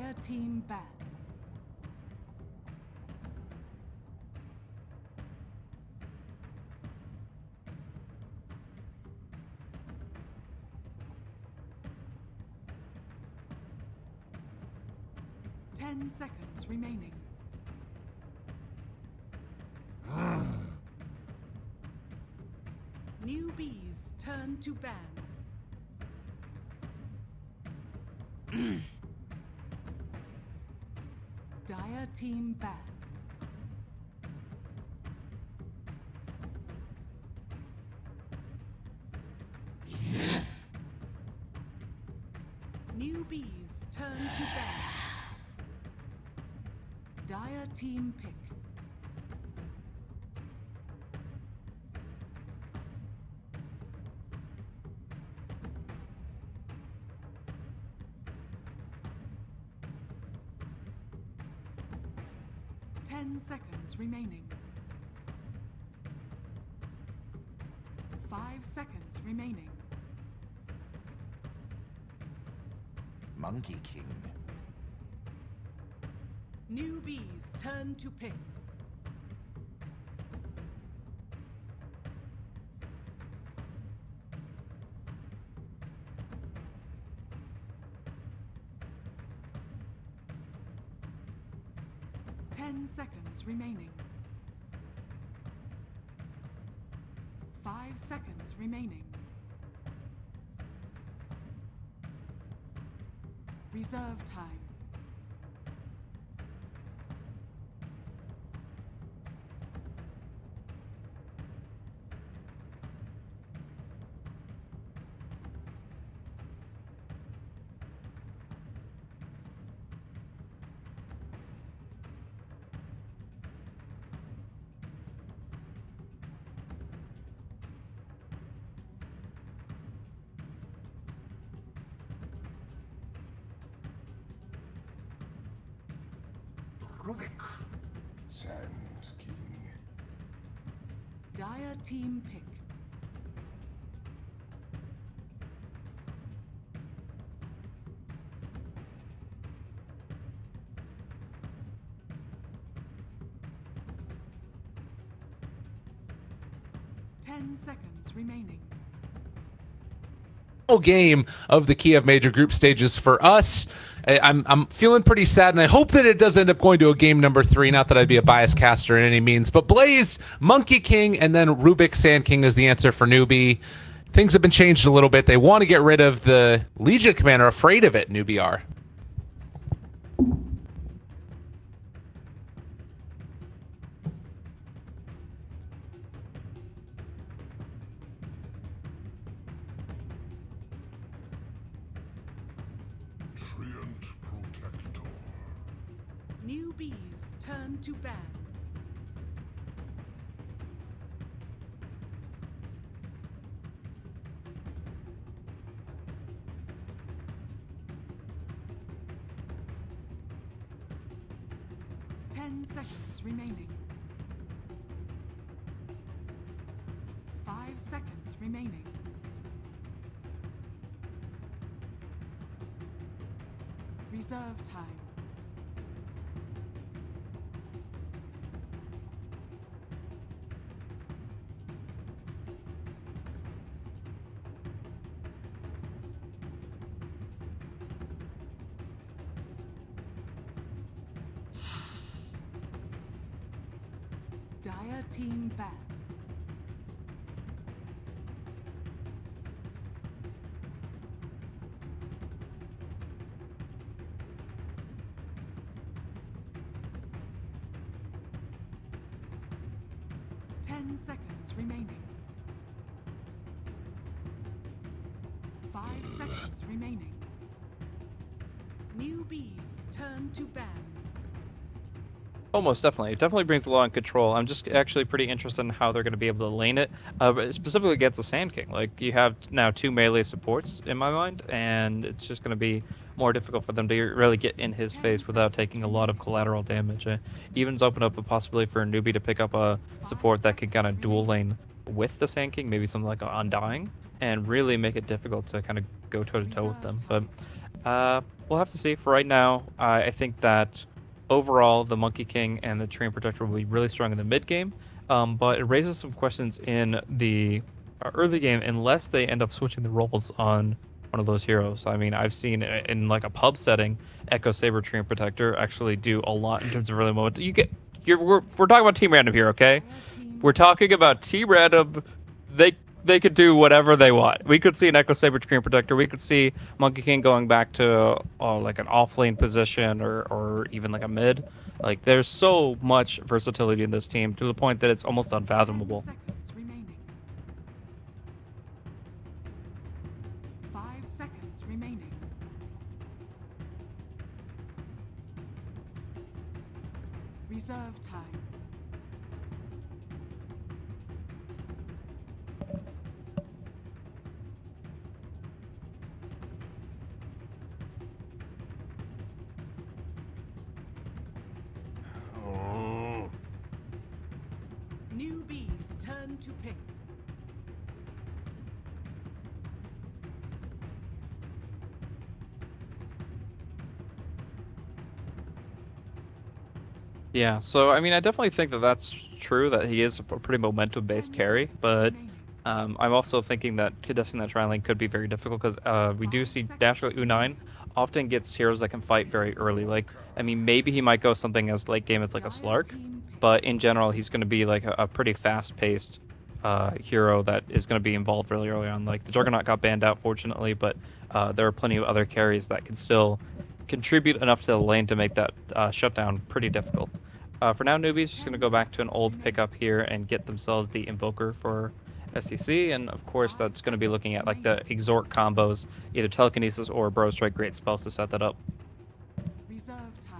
Dire team banned. Ten seconds remaining. Newbies turn to ban. Dire team ban. Newbies turn to ban. Dire team pick. Ten seconds remaining. 5 seconds remaining. Monkey King. Newbies turn to pick. Ten seconds remaining. 5 seconds remaining. Reserve time. Sand King. Dire team pick. Ten seconds remaining. Game of the Kiev major group stages for us. I'm feeling pretty sad, and I hope that it does end up going to a game number 3. Not that I'd be a biased caster in any means, but Blaze, Monkey King, and then Rubik Sand King is the answer for newbie. Things have been changed a little bit. They want to get rid of the Legion Commander, afraid of it, newbie are. Newbies turn to ban. Ten seconds remaining. 5 seconds remaining. Reserve time. Dire team ban. Ten seconds remaining. 5 seconds remaining. Newbies turn to ban. Almost definitely. It definitely brings a lot of control. I'm just actually pretty interested in how they're going to be able to lane it, specifically against the Sand King. Like, you have now 2 melee supports in my mind, and it's just going to be more difficult for them to really get in his face without taking a lot of collateral damage. Evens open up a possibility for a newbie to pick up a support that can kind of dual lane with the Sand King, maybe something like Undying, and really make it difficult to kind of go toe-to-toe with them. But we'll have to see. For right now, I think that overall the Monkey King and the Train Protector will be really strong in the mid game, but it raises some questions in the early game unless they end up switching the roles on one of those heroes. I mean, I've seen in like a pub setting, Echo Saber Train Protector actually do a lot in terms of early moment. We're talking about Team Random here, okay? We're talking about Team Random. They could do whatever they want. We could see an Echo Saber Screen Protector. We could see Monkey King going back to like an off lane position or even like a mid. Like there's so much versatility in this team to the point that it's almost 10 unfathomable. seconds remaining. 5 seconds remaining. Reserve time. Newbies turn to pick. Yeah, so I mean, I definitely think that that's true, that he is a pretty momentum-based 10 carry, seconds but remaining. I'm also thinking that contesting that tri lane could be very difficult because we do 5 see seconds Dash U9 often gets heroes that can fight very early. Like, I mean, maybe he might go something as late game as like a Dire Slark, team pick. but in general, he's going to be like a pretty fast-paced hero that is going to be involved really early on. Like, the Juggernaut got banned out, fortunately, but there are plenty of other carries that can still contribute enough to the lane to make that shutdown pretty difficult. For now, newbies just going to go back to an old pickup here and get themselves the Invoker for SCC, and of course that's going to be looking at like the exhort combos, either telekinesis or bro strike, great spells to set that up. Reserve time.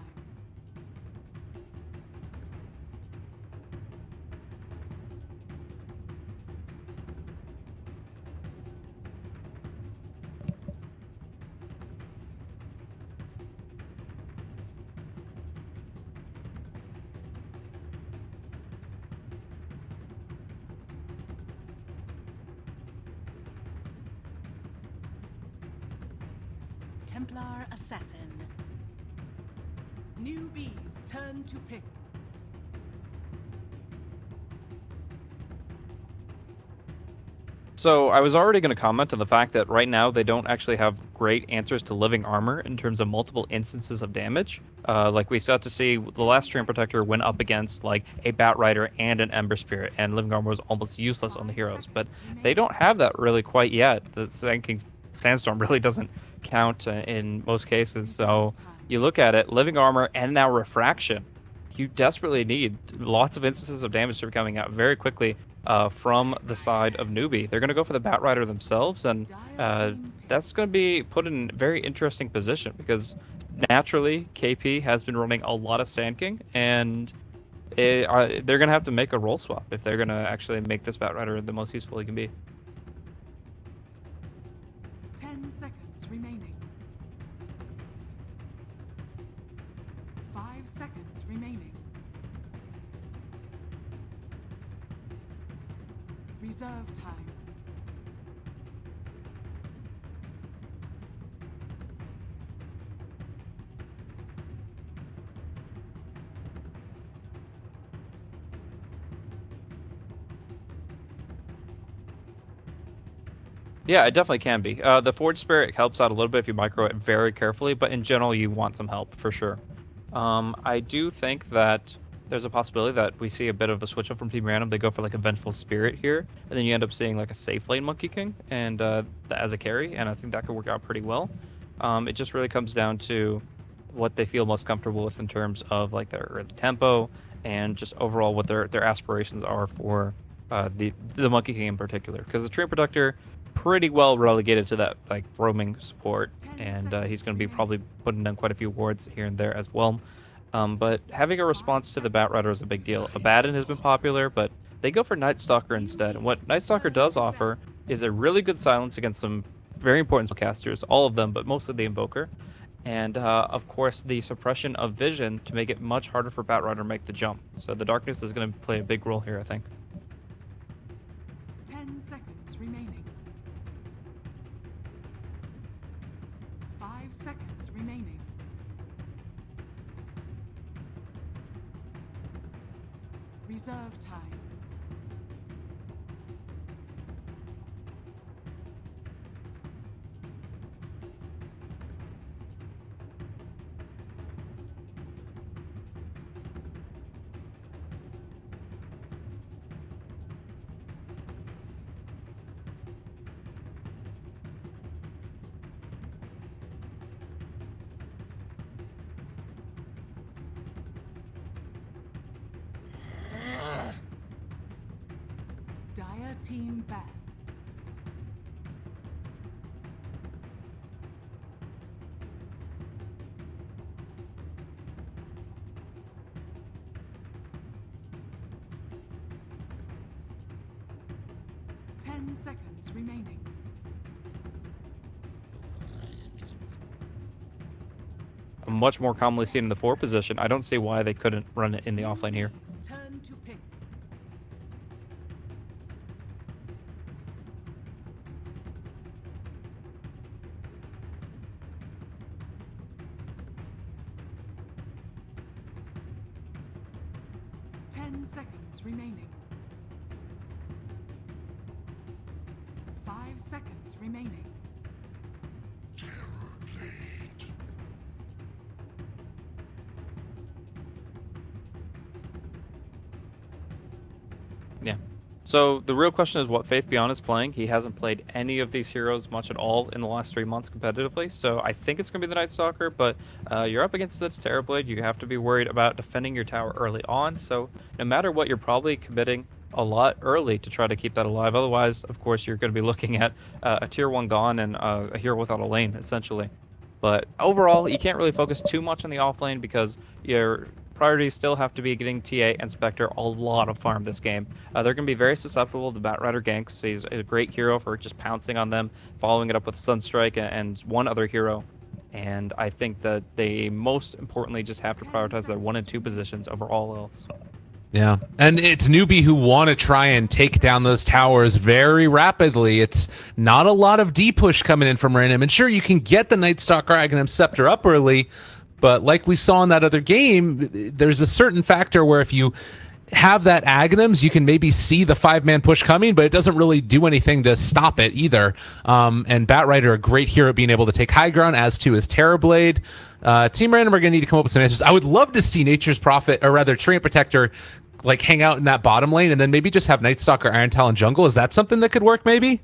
Templar Assassin. Newbies turn to pick. So I was already going to comment on the fact that right now they don't actually have great answers to living armor in terms of multiple instances of damage. Like we got to see the last Train Protector went up against like a Bat Rider and an Ember Spirit, and living armor was almost useless on the heroes. But they don't have that really quite yet. The Sand King's Sandstorm really doesn't count in most cases. So you look at it, living armor and now refraction. You desperately need lots of instances of damage to be coming out very quickly from the side of newbie. They're going to go for the Bat Rider themselves, and that's going to be put in a very interesting position because naturally KP has been running a lot of Sand King, and they're going to have to make a role swap if they're going to actually make this Bat Rider the most useful he can be. 10 seconds remaining. 5 seconds remaining. Reserve time. Yeah, it definitely can be. The Forge Spirit helps out a little bit if you micro it very carefully, but in general, you want some help for sure. I do think that there's a possibility that we see a bit of a switch up from Team Random. They go for like a Vengeful Spirit here, and then you end up seeing like a safe lane Monkey King and as a carry, and I think that could work out pretty well. It just really comes down to what they feel most comfortable with in terms of like their early tempo and just overall what their aspirations are for the Monkey King in particular. Because the Train Protector pretty well relegated to that like roaming support, and he's going to be probably putting down quite a few wards here and there as well. But having a response to the Bat Rider is a big deal. Abaddon has been popular, but they go for Night Stalker instead. And what Night Stalker does offer is a really good silence against some very important spellcasters, all of them, but mostly the Invoker. And of course, the suppression of vision to make it much harder for Bat Rider to make the jump. So the darkness is going to play a big role here, I think. 10 seconds remaining. 5 5 seconds remaining. Reserve time. Dire team ban. Ten seconds remaining. Much more commonly seen in the 4 position. I don't see why they couldn't run it in the offlane here. Turn to pick. Ten seconds remaining. 5 seconds remaining. Yeah. So the real question is what Faith Beyond is playing. He hasn't played any of these heroes much at all in the last 3 months competitively. So I think it's going to be the Night Stalker, but you're up against this Terrorblade. You have to be worried about defending your tower early on. So no matter what, you're probably committing a lot early to try to keep that alive. Otherwise, of course, you're going to be looking at a tier 1 gone and a hero without a lane, essentially. But overall, you can't really focus too much on the offlane because your priorities still have to be getting TA and Spectre a lot of farm this game. They're going to be very susceptible to Batrider ganks. He's a great hero for just pouncing on them, following it up with Sunstrike and one other hero. And I think that they most importantly just have to prioritize their 1 and 2 positions over all else. Yeah, and it's newbie who want to try and take down those towers very rapidly. It's not a lot of D push coming in from random. And sure, you can get the Night Stalker Aghanim Scepter up early, but like we saw in that other game, there's a certain factor where if you have that Aghanims, you can maybe see the 5-man push coming, but it doesn't really do anything to stop it either. And Batrider, a great hero, being able to take high ground, as to his Terrorblade. Team Random are going to need to come up with some answers. I would love to see Nature's Prophet, or rather Treant Protector, like hang out in that bottom lane and then maybe just have Night Stalker, Iron Talon jungle. Is that something that could work maybe?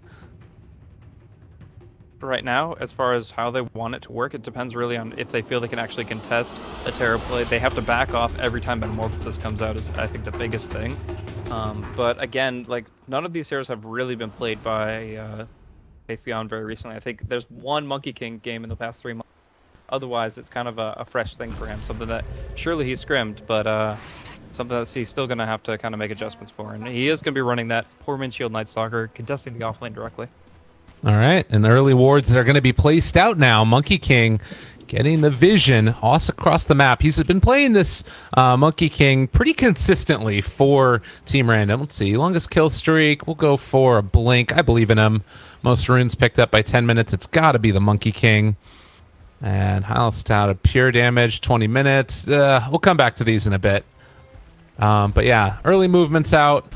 Right now, as far as how they want it to work, it depends really on if they feel they can actually contest a Terrorblade. They have to back off every time Metamorphosis comes out is, I think, the biggest thing. But again, like, none of these heroes have really been played by Faith Beyond very recently. I think there's one Monkey King game in the past 3 months. Otherwise, it's kind of a fresh thing for him, something that surely he's scrimmed, but something that he's still going to have to kind of make adjustments for. And he is going to be running that poor Windshield Night Stalker, contesting the offlane directly. All right, and early wards that are going to be placed out now. Monkey King getting the vision all across the map. He's been playing this Monkey King pretty consistently for Team Random. Let's see, longest kill streak. We'll go for a blink. I believe in him. Most runes picked up by 10 minutes. It's got to be the Monkey King. And highest out of pure damage, 20 minutes. We'll come back to these in a bit. But yeah, early movements out.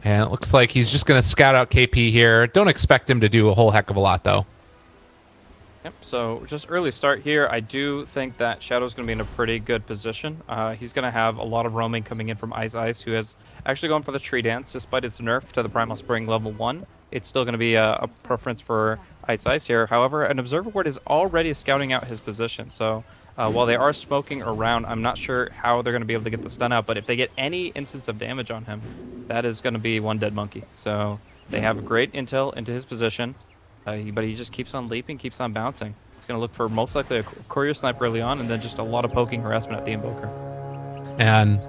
And it looks like he's just going to scout out KP here. Don't expect him to do a whole heck of a lot, though. Yep, so just early start here. I do think that Shadow's going to be in a pretty good position. He's going to have a lot of roaming coming in from Ice, who has actually gone for the Tree Dance. Despite its nerf to the Primal Spring level 1, it's still going to be a preference for Ice here. However, an Observer Ward is already scouting out his position. So while they are smoking around, I'm not sure how they're going to be able to get the stun out. But if they get any instance of damage on him, that is going to be one dead monkey. So they have a great intel into his position. But he just keeps on leaping, keeps on bouncing. He's going to look for most likely a courier snipe early on, and then just a lot of poking harassment at the Invoker. And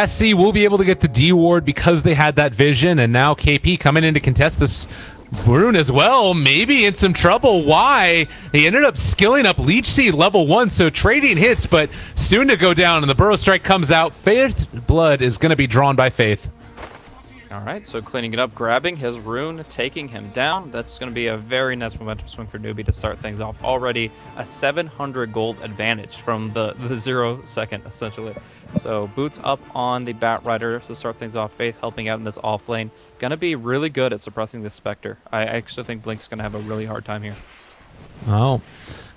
SC will be able to get the D ward because they had that vision, and now KP coming in to contest this rune as well, maybe in some trouble. Why? He ended up skilling up Leech Seed level 1, so trading hits, but soon to go down, and the Burrow Strike comes out. Faith Blood is going to be drawn by Faith. All right, so cleaning it up, grabbing his rune, taking him down. That's going to be a very nice momentum swing for Newbie to start things off. Already a 700 gold advantage from the 0 second, essentially. So boots up on the Bat Rider to start things off. Faith helping out in this off lane. Going to be really good at suppressing this Spectre. I actually think Blink's going to have a really hard time here. Oh.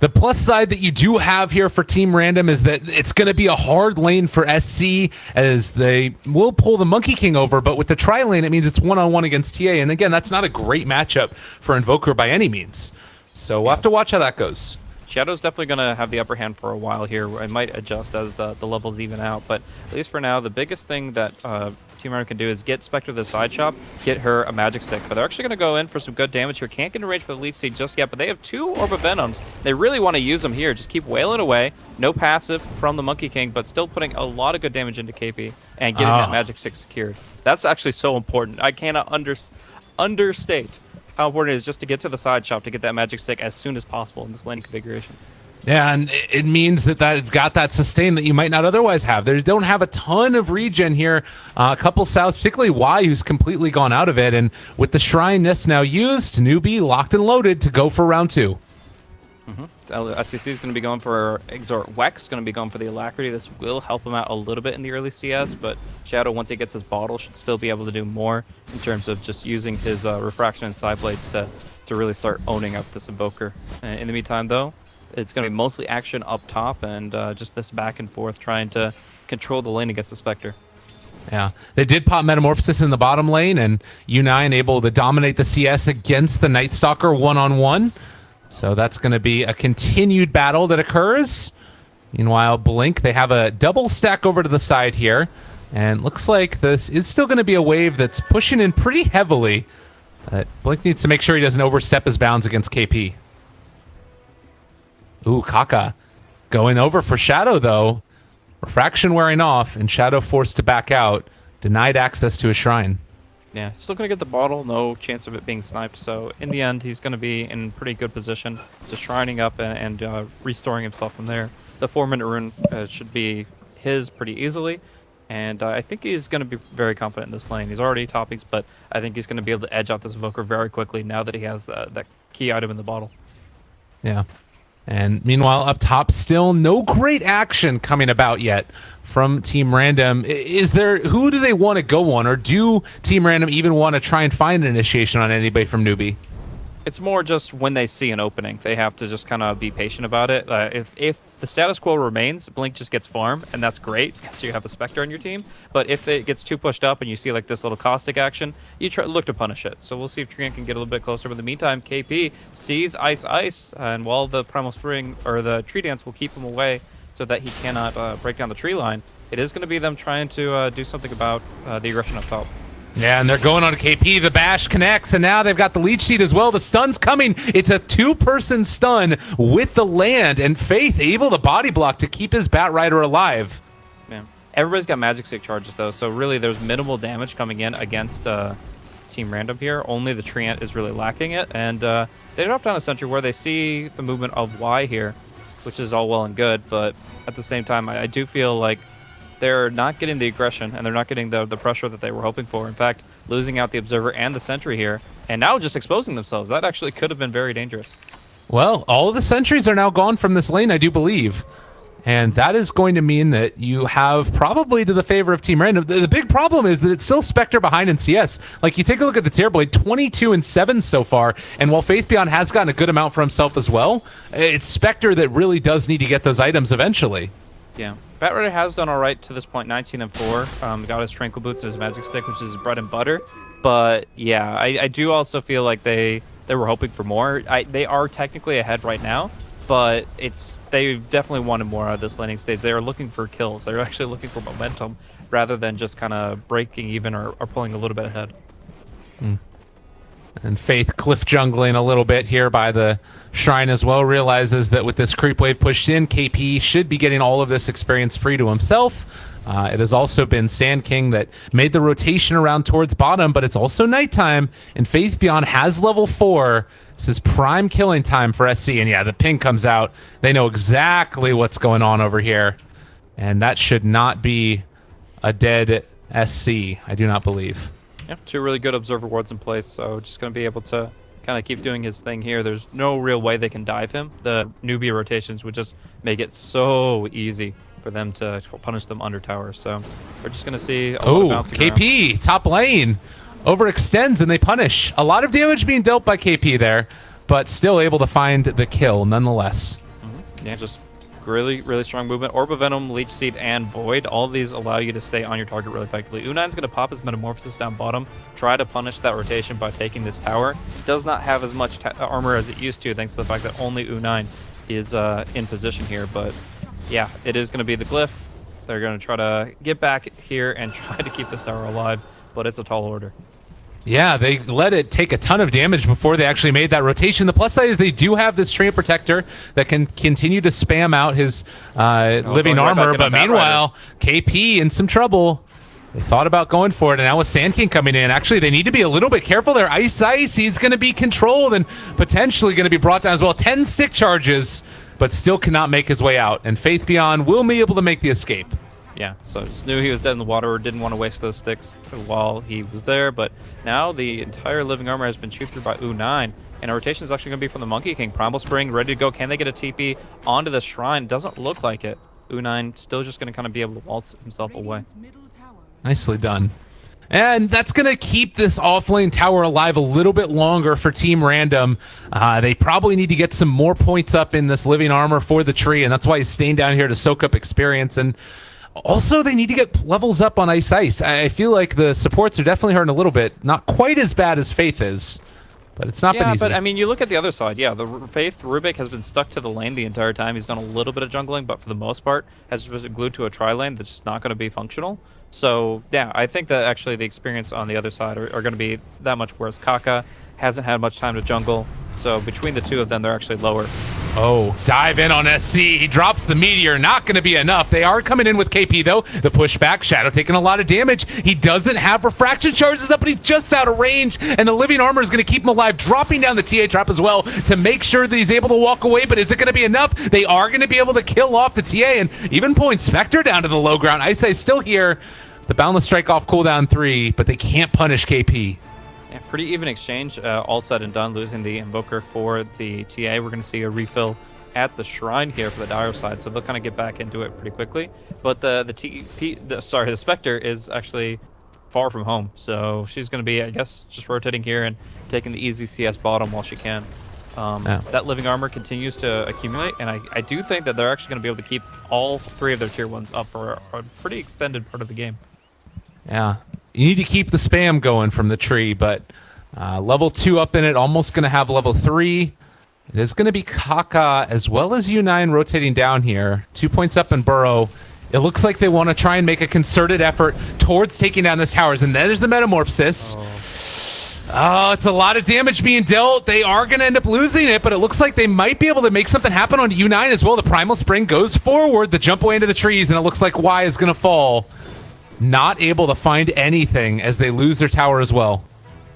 The plus side that you do have here for Team Random is that it's going to be a hard lane for SC as they will pull the Monkey King over, but with the tri lane, it means it's one-on-one against TA. And again, that's not a great matchup for Invoker by any means. So we'll have to watch how that goes. Shadow's definitely going to have the upper hand for a while here. It might adjust as the levels even out, but at least for now, the biggest thing that Team Random can do is get Spectre to the side shop, get her a magic stick. But they're actually going to go in for some good damage here. Can't get in range for the lead seed just yet, but they have 2 Orb of Venoms. They really want to use them here. Just keep wailing away. No passive from the Monkey King, but still putting a lot of good damage into KP and getting that magic stick secured. That's actually so important. I cannot understate how important it is just to get to the side shop to get that magic stick as soon as possible in this lane configuration. Yeah, and it means that they've got that sustain that you might not otherwise have. They don't have a ton of regen here. A couple Sows, particularly Y, who's completely gone out of it. And with the Shrine Nest now used, Newbie locked and loaded to go for round 2. SCC is going to be going for Exort Wex, going to be going for the Alacrity. This will help him out a little bit in the early CS, but Shadow, once he gets his bottle, should still be able to do more in terms of just using his Refraction and Side Blades to really start owning up this Invoker. In the meantime, though, it's going to be mostly action up top and just this back and forth trying to control the lane against the Spectre. Yeah, they did pop Metamorphosis in the bottom lane, and U9 able to dominate the CS against the Night Stalker one-on-one. So that's going to be a continued battle that occurs. Meanwhile, Blink, they have a double stack over to the side here. And looks like this is still going to be a wave that's pushing in pretty heavily. Blink needs to make sure he doesn't overstep his bounds against KP. Ooh, Kaka going over for Shadow, though. Refraction wearing off, and Shadow forced to back out. Denied access to a shrine. Yeah, still going to get the bottle, no chance of it being sniped, so in the end, he's going to be in pretty good position, just shrining up and restoring himself from there. The 4-minute rune should be his pretty easily, and I think he's going to be very confident in this lane. He's already toppings, but I think he's going to be able to edge out this Invoker very quickly now that he has that key item in the bottle. Yeah. And meanwhile, up top, still no great action coming about yet from Team Random. Who do they want to go on, or do Team Random even want to try and find an initiation on anybody from Newbie? It's more just when they see an opening, they have to just kind of be patient about it. If the status quo remains, Blink just gets farm, and that's great because you have a Spectre on your team. But if it gets too pushed up and you see like this little caustic action, you look to punish it. So we'll see if Trian can get a little bit closer. But in the meantime, KP sees Ice, and while the Primal Spring or the Tree Dance will keep him away so that he cannot break down the tree line, it is going to be them trying to do something about the aggression up top. Yeah, and they're going on to KP. The bash connects, and now they've got the leech seed as well. The stun's coming. It's a 2-person stun with the land, and Faith able to body block to keep his Bat Rider alive. Man, everybody's got magic stick charges though, so really there's minimal damage coming in against Team Random here. Only the Treant is really lacking it, and they drop down a sentry where they see the movement of Y here, which is all well and good, but at the same time, I do feel like they're not getting the aggression, and they're not getting the pressure that they were hoping for. In fact, losing out the Observer and the Sentry here, and now just exposing themselves. That actually could have been very dangerous. Well, all of the sentries are now gone from this lane, I do believe. And that is going to mean that you have probably to the favor of Team Random. The big problem is that it's still Spectre behind in CS. Like, you take a look at the tier blade, 22-7 so far. And while Faith Beyond has gotten a good amount for himself as well, it's Spectre that really does need to get those items eventually. Yeah. Bat Rider has done all right to this point, 19-4. Got his Tranquil Boots and his Magic Stick, which is his bread and butter. But yeah, I do also feel like they were hoping for more. They are technically ahead right now, but they definitely wanted more out of this laning stage. They are looking for kills. They're actually looking for momentum rather than just kind of breaking even or pulling a little bit ahead. And Faith cliff jungling a little bit here by the shrine as well. Realizes that with this creep wave pushed in, KP should be getting all of this experience free to himself. It has also been Sand King that made the rotation around towards bottom, but it's also nighttime, and Faith Beyond has level 4. This is prime killing time for SC, and yeah, the ping comes out. They know exactly what's going on over here, and that should not be a dead SC, I do not believe. Yeah, 2 really good observer wards in place, so just going to be able to kind of keep doing his thing here. There's no real way they can dive him. The newbie rotations would just make it so easy for them to punish them under tower. So we're just going to see a lot of Oh, bouncing KP, around. top lane, overextends and they punish. A lot of damage being dealt by KP there, but still able to find the kill nonetheless. Yeah, just really, really strong movement. Orb of Venom, Leech Seed, and Void. All of these allow you to stay on your target really effectively. U9's going to pop his Metamorphosis down bottom, try to punish that rotation by taking this tower. Does not have as much armor as it used to, thanks to the fact that only U9 is in position here. But yeah, it is going to be the Glyph. They're going to try to get back here and try to keep this tower alive, but it's a tall order. Yeah, they let it take a ton of damage before they actually made that rotation. The plus side is they do have this Treant Protector that can continue to spam out his living armor, but meanwhile, KP in some trouble. They thought about going for it, and now with Sand King coming in, actually they need to be a little bit careful there. Ice, he's going to be controlled and potentially going to be brought down as well. 10 sick charges, but still cannot make his way out, and Faith Beyond will be able to make the escape. Yeah, so just knew he was dead in the water, didn't want to waste those sticks while he was there, but now the entire living armor has been chewed through by U9, and a rotation is actually going to be from the Monkey King. Primal Spring, ready to go. Can they get a TP onto the shrine? Doesn't look like it. U9 still just going to kind of be able to waltz himself away. Nicely done. And that's going to keep this offlane tower alive a little bit longer for Team Random. They probably need to get some more points up in this living armor for the tree, and that's why he's staying down here to soak up experience. And also, they need to get levels up on Ice. I feel like the supports are definitely hurting a little bit. Not quite as bad as Faith is, but it's not been easy. Yeah, but I mean, you look at the other side. Yeah, the Faith Rubik has been stuck to the lane the entire time. He's done a little bit of jungling, but for the most part, has been glued to a tri-lane that's just not going to be functional. So, yeah, I think that actually the experience on the other side are going to be that much worse. Kaka hasn't had much time to jungle, so between the two of them, they're actually lower. Oh, dive in on SC. He drops the meteor. Not going to be enough. They are coming in with KP, though. The pushback. Shadow taking a lot of damage. He doesn't have refraction charges up, but he's just out of range. And the living armor is going to keep him alive, dropping down the TA trap as well to make sure that he's able to walk away. But is it going to be enough? They are going to be able to kill off the TA and even pulling Spectre down to the low ground. Ice is still here. The Boundless Strike off cooldown 3, but they can't punish KP. Yeah, pretty even exchange, all said and done, losing the Invoker for the TA. We're going to see a refill at the Shrine here for the Dire side, so they'll kind of get back into it pretty quickly. But the Spectre is actually far from home, so she's going to be, I guess, just rotating here and taking the easy CS bottom while she can. That living armor continues to accumulate, and I do think that they're actually going to be able to keep all 3 of their tier 1s up for a pretty extended part of the game. Yeah. You need to keep the spam going from the tree, but level 2 up in it, almost going to have level 3. It is going to be Kaka as well as U9 rotating down here. 2 points up in Burrow. It looks like they want to try and make a concerted effort towards taking down this towers, and there's the Metamorphosis. Oh, it's a lot of damage being dealt. They are going to end up losing it, but it looks like they might be able to make something happen on U9 as well. The Primal Spring goes forward, the jump away into the trees, and it looks like Y is going to fall. Not able to find anything as they lose their tower as well.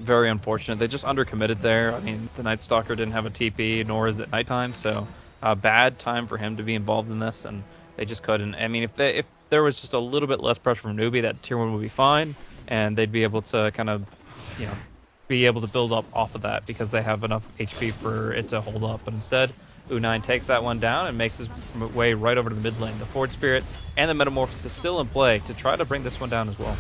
Very unfortunate. They just undercommitted there. I mean, the Night Stalker didn't have a TP, nor is it nighttime, so a bad time for him to be involved in this, and they just couldn't. I mean, if there was just a little bit less pressure from Newbie, that tier 1 would be fine, and they'd be able to kind of, be able to build up off of that because they have enough HP for it to hold up. But instead, U9 takes that one down and makes his way right over to the mid lane. The Forward Spirit and the Metamorphosis still in play to try to bring this one down as well.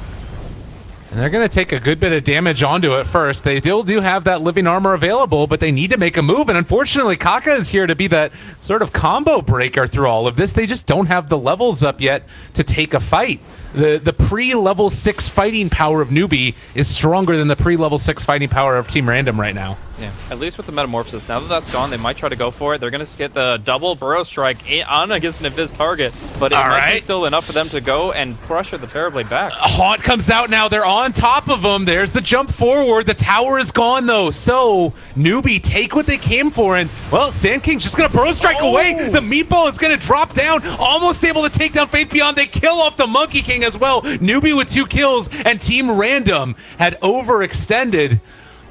And they're going to take a good bit of damage onto it first. They still do have that living armor available, but they need to make a move. And unfortunately, Kaka is here to be that sort of combo breaker through all of this. They just don't have the levels up yet to take a fight. The pre-level 6 fighting power of Newbie is stronger than the pre-level 6 fighting power of Team Random right now. Yeah, at least with the Metamorphosis. Now that that's gone, they might try to go for it. They're going to get the double Burrow Strike on against an Invis target, but it might be still enough for them to go and pressure the Terrorblade back. Haunt comes out now. They're on top of them. There's the jump forward. The tower is gone, though. So, Newbie take what they came for, and, well, Sand King's just going to Burrow Strike away. The Meatball is going to drop down, almost able to take down Faith Beyond. They kill off the Monkey King as well. Newbie with 2 kills, and Team Random had overextended.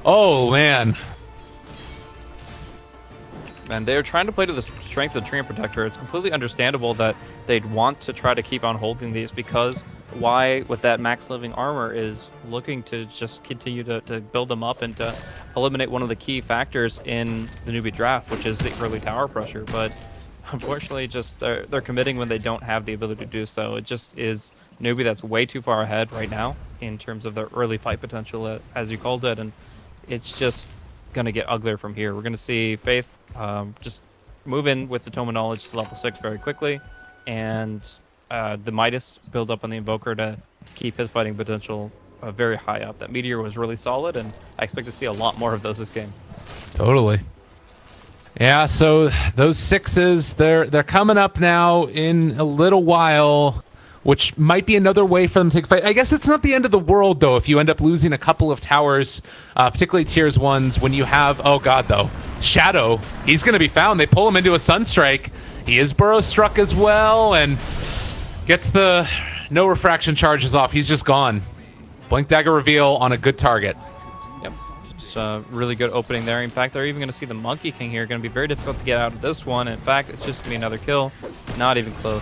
Oh, man. And they're trying to play to the strength of the Treant Protector. It's completely understandable that they'd want to try to keep on holding these because why, with that max living armor, is looking to just continue to build them up and to eliminate one of the key factors in the newbie draft, which is the early tower pressure. But unfortunately, just they're committing when they don't have the ability to do so. It just is newbie that's way too far ahead right now in terms of their early fight potential, as you called it, and it's just gonna get uglier from here. We're gonna see Faith just move in with the Tome of Knowledge to level 6 very quickly, and the Midas build up on the Invoker to keep his fighting potential very high up. That Meteor was really solid, and I expect to see a lot more of those this game. Totally. Yeah, so those 6s, they're coming up now in a little while, which might be another way for them to fight. I guess it's not the end of the world, though, if you end up losing a couple of towers, particularly tiers 1s, when you have, oh god, though, Shadow. He's going to be found. They pull him into a Sunstrike. He is burrow struck as well, and gets the no refraction charges off. He's just gone. Blink Dagger reveal on a good target. Yep. Just a really good opening there. In fact, they're even going to see the Monkey King here. Going to be very difficult to get out of this one. In fact, it's just going to be another kill. Not even close.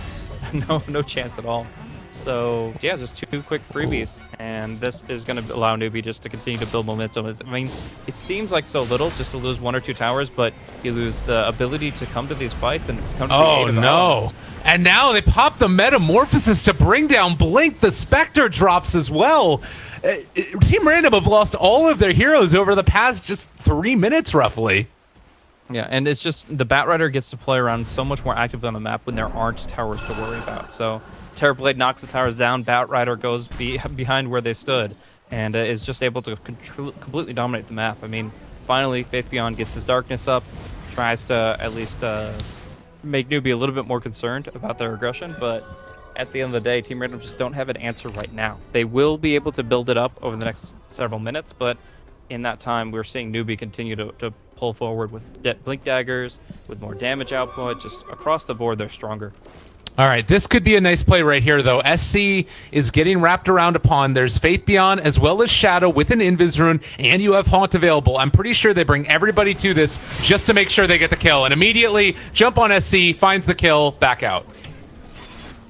No chance at all. So yeah, just 2 quick freebies, and this is going to allow newbie just to continue to build momentum. I mean, it seems like so little just to lose 1 or 2 towers, but you lose the ability to come to these fights and come to the aid of allies. And now they pop the Metamorphosis to bring down Blink. The Spectre drops as well. Team Random have lost all of their heroes over the past just 3 minutes, roughly. Yeah, and it's just the Batrider gets to play around so much more actively on the map when there aren't towers to worry about. So Terrorblade knocks the towers down, Batrider goes behind where they stood, and is just able to completely dominate the map. I mean, finally, Faith Beyond gets his darkness up, tries to at least make newbie a little bit more concerned about their aggression, but at the end of the day, Team Random just don't have an answer right now. They will be able to build it up over the next several minutes, but in that time, we're seeing newbie continue to pull forward with Blink Daggers, with more damage output. Just across the board, they're stronger. All right, this could be a nice play right here, though. SC is getting wrapped around upon. There's Faith Beyond as well as Shadow with an Invis Rune, and you have Haunt available. I'm pretty sure they bring everybody to this just to make sure they get the kill. And immediately, jump on SC, finds the kill, back out.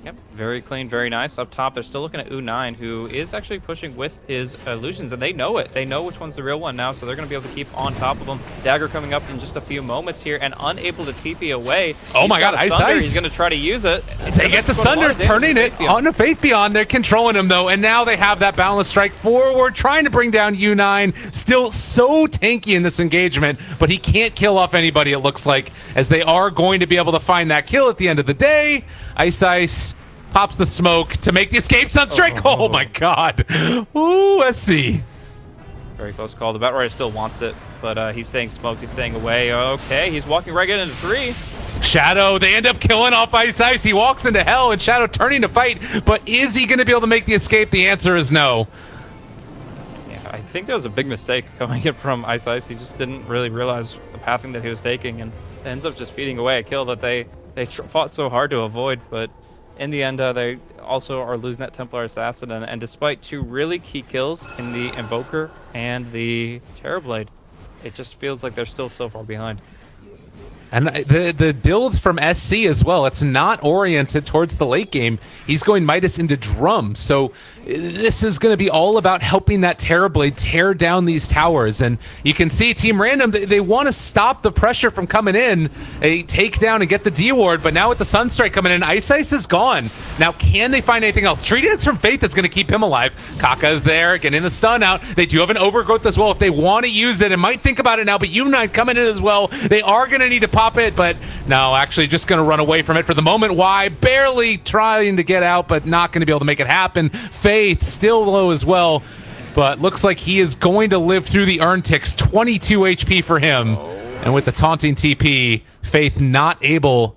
Yep, very clean, very nice. Up top, they're still looking at U9, who is actually pushing with his illusions, and they know it. They know which one's the real one now, so they're going to be able to keep on top of him. Dagger coming up in just a few moments here, and unable to TP away. Oh my god, Ice Ice! He's going to try to use it. They get the Sunder, turning it on to Faith Beyond. They're controlling him, though, and now they have that balance strike forward, trying to bring down U9. Still so tanky in this engagement, but he can't kill off anybody, it looks like, as they are going to be able to find that kill at the end of the day. Ice Ice pops the smoke to make the escape Sunstrike. Oh my god. Ooh, SC. Very close call. The Batrider still wants it, but he's staying smoked. He's staying away. Okay, he's walking right into 3. Shadow, they end up killing off Ice Ice. He walks into hell, and Shadow turning to fight, but is he going to be able to make the escape? The answer is no. Yeah, I think that was a big mistake coming in from Ice Ice. He just didn't really realize the pathing that he was taking, and ends up just feeding away a kill that they fought so hard to avoid, but in the end, they also are losing that Templar Assassin, and despite 2 really key kills in the Invoker and the Terrorblade, it just feels like they're still so far behind. And the build from SC as well, it's not oriented towards the late game. He's going Midas into Drum, so this is going to be all about helping that Terrorblade tear down these towers. And you can see Team Random, they want to stop the pressure from coming in, a takedown and get the D ward, but now with the Sunstrike coming in, Ice Ice is gone. Now, can they find anything else? Tree Dance from Faith is going to keep him alive. Kaka is there, getting the stun out. They do have an Overgrowth as well if they want to use it, and might think about it now, but U9 coming in as well. They are going to need to pop it, but no, actually just going to run away from it for the moment. Why? Barely trying to get out, but not going to be able to make it happen. Faith still low as well, but looks like he is going to live through the Urn Ticks. 22 HP for him. And with the taunting TP, Faith not able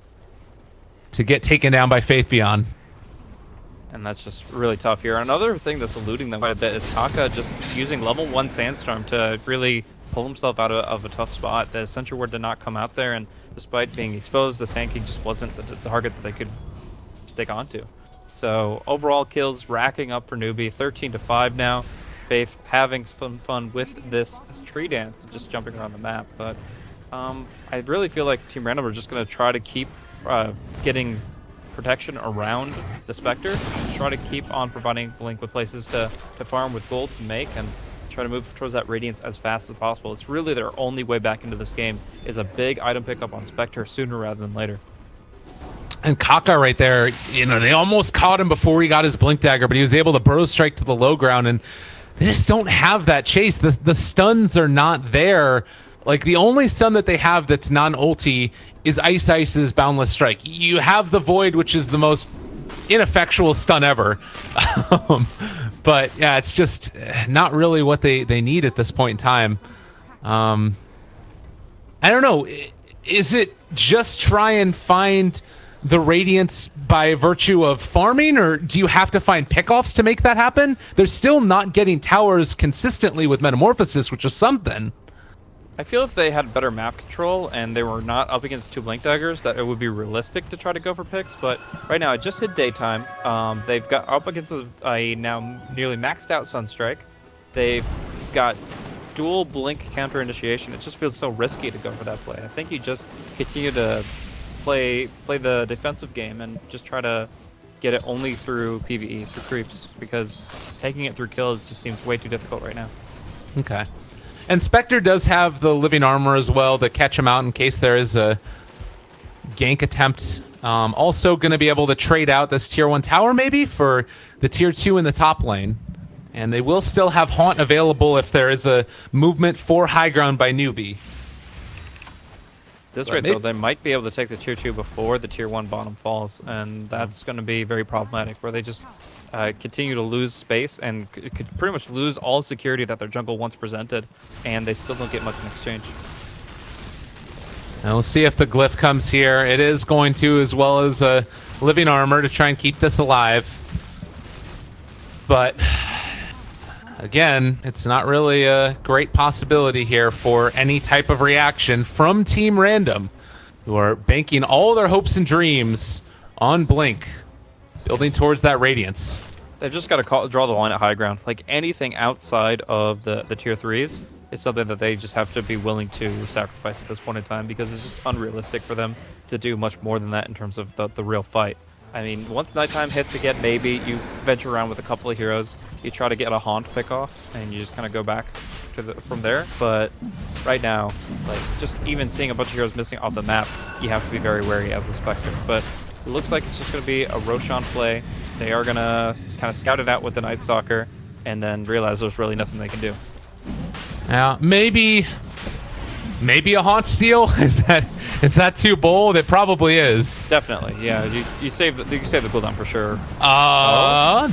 to get taken down by Faith Beyond. And that's just really tough here. Another thing that's eluding them quite a bit is Taka just using level 1 Sandstorm to really pull himself out of a tough spot. The Sentry Ward did not come out there, and despite being exposed, the Sand King just wasn't the target that they could stick onto. So overall kills racking up for newbie, 13-5 now. Faith having some fun with this Tree Dance, just jumping around the map. But I really feel like Team Random are just going to try to keep getting protection around the Spectre. Just try to keep on providing Blink with places to farm with gold to make, and try to move towards that Radiance as fast as possible. It's really their only way back into this game is a big item pickup on Spectre sooner rather than later. And Kaka right there, you know, they almost caught him before he got his Blink Dagger, but he was able to burrow strike to the low ground, and they just don't have that chase. The stuns are not there. Like, the only stun that they have that's non-ulti is Ice's Boundless Strike. You have the Void, which is the most ineffectual stun ever. But yeah, it's just not really what they need at this point in time. I don't know. Is it just try and find the Radiance by virtue of farming, or do you have to find pickoffs to make that happen? They're still not getting towers consistently with Metamorphosis, which is something. I feel if they had better map control and they were not up against 2 Blink Daggers, that it would be realistic to try to go for picks. But right now, it just hit daytime. They've got up against a now nearly maxed out Sunstrike. They've got dual Blink counter initiation. It just feels so risky to go for that play. I think you just continue to play the defensive game and just try to get it only through PvE, through creeps, because taking it through kills just seems way too difficult right now. Okay. And Spectre does have the living armor as well to catch him out in case there is a gank attempt. Also going to be able to trade out this tier 1 tower maybe for the tier 2 in the top lane. And they will still have Haunt available if there is a movement for high ground by newbie. This rate, though, they might be able to take the tier 2 before the tier 1 bottom falls, and that's going to be very problematic, where they just continue to lose space and could pretty much lose all security that their jungle once presented, and they still don't get much in exchange. Now we'll see if the glyph comes here. It is going to, as well as a living armor to try and keep this alive. But again, it's not really a great possibility here for any type of reaction from Team Random, who are banking all their hopes and dreams on Blink, building towards that Radiance. They've just got to draw the line at high ground. Like, anything outside of the tier 3s is something that they just have to be willing to sacrifice at this point in time, because it's just unrealistic for them to do much more than that in terms of the real fight. I mean, once nighttime hits again, maybe you venture around with a couple of heroes, you try to get a Haunt pick off, and you just kind of go back to from there. But right now, like, just even seeing a bunch of heroes missing off the map, you have to be very wary as the Spectre. But it looks like it's just going to be a Roshan play. They are going to kind of scout it out with the Night Stalker, and then realize there's really nothing they can do. Now, maybe a Haunt steal? Is that too bold? It probably is. Definitely, yeah. You save the cooldown for sure.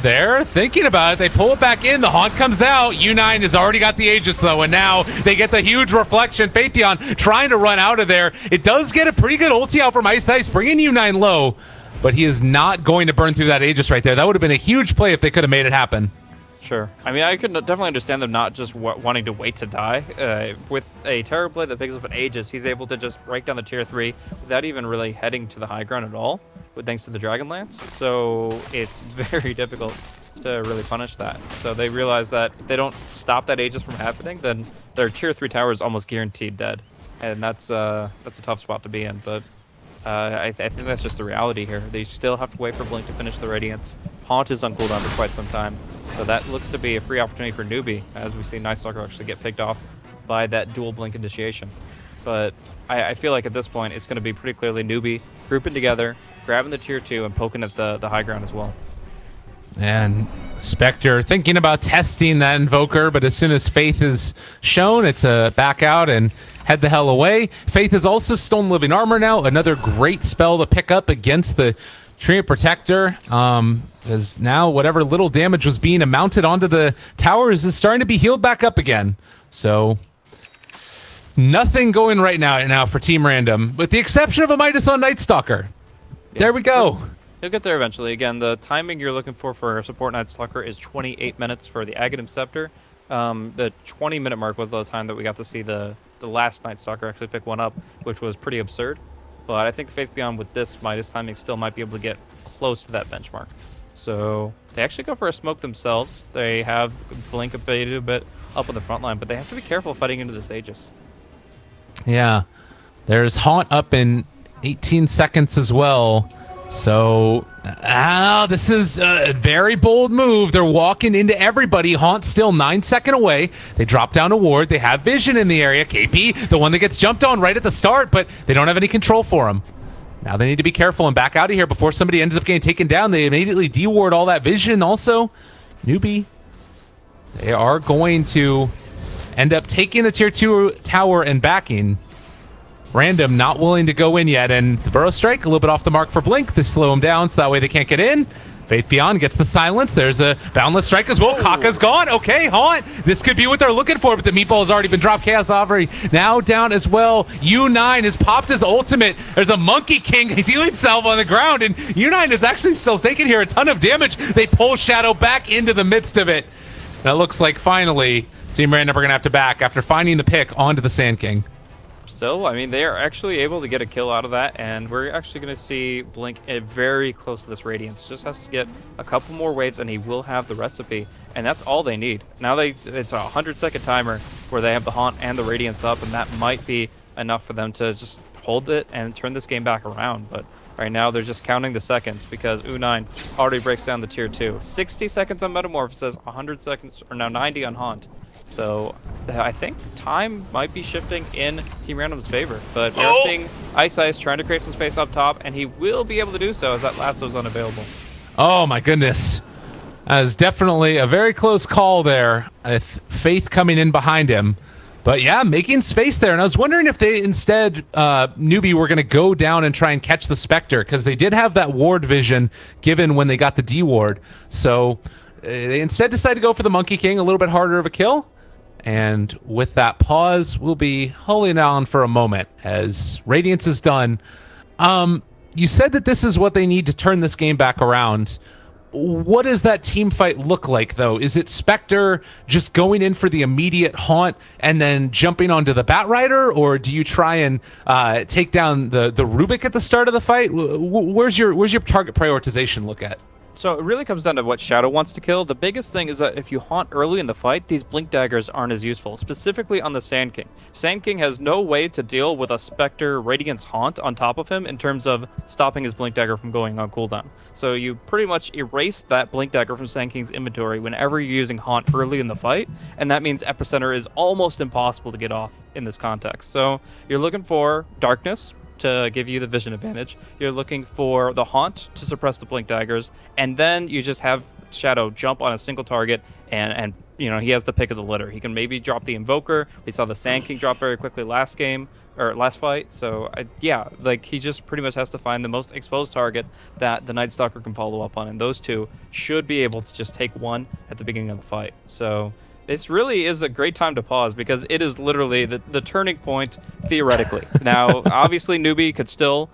They're thinking about it. They pull it back in. The Haunt comes out. U9 has already got the Aegis though, and now they get the huge reflection. Phaethon trying to run out of there. It does get a pretty good ulti out from Ice, bringing U9 low, but he is not going to burn through that Aegis right there. That would have been a huge play if they could have made it happen. Sure. I mean, I can definitely understand them not just wanting to wait to die. With a Terror Blade that picks up an Aegis, he's able to just break down the tier 3 without even really heading to the high ground at all, thanks to the Dragonlance. So it's very difficult to really punish that. So they realize that if they don't stop that Aegis from happening, then their tier 3 tower is almost guaranteed dead. And that's a tough spot to be in. But I think that's just the reality here. They still have to wait for Blink to finish the Radiance. Haunt is on cooldown for quite some time. So that looks to be a free opportunity for newbie, as we see Night Stalker actually get picked off by that dual Blink initiation. But I feel like at this point, it's going to be pretty clearly newbie grouping together, grabbing the tier 2, and poking at the high ground as well. And Spectre thinking about testing that Invoker, but as soon as Faith is shown, it's a back out and head the hell away. Faith has also stolen living armor now, another great spell to pick up against the Treant Protector. As now whatever little damage was being mounted onto the towers is starting to be healed back up again. So nothing going right now for Team Random, with the exception of a Midas on Night Stalker. Yeah. There we go. He'll get there eventually. Again, the timing you're looking for a support Night Stalker is 28 minutes for the Aghanim Scepter. The 20-minute mark was the time that we got to see the last Night Stalker actually pick one up, which was pretty absurd. But I think Faith Beyond with this Midas timing still might be able to get close to that benchmark. So they actually go for a smoke themselves. They have Blink a bit up on the front line, but they have to be careful fighting into this Aegis. Yeah. There's Haunt up in 18 seconds as well. So, this is a very bold move. They're walking into everybody. Haunt still 9 seconds away. They drop down a ward. They have vision in the area. KP, the one that gets jumped on right at the start, but they don't have any control for him. Now they need to be careful and back out of here before somebody ends up getting taken down. They immediately deward all that vision. Also, Newbie, they are going to end up taking the tier 2 tower and backing. Random not willing to go in yet, and the Burrow Strike a little bit off the mark for Blink. They slow him down so that way they can't get in. Faith Beyond gets the silence. There's a Boundless Strike as well. Kaka's gone. Okay, Haunt. This could be what they're looking for, but the meatball has already been dropped. Chaos Avery now down as well. U9 has popped his ultimate. There's a Monkey King healing salve on the ground, and U9 is actually still taking here a ton of damage. They pull Shadow back into the midst of it. That looks like finally Team Random are going to have to back after finding the pick onto the Sand King. Still, I mean, they are actually able to get a kill out of that, and we're actually going to see Blink very close to this Radiance. Just has to get a couple more waves, and he will have the recipe, and that's all they need. Now it's a 100-second timer where they have the Haunt and the Radiance up, and that might be enough for them to just hold it and turn this game back around. But right now, they're just counting the seconds because U9 already breaks down the tier 2. 60 seconds on Metamorphosis, 100 seconds, or now 90 on Haunt. So I think time might be shifting in Team Random's favor, but we're seeing Ice trying to create some space up top, and he will be able to do so as that lasso's unavailable. Oh my goodness. That is definitely a very close call there with Faith coming in behind him. But yeah, making space there. And I was wondering if they instead, Newbie, were going to go down and try and catch the Spectre, because they did have that ward vision given when they got the D ward. So they instead decided to go for the Monkey King, a little bit harder of a kill. And with that pause, we'll be holding on for a moment as Radiance is done. You said that this is what they need to turn this game back around. What does that team fight look like, though? Is it Spectre just going in for the immediate Haunt and then jumping onto the Batrider, or do you try and take down the Rubik at the start of the fight? Where's your target prioritization look at? So it really comes down to what Shadow wants to kill. The biggest thing is that if you Haunt early in the fight, these Blink Daggers aren't as useful, specifically on the Sand King. Sand King has no way to deal with a Spectre Radiance Haunt on top of him in terms of stopping his Blink Dagger from going on cooldown. So you pretty much erase that Blink Dagger from Sand King's inventory whenever you're using Haunt early in the fight, and that means Epicenter is almost impossible to get off in this context. So you're looking for Darkness to give you the vision advantage. You're looking for the Haunt to suppress the Blink Daggers, and then you just have Shadow jump on a single target, and you know, he has the pick of the litter. He can maybe drop the Invoker. We saw the Sand King drop very quickly last game, or last fight. So yeah, like, he just pretty much has to find the most exposed target that the Night Stalker can follow up on, and those two should be able to just take one at the beginning of the fight. So this really is a great time to pause, because it is literally the turning point, theoretically. Now, obviously, Newbie could still,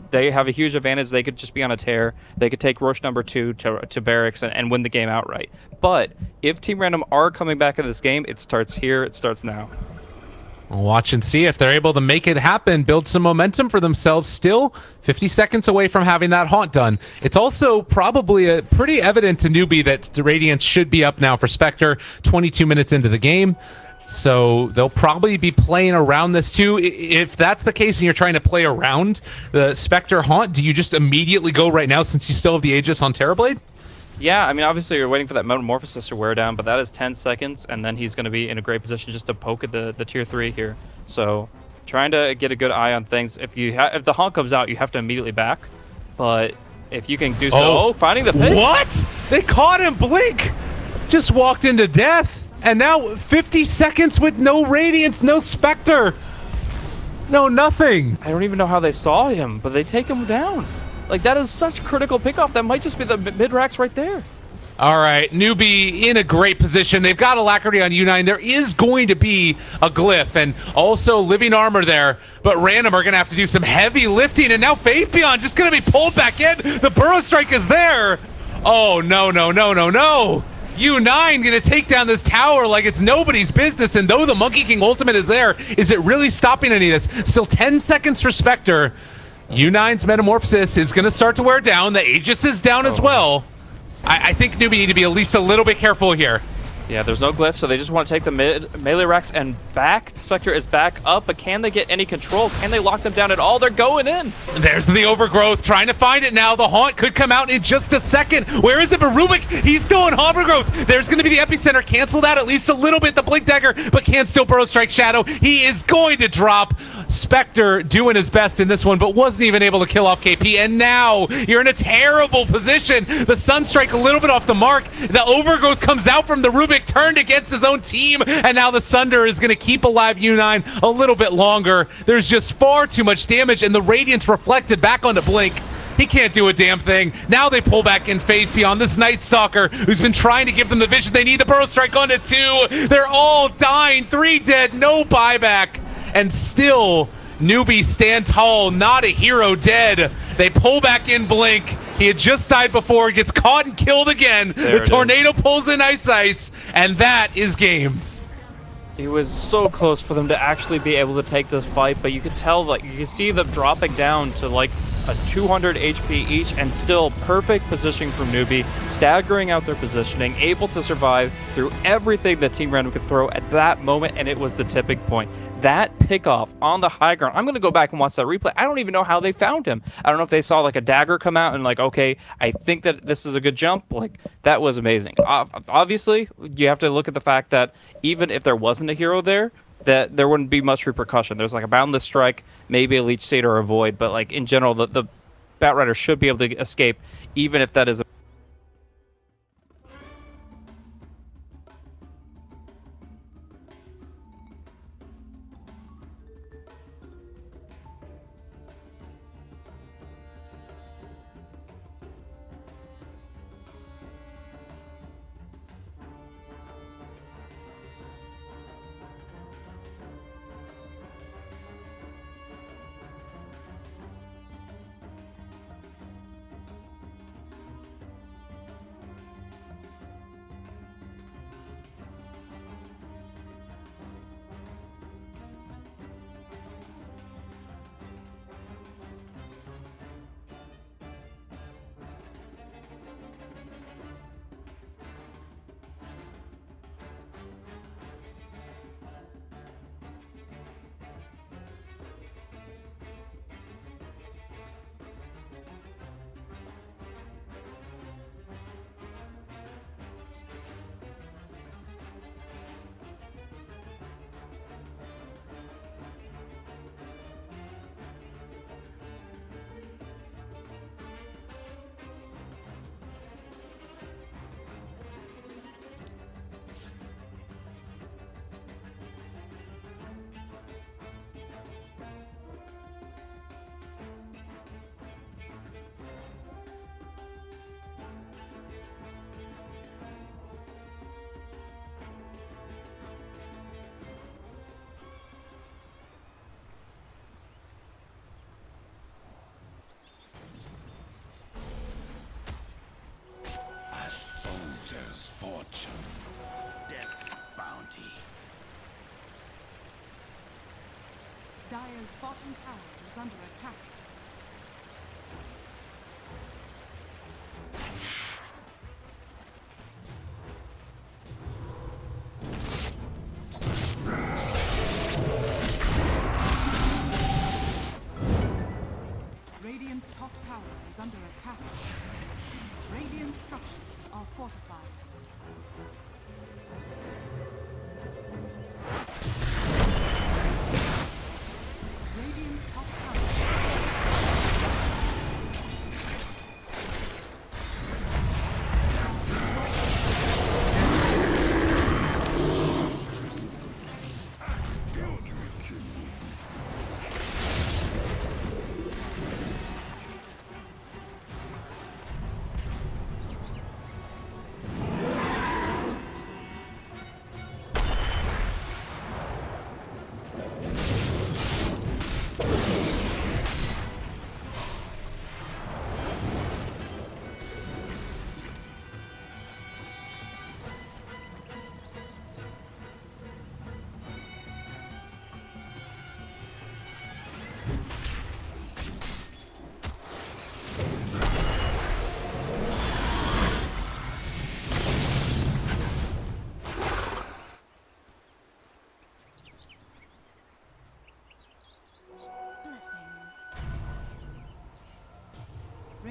they have a huge advantage. They could just be on a tear. They could take Roche number 2 to Barracks and win the game outright. But if Team Random are coming back into this game, it starts here. It starts now. We'll watch and see if they're able to make it happen, build some momentum for themselves. Still 50 seconds away from having that Haunt done. It's also probably pretty evident to Newbie that the Radiance should be up now for Spectre 22 minutes into the game. So they'll probably be playing around this too. If that's the case and you're trying to play around the Spectre Haunt, do you just immediately go right now since you still have the Aegis on Terrorblade? Yeah, I mean, obviously you're waiting for that Metamorphosis to wear down, but that is 10 seconds, and then he's going to be in a great position just to poke at the tier 3 here. So trying to get a good eye on things. If the Haunt comes out, you have to immediately back. But if you can do so, finding the pick. What? They caught him. Blink just walked into death, and now 50 seconds with no Radiance, no Spectre, no nothing. I don't even know how they saw him, but they take him down. Like, that is such critical pickoff. That might just be the mid-racks right there. All right, Newbie in a great position. They've got Alacrity on U9. There is going to be a glyph and also living armor there, but Random are going to have to do some heavy lifting, and now Faith Beyond just going to be pulled back in. The Burrow Strike is there. Oh, no, no, no, no, no. U9 going to take down this tower like it's nobody's business, and though the Monkey King ultimate is there, is it really stopping any of this? Still 10 seconds for Spectre. U9's Metamorphosis is going to start to wear down. The Aegis is down as well. I think Newbie need to be at least a little bit careful here. Yeah, there's no glyph, so they just want to take the melee racks and back. Spectre is back up, but can they get any control? Can they lock them down at all? They're going in. There's the overgrowth, trying to find it now. The haunt could come out in just a second. Where is it? But Rubik, he's still in overgrowth. There's going to be the epicenter. Canceled out at least a little bit. The blink dagger, but can still burrow strike Shadow. He is going to drop. Spectre doing his best in this one, but wasn't even able to kill off KP. And now you're in a terrible position. The Sunstrike a little bit off the mark. The overgrowth comes out from the Rubik, turned against his own team, and now the Sunder is going to keep alive U9 a little bit longer. There's just far too much damage, and the Radiance reflected back onto Blink. He can't do a damn thing. Now they pull back in Faith beyond this Night Stalker, who's been trying to give them the vision. They need the Burrow Strike onto 2. They're all dying. 3 dead, no buyback. And still, Newbie stand tall, not a hero dead. They pull back in Blink. He had just died before, gets caught and killed again. There the tornado pulls in Ice, and that is game. It was so close for them to actually be able to take this fight, but you could tell, like, you can see them dropping down to like a 200 HP each, and still perfect positioning from Newbie, staggering out their positioning, able to survive through everything that Team Random could throw at that moment, and it was the tipping point. That pickoff on the high ground, I'm going to go back and watch that replay. I don't even know how they found him. I don't know if they saw like a dagger come out and like, okay, I think that this is a good jump. Like, that was amazing. Obviously, you have to look at the fact that even if there wasn't a hero there, that there wouldn't be much repercussion. There's like a Boundless Strike, maybe a Leech Seed or a Void, but like in general, the Batrider should be able to escape, even if that is a Dire's bottom tower is under attack. Radiant's top tower is under attack. Radiant structures are fortified. Radiant's top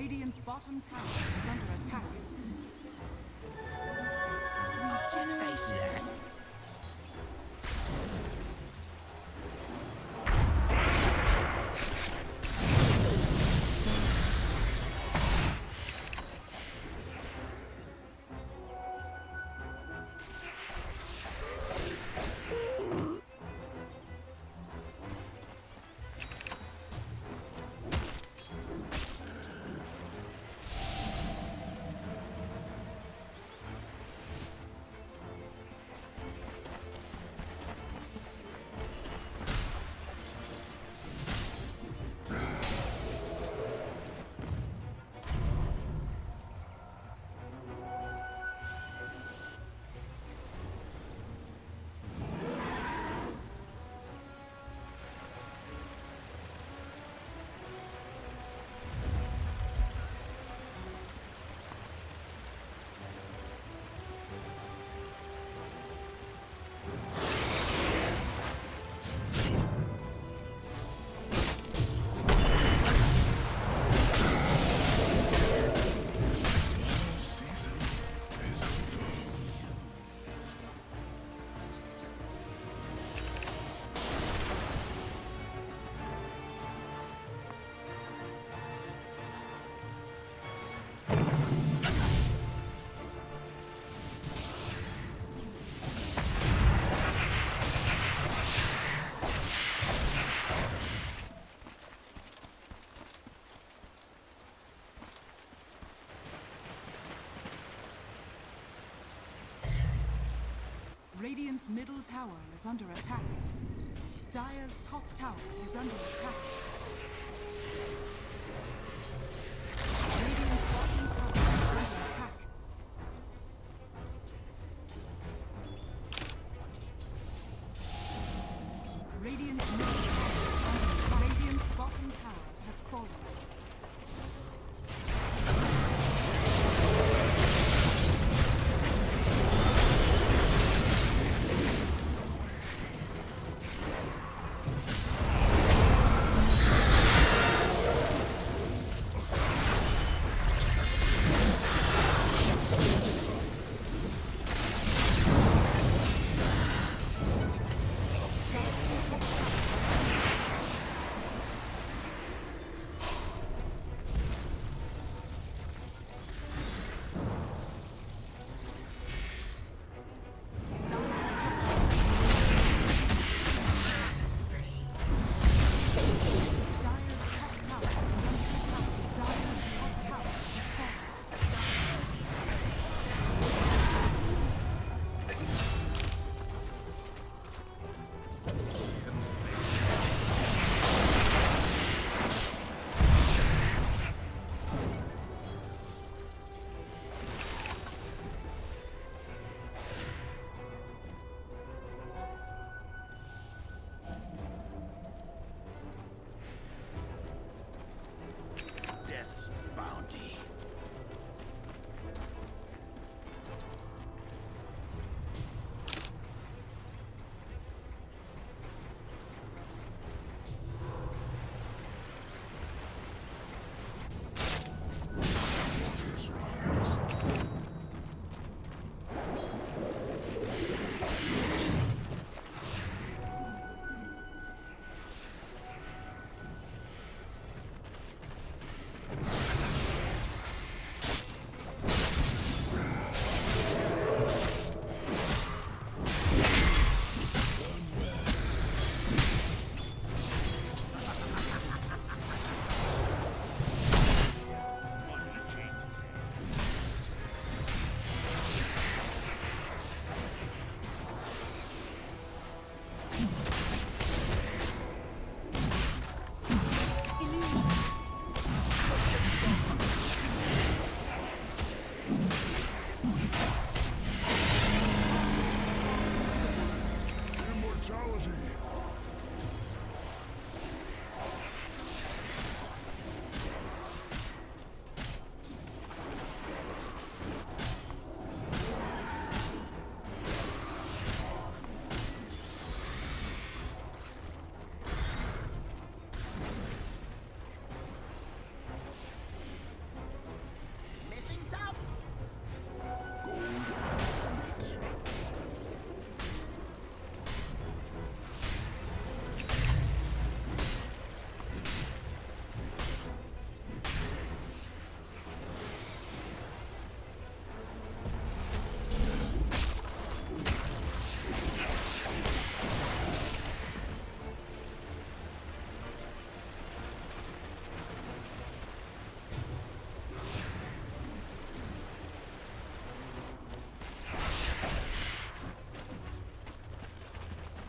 Radiant's bottom tower is under attack. Regeneration. Radiant's middle tower is under attack. Dire's top tower is under attack. Radiant's bottom tower is under attack. Radiant's middle tower is under attack. Radiant's bottom tower has fallen.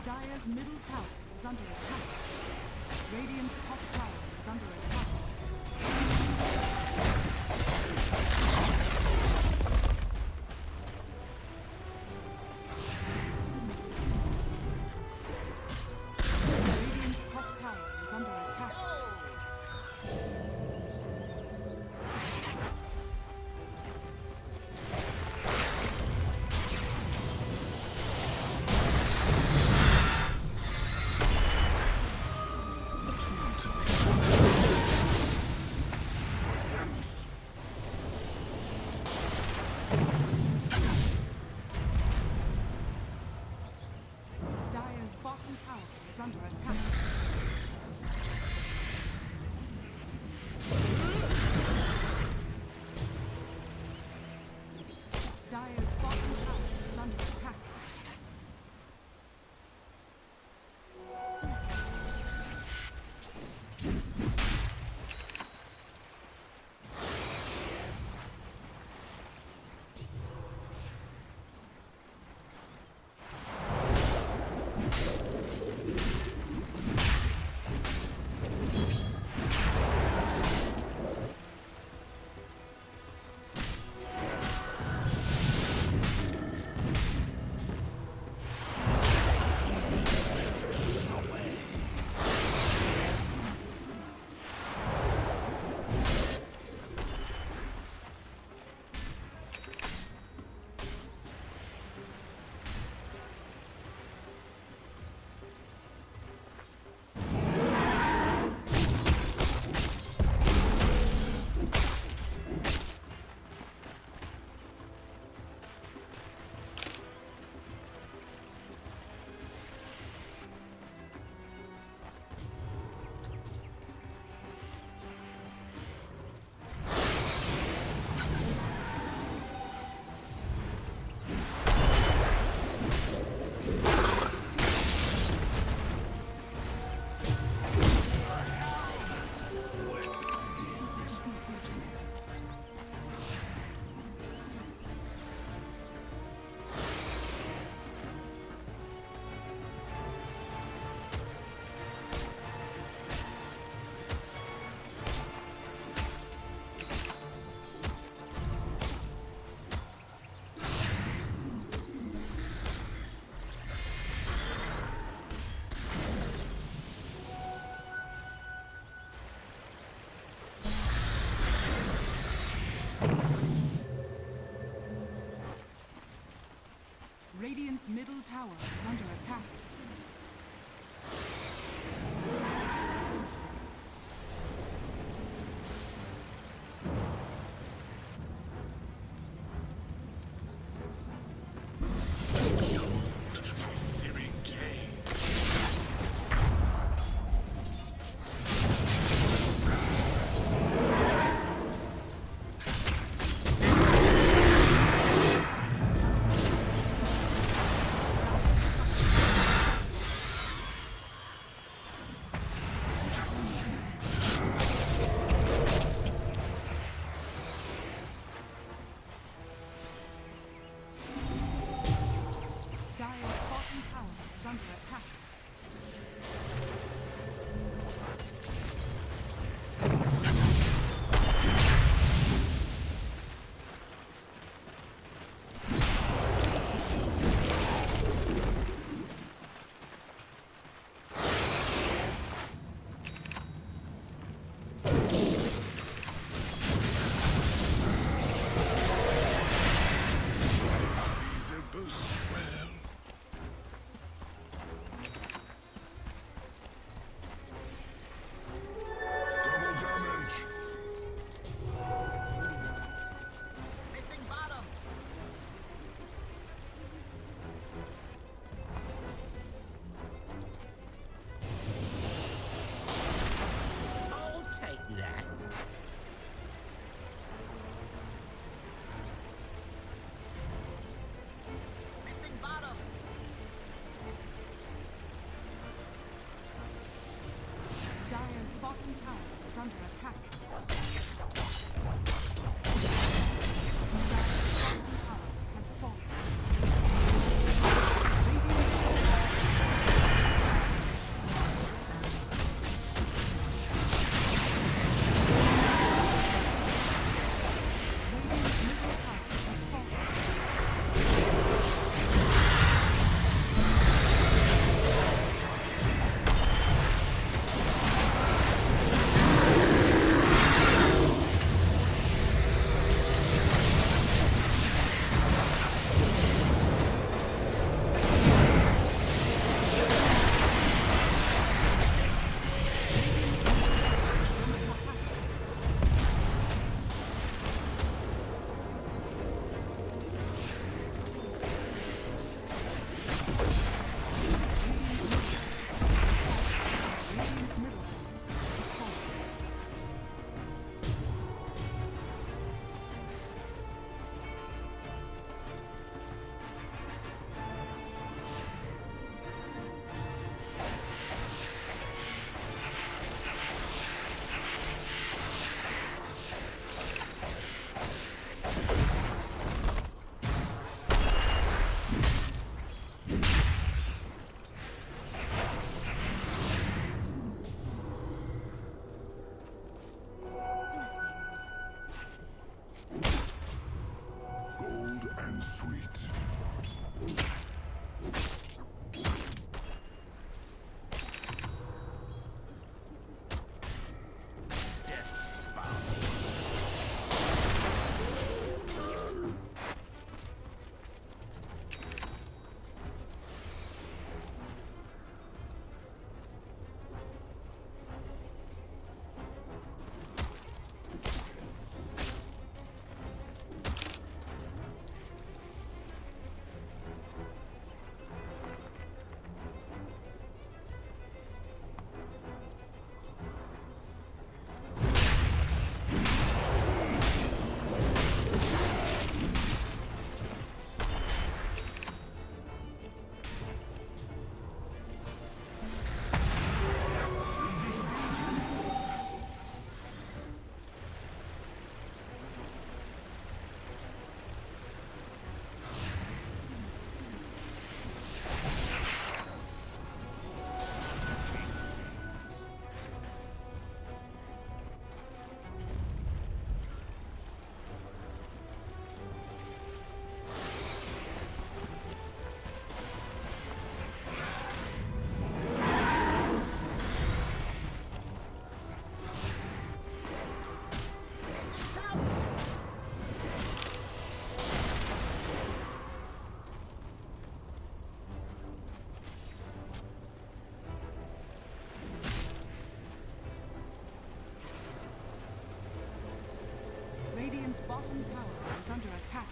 Dire's middle tower is under attack. Radiant's top tower is under attack. Radiant's top tower is under attack. Dire's bottom tower is under attack. Dire's bottom tower is under attack. Radiant's middle tower is under attack. Dire's bottom tower is under attack. Dire's bottom tower is under attack. Dire's bottom tower has fallen. Radiant bottom tower is under attack.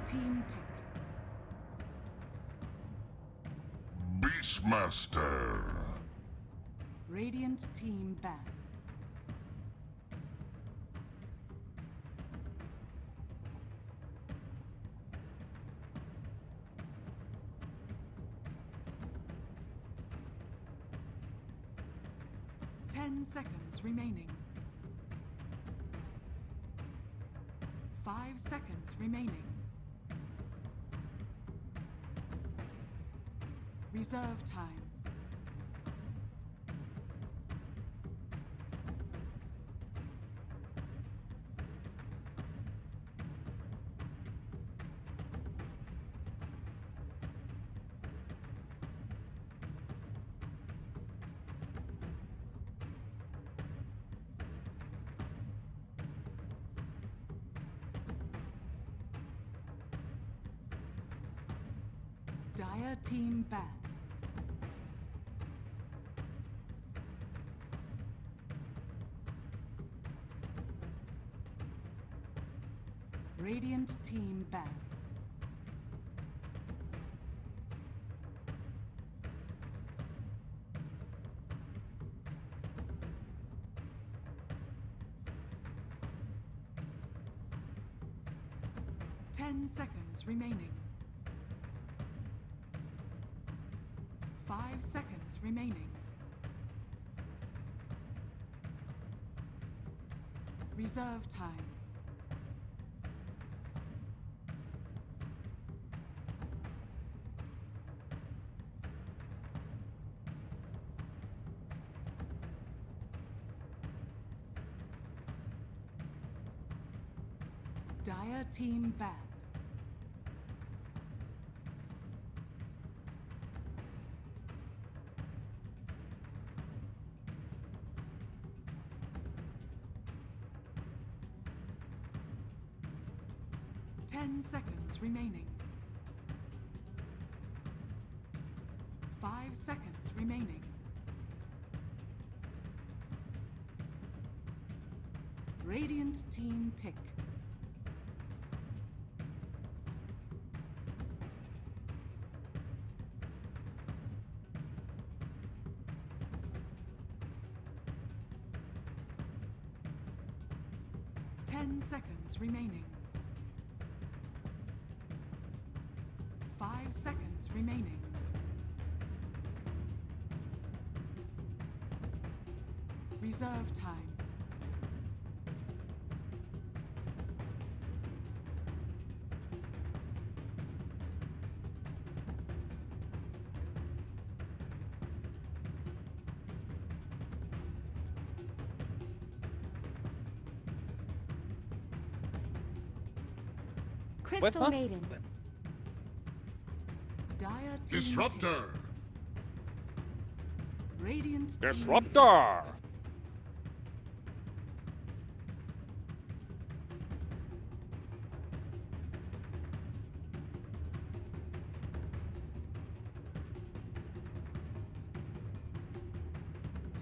Team pick. Beastmaster. Radiant team ban. Ten seconds remaining. 5 seconds remaining. Reserve time. Dire team ban. Radiant team ban. Ten seconds remaining. 5 seconds remaining. Reserve time. Dire team ban. Ten seconds remaining. 5 seconds remaining. Radiant team pick. Ten seconds remaining. 5 seconds remaining. Reserve time. Crystal Maiden. Dire team Disruptor. pick. Radiant team Disruptor!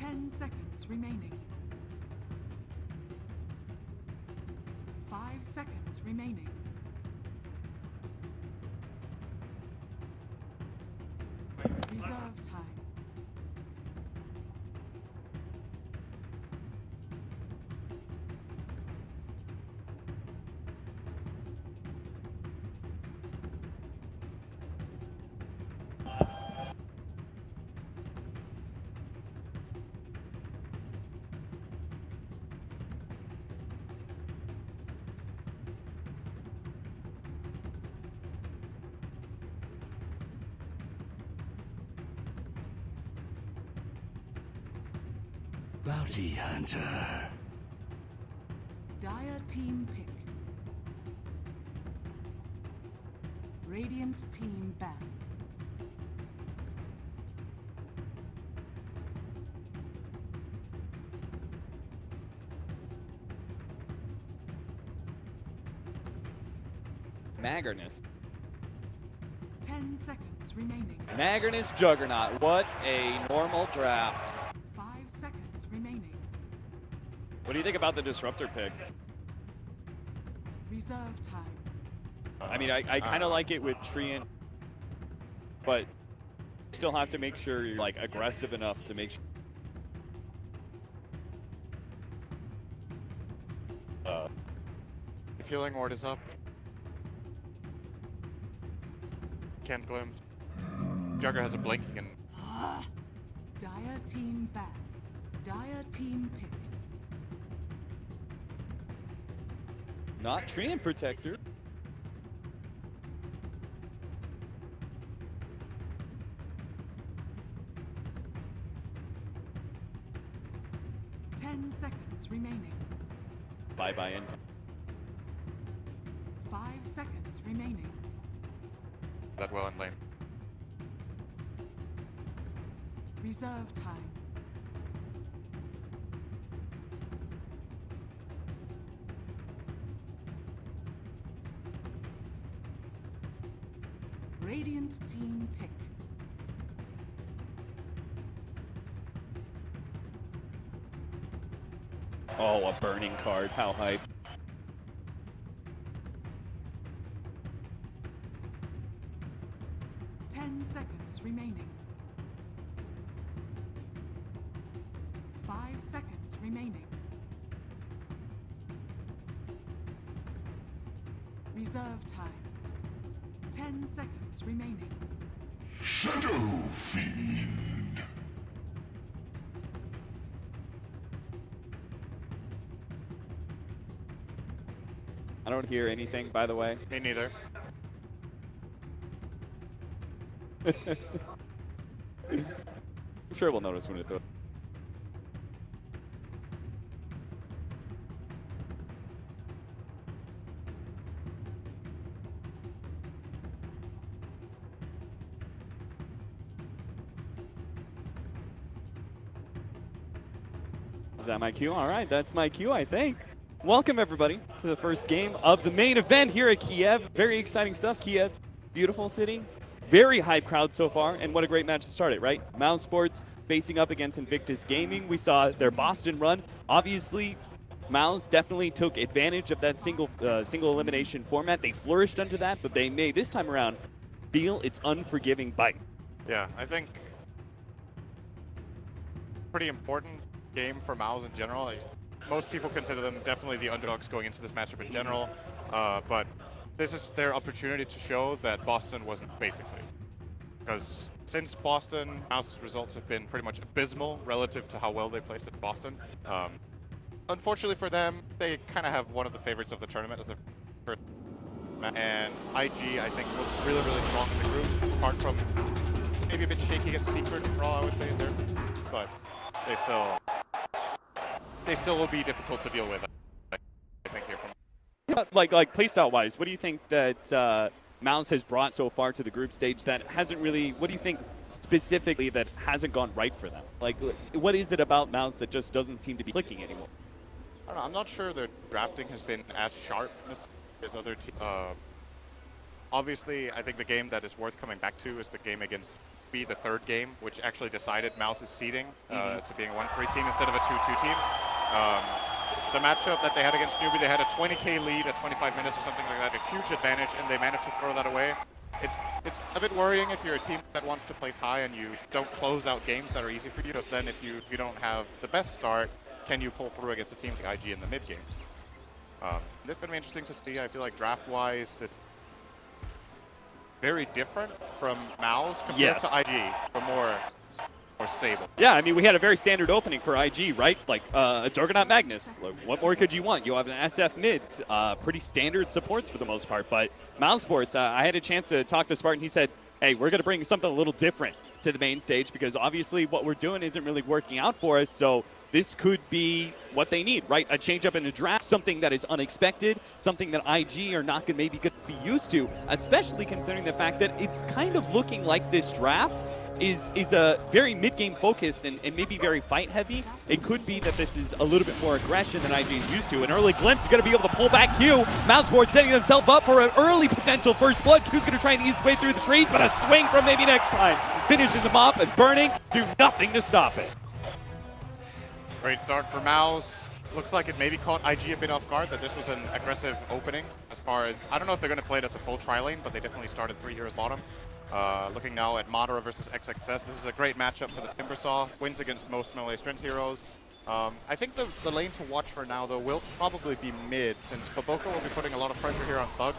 10 seconds remaining. 5 seconds remaining. Reserve time. Bounty Hunter. Dire team pick. Radiant team ban. Maggerness. 10 seconds remaining. Maggerness Juggernaut. What a normal draft. 5 seconds remaining. What do you think about the Disruptor pick? Reserve time. I mean, I kind of like it with Treant, but you still have to make sure you're like aggressive enough to make sure. Feeling Ward is up. Can't glimpse. Jugger has a blinking and Dire team ban. Dire team pick. Not Treant Protector. Ten seconds remaining. Bye-bye end. 5 seconds remaining. that well in lane. Reserve time. Radiant team pick. Oh, a burning card. How hype. Seconds remaining. 5 seconds remaining. Reserve time. 10 seconds remaining. Shadow Fiend. I don't hear anything, by the way. Me neither. I'm sure we'll notice when it throws. Is that my cue? All right, that's my cue, I think. Welcome, everybody, to the first game of the main event here at Kiev. Very exciting stuff. Kiev, beautiful city. Very hype crowd so far, and what a great match to start it, right? Mouse Sports facing up against Invictus Gaming. We saw their Boston run. Obviously, Mouse definitely took advantage of that single elimination format. They flourished under that, but they may this time around feel its unforgiving bite. Yeah, I think pretty important game for Mouse in general. Most people consider them definitely the underdogs going into this matchup in general, but this is their opportunity to show that Boston wasn't, basically. Because since Boston, Mouse's results have been pretty much abysmal relative to how well they placed at Boston. Unfortunately for them, they kind of have one of the favorites of the tournament as their first match. And IG, I think, looked really, really strong in the groups, apart from maybe a bit shaky against Secret overall, I would say, there. But they still will be difficult to deal with, I think, here from Like playstyle wise, what do you think that Mouse has brought so far to the group stage that hasn't really, what do you think specifically that hasn't gone right for them? Like, what is it about Mouse that just doesn't seem to be clicking anymore? I don't know, I'm not sure their drafting has been as sharp as other teams. Obviously, I think the game that is worth coming back to is the game against be the third game, which actually decided Mouse's seeding to being a 1-3 team instead of a 2-2 team. The matchup that they had against Newbie, they had a 20k lead at 25 minutes or something like that, a huge advantage, and they managed to throw that away. It's a bit worrying if you're a team that wants to place high and you don't close out games that are easy for you, because then if you don't have the best start, can you pull through against a team like IG in the mid game? This is going to be interesting to see. I feel like draft-wise, this very different from Mouse compared to IG, but more stable. Yeah, I mean, we had a very standard opening for IG, right? Like a Juggernaut Magnus. Like, what more could you want? You have an SF mid, pretty standard supports for the most part. But Mouse Sports, I had a chance to talk to Spartan. He said, hey, we're going to bring something a little different to the main stage because obviously what we're doing isn't really working out for us. So this could be what they need, right? A change up in the draft, something that is unexpected, something that IG are not maybe going to be used to, especially considering the fact that it's kind of looking like this draft is a very mid-game focused and maybe very fight-heavy. It could be that this is a little bit more aggression than IG is used to. An early glimpse is going to be able to pull back Q. Mouseboard setting themselves up for an early potential first blood. Q's going to try and ease his way through the trees, but a swing from maybe next time. Finishes him up, and Burning do nothing to stop it. Great start for Mouse. Looks like it maybe caught IG a bit off guard that this was an aggressive opening as far as, I don't know if they're going to play it as a full tri-lane, but they definitely started 3 heroes bottom. Looking now at Madara versus XXS, this is a great matchup for the Timbersaw. Wins against most melee strength heroes. I think the lane to watch for now, though, will probably be mid, since Baboka will be putting a lot of pressure here on Thug.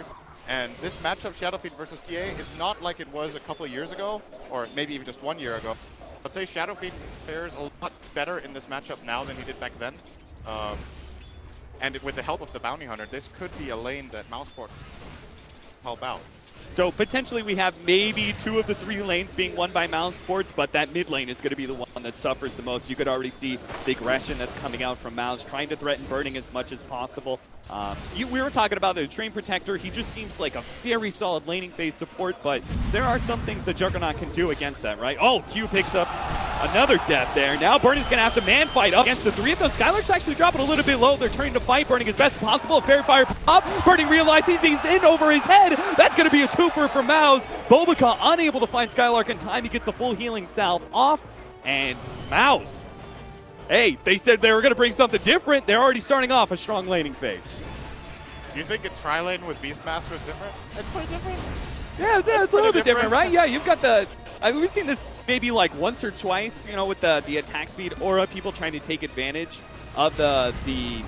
And this matchup, Shadowfiend versus TA, is not like it was a couple of years ago, or maybe even just 1 year ago. I'd say Shadowfiend fares a lot better in this matchup now than he did back then. And with the help of the Bounty Hunter, this could be a lane that Mousesport help out. So potentially we have maybe 2 of the 3 lanes being won by Mouse Sports, but that mid lane is going to be the one that suffers the most. You could already see the aggression that's coming out from Mouse, trying to threaten Burning as much as possible. We were talking about the Train Protector. He just seems like a very solid laning phase support, but there are some things that Juggernaut can do against that, right? Oh, Q picks up another death there. Now Burning's going to have to man fight up against the 3 of them. Skylark's actually dropping a little bit low. They're turning to fight. Burning as best as possible. Fairy Fire up. Burning realizes he's in over his head. That's going to be a twofer for Mouse. Bobica unable to find Skylark in time. He gets the full healing salve off. And Mouse, hey, they said they were going to bring something different. They're already starting off a strong laning phase. Do you think a tri-lane with Beastmaster is different? It's pretty different. Yeah, it's a little bit different, right? Yeah, you've got the... we've seen this maybe like once or twice, you know, with the attack speed aura, people trying to take advantage of the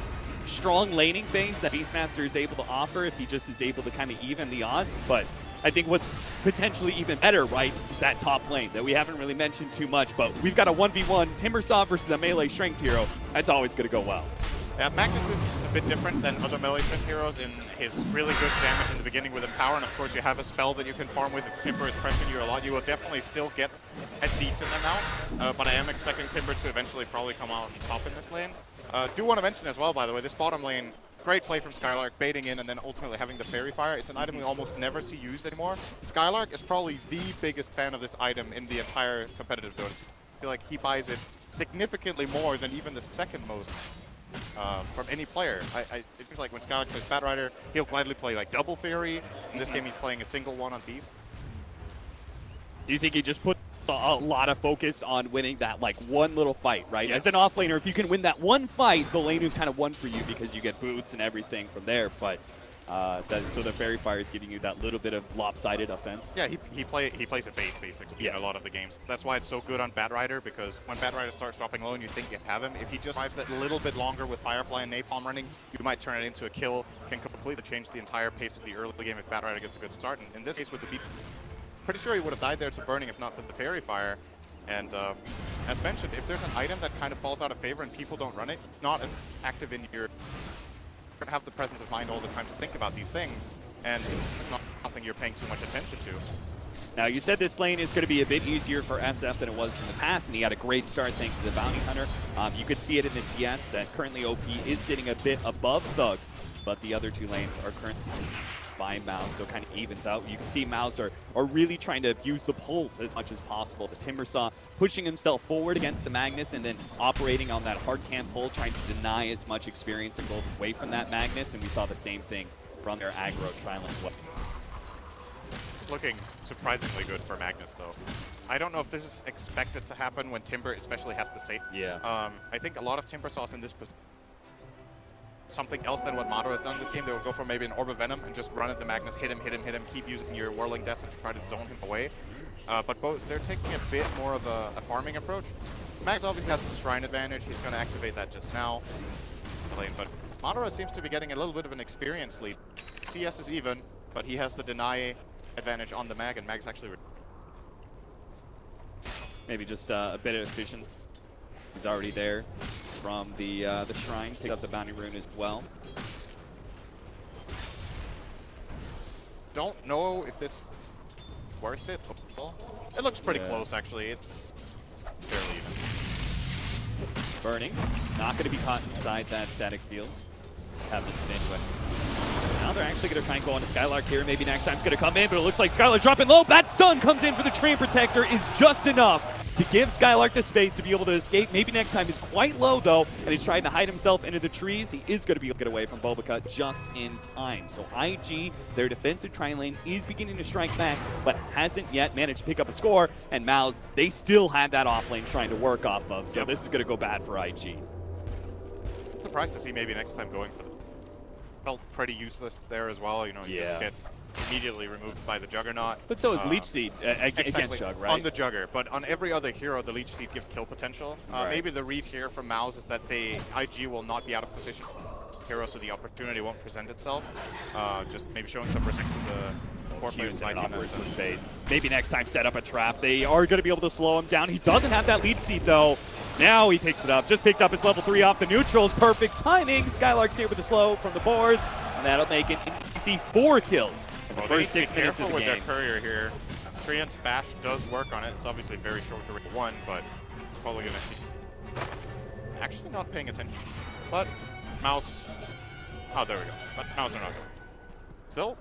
strong laning phase that Beastmaster is able to offer if he just is able to kind of even the odds. But I think what's potentially even better, right, is that top lane that we haven't really mentioned too much, but we've got a 1v1 Timbersaw versus a melee strength hero. That's always going to go well. Yeah, Magnus is a bit different than other melee strength heroes in his really good damage in the beginning with Empower, and of course you have a spell that you can farm with. If Timber is pressing you a lot, you will definitely still get a decent amount, but I am expecting Timber to eventually probably come out on top in this lane. Do want to mention as well, by the way, this bottom lane, great play from Skylark, baiting in and then ultimately having the Fairy Fire. It's an item we almost never see used anymore. Skylark is probably the biggest fan of this item in the entire competitive Dota. I feel like he buys it significantly more than even the second most from any player. It feels like when Skylark plays Batrider, he'll gladly play like double Theory. In this game, he's playing a single one on Beast. Do you think he just put a lot of focus on winning that like one little fight, right? Yes. As an offlaner, if you can win that one fight, the lane is kind of won for you because you get boots and everything from there. But so the Fairy Fire is giving you that little bit of lopsided offense. Yeah, he plays a bait basically in a lot of the games. That's why it's so good on Batrider, because when Batrider starts dropping low and you think you have him, if he just survives that little bit longer with Firefly and Napalm running, you might turn it into a kill. Can completely change the entire pace of the early game if Batrider gets a good start. And in this case with the beat, pretty sure he would have died there to Burning if not for the Fairy Fire. And as mentioned, if there's an item that kind of falls out of favor and people don't run it, it's not as active in your... have the presence of mind all the time to think about these things, and it's not something you're paying too much attention to. Now, you said this lane is going to be a bit easier for SF than it was in the past, and he had a great start thanks to the Bounty Hunter. You could see it in the CS that currently OP is sitting a bit above Thug, but the other 2 lanes are currently by Mouse, so it kind of evens out. You can see Mouse are really trying to use the pulse as much as possible. The Timbersaw pushing himself forward against the Magnus and then operating on that hard cam pull, trying to deny as much experience and gold away from that Magnus, and we saw the same thing from their aggro trial as well. It's looking surprisingly good for Magnus, though. I don't know if this is expected to happen when Timber especially has the safe. Yeah. I think a lot of Timber saws in this something else than what Madara has done in this game. They will go for maybe an Orb of Venom and just run at the Magnus, hit him, keep using your Whirling Death and try to zone him away. But both they're taking a bit more of a farming approach. Magnus obviously has the Shrine advantage. He's going to activate that just now. But Madara seems to be getting a little bit of an experience lead. CS is even, but he has the deny advantage on the Mag, and Mag's actually... Maybe just a bit of efficiency. He's already there from the Shrine. Pick up the Bounty Rune as well. Don't know if this is worth it. It looks pretty close, actually. It's fairly even. Burning. Not going to be caught inside that static field. Have the spin with. Now they're actually going to try and go on to Skylark here. Maybe next time's going to come in, but it looks like Skylark dropping low. That stun comes in for the Train Protector is just enough to give Skylark the space to be able to escape. Maybe next time is quite low, though, and he's trying to hide himself into the trees. He is going to be able to get away from Bobacut just in time. So IG, their defensive tri-lane, is beginning to strike back, but hasn't yet managed to pick up a score. And Maus, they still had that off lane trying to work off of, so this is going to go bad for IG. Surprised to see maybe next time going for them. Felt pretty useless there as well. You know, you just get immediately removed by the Juggernaut. But so is Leech Seed against Jug, right? On the Jugger, but on every other hero, the Leech Seed gives kill potential. Maybe the read here from Maus is that IG will not be out of position hero, so the opportunity won't present itself. Just maybe showing some respect to the core players side team. Space. Maybe next time set up a trap. They are going to be able to slow him down. He doesn't have that Leech Seed, though. Now he picks it up. Just picked up his level 3 off the neutrals. Perfect timing. Skylark's here with the slow from the boars, and that'll make it easy 4 kills. Well, First 6 minutes of the with game. their courier here. Treant's bash does work on it. It's obviously very short duration 1, but probably gonna see. Actually not paying attention. But Maus. Oh, there we go. But Maus are not going. Still,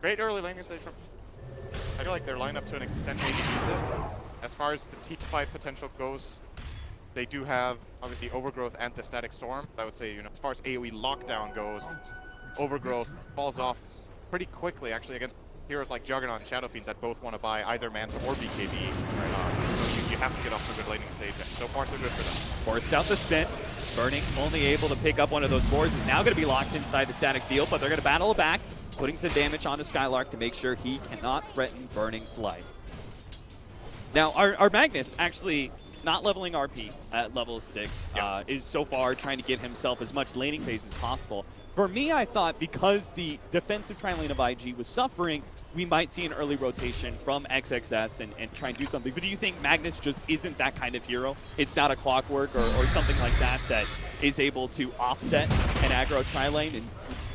great early laning stage from. I feel like their lineup to an extent maybe needs it. As far as the team fight potential goes, they do have obviously Overgrowth and the Static Storm. But I would say, you know, as far as AoE lockdown goes, Overgrowth falls off pretty quickly, actually, against heroes like Juggernaut and Shadow Fiend that both want to buy either Manta or BKB. So you have to get off to a good laning stage. So far, so good for them. Forced out the spin. Burning, only able to pick up one of those boars, is now going to be locked inside the static field, but they're going to battle it back, putting some damage onto Skylark to make sure he cannot threaten Burning's life. Now, our Magnus actually not leveling RP at level 6, is so far trying to get himself as much laning phase as possible. For me, I thought because the defensive tri-lane of IG was suffering, we might see an early rotation from XXS and try and do something. But do you think Magnus just isn't that kind of hero? It's not a Clockwork or something like that that is able to offset an aggro tri-lane and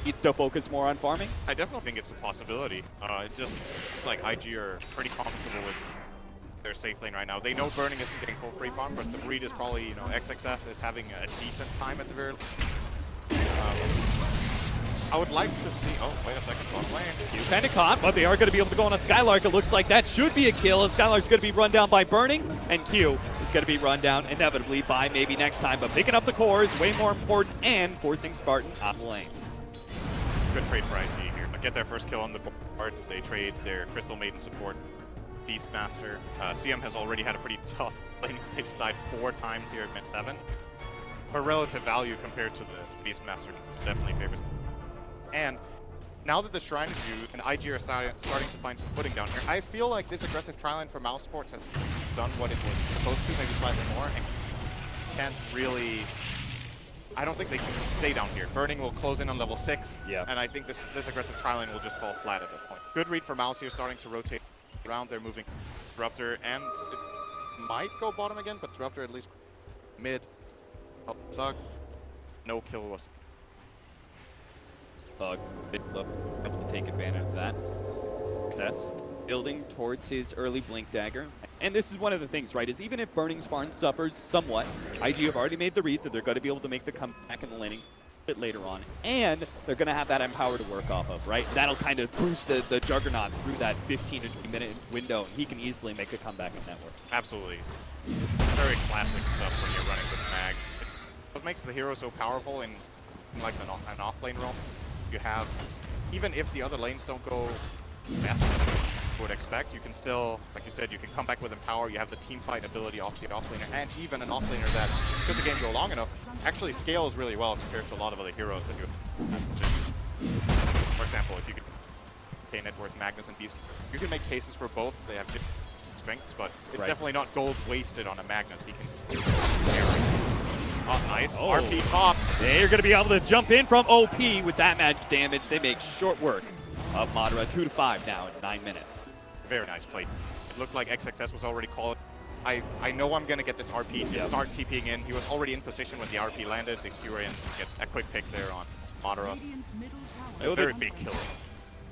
needs to focus more on farming? I definitely think it's a possibility. It's like IG are pretty comfortable with their safe lane right now. They know Burning isn't getting full free farm, but the read is probably, you know, XXS is having a decent time at the very least. I would like to see, oh, wait a second, bot lane. You kind of caught, but they are going to be able to go on a Skylark. It looks like that should be a kill, and Skylark's going to be run down by Burning, and Q is going to be run down inevitably by maybe next time, but picking up the core is way more important, and forcing Spartan off the lane. Good trade for IG here. Get their first kill on the board. They trade their Crystal Maiden support, Beastmaster. CM has already had a pretty tough laning stage. He's died 4 times here at mid 7. Her relative value compared to the Beastmaster definitely favors. And now that the Shrine is used and IG are starting to find some footing down here, I feel like this aggressive tri-lane for Mouse Sports has done what it was supposed to, maybe slightly more, and can't really... I don't think they can stay down here. Burning will close in on level 6, and I think this aggressive tri-lane will just fall flat at that point. Good read for Mouse here, starting to rotate around. They're moving Disruptor, and it might go bottom again, but Disruptor at least mid. Oh, Thug. No kill was... Thug able to take advantage of that. Success. Building towards his early Blink Dagger. And this is one of the things, right, is even if Burning's farm suffers somewhat, IG have already made the read that they're going to be able to make the comeback in the laning a bit later on. And they're going to have that Empower to work off of, right? That'll kind of boost the Juggernaut through that 15 to 20 minute window, and he can easily make a comeback in that work. Absolutely. Very classic stuff when you're running with Mag. It's what makes the hero so powerful in like an off-lane role. You have, even if the other lanes don't go best, would expect. You can still, like you said, you can come back with Empower. You have the team fight ability off the offlaner, and even an offlaner that, should the game go long enough, actually scales really well compared to a lot of other heroes that you have. For example, if you could pay net worth Magnus and Beast, you can make cases for both. They have different strengths, but it's definitely not gold wasted on a Magnus. He can carry. Oh, nice. Oh. RP top. They're going to be able to jump in from OP with that magic damage. They make short work of Madara. 2-5 now in 9 minutes. Very nice play. It looked like XXS was already called. I know I'm going to get this RP to start TPing in. He was already in position when the RP landed. They skewer in to get a quick pick there on Madara. Radiant's middle tower A very big kill.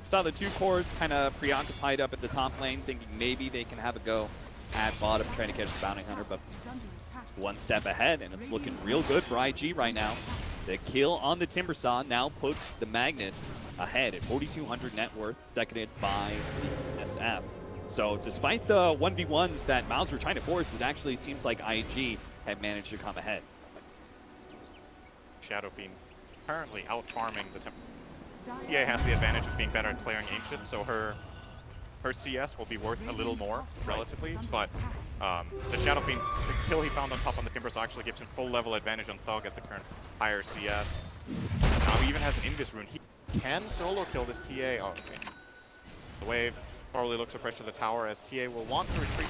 Saw the two cores kind of preoccupied up at the top lane, thinking maybe they can have a go at bottom, trying to catch the bounty hunter, but is under attack. One step ahead, and it's looking real good for IG right now. The kill on the Timbersaw now puts the Magnus ahead at 4,200 net worth, seconded by the SF. So despite the 1v1s that Mouse were trying to force, it actually seems like IG had managed to come ahead. Shadow Fiend currently out farming the Temple. EA has the advantage of being better at clearing Ancient, so her CS will be worth a little more, relatively, but the Shadow Fiend, the kill he found on top on the Timbersaw actually gives him full level advantage on Thug at the current higher CS. Now he even has an Invis rune. He can solo kill this TA. Oh, okay. The wave probably looks to pressure the tower as TA will want to retreat,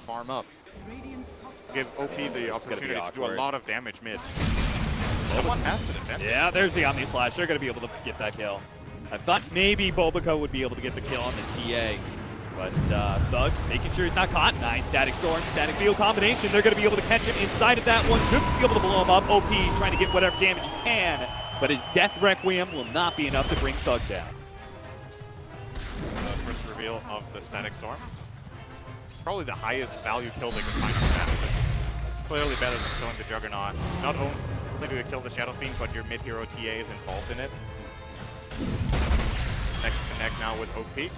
farm up, Radiant's top tower give OP the opportunity to do a awkward. lot of damage mid. Someone has to defend it. Yeah, there's the Omni Slash. They're going to be able to get that kill. I thought maybe Bobico would be able to get the kill on the TA, but Thug making sure he's not caught. Nice Static Storm, Static Field combination. They're going to be able to catch him inside of that one. Should be able to blow him up. OP trying to get whatever damage he can, but his Death Requiem will not be enough to bring Thug down. First reveal of the Static Storm. Probably the highest value kill they could find on the map. This is clearly better than killing the Juggernaut. Not only do you kill the Shadow Fiend, but your mid-hero TA is involved in it. Next connect now with OP.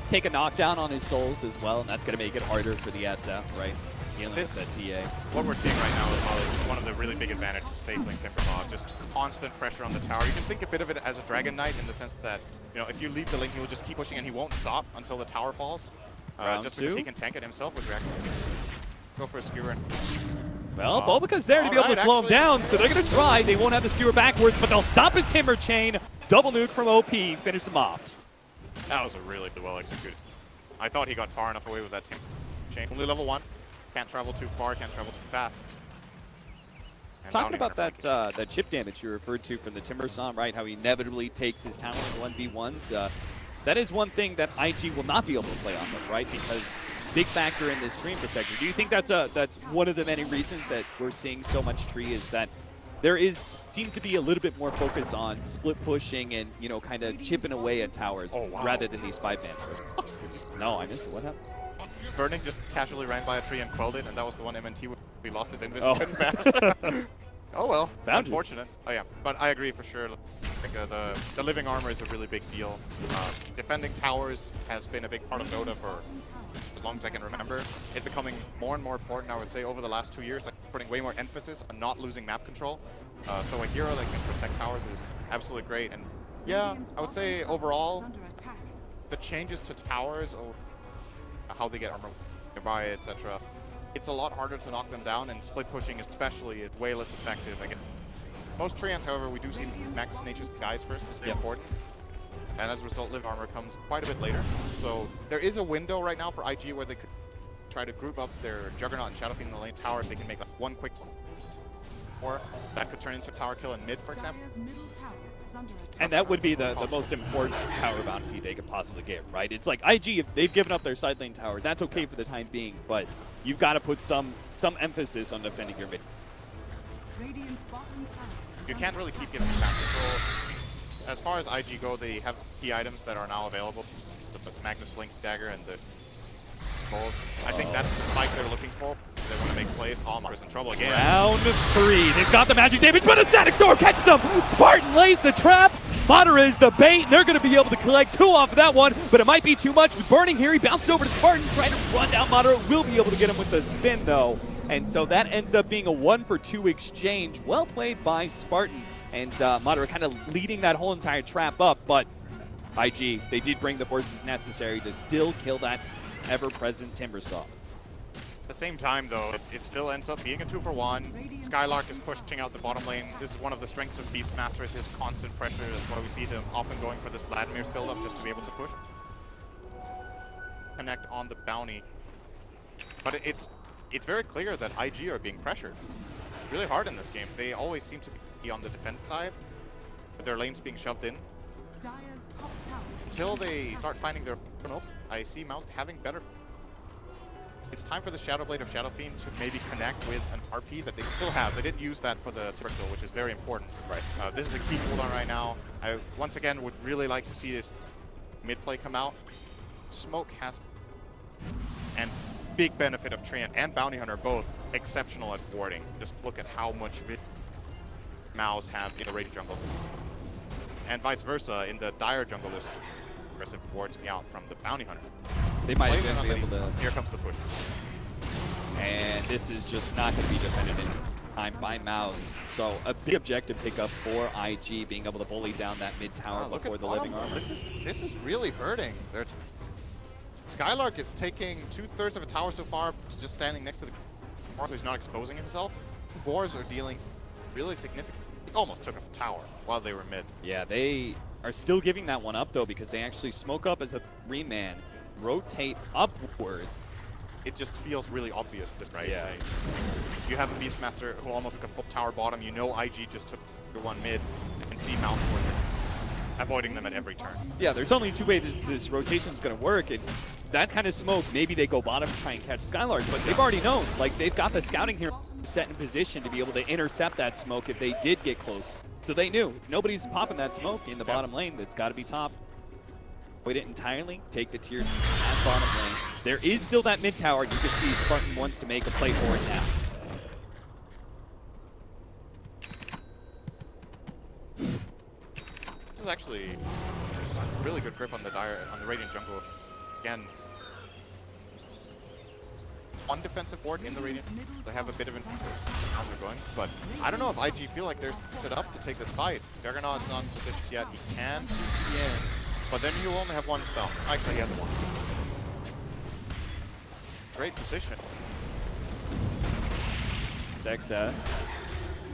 take a knockdown on his souls as well, and that's going to make it harder for the SF, right? Dealing with that TA. What we're seeing right now as well is one of the really big advantages of Safeling Timbersaw, just constant pressure on the tower. You can think a bit of it as a Dragon Knight in the sense that, you know, if you leave the lane, he will just keep pushing and he won't stop until the tower falls. Just because he can tank it himself with reaction. Go for a skewer. Well, Bobica's there to be able to slow him down, so they're going to try. They won't have the skewer backwards, but they'll stop his Timber Chain. Double nuke from OP, finish him off. That was a really well executed. I thought he got far enough away with that Timber Chain. Only level 1. Can't travel too far, can't travel too fast. And Talking Bounty about Hunter that chip damage you referred to from the Timbersaw, right? How he inevitably takes his tower in 1v1s. That is one thing that IG will not be able to play off of, right? Because big factor in this Screen Protector. Do you think that's one of the many reasons that we're seeing so much tree is that there seems to be a little bit more focus on split pushing and, you know, kind of chipping away at towers rather than these 5-man trades? No, I missed it. What happened? Burning just casually ran by a tree and quelled it, and that was the one MNT we lost his invisible match. Oh well, unfortunate. Oh yeah, but I agree for sure. I think the living armor is a really big deal. Defending towers has been a big part of Dota for as long as I can remember. It's becoming more and more important, I would say, over the last 2 years, like putting way more emphasis on not losing map control. So a hero that can protect towers is absolutely great. And yeah, I would say overall, the changes to towers, or how they get armor nearby, etc. It's a lot harder to knock them down, and split pushing especially is way less effective. Again, most treants, however, we do see max nature's guys first. It's very important. And as a result, live armor comes quite a bit later. So there is a window right now for IG where they could try to group up their Juggernaut and Shadowfiend in the lane tower if they can make like one quick or that could turn into a tower kill in mid, for example. And that would be the most important tower bounty they could possibly get, right? It's like IG, if they've given up their side lane towers, that's okay for the time being, but you've got to put some emphasis on defending your mid. You can't really keep getting map control. As far as IG go, they have key items that are now available. The Magnus Blink Dagger and the Gold. I think that's the spike they're looking for. They want to make plays. Hallmark's in trouble again. Round 3. They've got the magic damage, but a Static Storm catches them. Spartan lays the trap. Madara is the bait. They're going to be able to collect 2 off of that one, but it might be too much. With Burning here, he bounces over to Spartan, trying to run down Madara. Will be able to get him with the spin, though. And so that ends up being a 1-for-2 exchange. Well played by Spartan. And Madara kind of leading that whole entire trap up, but IG, they did bring the forces necessary to still kill that ever-present Timbersaw. At the same time, though, it still ends up being a 2-for-1. Skylark is pushing out the bottom lane. This is one of the strengths of Beastmaster, is his constant pressure. That's why we see them often going for this Vladimir's build-up just to be able to push. Connect on the bounty. But it's very clear that IG are being pressured really hard in this game. They always seem to be on the defense side, with their lanes being shoved in. Dire's top tower. Until they start finding their open, I see Mouse having better. It's time for the Shadow Blade of Shadow Fiend to maybe connect with an RP that they still have. They didn't use that for the Timber kill, which is very important. Right. This is a key cooldown right now. I once again would really like to see this mid play come out. Smoke has, and big benefit of Treant and Bounty Hunter both exceptional at warding. Just look at how much Mouse have in the Radiant jungle. And vice versa, in the Dire jungle, there's aggressive wards me out from the Bounty Hunter. They might even be able to... Here comes the push. And this is just not going to be defended in time by Mouse. So a big objective pickup for IG, being able to bully down that mid tower before the living armor. This is really hurting. Skylark is taking 2/3 of a tower so far, just standing next to the so he's not exposing himself. Boars are dealing really significant. Almost took a tower while they were mid. Yeah, they are still giving that one up though, because they actually smoke up as a 3-man, rotate upward. It just feels really obvious this right. Yeah. You have a Beastmaster who almost took a full tower bottom. You know IG just took the one mid, and see Mouse boards are avoiding them at every turn. Yeah, there's only two ways this rotation's going to work. And that kind of smoke, maybe they go bottom to try and catch Skylark, but they've already known. Like, they've got the scouting here set in position to be able to intercept that smoke if they did get close. So they knew if nobody's popping that smoke in the bottom lane, it's got to be top. Avoid it entirely, take the tiers at bottom lane. There is still that mid tower. You can see Spartan wants to make a play for it now. This is actually really good grip on the Radiant jungle. Again, one defensive ward in the Radiant. They have a bit of an how's it going, but I don't know if IG feel like they're set up to take this fight. Juggernaut's not in position yet. He can be in, but then you only have one spell. Actually, he has one. Great position. Success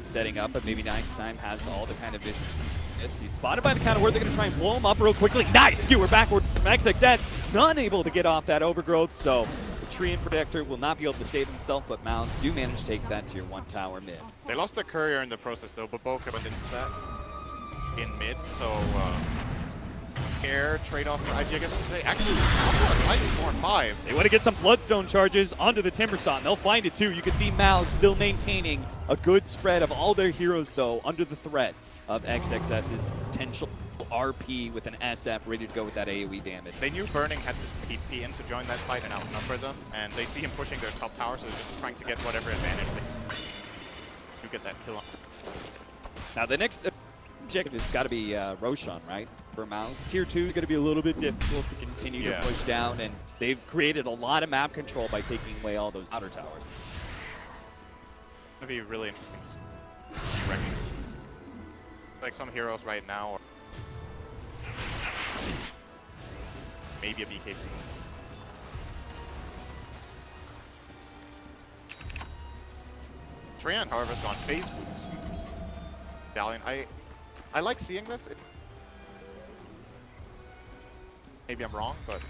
setting up, but maybe next time has all the kind of vision. He's spotted by the counter ward. They're going to try and blow him up real quickly. Nice skewer backward from XXS. Not able to get off that overgrowth, so the Tree and Protector will not be able to save himself, but Mounds do manage to take that tier 1 tower mid. They lost the courier in the process though, but Boca went into that in mid, so air trade-off for IG, I guess today. Actually, Titans more 5. They want to get some Bloodstone charges onto the Timbersaw, and they'll find it too. You can see Mounds still maintaining a good spread of all their heroes though under the threat of XXS's potential RP with an SF ready to go with that AoE damage. They knew Burning had to TP in to join that fight and outnumber them, and they see him pushing their top tower, so they're just trying to get whatever advantage they can to get that kill on. Now the next objective has got to be Roshan, right? For Mouse. Tier 2 is going to be a little bit difficult to continue to push down, and they've created a lot of map control by taking away all those outer towers. It's going to be a really interesting direction. Like some heroes right now, or maybe a BKB. Treant, however, has gone phase boost. Medallion. I like seeing this. Maybe I'm wrong, but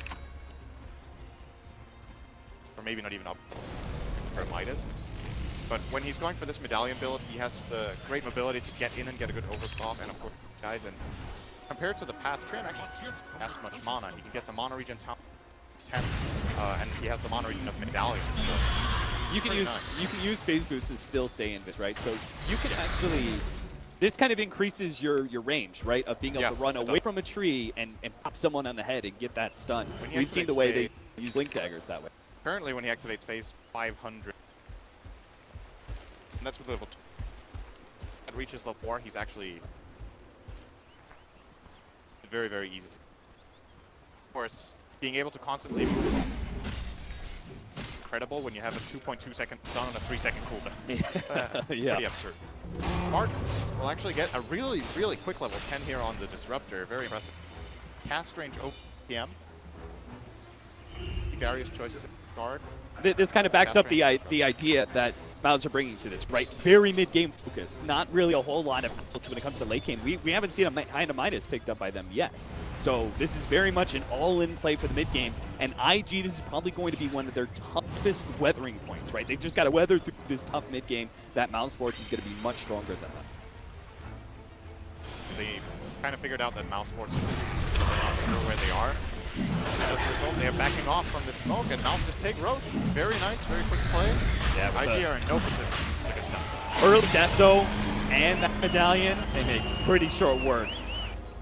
or maybe not even up for Midas. But when he's going for this medallion build, he has the great mobility to get in and get a good overclock, and of course, guys, and compared to the past, Treant actually has much mana. He can get the mana regen 10, and he has the mana regen of medallion. So you can use phase boosts and still stay in this, right? So you can actually, this kind of increases your range, right? Of being able to run away from a tree and pop someone on the head and get that stun. We've seen the way they use Link Daggers that way. Currently, when he activates phase 500, and that's with level 2. It reaches level 4, he's actually very, very easy to. Of course, being able to constantly move incredible when you have a 2.2 second stun on a 3-second cooldown. Pretty absurd. Martin will actually get a really, really quick level 10 here on the Disruptor. Very impressive. cast range OPM. Various choices guard. This kind of backs up the idea that Mouse are bringing to this, right? Very mid-game focus. Not really a whole lot of outs when it comes to late game. We haven't seen a kind of Midas picked up by them yet. So this is very much an all-in play for the mid-game. And IG, this is probably going to be one of their toughest weathering points, right? They've just got to weather through this tough mid-game. That Mouse Sports is going to be much stronger than them. They kind of figured out that Mouse Sports are not sure where they are. As a result, they are backing off from the smoke, and Mouse just take Roche. Very nice, very quick play. Yeah, IG are in no position to contest this. Early Deso and that medallion, they make pretty short work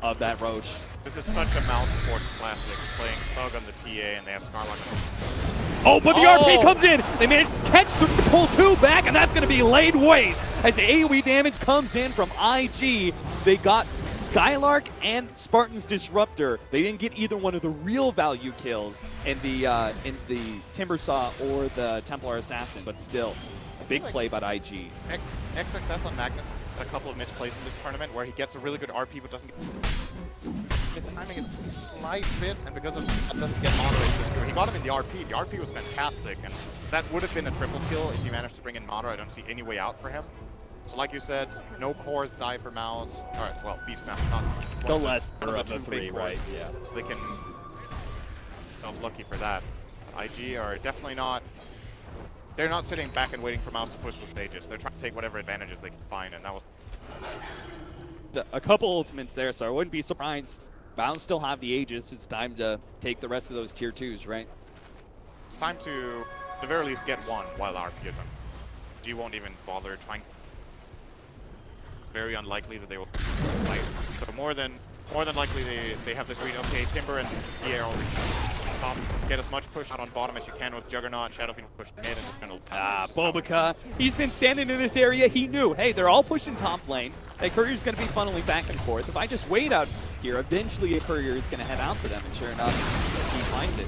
of that Roche. This is such a Mouse Sports classic, playing Thug on the TA, and they have Scarlock on Oh, but the RP comes in. They manage to catch the pull 2 back, and that's going to be laid waste as the AoE damage comes in from IG. They got Skylark and Spartan's Disruptor. They didn't get either one of the real value kills in the Timbersaw or the Templar Assassin, but still, a big play by IG. XXS on Magnus has had a couple of misplays in this tournament where he gets a really good RP but doesn't get his timing a slight bit, and because of that doesn't get moderated this year. He got him in the RP. The RP was fantastic, and that would have been a triple kill if he managed to bring in Moder. I don't see any way out for him. So like you said, no cores die for Mouse. All right, well, Beast Map, not The less one of the two big three, cores, right? Yeah. So they can. I was lucky for that. IG are definitely not. They're not sitting back and waiting for Mouse to push with Aegis. They're trying to take whatever advantages they can find, and that was a couple ultimates there, so I wouldn't be surprised. Mouse still have the Aegis. It's time to take the rest of those tier 2s, right? It's time to, at the very least, get one while RP is on. G won't even bother trying. Very unlikely that they will fight. So more than likely they have this read. Okay, Timber and TA are all top. Get as much push out on bottom as you can with Juggernaut. Shadowfiend pushed mid and Bobica. He's been standing in this area. He knew, hey, they're all pushing top lane. That courier's going to be funneling back and forth. If I just wait out here, eventually a courier is going to head out to them, and sure enough, he finds it.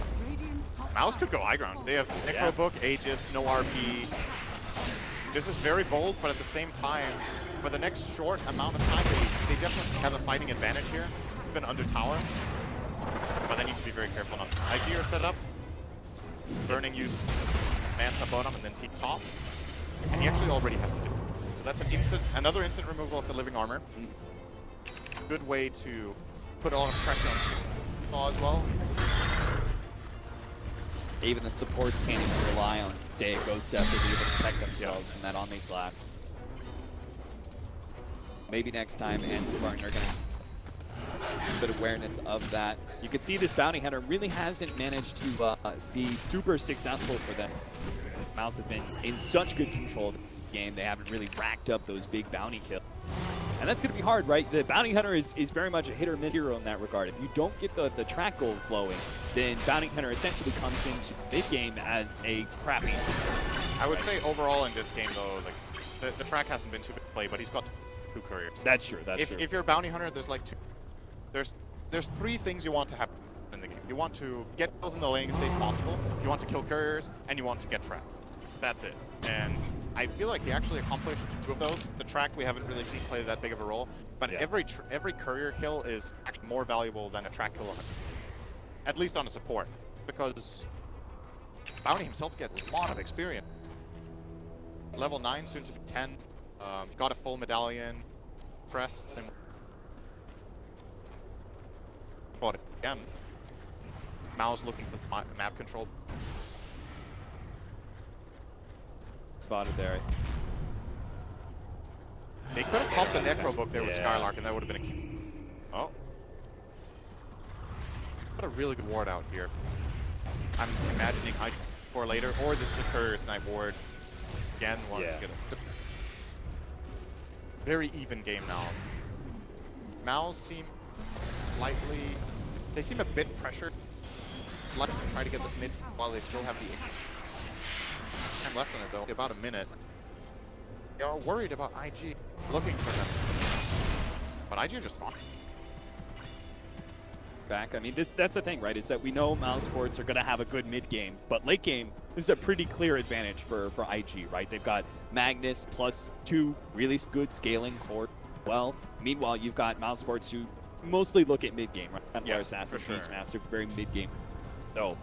Mouse could go high ground. They have Necro Book, Aegis, no RP. This is very bold, but at the same time, for the next short amount of time, they definitely have a fighting advantage here, even under tower. But they need to be very careful not. IG are set up. Burning used Manta bottom and then T top. And he actually already has to do it. So that's another instant removal of the living armor. Good way to put a lot of pressure on Saw as well. Even the supports can't even rely on, say, a Ghost Scepter to be able to protect themselves from that Omni Slap. Maybe next time, and Spartan are going to have a bit of awareness of that. You can see this Bounty Hunter really hasn't managed to be super successful for them. Mouse have been in such good control of the game, they haven't really racked up those big bounty kills. And that's going to be hard, right? The Bounty Hunter is very much a hit-or-miss hero in that regard. If you don't get the track gold flowing, then Bounty Hunter essentially comes into mid-game as a crappy support. I would say overall in this game, though, like the track hasn't been too big to play, but he's got 2 couriers. That's true, that's true. If you're a Bounty Hunter, there's like there's 3 things you want to happen in the game. You want to get kills in the laning state possible, you want to kill couriers, and you want to get track. That's it. And I feel like he actually accomplished 2 of those. The track we haven't really seen play that big of a role, but every courier kill is actually more valuable than a track kill, at least on a support, because Bounty himself gets a lot of experience. Level 9, soon to be 10. Got a full medallion, crests, and bought it again. Mao's looking for the map control. Spotted there. They could have popped the Necro Book there with Skylark, and that would have been a key. Oh. What a really good ward out here. I'm imagining I4 later, or this Courier Snipe ward. Again, one's gonna. Very even game now. Mao's seem slightly. They seem a bit pressured. Like to try to get this mid while they still have the time left on it, though. About a minute. They are worried about IG looking for them. But IG are just fine. Back. I mean, that's the thing, right? Is that we know Mouse Sports are going to have a good mid game, but late game, this is a pretty clear advantage for IG, right? They've got Magnus plus 2 really good scaling core. Well, meanwhile, you've got Mouse Sports who mostly look at mid game, right? Yeah, Assassin, for sure. Beastmaster, very mid game. So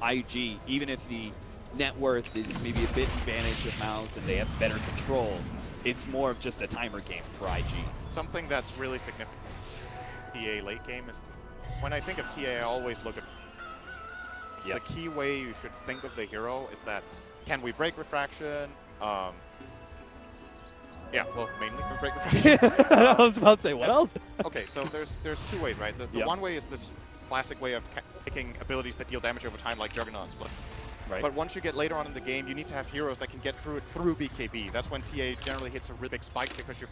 IG, even if the net worth is maybe a bit advantage of Mouse and they have better control, it's more of just a timer game for IG. Something that's really significant TA late game is, when I think of TA, I always look at the key way you should think of the hero is that, can we break refraction? Yeah, well, mainly we break refraction. I was about to say, what else? Okay, so there's two ways, right? The one way is this classic way of picking abilities that deal damage over time, like Juggernaut and Split. Right. But once you get later on in the game, you need to have heroes that can get through it through BKB. That's when TA generally hits a really big spike because your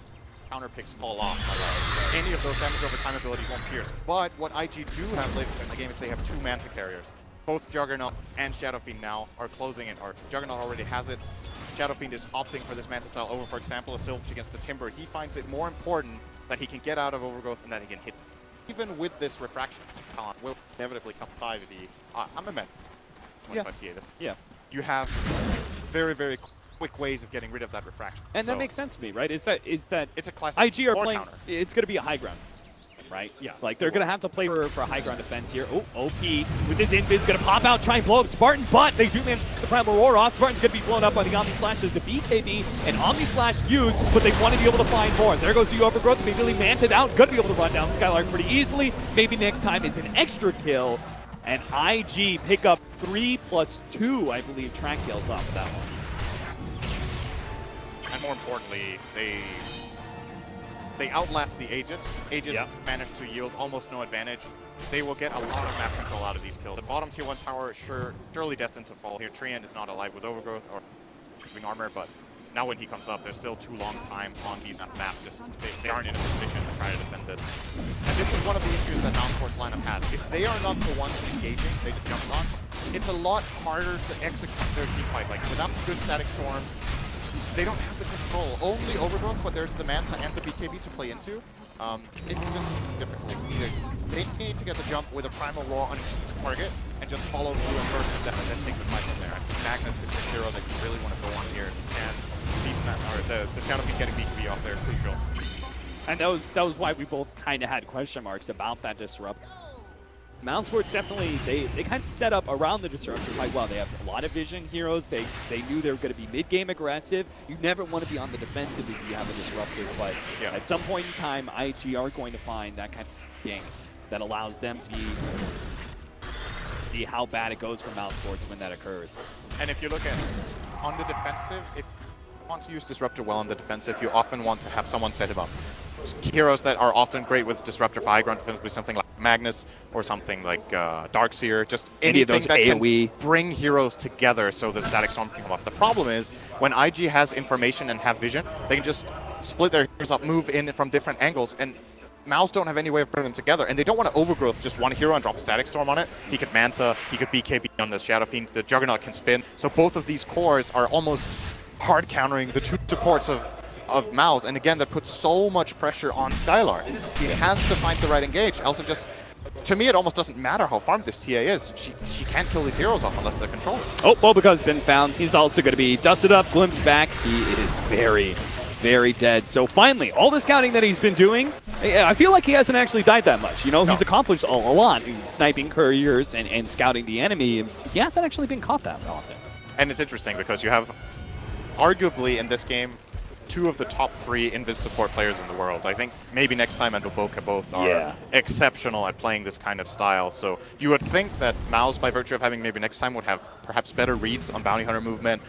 counter picks fall off. Any of those damage over time abilities won't pierce. But what IG do have later in the game is they have two Manta carriers. Both Juggernaut and Shadow Fiend now are closing it. Or Juggernaut already has it. Shadow Fiend is opting for this Manta style over, for example, a Sylph against the Timber. He finds it more important that he can get out of Overgrowth and that he can hit. Even with this refraction talent, will inevitably come 5 v. I'm a man. 25 TA. Yeah. You have very, very quick ways of getting rid of that refraction. And so that makes sense to me, right? Is that it's a classic IG are core playing, counter. it's going to be a high ground, right? Yeah. Like, they're going to have to play for a high ground defense here. Oh, OP with his invis, going to pop out, try and blow up Spartan, but they do manage the Primal Roar off. Spartan's going to be blown up by the Omni Slash as the BKB and Omni Slash used, but they want to be able to find more. There goes the Overgrowth, immediately manted out, going to be able to run down Skylark pretty easily. Maybe next time is an extra kill, and IG pick up 3+2, I believe, track kills off of that one. And more importantly, they outlast the Aegis. Aegis managed to yield almost no advantage. They will get a lot of map control out of these kills. The bottom tier 1 tower is surely destined to fall here. Treant is not alive with Overgrowth or moving armor, but now when he comes up, there's still too long time on these maps. Just they aren't in a position to try to defend this. And this is one of the issues that Mousesport's lineup has. If they are not the ones engaging, they just jump on. It's a lot harder to execute their team fight. Like without good static storm, they don't have the control. Only Overgrowth, but there's the Manta and the BKB to play into. It's just difficult. They need to get the jump with a Primal Roar on target and just follow through and burst and then take the fight from there. I think Magnus is the hero that you really want to go on here. And the Shadow Fiend getting BKB off there is crucial. And that was why we both kind of had question marks about that disrupt. Mousesports definitely, they kind of set up around the disruptor quite well. They have a lot of vision heroes. They knew they were going to be mid-game aggressive. You never want to be on the defensive if you have a disruptor, but at some point in time, IG are going to find that kind of game that allows them to see how bad it goes for Mousesports when that occurs. And if you look at on the defensive, if you want to use Disruptor well on the defensive, you often want to have someone set him up. Heroes that are often great with Disruptor for high ground defense would be something like Magnus or something like Darkseer, just Any of those that AoE. can bring heroes together so the static storm can come off. The problem is when IG has information and have vision, they can just split their heroes up, move in from different angles, and Mouse don't have any way of bringing them together, and they don't want to Overgrowth just one hero and drop a static storm on it. He could Manta, he could BKB on the Shadow Fiend, the Juggernaut can spin. So both of these cores are almost hard countering the two supports of Mouse, and again, that puts so much pressure on Skylark. He has to find the right engage. Also, just to me, it almost doesn't matter how farmed this TA is. She can't kill these heroes off unless they're controlling. Oh, Bobaca's been found. He's also going to be dusted up, glimpsed back. He is very, very dead. So finally, all the scouting that he's been doing, I feel like he hasn't actually died that much. You know, he's accomplished a lot, sniping couriers and scouting the enemy. He hasn't actually been caught that often. And it's interesting because you have, arguably in this game, 2 of the top 3 Invis support players in the world. I think maybe next time and Boca both are exceptional at playing this kind of style. So you would think that Mouse, by virtue of having maybe next time, would have perhaps better reads on Bounty Hunter movement,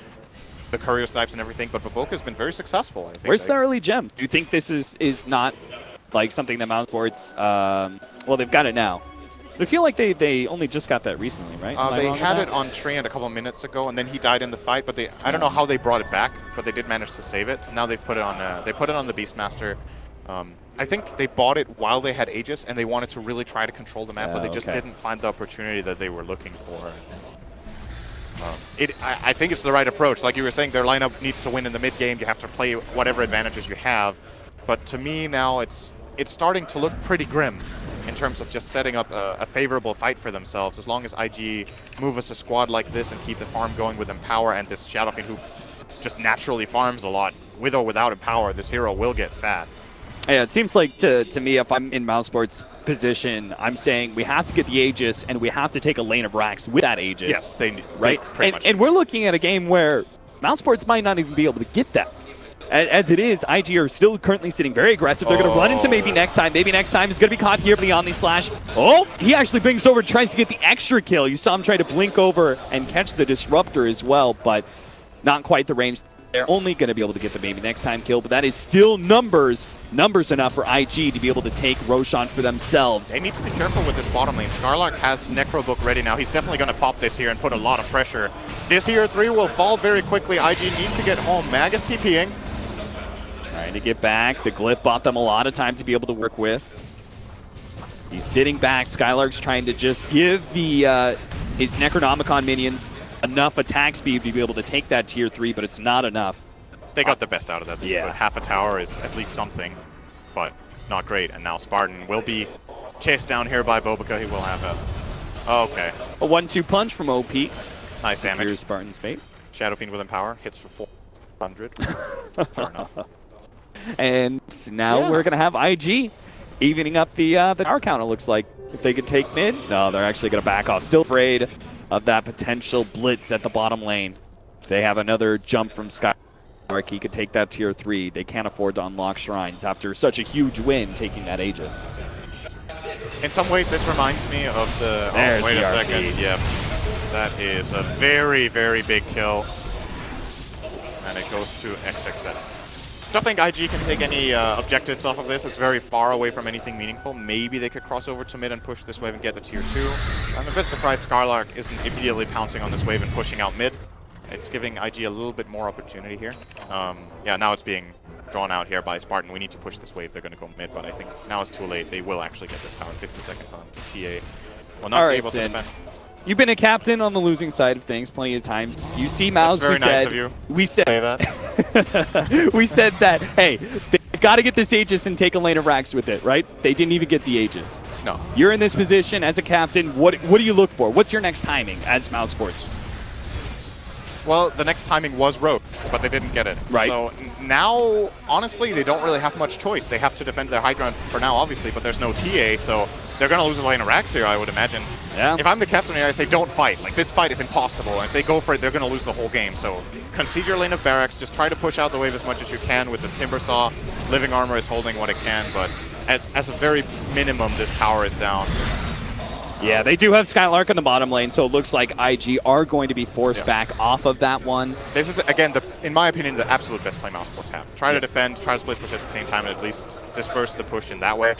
the courier snipes and everything, but Boca has been very successful, I think. Where's the early gem? Do you think this is not like something that Mousesports, well, they've got it now. I feel like they only just got that recently, right? They had it on Treant a couple of minutes ago, and then he died in the fight. But I don't know how they brought it back, but they did manage to save it. Now they've put it on. They put it on the Beastmaster. I think they bought it while they had Aegis, and they wanted to really try to control the map, but they just didn't find the opportunity that they were looking for. I think it's the right approach. Like you were saying, their lineup needs to win in the mid game. You have to play whatever advantages you have. But to me now, it's starting to look pretty grim in terms of just setting up a favorable fight for themselves. As long as IG move as a squad like this and keep the farm going with Empower and this Shadow Fiend who just naturally farms a lot. With or without Empower, this hero will get fat. Yeah, it seems like to me, if I'm in Mousesport's position, I'm saying we have to get the Aegis and we have to take a lane of racks with that Aegis. Yes, they need, right? And we're looking at a game where Mousesports might not even be able to get that. As it is, IG are still currently sitting very aggressive. They're going to run into maybe next time. Maybe next time is going to be caught here for the Omni Slash. Oh, he actually brings over, tries to get the extra kill. You saw him try to blink over and catch the Disruptor as well, but not quite the range. They're only going to be able to get the maybe next time kill, but that is still numbers enough for IG to be able to take Roshan for themselves. They need to be careful with this bottom lane. Scarlark has Necrobook ready now. He's definitely going to pop this here and put a lot of pressure. This here 3 will fall very quickly. IG need to get home. Mag is TPing. Trying to get back. The Glyph bought them a lot of time to be able to work with. He's sitting back. Skylark's trying to just give the his Necronomicon minions enough attack speed to be able to take that tier 3, but it's not enough. They got the best out of that. Yeah. But half a tower is at least something, but not great. And now Spartan will be chased down here by Bobica. He will have a... Okay. A 1-2 punch from OP. Nice damage. Secures Spartan's fate. Shadow Fiend with Empower. Hits for 400. Fair enough. And now we're going to have IG evening up the tower count, it looks like. If they could take mid, no, they're actually going to back off. Still afraid of that potential blitz at the bottom lane. They have another jump from Skylark. He could take that tier 3. They can't afford to unlock shrines after such a huge win taking that Aegis. In some ways, this reminds me of the... There's oh, wait the a RP. second. Yep. That is a very, very big kill. And it goes to XXS. Don't think IG can take any objectives off of this. It's very far away from anything meaningful. Maybe they could cross over to mid and push this wave and get the tier 2. I'm a bit surprised Scarlark isn't immediately pouncing on this wave and pushing out mid. It's giving IG a little bit more opportunity here. Yeah, now it's being drawn out here by Spartan. We need to push this wave. They're going to go mid, but I think now it's too late. They will actually get this tower. 50 seconds on TA. Will not be able to defend. You've been a captain on the losing side of things plenty of times. You see Mouse, That's very nice of you. We said Say that. we said that, hey, they've got to get this Aegis and take a lane of racks with it, right? They didn't even get the Aegis. No. You're in this position as a captain. What do you look for? What's your next timing as Mouse Sports? Well, the next timing was Roach, but they didn't get it. Right. So now, honestly, they don't really have much choice. They have to defend their high ground for now, obviously, but there's no TA, so they're going to lose a lane of racks here, I would imagine. Yeah. If I'm the captain here, I say don't fight. Like, this fight is impossible, and if they go for it, they're going to lose the whole game. So concede your lane of barracks, just try to push out the wave as much as you can with the Timber Saw. Living Armor is holding what it can, but as a very minimum, this tower is down. Yeah, they do have Skylark in the bottom lane, so it looks like IG are going to be forced back off of that one. This is, again, in my opinion, the absolute best play Mousesports have. Try to defend, try to split push at the same time, and at least disperse the push in that way.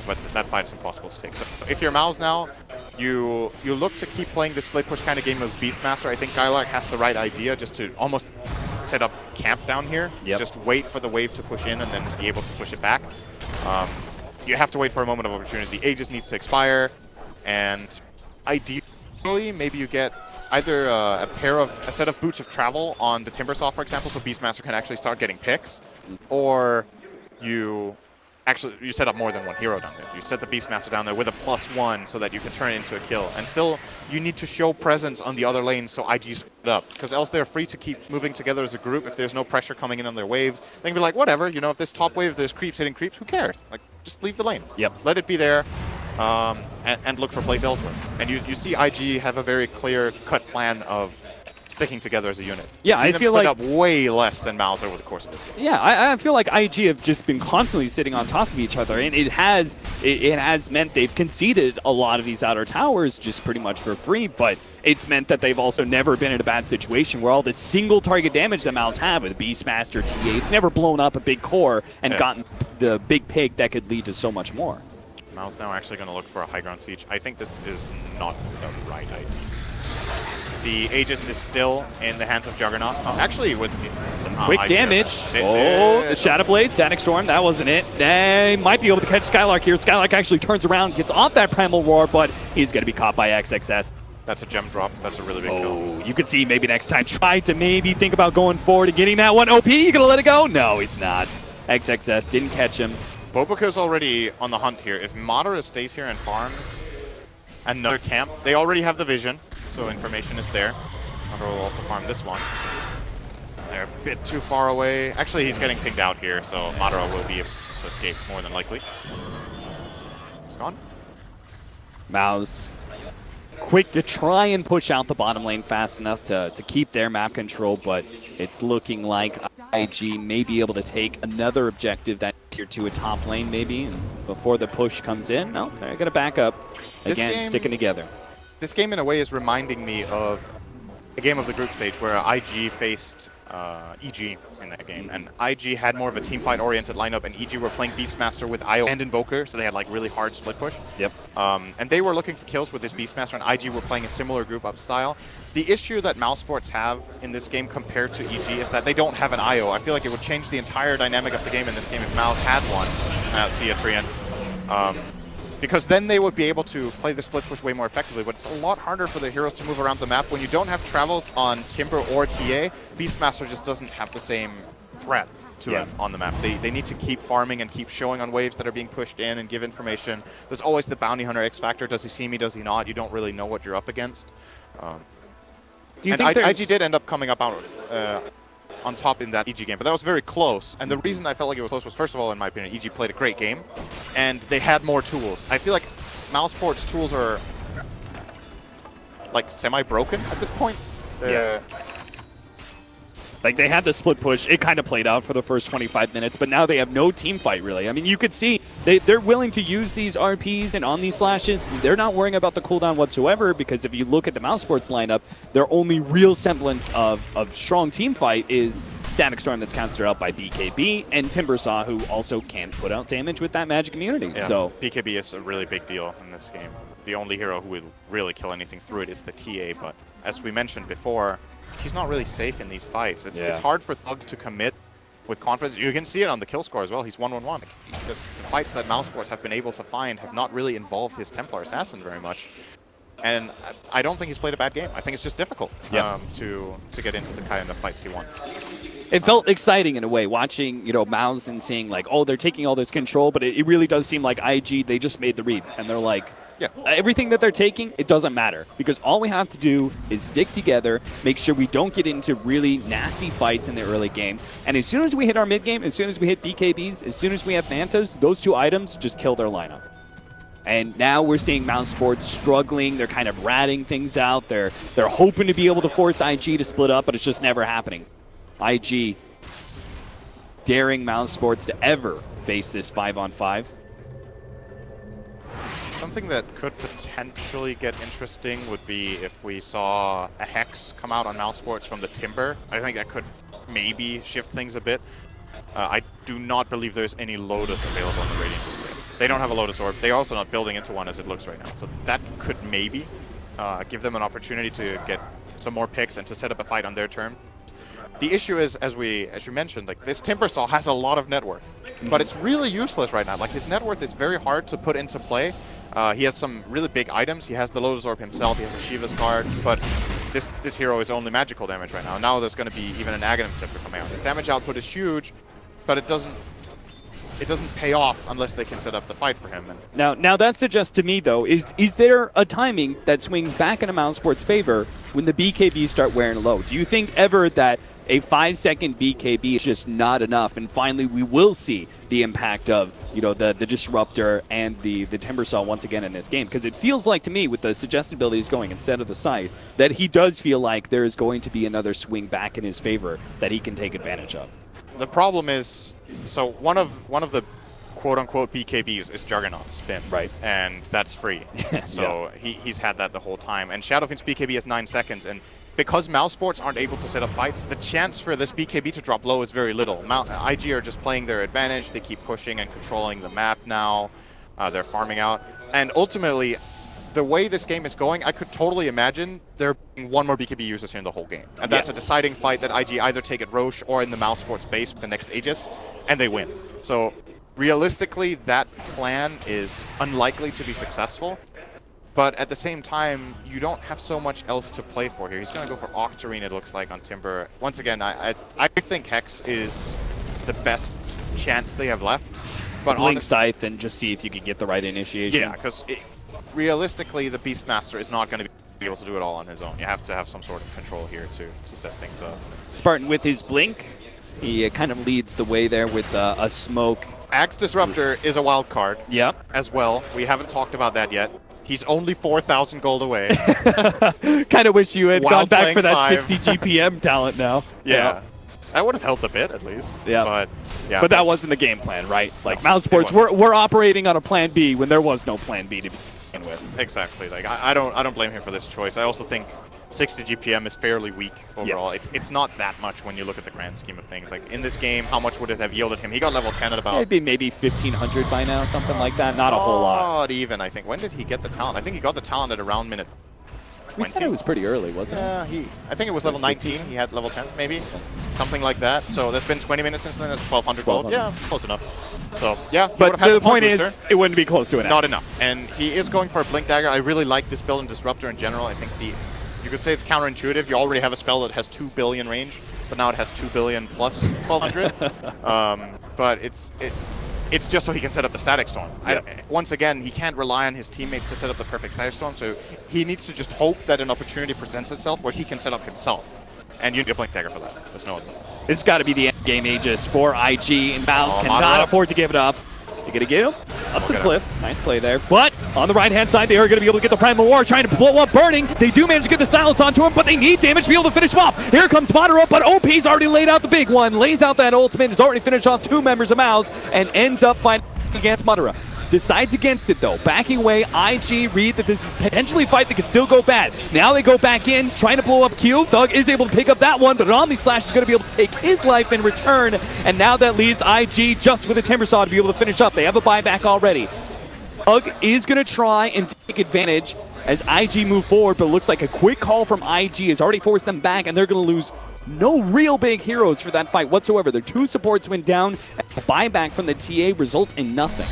But that fight is impossible to take. So if you're Mouse now, you look to keep playing the split push kind of game with Beastmaster. I think Skylark has the right idea just to almost set up camp down here. Yep. Just wait for the wave to push in and then be able to push it back. You have to wait for a moment of opportunity. The Aegis needs to expire. And ideally, maybe you get either a set of Boots of Travel on the Timbersaw, for example, so Beastmaster can actually start getting picks, or you set up more than one hero down there. You set the Beastmaster down there with a +1 so that you can turn it into a kill. And still, you need to show presence on the other lane so IG split up, because else they're free to keep moving together as a group. If there's no pressure coming in on their waves, they can be like, whatever, you know, if this top wave, if there's creeps hitting creeps, who cares? Like, just leave the lane. Yep. Let it be there. And look for plays elsewhere. And you see IG have a very clear-cut plan of sticking together as a unit. Yeah, I feel like like up way less than Mouse over the course of this game. Yeah, I feel like IG have just been constantly sitting on top of each other, and it has meant they've conceded a lot of these outer towers just pretty much for free, but it's meant that they've also never been in a bad situation where all the single target damage that Mouse have with Beastmaster, TA, it's never blown up a big core and gotten the big pig that could lead to so much more. Mouse now actually going to look for a high ground siege. I think this is not the right idea. The Aegis is still in the hands of Juggernaut. Actually, with some quick damage. The Shadow Blade, Static Storm, that wasn't it. They might be able to catch Skylark here. Skylark actually turns around, gets off that Primal Roar, but he's going to be caught by XXS. That's a gem drop. That's a really big kill. You could see maybe next time try to maybe think about going forward and getting that one. OP, you going to let it go? No, he's not. XXS didn't catch him. Bobica's already on the hunt here. If Madara stays here and farms another camp, they already have the vision, so information is there. Madara will also farm this one. They're a bit too far away. Actually, he's getting pinged out here, so Madara will be to escape, more than likely. It's gone. Mouse quick to try and push out the bottom lane fast enough to keep their map control, but it's looking like IG may be able to take another objective that tier 2 a top lane maybe before the push comes in. No, they're going to back up. Again, sticking together. This game in a way is reminding me of a game of the group stage where IG faced EG in that game, and IG had more of a teamfight oriented lineup, and EG were playing Beastmaster with IO and Invoker, so they had like really hard split push. Yep. And they were looking for kills with this Beastmaster, and IG were playing a similar group up style. The issue that Mousesports have in this game compared to EG is that they don't have an IO. I feel like it would change the entire dynamic of the game in this game if Mouse had one. See a Trian. Because then they would be able to play the split push way more effectively, but it's a lot harder for the heroes to move around the map. When you don't have travels on Timber or TA, Beastmaster just doesn't have the same threat to it on the map. They need to keep farming and keep showing on waves that are being pushed in and give information. There's always the Bounty Hunter X factor. Does he see me? Does he not? You don't really know what you're up against. Do you think IG did end up coming up on top in that EG game, but that was very close. And the reason I felt like it was close was, first of all, in my opinion, EG played a great game, and they had more tools. I feel like Mousesports' tools are like semi-broken at this point. Like, they had the split push. It kind of played out for the first 25 minutes, but now they have no team fight, really. I mean, you could see they're willing to use these RPs and on these slashes. They're not worrying about the cooldown whatsoever, because if you look at the Mousesports lineup, their only real semblance of strong team fight is Static Storm that's countered out by BKB and Timbersaw, who also can put out damage with that magic immunity. Yeah, so BKB is a really big deal in this game. The only hero who would really kill anything through it is the TA, but as we mentioned before, he's not really safe in these fights. It's hard for Thug to commit with confidence. You can see it on the kill score as well. He's 1-1-1. The fights that Mousesports have been able to find have not really involved his Templar Assassin very much. And I don't think he's played a bad game. I think it's just difficult to get into the kind of fights he wants. It felt exciting in a way, watching, Mouse and seeing like, oh, they're taking all this control, but it really does seem like IG, they just made the read, and they're like, everything that they're taking, it doesn't matter, because all we have to do is stick together, make sure we don't get into really nasty fights in the early game, and as soon as we hit our mid game, as soon as we hit BKBs, as soon as we have Mantas, those two items just kill their lineup. And now we're seeing Mousesports struggling. They're kind of ratting things out. They're hoping to be able to force IG to split up, but it's just never happening. IG daring Mousesports to ever face this 5-on-5. Something that could potentially get interesting would be if we saw a Hex come out on Mousesports from the Timber. I think that could maybe shift things a bit. I do not believe there's any Lotus available in the Radiant. They don't have a Lotus Orb. They're also not building into one as it looks right now. So that could maybe give them an opportunity to get some more picks and to set up a fight on their terms. The issue is, as you mentioned, like this Timbersaw has a lot of net worth, but it's really useless right now. Like his net worth is very hard to put into play. He has some really big items. He has the Lotus Orb himself. He has a Shiva's card, but this hero is only magical damage right now. Now there's going to be even an Aghanim Scepter coming out. His damage output is huge, but it doesn't pay off unless they can set up the fight for him. And now that suggests to me, though, is there a timing that swings back into Mousesports' favor when the BKBs start wearing low? Do you think ever that a 5-second BKB is just not enough, and finally we will see the impact of the Disruptor and the Timbersaw once again in this game? Because it feels like to me, with the suggestibility going instead of the side, that he does feel like there is going to be another swing back in his favor that he can take advantage of. The problem is, so one of the quote-unquote BKBs is Juggernaut's spin. Right. And that's free. So he's had that the whole time. And Shadowfiend's BKB is 9 seconds, and because Mousesports aren't able to set up fights, the chance for this BKB to drop low is very little. IG are just playing their advantage. They keep pushing and controlling the map now. They're farming out. And ultimately, the way this game is going, I could totally imagine there being one more BKB users here in the whole game. And that's a deciding fight that IG either take at Roche or in the Mousesports base with the next Aegis, and they win. So realistically, that plan is unlikely to be successful. But at the same time, you don't have so much else to play for here. He's going to go for Octarine, it looks like, on Timber. Once again, I think Hex is the best chance they have left. But Blink Scythe and just see if you can get the right initiation. Yeah, because realistically, the Beastmaster is not going to be able to do it all on his own. You have to have some sort of control here to set things up. Spartan with his Blink, he kind of leads the way there with a smoke Axe Disruptor is a wild card Yep. as well. We haven't talked about that yet. He's only 4,000 gold away. Kind of wish you had While gone back playing for that 5. 60 GPM talent now. Yeah. That would have helped a bit, at least. Yeah. But, yeah, But that that's- wasn't the game plan, right? Like No, Mouse it Sports, wasn't. we're operating on a plan B when there was no plan B to begin with. Exactly. Like I don't blame him for this choice. I also think 60 GPM is fairly weak overall. It's not that much when you look at the grand scheme of things. Like in this game, how much would it have yielded him? He got level 10 at about. It'd be maybe 1,500 by now, something like that. Not a whole lot. Not even, I think. When did he get the talent? I think he got the talent at around minute 20. We said it was pretty early, wasn't it? Yeah, I think it was level 19. He had level 10, maybe. Something like that. So there's been 20 minutes since then. That's 1,200 gold. 1,200. Yeah, close enough. So, yeah, he But would have had the point booster. is, it wouldn't be close to an Not X. enough. And he is going for a Blink Dagger. I really like this build in Disruptor in general. I think you could say it's counterintuitive. You already have a spell that has 2 billion range, but now it has 2 billion plus 1,200. But it's just so he can set up the Static Storm. Yep. Once again, he can't rely on his teammates to set up the perfect Static Storm, so he needs to just hope that an opportunity presents itself where he can set up himself. And you need a Blink Dagger for that. There's no other. It's got to be the end game Aegis for IG, and Mouse Oh, cannot Madara. afford to give it up. You're going to get him up to the get him. cliff. Nice play there. But on the right-hand side, they are going to be able to get the Primal War, trying to blow up Burning. They do manage to get the silence onto him, but they need damage to be able to finish him off. Here comes Madara, but OP's already laid out the big one, lays out that ultimate, has already finished off 2 members of Mouse, and ends up fighting against Madara. Decides against it though, backing away. IG read that this is potentially a fight that could still go bad. Now they go back in, trying to blow up Q. Thug is able to pick up that one, but an Omni Slash is going to be able to take his life in return, and now that leaves IG just with a Timber Saw to be able to finish up. They have a buyback already. Thug is going to try and take advantage as IG move forward, but it looks like a quick call from IG has already forced them back, and they're going to lose no real big heroes for that fight whatsoever. Their 2 supports went down, and the buyback from the TA results in nothing.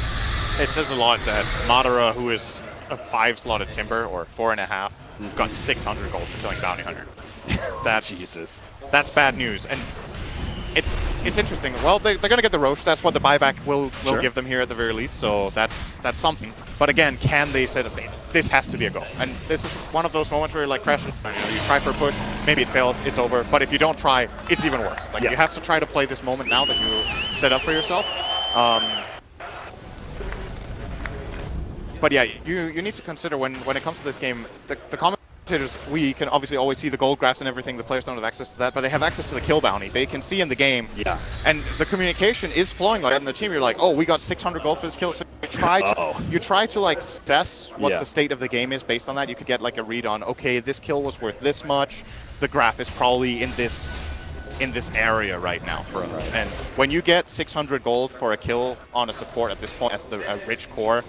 It says a lot that Madara, who is a 5-slotted Timber, or 4.5, got 600 gold for killing Bounty Hunter. That's Jesus. That's bad news. And it's interesting. Well, they're going to get the Roche. That's what the buyback will Sure. give them here at the very least. So that's something. But again, can they set up? This has to be a go. And this is one of those moments where you're like, Crash, you try for a push, maybe it fails, it's over. But if you don't try, it's even worse. Like Yeah. you have to try to play this moment now that you set up for yourself. But yeah, you need to consider when it comes to this game, the commentators, we can obviously always see the gold graphs and everything. The players don't have access to that, but they have access to the kill bounty. They can see in the game. Yeah. And the communication is flowing like that in the team. You're like, oh, we got 600 gold for this kill. So you try to like assess what Yeah. the state of the game is based on that. You could get like a read on, okay, this kill was worth this much. The graph is probably in this area right now for us. Right. And when you get 600 gold for a kill on a support at this point as a rich core,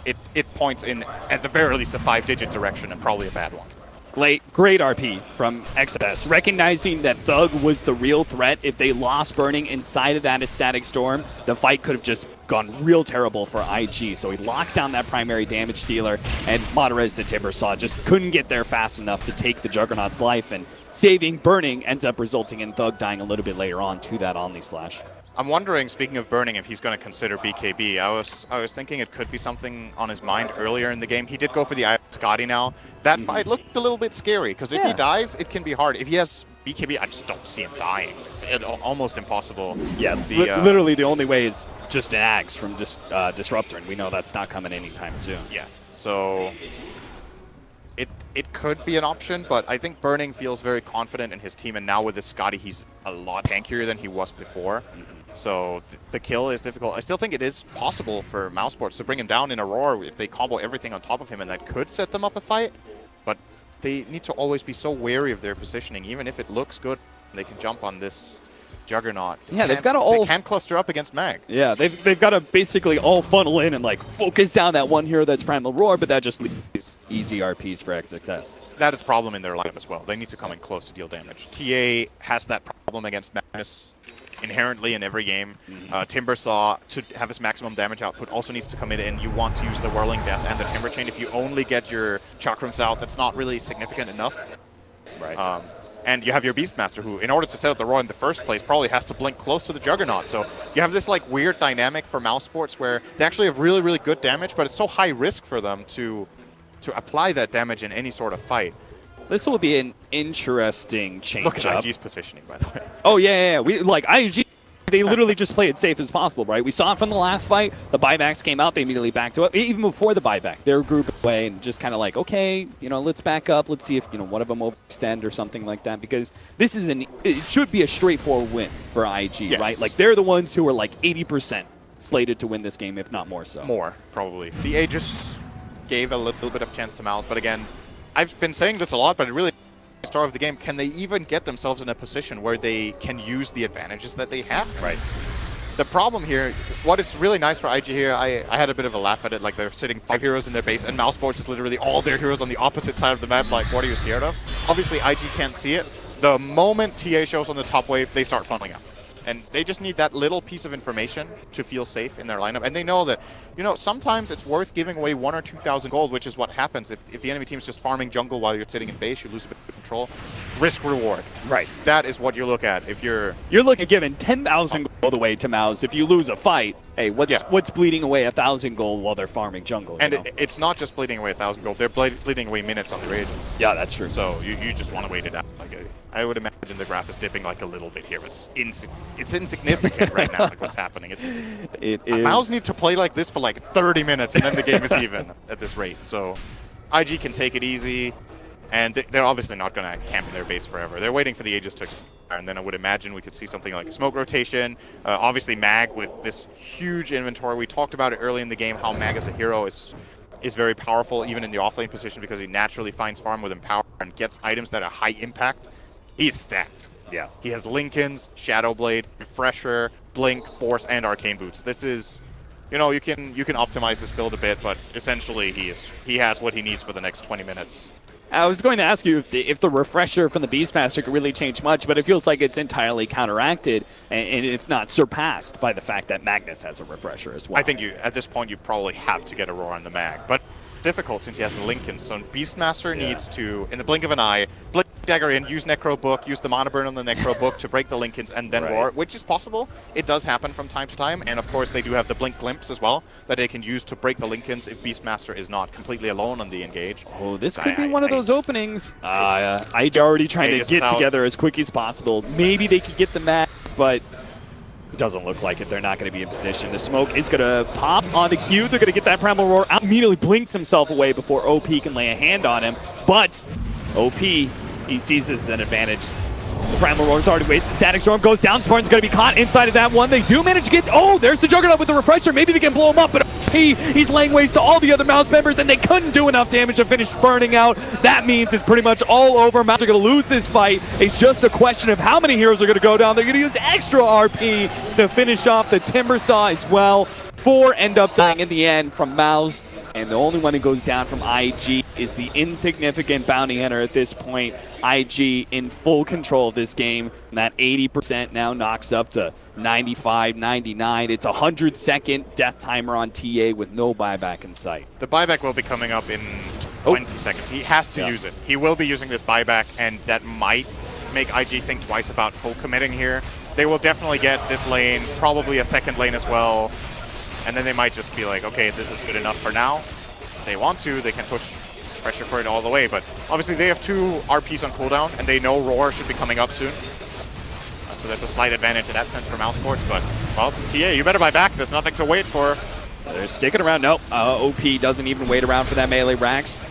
it points in, at the very least, a 5-digit direction and probably a bad one. Great RP from XS, recognizing that Thug was the real threat. If they lost Burning inside of that Ecstatic Storm, the fight could have just gone real terrible for IG. So he locks down that primary damage dealer, and Madara, the Timber Saw, just couldn't get there fast enough to take the Juggernaut's life, and saving Burning ends up resulting in Thug dying a little bit later on to that Omni Slash. I'm wondering, speaking of Burning, if he's going to consider BKB. I was thinking it could be something on his mind earlier in the game. He did go for the Eye of Scotty now. That fight looked a little bit scary, because if he dies, it can be hard. If he has BKB, I just don't see him dying. It's almost impossible. Yeah, literally the only way is just an Axe from Disruptor, and we know that's not coming anytime soon. Yeah, so it could be an option, but I think Burning feels very confident in his team, and now with this Scotty, he's a lot tankier than he was before. So the kill is difficult. I still think it is possible for Mousesports to bring him down in a roar if they combo everything on top of him, and that could set them up a fight. But they need to always be so wary of their positioning. Even if it looks good, they can jump on this Juggernaut. Yeah, they've got to all... They can cluster up against Mag. Yeah, they've got to basically all funnel in and like focus down that one hero that's Primal Roar, but that just leaves easy RPs for XXS. That is a problem in their lineup as well. They need to come in close to deal damage. TA has that problem against Magnus inherently in every game. Timbersaw, to have his maximum damage output, also needs to come in, and you want to use the Whirling Death and the Timber Chain. If you only get your Chakrams out, that's not really significant enough. Right. And you have your Beastmaster, who, in order to set up the roar in the first place, probably has to blink close to the Juggernaut. So you have this like weird dynamic for Mousesports where they actually have really, really good damage, but it's so high risk for them to apply that damage in any sort of fight. This will be an interesting change. Look at IG's positioning, by the way. Oh yeah. We like IG They literally just play it safe as possible, right? We saw it from the last fight. The buybacks came out. They immediately backed up. Even before the buyback, they were grouped away and just kind of like, okay, let's back up. Let's see if, one of them overextend or something like that. Because this is it should be a straightforward win for IG, yes. right? Like, they're the ones who are like 80% slated to win this game, if not more so. More, probably. The Aegis gave a little bit of chance to Mouse, but again, I've been saying this a lot, but it really start of the game, can they even get themselves in a position where they can use the advantages that they have? Right. The problem here, what is really nice for IG here, I had a bit of a laugh at it, like they're sitting 5 heroes in their base, and Mouse Sports is literally all their heroes on the opposite side of the map, like, what are you scared of? Obviously, IG can't see it. The moment TA shows on the top wave, they start funneling up. And they just need that little piece of information to feel safe in their lineup. And they know that, sometimes it's worth giving away 1,000 or 2,000 gold, which is what happens if the enemy team's just farming jungle while you're sitting in base, you lose a bit of control. Risk reward. Right. That is what you look at. If you're looking at giving 10,000 gold away to Mouse. If you lose a fight, hey, what's bleeding away 1,000 gold while they're farming jungle? And it's not just bleeding away 1,000 gold. They're bleeding away minutes on the rages. Yeah, that's true. So you just want to wait it out. I would imagine the graph is dipping like a little bit here. It's insignificant right now, like what's happening. It is. Mouse need to play like this for like 30 minutes, and then the game is even at this rate. So IG can take it easy, and they're obviously not going to camp in their base forever. They're waiting for the Aegis to expire, and then I would imagine we could see something like a smoke rotation. Obviously, Mag with this huge inventory. We talked about it early in the game, how Mag as a hero is very powerful, even in the offlane position, because he naturally finds farm with Empower and gets items that are high impact. He's stacked. Yeah. He has Lincolns, Shadowblade, Refresher, Blink, Force, and Arcane Boots. This is, you can optimize this build a bit, but essentially he has what he needs for the next 20 minutes. I was going to ask you if the Refresher from the Beastmaster could really change much, but it feels like it's entirely counteracted, and if not surpassed by the fact that Magnus has a Refresher as well. I think at this point you probably have to get Aurora on the Mag, but difficult since he has the Lincoln. So Beastmaster needs to, in the blink of an eye, blink dagger in, use Necro Book, use the Mana Burn on the Necro Book to break the Lincolns and then roar, which is possible. It does happen from time to time, and of course they do have the Blink Glimpse as well that they can use to break the Lincolns if Beastmaster is not completely alone on the engage. Oh, this could be one of those openings. IG already trying to get together as quick as possible. Maybe they could get the Mag, but it doesn't look like it. They're not going to be in position. The smoke is going to pop onto Q. They're going to get that Primal Roar out. Immediately blinks himself away before OP can lay a hand on him. But OP, he sees this as an advantage. The Primal Roar's already wasted. Static Storm goes down. Spartan's going to be caught inside of that one. They do manage to get... Oh, there's the Juggernaut with the Refresher. Maybe they can blow him up, but he's laying waste to all the other Mouse members, and they couldn't do enough damage to finish burning out. That means it's pretty much all over. Mouse are going to lose this fight. It's just a question of how many heroes are going to go down. They're going to use extra RP to finish off the Timbersaw as well. 4 end up dying in the end from Mouse, and the only one who goes down from IG is the insignificant bounty hunter at this point. IG in full control of this game, and that 80% now knocks up to 95, 99. It's a 100-second death timer on TA with no buyback in sight. The buyback will be coming up in 20 seconds. He has to use it. He will be using this buyback, and that might make IG think twice about full committing here. They will definitely get this lane, probably a second lane as well, and then they might just be like, okay, this is good enough for now. If they want to, they can push pressure for it all the way, but obviously they have 2 RPs on cooldown, and they know Roar should be coming up soon. So there's a slight advantage in that sense for Mouse Sports, but, well, TA, you better buy back. There's nothing to wait for. They're sticking around. Nope. OP doesn't even wait around for that melee Rax.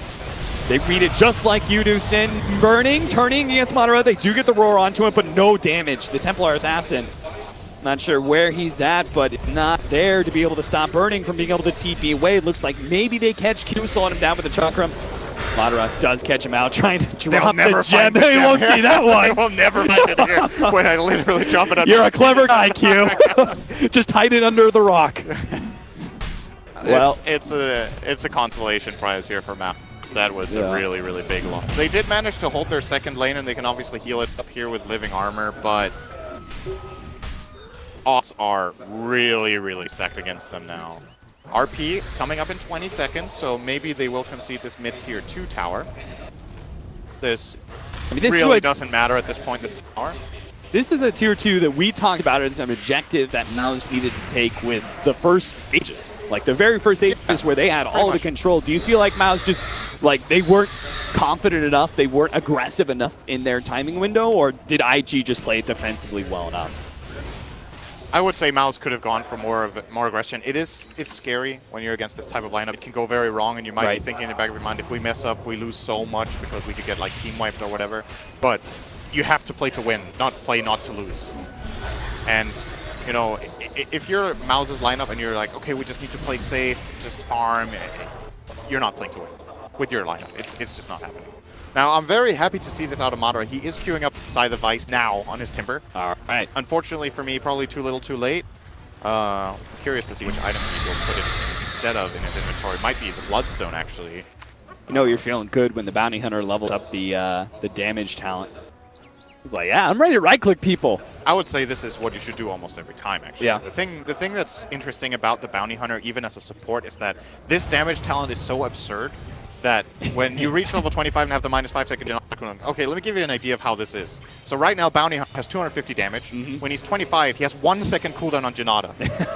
They read it just like you do, Sin. Burning, turning against Monterey. They do get the Roar onto him, but no damage. The Templar Assassin, not sure where he's at, but it's not there to be able to stop Burning from being able to TP away. It looks like maybe they catch Q, slowing him down with the Chakram. Madara does catch him out, trying to drop the gem. They won't see that one. They will never find it here when I literally drop it up. You're a clever guy, Q. Just hide it under the rock. Well, it's a consolation prize here for Map. That was a really, really big loss. They did manage to hold their second lane, and they can obviously heal it up here with living armor, but odds are really, really stacked against them now. RP coming up in 20 seconds, so maybe they will concede this mid-tier 2 tower. This really doesn't matter at this point, this tower. This is a tier 2 that we talked about as an objective that Mouse needed to take with the first Aegis. Like the very first Aegis where they had all the control. Do you feel like Mouse just, like, they weren't confident enough, they weren't aggressive enough in their timing window, or did IG just play it defensively well enough? I would say Mouse could have gone for more aggression. It's scary when you're against this type of lineup. It can go very wrong, and you might be thinking in the back of your mind, if we mess up, we lose so much because we could get like team wiped or whatever. But you have to play to win, not play not to lose. And you know, if you're Mouse's lineup and you're like, okay, we just need to play safe, just farm, you're not playing to win with your lineup. It's just not happening. Now, I'm very happy to see this out of Madara. He is queuing up Scythe of Vice now on his Timber. All right. Unfortunately for me, probably too little too late. Curious to see which item he will put it instead of in his inventory. Might be the Bloodstone, actually. You know you're feeling good when the Bounty Hunter levels up the damage talent. He's like, yeah, I'm ready to right-click people. I would say this is what you should do almost every time, actually. Yeah. The thing that's interesting about the Bounty Hunter, even as a support, is that this damage talent is so absurd that when you reach level 25 and have the -5 second Janata, okay, let me give you an idea of how this is. So right now, Bounty Hunter has 250 damage. When he's 25, he has 1 second cooldown on Janata.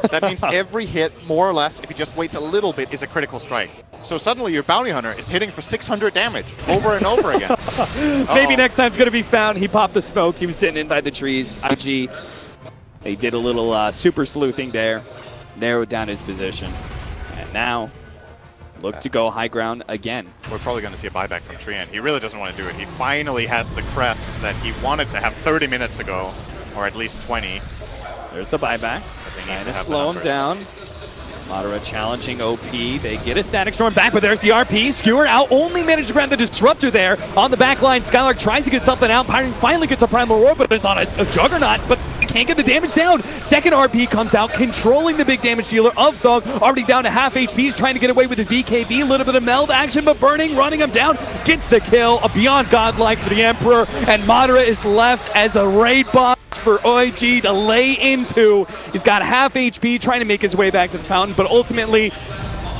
That means every hit, more or less, if he just waits a little bit, is a critical strike. So suddenly your Bounty Hunter is hitting for 600 damage over and over again. Maybe next time's going to be found. He popped the smoke. He was sitting inside the trees. IG, they did a little super sleuthing there, narrowed down his position. And now, look to go high ground again. We're probably going to see a buyback from Trian. He really doesn't want to do it. He finally has the crest that he wanted to have 30 minutes ago, or at least 20. There's a buyback. Trying to slow him down. Madara challenging OP. They get a Static Storm back, but there's the RP. Skewer out, only managed to grab the Disruptor there. On the back line, Skylark tries to get something out. Pyron finally gets a Primal Roar, but it's on a Juggernaut, but can't get the damage down. Second RP comes out, controlling the big damage dealer of Thug. Already down to half HP. He's trying to get away with his BKB. A little bit of meld action, but Burning, running him down. Gets the kill. A Beyond Godlike for the Emperor, and Madara is left as a raid boss for OIG to lay into. He's got half HP, trying to make his way back to the fountain, but ultimately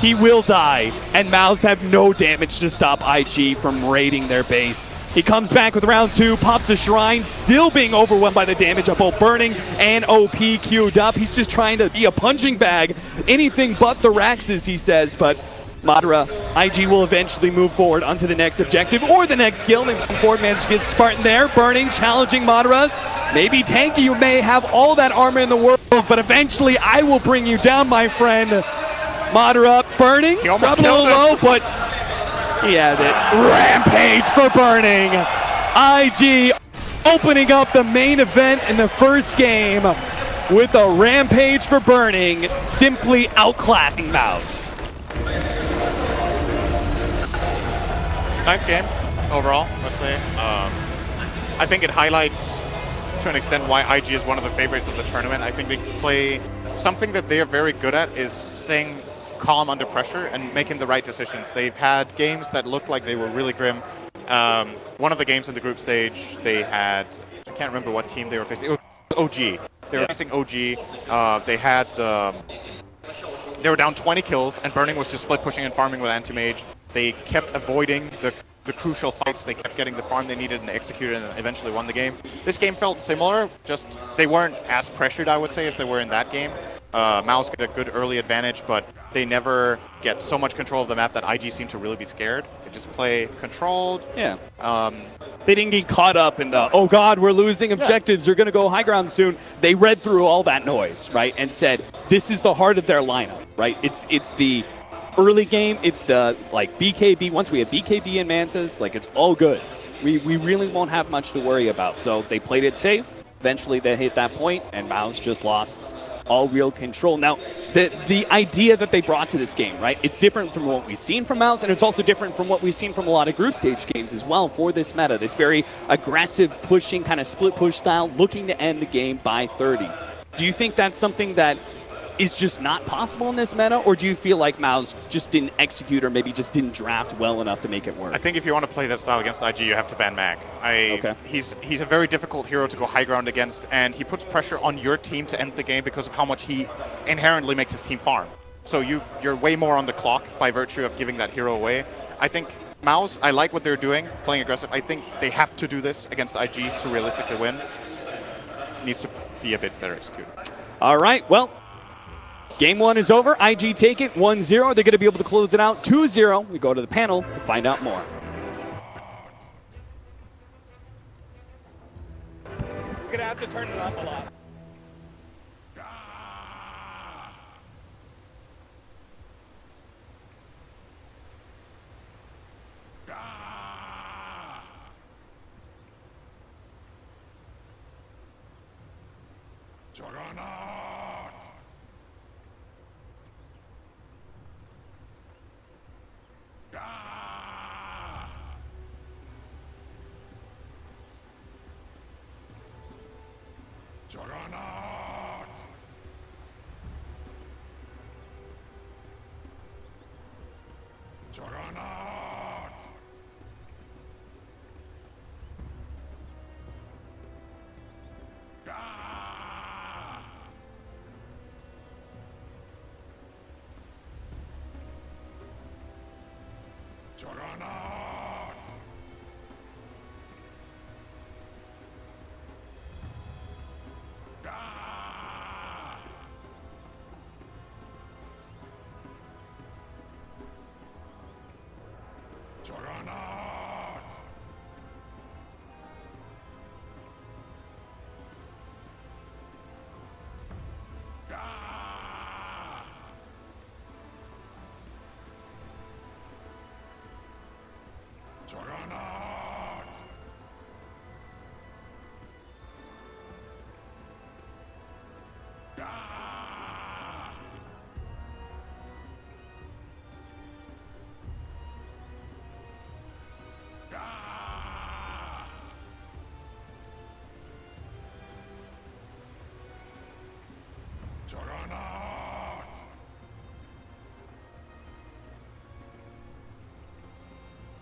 he will die, and Mouse have no damage to stop IG from raiding their base. He comes back with round 2, pops a Shrine, still being overwhelmed by the damage of both Burning and OP queued up. He's just trying to be a punching bag, anything but the Raxes, he says, but Madara, IG will eventually move forward onto the next objective or the next kill. They move forward, manage to get Spartan there. Burning, challenging Madara. Maybe tanky, you may have all that armor in the world, but eventually I will bring you down, my friend. Madara, Burning, He almost dropped a little killed him. low, but he had it. Rampage for Burning. IG opening up the main event in the first game with a Rampage for Burning, simply outclassing Mouse. Nice game overall, let's say. I think it highlights to an extent why IG is one of the favorites of the tournament. I think they play something that they are very good at is staying calm under pressure and making the right decisions. They've had games that looked like they were really grim. One of the games in the group stage, they had, I can't remember what team they were facing. It was OG. They were facing OG. They were down 20 kills, and Burning was just split pushing and farming with Anti-Mage. They kept avoiding the crucial fights. They kept getting the farm they needed and executed and eventually won the game. This game felt similar, just they weren't as pressured, I would say, as they were in that game. Mouse get a good early advantage, but they never get so much control of the map that IG seemed to really be scared. They just play controlled. Yeah. They didn't get caught up in the, oh God, we're losing objectives, they're going to go high ground soon. They read through all that noise, right, and said, this is the heart of their lineup, right? It's the early game, it's the, like, BKB. Once we have BKB and Mantas, like, it's all good. We really won't have much to worry about. So they played it safe. Eventually they hit that point, and Mouse just lost all real control. Now, the idea that they brought to this game, right? It's different from what we've seen from Mouse, and it's also different from what we've seen from a lot of group stage games as well for this meta. This very aggressive, pushing, kind of split push style, looking to end the game by 30. Do you think that's something that is just not possible in this meta, or do you feel like Mouse just didn't execute or maybe just didn't draft well enough to make it work? I think if you want to play that style against IG, you have to ban Mag. He's a very difficult hero to go high ground against, and he puts pressure on your team to end the game because of how much he inherently makes his team farm. So you're way more on the clock by virtue of giving that hero away. I think Mouse, I like what they're doing, playing aggressive. I think they have to do this against IG to realistically win. Needs to be a bit better executed. All right, well, game 1 is over. IG take it 1-0. They're going to be able to close it out 2-0. We go to the panel to find out more. We're going to have to turn it up a lot. Juggernaut! Ah! Juggernaut! Juggernaut! Ah! Juggernaut! Ah! Juggernaut! Ah! Juggernaut! Ah! Ah! Juggernaut!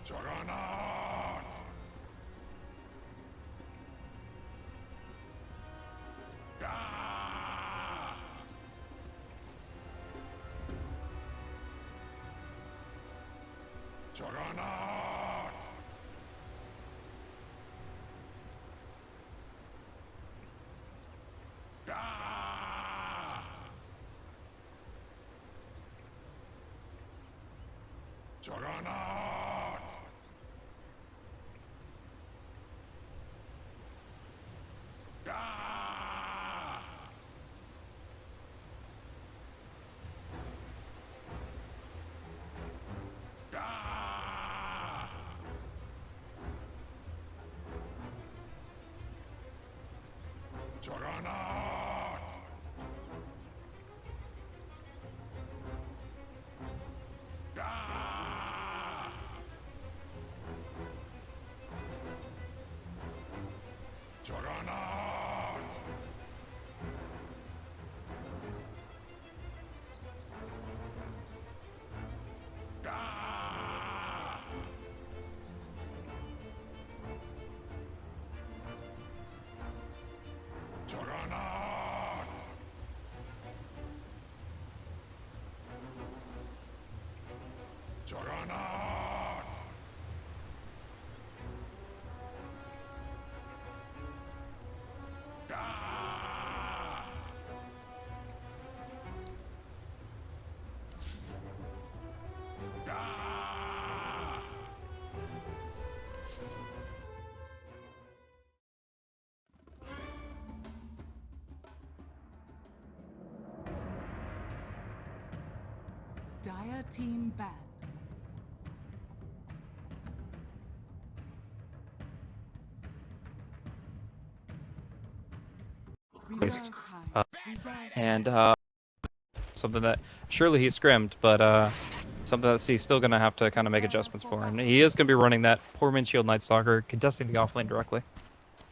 Juggernaut! Ah! Juggernaut! Ah! Juggernaut! Ah! Ah! Juggernaut! Ah! Juggernaut! Ah! Juggernaut! Juggernaut! Ah! Ah! Dire team ban. Reserve time. Reserve And something that surely he scrimmed, but something that he's still going to have to kind of make adjustments for. And he is going to be running that poor Shield Night Stalker, contesting the offlane directly.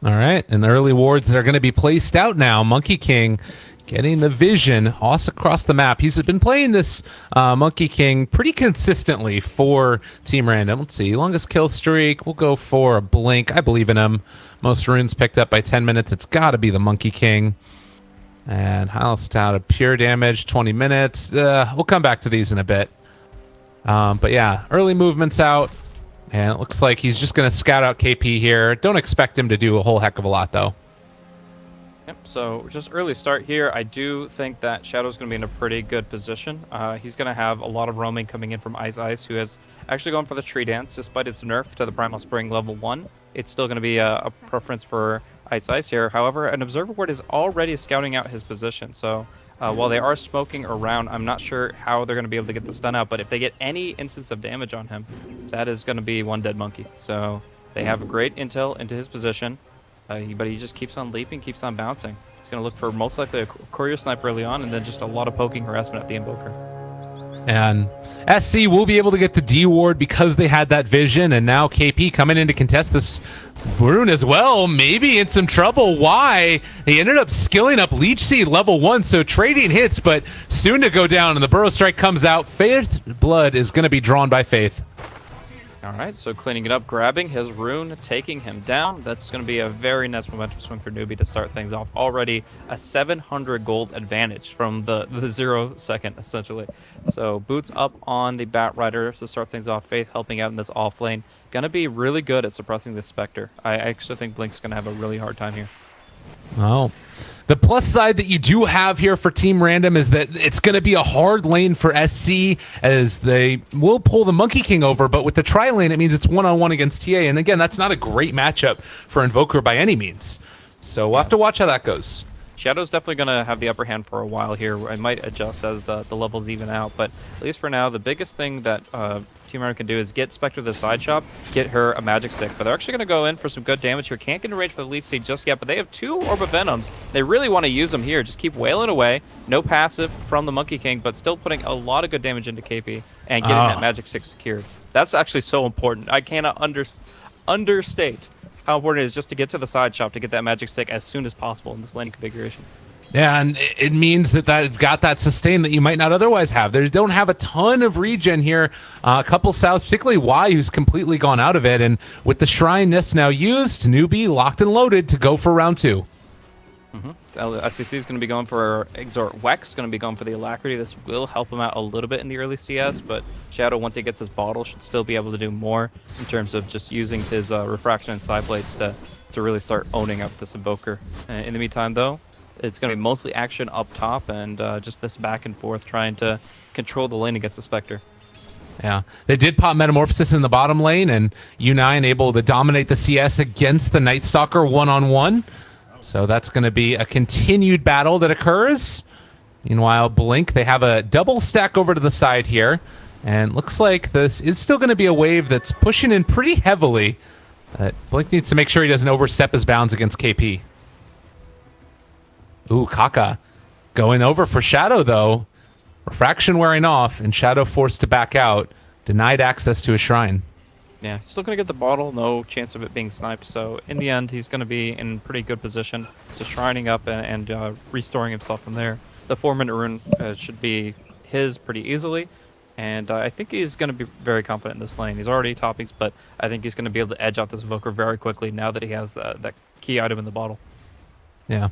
All right, and the early wards that are going to be placed out now. Monkey King getting the vision all across the map. He's been playing this Monkey King pretty consistently for Team Random. Let's see, longest kill streak. We'll go for a blink. I believe in him. Most runes picked up by 10 minutes. It's got to be the Monkey King. And highest out of pure damage, 20 minutes. We'll come back to these in a bit. But yeah, early movements out. And it looks like he's just going to scout out KP here. Don't expect him to do a whole heck of a lot, though. Yep, so just early start here. I do think that Shadow's going to be in a pretty good position. He's going to have a lot of roaming coming in from Ice, who has actually gone for the Tree Dance. Despite its nerf to the Primal Spring level 1, it's still going to be a preference for Ice here. However, an Observer Ward is already scouting out his position, so while they are smoking around, I'm not sure how they're going to be able to get the stun out, but if they get any instance of damage on him, that is going to be one dead monkey. So they have great intel into his position, but he just keeps on leaping, keeps on bouncing. He's going to look for most likely a courier sniper early on, and then just a lot of poking harassment at the Invoker. And SC will be able to get the D ward because they had that vision, and now KP coming in to contest this rune as well, maybe in some trouble. Why? He ended up skilling up Leech Seed level 1, so trading hits, but soon to go down, and the Burrow Strike comes out. Faith Blood is going to be drawn by Faith. All right, so cleaning it up, grabbing his rune, taking him down. That's going to be a very nice momentum swing for Newbie to start things off. Already a 700 gold advantage from the 0 second, essentially. So boots up on the Bat Rider to start things off. Faith helping out in this off lane. Going to be really good at suppressing this Spectre. I actually think Blink's going to have a really hard time here. Oh. The plus side that you do have here for Team Random is that it's going to be a hard lane for SC, as they will pull the Monkey King over, but with the tri-lane, it means it's one-on-one against TA, and again, that's not a great matchup for Invoker by any means. So we'll have to watch how that goes. Shadow's definitely going to have the upper hand for a while here. I might adjust as the levels even out, but at least for now, the biggest thing that Team Random can do is get Spectre to the side shop, get her a magic stick. But they're actually going to go in for some good damage here. Can't get in range for the Leech Seed just yet, but they have 2 Orb of Venoms. They really want to use them here. Just keep wailing away. No passive from the Monkey King, but still putting a lot of good damage into KP and getting that magic stick secured. That's actually so important. I cannot understate how important it is just to get to the side shop to get that magic stick as soon as possible in this lane configuration. Yeah, and it means that they've got that sustain that you might not otherwise have. They don't have a ton of regen here. A couple Souths, particularly Y, who's completely gone out of it. And with the Shrine Nest now used, Newbie locked and loaded to go for round 2. SCC is going to be going for Exhort Wex, going to be going for the Alacrity. This will help him out a little bit in the early CS, but Shadow, once he gets his bottle, should still be able to do more in terms of just using his Refraction and Side Blades to really start owning up this Invoker. In the meantime, though, it's going to be mostly action up top and just this back and forth trying to control the lane against the Spectre. Yeah, they did pop Metamorphosis in the bottom lane, and U9 able to dominate the CS against the Night Stalker one-on-one. So that's going to be a continued battle that occurs. Meanwhile, Blink, they have a double stack over to the side here. And looks like this is still going to be a wave that's pushing in pretty heavily. Blink needs to make sure he doesn't overstep his bounds against KP. Ooh, Kaka going over for Shadow, though. Refraction wearing off, and Shadow forced to back out. Denied access to a shrine. Yeah, still going to get the bottle, no chance of it being sniped, so in the end, he's going to be in pretty good position, just shrining up and restoring himself from there. The 4-minute rune should be his pretty easily, and I think he's going to be very confident in this lane. He's already toppings, but I think he's going to be able to edge out this Invoker very quickly now that he has that key item in the bottle. Yeah.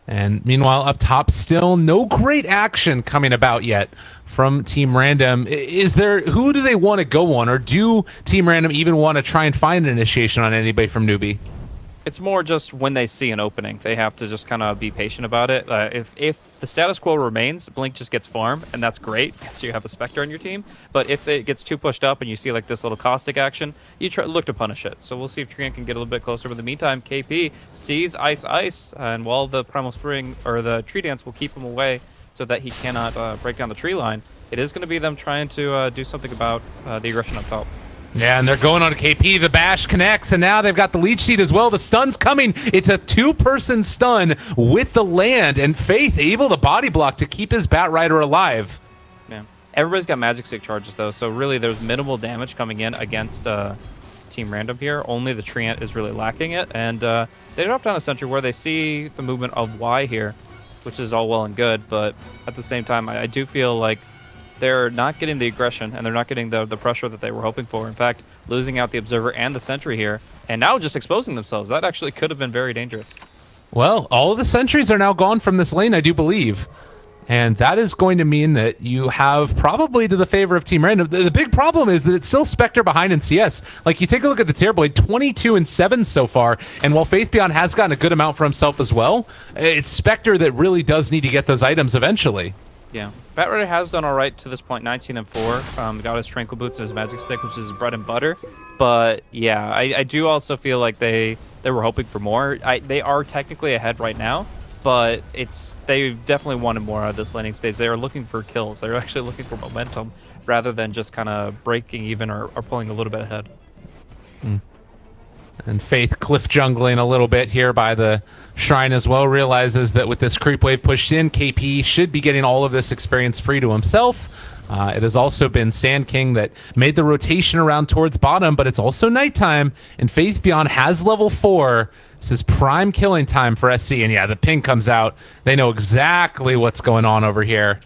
And meanwhile, up top, still no great action coming about yet from Team Random. Who do they want to go on, or do Team Random even want to try and find an initiation on anybody from Newbie? It's more just when they see an opening, they have to just kind of be patient about it. If the status quo remains, Blink just gets farm, and that's great because you have a Spectre on your team. But if it gets too pushed up and you see like this little caustic action, you look to punish it. So we'll see if Treant can get a little bit closer. But in the meantime, KP sees Ice, and while the Primal Spring or the Tree Dance will keep him away so that he cannot break down the tree line, it is going to be them trying to do something about the aggression up top. Yeah, and they're going on to KP. The bash connects, and now they've got the Leech Seed as well. The stun's coming. It's a 2-person stun with the land, and Faith able to body block to keep his Bat Rider alive. Yeah, everybody's got Magic Stick charges, though, so really there's minimal damage coming in against Team Random here. Only the Treant is really lacking it, and they drop down a sentry where they see the movement of Y here, which is all well and good, but at the same time, I do feel like they're not getting the aggression, and they're not getting the pressure that they were hoping for. In fact, losing out the Observer and the Sentry here, and now just exposing themselves. That actually could have been very dangerous. Well, all of the sentries are now gone from this lane, I do believe. And that is going to mean that you have probably to the favor of Team Random. The big problem is that it's still Spectre behind in CS. Like, you take a look at the tier blade, 22-7 so far. And while Faith Beyond has gotten a good amount for himself as well, it's Spectre that really does need to get those items eventually. Yeah, Bat Rider has done all right to this point, 19-4. Got his Tranquil Boots and his Magic Stick, which is his bread and butter. But yeah, I do also feel like they were hoping for more. They are technically ahead right now, but they definitely wanted more out of this laning stage. They are looking for kills. They're actually looking for momentum rather than just kind of breaking even or pulling a little bit ahead. And Faith cliff jungling a little bit here by the shrine as well. Realizes that with this creep wave pushed in, KP should be getting all of this experience free to himself. It has also been Sand King that made the rotation around towards bottom, but it's also nighttime, and Faith Beyond has level 4. This is prime killing time for SC, and yeah, the ping comes out. They know exactly what's going on over here,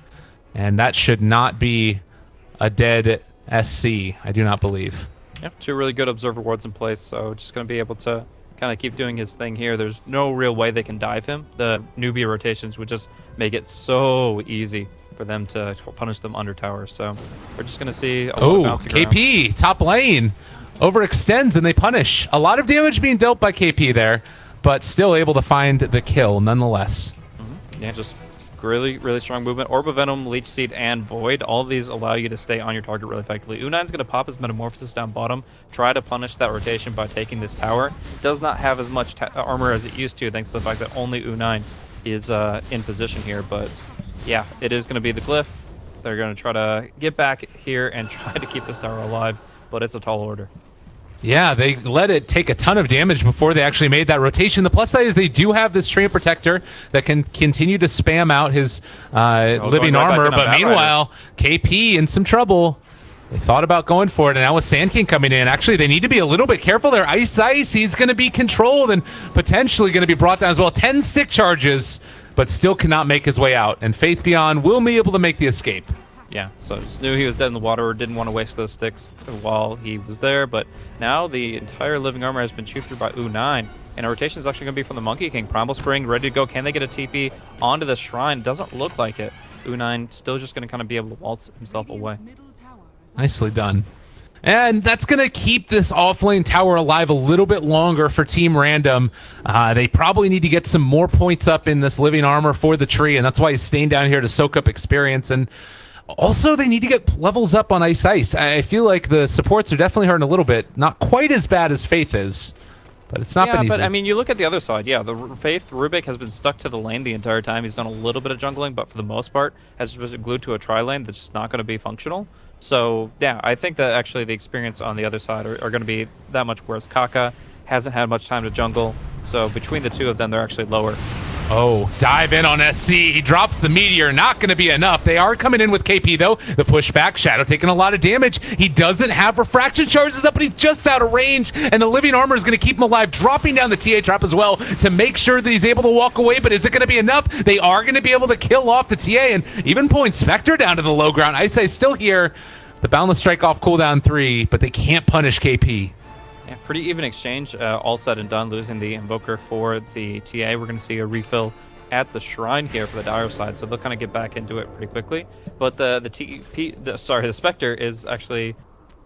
and that should not be a dead SC, I do not believe. Yep, 2 really good observer wards in place, so just going to be able to kind of keep doing his thing here. There's no real way they can dive him. The newbie rotations would just make it so easy for them to punish them under tower. So we're just going to see a lot of bouncing KP, around. top lane, overextends and they punish. A lot of damage being dealt by KP there, but still able to find the kill nonetheless. Yeah, just really, really strong movement. Orb of Venom, Leech Seed, and Void. All of these allow you to stay on your target really effectively. U9's going to pop his Metamorphosis down bottom, try to punish that rotation by taking this tower. Does not have as much armor as it used to, thanks to the fact that only U9 is in position here, but yeah, it is going to be the glyph. They're going to try to get back here and try to keep this tower alive, but it's a tall order. Yeah, they let it take a ton of damage before they actually made that rotation. The plus side is they do have this Treant Protector that can continue to spam out his living armor, but meanwhile, KP in some trouble. They thought about going for it, and now with Sand King coming in, actually they need to be a little bit careful there. Ice, he's going to be controlled and potentially going to be brought down as well. 10 sick charges, but still cannot make his way out. And Faith Beyond will be able to make the escape. Yeah, so just knew he was dead in the water, didn't want to waste those sticks while he was there, but now the entire living armor has been chewed through by U9, and a rotation is actually going to be from the Monkey King. Primal Spring ready to go. Can they get a TP onto the shrine? Doesn't look like it. U9 still just going to kind of be able to waltz himself away. Nicely done. And that's going to keep this offlane tower alive a little bit longer for Team Random. They probably need to get some more points up in this living armor for the tree, and that's why he's staying down here to soak up experience. And also, they need to get levels up on Ice. I feel like the supports are definitely hurting a little bit. Not quite as bad as Faith is, but it's not been easy. Yeah, but I mean, you look at the other side. Yeah, the Faith Rubik has been stuck to the lane the entire time. He's done a little bit of jungling, but for the most part, has been glued to a tri-lane that's just not going to be functional. So, yeah, I think that actually the experience on the other side are going to be that much worse. Kaka hasn't had much time to jungle, so between the two of them, they're actually lower. Oh, dive in on SC. He drops the meteor. Not going to be enough. They are coming in with KP, though. The pushback. Shadow taking a lot of damage. He doesn't have refraction charges up, but he's just out of range, and the living armor is going to keep him alive, dropping down the TA trap as well to make sure that he's able to walk away, but is it going to be enough? They are going to be able to kill off the TA and even pulling Spectre down to the low ground. Ice Ice still here. The Boundless Strike off cooldown 3, but they can't punish KP. Yeah, pretty even exchange, all said and done, losing the Invoker for the TA. We're going to see a refill at the Shrine here for the Dire side, so they'll kind of get back into it pretty quickly. But the Spectre is actually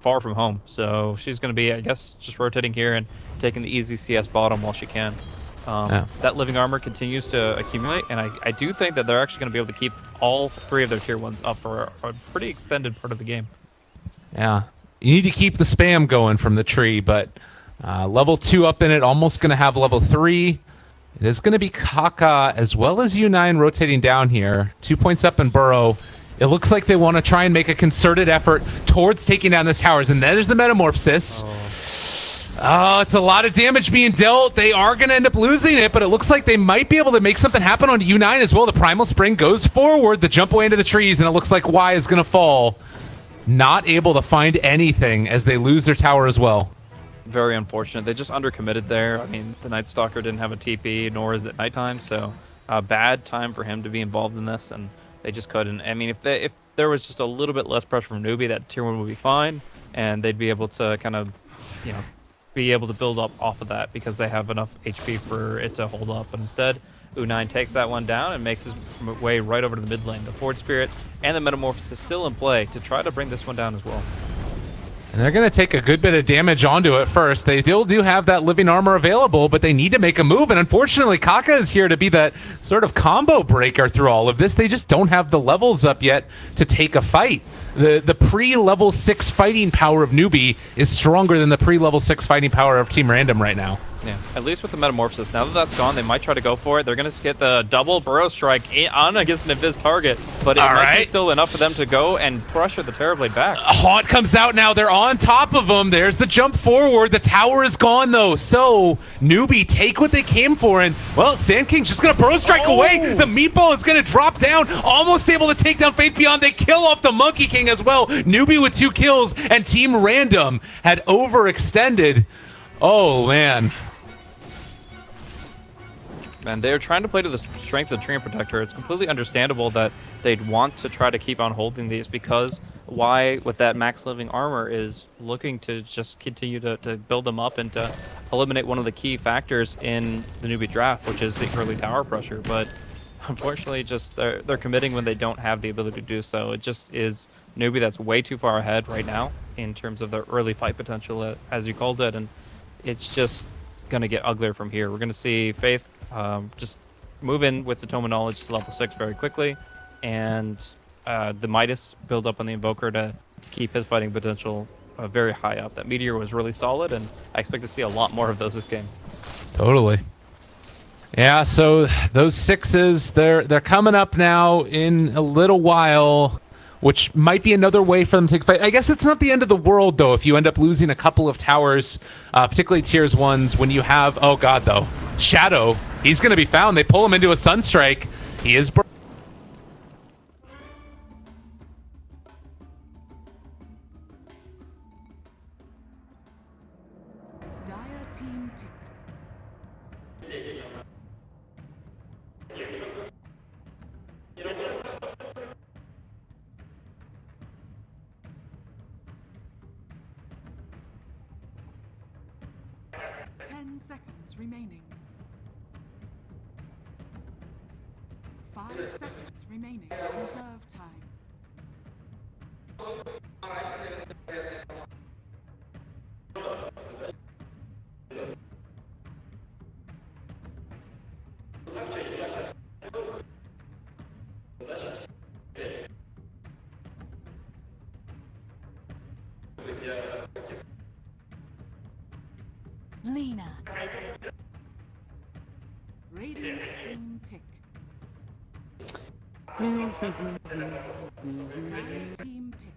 far from home, so she's going to be, I guess, just rotating here and taking the easy CS bottom while she can. That living armor continues to accumulate, and I do think that they're actually going to be able to keep all 3 of their tier 1s up for a pretty extended part of the game. Yeah. You need to keep the spam going from the tree, but level 2 up in it, almost going to have level 3. It is going to be Kaka as well as U9 rotating down here. 2 points up in Burrow. It looks like they want to try and make a concerted effort towards taking down this towers, and there's the Metamorphosis. Oh, it's a lot of damage being dealt. They are going to end up losing it, but it looks like they might be able to make something happen on U9 as well. The Primal Spring goes forward, the jump away into the trees, and it looks like Y is going to fall. Not able to find anything as they lose their tower as well. Very unfortunate. They just undercommitted there. I mean, the Night Stalker didn't have a TP, nor is it nighttime, so a bad time for him to be involved in this, and they just couldn't. I mean, if there was just a little bit less pressure from Newbie, that tier 1 would be fine, and they'd be able to kind of, you know, be able to build up off of that because they have enough HP for it to hold up. But instead, U9 takes that one down and makes his way right over to the mid lane. The Forward Spirit and the Metamorphosis is still in play to try to bring this one down as well. And they're going to take a good bit of damage onto it first. They still do have that living armor available, but they need to make a move. And unfortunately, Kaka is here to be that sort of combo breaker through all of this. They just don't have the levels up yet to take a fight. The pre-level 6 fighting power of Newbie is stronger than the pre-level 6 fighting power of Team Random right now. Yeah, at least with the Metamorphosis. Now that that's gone, they might try to go for it. They're going to get the double Burrow Strike on against an Invis target, but it might be still enough for them to go and pressure the Terrorblade back. Haunt comes out now. They're on top of him. There's the jump forward. The tower is gone, though. So, Newbie take what they came for, and, well, Sand King's just going to Burrow Strike away. The Meatball is going to drop down, almost able to take down Faith Beyond. They kill off the Monkey King as well. Newbie with 2 kills, and Team Random had overextended. Oh, man. And they're trying to play to the strength of the Treant Protector. It's completely understandable that they'd want to try to keep on holding these, because why, with that max living armor, is looking to just continue to build them up and to eliminate one of the key factors in the newbie draft, which is the early tower pressure. But unfortunately, just they're committing when they don't have the ability to do so. It just is newbie that's way too far ahead right now in terms of their early fight potential, as you called it, and it's just going to get uglier from here. We're going to see Faith just move in with the Tome of Knowledge to level 6 very quickly, and the Midas build up on the Invoker to keep his fighting potential very high up. That Meteor was really solid, and I expect to see a lot more of those this game. Totally. Yeah, so those 6s, they're coming up now in a little while, which might be another way for them to fight. I guess it's not the end of the world, though, if you end up losing a couple of towers, particularly tiers 1s, when you have, oh god, though, Shadow. He's going to be found. They pull him into a Sunstrike. He is... Dire team pick. 10 seconds remaining. 5 seconds remaining. Reserve time. Lina. Radiant team pick. Dire team pick.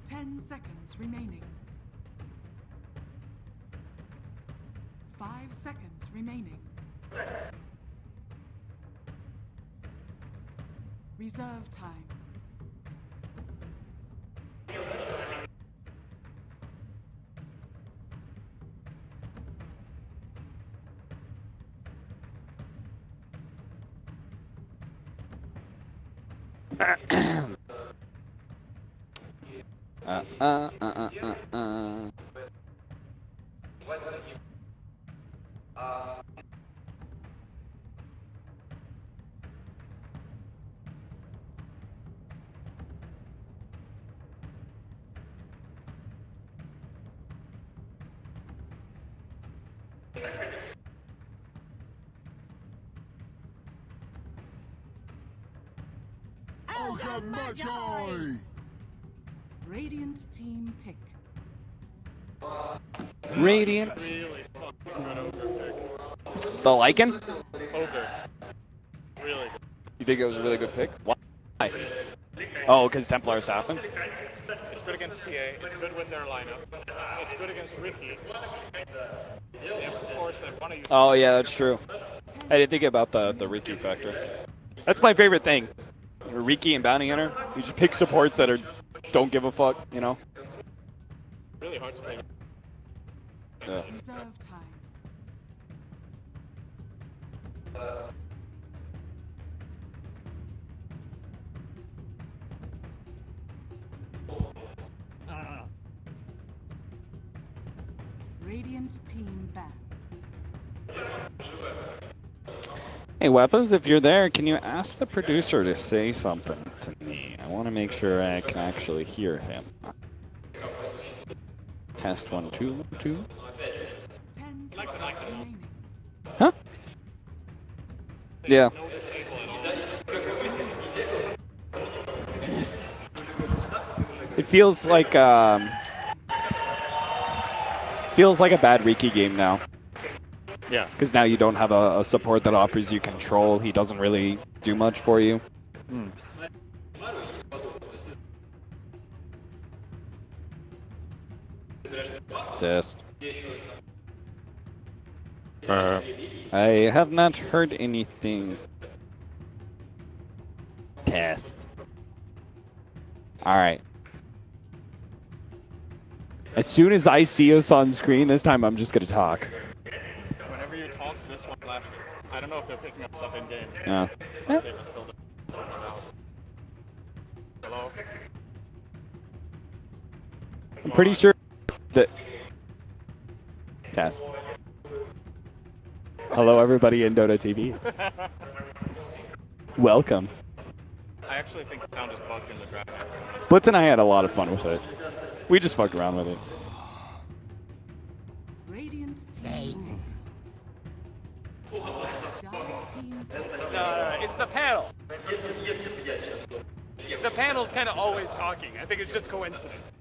Ten seconds remaining. 5 seconds remaining. Reserve time. Radiant team pick. Radiant. Really fucking good ogre pick. The Lycan? Ogre. Really. You think it was a really good pick? Why? Oh, because Templar Assassin? It's good against TA. It's good with their lineup. It's good against Ricky. They have two cores that want to use. Oh, yeah, that's true. I didn't think about the Ricky factor. That's my favorite thing. Riki and Bounty Hunter, you just pick supports that don't give a fuck, you know? Really hard to play. Yeah. Reserve time. Radiant team ban. Hey, Weapons, if you're there, can you ask the producer to say something to me? I want to make sure I can actually hear him. Test 1, 2, 2. 10 seconds remaining. Huh? Yeah. No disable at all. It feels like a bad Riki game now. Yeah. Because now you don't have a support that offers you control. He doesn't really do much for you. Test. I have not heard anything. Test. All right. As soon as I see us on screen, this time I'm just going to talk. Whenever you talk, this one flashes. I don't know if they're picking up stuff in game. Yeah. They just filled it out. Hello? I'm pretty sure that... Test. Hello, everybody in Dota TV. Welcome. I actually think sound is bugged in the draft. Blitz and I had a lot of fun with it. We just fucked around with it. Radiant team. Dire team. No, it's the panel. The panel's kind of always talking. I think it's just coincidence.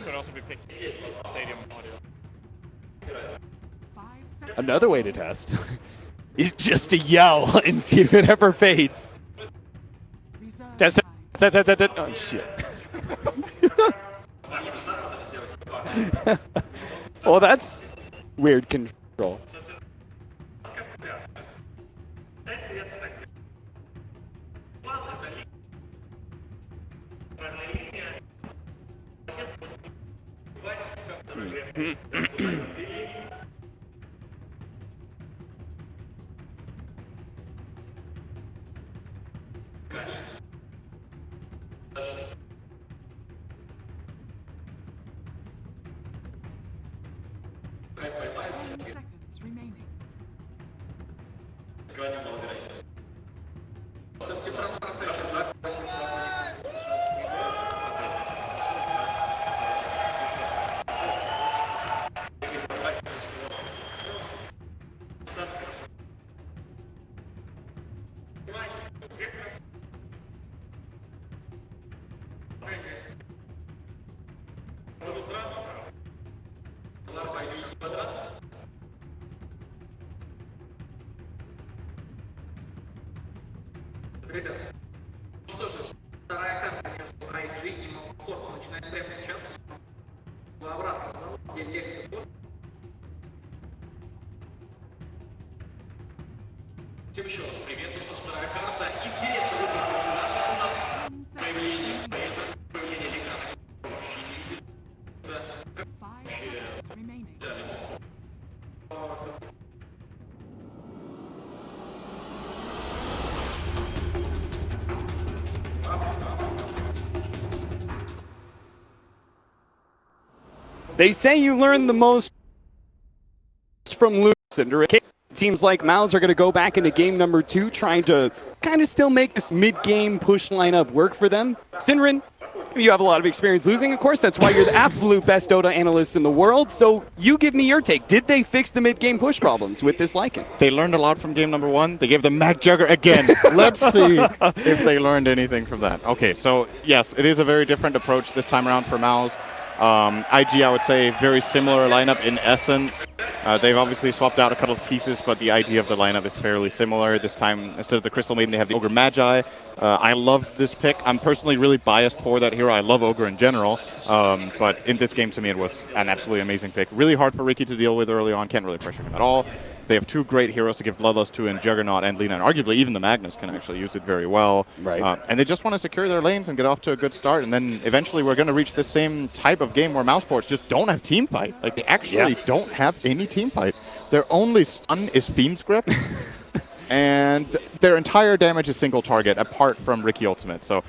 Could also be picking stadium audio. 5 seconds. Another way to test is just to yell and see if it ever fades. Reserve Test, time. test, test, test. Oh, shit. Well, that's weird control. Seconds remaining. Что же, вторая карта между IG и Малфорсом начинает прямо сейчас. В обратном залу, где Лекси Форс. Всем еще раз привет. Ну что ж, вторая карта. Интересно выбор персонажа у нас. 10 seconds remaining. Появление Ликана. 5 seconds remaining. They say you learn the most from losing. It seems like Mouse are going to go back into game number 2, trying to kind of still make this mid-game push lineup work for them. Sinrin, you have a lot of experience losing, of course. That's why you're the absolute best Dota analyst in the world. So you give me your take. Did they fix the mid-game push problems with this Lycan? They learned a lot from game number 1. They gave them Mag Jugger again. Let's see if they learned anything from that. Okay, so yes, it is a very different approach this time around for Mouse. IG, I would say, very similar lineup in essence. They've obviously swapped out a couple of pieces, but the idea of the lineup is fairly similar. This time, instead of the Crystal Maiden, they have the Ogre Magi. I love this pick. I'm personally really biased for that hero. I love Ogre in general, but in this game, to me, it was an absolutely amazing pick. Really hard for Riki to deal with early on. Can't really pressure him at all. They have two great heroes to give Bloodlust to in Juggernaut and Lina, and arguably even the Magnus can actually use it very well. Right. And they just want to secure their lanes and get off to a good start, and then eventually we're going to reach the same type of game where Mouseports just don't have team fight. Like, they actually don't have any team fight. Their only stun is Fiend's Grip, and their entire damage is single target, apart from Riki Ultimate. So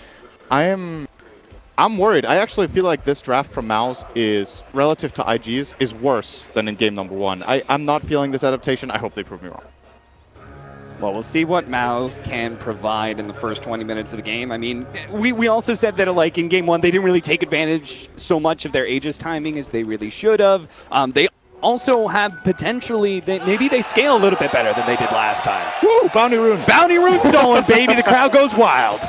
I'm worried. I actually feel like this draft from Mouse is, relative to IG's, is worse than in game number 1. I'm not feeling this adaptation. I hope they prove me wrong. Well, we'll see what Mouse can provide in the first 20 minutes of the game. I mean, we also said that like in game 1, they didn't really take advantage so much of their Aegis timing as they really should have. They also have potentially, maybe they scale a little bit better than they did last time. Woo! Bounty rune! Bounty rune stolen, baby! The crowd goes wild.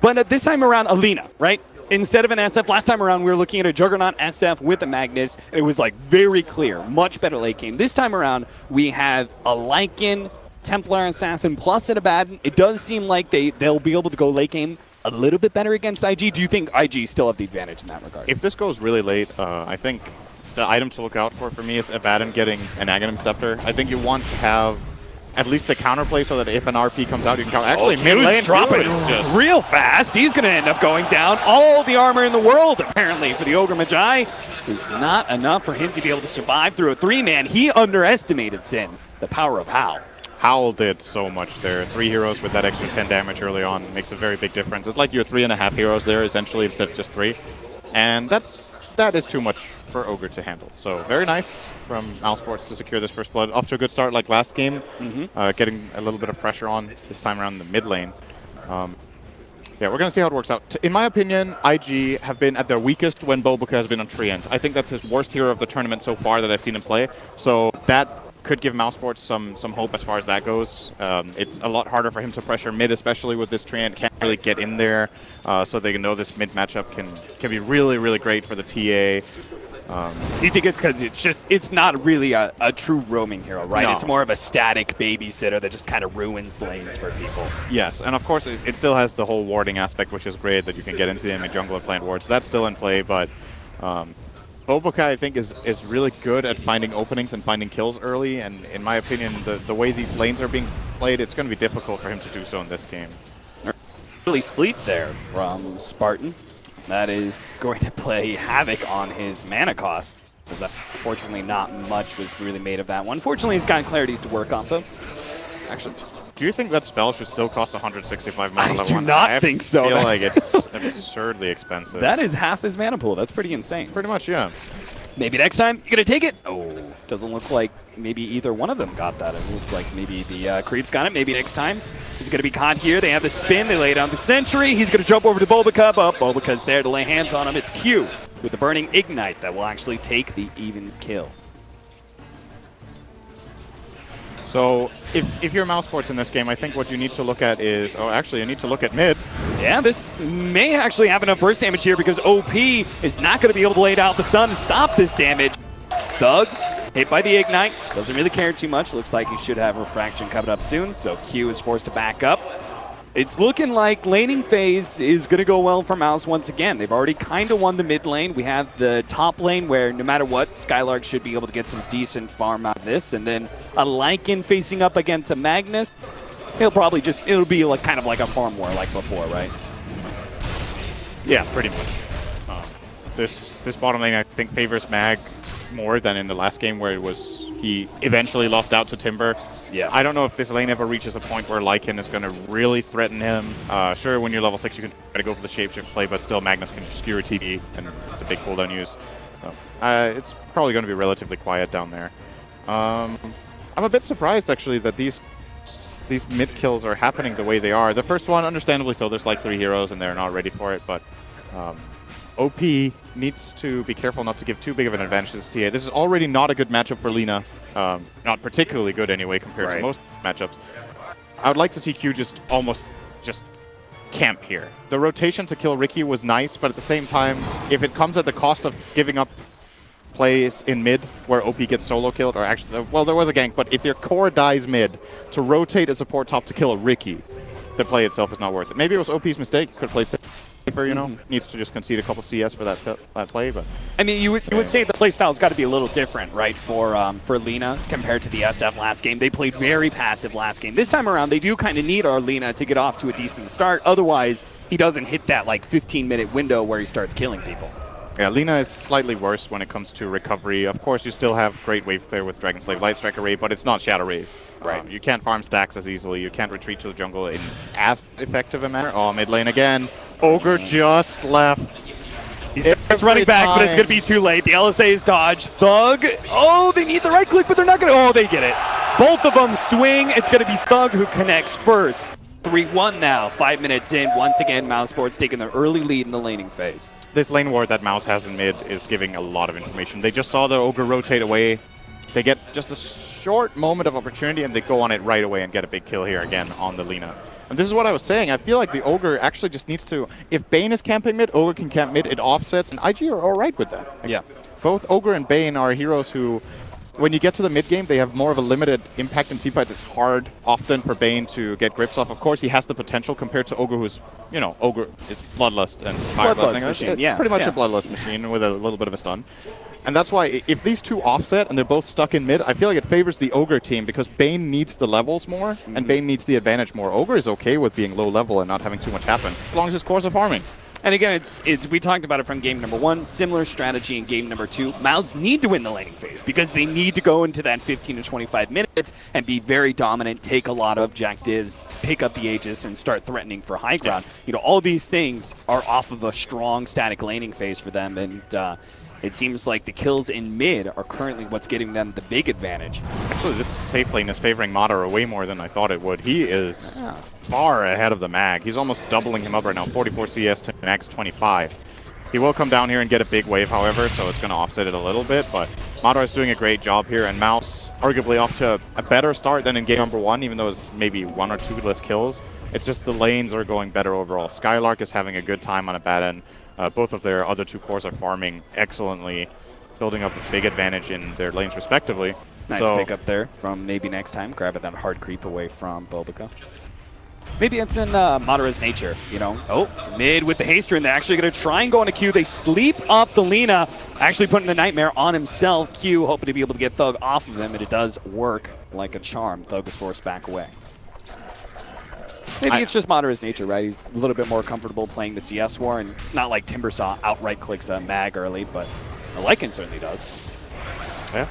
But this time around, Lina, right? Instead of an SF, last time around we were looking at a Juggernaut SF with a Magnus. It was like very clear, much better late game. This time around we have a Lycan, Templar Assassin plus an Abaddon. It does seem like they'll be able to go late game a little bit better against IG. Do you think IG still have the advantage in that regard? If this goes really late, I think the item to look out for me is Abaddon getting an Aghanim Scepter. I think you want to have at least the counterplay so that if an RP comes out, you can counter. Actually, mid lane dropping just real fast. He's going to end up going down. All the armor in the world, apparently, for the Ogre Magi is not enough for him to be able to survive through a 3-man. He underestimated Sin, the power of Howl. Howl did so much there. 3 heroes with that extra 10 damage early on makes a very big difference. It's like you're 3.5 heroes there, essentially, instead of just 3. And that is too much for Ogre to handle. So very nice from Mousesports to secure this first blood. Off to a good start like last game, getting a little bit of pressure on this time around in the mid lane. Yeah, we're going to see how it works out. In my opinion, IG have been at their weakest when Bobuka has been on Treant. I think that's his worst hero of the tournament so far that I've seen him play. So that could give Mousesports some hope as far as that goes. It's a lot harder for him to pressure mid, especially with this Treant. Can't really get in there, so they know this mid matchup can be really, really great for the TA. Do you think it's because it's not really a true roaming hero, right? No. It's more of a static babysitter that just kind of ruins lanes for people. Yes, and of course it still has the whole warding aspect, which is great, that you can get into the enemy jungle and plant wards. So that's still in play, but Bobuka, I think, is really good at finding openings and finding kills early, and in my opinion, the way these lanes are being played, it's going to be difficult for him to do so in this game. Really sleep there from Spartan. That is going to play havoc on his mana cost, because unfortunately not much was really made of that one. Fortunately, he's got clarities to work on, though. Actually, do you think that spell should still cost 165 mana? I do not think so. I feel like it's absurdly expensive. That is half his mana pool. That's pretty insane. Pretty much, yeah. Maybe next time, you're going to take it? Oh, doesn't look like maybe either one of them got that. It looks like maybe the Creeps got it. Maybe next time. He's going to be caught here. They have the spin. They lay down the sentry. He's going to jump over to Bobuka, but Bobuka's there to lay hands on him. It's Q with the Burning Ignite that will actually take the even kill. So if you're Mousesports in this game, I think what you need to look at is, you need to look at mid. Yeah, this may actually have enough burst damage here because OP is not going to be able to lay down the sun to stop this damage. Thug, hit by the Ignite, doesn't really care too much. Looks like he should have Refraction coming up soon, so Q is forced to back up. It's looking like laning phase is going to go well for Mouse once again. They've already kind of won the mid lane. We have the top lane where no matter what, Skylark should be able to get some decent farm out of this. And then a Lycan facing up against a Magnus. He'll probably it'll be like kind of like a farm war like before, right? Yeah, pretty much. This bottom lane, I think, favors Mag more than in the last game where he eventually lost out to Timber. Yeah. I don't know if this lane ever reaches a point where Lycan is going to really threaten him. Sure, when you're level 6, you can try to go for the shapeshift play, but still Magnus can skewer TD, and it's a big cooldown use. So, it's probably going to be relatively quiet down there. I'm a bit surprised, actually, that these mid kills are happening the way they are. The first one, understandably so, there's like 3 heroes, and they're not ready for it, but OP needs to be careful not to give too big of an advantage to this TA. This is already not a good matchup for Lina. Not particularly good anyway compared to most matchups. I would like to see Q almost camp here. The rotation to kill Riki was nice, but at the same time, if it comes at the cost of giving up plays in mid where OP gets solo killed, or actually, well, there was a gank, but if their core dies mid, to rotate a support top to kill a Riki, the play itself is not worth it. Maybe it was OP's mistake. Could have played safer, you know. Needs to just concede a couple CS for that play, but I mean, you would say the playstyle's got to be a little different, right, for Lina compared to the SF last game. They played very passive last game. This time around, they do kind of need our Lina to get off to a decent start. Otherwise, he doesn't hit that like 15-minute window where he starts killing people. Yeah, Lina is slightly worse when it comes to recovery. Of course, you still have great wave clear with Dragon Slave Light Strike Array, but it's not Shadow Rays. Right. You can't farm stacks as easily. You can't retreat to the jungle in as effective a manner. Oh, mid lane again. Ogre just left. It's running back, but it's going to be too late. The LSA is dodged. Thug. Oh, they need the right click, but they're not going to. Oh, they get it. Both of them swing. It's going to be Thug who connects first. 3-1 now, 5 minutes in. Once again, Mouse Sports taking the early lead in the laning phase. This lane ward that Mouse has in mid is giving a lot of information. They just saw the Ogre rotate away. They get just a short moment of opportunity, and they go on it right away and get a big kill here again on the Lina. And this is what I was saying. I feel like the Ogre actually just needs to... If Bane is camping mid, Ogre can camp mid. It offsets, and IG are all right with that. Yeah. Both Ogre and Bane are heroes who... When you get to the mid game, they have more of a limited impact in teamfights. It's hard often for Bane to get grips off. Of course, he has the potential compared to Ogre, who's, you know, Ogre is Bloodlust and Bloodlust machine, yeah. Pretty much yeah. a Bloodlust machine with a little bit of a stun. And that's why if these two offset and they're both stuck in mid, I feel like it favors the Ogre team because Bane needs the levels more and Bane needs the advantage more. Ogre is okay with being low level and not having too much happen as long as his cores are farming. And again, it's we talked about it from game number 1. Similar strategy in game number 2. Mouse need to win the laning phase because they need to go into that 15 to 25 minutes and be very dominant, take a lot of objectives, pick up the Aegis, and start threatening for high ground. You know, all these things are off of a strong static laning phase for them, and it seems like the kills in mid are currently what's getting them the big advantage. Actually, this safe lane is favoring Madara way more than I thought it would. He is far ahead of the mag. He's almost doubling him up right now, 44 CS to max 25. He will come down here and get a big wave, however, so it's going to offset it a little bit, but Madara is doing a great job here, and Mouse arguably off to a better start than in game number 1, even though it's maybe 1 or 2 less kills. It's just the lanes are going better overall. Skylark is having a good time on a bad end. Both of their other 2 cores are farming excellently, building up a big advantage in their lanes respectively. Nice pick up there from maybe next time, grabbing that hard creep away from Bobica. Maybe it's in Madara's nature, you know. Oh, mid with the haster, and they're actually going to try and go on a Q. They sleep up the Lina, actually putting the Nightmare on himself. Q hoping to be able to get Thug off of him, and it does work like a charm. Thug is forced back away. Maybe it's just Madara's nature, right? He's a little bit more comfortable playing the CS war, and not like Timbersaw outright clicks a mag early, but Lycan certainly does. Yeah.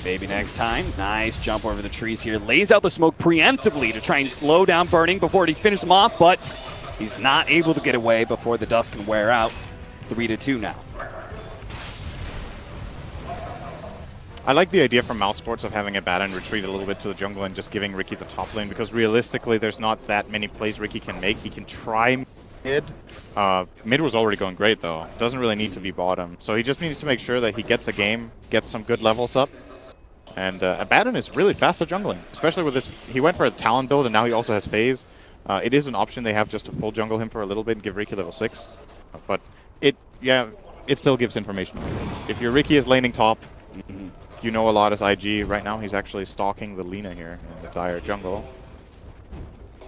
Maybe next time. Nice jump over the trees here. Lays out the smoke preemptively to try and slow down Burning before he finishes him off, but he's not able to get away before the dust can wear out. 3-2 now. I like the idea from Mouse Sports of having a bad end retreat a little bit to the jungle and just giving Ricky the top lane, because realistically there's not that many plays Ricky can make. He can try mid. Mid was already going great though. Doesn't really need to be bottom. So he just needs to make sure that he gets a game, gets some good levels up. And Abaddon is really fast at jungling, especially with this. He went for a Talon build and now he also has phase. It is an option they have just to full jungle him for a little bit and give Ricky level 6. But it still gives information. If your Ricky is laning top, you know a lot as IG. Right now he's actually stalking the Lina here in the dire jungle.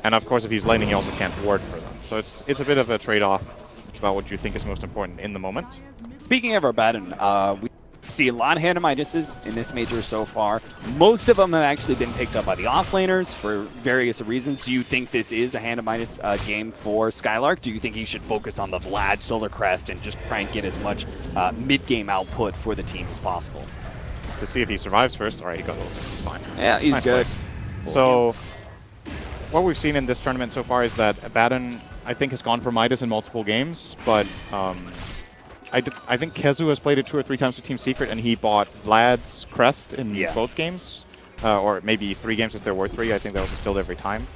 And of course if he's laning he also can't ward for them. So it's a bit of a trade-off. It's about what you think is most important in the moment. Speaking of our Abaddon, we see a lot of Hand-of-Midases in this major so far. Most of them have actually been picked up by the offlaners for various reasons. Do you think this is a Hand-of-Midas game for Skylark? Do you think he should focus on the Vlad Solar Crest and just try and get as much mid-game output for the team as possible? To see if he survives first. Alright, he got level 6, he's fine. Yeah, he's good. So, what we've seen in this tournament so far is that Abaddon, I think, has gone for Midas in multiple games, but I think Kezu has played it 2 or 3 times with Team Secret, and he bought Vlad's Crest in both games. Or maybe 3 games if there were 3. I think that was distilled every time.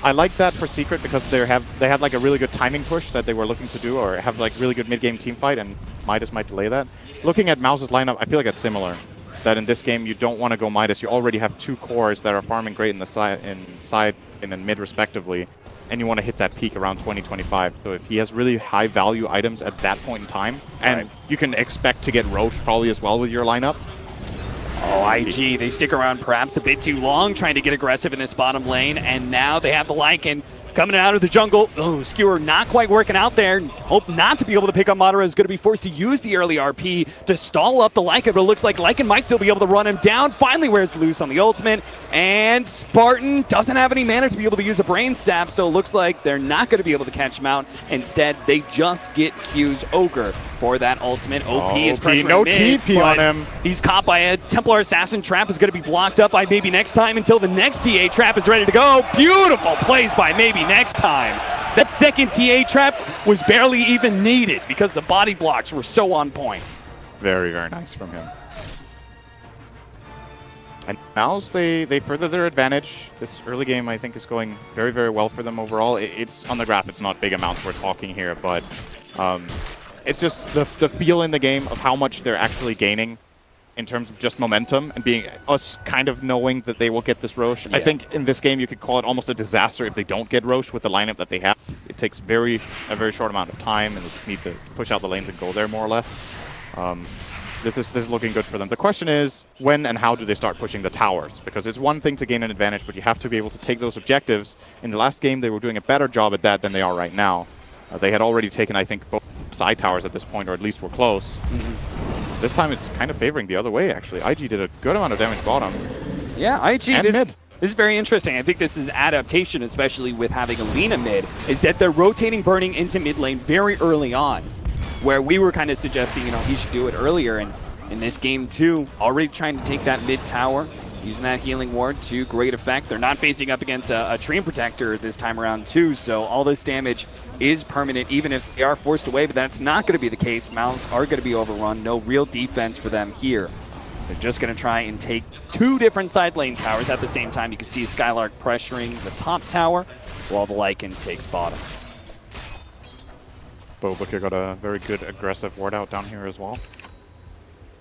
I like that for Secret because they had like a really good timing push that they were looking to do, or have like really good mid-game team fight, and Midas might delay that. Looking at Mouse's lineup, I feel like it's similar. That in this game you don't want to go Midas. You already have 2 cores that are farming great in the side and in mid respectively, and you want to hit that peak around 20-25. So if he has really high value items at that point in time, and you can expect to get Roche probably as well with your lineup. Oh, IG, they stick around perhaps a bit too long, trying to get aggressive in this bottom lane, and now they have the Lycan coming out of the jungle. Oh, Skewer not quite working out there. Hope not to be able to pick up Madara. Is going to be forced to use the early RP to stall up the Lycan, but it looks like Lycan might still be able to run him down. Finally wears the loose on the ultimate, and Spartan doesn't have any mana to be able to use a brain sap, so it looks like they're not going to be able to catch him out. Instead, they just get Q's Ogre for that ultimate. OP is pressuring no mid, TP on him. He's caught by a Templar Assassin trap. Is going to be blocked up by maybe next time until the next TA trap is ready to go. Beautiful plays by maybe next time. That second TA trap was barely even needed because the body blocks were so on point. Very, very nice from him. And Mouse, they further their advantage. This early game, I think, is going very, very well for them overall. It's on the graph, it's not big amounts we're talking here, but it's just the feel in the game of how much they're actually gaining in terms of just momentum and being us kind of knowing that they will get this Roche. Yeah. I think in this game you could call it almost a disaster if they don't get Roche with the lineup that they have. It takes a very short amount of time, and they just need to push out the lanes and go there more or less. This is looking good for them. The question is, when and how do they start pushing the towers? Because it's one thing to gain an advantage, but you have to be able to take those objectives. In the last game, they were doing a better job at that than they are right now. They had already taken, I think, both side towers at this point, or at least were close. This time it's kind of favoring the other way, actually. IG did a good amount of damage bottom. Yeah, IG and mid. This is very interesting. I think this is adaptation, especially with having a Lina mid, is that they're rotating Burning into mid lane very early on, where we were kind of suggesting, you know, he should do it earlier. And in this game too, already trying to take that mid tower, using that healing ward to great effect. They're not facing up against a Treant Protector this time around too, so all this damage is permanent, even if they are forced away, but that's not going to be the case. Mouths are going to be overrun. No real defense for them here. They're just going to try and take two different side lane towers at the same time. You can see Skylark pressuring the top tower while the Lycan takes bottom. Bobuka got a very good aggressive ward out down here as well.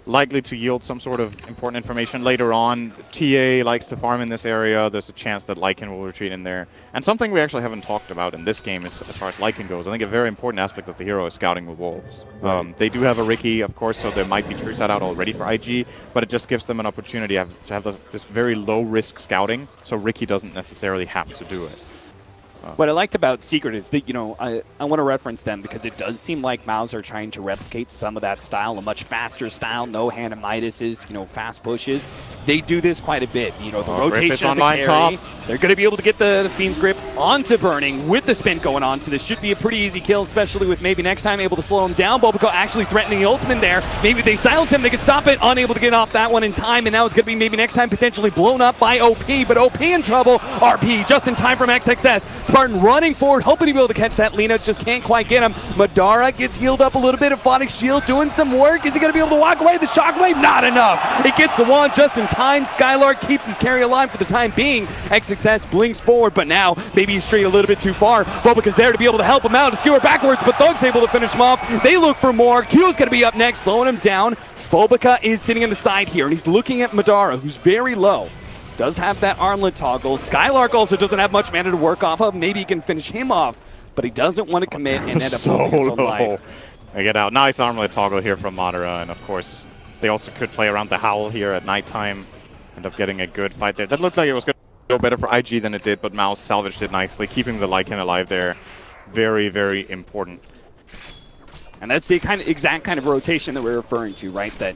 Likely to yield some sort of important information later on. TA likes to farm in this area. There's a chance that Lycan will retreat in there. And something we actually haven't talked about in this game is, as far as Lycan goes, I think a very important aspect of the hero is scouting with wolves. Right. They do have a Riki, of course, so there might be true set out already for IG, but it just gives them an opportunity to have this very low-risk scouting, so Riki doesn't necessarily have to do it. What I liked about Secret is that, you know, I want to reference them because it does seem like Mouse are trying to replicate some of that style, a much faster style, no Hanamidises, you know, fast pushes. They do this quite a bit. You know, the rotation of the carry. Top. They're going to be able to get the Fiend's Grip onto Burning with the spin going on, so this should be a pretty easy kill, especially with maybe next time able to slow him down. Bobuka actually threatening the ultimate there. Maybe they silence him, they can stop it, unable to get off that one in time, and now it's going to be maybe next time potentially blown up by OP, but OP in trouble. RP just in time from XXS. Spartan running forward, hoping to be able to catch that Lina, just can't quite get him. Madara gets healed up a little bit. Aphotic Shield doing some work. Is he going to be able to walk away? The Shockwave, not enough. It gets the wand just in time. Skylark keeps his carry alive for the time being. XXS blinks forward, but now maybe he's strayed a little bit too far. Bobuka's there to be able to help him out, to skewer backwards, but Thug's able to finish him off. They look for more. Q's going to be up next, slowing him down. Bobuka is sitting on the side here, and he's looking at Madara, who's very low. Does have that armlet toggle. Skylark also doesn't have much mana to work off of. Maybe he can finish him off, but he doesn't want to commit and end up losing his own life. I get out. Nice armlet toggle here from Madara, and of course, they also could play around the Howl here at nighttime. End up getting a good fight there. That looked like it was going to go better for IG than it did, but Mouse salvaged it nicely, keeping the Lycan alive there. Very, very important. And that's the exact kind of rotation that we're referring to, right? That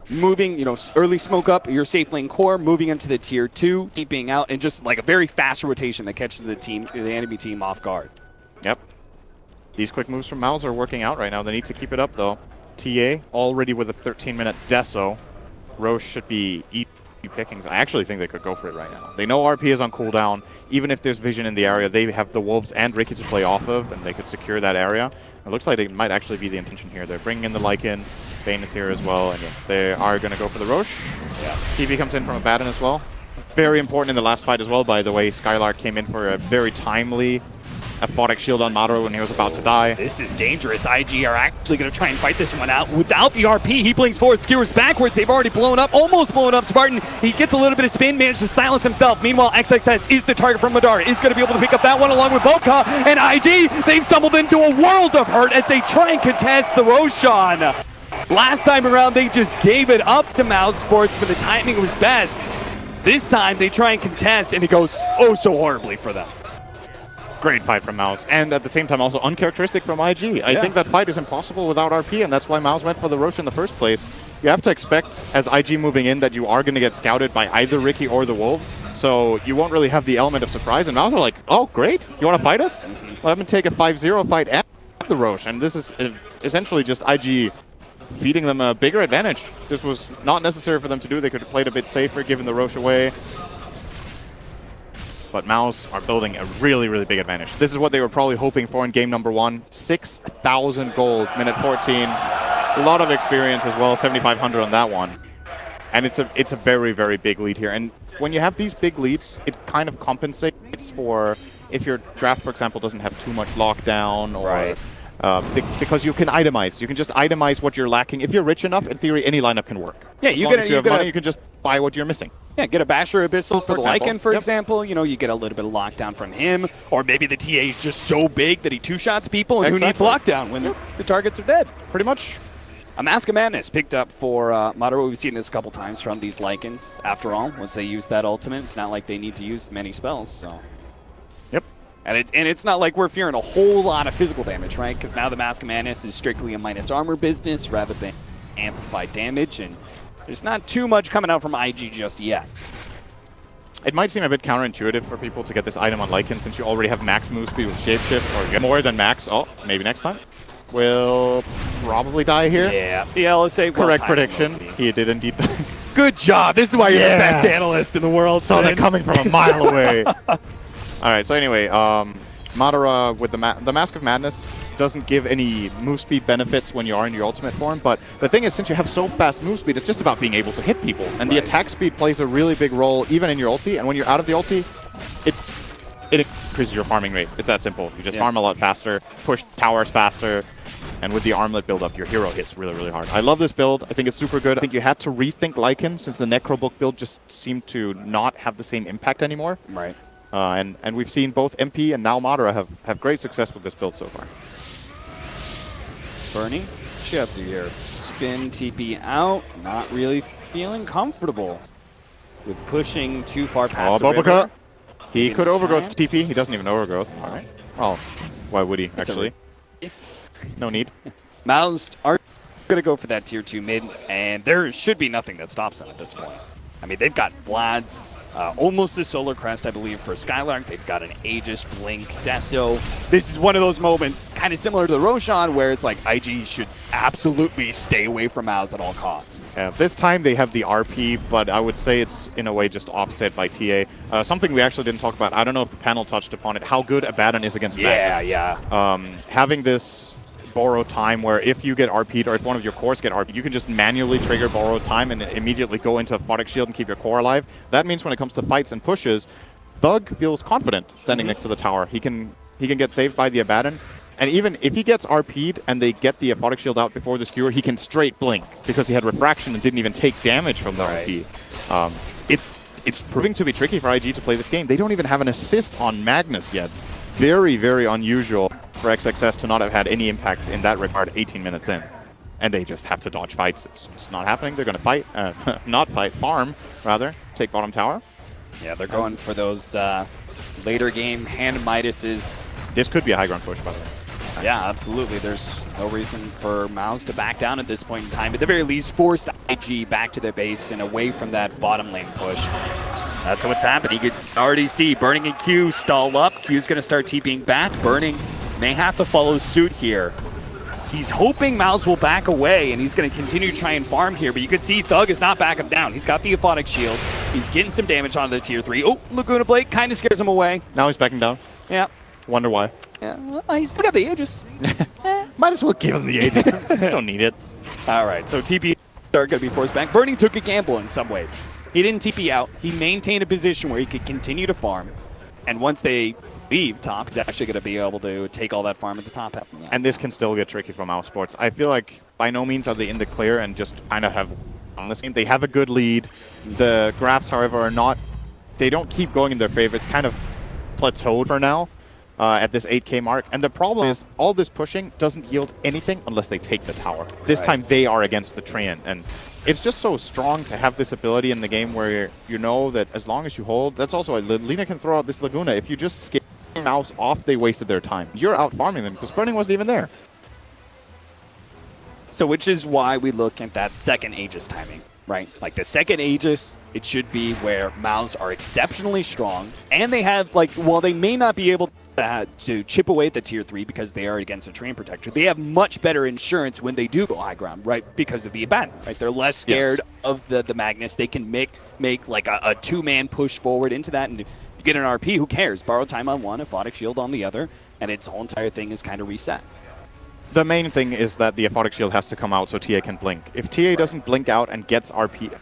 moving, you know, early smoke up your safe lane core, moving into the tier 2, keeping out, and just like a very fast rotation that catches the enemy team off guard. Yep. These quick moves from Mouse are working out right now. They need to keep it up, though. TA already with a 13-minute deso. Roche should be easy pickings. I actually think they could go for it right now. They know RP is on cooldown. Even if there's vision in the area, they have the Wolves and Riki to play off of, and they could secure that area. It looks like it might actually be the intention here. They're bringing in the Lycan. Bane is here as well, and yeah, they are going to go for the Roche. Yeah. TB comes in from Abaddon as well. Very important in the last fight as well, by the way. Skylark came in for a very timely aphotic shield on Madara when he was about to die. This is dangerous. IG are actually going to try and fight this one out without the RP. He blinks forward, skewers backwards. They've already blown up, almost blown up Spartan. He gets a little bit of spin, managed to silence himself. Meanwhile, XXS is the target from Madara. Is going to be able to pick up that one along with Bobuka. And IG, they've stumbled into a world of hurt as they try and contest the Roshan. Last time around, they just gave it up to Mouse Sports, but the timing was best. This time, they try and contest, and it goes oh so horribly for them. Great fight from Mouse, and at the same time also uncharacteristic from IG. I think that fight is impossible without RP, and that's why Mouse went for the Roche in the first place. You have to expect, as IG moving in, that you are going to get scouted by either Riki or the Wolves, so you won't really have the element of surprise, and Mouse are like, oh, great, you want to fight us? Well, let me take a 5-0 fight at the Roche, and this is essentially just IG feeding them a bigger advantage. This was not necessary for them to do. They could have played a bit safer, given the Roche away. But Mouse are building a really, really big advantage. This is what they were probably hoping for in game number 1. 6,000 gold, minute 14. A lot of experience as well, 7,500 on that one. And it's a very, very big lead here. And when you have these big leads, it kind of compensates for if your draft, for example, doesn't have too much lockdown or because you can itemize. You can just itemize what you're lacking. If you're rich enough, in theory, any lineup can work. Yeah, as long as you have money, you can just buy what you're missing. Yeah, get a Basher Abyssal for the example. Lycan, for Yep. example. You know, you get a little bit of lockdown from him. Or maybe the TA is just so big that he two-shots people, and who needs lockdown when the targets are dead? Pretty much. A Mask of Madness picked up for Madara. We've seen this a couple times from these Lycans. After all, once they use that ultimate, it's not like they need to use many spells. So. Yep. And it's not like we're fearing a whole lot of physical damage, right? Because now the Mask of Madness is strictly a minus armor business rather than amplified damage, and there's not too much coming out from IG just yet. It might seem a bit counterintuitive for people to get this item on Lycan since you already have max move speed with Shapeshift, or more than max. Oh, maybe next time. Will probably die here. Yeah, let's say correct prediction. He did indeed. Good job. This is why you're the best analyst in the world. Saw that coming from a mile away. All right. So anyway, Madara with the Mask of Madness doesn't give any move speed benefits when you are in your ultimate form. But the thing is, since you have so fast move speed, it's just about being able to hit people. And the attack speed plays a really big role even in your ulti. And when you're out of the ulti, it increases your farming rate. It's that simple. You just farm a lot faster, push towers faster, and with the armlet build-up, your hero hits really, really hard. I love this build. I think it's super good. I think you had to rethink Lycan since the Necrobook build just seemed to not have the same impact anymore. Right. And we've seen both MP and now Madara have great success with this build so far. Bernie, what you up to here? Spin TP out. Not really feeling comfortable with pushing too far past the river. He could overgrowth TP. He doesn't even overgrowth. All right. Well, why would he, actually? No need. Mounds are going to go for that tier 2 mid, and there should be nothing that stops them at this point. I mean, they've got Vlad's, almost a Solar Crest, I believe, for Skylark. They've got an Aegis, Blink, Deso. This is one of those moments, kind of similar to the Roshan, where it's like IG should absolutely stay away from Mouse at all costs. Yeah, this time they have the RP, but I would say it's, in a way, just offset by TA. Something we actually didn't talk about, I don't know if the panel touched upon it, how good Abaddon is against Magnus. Having this borrow time where if you get RP'd or if one of your cores get RP'd, you can just manually trigger borrow time and immediately go into a Photic Shield and keep your core alive. That means when it comes to fights and pushes, Thug feels confident standing next to the tower. He can get saved by the Abaddon. And even if he gets RP'd and they get the Photic Shield out before the skewer, he can straight blink because he had refraction and didn't even take damage from the RP. It's proving to be tricky for IG to play this game. They don't even have an assist on Magnus yet. Very, very unusual for XXS to not have had any impact in that regard 18 minutes in. And they just have to dodge fights. It's not happening. They're going to fight. Not fight. Farm, rather. Take bottom tower. Yeah, they're going for those later game hand Midases. This could be a high ground push, by the way. Yeah, absolutely. There's no reason for Mouse to back down at this point in time. At the very least, force IG back to their base and away from that bottom lane push. That's what's happening. You can already see Burning and Q stall up. Q's going to start TPing back. Burning may have to follow suit here. He's hoping Mouse will back away, and he's going to continue to try and farm here, but you can see Thug is not backing down. He's got the Aphotic Shield. He's getting some damage onto the tier 3. Oh, Laguna Blade kind of scares him away. Now he's backing down. Yeah. Wonder why. Yeah, well, he's still got the Aegis. Might as well give him the Aegis. Don't need it. All right, so TP are going to be forced back. Burning took a gamble in some ways. He didn't TP out. He maintained a position where he could continue to farm. And once they leave top, he's actually going to be able to take all that farm at the top. And this can still get tricky for Mouse Sports. I feel like by no means are they in the clear and just kind of have on this game. They have a good lead. The graphs, however, are not, they don't keep going in their favor. It's kind of plateaued for now at this 8K mark. And the problem is all this pushing doesn't yield anything unless they take the tower. This time they are against the Treant. And it's just so strong to have this ability in the game where you know that as long as you hold, that's also, Lina can throw out this Laguna. If you just scale Mouse off, they wasted their time. You're out farming them because Burning wasn't even there. So which is why we look at that second Aegis timing, right? Like the second Aegis, it should be where Mouse are exceptionally strong, and they have, like, while they may not be able to chip away at the tier 3 because they are against a Treant Protector, they have much better insurance when they do go high ground, right? Because of the Abaddon, right? They're less scared of the Magnus. They can make like a two-man push forward into that, and if you get an RP, who cares? Borrow time on one, a Aphotic Shield on the other, and its whole entire thing is kind of reset. The main thing is that the Aphotic Shield has to come out so TA can blink. If TA doesn't blink out and gets RP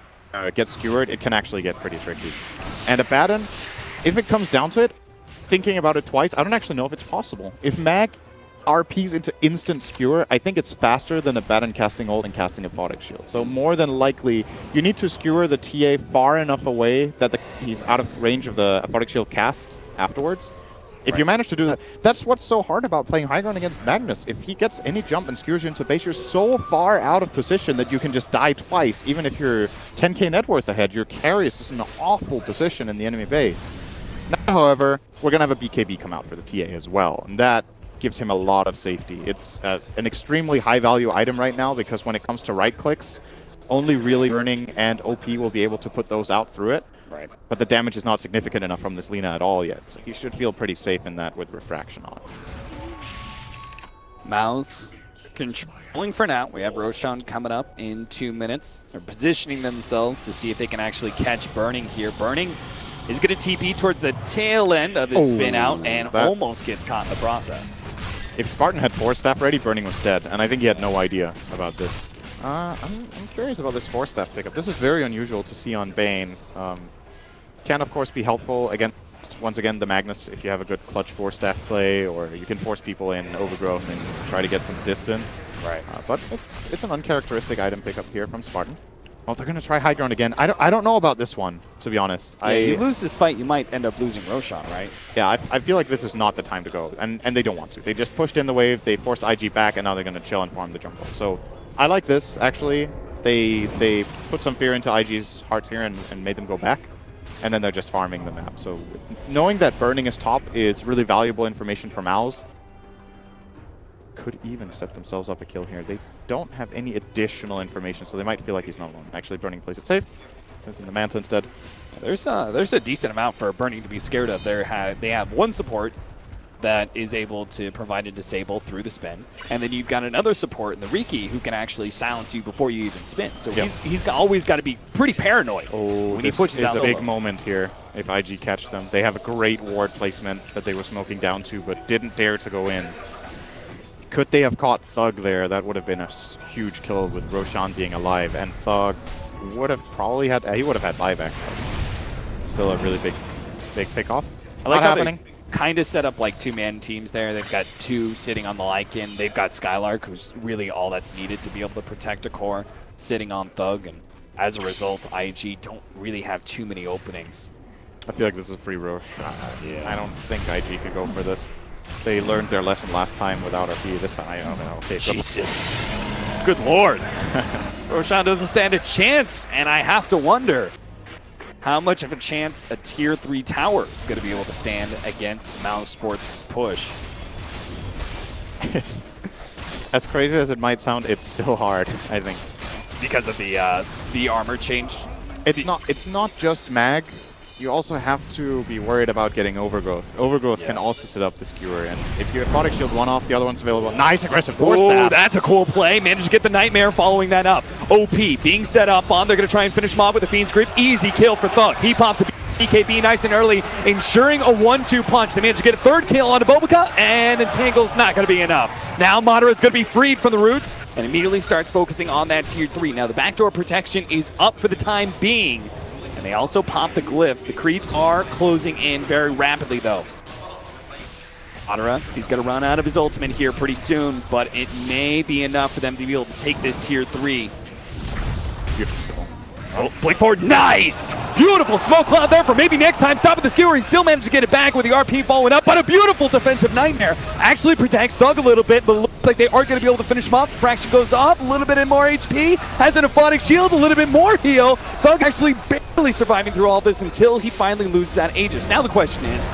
gets skewered, it can actually get pretty tricky. And Abaddon, if it comes down to it, thinking about it twice, I don't actually know if it's possible. If Mag RPs into instant skewer, I think it's faster than Abaddon casting ult and casting Aphotic Shield. So more than likely, you need to skewer the TA far enough away that he's out of range of the Aphotic Shield cast afterwards. If you manage to do that, that's what's so hard about playing high ground against Magnus. If he gets any jump and skewers you into base, you're so far out of position that you can just die twice. Even if you're 10k net worth ahead, your carry is just in an awful position in the enemy base. Now, however, we're going to have a BKB come out for the TA as well, and that gives him a lot of safety. It's an extremely high-value item right now because when it comes to right-clicks, only really Burning and OP will be able to put those out through it. Right. But the damage is not significant enough from this Lina at all yet, so he should feel pretty safe in that with Refraction on. Mouse controlling for now. We have Roshan coming up in 2 minutes. They're positioning themselves to see if they can actually catch Burning here. Burning is going to TP towards the tail end of his spin out and almost gets caught in the process. If Spartan had 4-staff ready, Burning was dead, and I think he had no idea about this. I'm curious about this 4-staff pickup. This is very unusual to see on Bane. Can, of course, be helpful against, once again, the Magnus if you have a good clutch 4-staff play, or you can force people in Overgrowth and try to get some distance. Right. But it's an uncharacteristic item pickup here from Spartan. Oh, they're going to try high ground again. I don't know about this one, to be honest. Yeah, you lose this fight, you might end up losing Roshan, right? Yeah, I feel like this is not the time to go, and they don't want to. They just pushed in the wave, they forced IG back, and now they're going to chill and farm the jungle. So I like this, actually. They put some fear into IG's hearts here and made them go back, and then they're just farming the map. So knowing that Burning is top is really valuable information for Mouse. Could even set themselves up a kill here. They don't have any additional information, so they might feel like he's not alone. Actually, Burning plays it safe. Sends in the Manta instead. There's a decent amount for Burning to be scared of. They have one support that is able to provide a disable through the spin, and then you've got another support in the Riki who can actually silence you before you even spin. So he's always got to be pretty paranoid when he pushes out. This is a big moment here if IG catch them. They have a great ward placement that they were smoking down to, but didn't dare to go in. Could they have caught Thug there? That would have been a huge kill with Roshan being alive, and Thug would have probably had he would have had buyback. Still a really big pick-off. I like how they kind of set up like two-man teams there. They've got two sitting on the Lycan. They've got Skylark, who's really all that's needed to be able to protect a core, sitting on Thug, and as a result, IG don't really have too many openings. I feel like this is a free Rosh. Yeah. I don't think IG could go for this. They learned their lesson last time without RP. This time, I don't know. Okay, Jesus. Good lord. Roshan doesn't stand a chance, and I have to wonder how much of a chance a tier 3 tower is going to be able to stand against Mouse Sports' push. It's, as crazy as it might sound, it's still hard, I think. Because of the armor change? It's not just Mag. You also have to be worried about getting Overgrowth. Overgrowth can also set up the skewer, and if you have Aphotic Shield one off, the other one's available. Nice aggressive force stab. That's a cool play. Managed to get the Nightmare following that up. OP being set up on. They're going to try and finish him off with the Fiend's Grip. Easy kill for Thug. He pops a BKB nice and early, ensuring a 1-2 punch. They managed to get a third kill on Bobica, and Entangle's not going to be enough. Now Moderate's going to be freed from the roots and immediately starts focusing on that tier 3. Now the backdoor protection is up for the time being. They also pop the glyph. The creeps are closing in very rapidly, though. Adara, he's going to run out of his ultimate here pretty soon, but it may be enough for them to be able to take this tier 3. Beautiful. Oh, blink forward. Nice! Beautiful smoke cloud there for maybe next time. Stop at the skewer. He still managed to get it back with the RP following up, but a beautiful defensive Nightmare. Actually protects Thug a little bit, but looks like they aren't going to be able to finish him off. Fraction goes off. A little bit in more HP. Has an Aphotic Shield. A little bit more heal. Thug actually barely surviving through all this until he finally loses that Aegis. Now the question is,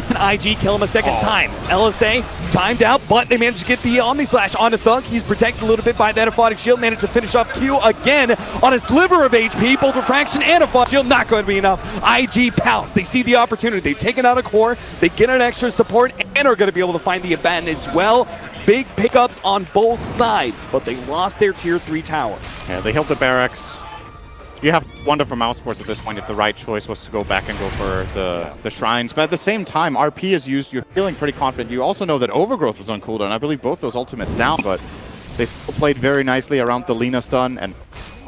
can IG kill him a second time? LSA timed out, but they managed to get the Omni Slash onto Thug. He's protected a little bit by that Aphotic Shield. Managed to finish off Q again on a sliver of HP. Both Refraction and Aphotic Shield not going to be enough. IG pounce. They see the opportunity. They've taken out a core. They get an extra support and are going to be able to find the Abaddon as well. Big pickups on both sides, but they lost their tier 3 tower. Yeah, they held the barracks. You have to wonder for Mouse Sports at this point if the right choice was to go back and go for the shrines. But at the same time, RP is used. You're feeling pretty confident. You also know that Overgrowth was on cooldown. I believe both those ultimates down, but they still played very nicely around the Lina stun. And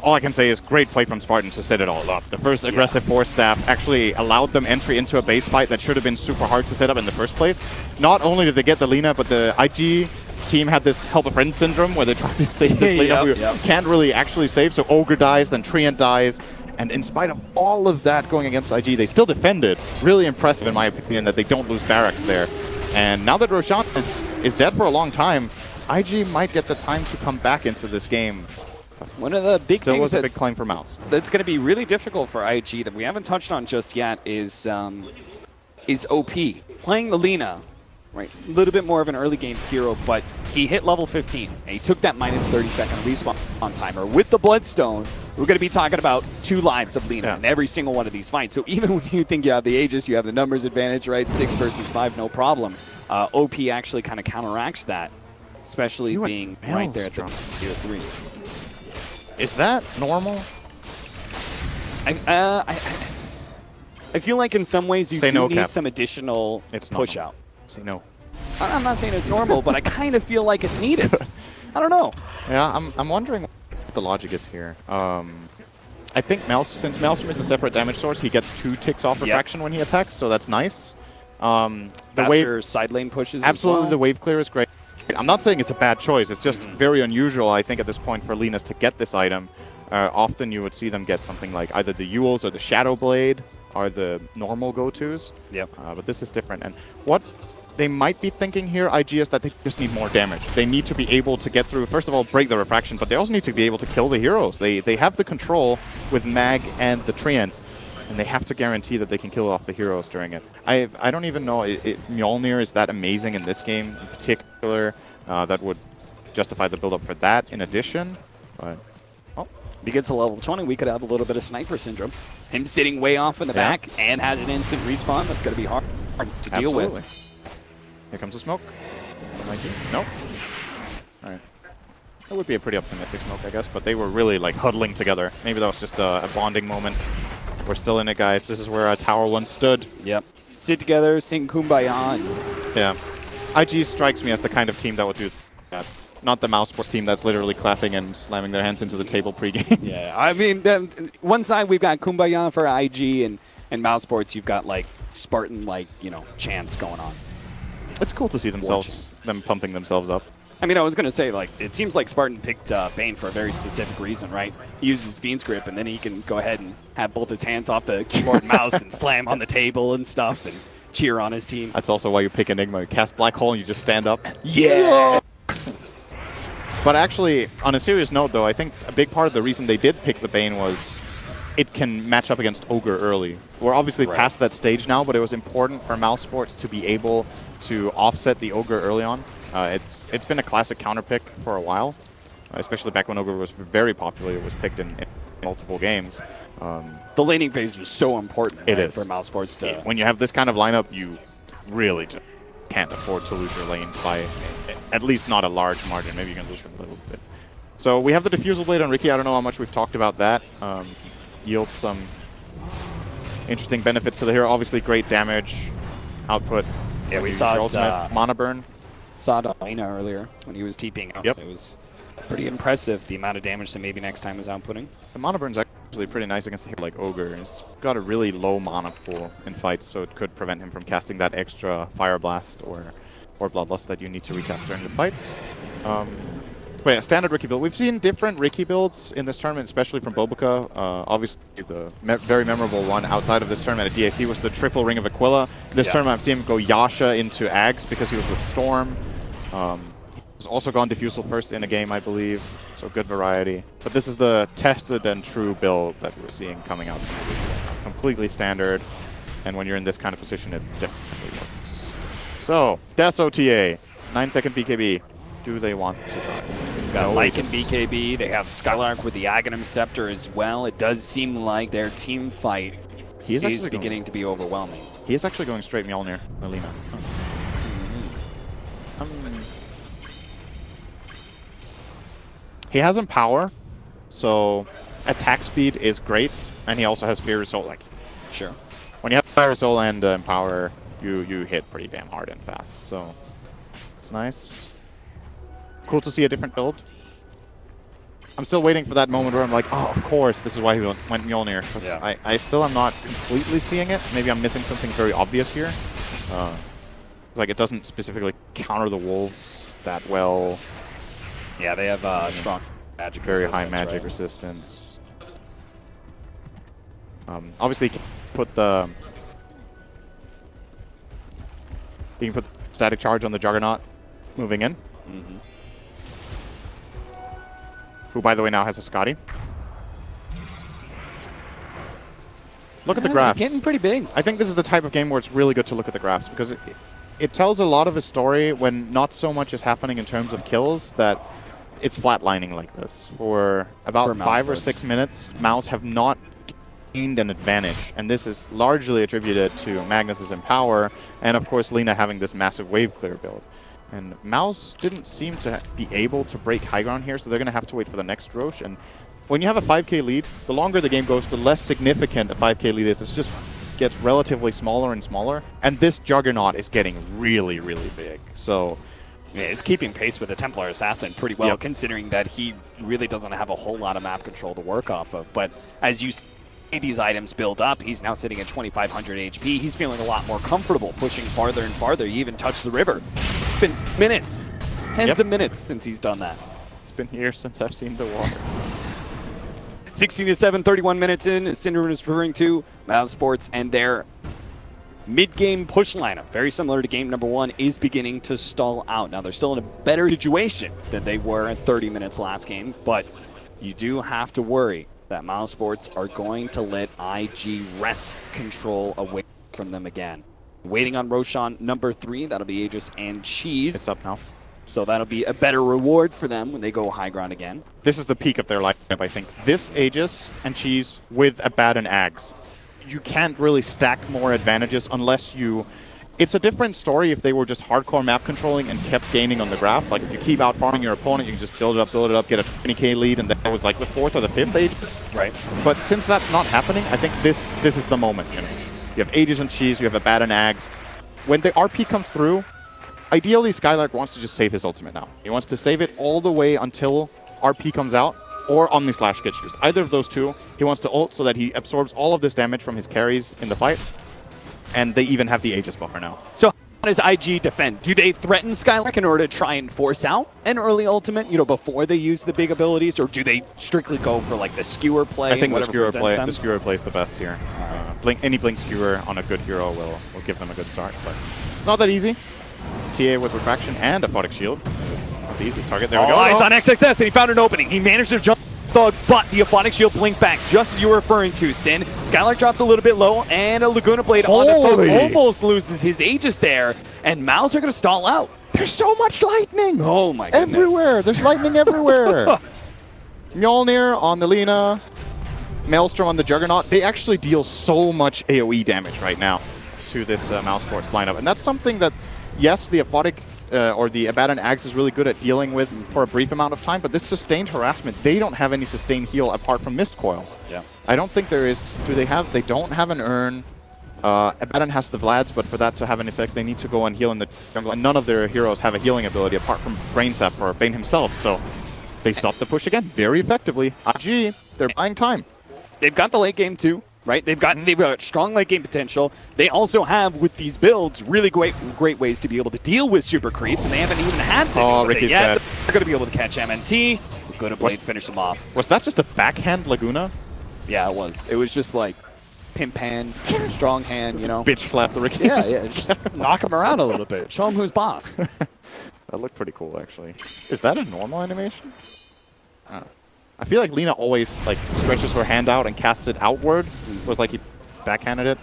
all I can say is great play from Spartan to set it all up. The first aggressive force staff actually allowed them entry into a base fight that should have been super hard to set up in the first place. Not only did they get the Lina, but the IG team had this help a friend syndrome where they're trying to save this Lina who can't really actually save. So Ogre dies, then Treant dies. And in spite of all of that going against IG, they still defended. Really impressive, in my opinion, that they don't lose barracks there. And now that Roshan is dead for a long time, IG might get the time to come back into this game. One of the big Still things was a big claim for Mouse. That's going to be really difficult for IG that we haven't touched on just yet is OP. Playing the Lina, right? A little bit more of an early game hero, but he hit level 15 and he took that minus 30-second respawn timer. With the Bloodstone, we're going to be talking about 2 lives of Lina in every single one of these fights. So even when you think you have the Aegis, you have the numbers advantage, right? 6 versus 5, no problem. OP actually kind of counteracts that, especially being right there at the tier 3. Is that normal? I feel like in some ways you do need some additional push out. Say no. I'm not saying it's normal, but I kind of feel like it's needed. I don't know. Yeah, I'm wondering what the logic is here. I think since Maelstrom is a separate damage source, he gets 2 ticks off refraction when he attacks, so that's nice. The Faster side lane pushes. Absolutely, as well. the wave clear is great. I'm not saying it's a bad choice. It's just very unusual, I think, at this point for Linas to get this item. Often you would see them get something like either the Ewells or the Shadow Blade are the normal go-tos. Yep. But this is different. And what they might be thinking here, IG, is that they just need more damage. They need to be able to get through, first of all, break the refraction, but they also need to be able to kill the heroes. They have the control with Mag and the Treant, and they have to guarantee that they can kill off the heroes during it. I don't even know Mjolnir is that amazing in this game in particular. That would justify the build-up for that in addition. But if he gets to level 20, we could have a little bit of sniper syndrome. Him sitting way off in the back and has an instant respawn. That's going to be hard to deal with. Here comes the smoke. Nope. All right. That would be a pretty optimistic smoke, I guess, but they were really like huddling together. Maybe that was just a bonding moment. We're still in it, guys. This is where Tower once stood. Yep. Sit together, sing Kumbaya. Yeah. IG strikes me as the kind of team that would do that. Not the Mouse Sports team that's literally clapping and slamming their hands into the table pregame. Yeah, I mean, one side we've got Kumbaya for IG, and Mouse Sports you've got like Spartan, like, you know, chants going on. It's cool to see them pumping themselves up. I mean, I was going to say, like, it seems like Spartan picked Bane for a very specific reason, right? He uses Fiend's Grip, and then he can go ahead and have both his hands off the keyboard and mouse and slam on the table and stuff and cheer on his team. That's also why you pick Enigma. You cast Black Hole and you just stand up. Yeah! But actually, on a serious note, though, I think a big part of the reason they did pick the Bane was it can match up against Ogre early. We're obviously past that stage now, but it was important for Mouse Sports to be able to offset the Ogre early on. It's been a classic counter pick for a while, especially back when Ogre was very popular. It was picked in multiple games. The laning phase was so important for Mouse Sports to... When you have this kind of lineup, you really just can't afford to lose your lane by at least not a large margin. Maybe you can lose them a little bit. So we have the Diffusal Blade on Riki. I don't know how much we've talked about that. Yields some interesting benefits to the hero. Obviously, great damage output. Yeah, we saw Mana Burn. Saw Lina earlier when he was TPing up. It was pretty impressive, the amount of damage that maybe next time was outputting. The Mana Burn's actually pretty nice against a hero like Ogre. He's got a really low mana pool in fights, so it could prevent him from casting that extra Fire Blast or Bloodlust that you need to recast during the fights. But yeah, standard Riki build. We've seen different Riki builds in this tournament, especially from Bobica. Obviously, the very memorable one outside of this tournament at DAC was the triple Ring of Aquila. This tournament, I've seen him go Yasha into Ags because he was with Storm. He's also gone Diffusal first in a game, I believe, so good variety. But this is the tested and true build that we're seeing coming out. Completely standard, and when you're in this kind of position, it definitely works. So, Death OTA, 9-second BKB. Do they want to try? Got Lycan BKB. They have Skylark with the Aghanim Scepter as well. It does seem like their team fight is beginning to be overwhelming. He is actually going straight Mjolnir, Lina. He has Empower, so attack speed is great, and he also has Fear Soul. Like, sure. When you have Fire Soul and Empower, you hit pretty damn hard and fast. So it's nice. Cool to see a different build. I'm still waiting for that moment where I'm like, oh, of course, this is why he went Mjolnir. Yeah. I still am not completely seeing it. Maybe I'm missing something very obvious here. It's like it doesn't specifically counter the wolves that well. Yeah, they have strong magic Very resistance, high magic right? resistance. Obviously, put the you can put the static charge on the Juggernaut moving in. Mm-hmm. Who, by the way, now has a Scotty. Look at the graphs. Getting pretty big. I think this is the type of game where it's really good to look at the graphs because it tells a lot of a story when not so much is happening in terms of kills that it's flatlining like this. For about 5 or 6 minutes, Mouse have not gained an advantage, and this is largely attributed to Magnus's Empower and, of course, Lina having this massive wave clear build. And Mouse didn't seem to be able to break high ground here, so they're going to have to wait for the next Roche. And when you have a 5k lead, the longer the game goes, the less significant a 5k lead is. It just gets relatively smaller and smaller. And this Juggernaut is getting really, really big. So yeah, it's keeping pace with the Templar Assassin pretty well, considering that he really doesn't have a whole lot of map control to work off of. But as you see these items build up, he's now sitting at 2,500 HP. He's feeling a lot more comfortable pushing farther and farther. He even touched the river. It's been minutes, tens of minutes since he's done that. It's been years since I've seen the water. 16-7, 31 minutes in. Cinderin is referring to Mouse Sports and their mid-game push lineup, very similar to game number 1, is beginning to stall out. Now, they're still in a better situation than they were in 30 minutes last game, but you do have to worry that Mouse Sports are going to let IG wrest control away from them again. Waiting on Roshan number 3, that'll be Aegis and Cheese. It's up now. So that'll be a better reward for them when they go high ground again. This is the peak of their lineup, I think. This Aegis and Cheese with Abaddon Ags. You can't really stack more advantages unless you... It's a different story if they were just hardcore map controlling and kept gaining on the graph. Like if you keep out farming your opponent, you can just build it up, get a 20k lead, and that was like the 4th or the 5th Aegis. Right. But since that's not happening, I think this is the moment. You know, you have Aegis and Cheese, you have Abaddon Ags. When the RP comes through, ideally Skylark wants to just save his ultimate now. He wants to save it all the way until RP comes out or Omni Slash gets used. Either of those two, he wants to ult so that he absorbs all of this damage from his carries in the fight. And they even have the Aegis buffer now. So how does IG defend? Do they threaten Skylark in order to try and force out an early ultimate, you know, before they use the big abilities, or do they strictly go for like the skewer play? I think the skewer play is the best here. Any blink skewer on a good hero will give them a good start, but it's not that easy. TA with refraction and aphotic shield is not the easiest target. There we go. Eyes on XXS, and he found an opening. He managed to jump Thug, but the aphotic shield blink back, just as you were referring to, Sin. Skylark drops a little bit low, and a Laguna Blade on the Thug almost loses his Aegis there, and Mouse are going to stall out. There's so much lightning! Oh my goodness. Everywhere! There's lightning everywhere! Mjolnir on the Lina, Maelstrom on the Juggernaut. They actually deal so much AoE damage right now to this Mouse Sports lineup, and that's something that, yes, the aphotic or the Abaddon Ags is really good at dealing with for a brief amount of time, but this sustained harassment, they don't have any sustained heal apart from Mist Coil. Yeah. I don't think there is. They don't have an Urn. Abaddon has the Vlads, but for that to have an effect, they need to go and heal in the jungle, and none of their heroes have a healing ability apart from Brain Sap or Bane himself, so they stop the push again very effectively. IG, they're buying time. They've got the late game too, right? They've got strong late game potential. They also have, with these builds, really great ways to be able to deal with super creeps, and they haven't even had to deal with it yet. They're going to be able to catch MNT. Laguna Blade finish them off. Was that just a backhand Laguna? Yeah, it was. It was just like pimp hand, strong hand, you know. Bitch flap the Ricky. Yeah, just knock him around a little bit. Show him who's boss. That looked pretty cool, actually. Is that a normal animation? I don't know. I feel like Lina always like stretches her hand out and casts it outward. Was like he backhanded it.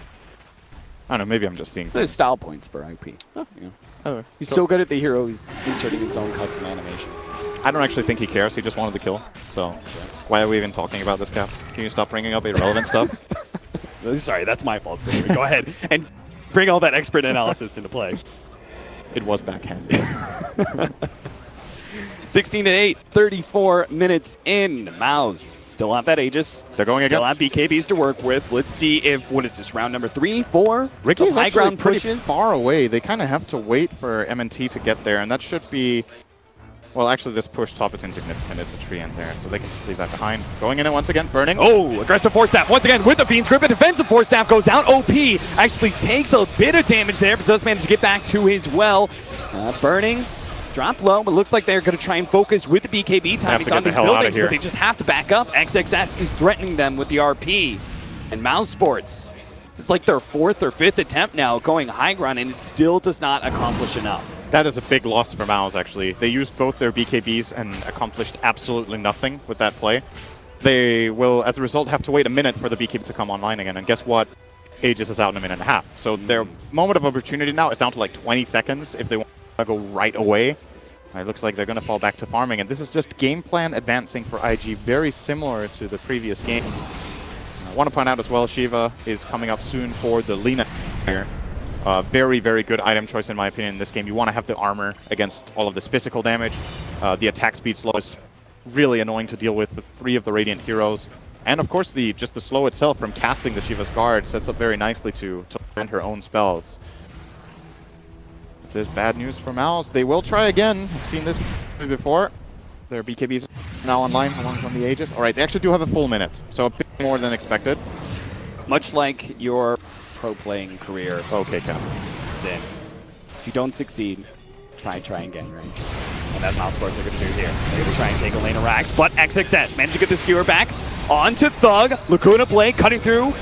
I don't know. Maybe I'm just seeing. There's style points for IP. Oh, yeah. He's so good at the hero. He's inserting his own custom animations. I don't actually think he cares. He just wanted to kill. So why are we even talking about this, Cap? Can you stop bringing up irrelevant stuff? Sorry, that's my fault. So go ahead and bring all that expert analysis into play. It was backhanded. 16-8, 34 minutes in. Mouse still have that Aegis. They're going again. Still have BKBs to work with. Let's see if, what is this, round number 3, 4? Ricky's high ground pretty pushes. far away. They kind of have to wait for MNT to get there, and that should be Well, actually, this push top is insignificant. It's a tree in there, so they can just leave that behind. Going in it once again, burning. Oh, aggressive force staff once again with the Fiend's Grip. A defensive force staff goes out. OP actually takes a bit of damage there, but does manage to get back to his well. Burning, drop low, but looks like they're going to try and focus with the BKB timings on these buildings, but they just have to back up. XXS is threatening them with the RP. And Mouse Sports, it's like their 4th or 5th attempt now going high ground, and it still does not accomplish enough. That is a big loss for Mouse, actually. They used both their BKBs and accomplished absolutely nothing with that play. They will, as a result, have to wait a minute for the BKB to come online again. And guess what? Aegis is out in a minute and a half. So their moment of opportunity now is down to like 20 seconds if they want to go right away. It looks like they're going to fall back to farming. And this is just game plan advancing for IG, very similar to the previous game. I want to point out as well, Shiva is coming up soon for the Lina here. Very, very good item choice in my opinion in this game. You want to have the armor against all of this physical damage. The attack speed slow is really annoying to deal with 3 of the Radiant heroes. And of course, just the slow itself from casting the Shiva's Guard sets up very nicely to land her own spells. This is bad news for Mouse. They will try again. I've seen this before. Their BKBs now online. How long is on the Aegis? All right, they actually do have a full minute, so a bit more than expected. Much like your pro playing career. Okay, Cap. Sin. If you don't succeed, try again, right? And that's how Sports are going to do here. They're going to try and take a lane of Rax, but XXS managed to get the skewer back onto Thug. Lacuna Blade cutting through.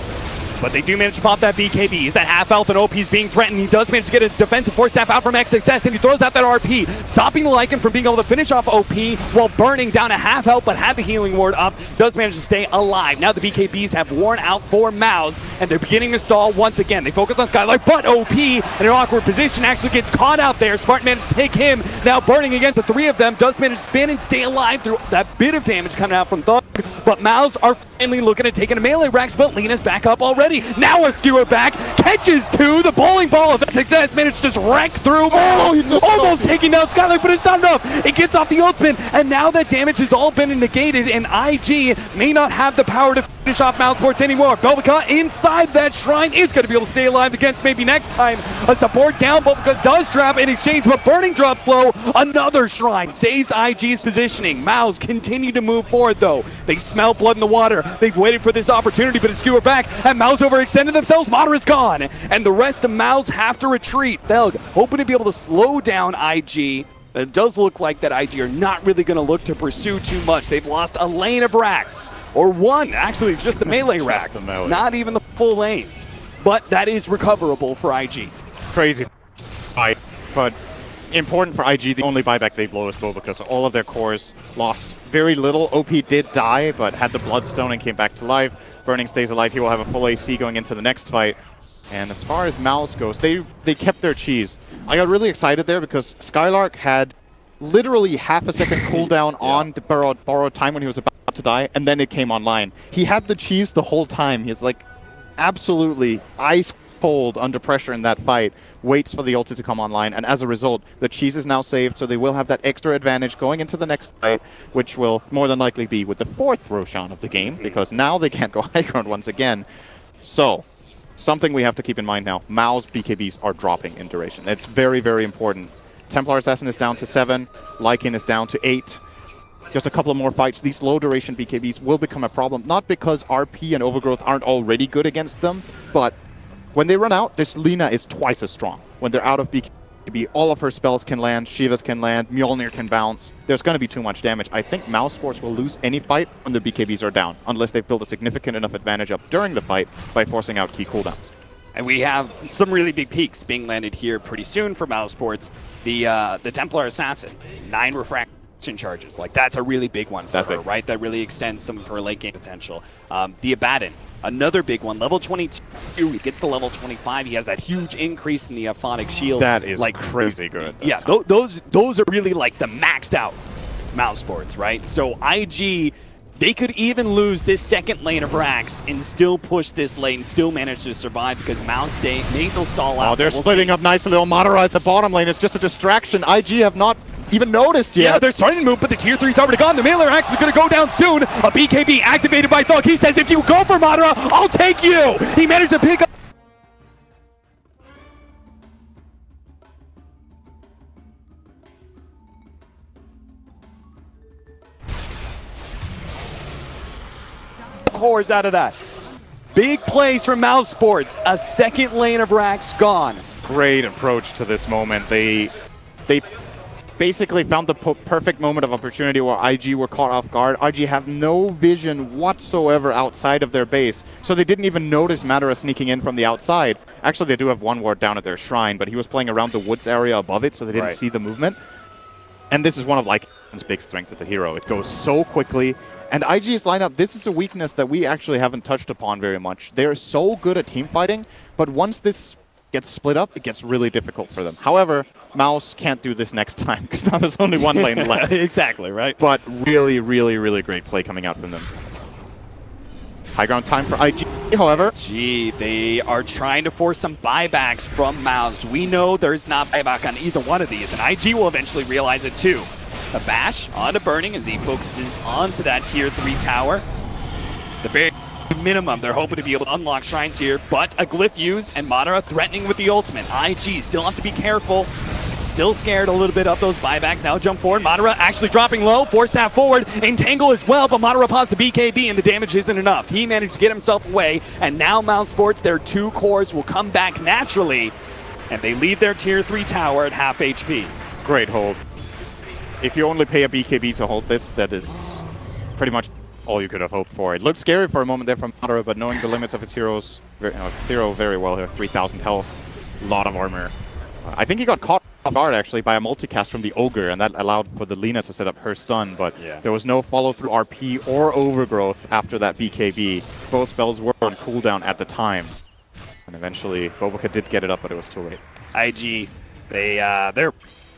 But they do manage to pop that BKB. He's that half health and OP is being threatened. He does manage to get a defensive force staff out from XXS, and he throws out that RP, stopping the Lycan from being able to finish off OP while burning down to half health, but had the healing ward up. Does manage to stay alive. Now the BKBs have worn out for Mouse, and they're beginning to stall once again. They focus on Skylark, but OP in an awkward position actually gets caught out there. Smart managed to take him. Now burning against the 3 of them. Does manage to spin and stay alive through that bit of damage coming out from Thug. But Mouse are finally looking at taking a melee Rax, but Lina's back up already. Now a skewer back, catches 2, the bowling ball of XXS managed to just wreck through. Almost taking down Skylark, but it's not enough. It gets off the ultimate, and now that damage has all been negated, and IG may not have the power to finish off Mouse Sports anymore. Belvica inside that shrine is going to be able to stay alive against maybe next time. A support down, Belvica does trap in exchange, but burning drops low. Another shrine saves IG's positioning. Mouse continue to move forward though. They smell blood in the water. They've waited for this opportunity, but it's skewer back, and Mouse overextended themselves. Madara's gone, and the rest of Mouse have to retreat. Thug hoping to be able to slow down IG. It does look like that IG are not really going to look to pursue too much. They've lost a lane of Rax, or one, actually, just the melee Rax, not even the full lane. But that is recoverable for IG. Crazy fight, but important for IG. The only buyback they blow is Bo because all of their cores lost very little. OP did die, but had the Bloodstone and came back to life. Burning stays alive. He will have a full AC going into the next fight. And as far as Mouse goes, they kept their cheese. I got really excited there because Skylark had literally half a second cooldown on the borrowed time when he was about to die, and then it came online. He had the cheese the whole time. He's like absolutely ice cold under pressure in that fight, waits for the ulti to come online, and as a result, the cheese is now saved, so they will have that extra advantage going into the next fight, which will more than likely be with the 4th Roshan of the game, because now they can't go high ground once again. So, something we have to keep in mind now, Mao's BKBs are dropping in duration. It's very, very important. Templar Assassin is down to 7, Lycan is down to 8. Just a couple of more fights, these low duration BKBs will become a problem, not because RP and Overgrowth aren't already good against them, but when they run out, this Lina is twice as strong. When they're out of BKB, all of her spells can land, Shiva's can land, Mjolnir can bounce. There's going to be too much damage. I think Mouse Sports will lose any fight when the BKBs are down, unless they've built a significant enough advantage up during the fight by forcing out key cooldowns. And we have some really big peaks being landed here pretty soon for Mouse Sports. The Templar Assassin, 9 refraction charges. Like, that's a really big one for her, right? That really extends some of her late game potential. The Abaddon, another big one, level 22. He gets to level 25. He has that huge increase in the Aphonic Shield. That is like crazy good. Yeah, those are really like the maxed out Mouse Sports, right? So IG, they could even lose this second lane of Rax and still push this lane, still manage to survive because Mouse may still stall out. Oh, they're splitting up nicely. They'll Madara the bottom lane. It's just a distraction. IG have not even noticed yet. Yeah, they're starting to move, but the tier 3's already gone. The melee Rax is going to go down soon. A BKB activated by Thug. He says, if you go for Madara, I'll take you. He managed to pick up. cores out of that. Big plays from Mouse Sports. A second lane of racks gone. Great approach to this moment. They basically found the perfect moment of opportunity where IG were caught off guard. IG have no vision whatsoever outside of their base, so they didn't even notice Madara sneaking in from the outside. Actually, they do have one ward down at their shrine, but he was playing around the woods area above it, so they didn't see the movement. And this is one of like his big strengths of the hero. It goes so quickly. And IG's lineup, this is a weakness that we actually haven't touched upon very much. They're so good at team fighting, but once this gets split up, it gets really difficult for them. However, Mouse can't do this next time because now there's only one lane left. Exactly, right? But really, really, really great play coming out from them. High ground time for IG, however. They are trying to force some buybacks from Mouse. We know there's not buyback on either one of these, and IG will eventually realize it too. The bash onto Burning as he focuses onto that tier 3 tower. The very minimum, they're hoping to be able to unlock shrines here, but a glyph use and Madara threatening with the ultimate. IG still have to be careful. Still scared a little bit of those buybacks. Now jump forward. Madara actually dropping low. Force that forward. Entangle as well, but Madara pops the BKB and the damage isn't enough. He managed to get himself away, and now Mount Sports, their 2 cores will come back naturally, and they leave their tier 3 tower at half HP. Great hold. If you only pay a BKB to hold this, that is pretty much all you could have hoped for. It looked scary for a moment there from Madara, but knowing the limits of its heroes, very well here. 3,000 health, a lot of armor. I think he got caught off guard actually by a multicast from the Ogre, and that allowed for the Lina to set up her stun, but there was no follow-through RP or overgrowth after that BKB. Both spells were on cooldown at the time. And eventually, Boboka did get it up, but it was too late. IG, they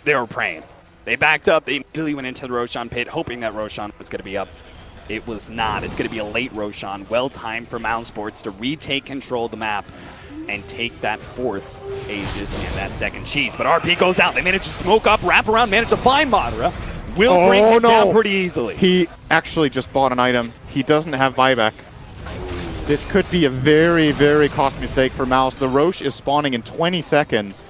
were praying. They backed up. They immediately went into the Roshan pit, hoping that Roshan was going to be up. It was not. It's going to be a late Roshan. Well timed for Mound Sports to retake control of the map and take that 4th Aegis and that 2nd Cheese. But RP goes out. They manage to smoke up, wrap around, manage to find Madara. Will bring him down pretty easily. He actually just bought an item. He doesn't have buyback. This could be a very, very costly mistake for Mouse. The Roche is spawning in 20 seconds.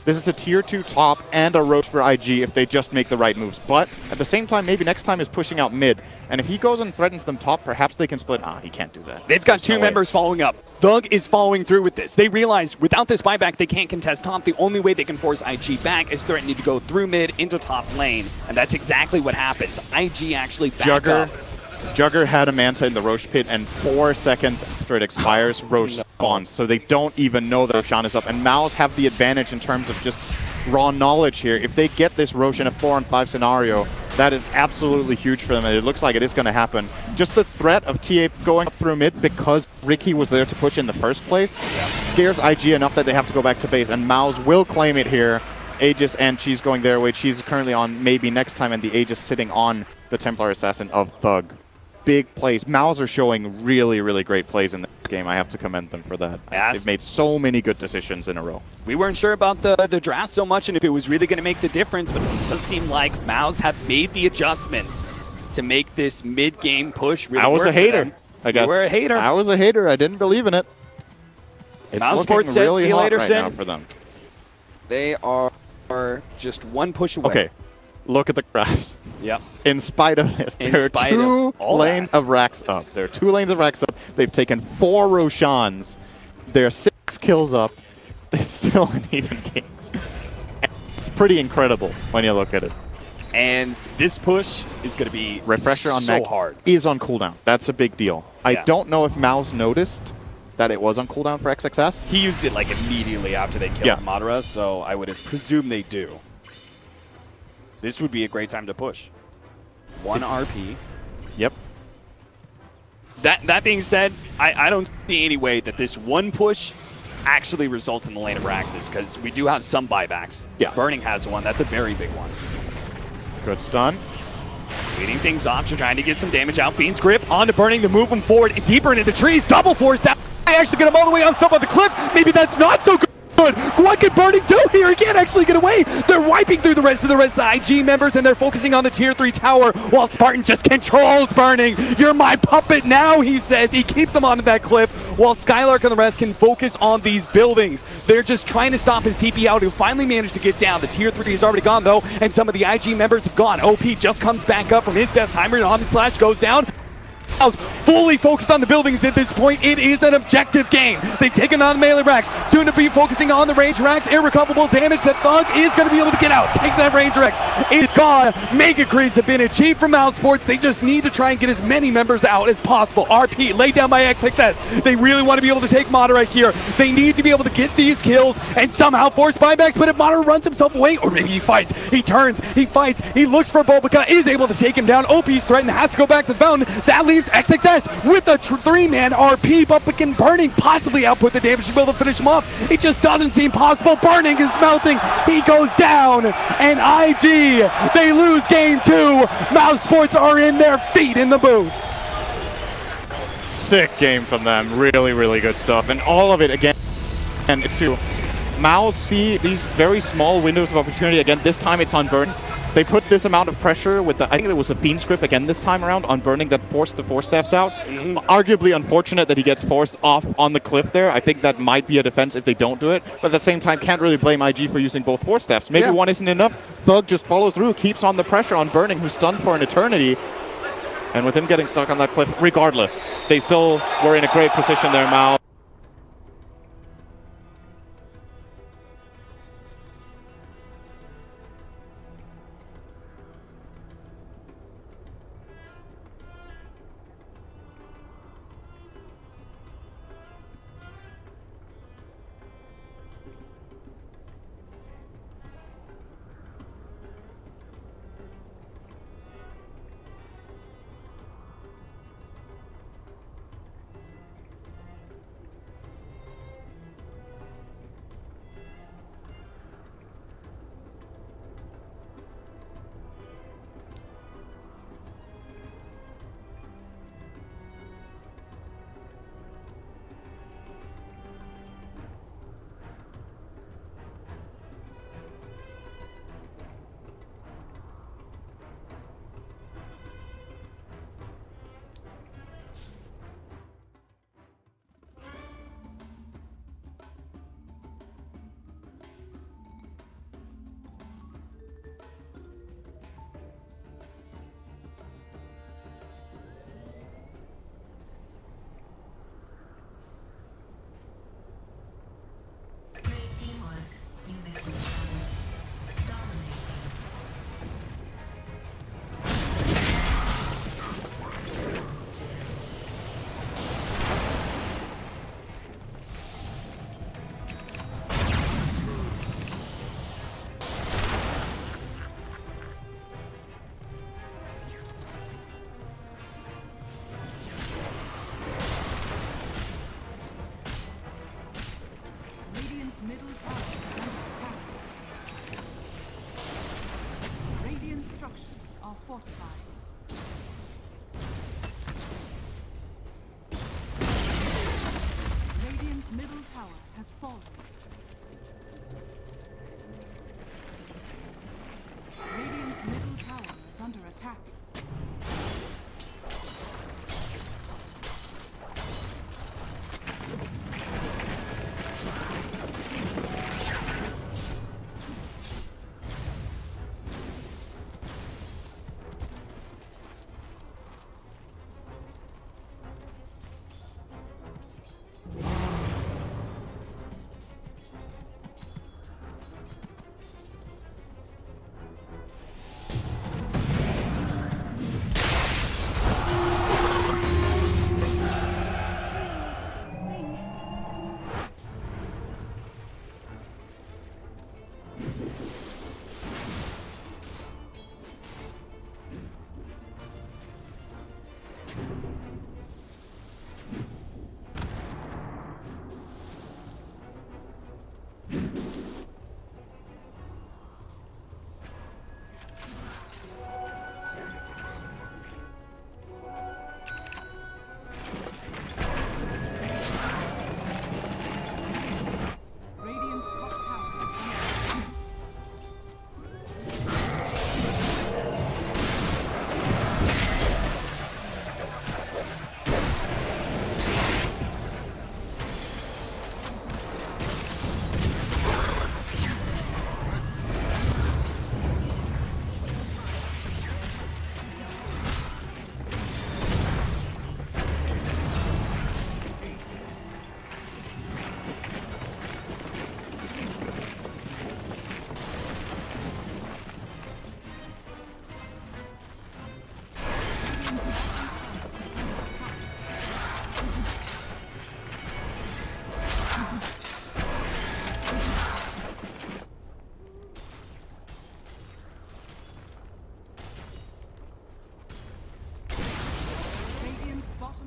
This is a tier 2 top and a Roche for IG if they just make the right moves. But at the same time, maybe next time is pushing out mid. And if he goes and threatens them top, perhaps they can split. He can't do that. They've got 2 members following up. Thug is following through with this. They realize without this buyback, they can't contest top. The only way they can force IG back is threatening to go through mid into top lane. And that's exactly what happens. IG actually back up. Jugger had a Manta in the Roche pit, and 4 seconds after it expires, Roche spawns. So they don't even know that Roshan is up. And Maus have the advantage in terms of just raw knowledge here. If they get this Roche in a 4-on-5 scenario, that is absolutely huge for them, and it looks like it is going to happen. Just the threat of TA going up through mid because Ricky was there to push in the first place scares IG enough that they have to go back to base, and Maus will claim it here. Aegis and Cheese going their way. Cheese is currently on maybe next time, and the Aegis sitting on the Templar Assassin of Thug. Big plays. Maus are showing really, really great plays in this game. I have to commend them for that. Yes. They've made so many good decisions in a row. We weren't sure about the draft so much and if it was really going to make the difference, but it does seem like Maus have made the adjustments to make this mid-game push really I was work a hater, for I guess. You were a hater. I was a hater. I didn't believe in it. It's Mouse Sports said, really see you hot later, right Sid. now for them. They are just 1 push away. Okay, look at the graphs. Yep. In spite of this, there are 2 lanes of racks up. There are 2 lanes of racks up. They've taken 4 Roshans. They're 6 kills up. It's still an even game. It's pretty incredible when you look at it. And this push is going to be Refresher on so Meg hard. Is on cooldown. That's a big deal. Yeah. I don't know if Maus noticed that it was on cooldown for XXS. He used it like immediately after they killed Madara, so I would have presumed they do. This would be a great time to push. 1 RP. Yep. That being said, I don't see any way that this 1 push actually results in the lane of Raxus, because we do have some buybacks. Yeah. Burning has one. That's a very big one. Good stun. Leading things off, trying to get some damage out. Fiend's grip onto Burning to move him forward deeper into the trees. Double force that. I actually get him all the way on top of the cliff. Maybe that's not so good. What can Burning do here? He can't actually get away. They're wiping through the rest of the IG members, and they're focusing on the tier 3 tower while Spartan just controls Burning. You're my puppet now, he says. He keeps him onto that cliff while Skylark and the rest can focus on these buildings. They're just trying to stop his TP out, who finally managed to get down. The tier 3 is already gone, though, and some of the IG members have gone. OP just comes back up from his death timer, and Omni Slash goes down. fully focused on the buildings at this point. It is an objective game. They've taken on the melee racks, soon to be focusing on the range racks. Irrecoverable damage that Thug is going to be able to get out. Takes that range racks. It's gone. Mega creeps have been achieved from Mouse Sports. They just need to try and get as many members out as possible. RP laid down by XXS. They really want to be able to take Mana right here. They need to be able to get these kills and somehow force buybacks, but if Mana runs himself away, or maybe he fights, he turns, he fights, he looks for Bulbaka, is able to take him down. OP's threatened, has to go back to the fountain. That leaves XXS with a 3-man RP, but can Burning possibly output the damage to be able to finish him off? It just doesn't seem possible. Burning is melting. He goes down, and IG, they lose game 2. Mouse Sports are in their feet in the booth. Sick game from them. Really, really good stuff. And all of it, again, and to Mouse see these very small windows of opportunity. Again, this time it's on Burn. They put this amount of pressure with the, I think it was the Fiend script again this time around on Burning that forced the 4-steps out. Arguably unfortunate that he gets forced off on the cliff there. I think that might be a defense if they don't do it. But at the same time, can't really blame IG for using both 4-steps. Maybe one isn't enough. Thug just follows through, keeps on the pressure on Burning, who's stunned for an eternity. And with him getting stuck on that cliff, regardless, they still were in a great position there, Mao. Middle tower is under attack. Radiant structures are fortified. Radiant's middle tower has fallen. Radiant's middle tower is under attack.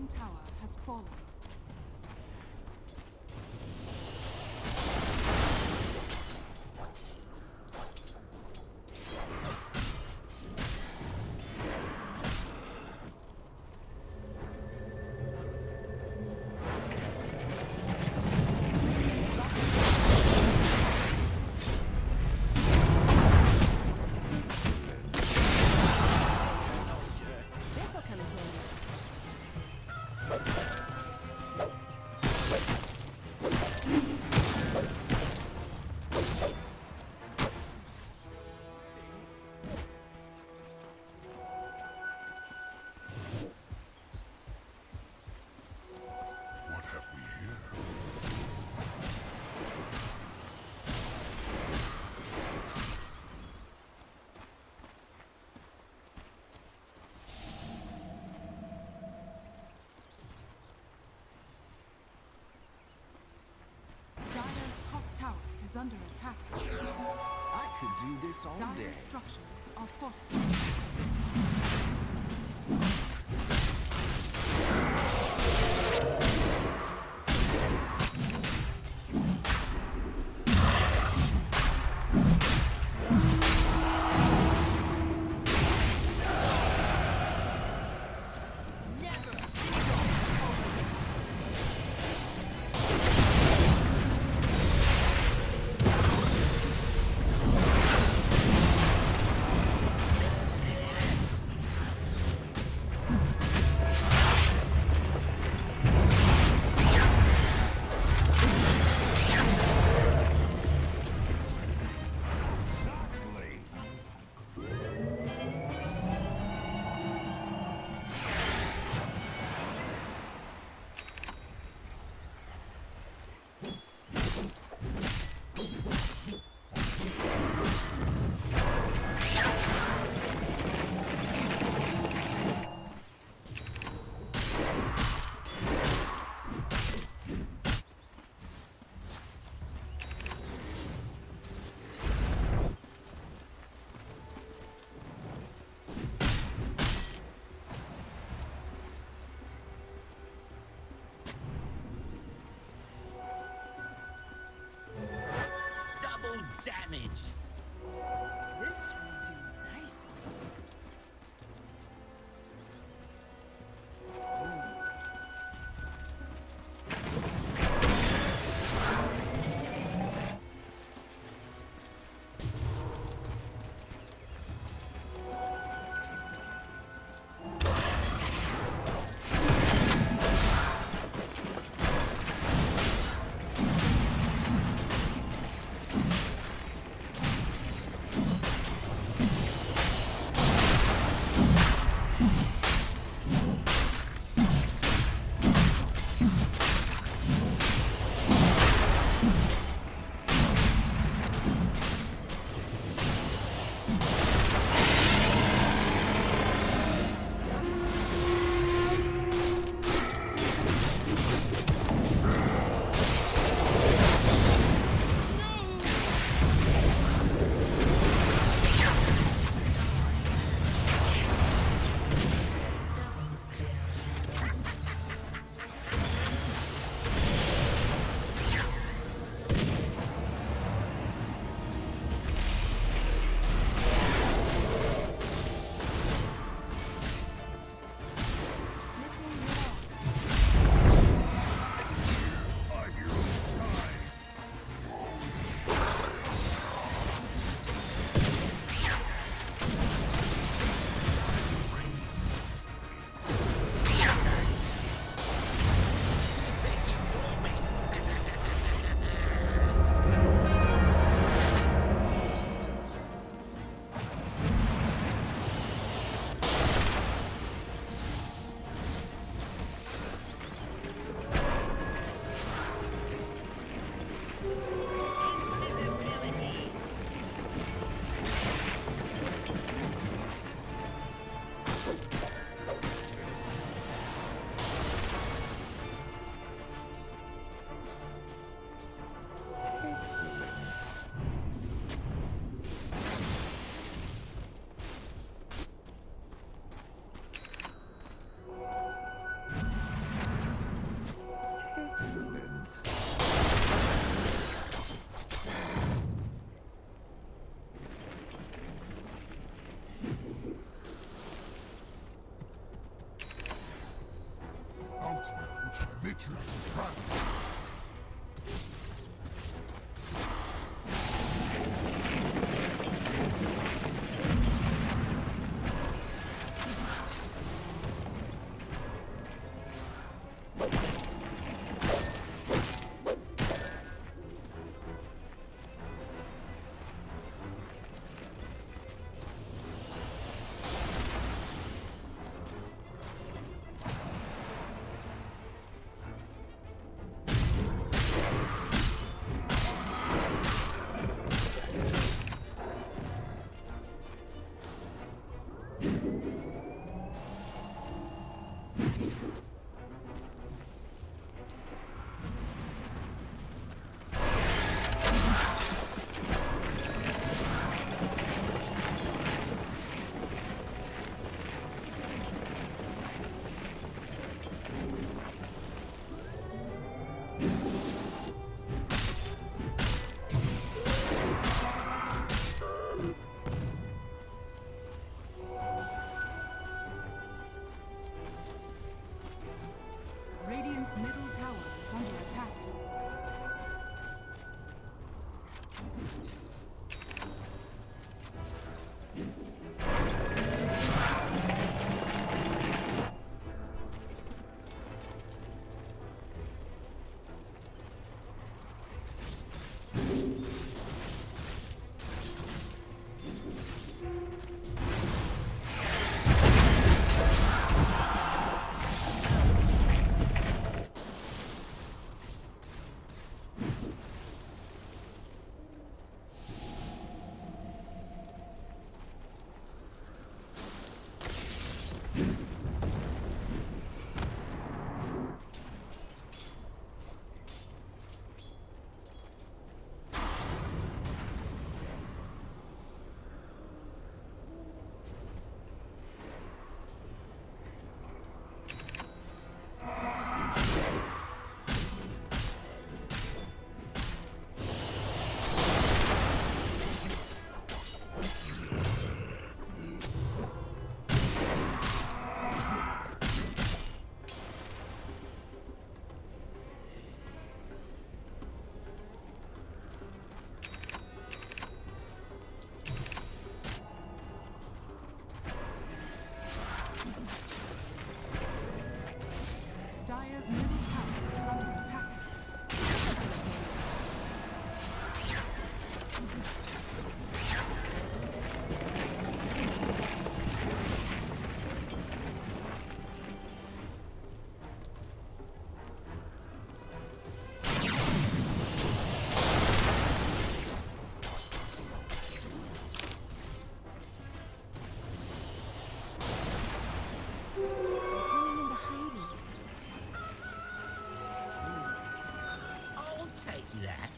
bottom tower has fallen. Dire's top tower is under attack. I could do this all day. Dire's structures are fortified. Damage. This will do nicely. Radiant's middle tower is under attack. Dire's middle tower is under attack. Going into hiding. I'll take that.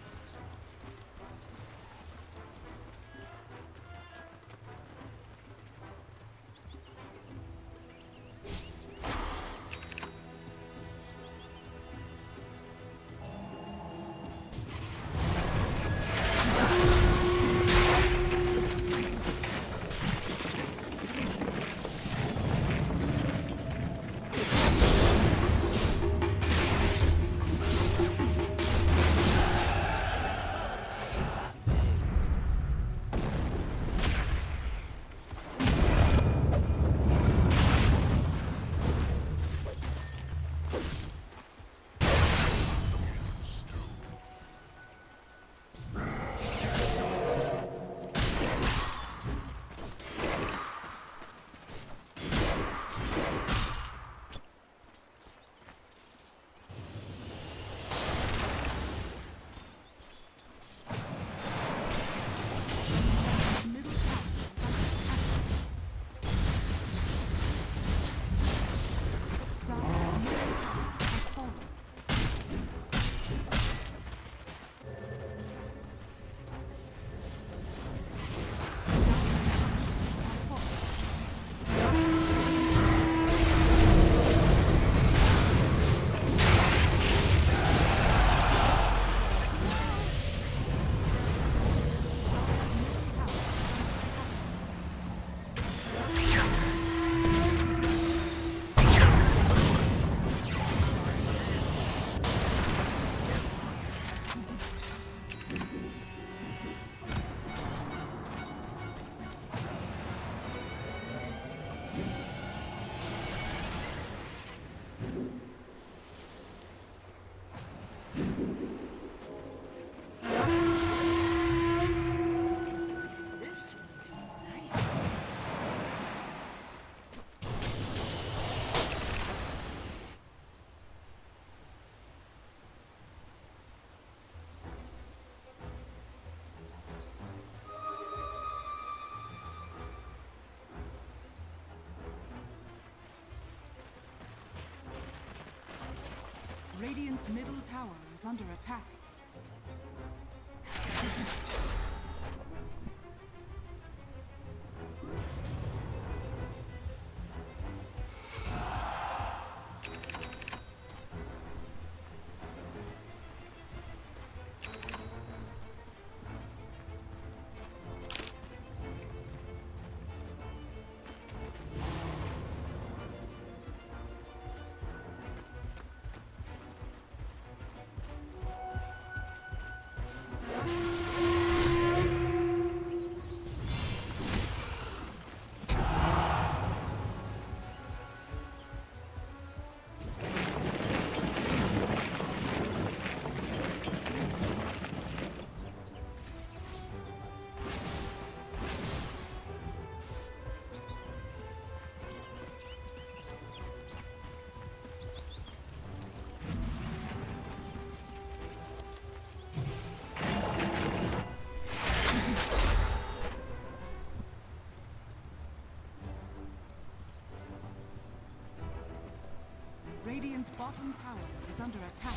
Radiant's middle tower is under attack. Radiant's bottom tower is under attack.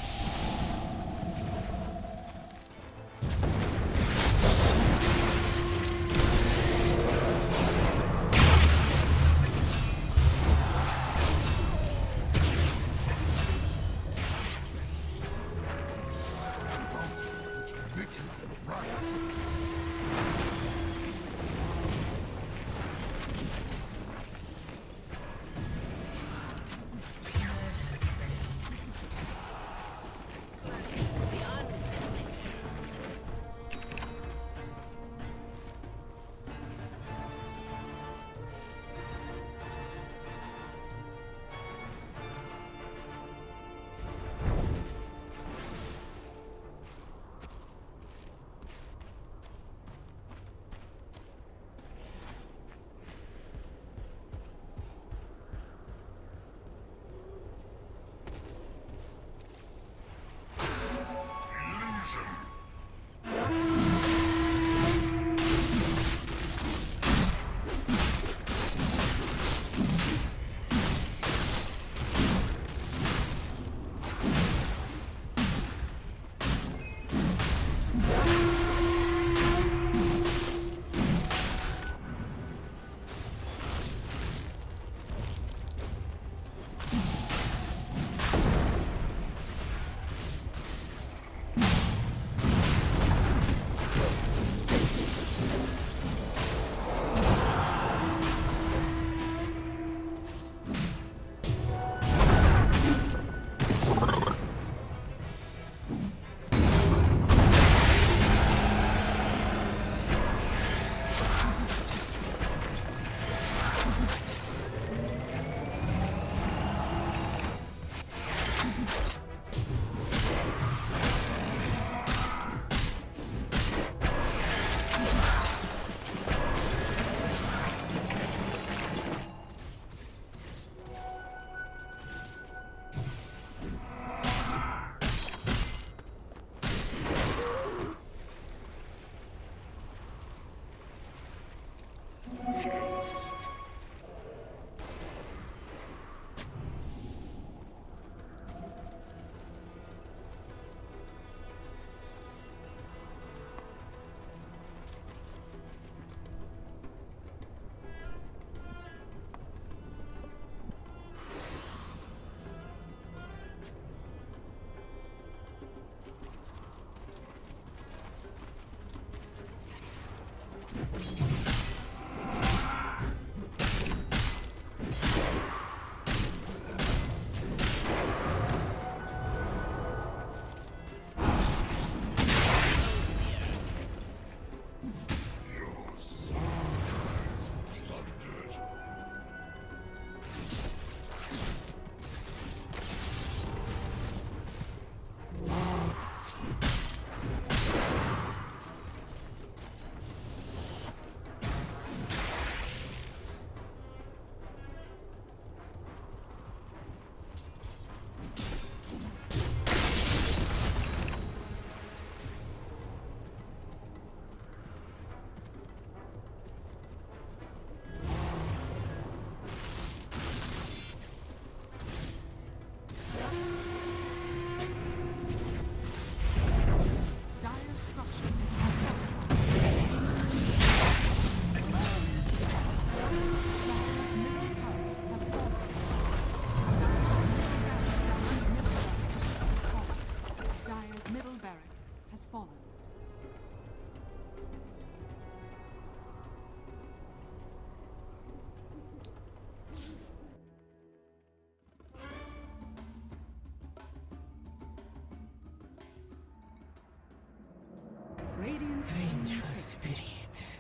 Radiant team Vengeful pick. spirit.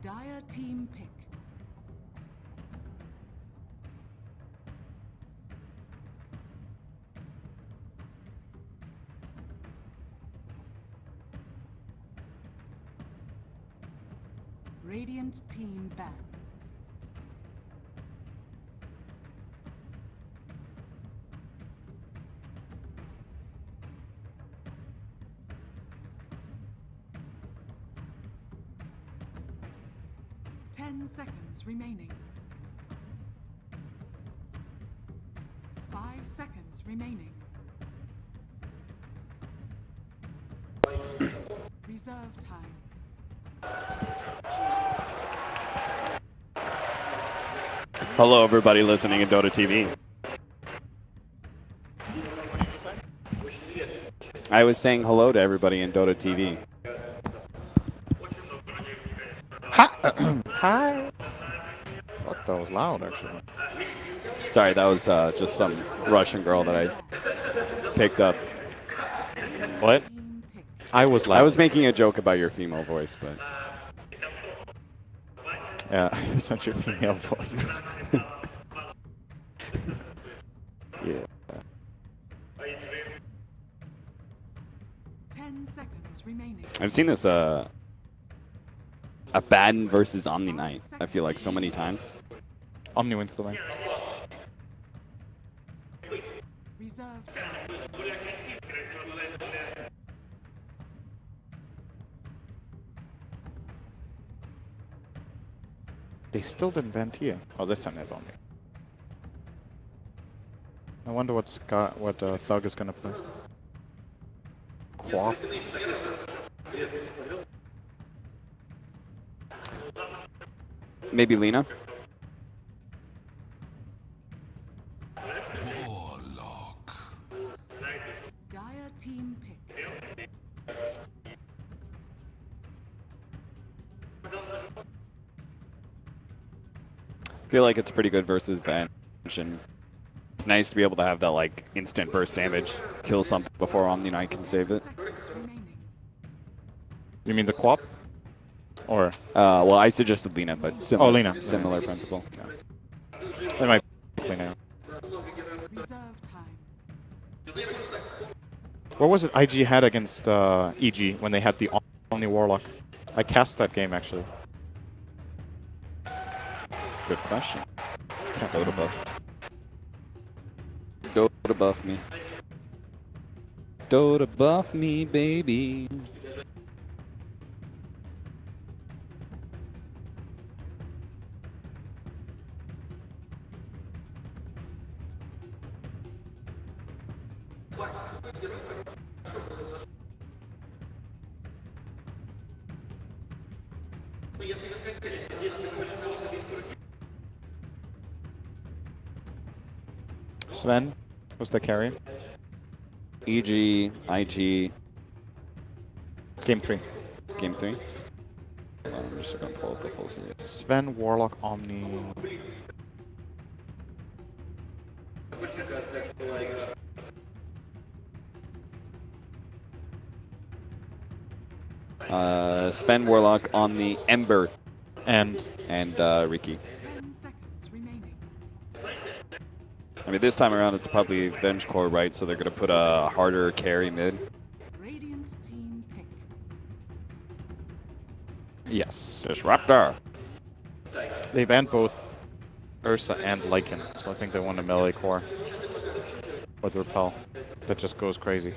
Dire team pick. Radiant team ban. Ten seconds remaining. 5 seconds remaining. Reserve time. Hello, everybody listening in Dota TV. I was saying hello to everybody in Dota TV. Hi. Fuck, that was loud, actually. Sorry, that was just some Russian girl that I picked up. What? Team pick. I was loud. I was making a joke about your female voice, but Yeah, it's not your female voice. Yeah. 10 seconds remaining. I've seen this Abaddon versus Omni Knight. I feel like so many times. Omni wins the lane. Reserve time. They still didn't ban Tia. Oh, this time they banned me. I wonder what Thug is gonna play. Quap. Maybe Lina. Dire team pick. I feel like it's pretty good versus Venge, and it's nice to be able to have that like instant burst damage, kill something before Omni Knight can save it. Seconds remaining. You mean the Quap? Or Well, I suggested Lina, but similar, Lina. similar principle. they might play now. Reserve time. What was it IG had against EG when they had the Omni Warlock? I cast that game actually. Good question. Dota buff. Dota buff me. Dota buff me, baby. Sven was the carry. EG, IG, Game 3. game 3. I'm just gonna pull up the full series. Sven, Warlock, Omni. Sven, Warlock, Omni, Ember, And Riki. 10 seconds remaining. I mean, this time around it's probably Venge Core, right? So they're gonna put a harder carry mid. Radiant team pick. yes. Disruptor. They banned both Ursa and Lycan, so I think they want a melee core with Repel. That just goes crazy.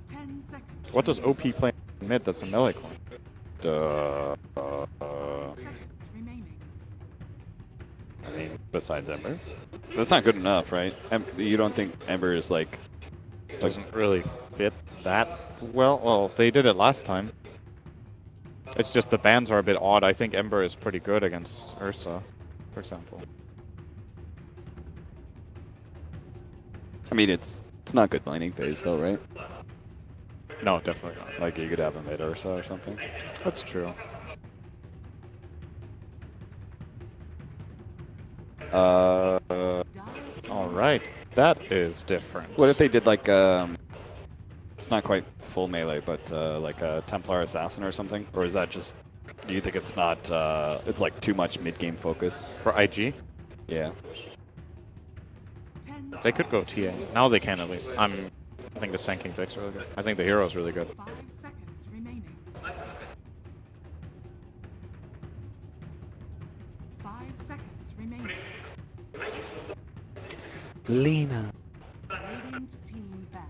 10 seconds. What does OP play in mid that's a melee core? 5 seconds remaining. I mean, besides Ember, that's not good enough, right? You don't think Ember is like Doesn't really fit that well. Well, they did it last time. It's just the bans are a bit odd. I think Ember is pretty good against Ursa, for example. I mean, it's not good laning phase though, right? No, definitely not. Like you could have a mid Ursa or something. That's true. Dire team All right, that is different. What if they did like It's not quite full melee, but like a Templar Assassin or something? Or is that just, do you think it's not, it's like too much mid-game focus? For IG? Yeah. They could go TA. Now they can at least. I think the Sand King pick's really good. I think the hero's really good. 5 seconds remaining. 5 seconds remaining. Lina. Radiant team ban.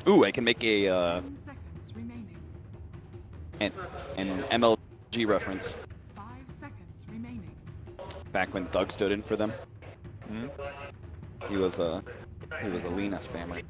Ooh, I can make a 10 seconds remaining. an MLG reference. 5 seconds remaining. Back when Thug stood in for them. He was a Lina spammer.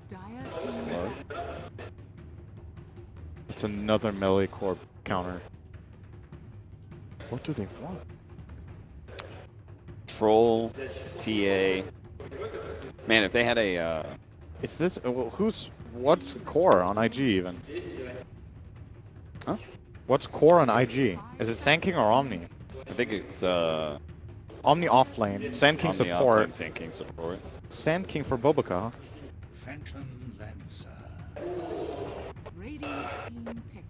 Dire team ban. It's another melee core counter. What do they want? Troll, TA. Man, if they had a Is this what's core on IG even? Huh? What's core on IG? Is it Sand King or Omni? I think it's Omni off lane, Sand King Omni support, offlane, Sand King support. Sand King for Bobaka. Phantom Lancer. Radiant team pick.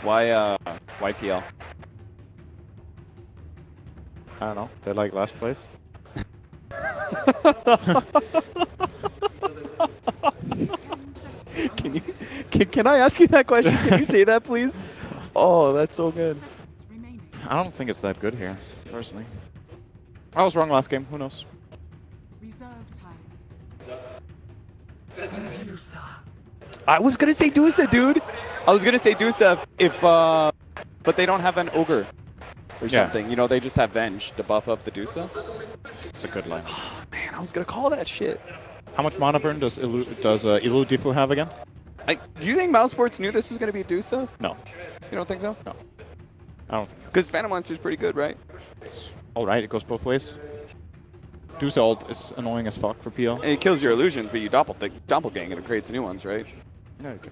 Why PL? I don't know. They like last place. 10 seconds. Can I ask you that question? Can you say that, please? Oh, that's so good. Seconds remaining. I don't think it's that good here, personally. I was wrong last game. Who knows? Reserve time. I was gonna say Dusa, dude. I was gonna say Dusa if but they don't have an ogre or something. You know, they just have Venge to buff up the Dusa. It's a good line. Man, I was gonna call that shit. How much mana burn does Ilu Difu have again? Do you think Mouse Sports knew this was gonna be Dusa? No. You don't think so? No. I don't think so. Because Phantom Lancer's pretty good, right? It's alright, it goes both ways. Dusa ult is annoying as fuck for PL. And it kills your illusions, but you doppelgang and it creates new ones, right? Yeah, okay.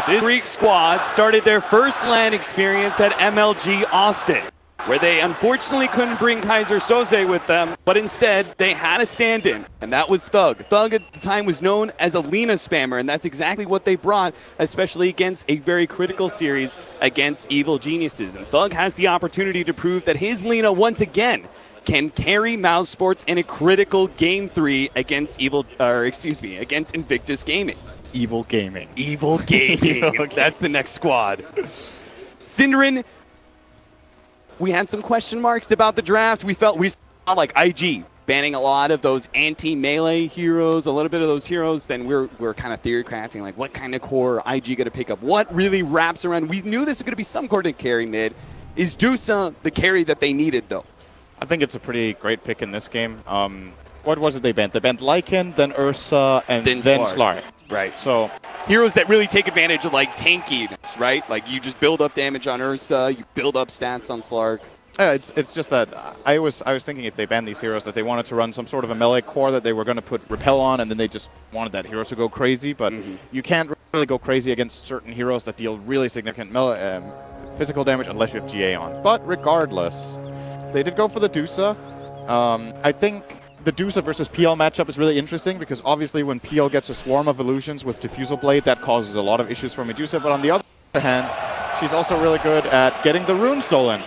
This Greek squad started their first LAN experience at MLG Austin, where they unfortunately couldn't bring Kaiser Soze with them, but instead they had a stand-in, and that was Thug. Thug at the time was known as a Lina spammer, and that's exactly what they brought, especially against a very critical series against Evil Geniuses. And Thug has the opportunity to prove that his Lina once again can carry Mouse Sports in a critical Game 3 against against Invictus Gaming. Evil Gaming. Evil Gaming. That's the next squad. Synderen, we had some question marks about the draft. We saw like IG banning a lot of those anti-melee heroes, a little bit of those heroes. Then we're kind of theory crafting, like what kind of core IG going to pick up? What really wraps around? We knew this was going to be some core to carry mid. Is Dusa the carry that they needed, though? I think it's a pretty great pick in this game. What was it they banned? They banned Lycan, then Ursa, and then Slark. Right. So heroes that really take advantage of like tankiness, right? Like you just build up damage on Ursa, you build up stats on Slark. Yeah, it's just that I was thinking if they banned these heroes that they wanted to run some sort of a melee core that they were going to put repel on, and then they just wanted that hero to go crazy. But you can't really go crazy against certain heroes that deal really significant physical damage unless you have GA on. But regardless, they did go for the Dusa. I think the Dusa versus PL matchup is really interesting because obviously when PL gets a swarm of illusions with Diffusal Blade, that causes a lot of issues for Medusa. But on the other hand, she's also really good at getting the rune stolen.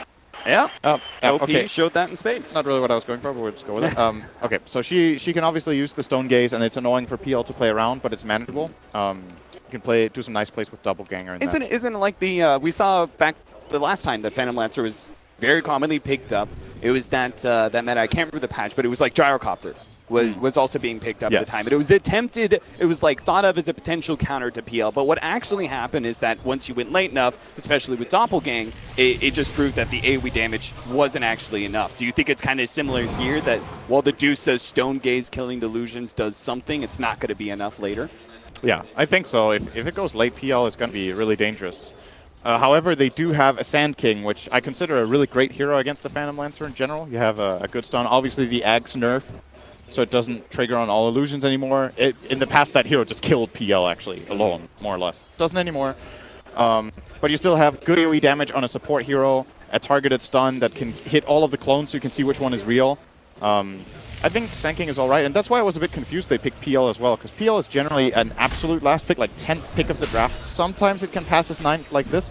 Yeah. OP okay. showed that in spades. Not really what I was going for, but we'll just go with it. Okay, so she can obviously use the Stone Gaze, and it's annoying for PL to play around, but it's manageable. You can do some nice plays with Doppelganger. Isn't it like the we saw back the last time that Phantom Lancer was very commonly picked up? It was that meta, I can't remember the patch, but it was like Gyrocopter was also being picked up at the time. But it was attempted, it was like thought of as a potential counter to PL. But what actually happened is that once you went late enough, especially with Doppelgang, it just proved that the AoE damage wasn't actually enough. Do you think it's kind of similar here, that while the Dusa's Stone Gaze killing delusions does something, it's not going to be enough later? Yeah, I think so. If it goes late, PL is going to be really dangerous. However, they do have a Sand King, which I consider a really great hero against the Phantom Lancer in general. You have a good stun. Obviously, the Axe nerf, so it doesn't trigger on all illusions anymore. In the past, that hero just killed PL, actually, alone, more or less. Doesn't anymore. But you still have good AoE damage on a support hero, a targeted stun that can hit all of the clones so you can see which one is real. I think Sand King is all right, and that's why I was a bit confused they picked PL as well, because PL is generally an absolute last pick, like 10th pick of the draft. Sometimes it can pass as 9th like this,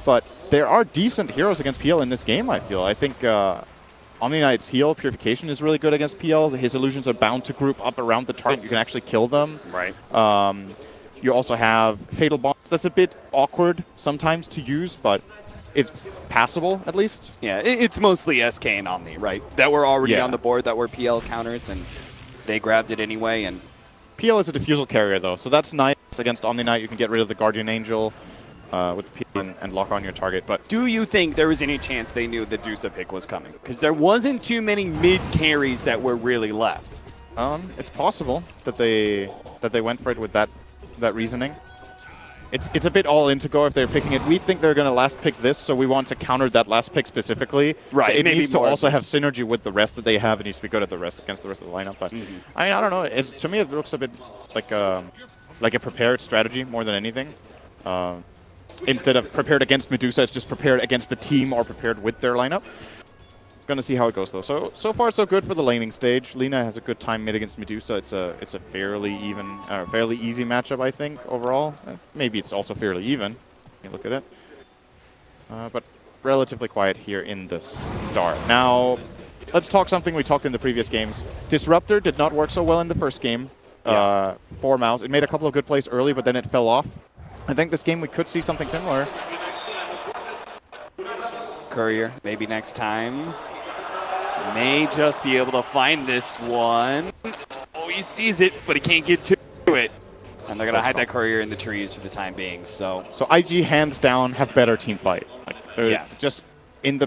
but there are decent heroes against PL in this game, I feel. I think Omni Knight's heal, Purification, is really good against PL. His illusions are bound to group up around the target. You can actually kill them. Right. You also have Fatal Bonds. That's a bit awkward sometimes to use, but it's passable, at least. Yeah, it's mostly SK and Omni, right? That were already on the board, that were PL counters, and they grabbed it anyway. And PL is a Diffusal carrier, though, so that's nice against Omni Knight. You can get rid of the Guardian Angel with the PL and lock on your target. But do you think there was any chance they knew the Dusa pick was coming? Because there wasn't too many mid carries that were really left. It's possible that they went for it with that reasoning. It's a bit all in to go if they're picking it. We think they're going to last pick this, so we want to counter that last pick specifically. Right. It needs to also have synergy with the rest that they have. It needs to be good at against the rest of the lineup. But I mean, I don't know. To me, it looks a bit like a prepared strategy more than anything. Instead of prepared against Medusa, it's just prepared against the team or prepared with their lineup. Gonna see how it goes though. So far so good for the laning stage. Lina has a good time mid against Medusa. It's a fairly even, fairly easy matchup, I think overall. Maybe it's also fairly even. You look at it, but relatively quiet here in the start. Now, let's talk something we talked in the previous games. Disruptor did not work so well in the first game for Mouse. It made a couple of good plays early, but then it fell off. I think this game we could see something similar. Courier, maybe next time. May just be able to find this one. Oh, he sees it, but he can't get to it. And they're going to hide that Courier in the trees for the time being. So IG, hands down, have better team fight. Like, yes. Just in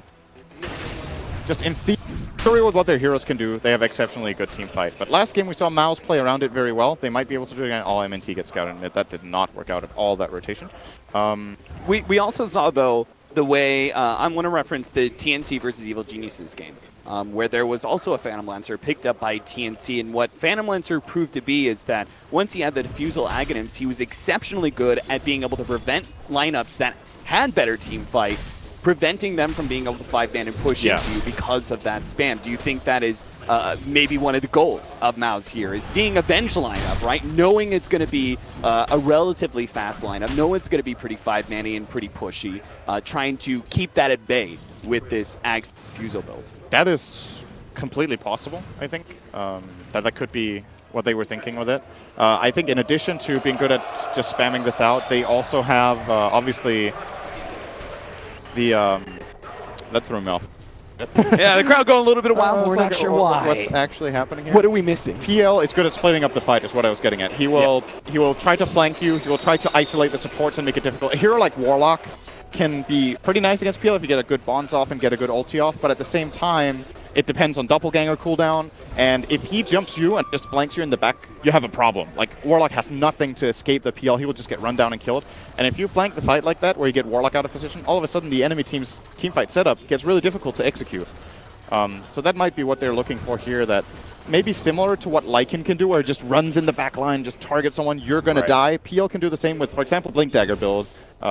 theory with what their heroes can do, they have exceptionally good team fight. But last game we saw Mouse play around it very well. They might be able to do it again. All MNT gets scouted in it. That did not work out at all, that rotation. We also saw, though, the way I want to reference the TNC versus Evil Geniuses game, where there was also a Phantom Lancer picked up by TNC, and what Phantom Lancer proved to be is that once he had the Diffusal Aghanim's, he was exceptionally good at being able to prevent lineups that had better team fight, preventing them from being able to 5-man and push into you because of that spam. Do you think that is maybe one of the goals of Mouse here, is seeing a bench lineup, right? Knowing it's going to be a relatively fast lineup, knowing it's going to be pretty 5-man-y and pretty pushy, trying to keep that at bay with this Axe Diffusal build. That is completely possible, I think. That could be what they were thinking with it. I think in addition to being good at just spamming this out, they also have, obviously, that threw me off. Yeah, the crowd going a little bit wild. We're not sure why. What's actually happening here? What are we missing? PL is good at splitting up the fight, is what I was getting at. He will try to flank you. He will try to isolate the supports and make it difficult. A hero like Warlock can be pretty nice against PL if you get a good bonds off and get a good ulti off, but at the same time, it depends on Doppelganger cooldown, and if he jumps you and just flanks you in the back, you have a problem. Like, Warlock has nothing to escape the PL. He will just get run down and killed. And if you flank the fight like that, where you get Warlock out of position, all of a sudden the enemy team's teamfight setup gets really difficult to execute. So that might be what they're looking for here, that maybe similar to what Lycan can do, where it just runs in the back line, just targets someone, you're going to die. PL can do the same with, for example, Blink Dagger build.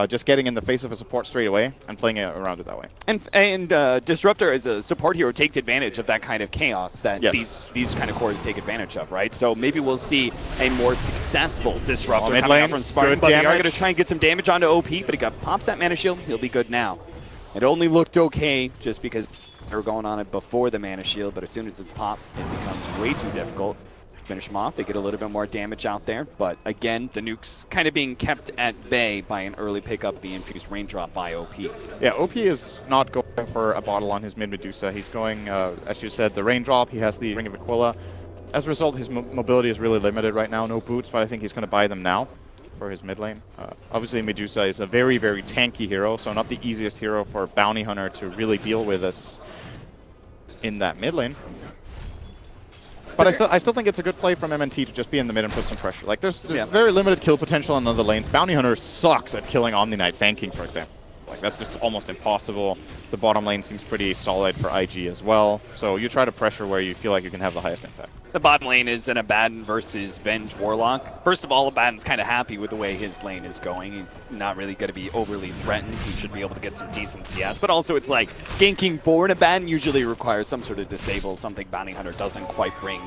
Just getting in the face of a support straight away and playing it around it that way. And Disruptor as a support hero takes advantage of that kind of chaos that these kind of cores take advantage of, right? So maybe we'll see a more successful Disruptor coming out from Spartan. But they are going to try and get some damage onto OP, but he pops that mana shield. He'll be good now. It only looked okay just because they were going on it before the mana shield, but as soon as it's popped, it becomes way too difficult. Finish them off. They get a little bit more damage out there, but again, the nuke's kind of being kept at bay by an early pickup, the infused raindrop by OP. Yeah, OP is not going for a bottle on his mid Medusa. He's going, as you said, the raindrop. He has the Ring of Aquila. As a result, his mobility is really limited right now. No boots, but I think he's going to buy them now for his mid lane. Obviously, Medusa is a very, very tanky hero, so not the easiest hero for Bounty Hunter to really deal with us in that mid lane. But I still think it's a good play from MNT to just be in the mid and put some pressure. Like, there's very limited kill potential on other lanes. Bounty Hunter sucks at killing Omni Knight Sand King, for example. Like, that's just almost impossible. The bottom lane seems pretty solid for IG as well. So you try to pressure where you feel like you can have the highest impact. The bottom lane is an Abaddon versus Venge Warlock. First of all, Abaddon's kind of happy with the way his lane is going. He's not really going to be overly threatened. He should be able to get some decent CS. But also, it's like ganking forward Abaddon usually requires some sort of disable, something Bounty Hunter doesn't quite bring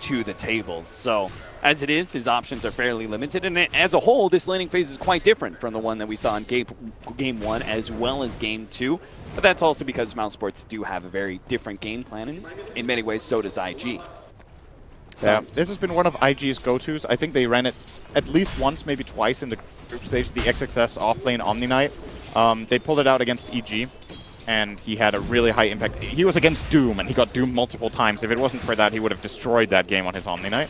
to the table. So as it is, his options are fairly limited, and as a whole, this laning phase is quite different from the one that we saw in game 1 as well as game 2. But that's also because Mouse Sports do have a very different game plan, and in many ways so does IG. Yeah, this has been one of IG's go-tos. I think they ran it at least once, maybe twice in the group stage, the XXS offlane Omni Knight. They pulled it out against EG, and he had a really high impact. He was against Doom, and he got Doom multiple times. If it wasn't for that, he would have destroyed that game on his Omni Knight.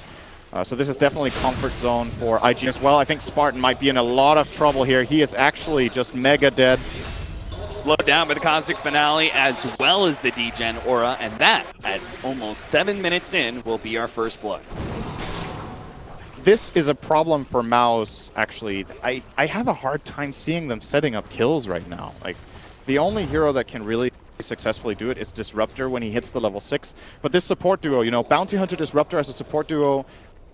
So this is definitely comfort zone for IG as well. I think Spartan might be in a lot of trouble here. He is actually just mega dead. Slowed down by the Cosmic Finale as well as the Degen Aura, and that, at almost 7 minutes in, will be our first blood. This is a problem for Mouse, actually. I have a hard time seeing them setting up kills right now. Like, the only hero that can really successfully do it is Disruptor when he hits the level 6. But this support duo, you know, Bounty Hunter Disruptor as a support duo,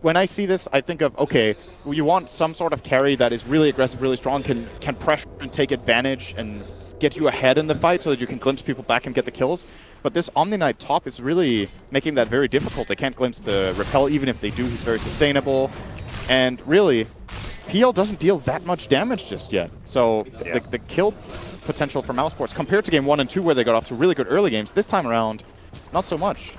when I see this, I think of, okay, you want some sort of carry that is really aggressive, really strong, can pressure and take advantage and get you ahead in the fight so that you can glimpse people back and get the kills. But this Omni Knight top is really making that very difficult. They can't glimpse the repel. Even if they do, he's very sustainable. And really, PL doesn't deal that much damage just yet. So the kill potential for Mouse Sports, compared to game 1 and 2 where they got off to really good early games, this time around, not so much.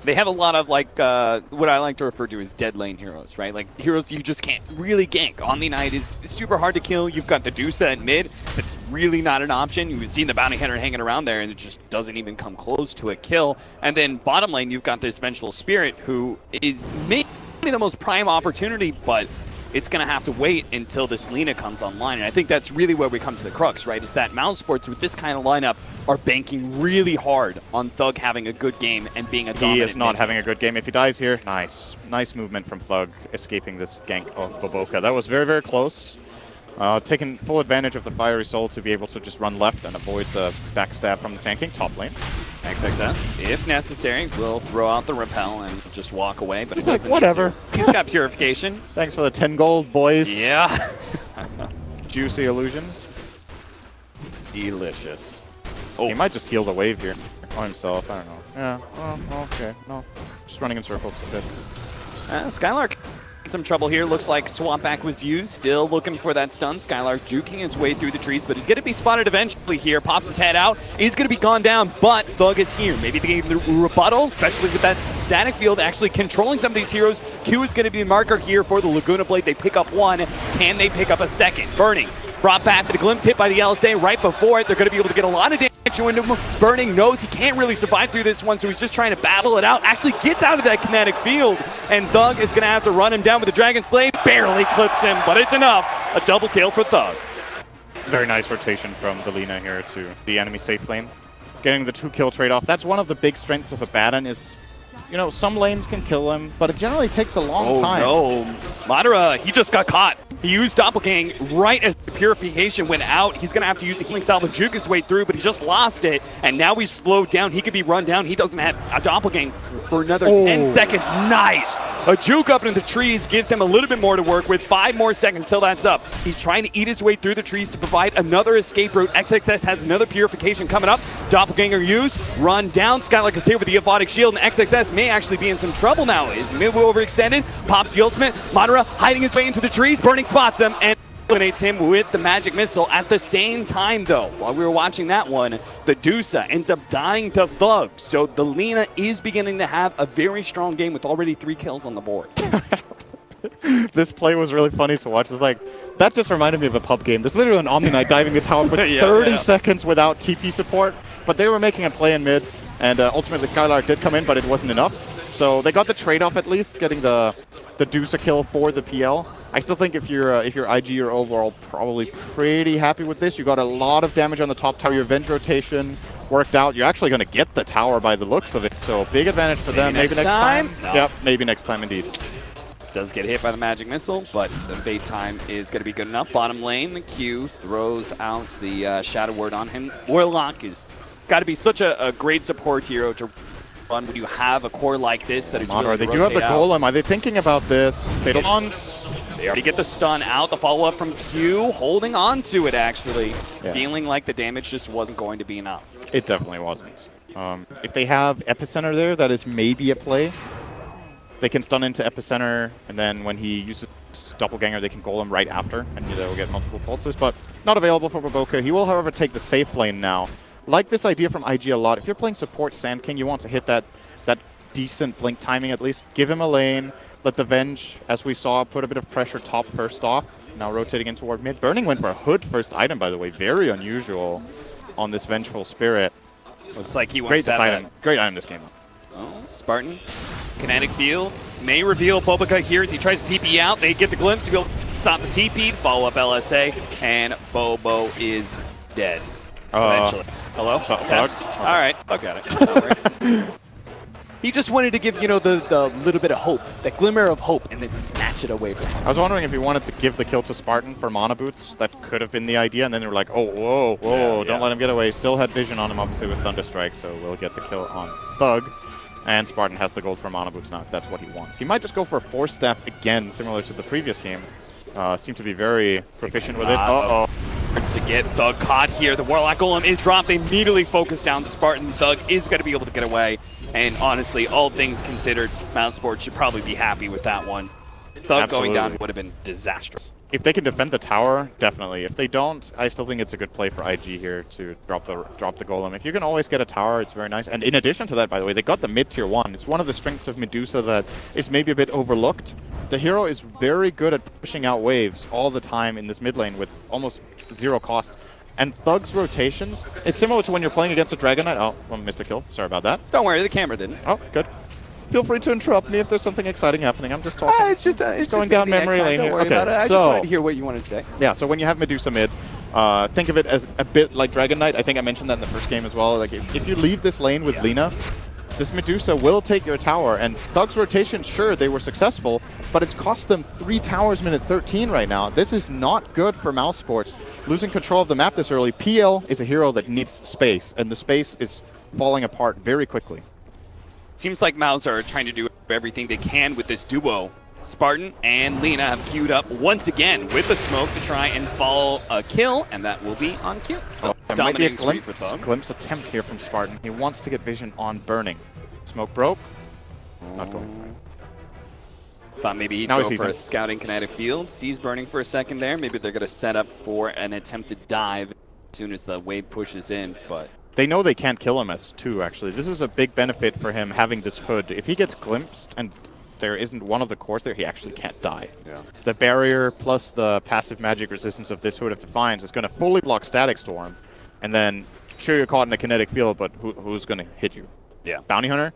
They have a lot of, like, what I like to refer to as dead lane heroes, right? Like, heroes you just can't really gank. Omni Knight is super hard to kill. You've got the Medusa at mid. That's really not an option. You've seen the Bounty Hunter hanging around there, and it just doesn't even come close to a kill. And then bottom lane, you've got this Vengeful Spirit, who is maybe the most prime opportunity, but it's going to have to wait until this Lina comes online. And I think that's really where we come to the crux, right? Is that Mouse Sports with this kind of lineup are banking really hard on Thug having a good game and being a dominant. He is not having a good game. If he dies here, nice movement from Thug, escaping this gank of Boboka. That was very, very close. Taking full advantage of the Fiery Soul to be able to just run left and avoid the backstab from the Sand King top lane. XXS, if necessary, will throw out the repel and just walk away. But he's like, whatever. He's got Purification. Thanks for the 10 gold, boys. Yeah. Juicy illusions. Delicious. Oh, he might just heal the wave here on himself. I don't know. Yeah. Oh, okay. No. Just running in circles. Good. Skylark in some trouble here. Looks like swap back was used. Still looking for that stun. Skylark juking his way through the trees, but he's going to be spotted eventually here. Pops his head out. He's going to be gone down, but Thug is here. Maybe they gave the rebuttal, especially with that static field actually controlling some of these heroes. Q is going to be the marker here for the Laguna Blade. They pick up one. Can they pick up a second? Burning. Brought back, the glimpse hit by the LSA right before it. They're going to be able to get a lot of damage into him. Burning knows he can't really survive through this one, so he's just trying to battle it out. Actually gets out of that kinetic field, and Thug is going to have to run him down with the Dragon Slave. Barely clips him, but it's enough. A double kill for Thug. Very nice rotation from the Lina here to the enemy safe lane. Getting the 2-kill trade-off. That's one of the big strengths of Abaddon is, you know, some lanes can kill him, but it generally takes a long time. Oh no, Madara, he just got caught. He used Doppelgang right as the Purification went out. He's going to have to use the Healing Salve to juke his way through, but he just lost it. And now he's slowed down. He could be run down. He doesn't have a Doppelgang for another 10 seconds. Nice! A juke up into the trees gives him a little bit more to work with. 5 more seconds till that's up. He's trying to eat his way through the trees to provide another escape route. XXS has another Purification coming up. Doppelganger used, run down. Skylark is here with the Aphotic Shield, and XXS may actually be in some trouble now. Is mid overextended, pops the ultimate. Madara hiding his way into the trees, Burning spots him, and eliminates him with the magic missile. At the same time, though, while we were watching that one, the Dusa ends up dying to Thug. So the Lina is beginning to have a very strong game with already 3 kills on the board. This play was really funny to watch. It's like, that just reminded me of a pub game. There's literally an Omni Knight diving the tower for 30 seconds without TP support, but they were making a play in mid, and ultimately Skylark did come in, but it wasn't enough. So they got the trade-off at least, getting the Dusa kill for the PL. I still think if you're IG, you're overall probably pretty happy with this. You got a lot of damage on the top tower. Your Venge rotation worked out. You're actually going to get the tower by the looks of it. So big advantage for them. Maybe next time? No. Yep, maybe next time indeed. Does get hit by the magic missile, but the fate time is going to be good enough. Bottom lane, Q throws out the Shadow Word on him. Warlock is got to be such a great support hero to run when you have a core like this that is really they do have the golem. Are they thinking about this? They don't. They already get the stun out. The follow-up from Q, holding on to it actually. Feeling like the damage just wasn't going to be enough. It definitely wasn't. If they have Epicenter there, that is maybe a play. They can stun into Epicenter, and then when he uses Doppelganger, they can golem right after, and they will get multiple pulses, but not available for Baboka. He will, however, take the safe lane now. Like this idea from IG a lot. If you're playing support Sand King, you want to hit that decent blink timing at least. Give him a lane. Let the Venge, as we saw, put a bit of pressure top first off. Now rotating in toward mid. Burning went for a Hood first item, by the way. Very unusual on this Vengeful Spirit. Looks like he wants that item. Great item this game. Oh, Spartan. Kinetic Field may reveal Bobica here as he tries to TP out. They get the glimpse to be able to stop the TP, follow up LSA, and Bobo is dead. Eventually. Hello? Test. Okay. All right. Fuck at it. He just wanted to give, the little bit of hope, that glimmer of hope, and then snatch it away from him. I was wondering if he wanted to give the kill to Spartan for mana boots. That could have been the idea, and then they were like, oh, whoa, don't let him get away. Still had vision on him, obviously, with Thunderstrike, so we'll get the kill on Thug. And Spartan has the gold for mana boots now, if that's what he wants. He might just go for a Force Staff again, similar to the previous game. Seemed to be very proficient with it. Uh-oh. To get Thug caught here. The Warlock Golem is dropped. They immediately focus down the Spartan. Thug is going to be able to get away. And honestly, all things considered, Mount Sport should probably be happy with that one. Thug going down would have been disastrous. If they can defend the tower, definitely. If they don't, I still think it's a good play for IG here to drop the golem. If you can always get a tower, it's very nice. And in addition to that, by the way, they got the mid-tier 1. It's one of the strengths of Medusa that is maybe a bit overlooked. The hero is very good at pushing out waves all the time in this mid lane with almost 0 cost. And Thug's rotations, it's similar to when you're playing against a Dragon Knight. Oh, well, missed a kill. Sorry about that. Don't worry, the camera didn't. Oh, good. Feel free to interrupt me if there's something exciting happening. I'm just talking. It's going down memory lane here. Okay, I just wanted to hear what you wanted to say. Yeah, so when you have Medusa mid, think of it as a bit like Dragon Knight. I think I mentioned that in the first game as well. Like if you leave this lane with Lina, this Medusa will take your tower. And Thug's rotation, sure, they were successful, but it's cost them 3 towers minute 13 right now. This is not good for Mouse Sports. Losing control of the map this early. PL is a hero that needs space, and the space is falling apart very quickly. Seems like Mouse are trying to do everything they can with this duo. Spartan and Lina have queued up once again with the smoke to try and follow a kill, and that will be on Q. So there might be a glimpse attempt here from Spartan. He wants to get vision on Burning. Smoke broke. Not going for it. Thought maybe he'd go for a scouting kinetic field. Sees Burning for a second there. Maybe they're going to set up for an attempted dive as soon as the wave pushes in, but... They know they can't kill him as 2, actually. This is a big benefit for him having this hood. If he gets glimpsed and there isn't one of the cores there, he actually can't die. Yeah. The barrier plus the passive magic resistance of this Hood of Defiance is going to fully block Static Storm. And then, sure, you're caught in a kinetic field, but who's going to hit you? Yeah. Bounty Hunter?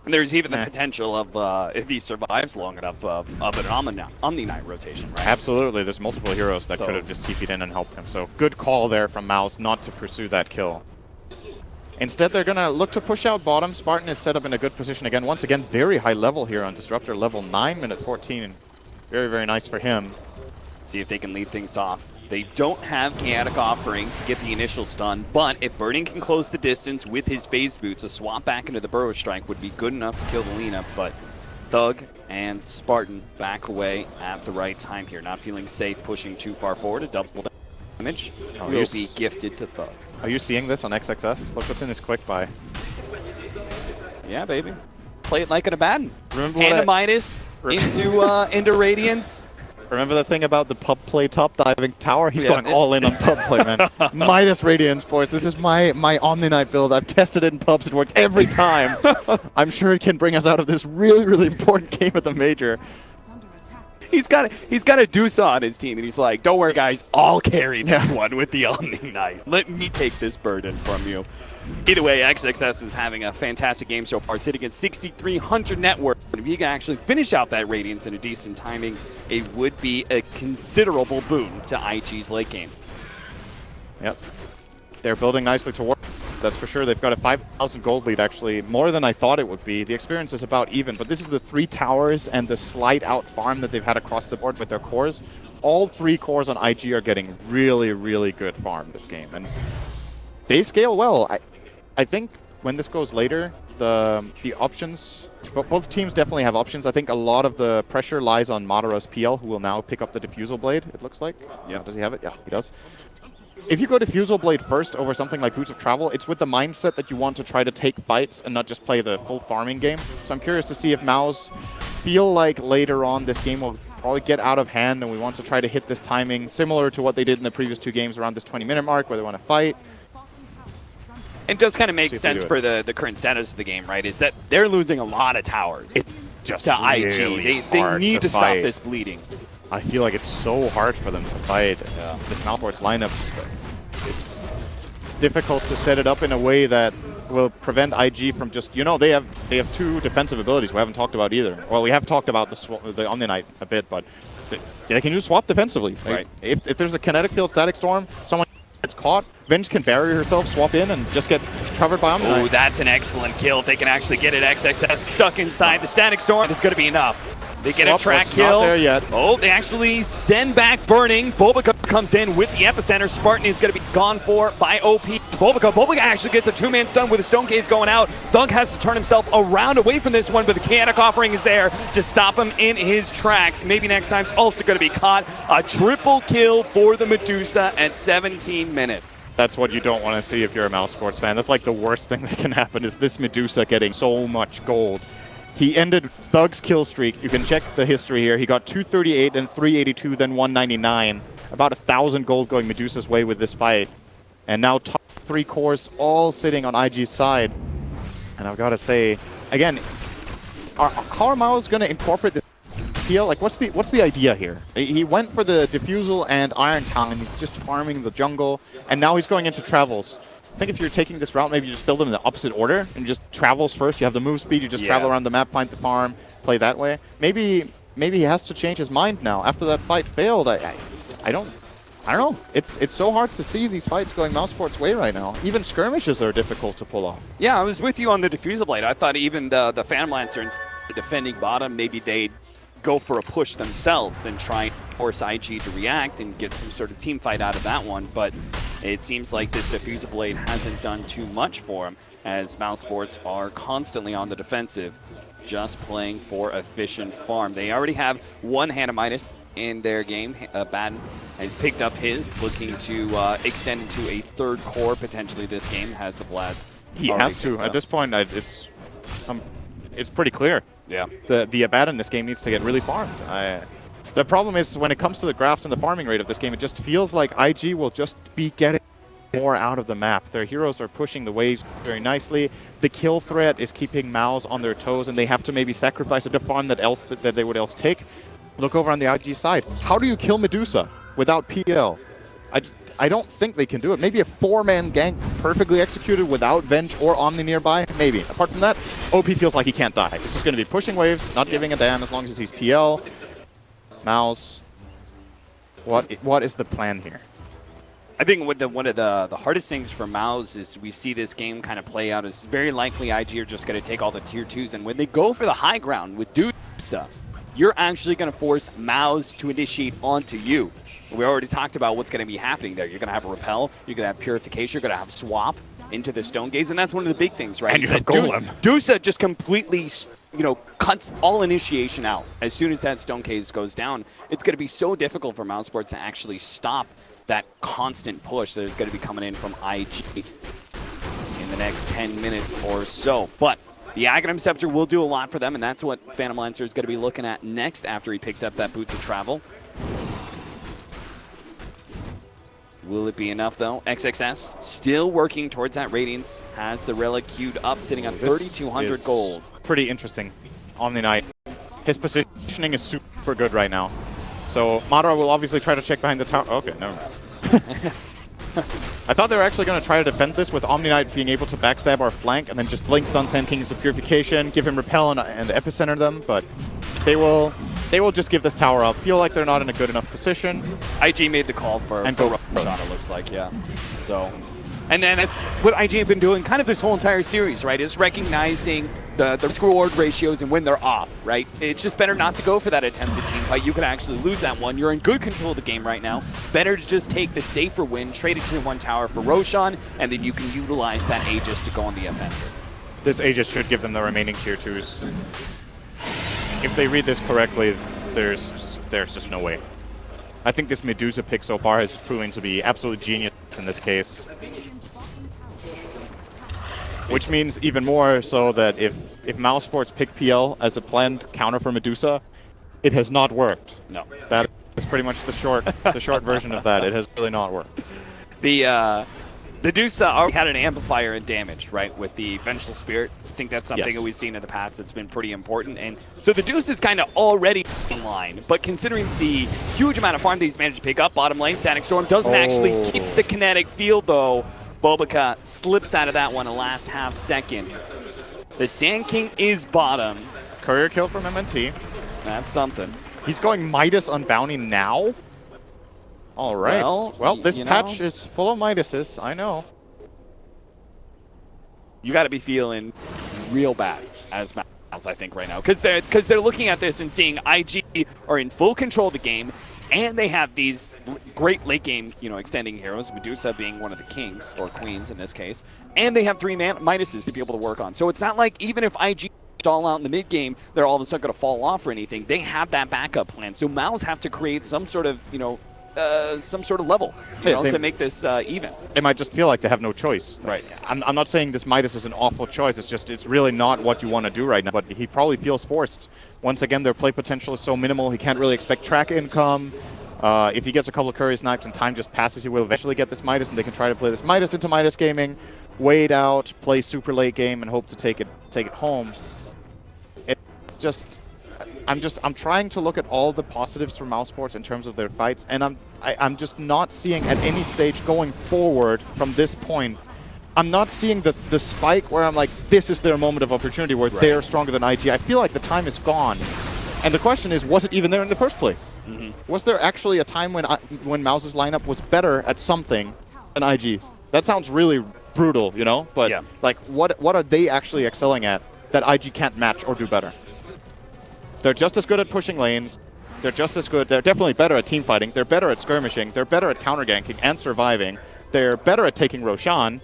And there's even the potential of, if he survives long enough, of an Omni Knight rotation, right? Absolutely. There's multiple heroes that could have just TP'd in and helped him. So good call there from Mouse not to pursue that kill. Instead, they're going to look to push out bottom. Spartan is set up in a good position again. Once again, very high level here on Disruptor, level 9, minute 14. Very, very nice for him. See if they can lead things off. They don't have Chaotic Offering to get the initial stun, but if Burning can close the distance with his phase boots, a swap back into the Burrow Strike would be good enough to kill the Lina, but Thug and Spartan back away at the right time here. Not feeling safe pushing too far forward. A double damage will be gifted to Thug. Are you seeing this on XXS? Look what's in this quick buy. Yeah, baby. Play it like an Abaddon. Remember and a Midas into Radiance. Remember the thing about the pub play top diving tower? He's going all in on pub play, man. Midas Radiant Sports. This is my Omni Knight build. I've tested it in pubs. It worked every time. I'm sure it can bring us out of this really, really important game at the major. He's got a Deuce on his team, and he's like, don't worry, guys. I'll carry this one with the Omni Knight. Let me take this burden from you. Either way, XXS is having a fantastic game so far. It's hitting at 6,300 net worth. And if you can actually finish out that Radiance in a decent timing, it would be a considerable boon to IG's late game. Yep. They're building nicely toward. That's for sure. They've got a 5,000 gold lead, actually. More than I thought it would be. The experience is about even, but this is the 3 towers and the slight out farm that they've had across the board with their cores. All 3 cores on IG are getting really, really good farm this game. And they scale well. I think when this goes later, the options, both teams definitely have options. I think a lot of the pressure lies on Madaro's PL, who will now pick up the Diffusal Blade, it looks like. Yeah. Does he have it? Yeah, he does. If you go Diffusal Blade first over something like Boots of Travel, it's with the mindset that you want to try to take fights and not just play the full farming game. So I'm curious to see if Mao's feel like later on this game will probably get out of hand and we want to try to hit this timing similar to what they did in the previous 2 games around this 20-minute mark where they want to fight. It does kind of make sense for the current status of the game, right? Is that they're losing a lot of towers just to really IG. They need to stop this bleeding. I feel like it's so hard for them to fight this Malport's lineup. It's difficult to set it up in a way that will prevent IG from just, they have 2 defensive abilities we haven't talked about either. Well, we have talked about the Omni Knight a bit, but they can just swap defensively. Right. If there's a Kinetic Field Static Storm, someone gets caught, Venge can bury herself, swap in, and just get covered by Omni Knight. Oh, that's an excellent kill. If they can actually get it, XXS stuck inside the Static Storm, it's going to be enough. They get a track kill. Not there yet. Oh, they actually send back Burning. Bulbika comes in with the epicenter. Spartan is going to be gone for by OP. Bulbika actually gets a 2-man stun with a Stone Case going out. Thug has to turn himself around away from this one, but the Chaotic Offering is there to stop him in his tracks. Maybe next time's also going to be caught. A triple kill for the Medusa at 17 minutes. That's what you don't want to see if you're a Mouse Sports fan. That's like the worst thing that can happen is this Medusa getting so much gold. He ended Thug's kill streak. You can check the history here. He got 238 and 382, then 199. About 1,000 gold going Medusa's way with this fight. And now top 3 cores all sitting on IG's side. And I've got to say, again, how are Mao's going to incorporate this deal? Like, what's the idea here? He went for the Diffusal and Iron Town, and he's just farming the jungle. And now he's going into Travels. I think if you're taking this route, maybe you just build them in the opposite order and just Travels first. You have the move speed, you just travel around the map, find the farm, play that way. Maybe he has to change his mind now. After that fight failed, I don't know. It's so hard to see these fights going Mouse Sports' way right now. Even skirmishes are difficult to pull off. Yeah, I was with you on the Diffusal Blade. I thought even the Phantom Lancer instead of defending bottom, maybe they'd go for a push themselves and try and force IG to react and get some sort of team fight out of that one. But it seems like this Diffusal Blade hasn't done too much for him, as Mouse Sports are constantly on the defensive, just playing for efficient farm. They already have 1 Hannah Midas in their game. Baden has picked up his, looking to extend into a 3rd core potentially this game, has the Vlads. He has to. At this point, it's pretty clear. Yeah. The Abaddon in this game needs to get really farmed. The problem is when it comes to the graphs and the farming rate of this game, it just feels like IG will just be getting more out of the map. Their heroes are pushing the waves very nicely. The kill threat is keeping Maos on their toes, and they have to maybe sacrifice a farm that they would else take. Look over on the IG side. How do you kill Medusa without PL? I don't think they can do it. Maybe a 4-man gank perfectly executed without Venge or Omni nearby, maybe. Apart from that, OP feels like he can't die. It's just going to be pushing waves, not giving a damn as long as he's PL. Mouse, what is the plan here? I think one of the hardest things for Maus is we see this game kind of play out. It's very likely IG are just going to take all the tier 2s, and when they go for the high ground with Dusa, you're actually going to force Maus to initiate onto you. We already talked about what's going to be happening there. You're going to have a repel, you're going to have purification, you're going to have swap into the stone gaze, and that's one of the big things, right? And you have golem. Dusa just completely, cuts all initiation out. As soon as that stone gaze goes down, it's going to be so difficult for Mousesports to actually stop that constant push that is going to be coming in from IG in the next 10 minutes or so. But the Aghanim Scepter will do a lot for them, and that's what Phantom Lancer is going to be looking at next after he picked up that Boots of Travel. Will it be enough, though? XXS still working towards that Radiance. Has the Relic queued up, sitting on 3,200 gold. Pretty interesting. Omni Knight. His positioning is super good right now. So Madara will obviously try to check behind the tower. Okay, no. I thought they were actually going to try to defend this with Omni Knight being able to backstab our flank and then just blink stun Sand King into Purification, give him Repel and Epicenter them, but they will just give this tower up. Feel like they're not in a good enough position. IG made the call for shot, it looks like, yeah. So, and then that's what IG have been doing kind of this whole entire series, right? Is recognizing the risk-reward ratios and when they're off, right? It's just better not to go for that attempted team fight. You could actually lose that one. You're in good control of the game right now. Better to just take the safer win, trade it to one tower for Roshan, and then you can utilize that Aegis to go on the offensive. This Aegis should give them the remaining tier 2s. If they read this correctly, there's just no way. I think this Medusa pick so far has proven to be absolute genius in this case. Which means even more so that if Mousesports pick PL as a planned counter for Medusa, it has not worked. No. That is pretty much the short version of that. It has really not worked. The Dusa already had an amplifier in damage, right, with the Vengeful Spirit. I think that's something that we've seen in the past that's been pretty important. And so the Deuce is kind of already in line, but considering the huge amount of farm that he's managed to pick up, bottom lane, Static Storm doesn't actually keep the kinetic field, though. Bobica slips out of that one a last half second. The Sand King is bottom. Courier kill from MNT. That's something. He's going Midas on Bounty now? All right. Well, this patch is full of Midases, I know. You got to be feeling real bad as Mouse, I think, right now. Because they're looking at this and seeing IG are in full control of the game, and they have these great late game, extending heroes, Medusa being one of the kings, or queens in this case, and they have 3 Midases to be able to work on. So it's not like even if IG stall out in the mid game, they're all of a sudden going to fall off or anything. They have that backup plan. So Mouse have to create some sort of, level to make this even. They might just feel like they have no choice. Right. I'm not saying this Midas is an awful choice. It's really not what you want to do right now. But he probably feels forced. Once again, their play potential is so minimal. He can't really expect track income. If he gets a couple of Curry snipes and time just passes, he will eventually get this Midas, and they can try to play this Midas into Midas gaming, wait out, play super late game, and hope to take it home. It's just. I'm trying to look at all the positives for Mousesports in terms of their fights, and I'm just not seeing at any stage going forward from this point. I'm not seeing the spike where I'm like, this is their moment of opportunity where they're stronger than IG. I feel like the time is gone. And the question is, was it even there in the first place? Was there actually a time when Mouse's lineup was better at something than IG's? That sounds really brutal, But like, what are they actually excelling at that IG can't match or do better? They're just as good at pushing lanes. They're just as good. They're definitely better at team fighting. They're better at skirmishing. They're better at counter ganking and surviving. They're better at taking Roshan.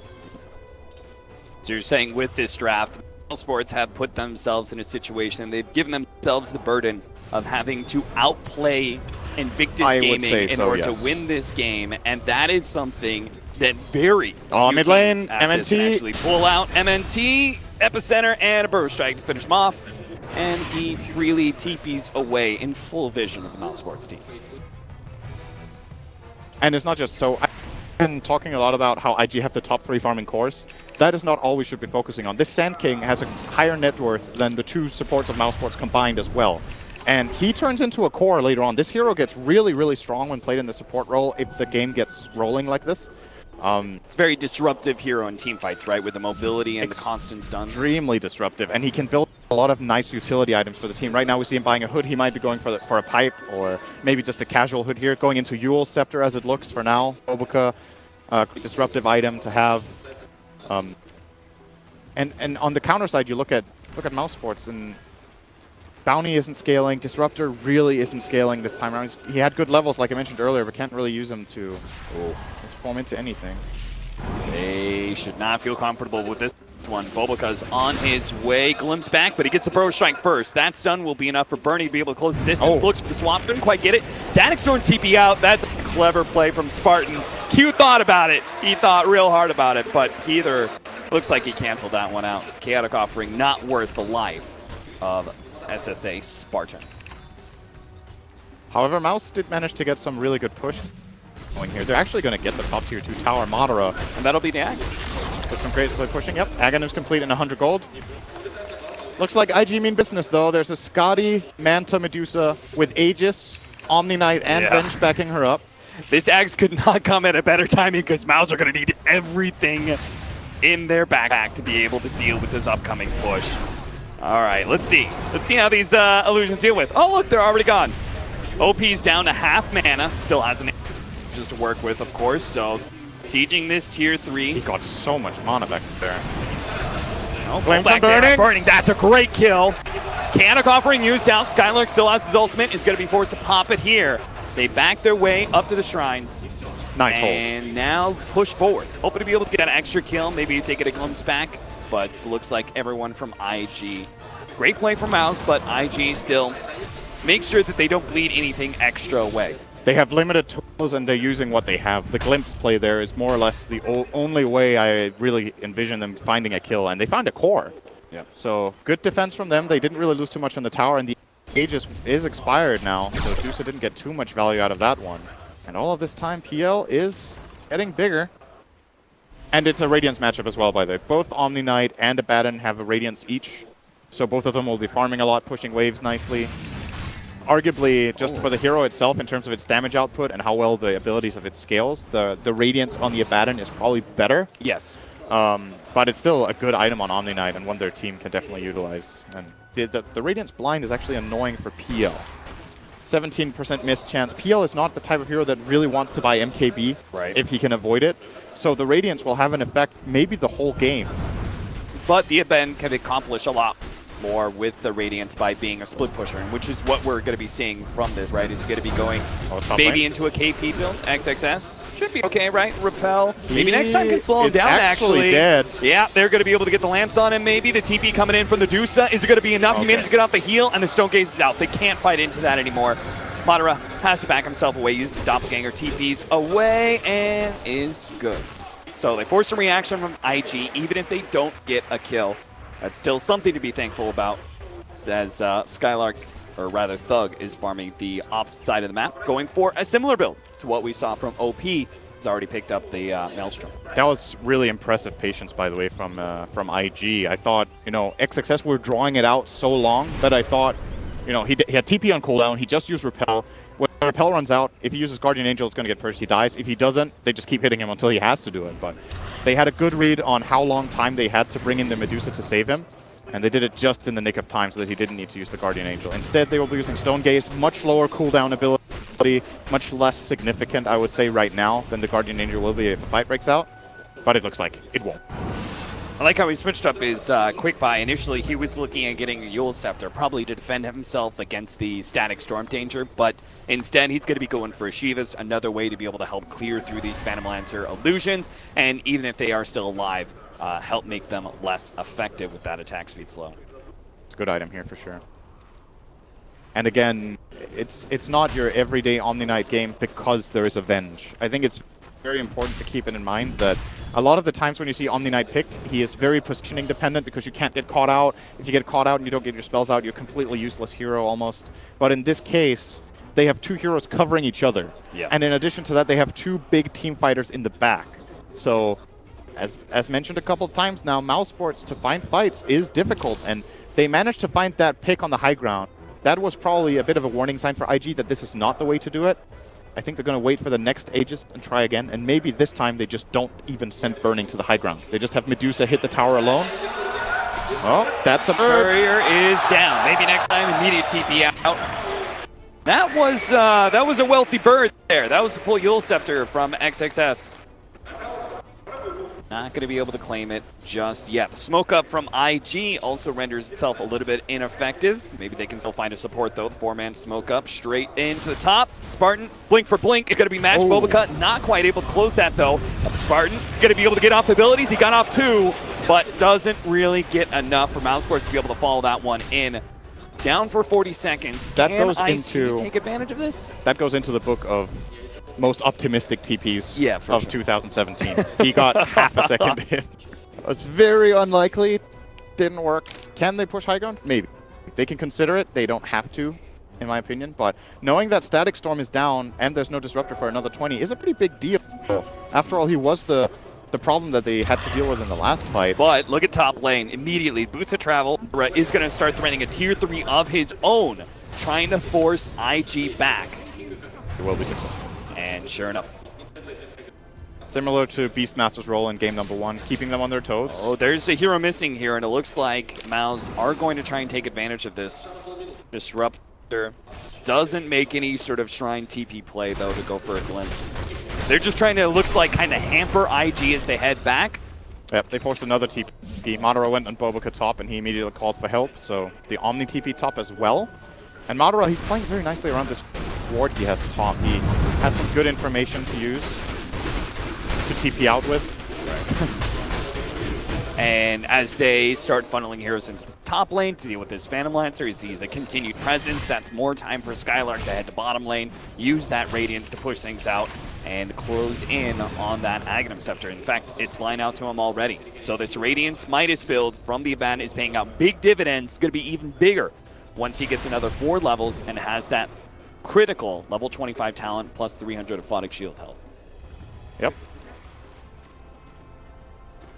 So you're saying with this draft, Sports have put themselves in a situation, they've given themselves the burden of having to outplay Invictus Gaming in order to win this game, and that is something that very mid lane, MNT. Actually pull out MNT, Epicenter, and a Burst Strike to finish him off. And he freely TPs away in full vision of the Mousesports team. And it's not just so. I've been talking a lot about how IG have the top 3 farming cores. That is not all we should be focusing on. This Sand King has a higher net worth than the 2 supports of Mousesports combined as well. And he turns into a core later on. This hero gets really, really strong when played in the support role if the game gets rolling like this. It's a very disruptive hero in team fights, right? With the mobility and the constant stuns. Extremely disruptive, and he can build a lot of nice utility items for the team. Right now we see him buying a hood. He might be going for a pipe or maybe just a casual hood here. Going into Yule's Scepter as it looks for now. Bobica, disruptive item to have. And on the counter side, you look at Mousesports, and Bounty isn't scaling. Disruptor really isn't scaling this time around. He had good levels, like I mentioned earlier, but can't really use them to transform into anything. They should not feel comfortable with this one. Bulbaka's on his way, glimpse back, but he gets the Burrow Strike first. That stun will be enough for Bernie to be able to close the distance. Looks for the swamp, couldn't quite get it. Static Storm TP out. That's a clever play from Spartan. Q thought about it. He thought real hard about it, but he either looks like he canceled that one out. Chaotic Offering not worth the life of SSA Spartan. However, Mouse did manage to get some really good push going here. They're actually going to get the top tier 2 tower, Madara. And that'll be the Axe. With some great play pushing. Yep, Aghanim's complete in 100 gold. Looks like IG mean business, though. There's a Scotty Manta Medusa with Aegis, Omni Knight, and Venge backing her up. This Axe could not come at a better timing because Mouse are going to need everything in their backpack to be able to deal with this upcoming push. All right, let's see. Let's see how these illusions deal with. Oh, look, they're already gone. OP's down to half mana. Still has an just to work with, of course, so sieging this tier 3. He got so much mana back there. Oh, Flames back there. Burning. That's a great kill. Chaotic Offering used out. Skylark still has his ultimate. Is going to be forced to pop it here. They back their way up to the shrines. Nice hold. And now push forward. Hoping to be able to get an extra kill. Maybe if they get a glimpse back. But looks like everyone from IG. Great play from Mouse, but IG still make sure that they don't bleed anything extra away. They have limited tools and they're using what they have. The glimpse play there is more or less the only way I really envision them finding a kill, and they found a core. Yeah. So good defense from them. They didn't really lose too much on the tower, and the Aegis is expired now, so Juica didn't get too much value out of that one. And all of this time, PL is getting bigger. And it's a Radiance matchup as well, by the way. Both Omni Knight and Abaddon have a Radiance each, so both of them will be farming a lot, pushing waves nicely. Arguably, just for the hero itself, in terms of its damage output and how well the abilities of it scales, the Radiance on the Abaddon is probably better. Yes. But it's still a good item on Omni Knight and one their team can definitely utilize. And the Radiance Blind is actually annoying for PL. 17% miss chance. PL is not the type of hero that really wants to buy MKB if he can avoid it. So the Radiance will have an effect maybe the whole game. But the Abaddon can accomplish a lot more with the Radiance by being a split pusher, which is what we're going to be seeing from this, right? It's going to be going maybe into a KP build. XXS should be okay, right? Repel. Maybe next time can slow him down, actually. Dead. Yeah, they're going to be able to get the lance on him, maybe. The TP coming in from the Dusa. Is it going to be enough? He managed to get off the heal, and the Stone Gaze is out. They can't fight into that anymore. Madara has to back himself away, use the Doppelganger TPs away, and is good. So they force a reaction from IG, even if they don't get a kill. That's still something to be thankful about, says Skylark, or rather Thug, is farming the opposite side of the map, going for a similar build to what we saw from OP. He's already picked up the Maelstrom. That was really impressive patience, by the way, from IG. I thought, you know, XXS were drawing it out so long that I thought, you know, he had TP on cooldown, he just used Repel. When Repel runs out, if he uses Guardian Angel, it's going to get purged. He dies. If he doesn't, they just keep hitting him until he has to do it. But they had a good read on how long time they had to bring in the Medusa to save him. And they did it just in the nick of time so that he didn't need to use the Guardian Angel. Instead, they will be using Stone Gaze, much lower cooldown ability, much less significant, I would say, right now than the Guardian Angel will be if a fight breaks out. But it looks like it won't. I like how he switched up his quick buy. Initially, he was looking at getting a Yule Scepter, probably to defend himself against the Static Storm danger, but instead he's going to be going for a Shivas, another way to be able to help clear through these Phantom Lancer illusions, and even if they are still alive, help make them less effective with that attack speed slow. It's a good item here for sure. And again, it's not your everyday Omni Knight game because there is Avenge. I think it's very important to keep it in mind that a lot of the times when you see Omni Knight picked, he is very positioning dependent because you can't get caught out. If you get caught out and you don't get your spells out, you're a completely useless hero almost. But in this case, they have two heroes covering each other. Yeah. And in addition to that, they have two big team fighters in the back. So, as mentioned a couple of times now, Mouse Sports to find fights is difficult. And they managed to find that pick on the high ground. That was probably a bit of a warning sign for IG that this is not the way to do it. I think they're going to wait for the next Aegis and try again. And maybe this time they just don't even send Burning to the high ground. They just have Medusa hit the tower alone. Oh, that's a bird. Courier is down. Maybe next time immediate TP out. That was a wealthy bird there. That was a full Yule Scepter from XXS. Not going to be able to claim it just yet. The smoke up from IG also renders itself a little bit ineffective. Maybe they can still find a support, though. The 4-man smoke up straight into the top. Spartan, blink for blink. It's going to be matched. Bobacut not quite able to close that, though. Spartan going to be able to get off abilities. He got off 2, but doesn't really get enough for Mousesports to be able to follow that one in. Down for 40 seconds. That Can goes IG into take advantage of this? That goes into the book of most optimistic TPs of 2017. He got half a second hit. It's very unlikely. Didn't work. Can they push high ground? Maybe. They can consider it. They don't have to, in my opinion. But knowing that Static Storm is down and there's no Disruptor for another 20 is a pretty big deal. After all, he was the problem that they had to deal with in the last fight. But look at top lane. Immediately, Boots of Travel is going to start threatening a tier 3 of his own, trying to force IG back. He will be successful. And sure enough. Similar to Beastmaster's role in game number 1, keeping them on their toes. Oh, there's a hero missing here, and it looks like Mouse are going to try and take advantage of this. Disruptor doesn't make any sort of Shrine TP play, though, to go for a glimpse. They're just trying to, it looks like, kind of hamper IG as they head back. Yep, they forced another TP. Madara went on Bobaca top, and he immediately called for help, so the Omni TP top as well. And Madara, he's playing very nicely around this ward he has top. He has some good information to use to TP out with. And as they start funneling heroes into the top lane to deal with this Phantom Lancer, he sees a continued presence. That's more time for Skylark to head to bottom lane, use that Radiance to push things out, and close in on that Aghanim Scepter. In fact, it's flying out to him already. So this Radiance Midas build from the Abaddon is paying out big dividends. It's going to be even bigger once he gets another 4 levels and has that critical level 25 talent plus 300 Aphotic Shield health. Yep.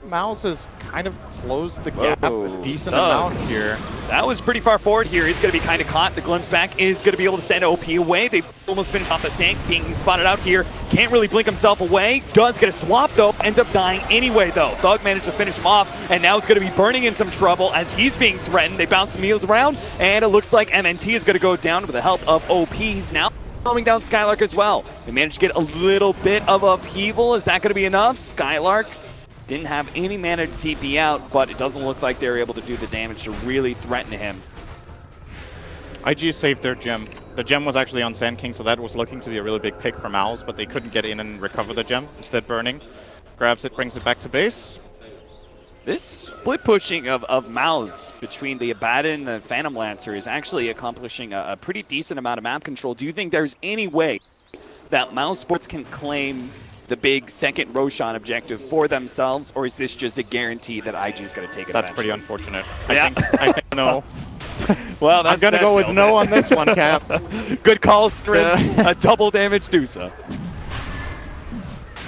Mouse has kind of closed the gap a decent amount here. That was pretty far forward here. He's going to be kind of caught. The glimpse back is going to be able to send OP away. They almost finished off the Sank, being spotted out here. Can't really blink himself away. Does get a swap, though. Ends up dying anyway, though. Thug managed to finish him off, and now it's going to be burning in some trouble as he's being threatened. They bounce some heals around, and it looks like MNT is going to go down with the help of OPs now. Slowing down Skylark as well. They managed to get a little bit of upheaval. Is that going to be enough? Skylark didn't have any mana to TP out, but it doesn't look like they're able to do the damage to really threaten him. IG saved their gem. The gem was actually on Sand King, so that was looking to be a really big pick for Mouse, but they couldn't get in and recover the gem. Instead, burning. Grabs it, brings it back to base. This split pushing of Mouse between the Abaddon and the Phantom Lancer is actually accomplishing a pretty decent amount of map control. Do you think there's any way that Mousesports can claim the big second Roshan objective for themselves, or is this just a guarantee that IG is going to take it? That's pretty unfortunate. Yeah. I think no. Well, I'm going to go with no on this one, Cap. Good calls, a double damage Dusa.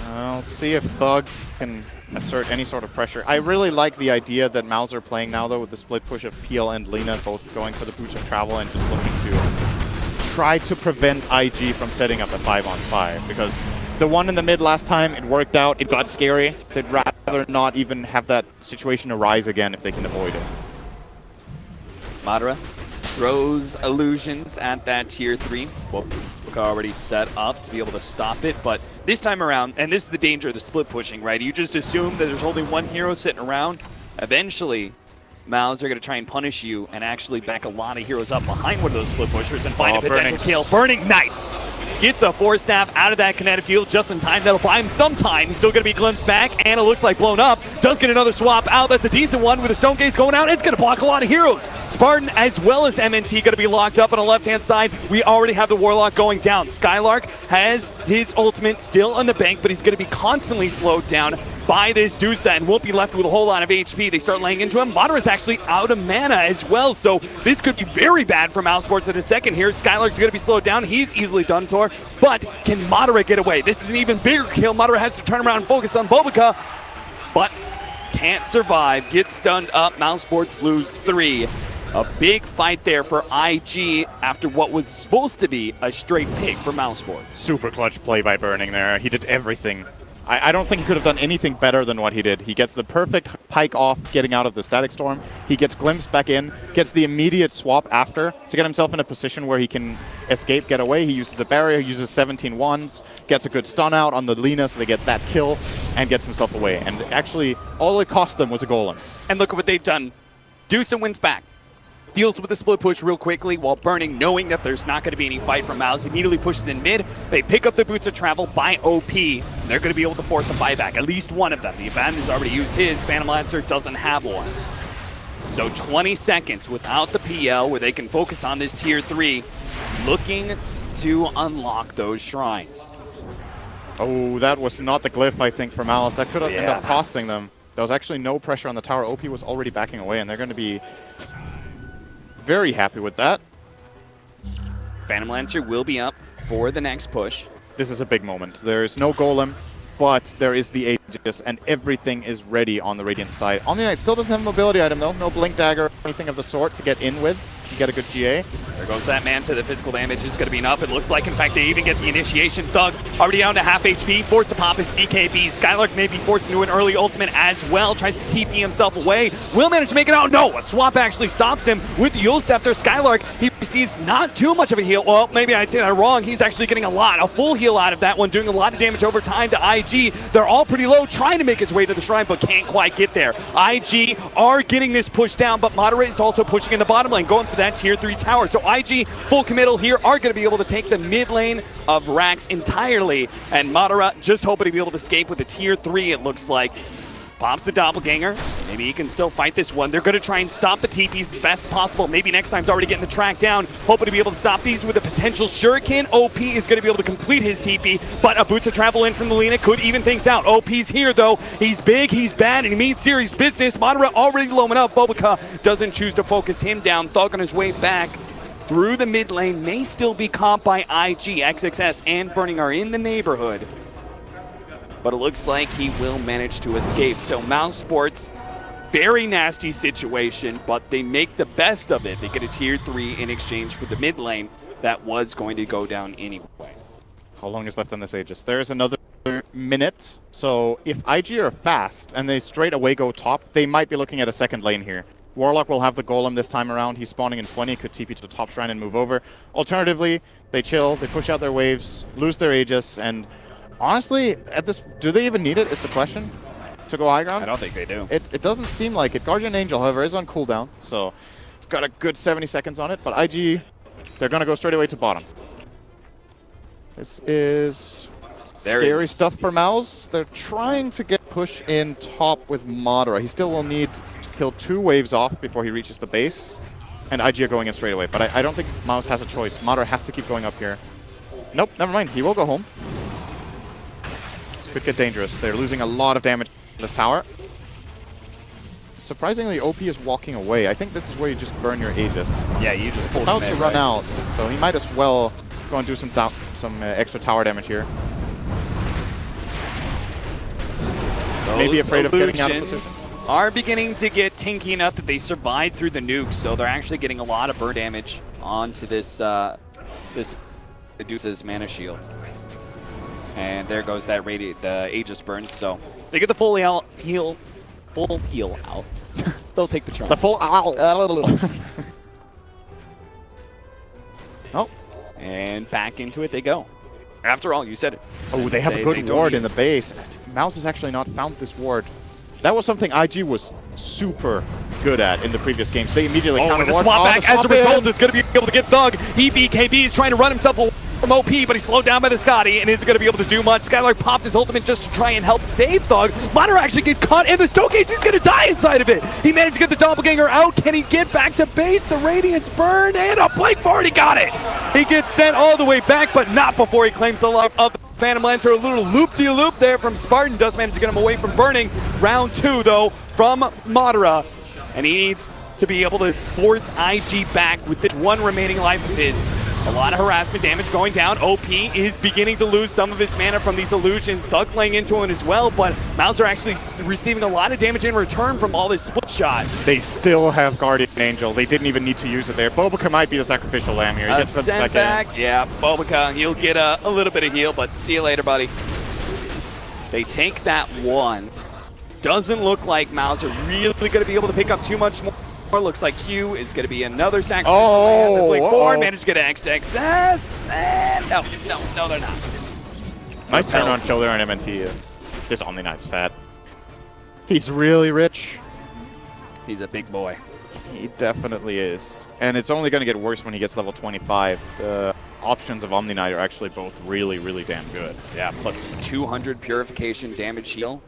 I'll see if Thug can assert any sort of pressure. I really like the idea that Mouse are playing now, though, with the split push of PL and Lina both going for the Boots of Travel and just looking to try to prevent IG from setting up a 5-on-5, because the one in the mid last time, it worked out, it got scary. They'd rather not even have that situation arise again if they can avoid it. Madara throws illusions at that tier 3. Well, already set up to be able to stop it, but this time around, and this is the danger of the split pushing, right? You just assume that there's only one hero sitting around. Eventually, Mouse are going to try and punish you and actually back a lot of heroes up behind one of those split pushers and find a potential kill. Burning, nice! Gets a 4-staff out of that kinetic field just in time. That'll buy him some time. He's still going to be glimpsed back, and it looks like blown up. Does get another swap out. That's a decent one with the Stone Gaze going out. It's going to block a lot of heroes. Spartan as well as MNT going to be locked up on the left-hand side. We already have the Warlock going down. Skylark has his ultimate still on the bank, but he's going to be constantly slowed down by this Dusa and won't be left with a whole lot of HP. They start laying into him. Madara's actually out of mana as well, so this could be very bad for Mousesports in a second here. Skylark's going to be slowed down. He's easily done for, but can Madara get away? This is an even bigger kill. Madara has to turn around and focus on Bobaca, but can't survive. Gets stunned up. Mousesports lose 3. A big fight there for IG after what was supposed to be a straight pick for Mousesports. Super clutch play by Burning there. He did everything I don't think he could have done anything better than what he did. He gets the perfect pike off getting out of the static storm. He gets glimpsed back in, gets the immediate swap after to get himself in a position where he can escape, get away. He uses the barrier, he uses 17 ones, gets a good stun out on the Lina so they get that kill, and gets himself away. And actually, all it cost them was a golem. And look at what they've done. Deuce wins back. Deals with the split push real quickly while burning, knowing that there's not going to be any fight from Mouse. Immediately pushes in mid. They pick up the boots of travel by OP. They're going to be able to force a buyback. At least one of them. The Abaddon has already used his. Phantom Lancer doesn't have one. So 20 seconds without the PL where they can focus on this tier 3, looking to unlock those shrines. Oh, that was not the glyph, I think, for Malice. That could have ended up costing them. There was actually no pressure on the tower. OP was already backing away, and they're going to be very happy with that. Phantom Lancer will be up for the next push. This is a big moment. There is no golem, but there is the Aegis, and everything is ready on the Radiant side. Omni-Knight still doesn't have a mobility item, though. No Blink Dagger or anything of the sort to get in with. You get a good GA. There goes that man to the physical damage. It's going to be enough. It looks like, in fact, they even get the initiation. Thug already down to half HP, forced to pop his BKB. Skylark may be forced into an early ultimate as well. Tries to TP himself away. Will manage to make it out. No, a swap actually stops him with Yule Scepter. Skylark, he receives not too much of a heal. Well, maybe I'd say that wrong. He's actually getting a full heal out of that one, doing a lot of damage over time to IG. They're all pretty low, trying to make his way to the shrine, but can't quite get there. IG are getting this push down, but Moderate is also pushing in the bottom lane, going for that tier 3 tower. So IG, full committal here, are going to be able to take the mid lane of Rax entirely. And Madara just hoping to be able to escape with the tier 3, it looks like. Pops the Doppelganger. Maybe he can still fight this one. They're going to try and stop the TPs as best as possible. Maybe next time's already getting the track down. Hoping to be able to stop these with a potential Shuriken. OP is going to be able to complete his TP, but a Boots of Travel in from the Lina could even things out. OP's here, though. He's big, he's bad, and he means serious business. Madara already low enough. Bobica doesn't choose to focus him down. Thug on his way back through the mid lane. May still be caught by IG. XXS and Burning are in the neighborhood, but it looks like he will manage to escape. So Mouse Sports, very nasty situation, but they make the best of it. They get a tier 3 in exchange for the mid lane that was going to go down anyway. How long is left on this Aegis? There is another minute. So if IG are fast and they straight away go top, they might be looking at a second lane here. Warlock will have the Golem this time around. He's spawning in 20, could TP to the top shrine and move over. Alternatively, they chill, they push out their waves, lose their Aegis, and honestly, at this, do they even need it is the question to go high ground? I don't think they do. It doesn't seem like it. Guardian Angel, however, is on cooldown, so it's got a good 70 seconds on it, but IG, they're going to go straight away to bottom. This is scary stuff for Mouse. They're trying to get push in top with Madara. He still will need to kill 2 waves off before he reaches the base, and IG are going in straight away, but I don't think Mouse has a choice. Madara has to keep going up here. Nope, never mind. He will go home. Could get dangerous. They're losing a lot of damage in this tower. Surprisingly, OP is walking away. I think this is where you just burn your Aegis. Yeah, you just force about to run out, so he might as well go and do some extra tower damage here. Maybe afraid of getting out of position. Are beginning to get tinky enough that they survived through the nuke, so they're actually getting a lot of burn damage onto this this Medusa's mana shield. And there goes that the Aegis burn, so they get the full heal out. They'll take the trunk. The full Oh, and back into it they go. After all, you said it. Oh, they have a good ward in the base. Mouse has actually not found this ward. That was something IG was super good at in the previous games. They immediately counter the swap back as a result is going to be able to get Thug. He BKB is trying to run himself away from OP, but he's slowed down by the Scotty and isn't going to be able to do much. Skylark popped his ultimate just to try and help save Thug. Madara actually gets caught in the Stokecase. He's going to die inside of it. He managed to get the Doppelganger out. Can he get back to base? The Radiance burn and a Blink Forward. He got it. He gets sent all the way back, but not before he claims the life of the Phantom Lancer. A little loop-de-loop there from Spartan. Does manage to get him away from burning. Round 2, though, from Madara. And he needs to be able to force IG back with this one remaining life of his. A lot of harassment damage going down. OP is beginning to lose some of his mana from these illusions. Thug laying into him as well, but Mauser actually receiving a lot of damage in return from all this split shot. They still have Guardian Angel. They didn't even need to use it there. Bobica might be the sacrificial lamb here. He gets sent back in. Yeah, Bobica, he'll get a little bit of heal, but see you later, buddy. They take that one. Doesn't look like Mouse are really going to be able to pick up too much more. Looks like Q is going to be another sacrificial land. That's like 4, managed to get an XXS, and no, they're not. Nice turn on kill there on MNT. This Omni Knight's fat. He's really rich. He's a big boy. He definitely is. And it's only going to get worse when he gets level 25. The options of Omni Knight are actually both really, really damn good. Yeah, plus 200 purification damage heal.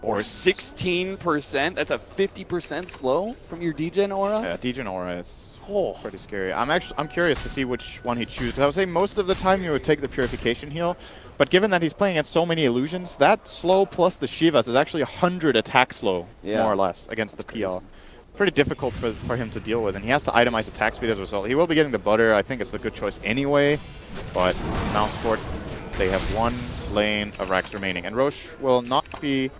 Or 16%. That's a 50% slow from your Degen aura. Yeah, Degen aura is pretty scary. I'm curious to see which one he chooses. I would say most of the time you would take the purification heal, but given that he's playing against so many illusions, that slow plus the Shivas is actually 100 attack slow, more or less, against the PL. Pretty difficult for him to deal with, and he has to itemize attack speed as a result. He will be getting the butter. I think it's a good choice anyway, but Mouse Sport, they have one lane of racks remaining, and Roche will not be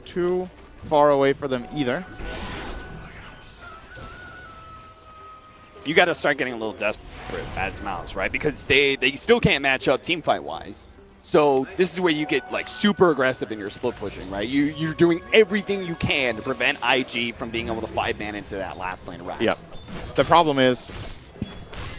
too far away for them either. You got to start getting a little desperate as Mouse, right? Because they still can't match up team fight wise. So this is where you get like super aggressive in your split pushing, right? You're doing everything you can to prevent IG from being able to 5-man into that last lane of racks. Yeah. The problem is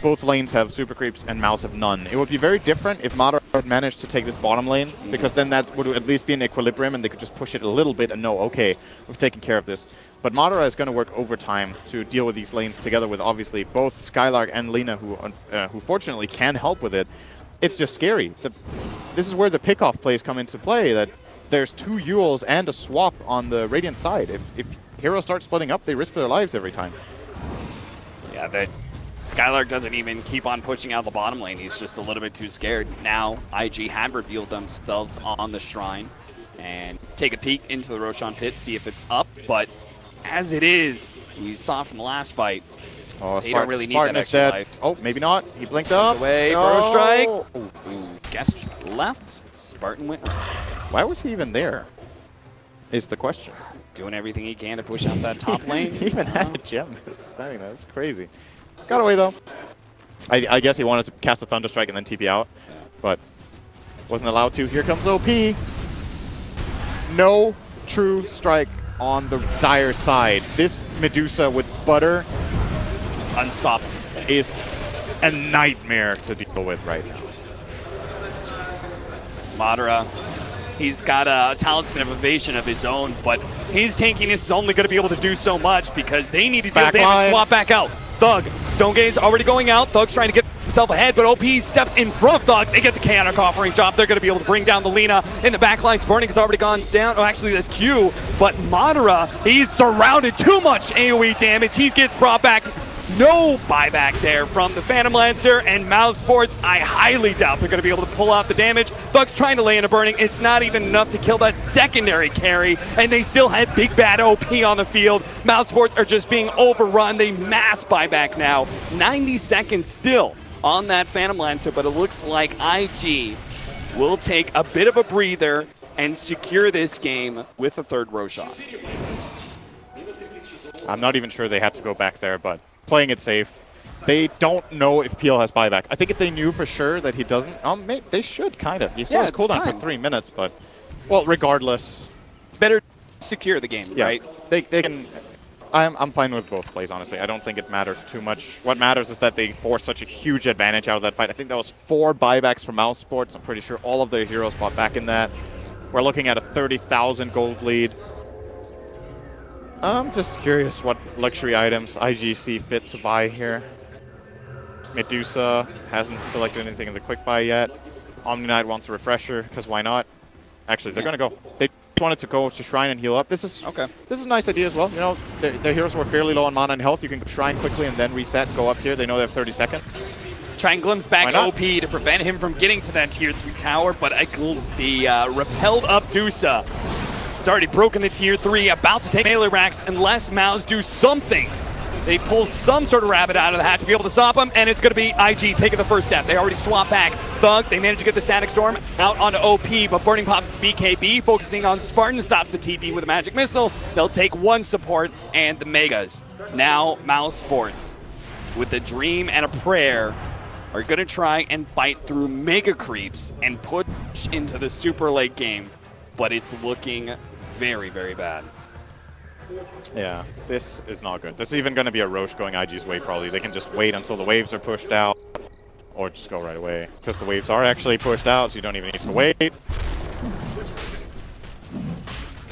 both lanes have super creeps and Mouse have none. It would be very different if Madara had managed to take this bottom lane, because then that would at least be an equilibrium and they could just push it a little bit and know, okay, we've taken care of this. But Madara is going to work overtime to deal with these lanes together with obviously both Skylark and Lina, who fortunately can help with it. It's just scary. This is where the pickoff plays come into play, that there's 2 Yules and a swap on the Radiant side. If heroes start splitting up, they risk their lives every time. Yeah, that Skylark doesn't even keep on pushing out the bottom lane. He's just a little bit too scared. Now, IG have revealed themselves on the Shrine and take a peek into the Roshan pit, see if it's up. But as it is, you saw from the last fight, they don't really need that extra life. Oh, maybe not. He blinked up. Away, Burrow Strike. Guest left. Spartan went right. Why was he even there? Is the question. Doing everything he can to push out that top lane. He even had a gem standing there. That's crazy. Got away though. I guess he wanted to cast a Thunder Strike and then TP out, but wasn't allowed to. Here comes OP. No true strike on the Dire side. This Medusa with butter, unstoppable, is a nightmare to deal with right now. Madara, he's got a talisman of evasion of his own, but his tankiness is only going to be able to do so much because they need to deal damage, swap back out. Thug, Stone Gaze already going out. Thug's trying to get himself ahead, but OP steps in front of Thug. They get the chaotic offering drop. They're going to be able to bring down the Lina in the back lines. Burning has already gone down. Oh, actually, that's Q. But Madara, he's surrounded. Too much AoE damage. He gets brought back. No buyback there from the Phantom Lancer and Mouse Sports. I highly doubt they're going to be able to pull out the damage. Thug's trying to lay in a burning. It's not even enough to kill that secondary carry, and they still had big bad OP on the field. Mouse Sports are just being overrun. They mass buyback now. 90 seconds still on that Phantom Lancer, but it looks like IG will take a bit of a breather and secure this game with a third Roshan. I'm not even sure they had to go back there, but playing it safe. They don't know if PL has buyback. I think if they knew for sure that he doesn't, they should kind of. He still has cooldown for 3 minutes, but, well, regardless. Better secure the game, right? They can. I'm fine with both plays, honestly. I don't think it matters too much. What matters is that they forced such a huge advantage out of that fight. I think that was 4 buybacks from Mouse Sports. I'm pretty sure all of their heroes bought back in that. We're looking at a 30,000 gold lead. I'm just curious what luxury items IG see fit to buy here. Medusa hasn't selected anything in the quick buy yet. Omni Knight wants a refresher, because why not? Actually, they're going to go. They wanted to go to Shrine and heal up. This is a nice idea as well. You know, their heroes were fairly low on mana and health. You can go Shrine quickly and then reset and go up here. They know they have 30 seconds. Try and glimpse back OP to prevent him from getting to that tier 3 tower, but the repelled up Dusa. It's already broken the tier 3, about to take melee racks unless Mouse do something. They pull some sort of rabbit out of the hat to be able to stop him, and it's going to be IG taking the first step. They already swap back. Thug, they manage to get the Static Storm out onto OP, but Burning pops BKB, focusing on Spartan, stops the TP with a magic missile. They'll take 1 support and the Megas. Now Mouse Sports, with a dream and a prayer, are going to try and fight through Mega Creeps and push into the super late game. but it's looking very, very bad. Yeah, this is not good. This is even going to be a Roche going IG's way, probably. They can just wait until the waves are pushed out, or just go right away. Because the waves are actually pushed out, so you don't even need to wait.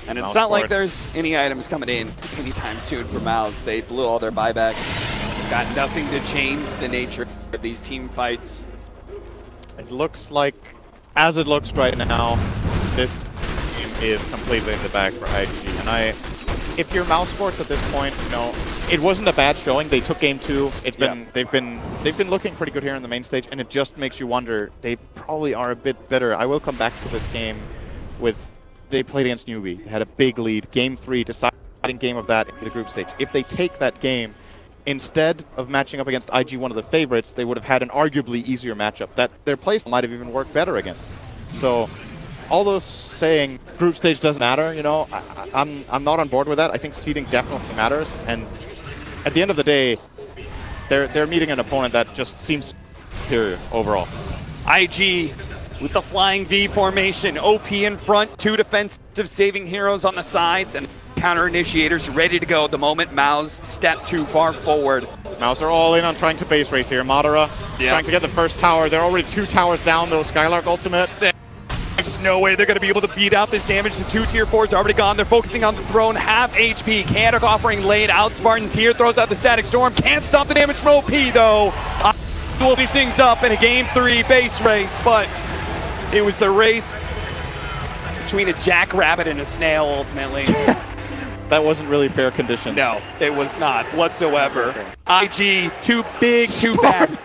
And it's not like there's any items coming in anytime soon for Mouse. They blew all their buybacks. They've got nothing to change the nature of these team fights. It looks like, as it looks right now, this game is completely in the bag for IG. And if you're Mouse Sports at this point, you know, it wasn't a bad showing. They took game 2. It's been they've been looking pretty good here on the main stage, and it just makes you wonder. They probably are a bit better. I will come back to this game with. They played against Newbie. They had a big lead. Game 3, deciding game of that in the group stage. If they take that game, instead of matching up against IG, one of the favorites, they would have had an arguably easier matchup that their playstyle might have even worked better against. So, all those saying group stage doesn't matter, you know, I'm not on board with that. I think seeding definitely matters, and at the end of the day, they're meeting an opponent that just seems superior overall. IG with the flying V formation, OP in front, 2 defensive saving heroes on the sides, and counter initiators ready to go the moment Mao's step too far forward. Mouse are all in on trying to base race here. Madara trying to get the first tower. They're already 2 towers down, though. Skylark ultimate. There's no way they're going to be able to beat out this damage. The 2 tier 4s are already gone. They're focusing on the throne. Half HP. Chaotic offering laid out. Spartans here. Throws out the static storm. Can't stop the damage from OP, though. Will these things up in a game 3 base race, but it was the race between a jackrabbit and a snail, ultimately. That wasn't really fair conditions. No, it was not whatsoever. IG, too big, too bad.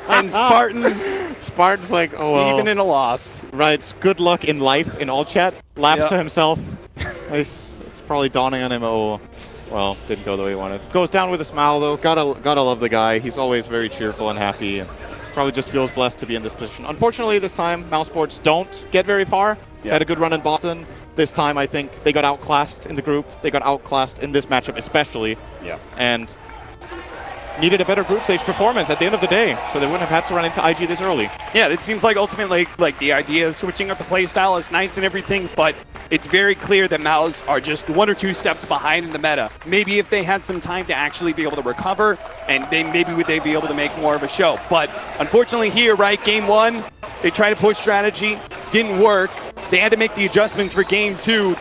And Spartan's like, oh well. Even in a loss. Right, good luck in life in all chat. Laughs to himself. It's probably dawning on him, oh, well, didn't go the way he wanted. Goes down with a smile, though. Gotta love the guy. He's always very cheerful and happy. And probably just feels blessed to be in this position. Unfortunately, this time, Mouse Sports don't get very far. They had a good run in Boston. This time, I think they got outclassed in the group. They got outclassed in this matchup especially. And needed a better group stage performance at the end of the day, so they wouldn't have had to run into IG this early. Yeah, it seems like ultimately, like the idea of switching up the playstyle is nice and everything, but it's very clear that Maus are just 1 or 2 steps behind in the meta. Maybe if they had some time to actually be able to recover, and maybe would they be able to make more of a show. But unfortunately here, right, game 1, they tried to push strategy, didn't work. They had to make the adjustments for game 2.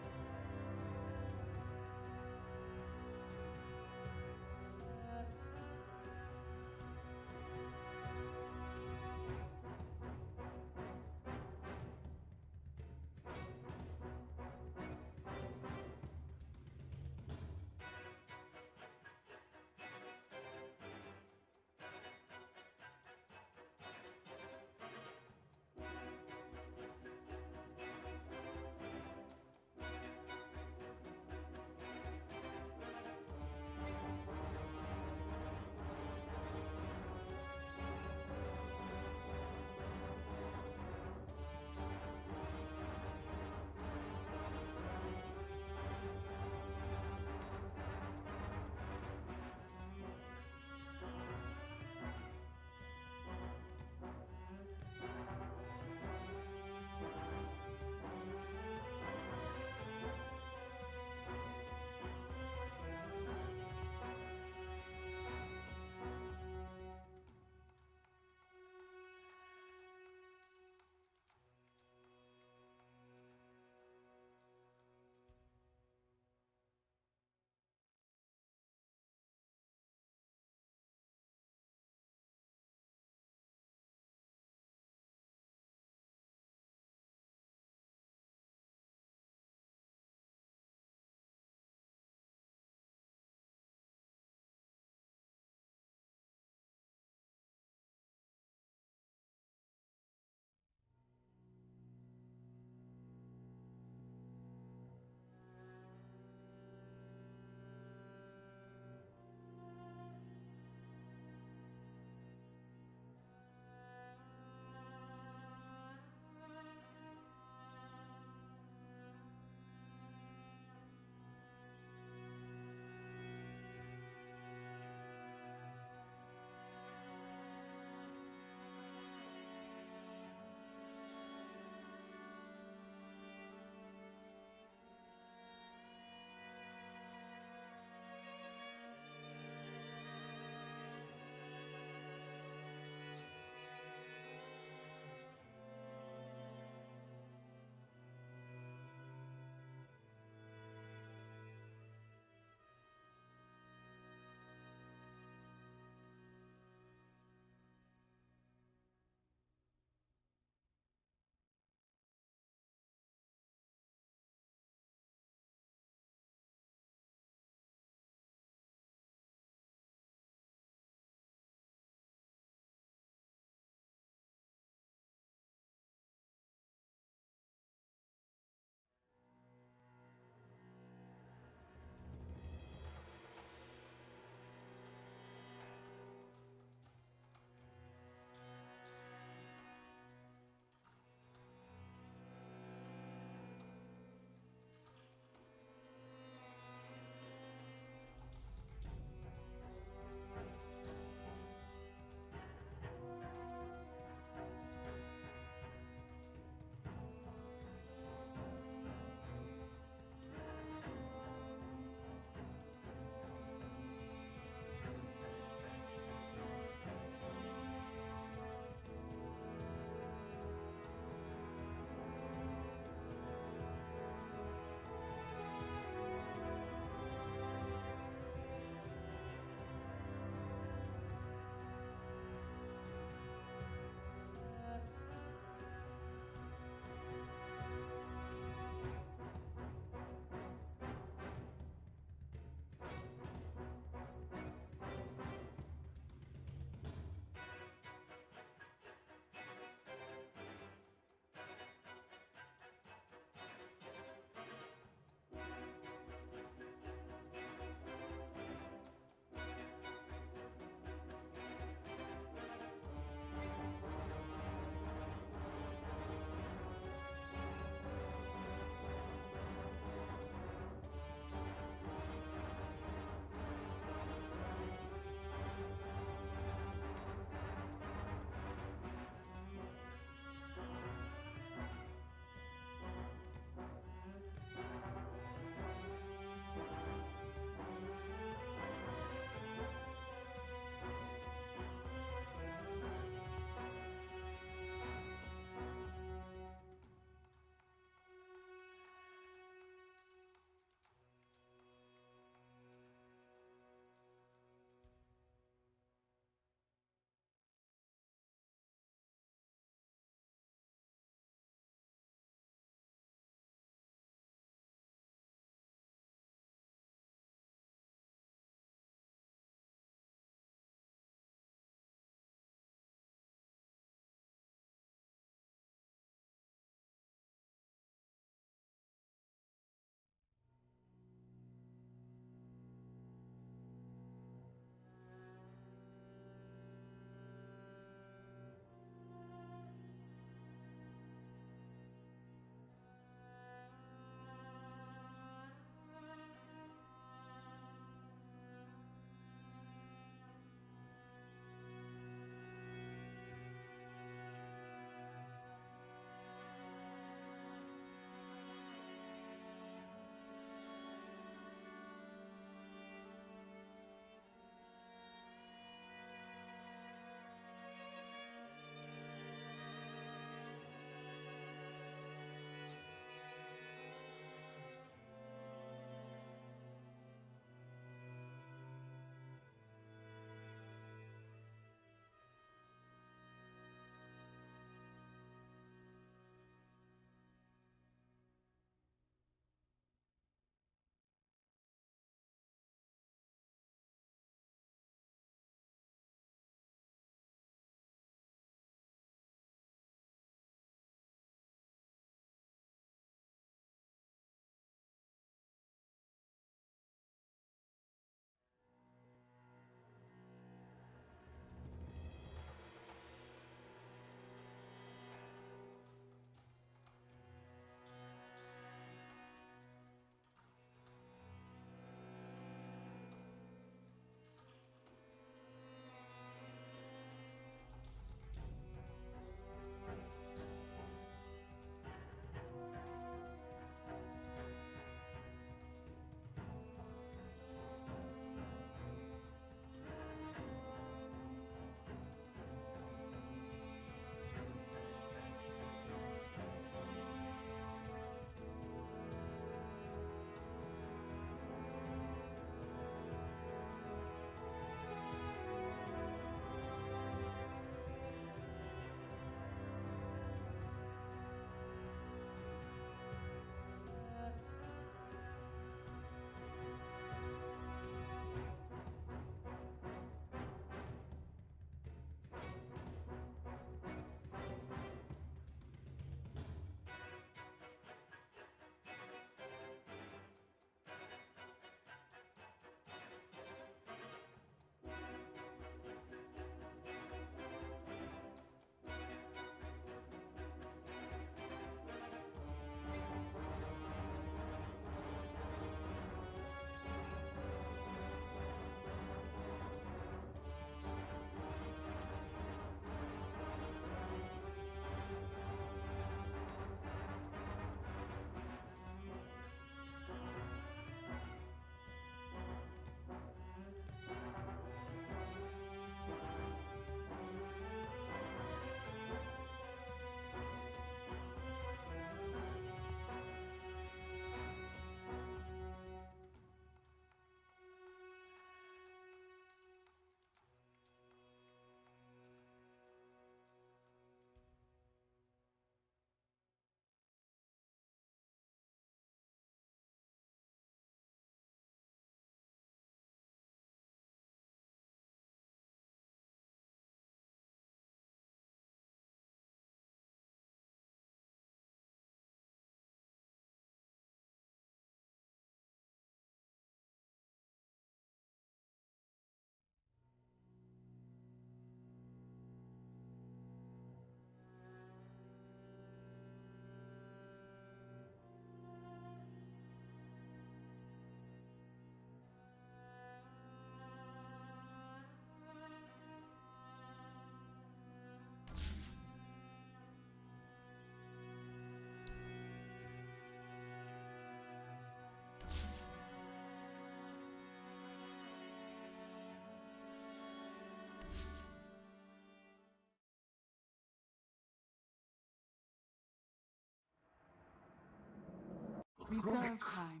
Reserve time.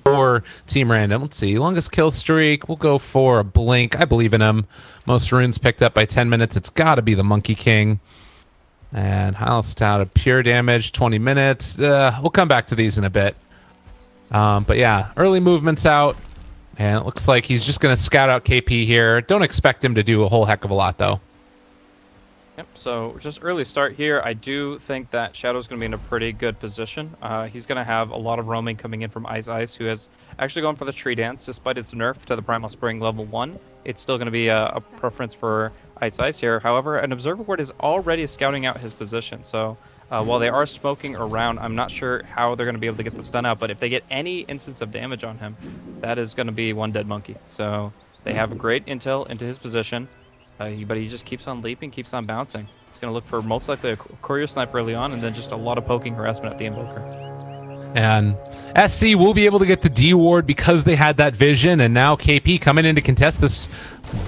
For Team Random, let's see. Longest kill streak. We'll go for a Blink. I believe in him. Most runes picked up by 10 minutes. It's got to be the Monkey King. And highest out of pure damage, 20 minutes. We'll come back to these in a bit. But yeah, early movements out. And it looks like he's just going to scout out KP here. Don't expect him to do a whole heck of a lot, though. Yep, so just early start here. I do think that Shadow's going to be in a pretty good position. He's going to have a lot of roaming coming in from Ice, who has actually gone for the Tree Dance. Despite its nerf to the Primal Spring level 1, it's still going to be a preference for Ice here. However, an Observer Ward is already scouting out his position, so while they are smoking around, I'm not sure how they're going to be able to get the stun out, but if they get any instance of damage on him, that is going to be one dead monkey. So they have a great intel into his position. But he just keeps on leaping, keeps on bouncing. He's going to look for most likely a courier snipe early on, and then just a lot of poking harassment at the Invoker. And SC will be able to get the D ward because they had that vision, and now KP coming in to contest this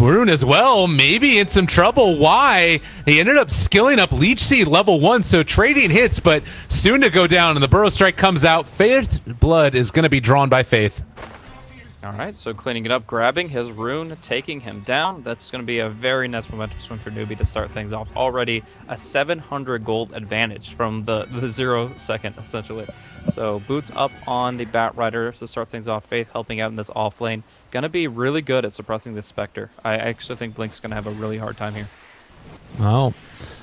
rune as well. Maybe in some trouble. Why? They ended up skilling up Leech Seed level 1, so trading hits, but soon to go down, and the Burrow Strike comes out. Faith Blood is going to be drawn by Faith. All right, so cleaning it up, grabbing his rune, taking him down. That's going to be a very nice momentum swing for Newbie to start things off. Already a 700 gold advantage from the 0 second, essentially. So boots up on the Bat Rider to start things off. Faith helping out in this off lane. Going to be really good at suppressing this Spectre. I actually think Blink's going to have a really hard time here. Oh.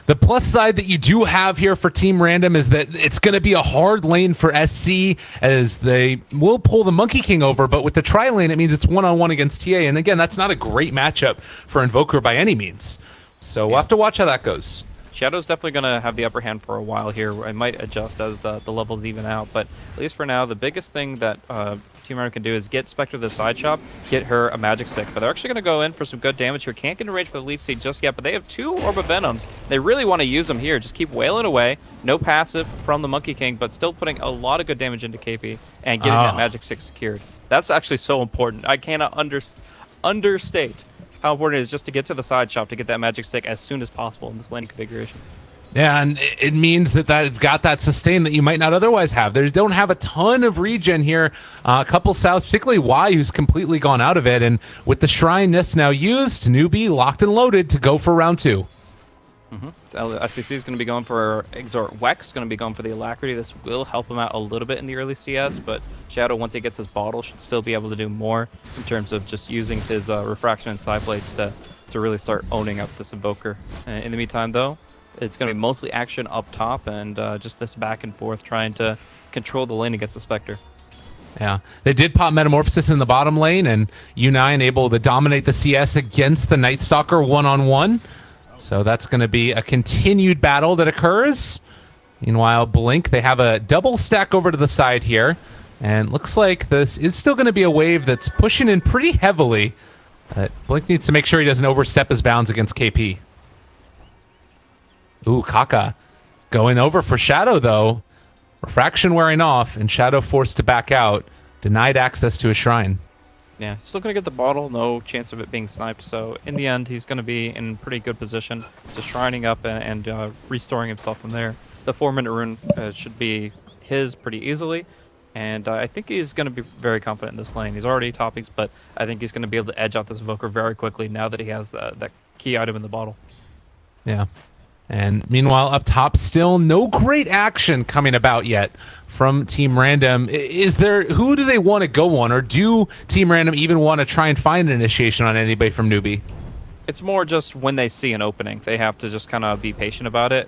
The plus side that you do have here for Team Random is that it's going to be a hard lane for SC, as they will pull the Monkey King over, but with the tri-lane, it means it's one-on-one against TA, and again, that's not a great matchup for Invoker by any means. So we'll have to watch how that goes. Shadow's definitely going to have the upper hand for a while here. I might adjust as the levels even out, but at least for now, the biggest thing that Team Random can do is get Spectre to the side shop, get her a magic stick. But they're actually going to go in for some good damage here. Can't get in range for the Leech Seed just yet, but they have 2 Orb of Venoms. They really want to use them here. Just keep wailing away. No passive from the Monkey King, but still putting a lot of good damage into KP and getting that magic stick secured. That's actually so important. I cannot understate how important it is just to get to the side shop to get that magic stick as soon as possible in this lane configuration. Yeah, and it means that they've got that sustain that you might not otherwise have. They don't have a ton of regen here. A couple souths, particularly Y, who's completely gone out of it. And with the Shrine Nest now used, Newbie locked and loaded to go for round 2. SCC is going to be going for Exhort Wex, going to be going for the Alacrity. This will help him out a little bit in the early CS, but Shadow, once he gets his bottle, should still be able to do more in terms of just using his Refraction and Side Blades to really start owning up this Invoker. In the meantime, though, it's going to be mostly action up top and just this back and forth trying to control the lane against the Spectre. Yeah, they did pop Metamorphosis in the bottom lane, and U9 able to dominate the CS against the Night Stalker one-on-one. So that's going to be a continued battle that occurs. Meanwhile, Blink, they have a double stack over to the side here. And looks like this is still going to be a wave that's pushing in pretty heavily. Blink needs to make sure he doesn't overstep his bounds against KP. Ooh, Kaka going over for Shadow, though. Refraction wearing off, and Shadow forced to back out. Denied access to a shrine. Yeah, still going to get the bottle, no chance of it being sniped. So in the end, he's going to be in pretty good position, just shrining up and restoring himself from there. The 4-minute rune should be his pretty easily. And I think he's going to be very confident in this lane. He's already toppings, but I think he's going to be able to edge out this Invoker very quickly now that he has that key item in the bottle. Yeah. And meanwhile, up top, still no great action coming about yet from Team Random. Who do they want to go on, or do Team Random even want to try and find an initiation on anybody from Newbie? It's more just when they see an opening, they have to just kind of be patient about it.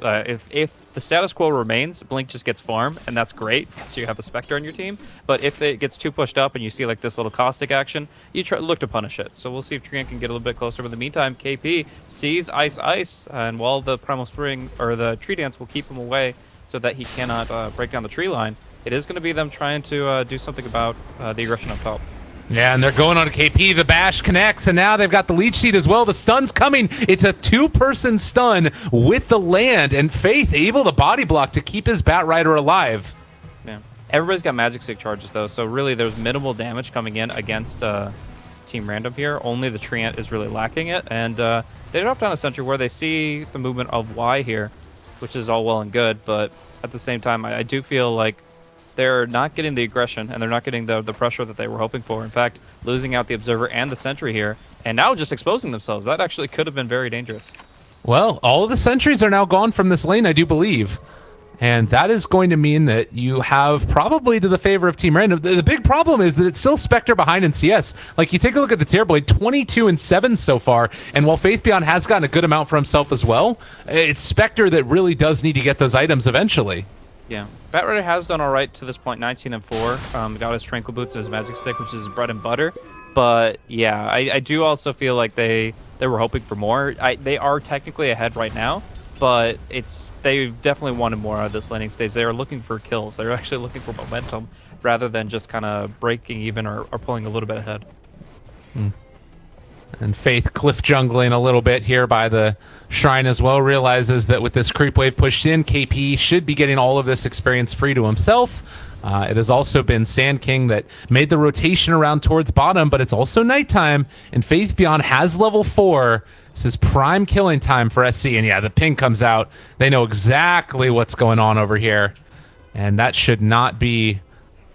If the status quo remains, Blink just gets farm, and that's great, so you have the Spectre on your team. But if it gets too pushed up and you see like this little caustic action, you look to punish it. So we'll see if Trian can get a little bit closer. But in the meantime, KP sees Ice, and while the Primal Spring or the Tree Dance will keep him away so that he cannot break down the tree line, it is going to be them trying to do something about the aggression up top. Yeah, and they're going on to KP. The bash connects, and now they've got the Leech Seed as well. The stun's coming. It's a 2-person stun with the land, and Faith able to body block to keep his Bat Rider alive. Yeah, everybody's got Magic Stick charges, though, so really there's minimal damage coming in against Team Random here. Only the Treant is really lacking it, and they drop down a Sentry where they see the movement of Y here, which is all well and good, but at the same time, I do feel like they're not getting the aggression and they're not getting the pressure that they were hoping for. In fact, losing out the Observer and the Sentry here, and now just exposing themselves. That actually could have been very dangerous. Well, all of the sentries are now gone from this lane, I do believe. And that is going to mean that you have probably to the favor of Team Random. The big problem is that it's still Spectre behind in CS. Like, you take a look at the tier blade, 22-7 so far. And while Faith Beyond has gotten a good amount for himself as well, it's Spectre that really does need to get those items eventually. Yeah, Batrider has done all right to this point, 19-4. Got his Tranquil Boots and his Magic Stick, which is his bread and butter. But yeah, I do also feel like they were hoping for more. They are technically ahead right now, but they definitely wanted more out of this laning stage. They are looking for kills. They're actually looking for momentum rather than just kind of breaking even or pulling a little bit ahead. And Faith cliff jungling a little bit here by the Shrine as well, realizes that with this creep wave pushed in, KP should be getting all of this experience free to himself. It has also been Sand King that made the rotation around towards bottom, but it's also nighttime, and Faith Beyond has level 4. This is prime killing time for SC, and yeah, the ping comes out. They know exactly what's going on over here, and that should not be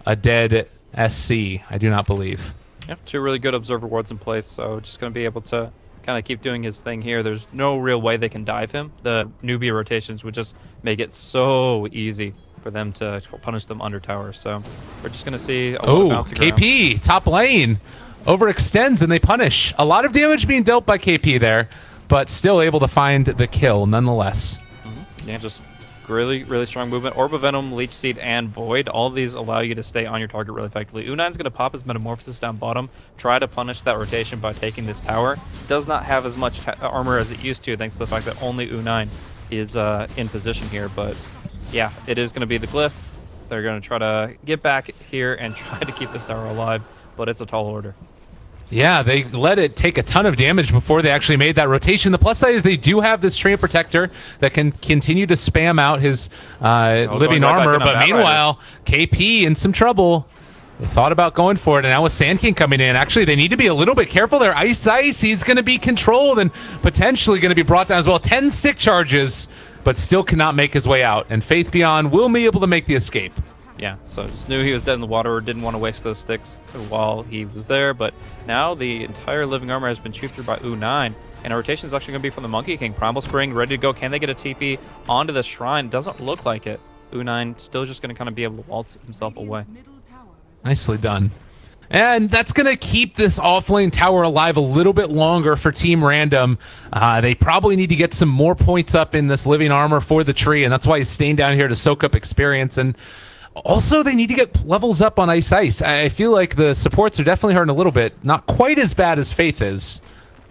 a dead SC, I do not believe. Yep, 2 really good Observer wards in place, so just going to be able to kind of keep doing his thing here. There's no real way they can dive him. The newbie rotations would just make it so easy for them to punish them under tower. So we're just going to see a lot of bouncing KP, around. top lane, overextends and they punish. A lot of damage being dealt by KP there, but still able to find the kill nonetheless. Yeah, just really, really strong movement. Orb of Venom, Leech Seed, and Void. All of these allow you to stay on your target really effectively. U9's going to pop his Metamorphosis down bottom, try to punish that rotation by taking this tower. Does not have as much armor as it used to, thanks to the fact that only U9 is in position here, but yeah, it is going to be the glyph. They're going to try to get back here and try to keep this tower alive, but it's a tall order. Yeah, they let it take a ton of damage before they actually made that rotation. The plus side is they do have this Treant Protector that can continue to spam out his living armor, but meanwhile, KP in some trouble. They thought about going for it, and now with Sand King coming in, actually they need to be a little bit careful there. Ice, he's going to be controlled and potentially going to be brought down as well. 10 sick charges, but still cannot make his way out, and Faith Beyond will be able to make the escape. Yeah, so just knew he was dead in the water, or didn't want to waste those sticks while he was there, but now the entire living armor has been chewed through by U9, and a rotation is actually going to be from the Monkey King. Primal Spring ready to go. Can they get a TP onto the Shrine? Doesn't look like it. U9 still just going to kind of be able to waltz himself away. Nicely done. And that's going to keep this offlane tower alive a little bit longer for Team Random. They probably need to get some more points up in this living armor for the tree, and that's why he's staying down here to soak up experience. And also, they need to get levels up on Ice. I feel like the supports are definitely hurting a little bit. Not quite as bad as Faith is,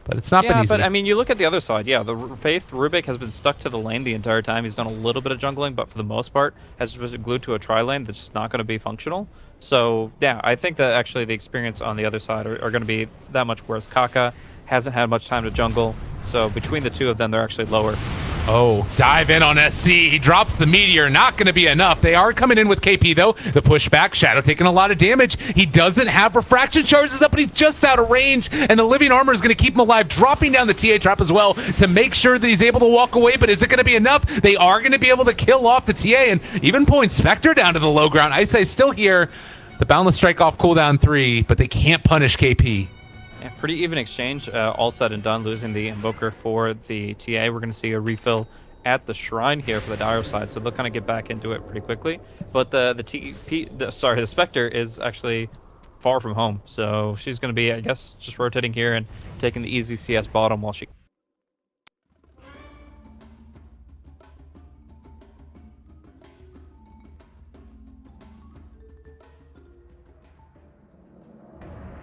but it's not been easy. Yeah, but I mean, you look at the other side. Yeah, the Faith Rubik has been stuck to the lane the entire time. He's done a little bit of jungling, but for the most part, has been glued to a tri-lane that's just not going to be functional. So, yeah, I think that actually the experience on the other side are going to be that much worse. Kaka hasn't had much time to jungle, so between the two of them, they're actually lower. Oh, dive in on SC. He drops the Meteor. Not going to be enough. They are coming in with KP, though. The pushback. Shadow taking a lot of damage. He doesn't have refraction charges up, but he's just out of range, and the living armor is going to keep him alive, dropping down the TA trap as well to make sure that he's able to walk away, but is it going to be enough? They are going to be able to kill off the TA and even pulling Spectre down to the low ground. Ice is still here. The Boundless Strike off cooldown 3, but they can't punish KP. Yeah, pretty even exchange, all said and done, losing the Invoker for the TA. We're going to see a refill at the Shrine here for the Dire side, so they'll kind of get back into it pretty quickly. But the Spectre is actually far from home, so she's going to be, I guess, just rotating here and taking the easy CS bottom while she...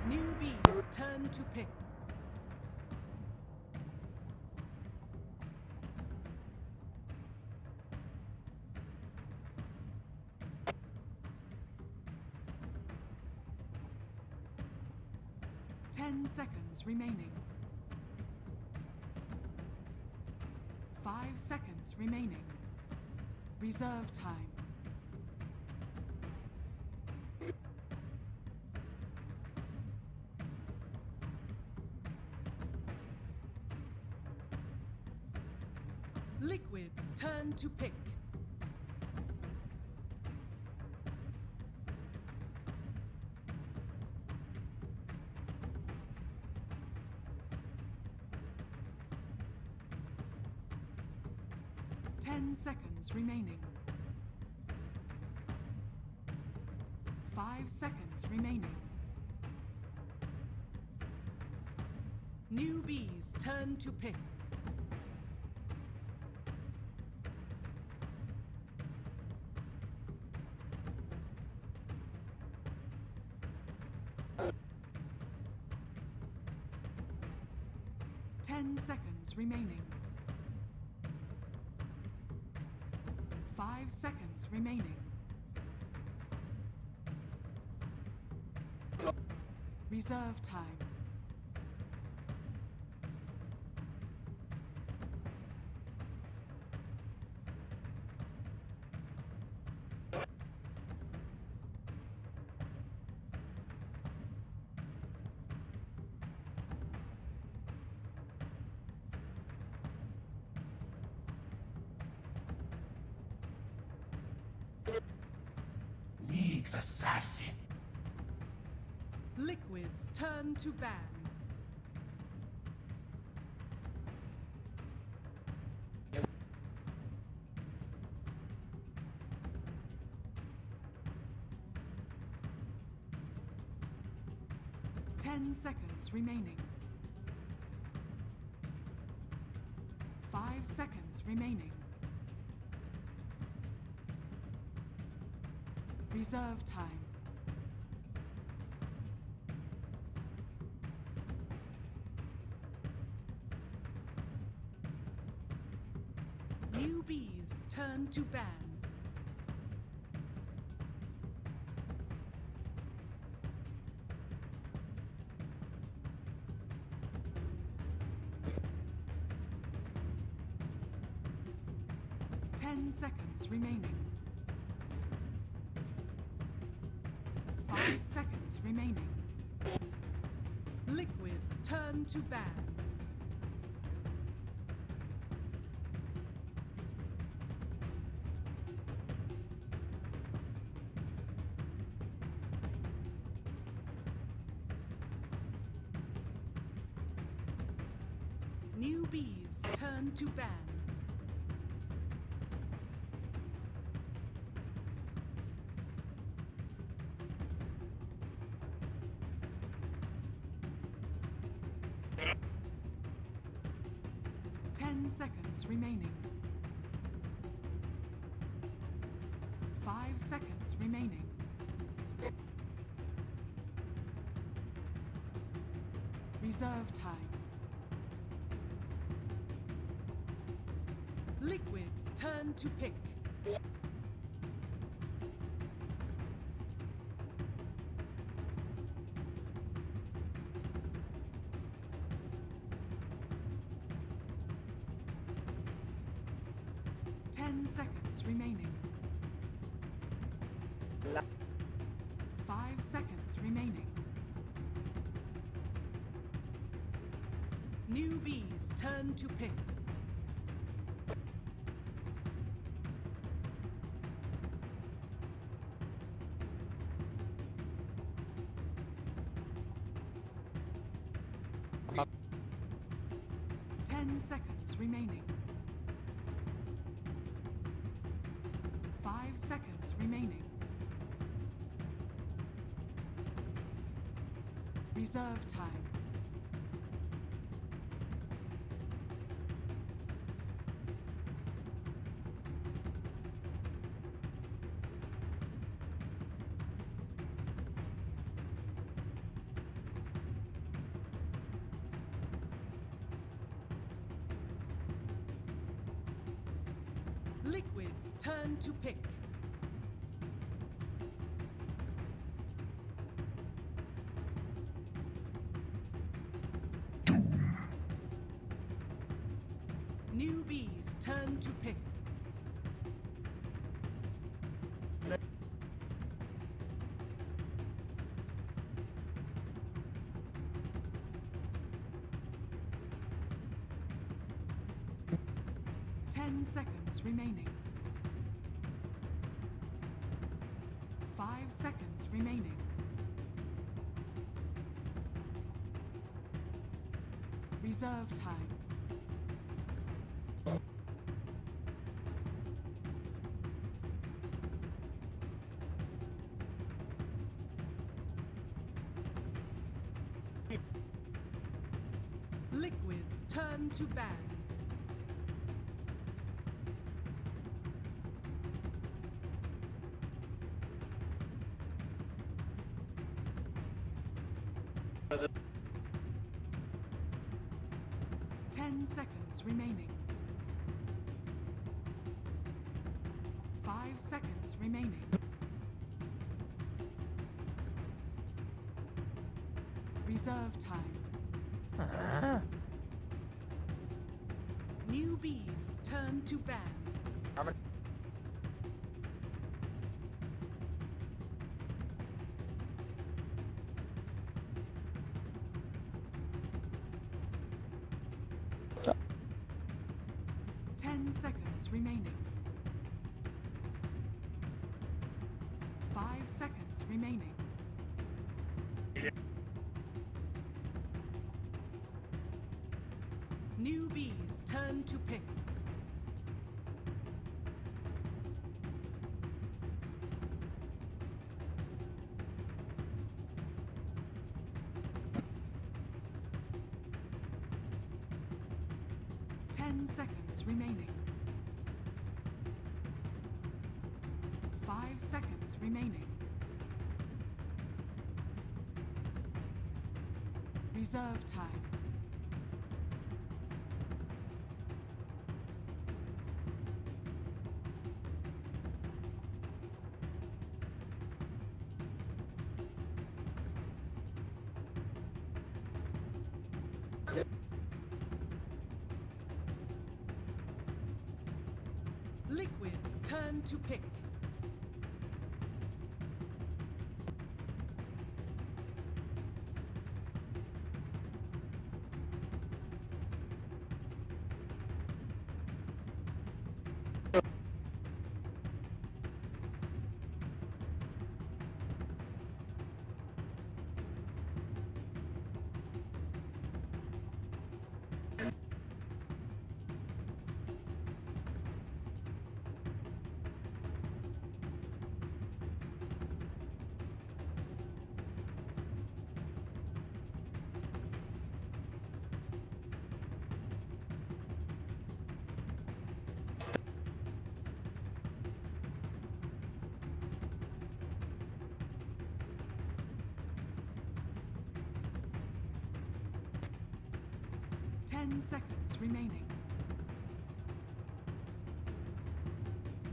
Newbies turn to pick. Seconds remaining. 5 seconds remaining. Reserve time. Liquids turn to pick. 10 seconds remaining. 5 seconds remaining. Newbies turn to pick. Seconds remaining. 5 seconds remaining. Reserve time. League's assassin. Liquids turn to ban. Ten seconds remaining. 5 seconds remaining. Reserve time. Newbies turn to ban. Ten seconds remaining. 5 seconds remaining. Liquids turn to ban. Newbies turn to ban. Seconds remaining. 5 seconds remaining. Reserve time. Liquids turn to pick. Seconds remaining. 5 seconds remaining. Newbies turn to pick. Ten seconds remaining. 5 seconds remaining. Reserve time. Liquids turn to pick. Newbies turn to pick. Ten seconds remaining. 5 seconds remaining. Reserve time. turn to ban. Ten seconds remaining. 5 seconds remaining. Reserve time. Newbies turn to ban. Ten seconds remaining. 5 seconds remaining. Newbies turn to pick. Ten seconds remaining. 5 seconds remaining. Reserve time. Liquids turn to pick. Ten seconds remaining.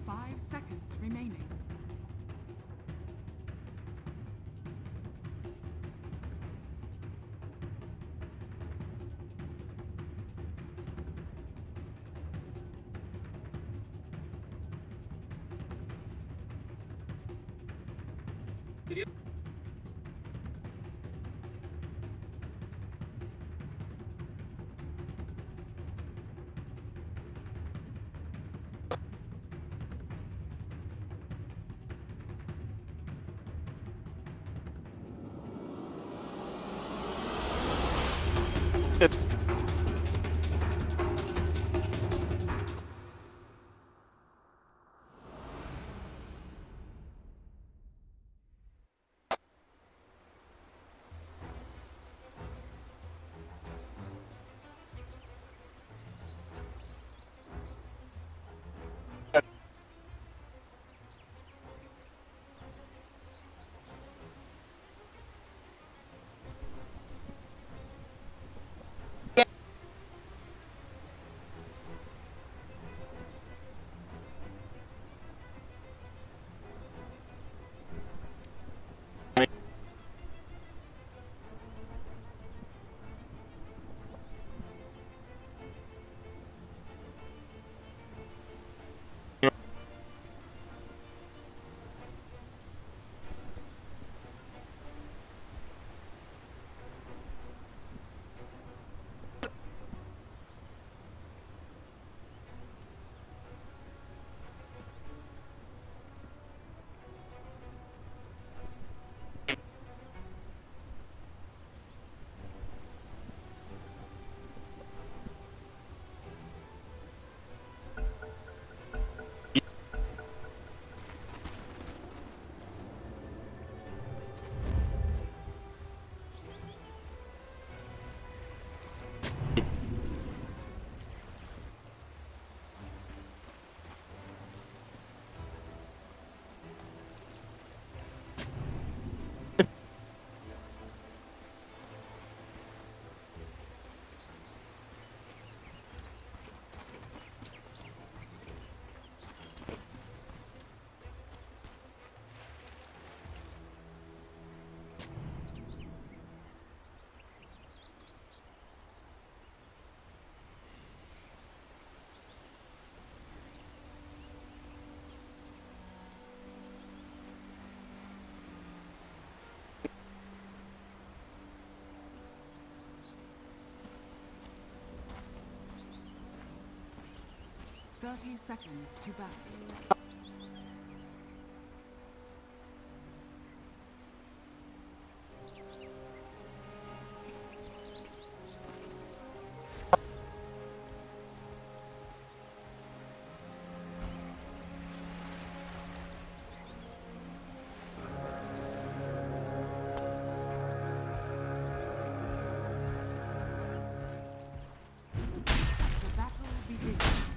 5 seconds remaining. 30 seconds to battle. The battle begins.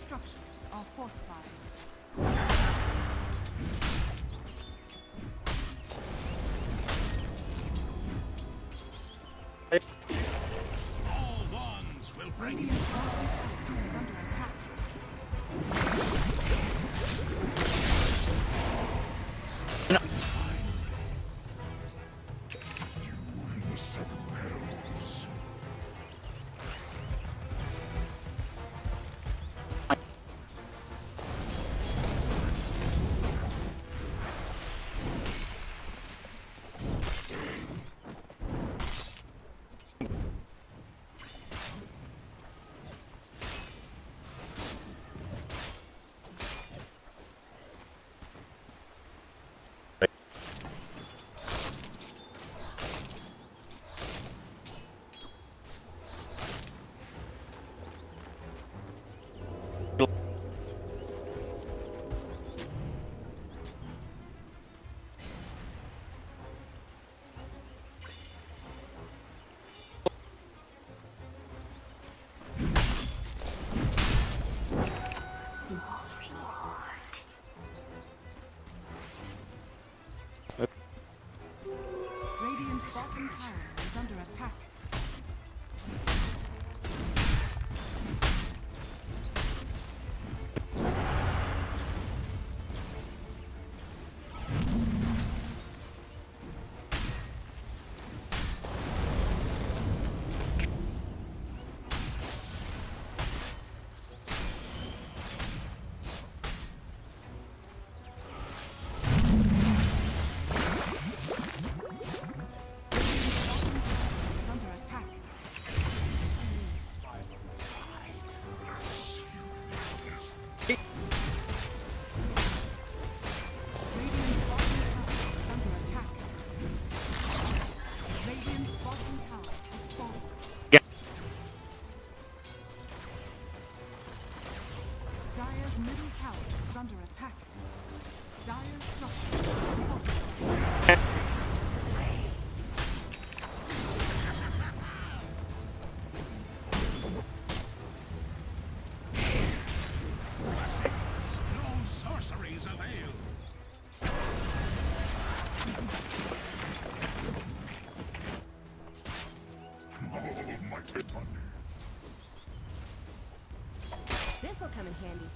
structures are fortified. All ones will bring Radiant's bottom tower is under attack. in the seven hells. Radiant's bottom tower is under attack. Is under attack. Radiant's bottom tower is under attack. Radiant's bottom tower has fallen. Dire's middle tower is under attack. Dire's structures are fortified. No sorceries avail. Almighty thunder. This'll come in handy.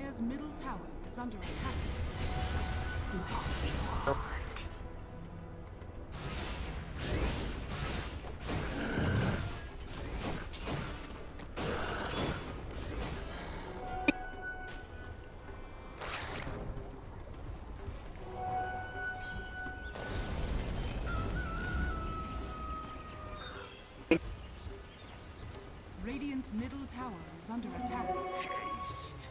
Dire's middle tower is under attack. Radiant's middle tower is under attack. Haste.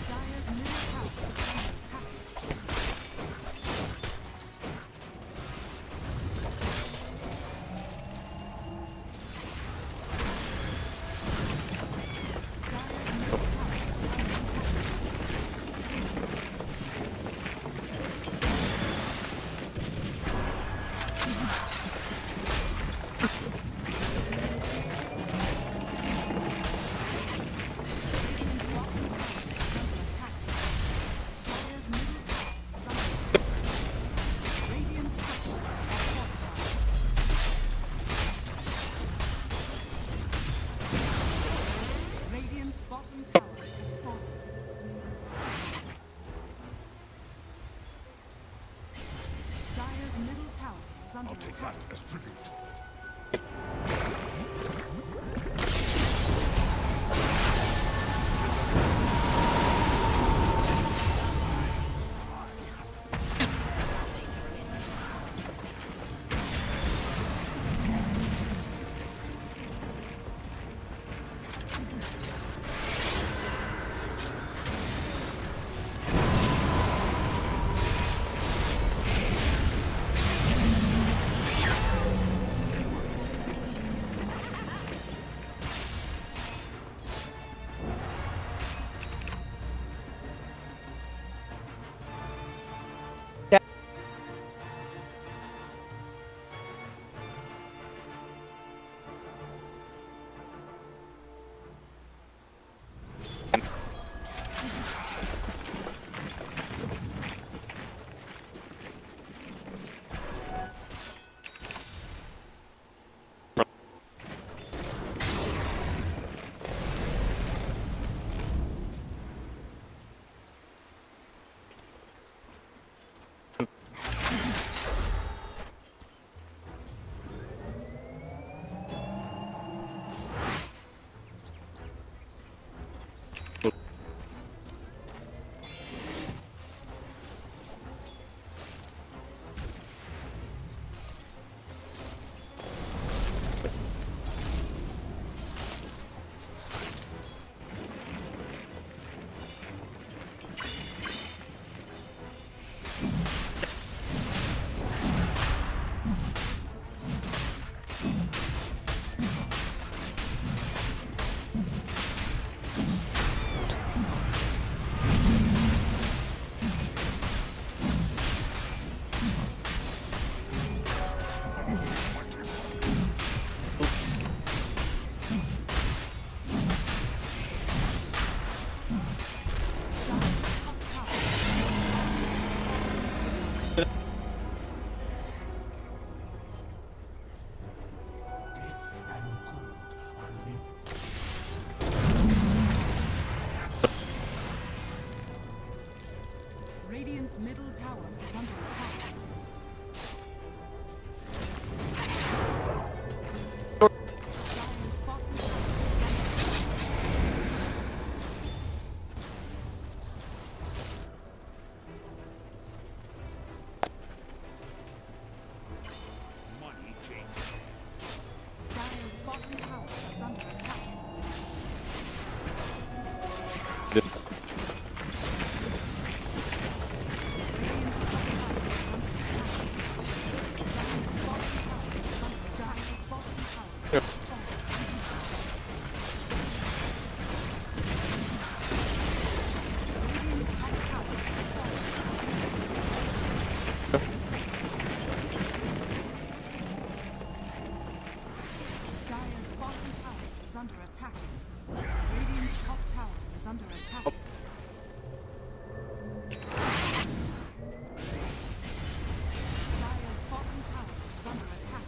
Dire's middle tower is under attack. Dire's middle tower is under attack. Dire's middle tower is under attack. Radiant structures are fortified. Radiant's bottom tower is falling. Dire's middle tower is under I'll take attack. that as tribute. Radiant's middle tower is under attack. Dire's bottom tower is under attack. Dire's bottom tower is under attack. Radiant's top tower is under attack. Dire's bottom tower is under attack.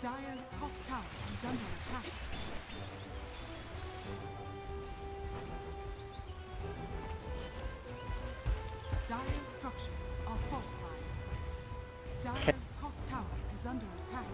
Dire's top tower is under attack. Dire's structures are fortified. Dire's top tower is under attack.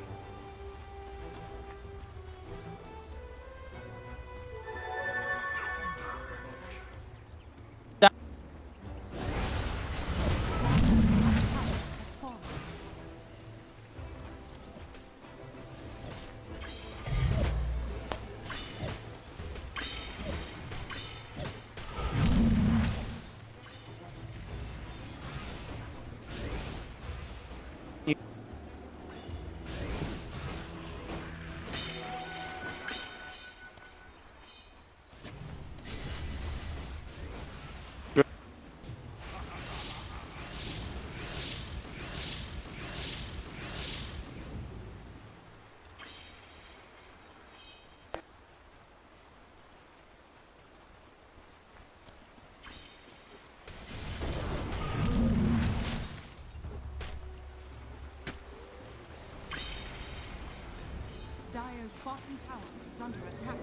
Dire's bottom tower is under attack.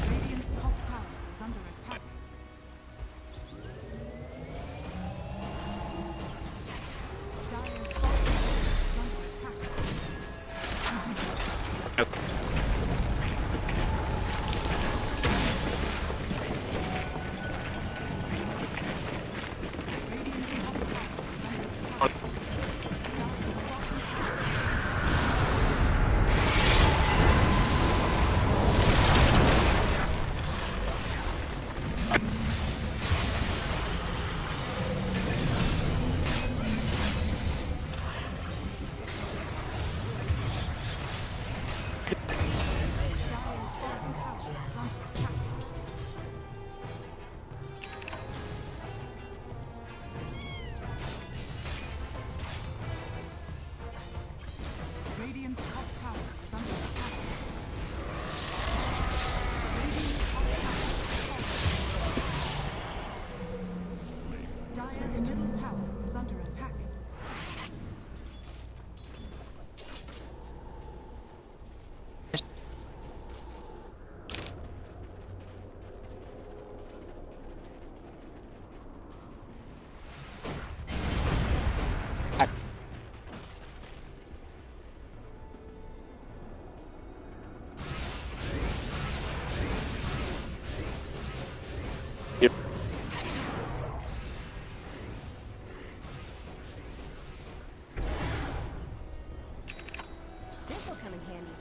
Radiant's top tower is under attack. Dire's bottom tower is under attack. Radiant's top tower is under attack. Dire's bottom tower. Dire's bottom tower is under attack. Radiant's top tower is under attack. Radiant's top tower is falling. Dire's middle tower is under attack. Yep. This'll come in handy.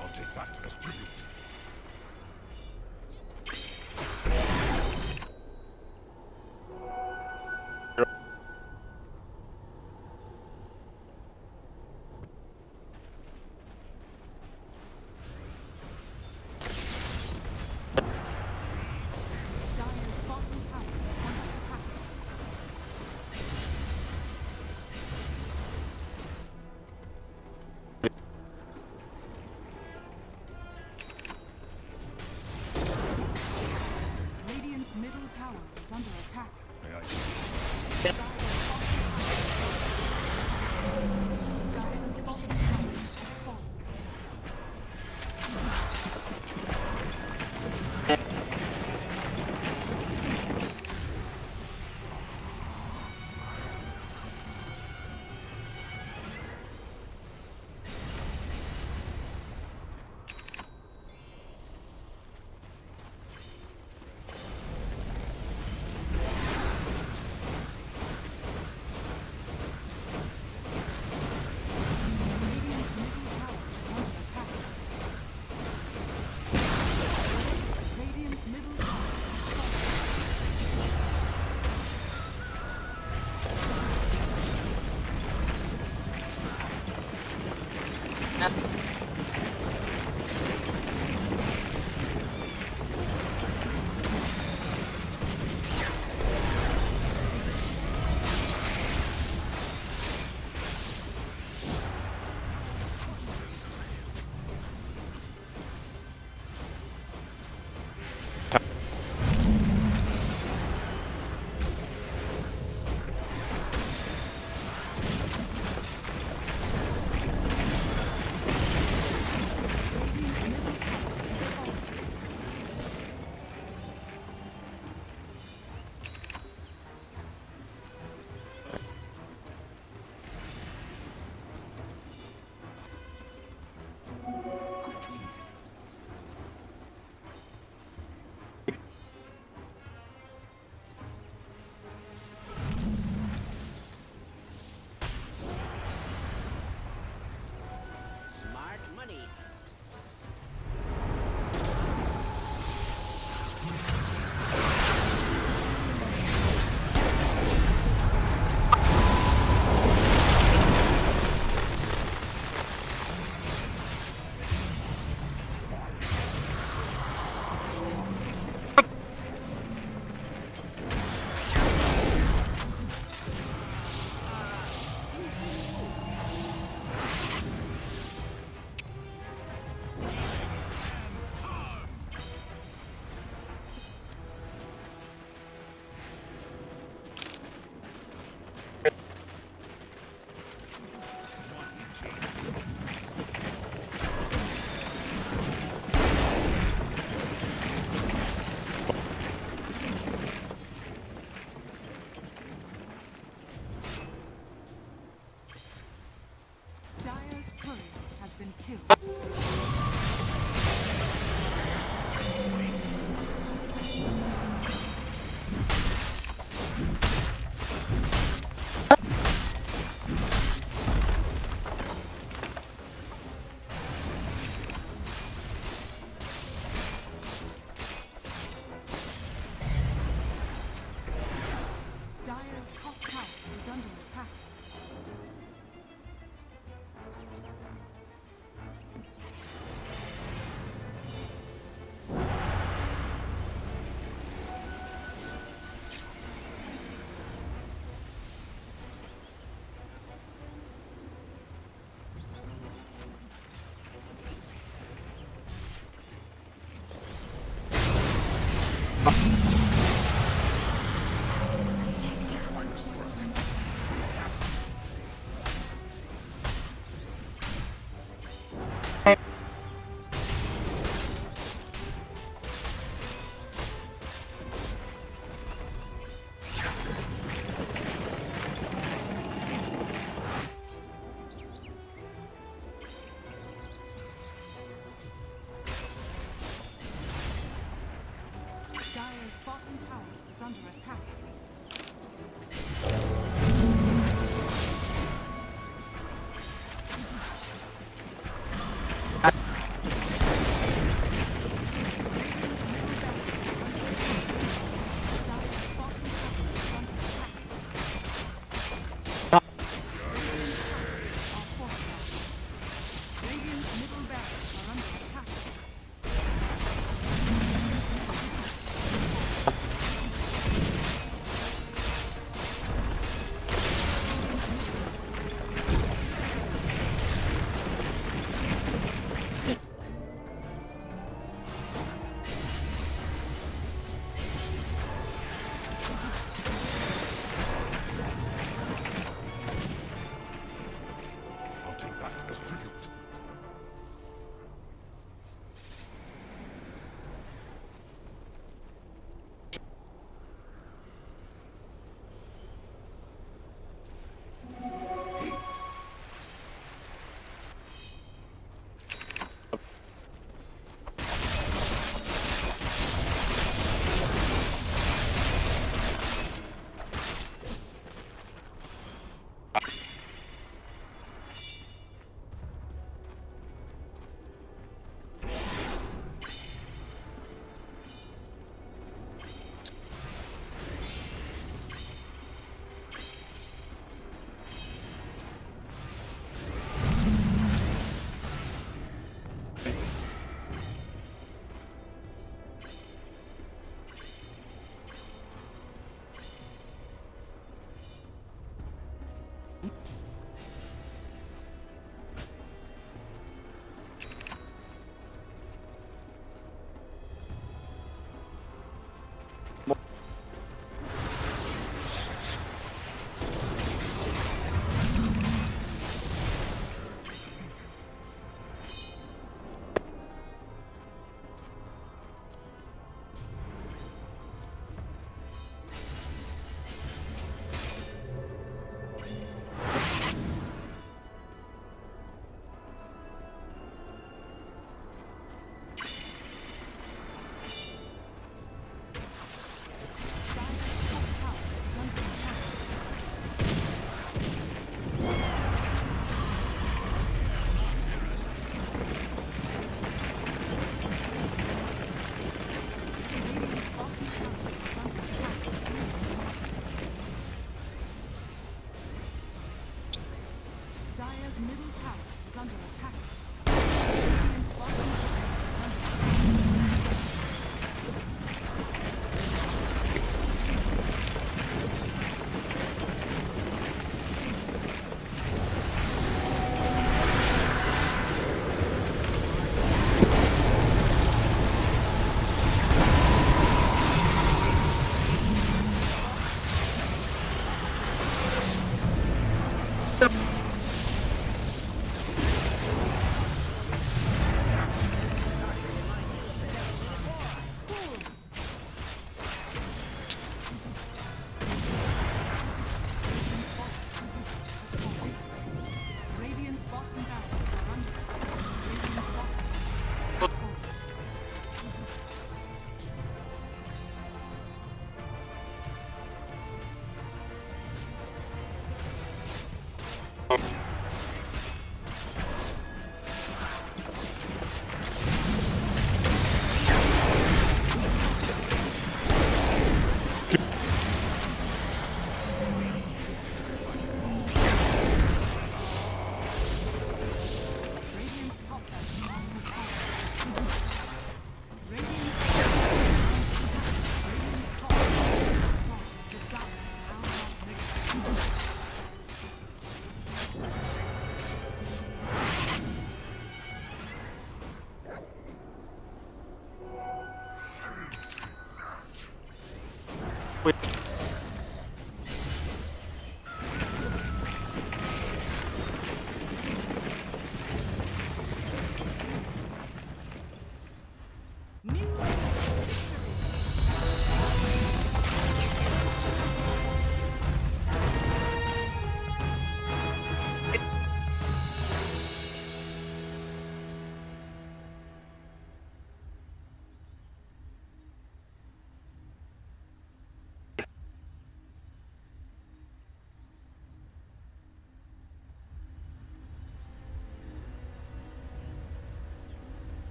I'll take that as tribute. Dire's bottom tower is under attack. tower is under attack. May I? Dire's bottom tower has fallen. Radiant's middle tower has fallen. Dire's courier has been killed. Dire's top tower is under attack. Dire's bottom tower is under attack. Radiant's middle barracks are under attack.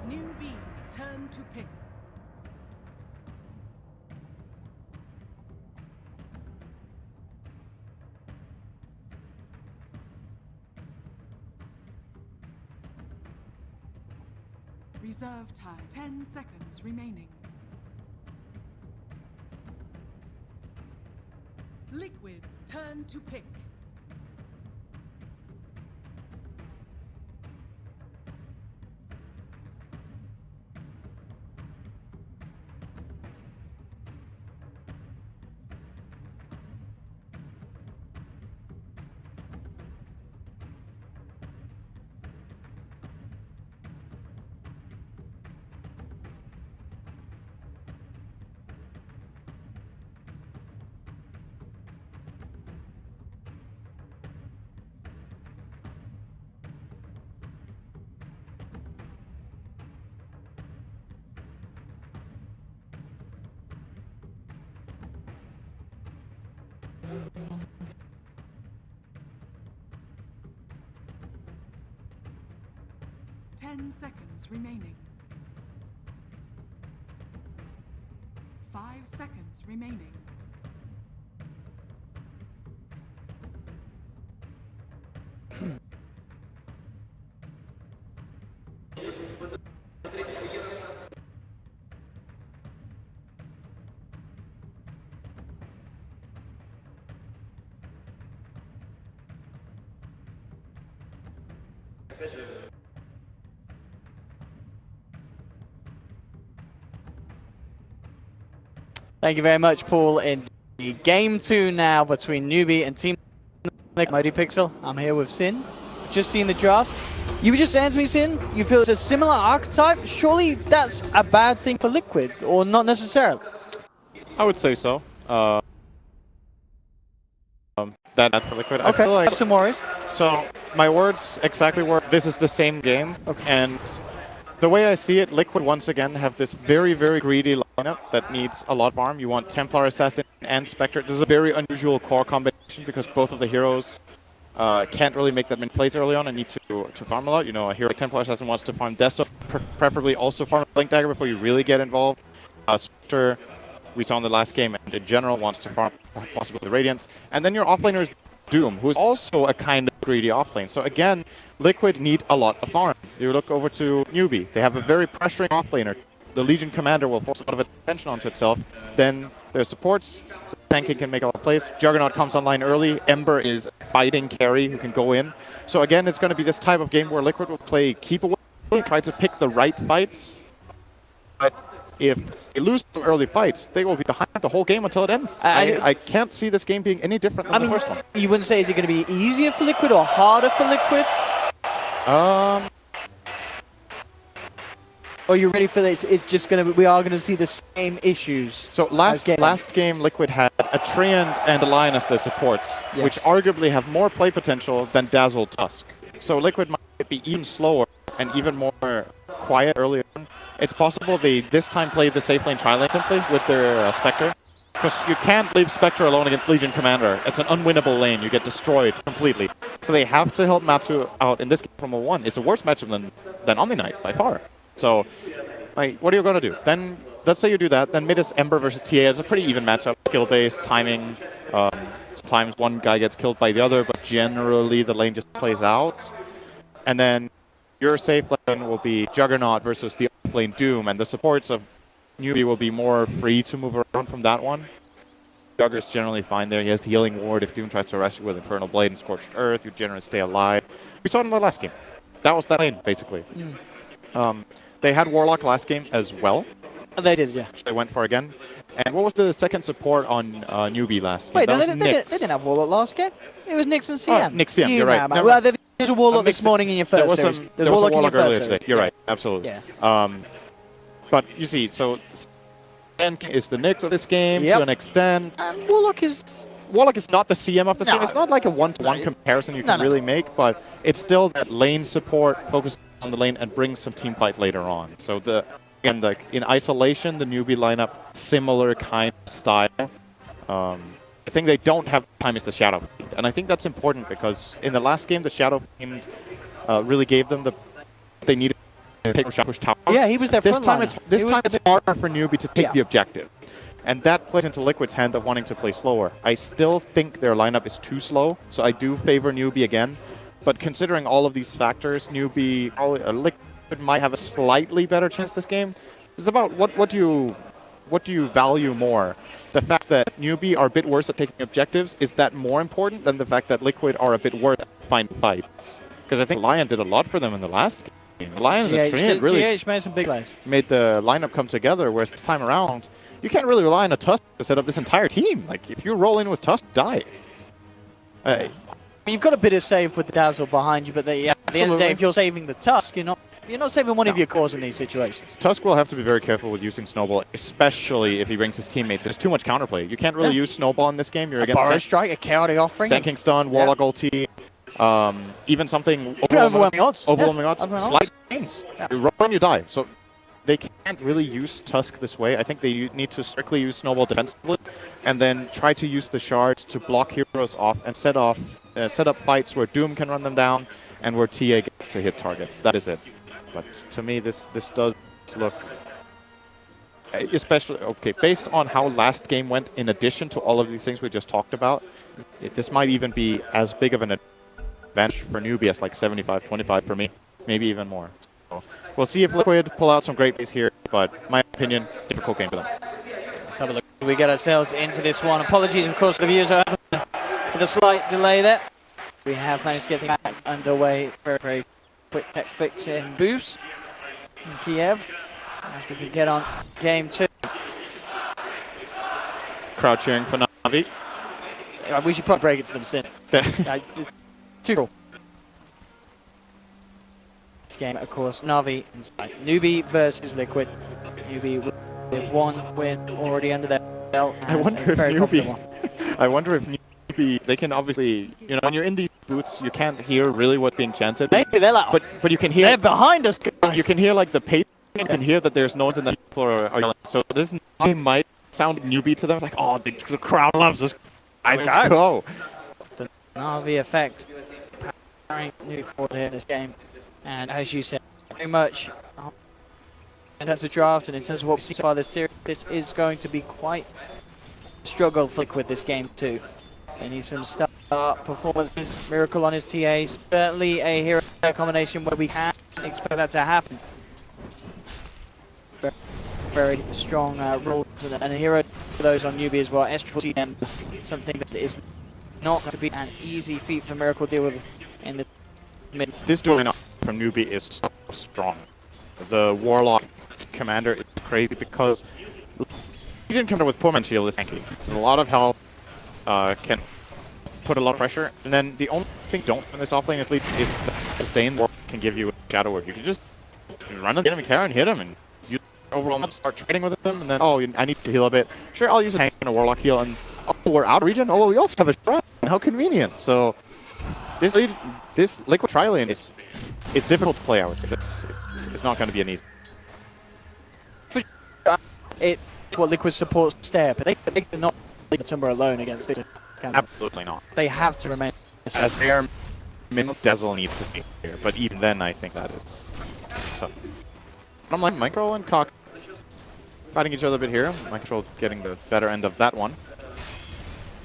Newbies, turn to pick. Reserve time, 10 seconds remaining. Liquids, turn to pick. Ten seconds remaining. 5 seconds remaining. Thank you very much, Paul. In game 2 now between Newbie and Team Mighty Pixel. I'm here with Sin. Just seen the draft. You were just saying to me, Sin, you feel it's a similar archetype. Surely that's a bad thing for Liquid, or not necessarily? I would say so. That for Liquid. Okay, I feel like have some worries. So my words exactly were, this is the same game. Okay. And the way I see it, Liquid once again have this very, very greedy lineup that needs a lot of farm. You want Templar, Assassin, and Spectre. This is a very unusual core combination because both of the heroes can't really make that many plays early on and need to farm a lot. You know, a hero like Templar Assassin wants to farm Desto, preferably also farm Blink Dagger before you really get involved. Spectre, we saw in the last game, and in general wants to farm possibly the Radiance. And then your offlaner is Doom, who is also a kind of greedy offlane. So again, Liquid need a lot of farm. You look over to Newbie. They have a very pressuring offlaner. The Legion Commander will force a lot of attention onto itself. Then there's supports. Tanking can make a lot of plays. Juggernaut comes online early. Ember is fighting carry who can go in. So again, it's going to be this type of game where Liquid will play keep away, try to pick the right fights. But if they lose some early fights, they will be behind the whole game until it ends. I can't see this game being any different than the first one. You wouldn't say, is it going to be easier for Liquid or harder for Liquid? Or are you ready for this? It's just going to, we are going to see the same issues. So last game, Liquid had a Treant and a Lion as their supports, which arguably have more play potential than Dazzled Tusk. So Liquid might be even slower and even more quiet early on. It's possible they this time played the safe lane tri-lane simply with their Spectre. Because you can't leave Spectre alone against Legion Commander. It's an unwinnable lane. You get destroyed completely. So they have to help Matsu out in this game from a 1. It's a worse matchup than Omni Knight by far. So, like, what are you going to do? Then, let's say you do that. Then mid is Ember versus TA. It's a pretty even matchup. Skill-based, timing. Sometimes one guy gets killed by the other, but generally the lane just plays out. And then your safe lane will be Juggernaut versus the offlane Doom, and the supports of Newbie will be more free to move around from that one. Jugger's generally fine there. He has Healing Ward. If Doom tries to rush you with Infernal Blade and Scorched Earth, you generally stay alive. We saw it in the last game. That was that lane, basically. They had Warlock last game as well. They did, yeah. Which they went for again. And what was the second support on Newbie last game? Wait, no, they didn't have Warlock last game. It was Nyx and CM. Oh, Nyx, CM, you're right. Well, there was a Warlock this morning in your first series. There was a Warlock earlier today. You're right, absolutely. Yeah. But you see, so is the Nyx of this game to an extent. And Warlock is not the CM of this game. It's not like a one-to-one comparison you can really make, but it's still that lane support, focus on the lane, and bring some team fight later on. So in isolation, the Newbie lineup, similar kind of style. The thing they don't have time is the Shadow Fiend. And I think that's important because in the last game, the Shadow Fiend really gave them they needed push tower. Yeah, he was their This time frontliner. it's harder for Newbie to take the objective. And that plays into Liquid's hand of wanting to play slower. I still think their lineup is too slow, so I do favor Newbie again. But considering all of these factors, Newbie, Liquid might have a slightly better chance this game. It's about what do you value more? The fact that Newbie are a bit worse at taking objectives, is that more important than the fact that Liquid are a bit worse at finding fights? Because I think Lion did a lot for them in the last game. Lion and the Trinity really GH made some big plays. Made the lineup come together, whereas this time around, you can't really rely on a Tusk to set up this entire team. Like, if you roll in with Tusk, die. You've got a bit of save with the Dazzle behind you, but at the end of the day, if you're saving the Tusk, you're not saving one of your cores in these situations. Tusk will have to be very careful with using Snowball, especially if he brings his teammates. There's too much counterplay. You can't really use Snowball in this game. You're against Burrow Strike, a chaotic offering. Senking Stun, Warlock ulti, even something overwhelming odds. Overwhelming odds. Slight gains. You roll and you die. So they can't really use Tusk this way. I think they need to strictly use Snowball defensively, and then try to use the shards to block heroes off and set up fights where Doom can run them down and where TA gets to hit targets. That is it. But to me, this does look, especially, okay, based on how last game went, in addition to all of these things we just talked about, this might even be as big of an advantage for Newbie as like 75-25 for me, maybe even more. So we'll see if Liquid pull out some great plays here, but in my opinion, difficult game for them. Let's have a look. We get ourselves into this one. Apologies, of course, for the viewers for the slight delay there. We have managed to get things back underway. Very, very quick tech fix in boost in Kiev as we can get on game 2. Crowd cheering for Navi. We should probably break it to them soon. It's too cool. This game, of course, Navi inside. Newbie versus Liquid. Newbie with one win already under their belt. I wonder if Newbie, they can obviously, when you're in these booths, you can't hear really what's being chanted. Maybe they're like, but you can hear. They're behind us, guys. You can hear like the pace. You can hear that there's noise and that people are yelling. So this might sound Newbie to them. It's like, oh, the crowd loves us. Let's go. The Navi effect carrying Newbie forward here in this game, and as you said, very much in terms of draft and in terms of what we see so far this series, this is going to be quite a struggle for Liquid this game too. They need some start performances. Miracle on his TA. Certainly a hero combination where we can expect that to happen. Very, very strong rolls and a hero for those on Newbie as well. Estral CM, something that is not going to be an easy feat for Miracle to deal with in the mid. This dueling up from Newbie is so strong. The Warlock commander is crazy because Legion commander with Poor Man Shield is tanky. There's a lot of health. Can put a lot of pressure, and then the only thing don't in this offlane is the sustain that can give you a shadow wave. You can just run at the enemy carry and hit him, and you overall start trading with them, and then I need to heal a bit. Sure, I'll use a tank and a warlock heal, and we're out of region. Oh, we also have a shrine. How convenient! So this Liquid Tri-lane is difficult to play. I would say it's not going to be an easy. What Liquid supports stare, but they cannot leave the Timber alone against this. Absolutely not. They have to remain. As their minimum, Dazzle needs to be here, but even then, I think that is tough. I'm like Micro and Cock fighting each other a bit here. Micro getting the better end of that one.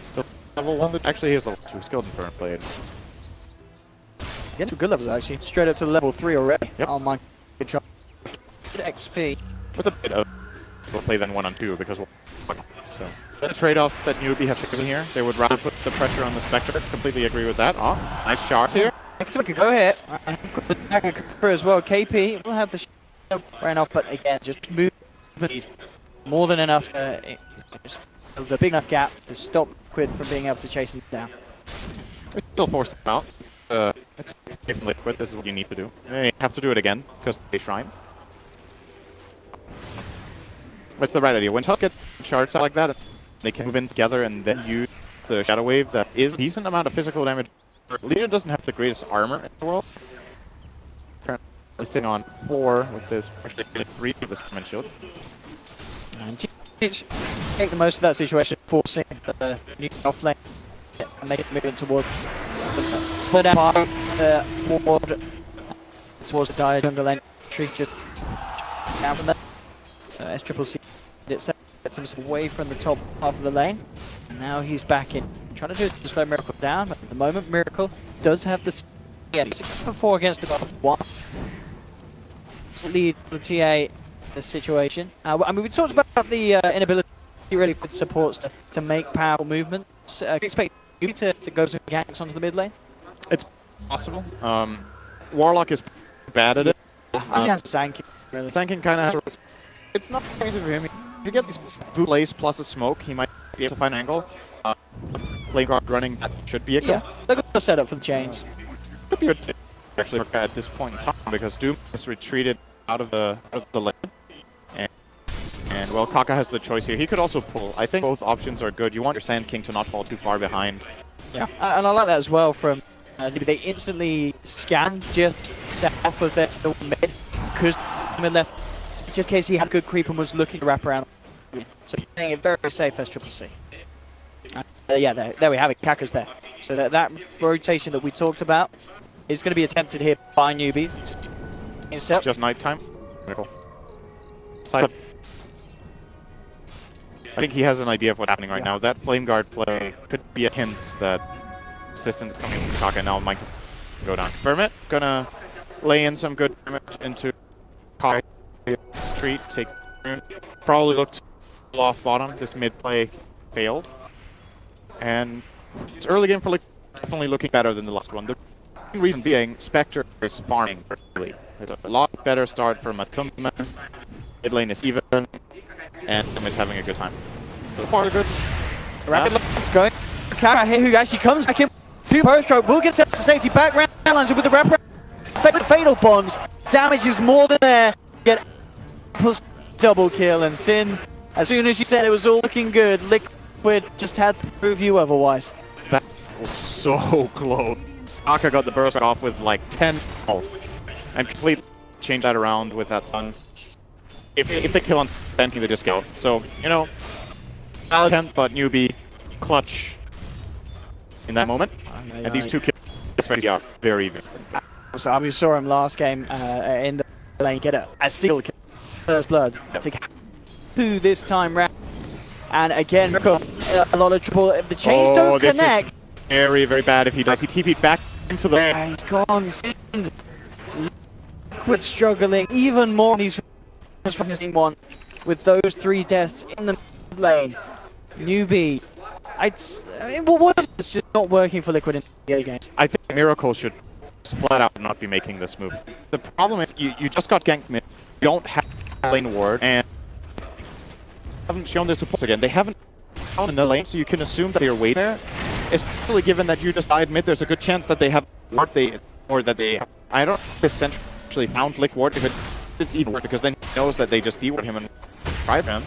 Still level 1. Actually, here's level 2. Skilled Inferno played. Getting to good levels actually. Straight up to level 3 already. Yep. Oh my god. XP. With a bit of play than 1 on 2 because so the trade-off that Newbie have chosen here, they would rather put the pressure on the Spectre. Completely agree with that. Oh, nice shots here. Go ahead. I've got the dagger as well. KP will have the ran off, but again, just move more than enough. The big enough gap to stop Liquid from being able to chase him down. We still forced him out. It's Liquid. This is what you need to do. You have to do it again because they shrine. What's the right idea? When Tusk gets shards out like that, they can move in together and then use the Shadow Wave that is a decent amount of physical damage. Legion doesn't have the greatest armor in the world. Currently sitting on 4 with this, actually 3 with this Poor Man Shield. And take the most of that situation, forcing the new offlane and make it moving toward the split out ward towards the dire jungle lane. tree just down from there. So SCCC gets himself away from the top half of the lane. And now he's back in. Trying to do to slow Miracle down, but at the moment Miracle does have the 6-4 against the 1. Lead for the TA in this situation. I mean, we talked about the inability really good supports to make powerful movements. Do you expect you to go some ganks onto the mid lane? It's possible. Warlock is bad at it. Sanking, really. Sanking kind of has. It's not crazy for him. If he gets these blaze plus a smoke, he might be able to find an angle. Flame guard running, that should be a go. Yeah, they're going to set up for the chains. Could be good actually at this point in time because Doom has retreated out of the lane. And well, Kaka has the choice here. He could also pull. I think both options are good. You want your Sand King to not fall too far behind. Yeah, and I like that as well from they instantly scan just south of their still mid because mid left just in case he had a good creep and was looking to wrap around. So playing it very safe as CCC. Yeah, there we have it. Kaka's there. So that rotation that we talked about is going to be attempted here by Newbie. Just nighttime. Side. I think he has an idea of what's happening right now. That Flame Guard play could be a hint that assistance coming from Kaka now might go down. Vermit gonna lay in some good damage into Kaka. Retreat, take turn. Probably looked off bottom. This mid play failed. And it's early game for Liquid, definitely looking better than the last one. The reason being, Spectre is farming early. It's a lot better start for Matumman. Mid lane is even, and is having a good time. So far, good. Rapid going. Kaka here, who actually comes back in. Post stroke will get set to safety back round lines with the wrap fatal bombs. Damage is more than there. Get plus double kill and Sin. As soon as you said it was all looking good, Liquid just had to prove you otherwise. That was so close. Kaka got the burst off with like 10 health and completely changed that around with that stun. If they kill on Sanking, they just go. So, you know, valid attempt, but Newbie clutch in that moment. And these two kills are very, very good. So we saw him last game in the lane get a single kill. First blood to two this time round. And again, a lot of trouble. The chains don't connect. This is very, very bad if he does. He TP'd back into the lane. He's gone. Liquid struggling even more. These from his team one with those 3 deaths in the lane. Newbie. I mean, what is this just not working for Liquid in the games? I think Miracle should flat out not be making this move. The problem is you just got ganked mid. You don't have lane ward and haven't shown their supports again. They haven't found in the lane, so you can assume that they're waiting there. Especially given that you just died mid, there's a good chance that they have ward. I don't think this centrally found Lick ward if it's even because then he knows that they just de-ward him and drive him.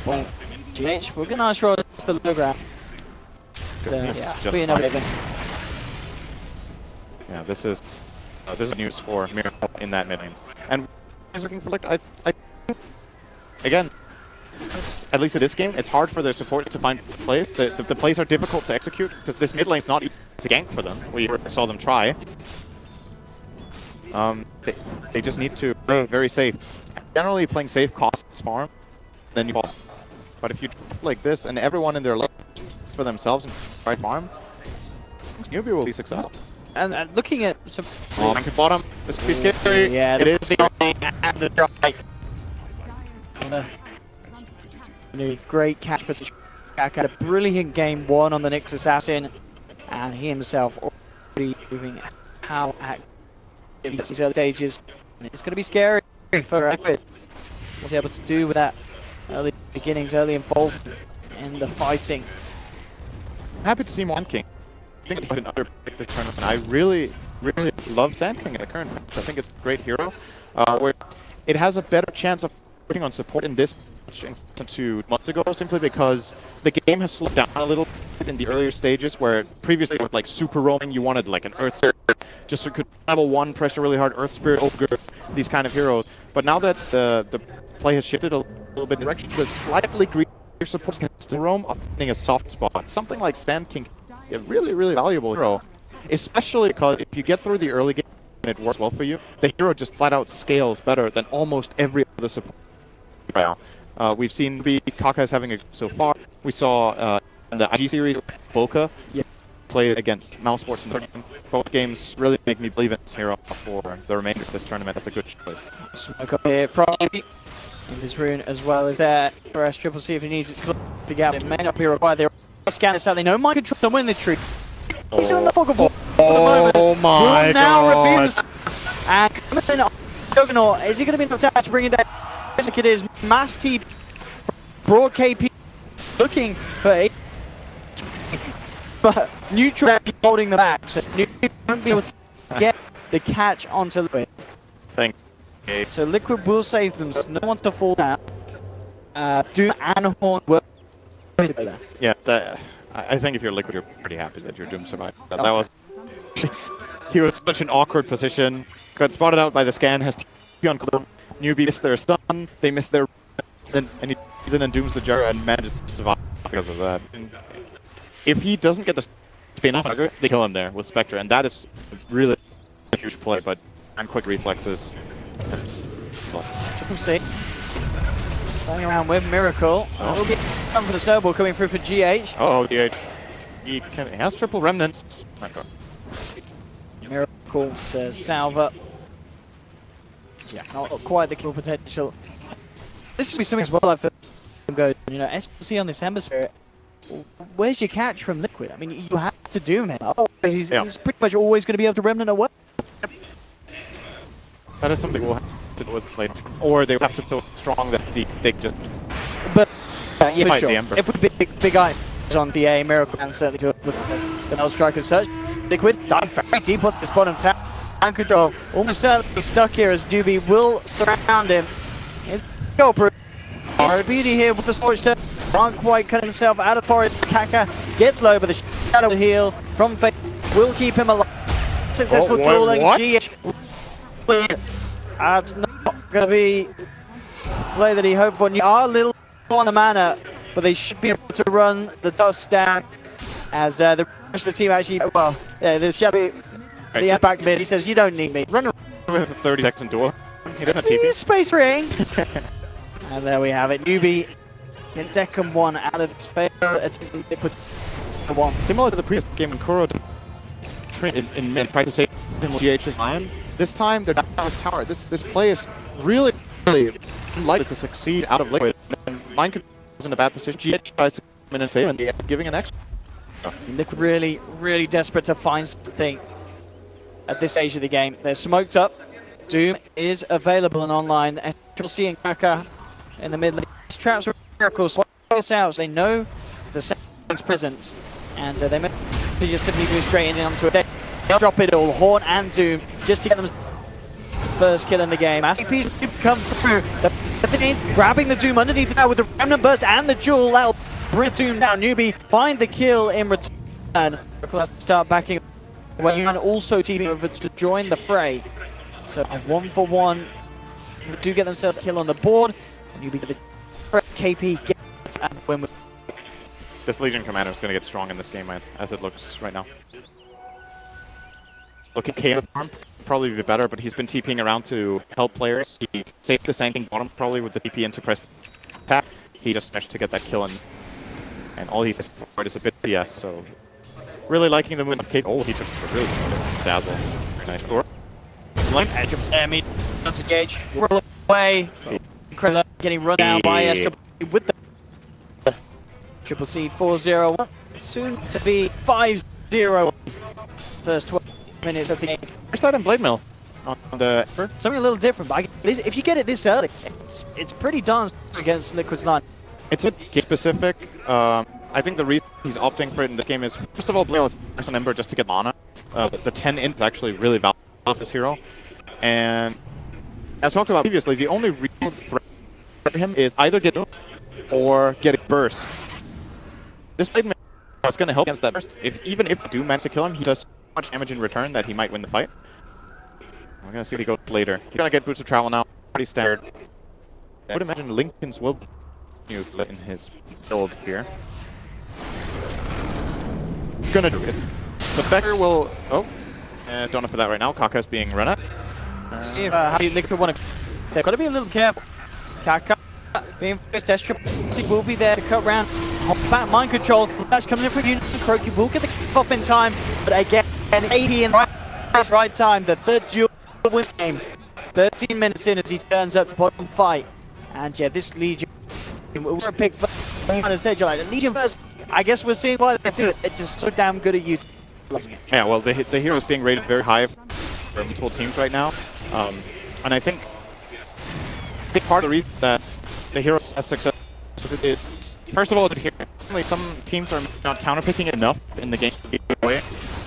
Well, GH, we're gonna throw the low ground. Yeah, this is news for Miracle in that mid lane. And he's looking for like again, at least in this game, it's hard for their support to find plays. The plays are difficult to execute because this mid lane's not easy to gank for them. We saw them try. They just need to play very safe. Generally, playing safe costs farm, then you fall. But if you like this and everyone in their lane for themselves and try farm, Newbie will be successful. And looking at some bottom, this could be scary. Yeah, it is. And the strike. Great catch position. Kaka had a brilliant game 1 on the Nyx Assassin, and he himself already proving how active in these early stages. And it's going to be scary for Liquid. What's he able to do with that early beginnings, early involvement in the fighting? Happy to see more Sand King. I think I can underpick this tournament. I really, really love Sand King in the current match. I think it's a great hero, where it has a better chance of putting on support in this match to months ago, simply because the game has slowed down a little bit in the earlier stages, where previously with like super roaming, you wanted like an Earth Spirit, just so you could level 1 pressure really hard, Earth Spirit, Ogre, these kind of heroes. But now that the play has shifted a little bit in direction, the slightly greedier supports can still roam, finding a soft spot. Something like Sand King, a really, really valuable hero, especially because if you get through the early game it works well for you, the hero just flat out scales better than almost every other support. Right now. We've seen Kaka's having a so far. We saw in the IG series, Boca played against Mouse Sports in the third game. Both games really make me believe in this hero for the remainder of this tournament. That's a good choice. Smoke up here from in this rune as well as there for S Triple C if he needs to the gap. It may not be required. They're scanning sadly. No mind control to win the tree. He's in the fog of war for the moment. Oh my god. Refuse. And coming in, Juggernaut, is he going to be enough time to bring it down? Like it is. Mass T, broad KP, looking for a but neutral holding the back, so Neutral won't be able to get the catch onto Liquid. Thank you. So Liquid will save them, so no one to fall down. Doom and Horn will be there. Yeah, I think if you're Liquid, you're pretty happy that your Doom survived. That was he was such an awkward position. Got spotted out by the scan. Has TP on Clone. Newbie missed their stun. They missed their and he comes in and dooms the Jugger and manages to survive because of that. And if he doesn't get the spin off, they kill him there with Spectre, and that is really a huge play. But and quick reflexes. Triple C. Playing around with Miracle. Will be come for the snowball coming through for GH. Oh, GH. He has triple remnants. Miracle to salve up. Yeah, not quite the kill potential. This should be something as well. I feel goes. You know, SPC on this hemisphere. Where's your catch from Liquid? I mean, you have to doom him. Oh, he's pretty much always going to be able to remnant away. That is something we'll have to do with later. Or they have to feel strong that they just. But yeah, fight sure. the Ember. If we big eye on DA, Miracle can certainly do it with the Null Striker search. Liquid dive very deep on this bottom tower. And control almost certainly stuck here as Newbie will surround him. Here's go, Bruce. Speedy here with the Scorch Turn. Can't quite cut himself out of the forest. Kaka gets low, but the shadow heal from Fate will keep him alive. Successful dueling. That's not going to be play that he hoped for. You are a little on the mana, but they should be able to run the dust down as the rest of the team actually, well, yeah, the shadow, the back mid, he says, you don't need me. Run with a 30-second duel. He doesn't have TP. Space ring! And there we have it. Newbie in Deccan 1 out of this fair. Similar to the previous game when Kuro in mid tried to save him with GH's Lion. This time they're not on his tower. This play is really likely to succeed out of Liquid. And Mind Control is in a bad position. GH tries to come in and save, and they're giving an extra. Liquid really desperate to find something at this stage of the game. They're smoked up. Doom is available and online. And you'll see in Kaka in the mid lane. Traps Miracles this out. They know the Sound's presence, and they may just simply move straight in onto it. They'll drop it all, Horn and Doom, just to get them first kill in the game. As CPs come through, grabbing the Doom underneath now with the Remnant Burst and the Jewel. That'll bring Doom down. Newbie find the kill in return. Let's start backing away and also teaming over to join the fray. So a 1-for-1. They do get themselves a kill on the board. And Newbie get the KP gets and win with. This Legion Commander is going to get strong in this game, man, as it looks right now. Look at Kiev farm, probably be better, but he's been TPing around to help players. He saved the Sanking bottom probably with the TP into press tap. He just managed to get that kill, and all he's for it is a bit PS, so really liking the move of Kiev. Oh, he took a really good dazzle. Very nice score. Edge of Sammy, that's a gauge. Roll away. Incredible getting run down by S with the Triple C 4-0. Soon to be 5-0. First 12 minutes of the game. I started Blade Mill on the something a little different, but if you get it this early, it's pretty darn against Liquid's line. It's a game specific. I think the reason he's opting for it in this game is, first of all, Blade Mill is nice on Ember just to get mana. The 10 int is actually really valuable with this hero. And as talked about previously, the only real threat for him is either get hooked or get a burst. This Blade Mill is going to help against that burst. Even if you do manage to kill him, he does so much damage in return that he might win the fight. We're going to see what he goes later. He's going to get Boots of Travel now. Pretty standard. I would imagine Lincoln's will use in his build here. Gonna do it. So Becker will... Oh. Don't know for that right now. Kaka's being run at. See how Liquid want to. They've got to be a little careful. Kaka being first test trip. He will be there to cut round. Hop back, mind control. That's coming in from you. Kroki will get the kick off in time, but again, 80 in the right time. The third duel wins game. 13 minutes in as he turns up to bottom fight. And yeah, this Legion we're a pick first on the stage. Like Legion first. I guess we're seeing why they do it. They're just so damn good at you. Yeah, well, the hero is being rated very high for multiple teams right now, and I think a big part of the reason that the hero is as successful is, first of all, some teams are not counterpicking enough in the game.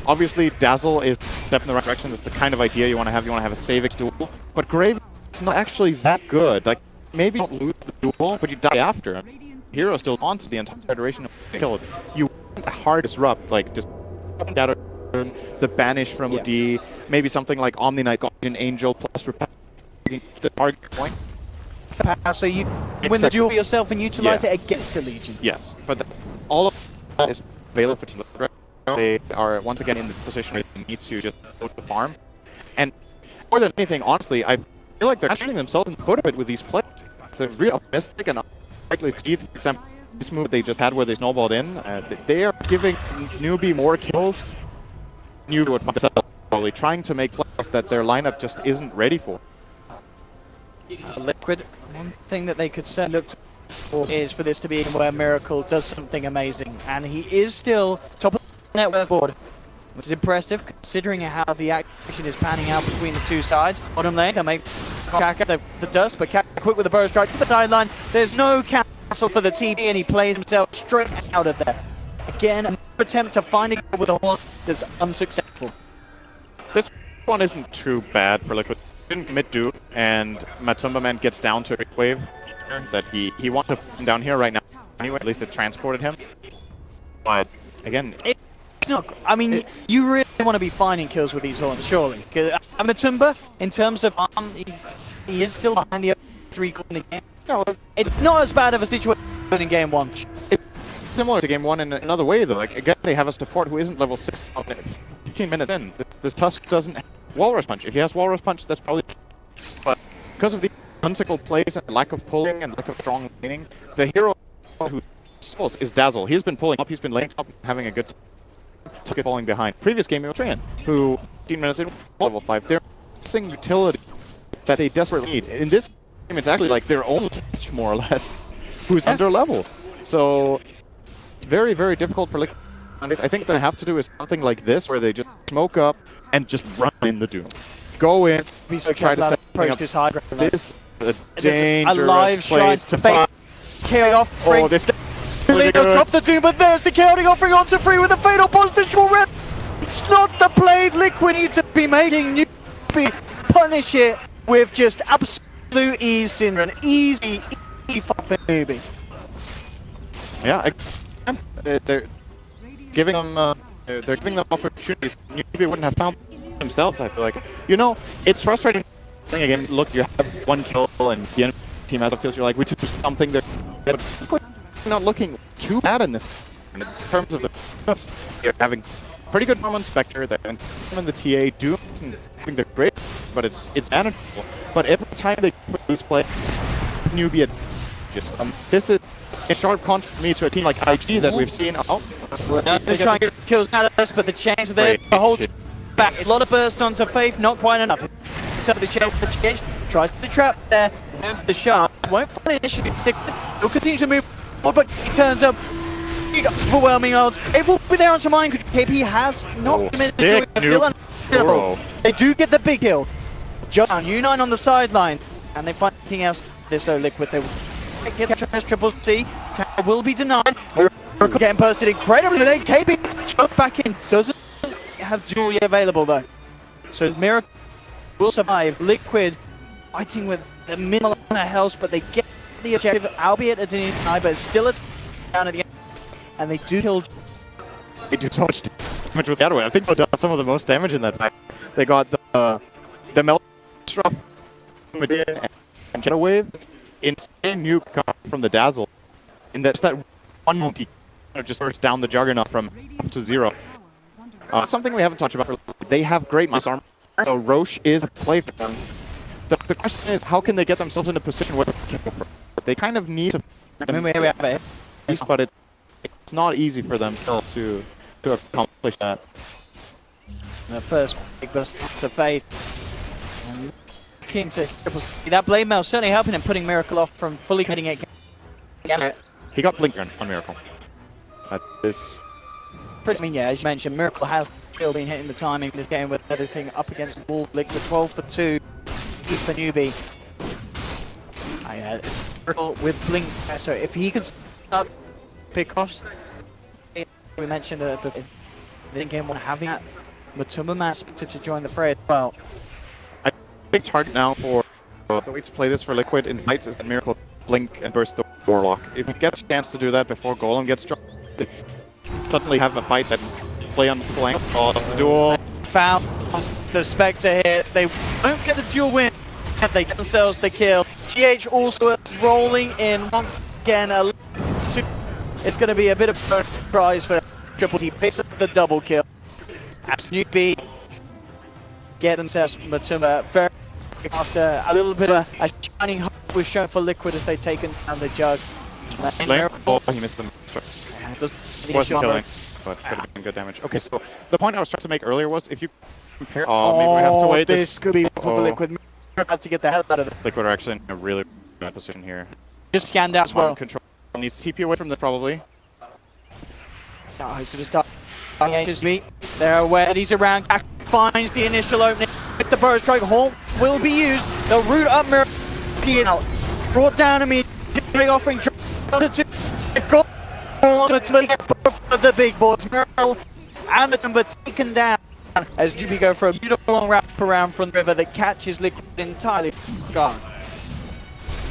Obviously, Dazzle is a step in the right direction. That's the kind of idea you want to have. You want to have a Savage duel, but Grave is not actually that good. Like, maybe you don't lose the duel, but you die after. Hero still wants the entire duration of the kill. You want a hard disrupt, like just the banish from OD, maybe something like Omni Knight, Guardian Angel plus the target point. So you win the duel for yourself and utilize it against the Legion. Yes, but all of that is available for teams. They are once again in the position where they need to just go to the farm. And more than anything, honestly, I feel like they're shooting themselves in the foot a bit with these plays. They're really optimistic and likely to see, for example, this move they just had where they snowballed in. They are giving Newbie more kills. Newbie would find probably trying to make plays that their lineup just isn't ready for. Liquid, one thing that they could set look for is for this to be where Miracle does something amazing, and he is still top of the net board, which is impressive considering how the action is panning out between the two sides. Bottom lane, they make Kaka the dust, but Kaka quick with the burrow strike to the sideline. There's no cancel for the TP, and he plays himself straight out of there. Again, an attempt to find a goal with a horn that's unsuccessful. This one isn't too bad for Liquid. Didn't commit dude, and Matumba Man gets down to a wave that he wanted to find down here right now. Anyway, at least it transported him. But again, it's not. I mean, you really want to be finding kills with these horns, surely. Matumba, in terms of he is still behind the 3 corner game. No, it's not as bad of a situation in game 1. It's similar to game 1 in another way, though. Like again, they have a support who isn't level 6. 15 minutes in, this Tusk doesn't have Walrus Punch. If he has Walrus Punch, that's probably. But because of the unsickle plays and lack of pulling and lack of strong laning, the hero who souls is Dazzle. He's been pulling up, he's been laning up, having a good time, falling behind. Previous game, it was Trayan, who 15 minutes in, level 5. They're missing utility that they desperately need. In this game, it's actually like their own pitch, more or less, who's under-leveled. So, it's very, very difficult for Liquid. I think they have to do is something like this, where they just smoke up and just run in the Doom. Go in, try to set this high. This is a dangerous live place to fight. KO offering. Oh, this Lina dropped the Doom, but there's the chaotic offering onto free with a fatal positional red. It's not the play Liquid need to be making. Newbie punish it with just absolute ease, Sinran. Easy fuck for Newbie. Yeah, they're giving them they're giving them opportunities Newbie wouldn't have found themselves. I feel like, you know, it's frustrating. Again, look, you have 1 kill and the enemy team has a kill. You're like, we took something that not looking too bad in this. In terms of the you're having pretty good farm on Spectre. They're in the TA. Doom isn't having the great, but it's manageable. But every time they put these plays, Newbie just this is a sharp contrast for me to a team like IG that we've seen. They're trying to get kills out of us, but the chains are there. The whole back. A lot of burst onto Faith, not quite enough. So the change tries to trap there. The sharp won't find it initially. He'll continue to move forward, but he turns up. Overwhelming odds. It will be there onto mine. KP has not committed to it. Still unkillable. They do get the big kill. Just on U9 on the sideline, and they find anything else. This so Liquid. They will catch this triple C. Tower will be denied. Miracle getting bursted incredibly. Then KP jump back in. Doesn't have dual yet available though. So Miracle will survive. Liquid fighting with the minimal amount of health, but they get the objective, albeit a deny, but still it's down at the end. And they do kill. They do so much damage with the other way. I think they done some of the most damage in that fight. They got the melt struck and Shadow Wave. Insane nuke from the Dazzle. And that's that one multi just burst down the Juggernaut from up to 0. Something we haven't talked about for they have great mass armor, so Roche is a play for them. The question is, how can they get themselves in a position where they kind of need to... But it's not easy for them still to accomplish that. The first big burst to Faith. King to triple C. That blade mail certainly helping him, putting Miracle off from fully hitting it. He got Blink on Miracle. That is... I mean, yeah, as you mentioned, Miracle has still been hitting the timing in this game with everything up against the wall. Liquid 12 for 2 for Newbie. Miracle with Blink, so if he can start pickoffs, we mentioned before, they didn't want to have that. Matuma Man expected to join the fray as well. I think target now for the way to play this for Liquid in fights is that Miracle Blink and burst the Warlock. If you get a chance to do that before Golem gets dropped, they suddenly have a fight that play on the flank. Duel. Found the Spectre here. They won't get the dual win, but they get themselves the kill. GH also rolling in once again. It's going to be a bit of a surprise for Triple T. Picks up the double kill. Newbie get themselves Matuma very after a little bit of a shining hope was shown for Liquid as they've taken down the jug. Oh, he missed them. Wasn't killing, but could have been good damage. Okay, so the point I was trying to make earlier was if you compare... maybe we have to wait. This could be for Liquid. Has to get the hell out of it. Liquid are actually in a really bad position here. Just scanned out as well. Control needs TP away from this probably. Oh, he's going to start. They're aware that he's around. Finds the initial opening with the burrow strike. Halt will be used. They'll root up Miracle. Brought down immediately, offering they've got the big boys. Miracle and the Timber taken down as Newbie go for a beautiful long wrap around from the river that catches Liquid entirely gone.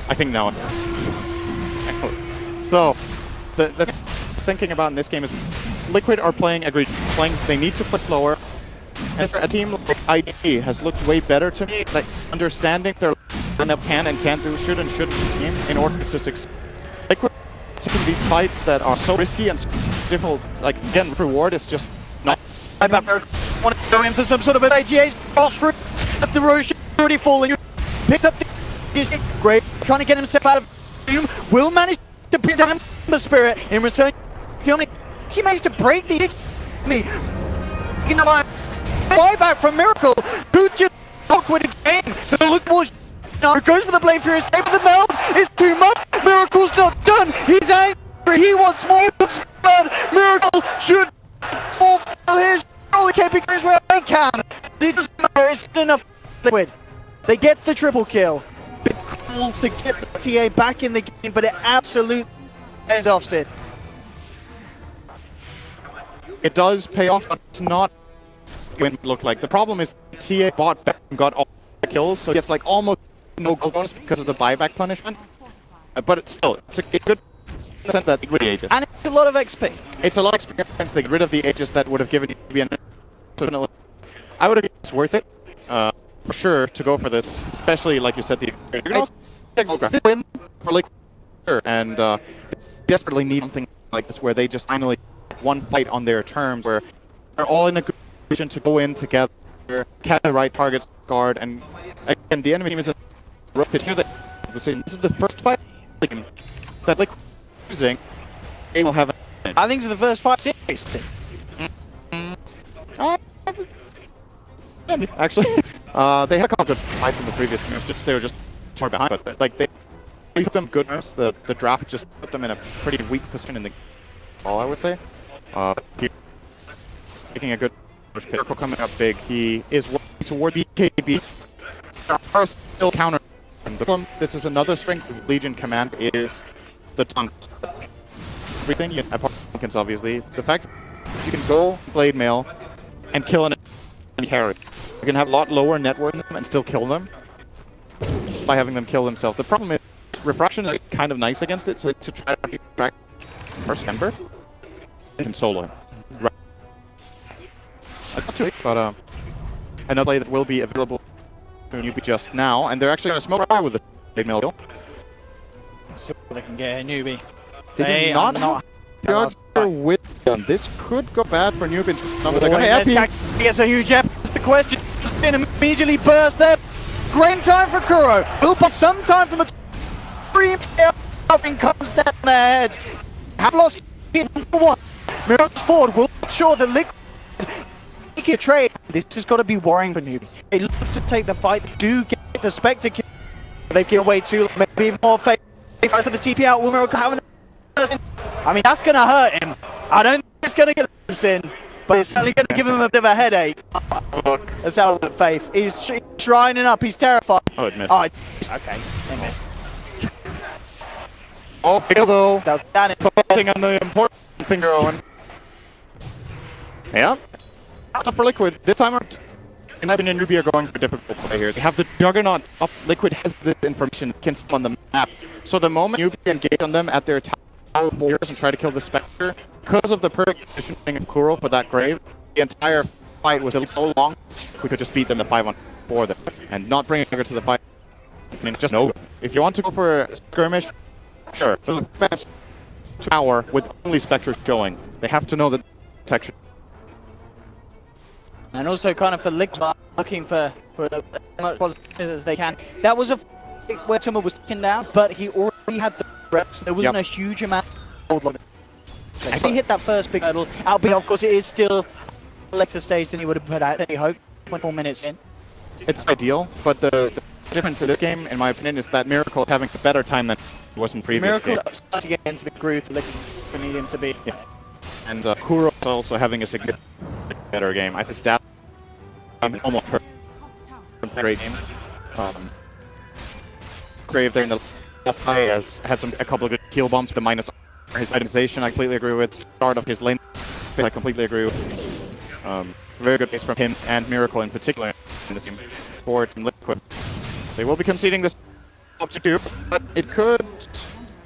I think no. So the thinking about in this game is Liquid are playing they need to play slower. As a team like ID has looked way better to me, like understanding their lineup can and can't do, should and shouldn't in order to succeed. Liquid taking these fights that are so risky and difficult, like again, reward is just not. I want to go in for some sort of an AGA cross through at the Roche already falling. Picks up the great, trying to get himself out of doom. Will manage to pin down the Spirit in return. She managed to break the enemy. You know what? Buyback from Miracle, who just awkward again. The look was now goes for the blade for escape, but the meld is too much. Miracle's not done. He's angry. He wants more blood. Miracle should fulfill his role. Keeping goes where he can. It doesn't matter. It's enough. Liquid. They get the triple kill. Bit cool to get the TA back in the game, but it absolutely is offset. It does pay off, but it's not going to look like. The problem is TA bought back and got all the kills, so it's like almost no gold bonus because of the buyback punishment. But it's still, it's a good percent that they get rid of the Aegis. And it's a lot of XP. It's a lot of experience. They get rid of the Aegis that would have given you an... I would have it's worth it, for sure, to go for this, especially like you said, you're going to also take a win for like, and they desperately need something like this where they just finally one fight on their terms, where they're all in a good position to go in together, catch the right targets, guard, and again, the enemy team is a rough pit here. This is the first fight that like using. They will have. I think it's the first fight series. Actually, they had a couple good fights in the previous games. They were just far behind, but like they took them good moves. The draft just put them in a pretty weak position in the ball, I would say. Taking a good Miracle coming up big. He is working toward BKB. There are still counter. This is another strength of Legion Command is the tons. Everything, apart from Pumpkins, obviously. The fact that you can go Blade Mail and kill an enemy carry. You can have a lot lower net worth in them and still kill them by having them kill themselves. The problem is Refraction is kind of nice against it, so to try to track first Ember, you can solo him. Right. That's not too late, but another play that will be available to Newbie just now, and they're actually going to smoke right with the Blade Mail kill. So they can get a Newbie. They do not have Jugger with them. This could go bad for Newbie. They're going to he gets a huge That's the question. And immediately burst there. Great time for Kuro. Will buy some time from a nothing comes down their heads. Have lost number one. Miracles forward will make sure that Liquid make a trade. This has got to be worrying for Newbie. They look to take the fight. They do get the Spectre kill. They get away too. Maybe even more fake. They fight for the TP out. Will Miracle have I mean, that's going to hurt him. I don't think it's going to get him sin, but it's certainly going to give him a bit of a headache. That's how the Faith. He's shrining up. He's terrified. Oh, it missed. Oh, okay, they missed. Oh, though. That is focusing on the important finger, Owen. Yeah. Tough for Liquid. This time around, in my opinion, Newbie are going for a difficult play here. They have the Juggernaut up. Liquid has this information can see on the map. So the moment Newbie engage on them at their tower borders and try to kill the Spectre, because of the perfect positioning of Kuro for that grave, the entire fight was so long, we could just beat them the 5-on-4 there and not bring Jugger to the fight. I mean, just no. If you want to go for a skirmish, sure. There's a fast tower with only Spectres showing. They have to know that protection. And also kind of for Liquid looking for as much positive as they can. That was a fight where Timber was taken down, but he already had the reps. There wasn't a huge amount of hold. So he hit that first big hurdle. Albeit, of course, it is still a later stage than he would have put out any hope. 24 minutes in. It's ideal, but the difference in this game, in my opinion, is that Miracle is having a better time than he was in previous Miracle games. starting to get into the groove that Liquid need him to be. Yeah. And Kuro is also having a significantly better game. I think that almost perfect. Great game. Grave there in the last fight has had a couple of good heal bombs with the minus. His itemization, I completely agree with. Start of his lane, I completely agree with. Very good base from him and Miracle in particular in this game. Forward from Liquid. They will be conceding this up to 2, but it could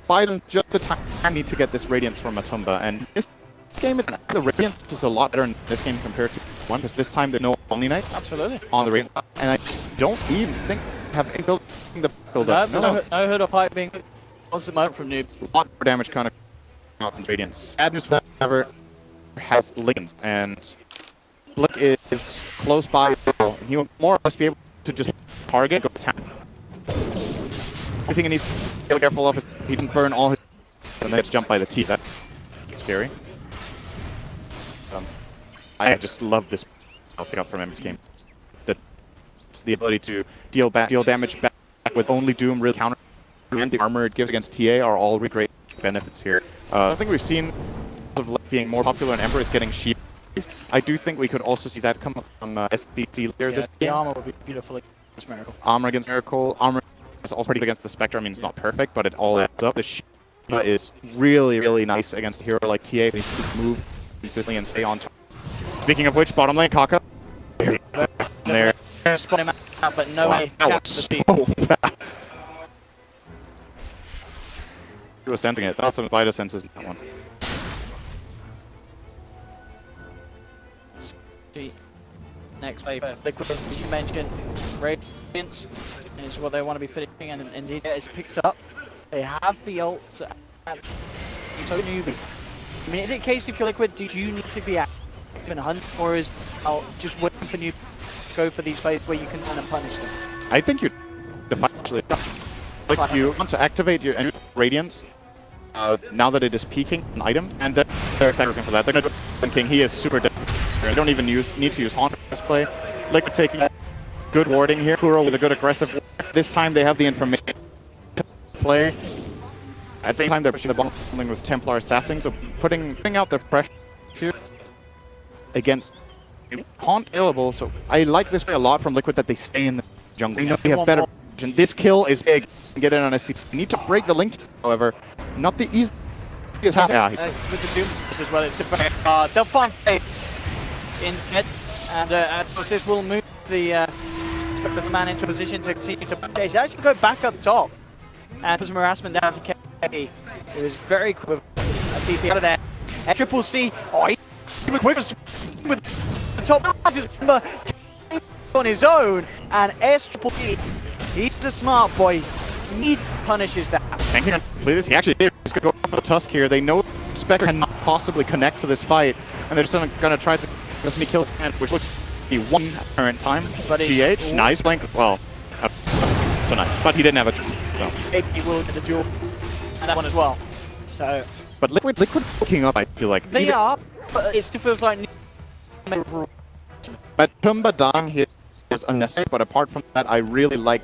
buy them just the time they need to get this Radiance from Matumba. And this game, the Radiance is a lot better in this game compared to one, because this time there's no Only Knight. Absolutely. On the Radiance. And I don't even think have any build up. No hood or pipe being what's the moment from Noob. A lot more damage kind of out from Radiance. Bad news for ever has Lickens, and Blick is close by, and he will more or less be able to just target, go attack. I think he needs to be careful of is he didn't burn all his and then gets jumped by the T. That's scary. I just love this pick up from him this game. The ability to deal damage back with only Doom, real counter, and the armor it gives against TA are all really great benefits here. I think we've seen of being more popular and Ember is getting shield. I do think we could also see that come up from SDT later this game. The armor would be beautiful against Miracle. Armor against Miracle. Armor is also pretty good against the Spectre. I mean, it's not perfect, but it all adds up. The shield is really, really nice against a hero like TA. He needs to move consistently and stay on top. Speaking of which, bottom lane, Kaka. There. Spot him out, but no way. That was so fast. He was sensing it. That was some Vita senses in that one. Next play for Liquid, as you mentioned, Radiance is what they want to be finishing, and indeed it is picked up. They have the ults at Newbie. I mean, is it a case if you're Liquid, do you need to be active in a hunt, or is just waiting for Newbie to go for these plays where you can turn and punish them? I think you actually like you want to activate your Radiance now that it is peaking an item, and then they're exactly looking for that. They're going to do King. He is super dead. They don't even need to use Haunt for this play. Liquid taking good warding here. Kuro with a good aggressive ward. This time they have the information to play. At the same time they're pushing the bottom lane with Templar Assassin, so putting out the pressure here against Haunt available. So I like this play a lot from Liquid that they stay in the jungle. We know they have better vision. This kill is big. Get in on a 6. Need to break the link, however. Not the easiest. Yeah, with the Doom as well, it's they'll find Faith instead, and of course this will move the Spectre man into a position to continue to push. He's actually go back up top and put some harassment down to K. It was very quick with a TP out of there. And Triple C, he was quick with the top on his own, and Triple C, he's a smart boy. He punishes that. He actually did. He's going to go for the Tusk here. They know Spectre cannot possibly connect to this fight, and they're just going to try to let me kill him, which looks one current time. But GH, nice blink. Well, so nice. But he didn't have a chance. So. He will get the duel. And that one as well. So. But Liquid looking up, I feel like. They are, but it still feels like. But Tumba dying here is unnecessary, but apart from that, I really like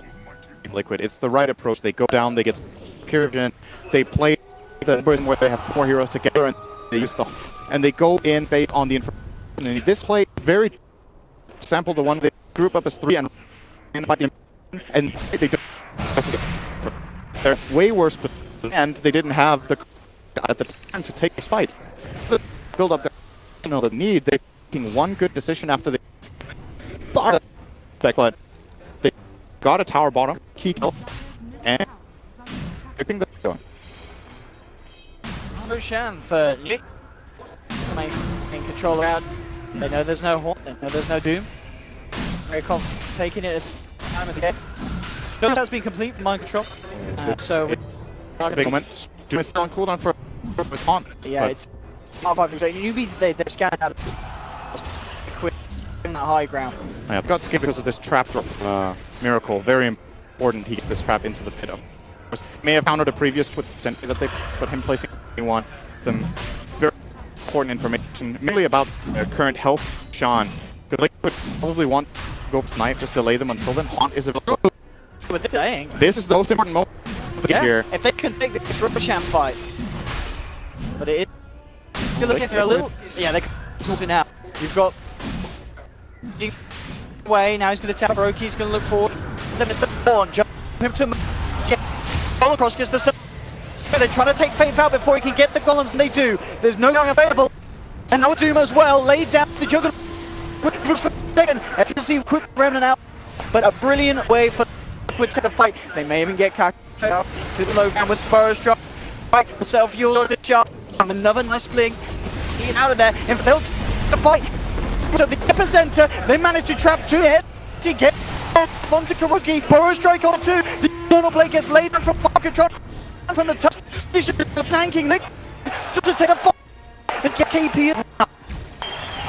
Liquid. It's the right approach. They go down, they get Purigen, they play the version where they have 4 heroes together, and they use and they go in based on the information. This play very sample the one they group up as 3 and fight the and they do. They're way worse, and they didn't have the at the time to take this fight. Build up their the need. They're making one good decision after they but they got a tower bottom, key kill, and keeping the going. Roshan for Nick to make control around. They know there's no Horn, they know there's no Doom. Very confident taking it at the time of the game. Doom has been complete for mind control. So big moment. Doom is still on cooldown for his Haunt. Yeah, it's half 5 newbie, they're scanning out quick in that high ground. Yeah, I've got skipped because of this trap drop miracle. Very important he gets this trap into the pit of. May have countered a previous with Sentry that they put him placing one. Some very important information, mainly about current health. Sean, because they would probably want to go for snipe, just delay them until then. Haunt is a. This is the most important moment of the game here. If they can take the Roshan fight, but it is still looking for a little. Yeah, they can toss it now. You've got way now. He's going to tap Roki. He's going to look forward. Then Mr. Horn jump him to. All across gets the stuff. They're trying to take Faith out before he can get the golems, and they do. There's no young available. And now Doom as well, laid down the Juggernaut. As you can see, quick remnant out. But a brilliant way for Liquid to the fight. They may even get Kaka out to the low ground with Burrows drop. Right, self-fuel the shot. Another nice blink. He's out of there, and they'll take the fight. So the epicenter, they managed to trap 2 hits. He gets onto Karuki. Burrows strike on 2. The blade gets laid down from Parker drop from the touch. He's tanking Liquid. So to take a fight and get KP.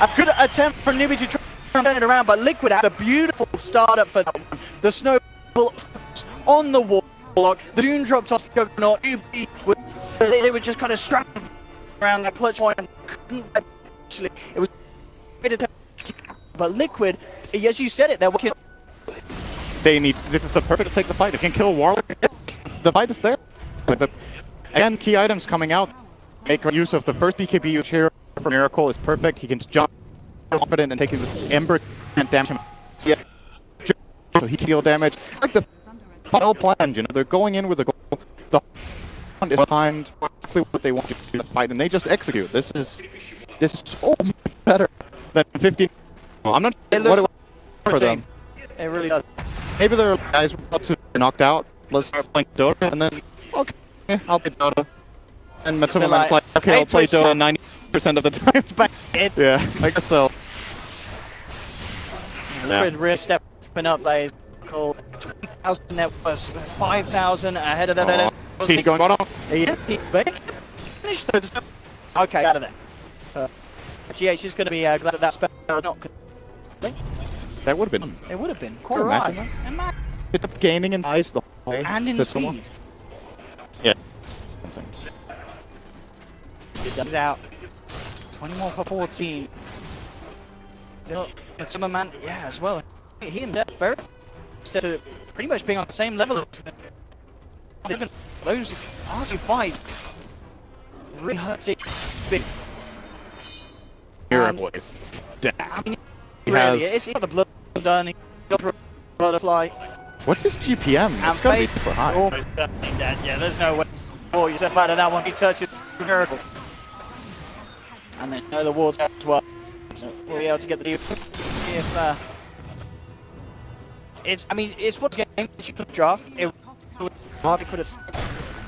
A good attempt for Newbie to try and turn it around, but Liquid had a beautiful startup for that one. The snowball on the wall block. The Dune dropped off Juggernaut. They were just kind of strapped around that clutch point. Actually, it was but Liquid, as you said it, they're working. They need. This is the perfect to take the fight. If you can kill Warlock, the fight is there. And key items coming out. Make use of the first BKB use here for Miracle is perfect. He can jump confident and taking the Ember and damage him. Yeah, so he can deal damage. Like the final plan, you know, they're going in with a goal. The hunt is behind exactly what they want to do in the fight, and they just execute. This is so much better than 15. Well, I'm not sure what it was for them. It really does. Maybe there are guys about to be knocked out. Let's start playing Dota, and then okay, yeah, I'll play Dota. And Matsumo's like, okay, I'll play Dota 90% of the time. Yeah, I guess so. Liquid really stepping up. They is called 20,000. That was 5,000 ahead of that. He's going on. Yeah, finished. Okay, out of there. So, GH is going to be glad that spell not. That would have been. It would have been quite right. It's up gaining in size the whole way. And in speed. Yeah. He's out. 20 more for 14. And some man, yeah, as well. He and Death very to pretty much being on the same level as them. Those awesome fight really hurts it big. Miracle is stacked. Really, it's not the blood done. He got a butterfly. What's his GPM? It's gonna be super high. Almost dead. Yeah, there's no way. Oh, yourself out of that one. He touches Miracle. And then the wards as well. So we'll be able to get the deal. See if it's. I mean, it's what game you could draft.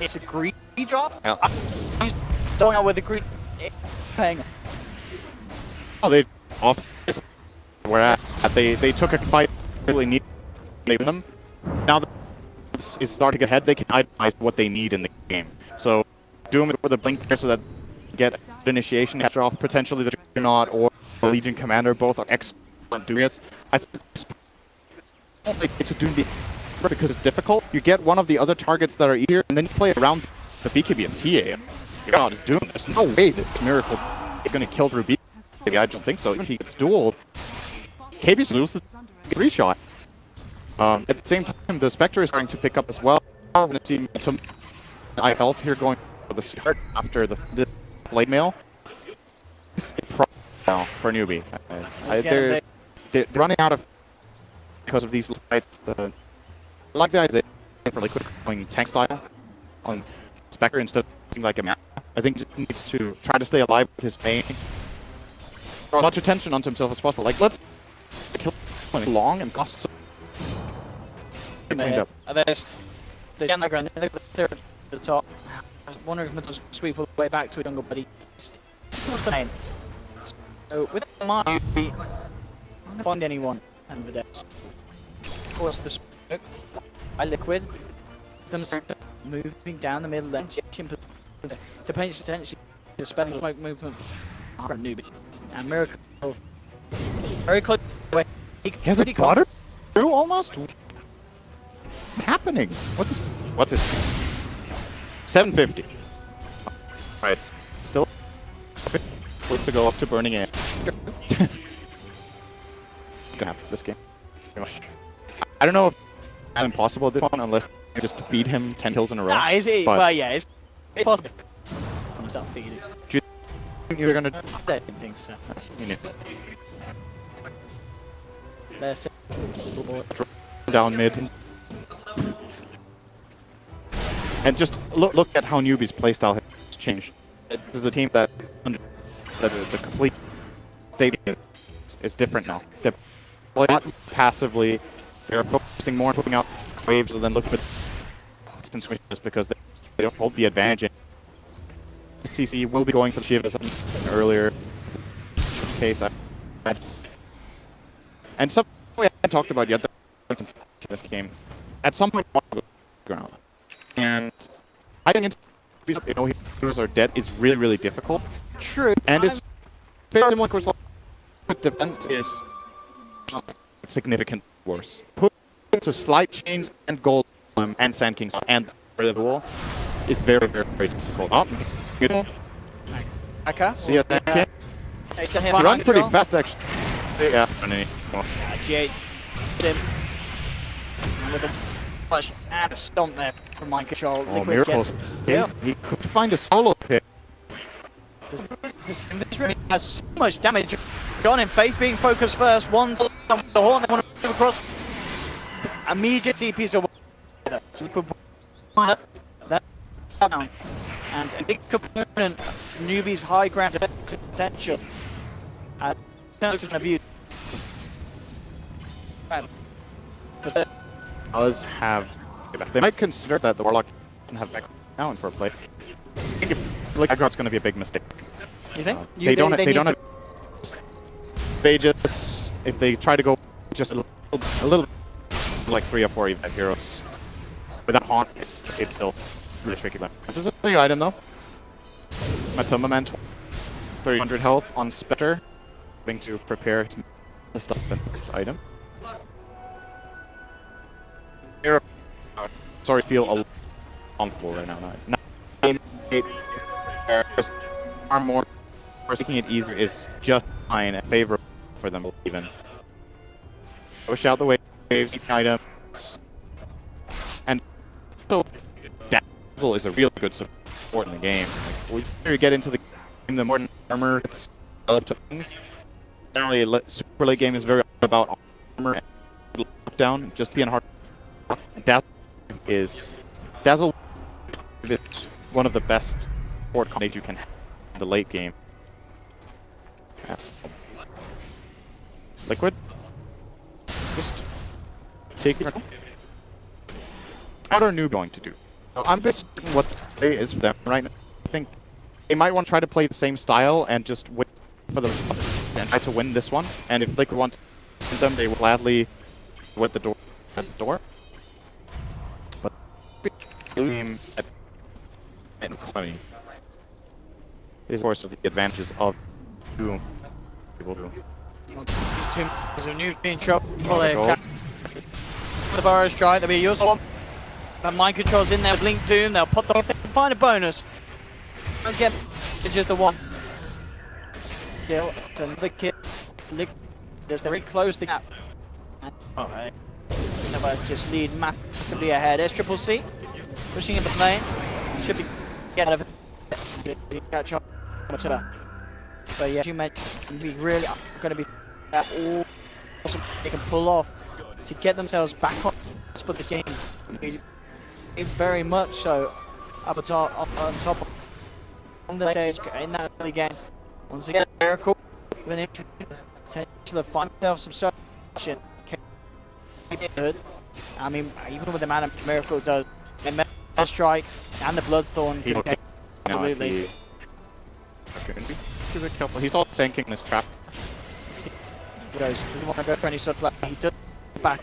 It's a greedy draft. Yeah. I'm going out with the greed. Paying. Oh, they off. Where they took a fight really need them. Now is starting to get ahead. They can itemize what they need in the game. So Doom with a blink there so that they get initiation, catch off potentially the Juggernaut or Legion Commander. Both are do it. I don't like to do the because it's difficult. You get one of the other targets that are easier, and then you play around the BKB and TA. You're not just doing this. No way that Miracle is going to kill through BKB. I don't think so. Even if he gets dueled, KB's loses the 3-shot. At the same time, the Spectre is starting to pick up as well. I'm going to see some high health here going for the start after the blade mail. It's a problem now for newbie. They're running out of because of these fights. Like the idea for Liquid going tank style on Spectre instead of using like a map. I think just needs to try to stay alive with his main. Draw as much attention onto himself as possible. Like, let's kill him long and cost so. There's the underground, they're at the top. I was wondering if Middle's sweep all the way back to a jungle, but he's so with the mind, I'm gonna find anyone under the desk. Of course, the smoke by Liquid, them moving down the middle lane, to potentially dispelling smoke movement for newbie. And Miracle very close away. He has a butter through almost. What's happening? What's it? 750. Right. Still close to go up to burning it. Gonna have this game. I don't know if it's impossible this one unless you just beat him 10 kills in a row. Nah, well, yeah, it's possible. I'm start feeding. Do you think you're gonna? I don't think so. Let's down mid. And just look at how newbies' playstyle has changed. This is a team that the complete stadium is different now. They're playing passively. They're focusing more on putting out waves than looking at distance switches because they don't hold the advantage. CC will be going for the Shiv as earlier. In this case, and something we haven't talked about yet in this game. At some point, ground. And I think heroes are dead is really, really difficult. True. And it's very similar to defense is significant worse. Put into Slight Chains and Gold and Sand Kings and the wall is very, very, very difficult. Oh, good. Okay. See you there. He runs pretty fast, actually. Yeah. G8 him. And with a push and a stomp there from my control. Oh, miracles. Yeah. He could find a solo pick. This has so much damage. John and Faith being focused first. One for the horn. They want to move across. Immediate TPs away. So we put that down. And a big component of newbies' high ground potential. Abuse. Does have. They might consider that the Warlock doesn't have back now in for a play. I think Aggrott's going to be a big mistake. You think? They don't have. They just, if they try to go just a little like 3 or 4 even heroes without haunt, it's still really tricky. This is a big item though. Matoma Man, 300 health on Spectre. Going to prepare the stuff for the next item. Hero, sorry, feel a little uncomfortable right now. Are more making it easier is just fine and favorable for them even. Push out the waves, items, and so Dazzle is a really good support in the game. Like, the more you get into the game, the more armor it's relative to things. Generally, super late game is very about armor and lockdown, just being hard. Dazzle is one of the best support combinations you can have in the late game. Yes. Liquid, just take it. What are New going to do? I'm a bit certain what the play is for them right now. I think they might want to try to play the same style and just wait for the and try to win this one. And if Liquid wants to win them, they will gladly at the door. But game at 20 is of course of the advantages of people These two is a new in trouble. Gold. The Burrows try, they'll be used. That mind control's in there with Link Doom, they'll put the find a bonus. Don't get it's just the one. Still, it's another kill. They're very close to the gap. Alright. Never just lead massively ahead. There's Triple C. Pushing in the lane. Should be get out of it. Catch up. But yeah, you mentioned we really are going to be all they can pull off to get themselves back on. But this game is very much so up on top on the stage in that early game. Once again, Miracle with an potential to find themselves some solution. I mean, even with the amount of Miracle does, and Strike and the Bloodthorn. Absolutely. He's all sinking in his trap. He goes, doesn't want to go for any sort of play. He does back.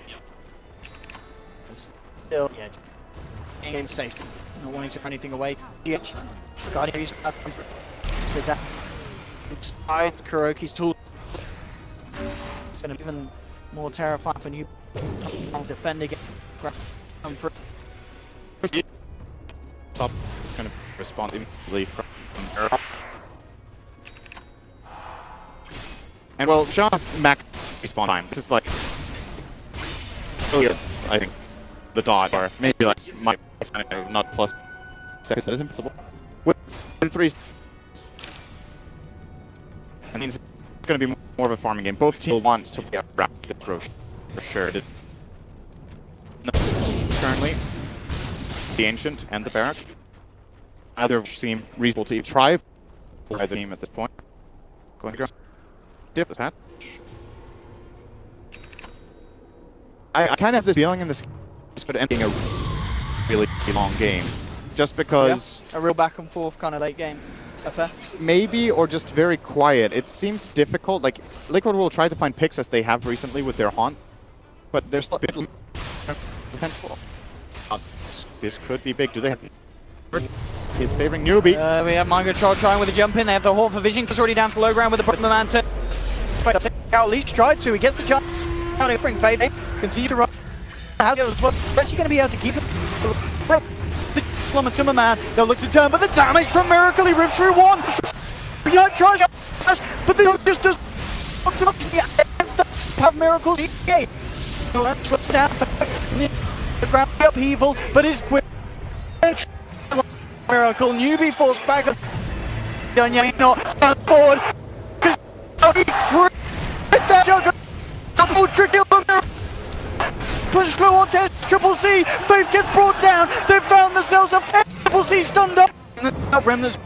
Still, yeah, game safety. Not wanting to throw anything away. Guardian used so that inside Kuroki's tool. It's going to be even more terrifying for new defending it. Top is going to respond immediately from Earth. And well, Sean's max respawn time. This is like, it's, I think, the dot, or maybe like not plus seconds. That is impossible. Within 3 seconds. And it's going to be more of a farming game. Both teams want to get rapid throw for sure. Currently, the Ancient and the Barrack either seem reasonable to try by the team at this point. Going to go. Dip this patch. I kind of have this feeling in this could end up a really long game, just because a real back and forth kind of late game affair. Maybe, or just very quiet. It seems difficult. Like Liquid will try to find picks as they have recently with their haunt, but there's still a bit potential. This could be big. Do they have? He's favoring newbie. We have Mind Control trying with a jump in. They have the Haunt for Vision. He's already down to low ground with the bottom man turn. Take out at least tried to. He gets the jump. Offering favor. Continue to run. How's actually going to be able to keep it? The Plummetummer man. They'll look to turn, but the damage from Miracle. He rips through one. Tries to, but the just does. Have Miracle's EA. Slow down. The ground upheaval, but is quick. Miracle newbie forced back. Not forward. He crit that jugger. Double tricky on Miracle. Push through on Triple C. Faith gets brought down. They found themselves a Triple C stunned up. Remnants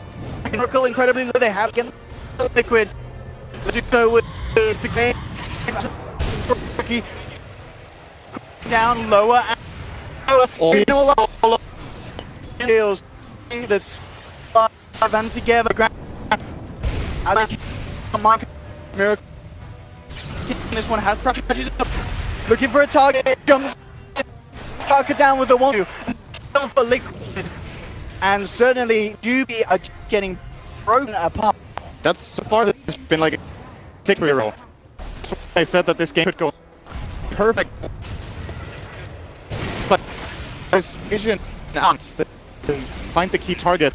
Miracle incredibly low. They have again Liquid. Let's go with the game. Down lower. Kills the band together. Miracle. This one has trashes up. Looking for a target. Jumps. Target down with the 1-2. For Liquid. And certainly Doobie are getting broken apart. That's so far it's been like a 6-3-0. I said that this game could go perfect. But there's vision out to find the key target,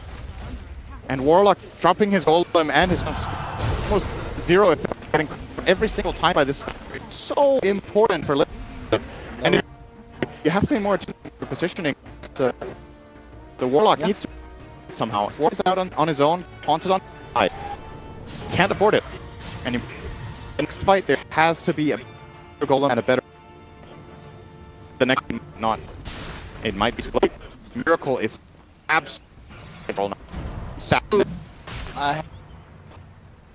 and Warlock dropping his golem and his almost zero effect getting every single time by this. It's so important for Liquid. And you have to pay more attention to positioning. The Warlock needs to somehow. If Warlock is out on his own, haunted on eyes, can't afford it. And in the next fight, there has to be a better golem and a better. The next, not. It might be too late. Miracle is absolutely.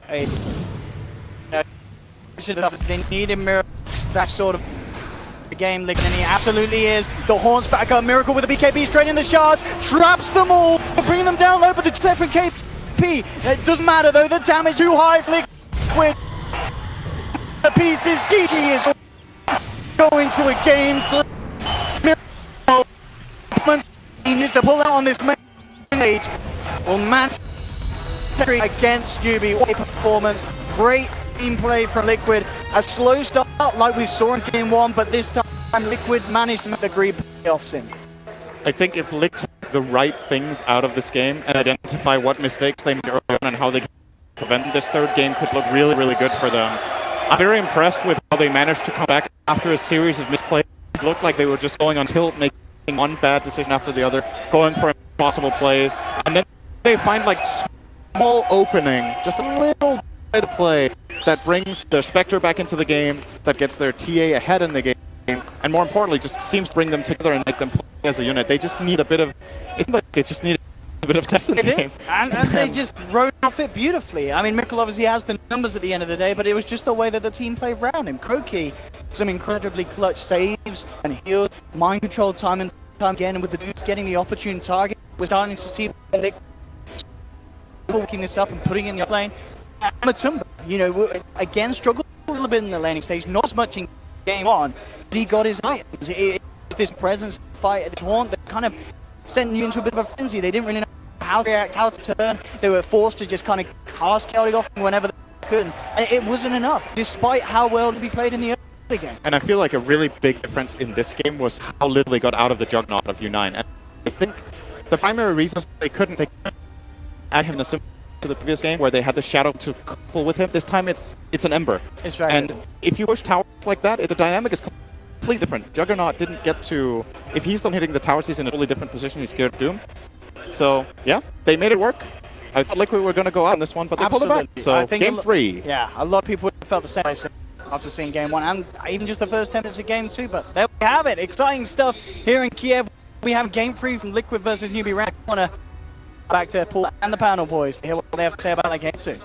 It's they need a Miracle. That sort of the game, and he absolutely is. The Horns back up. Miracle with the BKB straight in the shards, traps them all, bringing them down low. But the different KP, it doesn't matter though. The damage too high. Liquid. The pieces. GG is going to a game. He needs to pull out on this main stage. Well, match against Yubi. What a performance. Great team play from Liquid. A slow start like we saw in Game 1, but this time Liquid managed to make the great playoffs in. I think if Lick took the right things out of this game and identify what mistakes they made early on and how they prevent this third game could look really, really good for them. I'm very impressed with how they managed to come back after a series of misplays. It looked like they were just going on tilt, making one bad decision after the other, going for impossible plays, and then they find like small opening, just a little bit of play that brings their Spectre back into the game, that gets their TA ahead in the game, and more importantly, just seems to bring them together and make them play as a unit. They just need a bit of, it's like they just need a bit of test in the game. And they just rode off it beautifully. I mean, Miracle obviously has the numbers at the end of the day, but it was just the way that the team played around him. Croaky, some incredibly clutch saves and heals, mind control time and time again, and with the dudes getting the opportune target, we're starting to see Lick working this up and putting in the lane. And Matumba, you know, again, struggled a little bit in the laning stage, not as much in game on, but he got his items. It's this presence fight at the taunt that kind of sent you into a bit of a frenzy. They didn't really know how to react, how to turn. They were forced to just kind of cast Chaotic off whenever they could, and it wasn't enough, despite how well to be played in the early game. And I feel like a really big difference in this game was how little they got out of the Juggernaut of U9. And I think the primary reasons they couldn't add him to the previous game where they had the Shadow to couple with him. This time it's an Ember. It's right. And if you push towers like that, the dynamic is completely different. Juggernaut didn't get to, if he's done hitting the towers, he's in a totally different position. He's scared of Doom. So yeah, they made it work. I felt like we were going to go out on this one, but they pulled it back. So I think game 3. Yeah, a lot of people felt the same way after seeing game 1 and even just the first 10 minutes of game 2. But there we have it. Exciting stuff here in Kiev. We have game 3 from Liquid versus Newbie Rank. I want to back to Paul and the panel boys to hear what they have to say about that game 2.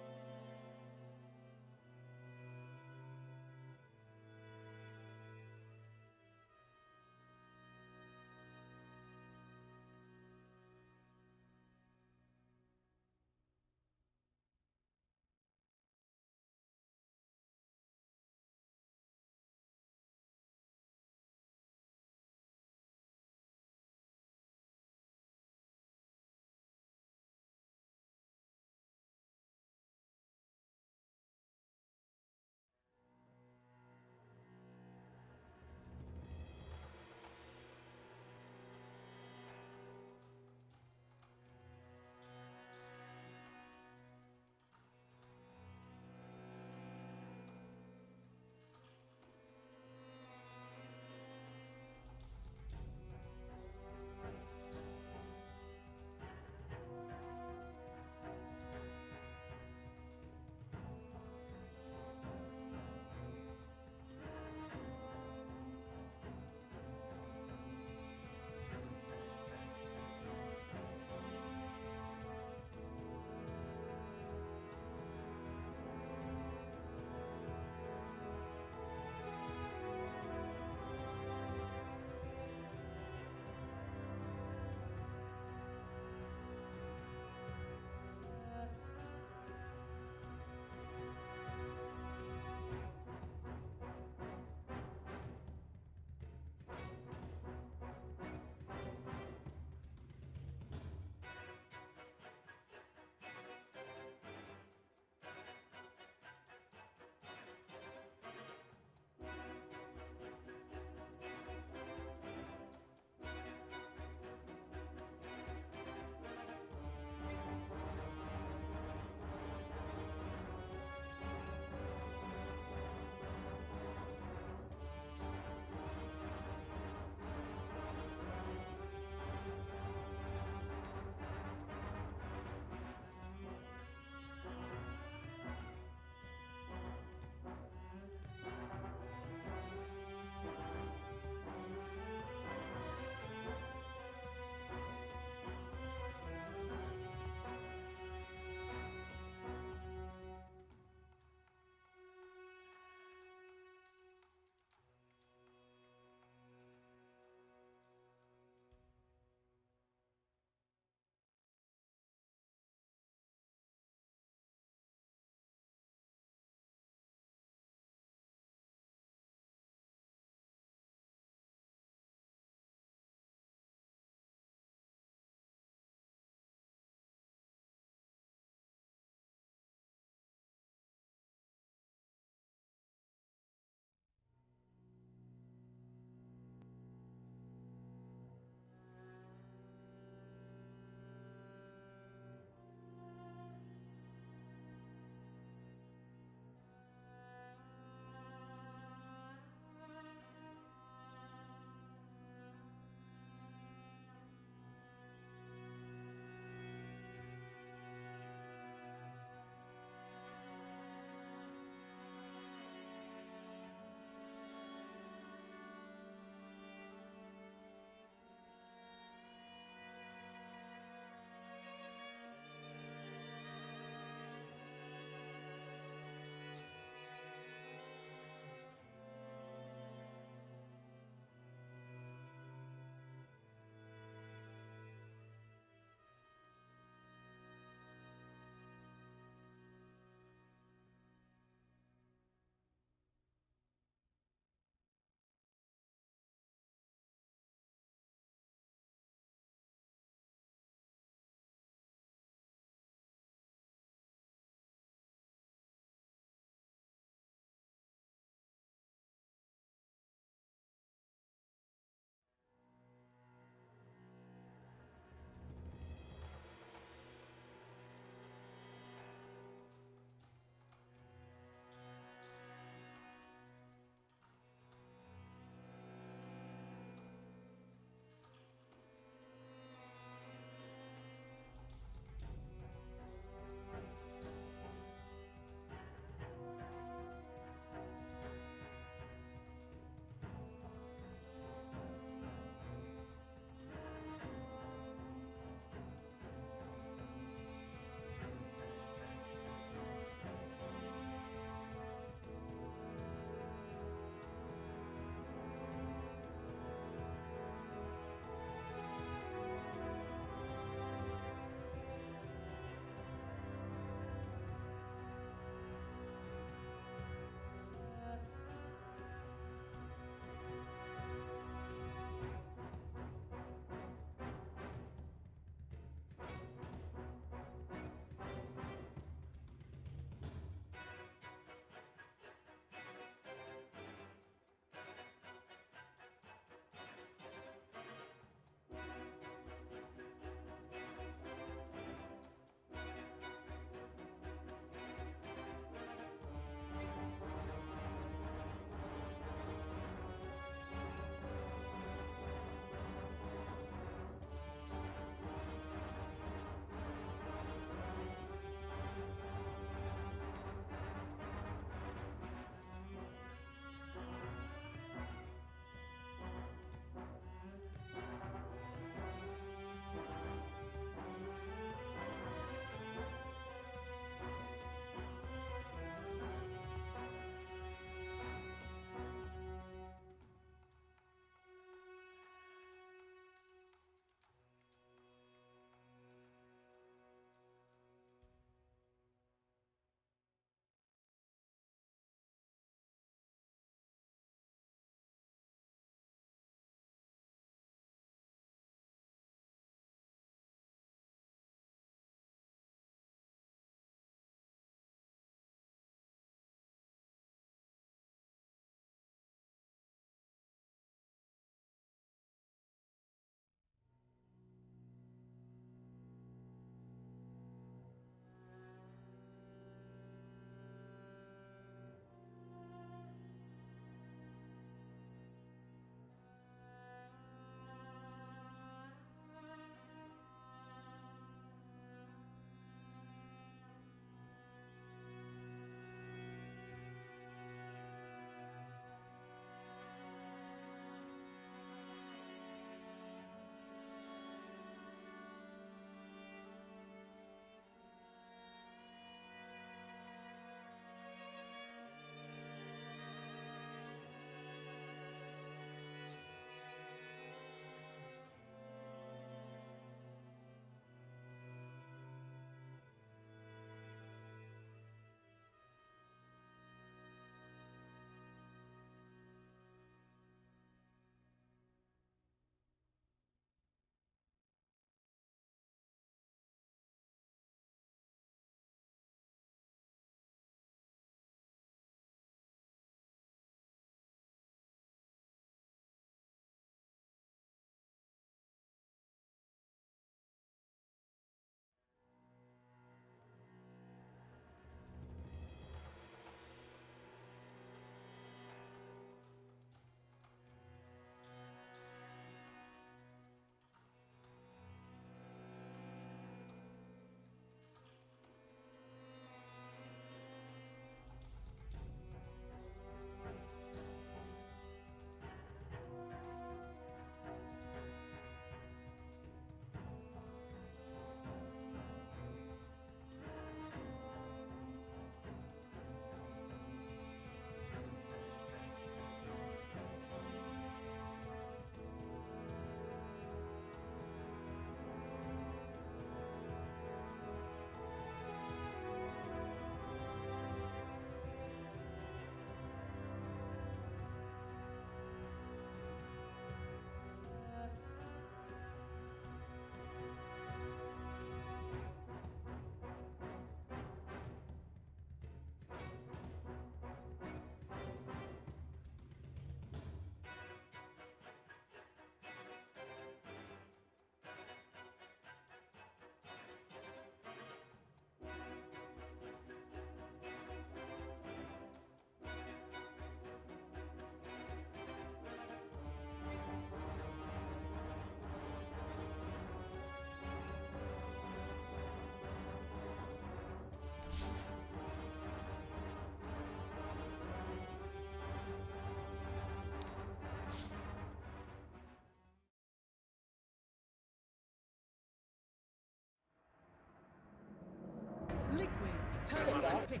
turn to pick.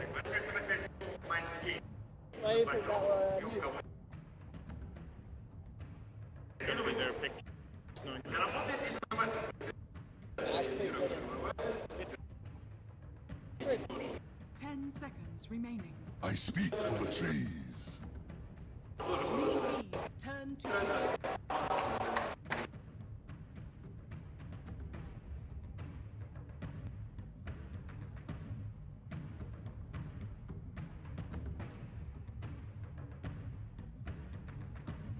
Why you put that mute? Anyway, they're big. That's pretty good. 10 seconds remaining. I speak for the trees. Bees turn to pick.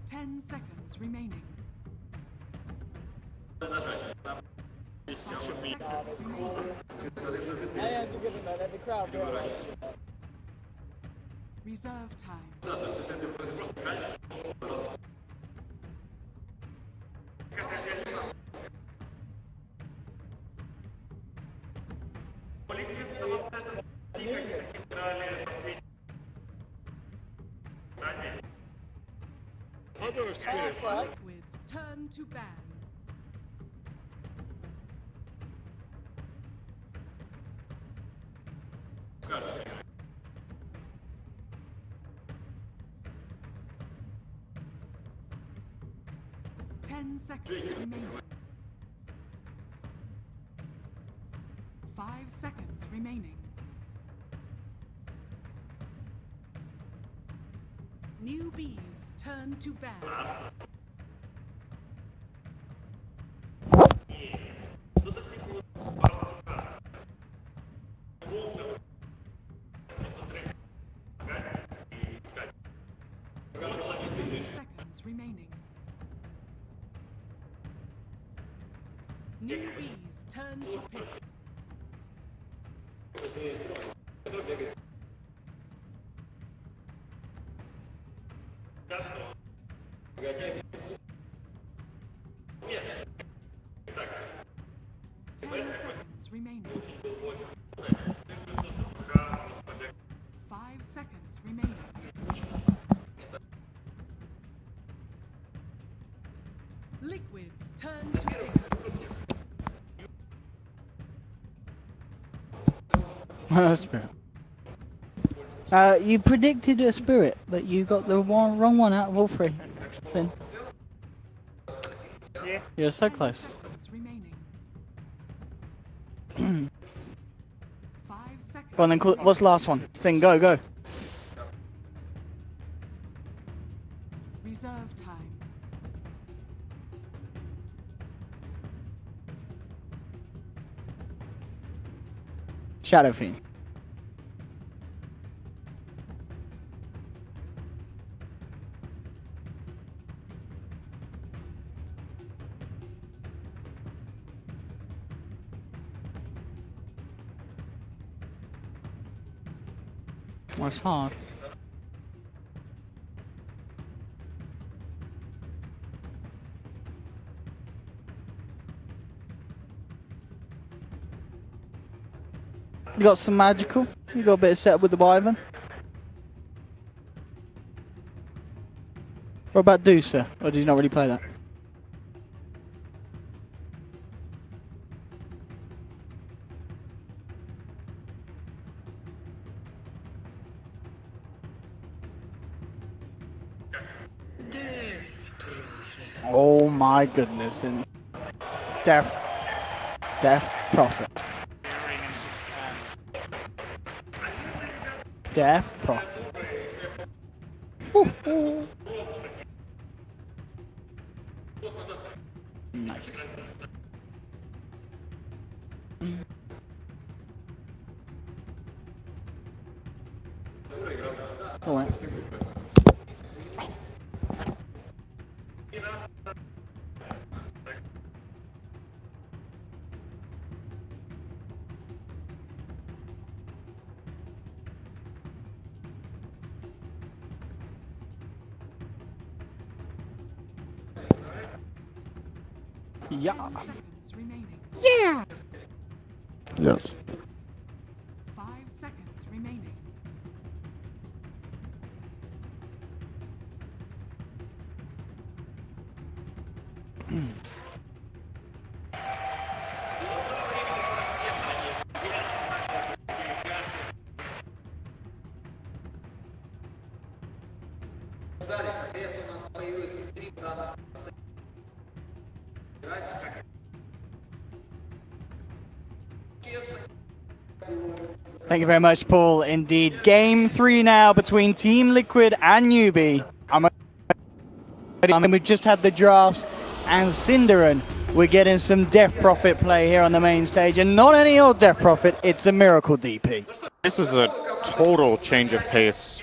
Ten seconds remaining. 5 seconds remaining. I have to give him that. Let the crowd go. Reserve time. Other spirit. Liquids turn to ban. Ten seconds remaining. 5 seconds remaining. Newbies turn to ban. Seconds remaining. Newbies turn to pick. Seconds remaining. 5 seconds remaining. Liquids turn to pick. Spirit. You predicted a spirit, but you got the wrong one out of all three. Sin. Yeah. You're so close. Seconds remaining. 5 seconds. Go on then, what's the last one? Sin, go, go. Reserve time. Shadow Fiend. That's hard. You got some magical. You got a bit of setup with the Wyvern. What about Deucer? Or did you not really play that? Oh my goodness, and Death Prophet. Death Prophet. Ooh. Nice. Go on. Yeah. 10 seconds remaining. Yeah. Yes. 5 seconds remaining. Thank you very much, Paul. Indeed, game 3 now between Team Liquid and Newbie. We've just had the drafts, and Cinderin, we're getting some Death Prophet play here on the main stage, and not any old Death Prophet, it's a Miracle DP. This is a total change of pace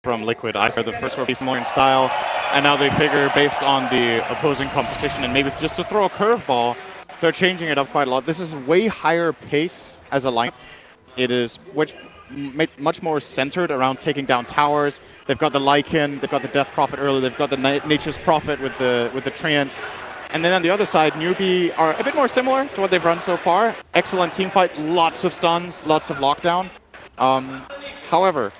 from Liquid. I heard the first were more in style, and now they figure based on the opposing composition and maybe just to throw a curveball, they're changing it up quite a lot. This is way higher pace as a line. It is much more centered around taking down towers. They've got the Lycan, they've got the Death Prophet early, they've got the Nature's Prophet with the Treants. And then on the other side, Newbie are a bit more similar to what they've run so far. Excellent team fight, lots of stuns, lots of lockdown. However,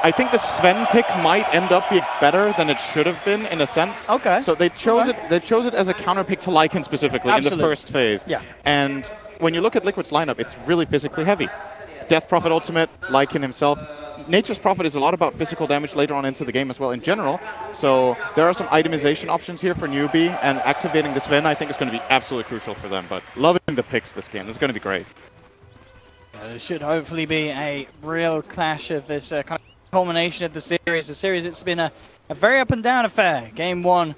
I think the Sven pick might end up being better than it should have been in a sense. Okay. So they chose it. They chose it as a counter pick to Lycan specifically in the first phase. Yeah. And when you look at Liquid's lineup, it's really physically heavy. Death Prophet ultimate, Lycan himself. Nature's Prophet is a lot about physical damage later on into the game as well in general. So there are some itemization options here for Newbie, and activating the Sven I think is going to be absolutely crucial for them. But loving the picks this game. This is going to be great. There should hopefully be a real clash of this kind of culmination of the series. The series, it's been a very up and down affair. Game 1,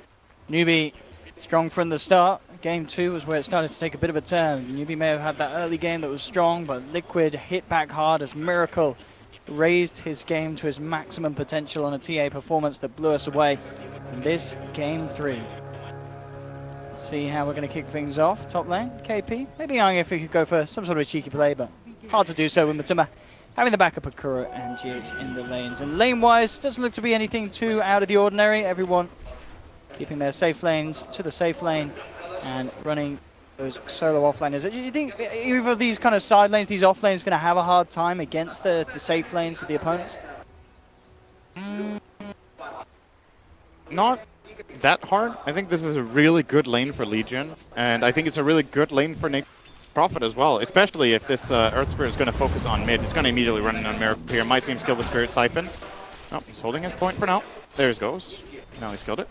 Newbie strong from the start. Game 2 was where it started to take a bit of a turn. Newbie may have had that early game that was strong, but Liquid hit back hard as Miracle raised his game to his maximum potential on a TA performance that blew us away in this Game 3. See how we're going to kick things off. Top lane, KP. Maybe eyeing if we could go for some sort of a cheeky play, but hard to do so with Matuma having the backup of Kuro and GH in the lanes. And lane-wise, doesn't look to be anything too out of the ordinary. Everyone keeping their safe lanes to the safe lane and running those solo offlaners. Do you think either of these kind of side lanes, these off lanes, going to have a hard time against the safe lanes of the opponents? Not that hard. I think this is a really good lane for Legion, and I think it's a really good lane for Prophet as well, especially if this Earth Spirit is going to focus on mid. It's going to immediately run in on Miracle here. Might seem skill the Spirit Siphon. Oh, he's holding his point for now. There he goes. Now he's killed it.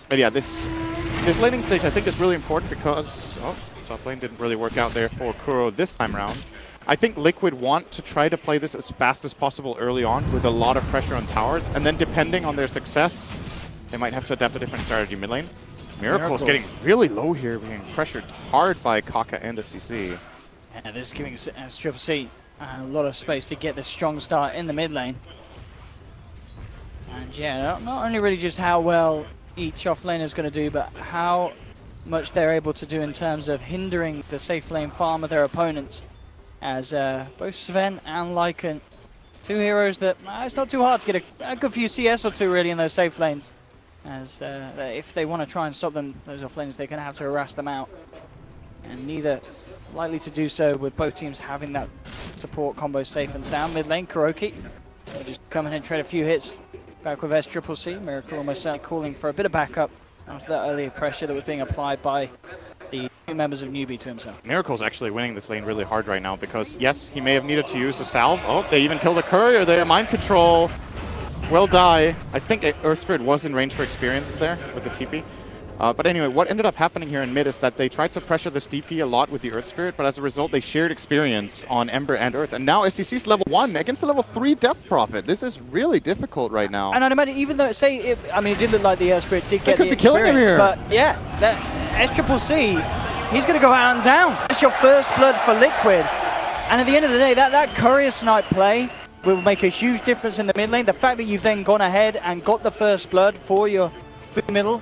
But yeah, this laning stage I think is really important because top lane didn't really work out there for Kuro this time around. I think Liquid want to try to play this as fast as possible early on with a lot of pressure on towers, and then depending on their success, they might have to adapt a different strategy mid lane. Miracle's getting really low here, being pressured hard by Kaka and a CC. And this is giving Triple C a lot of space to get this strong start in the mid lane. And yeah, not only really just how well each offlaner is going to do, but how much they're able to do in terms of hindering the safe lane farm of their opponents. As both Sven and Lycan, two heroes that it's not too hard to get a good few CS or two really in those safe lanes. As if they want to try and stop them, those offlanes, they're going to have to harass them out. And neither likely to do so with both teams having that support combo safe and sound. Mid lane, Kuroki will just come in and trade a few hits. Back with SCCC, Miracle almost certainly calling for a bit of backup after that earlier pressure that was being applied by the two members of Newbie to himself. Miracle's actually winning this lane really hard right now because, yes, he may have needed to use a salve. Oh, they even killed a courier there. Mind control will die. I think Earth Spirit was in range for experience there with the TP. But anyway, what ended up happening here in mid is that they tried to pressure this DP a lot with the Earth Spirit, but as a result, they shared experience on Ember and Earth. And now SCC's level 1 against the level 3 Death Prophet. This is really difficult right now. And I'd imagine, even though, it did look like the Earth Spirit did get the killing him experience, here. but yeah, that SCCC, he's going to go out and down. It's your first blood for Liquid. And at the end of the day, that courier snipe play will make a huge difference in the mid lane. The fact that you've then gone ahead and got the first blood for your middle,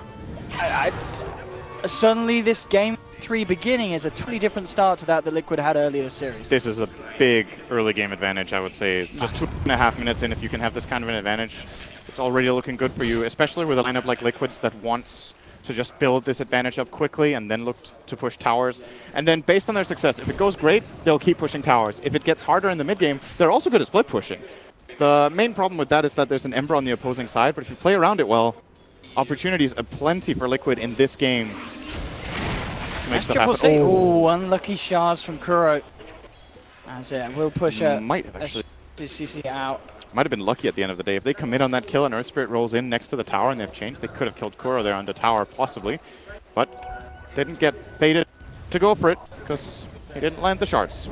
suddenly this game 3 beginning is a totally different start to that Liquid had earlier this series. This is a big early game advantage, I would say. Just 2.5 minutes in, if you can have this kind of an advantage, it's already looking good for you, especially with a lineup like Liquid's that wants to just build this advantage up quickly and then look to push towers. And then based on their success, if it goes great, they'll keep pushing towers. If it gets harder in the mid game, they're also good at split pushing. The main problem with that is that there's an Ember on the opposing side, but if you play around it well, opportunities aplenty for Liquid in this game to make stuff happen. Oh, unlucky shards from Kuro. As it will push might have actually CC out. Might have been lucky at the end of the day. If they commit on that kill and Earth Spirit rolls in next to the tower and they've changed, they could have killed Kuro there on the tower, possibly. But didn't get baited to go for it because he didn't land the shards.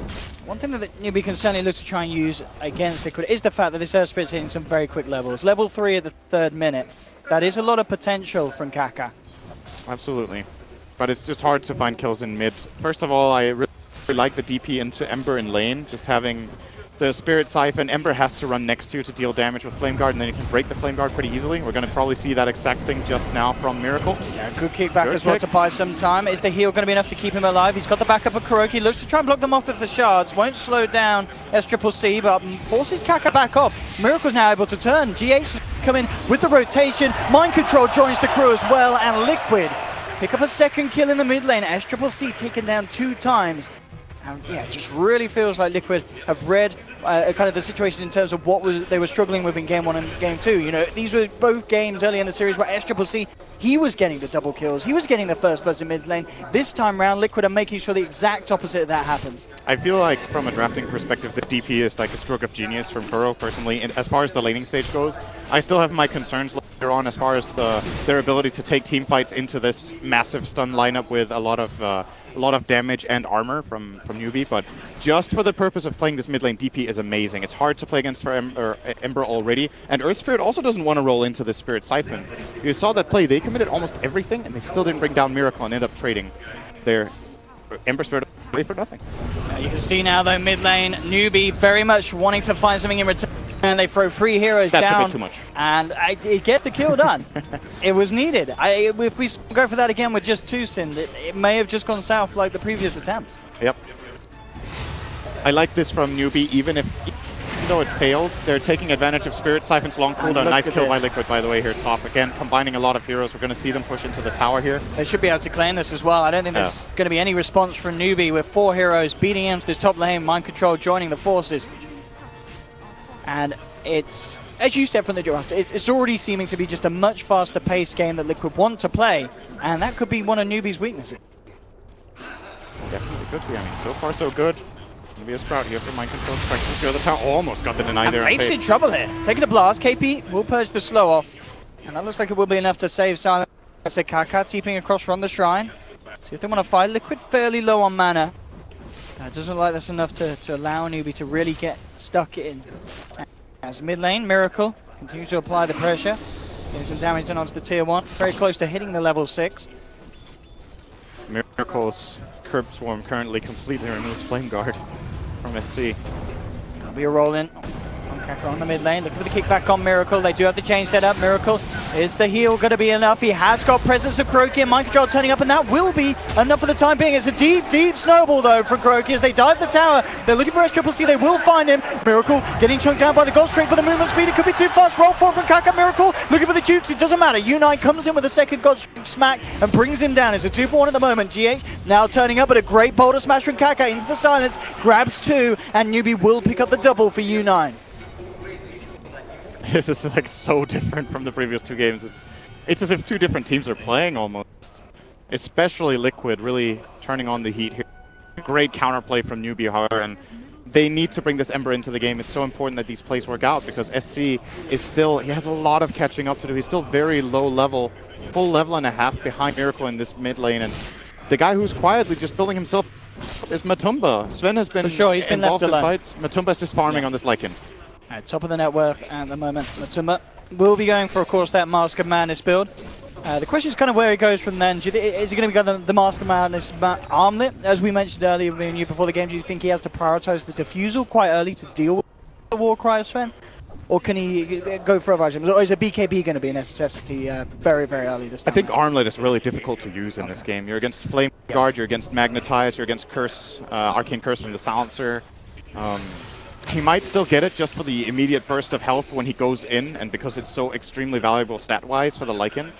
One thing that Newbie can certainly look to try and use against Liquid is the fact that this Earth Spirit's hitting some very quick levels. Level 3 at the 3rd minute. That is a lot of potential from Kaka. Absolutely. But it's just hard to find kills in mid. First of all, I really like the DP into Ember in lane, just having the Spirit Siphon. Ember has to run next to deal damage with Flame Guard, and then you can break the Flame Guard pretty easily. We're going to probably see that exact thing just now from Miracle. Yeah, good kickback as well to buy some time. Is the heal going to be enough to keep him alive? He's got the backup of Kuroki. Looks to try and block them off with the shards. Won't slow down SCCC, but forces Kaka back off. Miracle's now able to turn. GH is coming with the rotation. Mind Control joins the crew as well, and Liquid pick up a second kill in the mid lane. SCCC taken down 2 times. And yeah, it just really feels like Liquid have read kind of the situation in terms of what they were struggling with in Game 1 and Game 2. You know, these were both games early in the series where SCCC, he was getting the double kills, he was getting the first bloods in mid lane. This time round, Liquid are making sure the exact opposite of that happens. I feel like from a drafting perspective, the DP is like a stroke of genius from Kuro, personally. And as far as the laning stage goes, I still have my concerns later on as far as their ability to take team fights into this massive stun lineup with a lot of damage and armor from Newbie. But just for the purpose of playing this mid lane, DP is amazing. It's hard to play against for Ember already. And Earth Spirit also doesn't want to roll into the Spirit Siphon. You saw that play. They committed almost everything, and they still didn't bring down Miracle and end up trading their Ember Spirit away for nothing. You can see now, though, mid lane, Newbie very much wanting to find something in return. And they throw 3 heroes down. That's a bit too much. And it gets the kill done. It was needed. If we go for that again with just 2 Sin, it may have just gone south like the previous attempts. Yep. I like this from Newbie, even though it failed. They're taking advantage of Spirit Siphon's long cooldown. Nice kill by Liquid, by the way, here top. Again, combining a lot of heroes. We're going to see them push into the tower here. They should be able to claim this as well. I don't think there's going to be any response from Newbie with 4 heroes beating into this top lane. Mind Control joining the forces. And it's, as you said from the draft, it's already seeming to be just a much faster paced game that Liquid want to play. And that could be one of Newbie's weaknesses. Definitely could be. I mean, so far so good. Maybe a Sprout here for Mind Control. Practice the other tower. Almost got the deny there. Faith's in trouble here. Taking a blast. KP will purge the slow off. And that looks like it will be enough to save Silence. Kaka TPing across from the shrine. So if they want to fight, Liquid fairly low on mana. It doesn't look like that's enough to allow Newbie to really get stuck in. As mid lane, Miracle continues to apply the pressure. Getting some damage done onto the tier 1. Very close to hitting the level 6. Miracle's Curb Swarm currently completely removes Flame Guard from SC. That'll be a roll in from Kaka on the mid lane. Looking for the kickback on Miracle. They do have the chain set up. Miracle, is the heal going to be enough? He has got presence of Kuroki and Mind Control turning up, and that will be enough for the time being. It's a deep, deep snowball though from Kuroki as they dive the tower. They're looking for SCCC. They will find him. Miracle getting chunked down by the Ghost Strike for the movement speed. It could be too fast. Roll 4 from Kaka. Miracle looking for the Jukes. It doesn't matter. U9 comes in with a second Ghost Strike smack and brings him down. It's a 2-for-1 at the moment. GH now turning up, but a great boulder smash from Kaka into the silence. Grabs 2, and Newbie will pick up the double for U9. This is like so different from the previous 2 games. It's as if 2 different teams are playing almost. Especially Liquid really turning on the heat here. Great counterplay from Newbie, however, and they need to bring this Ember into the game. It's so important that these plays work out because SC is still, he has a lot of catching up to do. He's still very low level, full level and a half behind Miracle in this mid lane, and the guy who's quietly just building himself is Matumba. Sven has been, he's been involved in left fights. Matumba's just farming on this Lycan. At top of the net worth at the moment. Matumba will be going for, of course, that Mask of Madness build. The question is kind of where he goes from then. Is he going to go the Mask of Madness armlet? As we mentioned earlier before the game, do you think he has to prioritize the Diffusal quite early to deal with the Warcry of Sven? Or can he go for other items? Or is a BKB going to be a necessity very, very early this time? I think Armlet is really difficult to use in this game. You're against Flame Guard, you're against Magnetize, you're against Curse, Arcane Curse from the Silencer. He might still get it just for the immediate burst of health when he goes in, and because it's so extremely valuable stat-wise for the Lycan.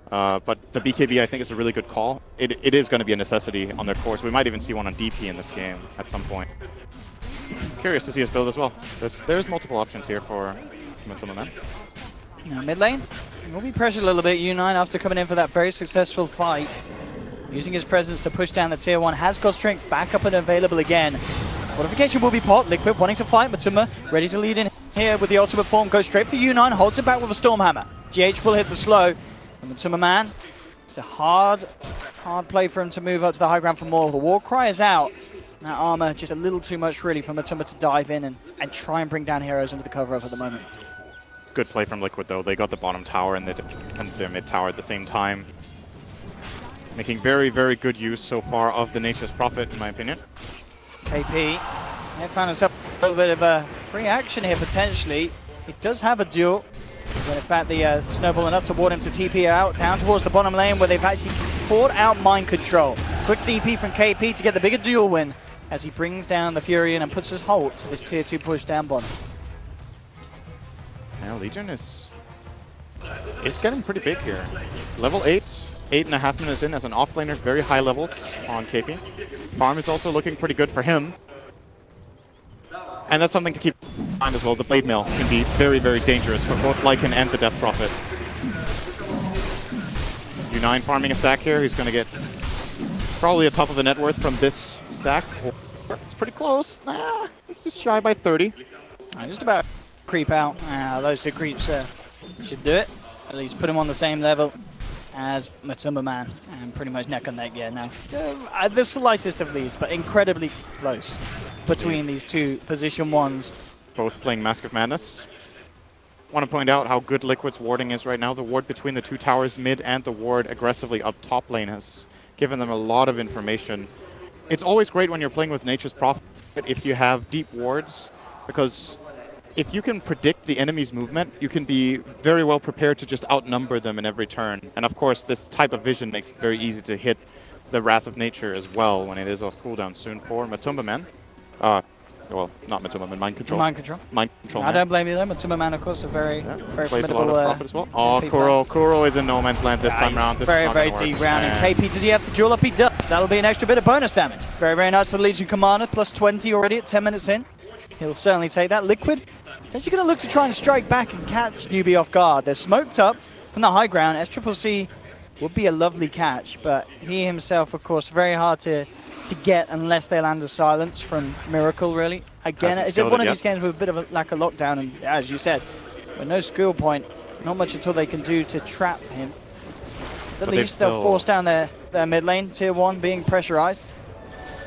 But the BKB, I think, is a really good call. It is going to be a necessity on their course. We might even see one on DP in this game at some point. Curious to see his build as well. There's multiple options here for Matumba Man. Now mid lane, will be pressured a little bit. U9 after coming in for that very successful fight. Using his presence to push down the tier 1. Has got strength back up and available again. Fortification will be popped. Liquid wanting to fight. Matumba ready to lead in. here with the ultimate form, goes straight for U9, holds it back with a Stormhammer. GH will hit the slow. And to my man, it's a hard play for him to move up to the high ground for more. The war cry is out. That armor just a little too much really for Matuma to dive in and try and bring down heroes into the cover up at the moment. Good play from Liquid though. They got the bottom tower and their mid tower at the same time. Making very, very good use so far of the Nature's Prophet, in my opinion. KP found himself a little bit of a free action here potentially. He does have a duel. But in fact, the snowball enough to ward him to TP out down towards the bottom lane where they've actually poured out mind control. Quick TP from KP to get the bigger duel win as he brings down the Furion and puts his halt to this tier 2 push down bottom. Now Legion is getting pretty big here. It's level 8, 8.5 minutes in as an offlaner, very high levels on KP. Farm is also looking pretty good for him. And that's something to keep in mind as well. The Blade Mail can be very, very dangerous for both Lycan and the Death Prophet. U9 farming a stack here. He's going to get probably a top of the net worth from this stack. It's pretty close. Nah, it's just shy by 30. Just about creep out. Those two creeps should do it. At least put him on the same level as Matuma Man. And pretty much neck and neck, yeah, now. The slightest of leads, but incredibly close between these two position ones. Both playing Mask of Madness. Want to point out how good Liquid's warding is right now. The ward between the two towers mid and the ward aggressively up top lane has given them a lot of information. It's always great when you're playing with Nature's Prophet if you have deep wards, because if you can predict the enemy's movement, you can be very well prepared to just outnumber them in every turn. And of course, this type of vision makes it very easy to hit the Wrath of Nature as well when it is off cooldown soon for Matuma Man. Well, not Matuma Man, Mind Control. Mind Control. Mind Control. I don't blame you there. Matuma Man, of course, a very formidable. A lot of profit as well. Oh, Kuro is in no man's land this time around. This very, very deep round. And KP, does he have the duel up? He does. That'll be an extra bit of bonus damage. Very, very nice for the Legion Commander. Plus 20 already at 10 minutes in. He'll certainly take that. Liquid potentially going to look to try and strike back and catch Newbie off guard. They're smoked up from the high ground. SCCC would be a lovely catch, but he himself, of course, very hard to get unless they land a silence from Miracle, really. Again, is it one of these games with a bit of a lack of lockdown? And as you said, with no skill point, not much at all they can do to trap him. At least they'll force down their mid lane, tier 1 being pressurized.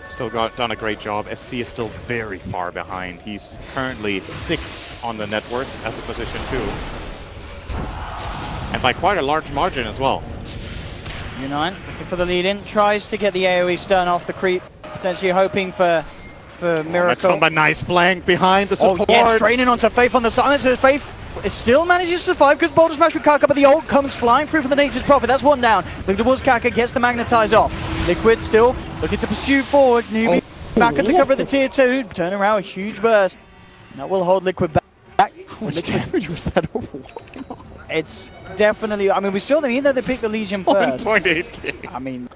Still done a great job. SC is still very far behind. He's currently 6th on the net worth as a position 2. And by quite a large margin as well. U9 looking for the lead in, tries to get the AoE stun off the creep, potentially hoping for Miracle. Matuma, nice flank behind the support. Oh yes, draining onto Faith on the silencer. Faith it still manages to survive because Boulder Smash with Kaka, but the ult comes flying through from the Nature's Prophet. That's one down. Looking towards Kaka, gets the magnetize off. Liquid still looking to pursue forward. Newbie back at the cover of the tier 2. Turn around, a huge burst. And that will hold Liquid back. How much damage was that over? It's definitely, I mean, we saw them, even though they picked the Legion first. 1.8k. I mean,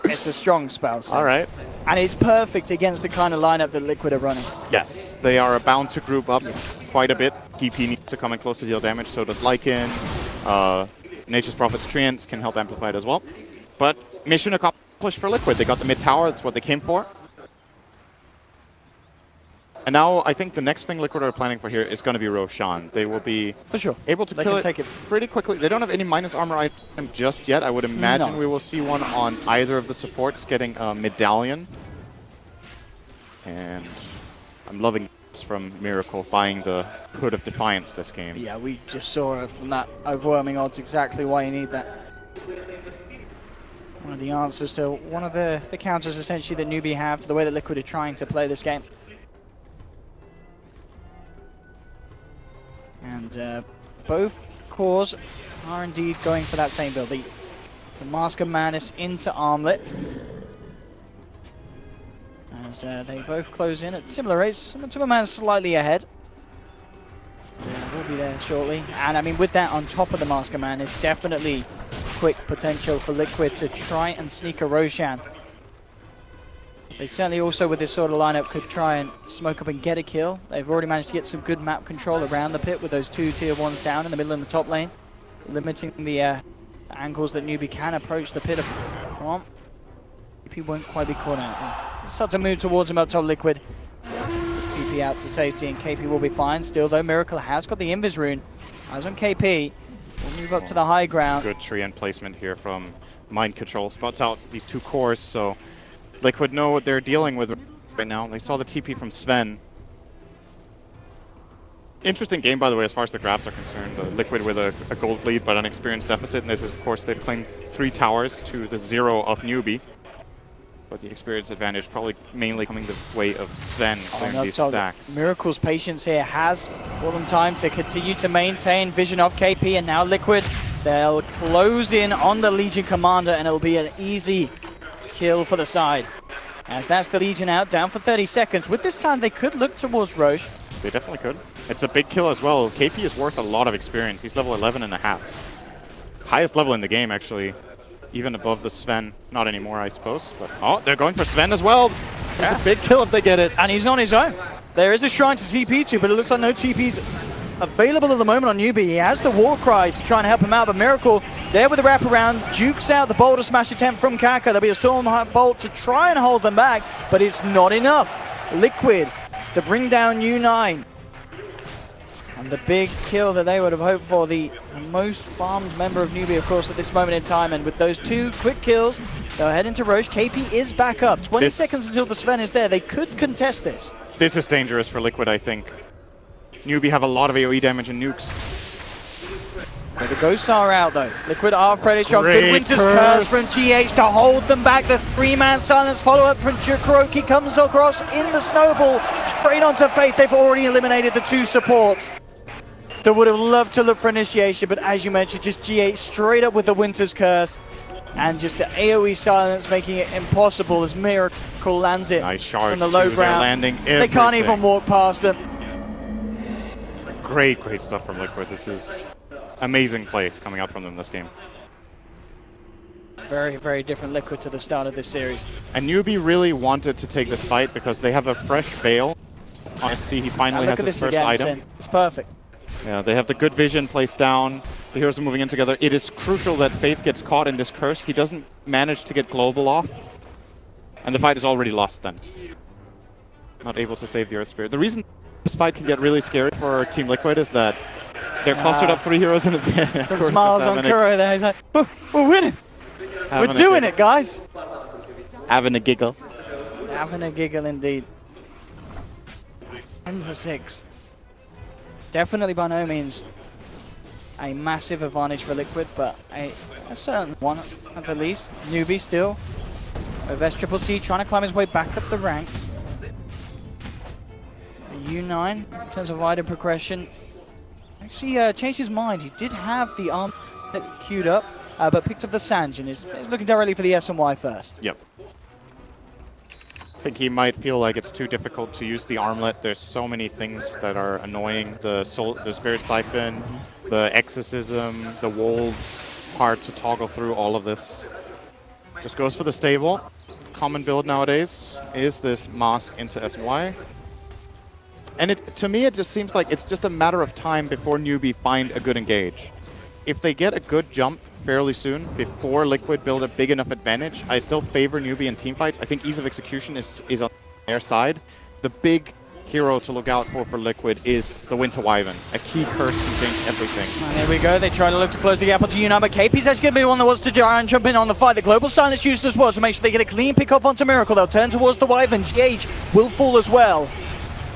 it's a strong spell. So. All right. And it's perfect against the kind of lineup that Liquid are running. Yes, they are bound to group up quite a bit. DP needs to come in close to deal damage, so does Lycan. Nature's Prophet's Treants can help amplify it as well. But mission accomplished for Liquid. They got the mid tower, that's what they came for. And now I think the next thing Liquid are planning for here is going to be Roshan. They will be able to kill it pretty quickly. They don't have any minus armor item just yet. I would imagine we will see one on either of the supports getting a medallion. And I'm loving this from Miracle buying the Hood of Defiance this game. Yeah, we just saw from that overwhelming odds exactly why you need that. One of the answers to one of the counters essentially that Newbie have to the way that Liquid are trying to play this game. And both cores are indeed going for that same build. The Mask of Madness into Armlet. As they both close in at similar rates. Matuma Man slightly ahead. We'll be there shortly. And I mean, with that on top of the Mask of Madness, definitely quick potential for Liquid to try and sneak a Roshan. They certainly also, with this sort of lineup, could try and smoke up and get a kill. They've already managed to get some good map control around the pit with those 2 tier 1s down in the middle and the top lane, limiting the angles that Newbie can approach the pit from. He won't quite be caught out there. Start to move towards him up top, Liquid. TP KP out to safety, and KP will be fine. Still, though, Miracle has got the Invis rune. Eyes on KP. We'll move up to the high ground. Good tree end placement here from Mind Control. Spots out these 2 cores, so Liquid know what they're dealing with right now. They saw the TP from Sven. Interesting game, by the way, as far as the grabs are concerned. Liquid with a gold lead, but an experience deficit. And this is, of course, they've claimed 3 towers to the 0 of Newbie. But the experience advantage probably mainly coming the way of Sven clearing these stacks. Miracle's patience here has bought them time to continue to maintain vision of KP, and now Liquid, they'll close in on the Legion Commander, and it'll be an easy kill for the side. As that's the Legion out, down for 30 seconds. With this time, they could look towards Roche. They definitely could. It's a big kill as well. KP is worth a lot of experience. He's level 11.5. Highest level in the game, actually. Even above the Sven. Not anymore, I suppose. But oh, they're going for Sven as well. It's a big kill if they get it. And he's on his own. There is a shrine to TP to, but it looks like no TP's available at the moment on Newbie. He has the war cry to try and help him out, but Miracle there with the wraparound. Jukes out the boulder smash attempt from Kaka. There'll be a Storm Bolt to try and hold them back, but it's not enough. Liquid to bring down U9. And the big kill that they would have hoped for, the most farmed member of Newbie, of course, at this moment in time. And with those 2 quick kills, they'll head into Roche. KP is back up. 20 seconds until the Sven is there. They could contest this. This is dangerous for Liquid, I think. Newbie have a lot of AoE damage and nukes. But the ghosts are out, though. Liquid are pretty strong. Good Winter's Curse from GH to hold them back. The 3-man silence follow-up from Kuroki comes across in the snowball. Straight onto Faith. They've already eliminated the 2 supports. They would have loved to look for initiation, but as you mentioned, just GH straight up with the Winter's Curse. And just the AoE silence making it impossible as Miracle lands it nice charge from the low ground. Landing they can't even walk past them. Great stuff from Liquid. This is amazing play coming out from them this game. Very, very different Liquid to the start of this series. And Newbie really wanted to take this fight because they have a fresh Veil. On SC, he finally has his first item. It's perfect. Yeah, they have the good vision placed down. The heroes are moving in together. It is crucial that Faith gets caught in this curse. He doesn't manage to get global off. And the fight is already lost then. Not able to save the Earth Spirit. The reason this fight can get really scary for Team Liquid is that they're clustered up 3 heroes in the pit. Some smiles on Kuro there. He's like, we're winning. We're doing it, guys. Having a giggle. Having a giggle indeed. 10-6. Definitely by no means a massive advantage for Liquid, but a certain one at the least. Newbie still with SCCC trying to climb his way back up the ranks. U9 in terms of wider progression actually changed his mind. He did have the arm queued up, but picked up the Sanj and is looking directly for the S&Y first. Yep. I think he might feel like it's too difficult to use the armlet. There's so many things that are annoying. The Spirit Siphon, the Exorcism, the Wolves, hard to toggle through all of this. Just goes for the stable. Common build nowadays is this Mask into SY. And to me, it just seems like it's just a matter of time before Newbie find a good engage. If they get a good jump fairly soon, before Liquid build a big enough advantage, I still favor Newbie in teamfights. I think ease of execution is on their side. The big hero to look out for Liquid is the Winter Wyvern. A key curse can change everything. And there we go. They try to look to close the gap onto U9, but KP's actually going to be the one that wants to try and jump in on the fight. The Global Silence used as well to make sure they get a clean pick off onto Miracle. They'll turn towards the Wyvern. GH will fall as well.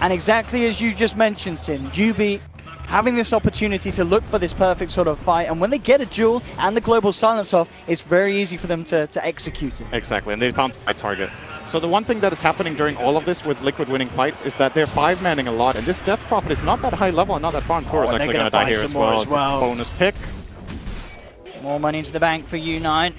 And exactly as you just mentioned, Sin, Newbie having this opportunity to look for this perfect sort of fight, and when they get a duel and the Global Silence off, it's very easy for them to execute it. Exactly, and they found a target. So the one thing that is happening during all of this with Liquid winning fights is that they're 5-manning a lot, and this Death Prophet is not that high level and not that far. Kuro is actually going to die here as well. It's a bonus pick. More money into the bank for U9.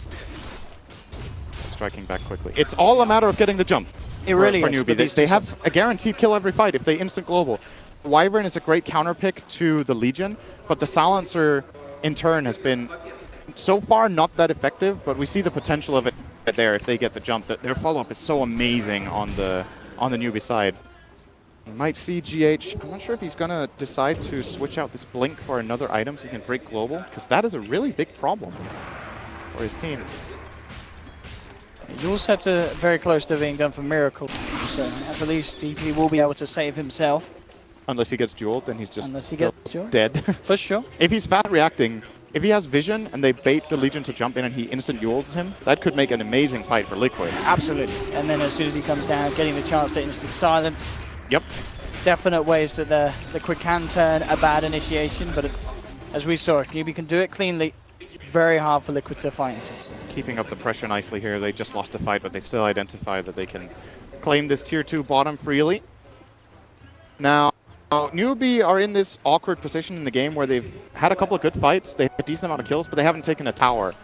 Striking back quickly. It's all a matter of getting the jump. It really for is. Newbie. They have a guaranteed kill every fight if they instant global. Wyvern is a great counter pick to the Legion, but the Silencer in turn has been so far not that effective, but we see the potential of it there if they get the jump. Their follow-up is so amazing on the Newbie side. We might see GH. I'm not sure if he's going to decide to switch out this Blink for another item so he can break global, because that is a really big problem for his team. You also have to very close to being done for Miracle. So so at the least DP will be able to save himself. Unless he gets jeweled, then he's just Unless he gets jeweled. dead. For sure. If he's fast reacting, if he has vision and they bait the Legion to jump in and he instant jewels him, that could make an amazing fight for Liquid. Absolutely. And then as soon as he comes down, getting the chance to instant silence. Yep. Definite ways that the Liquid can turn a bad initiation, but as we saw, if Newbie can do it cleanly, very hard for Liquid to fight into. Keeping up the pressure nicely here. They just lost the fight, but they still identify that they can claim this tier 2 bottom freely. Now, Newbie are in this awkward position in the game where they've had a couple of good fights, they have a decent amount of kills, but they haven't taken a tower.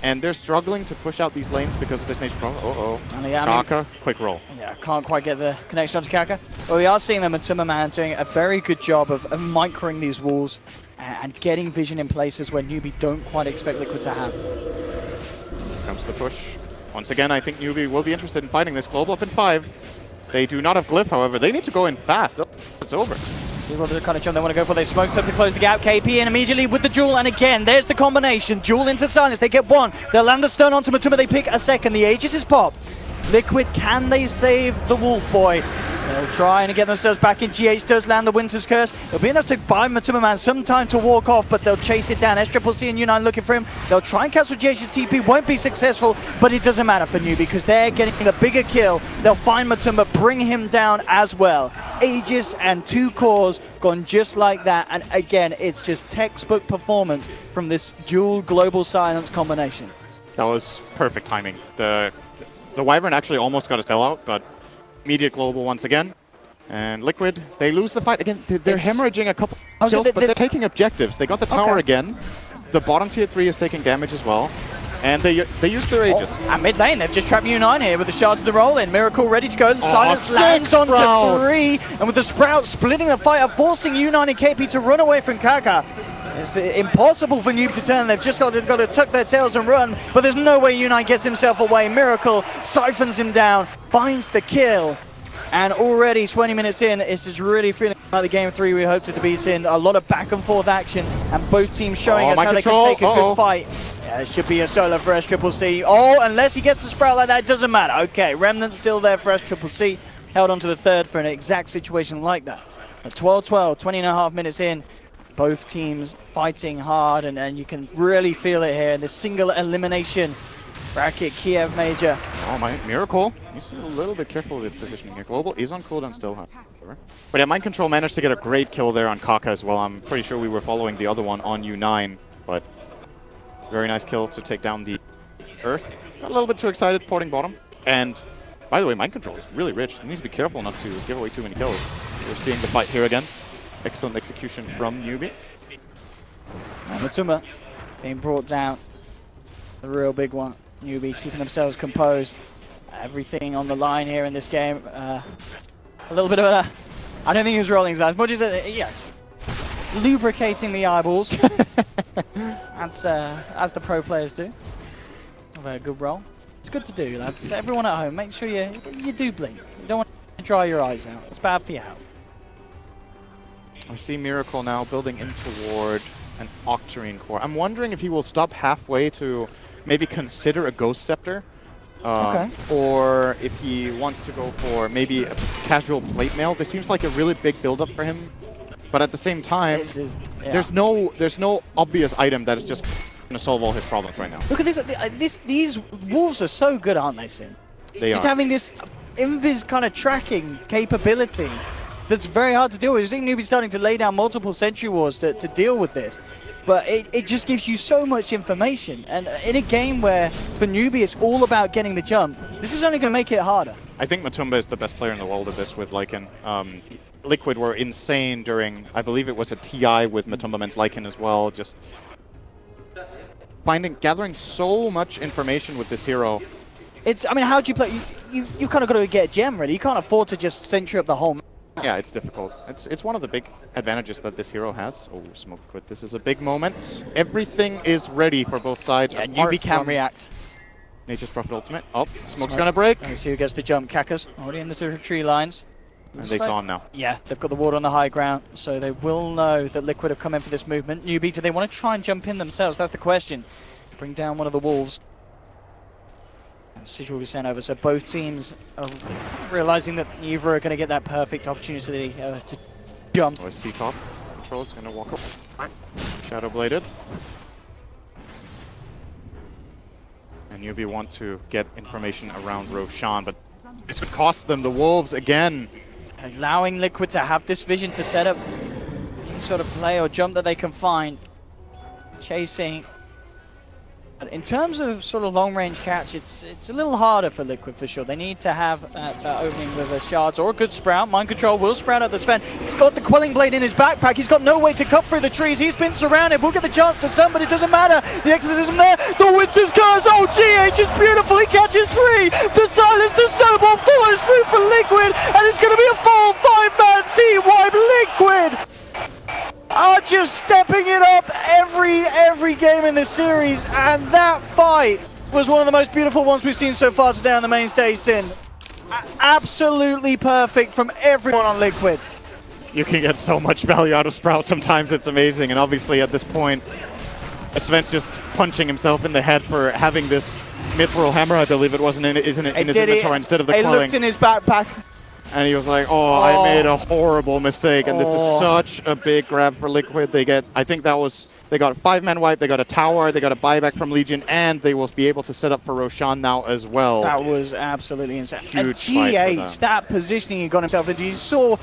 And they're struggling to push out these lanes because of this nature problem. Uh-oh. Kaka, quick roll. Yeah, can't quite get the connection onto Kaka. But we are seeing them and Timmerman doing a very good job of microing these walls and getting vision in places where Newbie don't quite expect Liquid to have. Here comes the push. Once again, I think Newbie will be interested in fighting this. Global up in 5. They do not have Glyph, however. They need to go in fast. Oh, it's over. See what kind of jump they want to go for. They smoked up to close the gap. KP in immediately with the duel, and again, there's the combination. Duel into silence. They get one. They'll land the stun onto Matuma. They pick a second. The Aegis is popped. Liquid, can they save the Wolf Boy? They'll try and get themselves back in. GH does land the Winter's Curse. It'll be enough to buy Matuma Man some time to walk off, but they'll chase it down. SCCC and U9 looking for him. They'll try and cancel GH's TP. Won't be successful, but it doesn't matter for Newbie because they're getting the bigger kill. They'll find Matuma, bring him down as well. Aegis and 2 cores gone just like that. And again, it's just textbook performance from this dual global silence combination. That was perfect timing. The Wyvern actually almost got a spell out, but immediate global once again. And Liquid, they lose the fight again. They're hemorrhaging a couple kills, but they're taking objectives. They got the tower again. The bottom tier 3 is taking damage as well. And they use their Aegis. At mid lane, they've just trapped U9 here with the shards of the roll in. Miracle ready to go. The silence lands onto 3. And with the Sprout splitting the fight up, forcing U9 and KP to run away from Kaka. It's impossible for Noob to turn. They've just got to tuck their tails and run, but there's no way U9 gets himself away. Miracle siphons him down, finds the kill, and already 20 minutes in, it's just really feeling like the game 3 we hoped it to be. In a lot of back and forth action, and both teams showing us how they can take a good fight. Yeah, it should be a solo for SCCC. Oh, unless he gets the Sprout like that, it doesn't matter. Okay, Remnant still there for SCCC. Held on to the third for an exact situation like that. At 12-12, 20.5 minutes in. Both teams fighting hard, and you can really feel it here in this single elimination bracket. Kiev Major. Oh my, Miracle. He's a little bit careful with his positioning here. Global is on cooldown still, however. But yeah, Mind Control managed to get a great kill there on Kaka as well. I'm pretty sure we were following the other one on U9, but very nice kill to take down the Earth. Got a little bit too excited porting bottom. And by the way, Mind Control is really rich. He needs to be careful not to give away too many kills. We're seeing the fight here again. Excellent execution from Newbie. Matuma being brought down. The real big one. Newbie keeping themselves composed. Everything on the line here in this game. A little bit of a... I don't think he was rolling his eyes. Much as yeah, lubricating the eyeballs. That's as the pro players do. Have a good roll. It's good to do, lads. Everyone at home, make sure you do blink. You don't want to dry your eyes out. It's bad for your health. I see Miracle now building in toward an Octarine core. I'm wondering if he will stop halfway to maybe consider a Ghost Scepter. Or if he wants to go for maybe a casual plate mail. This seems like a really big build-up for him. But at the same time, there's no obvious item that is just going to solve all his problems right now. Look at this. These wolves are so good, aren't they, Sin? They just are. Having this invis kind of tracking capability. That's very hard to deal with. I think Newbie's starting to lay down multiple Sentry Wars to deal with this. But it just gives you so much information. And in a game where, for Newbie, it's all about getting the jump, this is only going to make it harder. I think Matumba is the best player in the world at this with Lycan. Liquid were insane during, I believe it was a TI with Matumba Men's Lycan as well. Just gathering so much information with this hero. I mean, how do you play? You kind of got to get a gem, really. You can't afford to just Sentry up the whole map. Yeah, it's difficult. It's one of the big advantages that this hero has. Oh, smoke quit. This is a big moment. Everything is ready for both sides. Yeah, Newbie can react. Nature's Prophet ultimate. Oh, smoke's gonna break. Let's see who gets the jump. Kaka's already in the tree lines. And they saw him now. Yeah, they've got the ward on the high ground, so they will know that Liquid have come in for this movement. Newbie, do they want to try and jump in themselves? That's the question. Bring down one of the wolves. Message will be sent over, so both teams are realizing that neither are going to get that perfect opportunity to jump. Oh, C top control is going to walk up. Shadow bladed. And Newbie want to get information around Roshan, but this could cost them. The Wolves again. Allowing Liquid to have this vision to set up any sort of play or jump that they can find. Chasing. But in terms of sort of long-range catch, it's a little harder for Liquid for sure. They need to have that opening with a shards or a good sprout. Mind control will sprout out the Sven. He's got the quelling blade in his backpack. He's got no way to cut through the trees. He's been surrounded. We'll get the chance to stun, but it doesn't matter. The exorcism there. The Winter's Curse. Oh, GH is beautiful. He catches 3. The silence, the snowball follows through for Liquid, and it's going to be a full 5-man team wipe. Liquid are just stepping it up every game in this series, and that fight was one of the most beautiful ones we've seen so far today on the main stage, Sin. Absolutely perfect from everyone on Liquid. You can get so much value out of Sprout. Sometimes it's amazing, and obviously at this point, Sven's just punching himself in the head for having this mithril hammer, I believe it was, in his inventory instead of the quelling. He looked in his backpack. And he was like, oh, I made a horrible mistake. And this is such a big grab for Liquid. They get, I think that was, they got a 5-man wipe, they got a tower, they got a buyback from Legion, and they will be able to set up for Roshan now as well. That was absolutely insane. Huge and GH, that positioning he got himself into, you saw,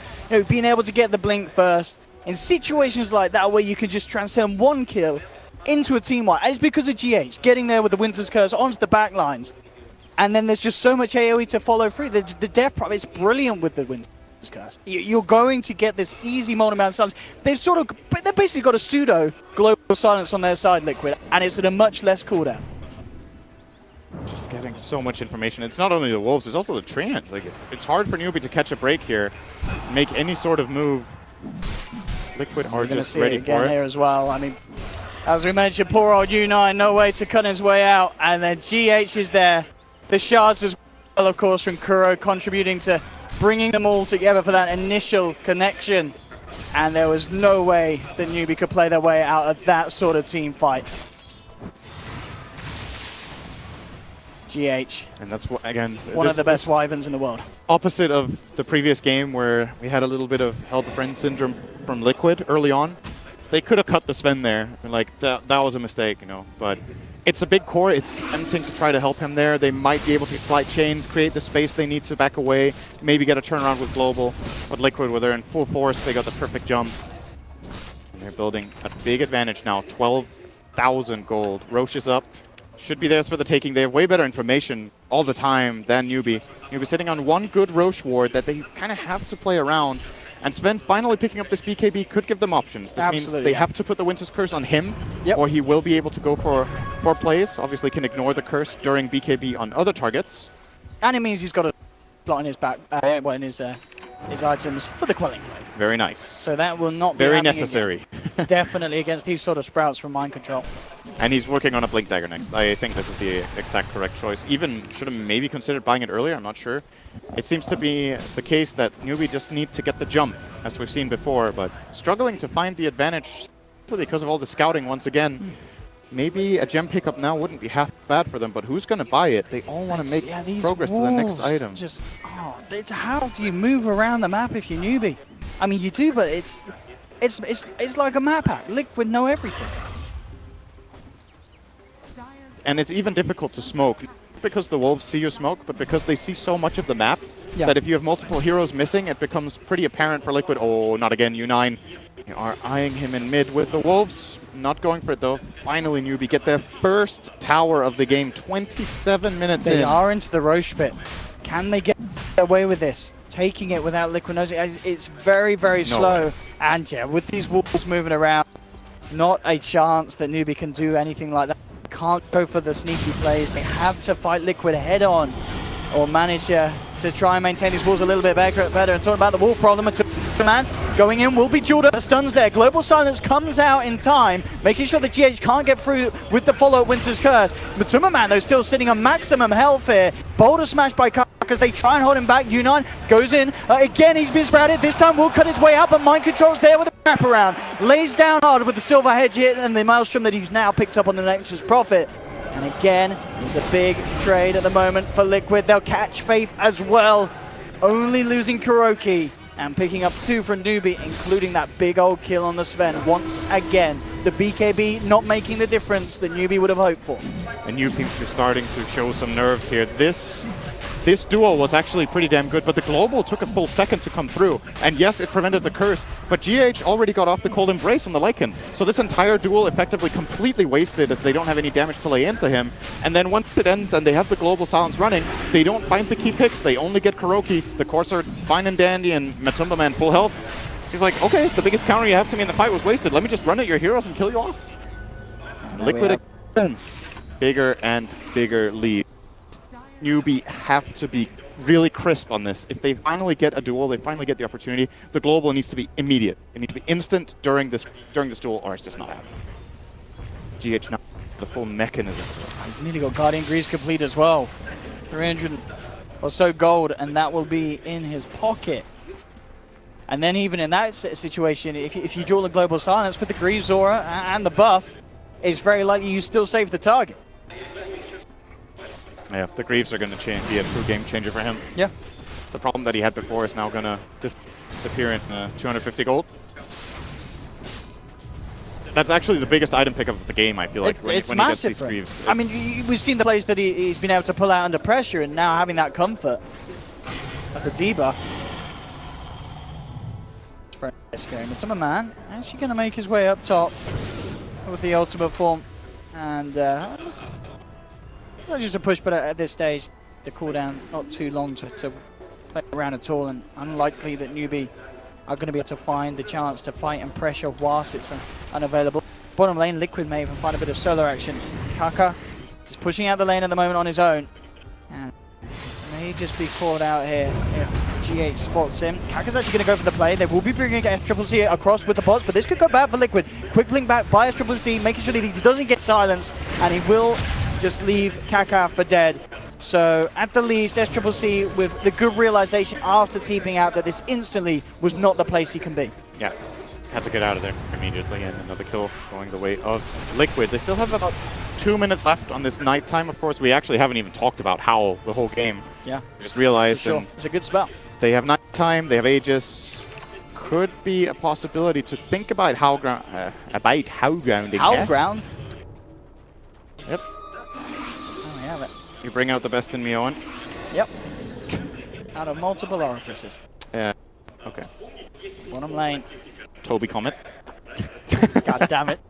being able to get the blink first. In situations like that where you can just transcend one kill into a team wipe, and it's because of GH getting there with the Winter's Curse onto the back lines. And then there's just so much AoE to follow through. The death prop is brilliant with the Winter's Curse. You're going to get this easy mono-mount silence. They've basically got a pseudo global silence on their side, Liquid, and it's at a much less cooldown. Just getting so much information. It's not only the Wolves, it's also the Treants. Like, it's hard for Newbie to catch a break here, make any sort of move. Liquid are just ready for it. Here as well. I mean, as we mentioned, poor old U9, no way to cut his way out, and then GH is there. The shards as well, of course, from Kuro, contributing to bringing them all together for that initial connection. And there was no way that Newbie could play their way out of that sort of team fight. GH. And that's, again, one of the best Wyverns in the world. Opposite of the previous game where we had a little bit of help a friend syndrome from Liquid early on. They could have cut the Sven there. Like, that was a mistake, but it's a big core. It's tempting to try to help him there. They might be able to slide chains, create the space they need to back away, maybe get a turnaround with Global. But Liquid, where they're in full force, they got the perfect jump. And they're building a big advantage now, 12,000 gold. Roche is up. Should be theirs for the taking. They have way better information all the time than Newbie. Newbie sitting on one good Roche ward that they kind of have to play around. And Sven finally picking up this BKB could give them options. This means they have to put the Winter's Curse on him, or he will be able to go for 4 plays. Obviously can ignore the curse during BKB on other targets. And it means he's got a slot in his back, in his items for the quelling blade. Very nice. So that will not be very necessary. Definitely against these sort of sprouts from Mind Control. And he's working on a Blink Dagger next. I think this is the exact correct choice. Even should have maybe considered buying it earlier, I'm not sure. It seems to be the case that Newbie just need to get the jump, as we've seen before, but struggling to find the advantage because of all the scouting once again. Maybe a gem pickup now wouldn't be half bad for them, but who's going to buy it? They all want to make progress to the next item. It's how do you move around the map if you're Newbie? I mean, you do, but it's like a map hack. Liquid know everything. And it's even difficult to smoke. Not because the Wolves see your smoke, but because they see so much of the map that if you have multiple heroes missing, it becomes pretty apparent for Liquid. Oh, not again, U9. They are eyeing him in mid with the Wolves. Not going for it, though. Finally, Newbie get their first tower of the game. 27 minutes in. They are into the Roche pit. Can they get away with this? Taking it without Liquid knows it. It's very, very slow. And yeah, with these Wolves moving around, not a chance that Newbie can do anything like that. Can't go for the sneaky plays. They have to fight Liquid head on or manage to try and maintain these walls a little bit better. And talking about the wall problem, man going in will be Jordan. The stuns there. Global Silence comes out in time, making sure the GH can't get through with the follow-up Winter's Curse. Matuma Man, though, still sitting on maximum health here. Boulder smash by because they try and hold him back. U9 goes in. Again, he's been sprouted. This time will cut his way out, but Mind Control's there with a wraparound. Lays down hard with the Silver Hedge hit and the Maelstrom that he's now picked up on the Nexus Prophet. And again, it's a big trade at the moment for Liquid. They'll catch Faith as well. Only losing Kuroki and picking up 2 from Newbie, including that big old kill on the Sven. Once again, the BKB not making the difference that Newbie would have hoped for. And Newbie seems to be starting to show some nerves here. This duel was actually pretty damn good, but the global took a full second to come through. And yes, it prevented the curse, but GH already got off the cold embrace on the Lycan. So this entire duel effectively completely wasted as they don't have any damage to lay into him. And then once it ends and they have the global silence running, they don't find the key picks. They only get Kuroki. The Corsair fine and dandy, and Matumba Man full health. He's like, okay, the biggest counter you have to me in the fight was wasted. Let me just run at your heroes and kill you off. Liquid again. Bigger and bigger lead. Newbie have to be really crisp on this. If they finally get a duel, they finally get the opportunity, the global needs to be immediate. It needs to be instant during this duel, or it's just not happening. GH now the full mechanism. He's nearly got Guardian Greaves complete as well. 300 or so gold, and that will be in his pocket. And then even in that situation, if you duel the global silence with the Greaves aura and the buff, it's very likely you still save the target. Yeah, the Greaves are going to be a true game changer for him. Yeah. The problem that he had before is now going to disappear in 250 gold. That's actually the biggest item pickup of the game, I feel like, when he gets these Greaves. I mean, we've seen the plays that he's been able to pull out under pressure, and now having that comfort of the debuff. It's very scary. Matumba Man actually going to make his way up top with the ultimate form. And not just a push, but at this stage, the cooldown not too long to play around at all, and unlikely that Newbie are going to be able to find the chance to fight and pressure whilst it's unavailable. Bottom lane, Liquid may even find a bit of solo action. Kaka is pushing out the lane at the moment on his own, and may just be caught out here if GH spots him. Kaka's actually going to go for the play. They will be bringing SCC across with the bots, but this could go bad for Liquid. Quick blink back by SCC, making sure that he doesn't get silenced, and he will just leave Kaka for dead. So at the least, SCC with the good realization after TPing out that this instantly was not the place he can be. Yeah, had to get out of there immediately, and another kill going the way of Liquid. They still have about 2 minutes left on this nighttime. Of course, we actually haven't even talked about how the whole game. Yeah, just realized. Sure. It's a good spell. They have nighttime, they have Aegis. Could be a possibility to think about how grounding. Ground? Yep. Oh, yeah, you bring out the best in Mioan. Yep. Out of multiple orifices. Yeah. Okay. Bottom lane. Toby comment. God damn it.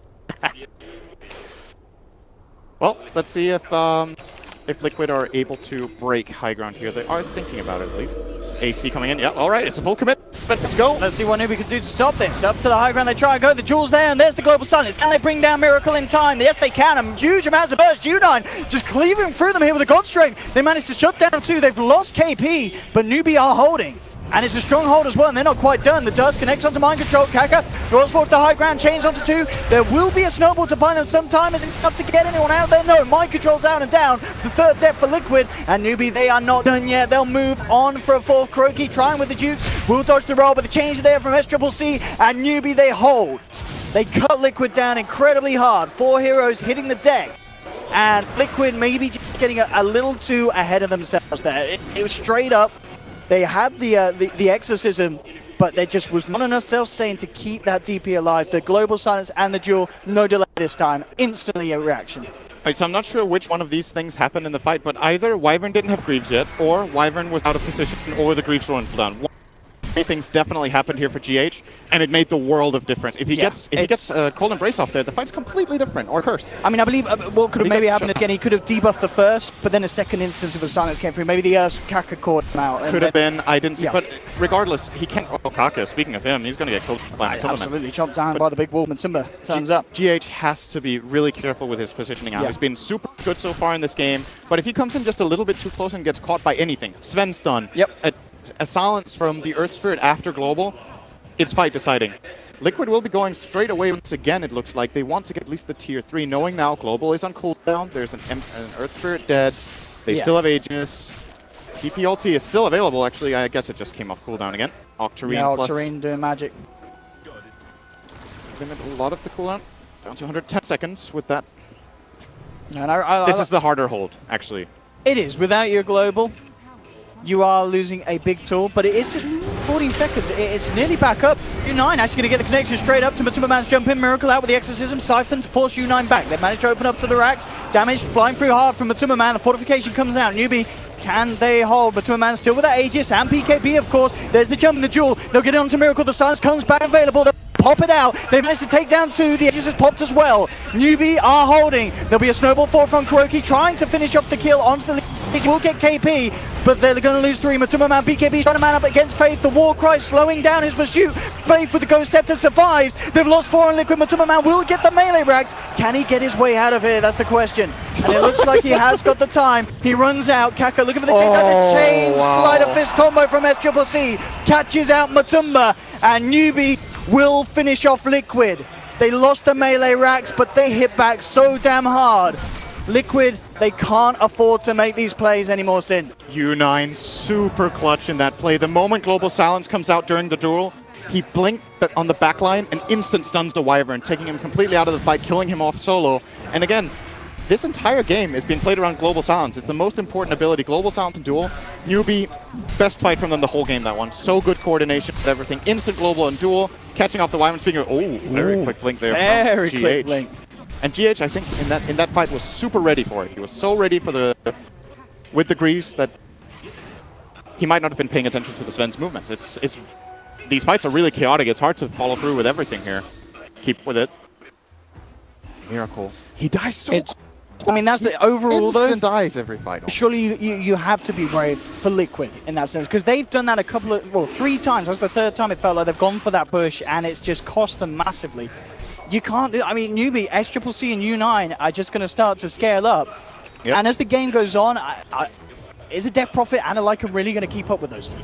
Well, let's see if Liquid are able to break high ground here. They are thinking about it at least. AC coming in. Yeah, all right, it's a full commit. Let's go. Let's see what Newbie can do to stop this. Up to the high ground, they try and go. The jewel's there, and there's the global silence. Can they bring down Miracle in time? Yes, they can. Huge amounts of burst. U9 just cleaving through them here with a God Strength. They managed to shut down 2. They've lost KP, but Newbie are holding. And it's a stronghold as well, and they're not quite done. The dust connects onto mind control. Kaka draws forward to high ground, chains onto 2. There will be a snowball to bind them sometime. Is it enough to get anyone out there? No, mind control's out and down. The third death for Liquid, and Newbie, they are not done yet. They'll move on for a fourth. Kuroki trying with the Dukes. Will dodge the roll, but the change there from SCC, and Newbie, they hold. They cut Liquid down incredibly hard. 4 heroes hitting the deck. And Liquid maybe just getting a little too ahead of themselves there. It was straight up. They had the exorcism, but there just was not enough self-sustain to keep that DP alive. The global silence and the duel, no delay this time. Instantly a reaction. Right, so I'm not sure which one of these things happened in the fight, but either Wyvern didn't have Greaves yet, or Wyvern was out of position, or the Greaves were down. Things definitely happened here for GH, and it made the world of difference. If he gets Cold Embrace off there, the fight's completely different, or Curse. I mean, I believe what could have maybe happened again, he could have debuffed the first, but then a second instance of the silence came through. Maybe the Kaka caught him out. Could have been, I didn't see, but regardless, he can't. Oh, Kaka, speaking of him, he's going to get killed by Matumba. Absolutely, chopped down by the big wall. Matumba turns up. GH has to be really careful with his positioning out. He's been super good so far in this game, but if he comes in just a little bit too close and gets caught by anything, Sven stun, a silence from the Earth Spirit after Global, it's fight deciding. Liquid will be going straight away once again, it looks like. They want to get at least the tier 3, knowing now Global is on cooldown. There's an Earth Spirit dead. They still have Aegis. TP ulti is still available, actually. I guess it just came off cooldown again. Octarine plus... Octarine doing magic. Limit a lot of the cooldown. Down to 110 seconds with that And this is the harder hold, actually. It is. Without your global, you are losing a big tool, but it is just 14 seconds. It's nearly back up. U9 actually going to get the connection straight up to Matuma Man's jump in. Miracle out with the exorcism. Siphon to force U9 back. They've managed to open up to the racks. Damage flying through hard from Matuma Man. The fortification comes out. Newbie, can they hold? Matuma Man still with that Aegis and PKB, of course. There's the jump in the duel. They'll get it onto Miracle. The silence comes back available. They'll pop it out. They managed to take down 2. The Aegis has popped as well. Newbie are holding. There'll be a snowball forward from KingCharlie trying to finish off the kill onto the will get KP, but they're going to lose 3. Matuma Man, BKB trying to man up against Faith. The war cry slowing down his pursuit. Faith with the Ghost Scepter survives. They've lost 4 on Liquid. Matuma Man will get the melee racks. Can he get his way out of here? That's the question. And it looks like he has got the time. He runs out. Kaka looking for the chain slider fist combo from SCCC. Catches out Matuma, and Newbie will finish off Liquid. They lost the melee racks, but they hit back so damn hard. Liquid, they can't afford to make these plays anymore, Sin. U9 super clutch in that play. The moment Global Silence comes out during the duel, he blinked on the backline and instant stuns the Wyvern, taking him completely out of the fight, killing him off solo. And again, this entire game is being played around Global Silence. It's the most important ability. Global Silence and duel. Newbie, best fight from them the whole game, that one. So good coordination with everything. Instant global and duel, catching off the Wyvern. Speaking of, very quick blink there. Very quick blink. And GH, I think, in that fight was super ready for it. He was so ready for with the Greaves that he might not have been paying attention to the Sven's movements. These fights are really chaotic. It's hard to follow through with everything here. Keep with it. Miracle. He dies so. I mean, that's the overall though. Instant dies every fight. Surely you have to be brave for Liquid in that sense, because they've done that 3 times. That's the 3rd time it felt like they've gone for that push, and it's just cost them massively. You can't do. I mean, Newbie, SCCC, and U9 are just going to start to scale up. Yep. And as the game goes on, is a Death Prophet and a Lycan really going to keep up with those 2?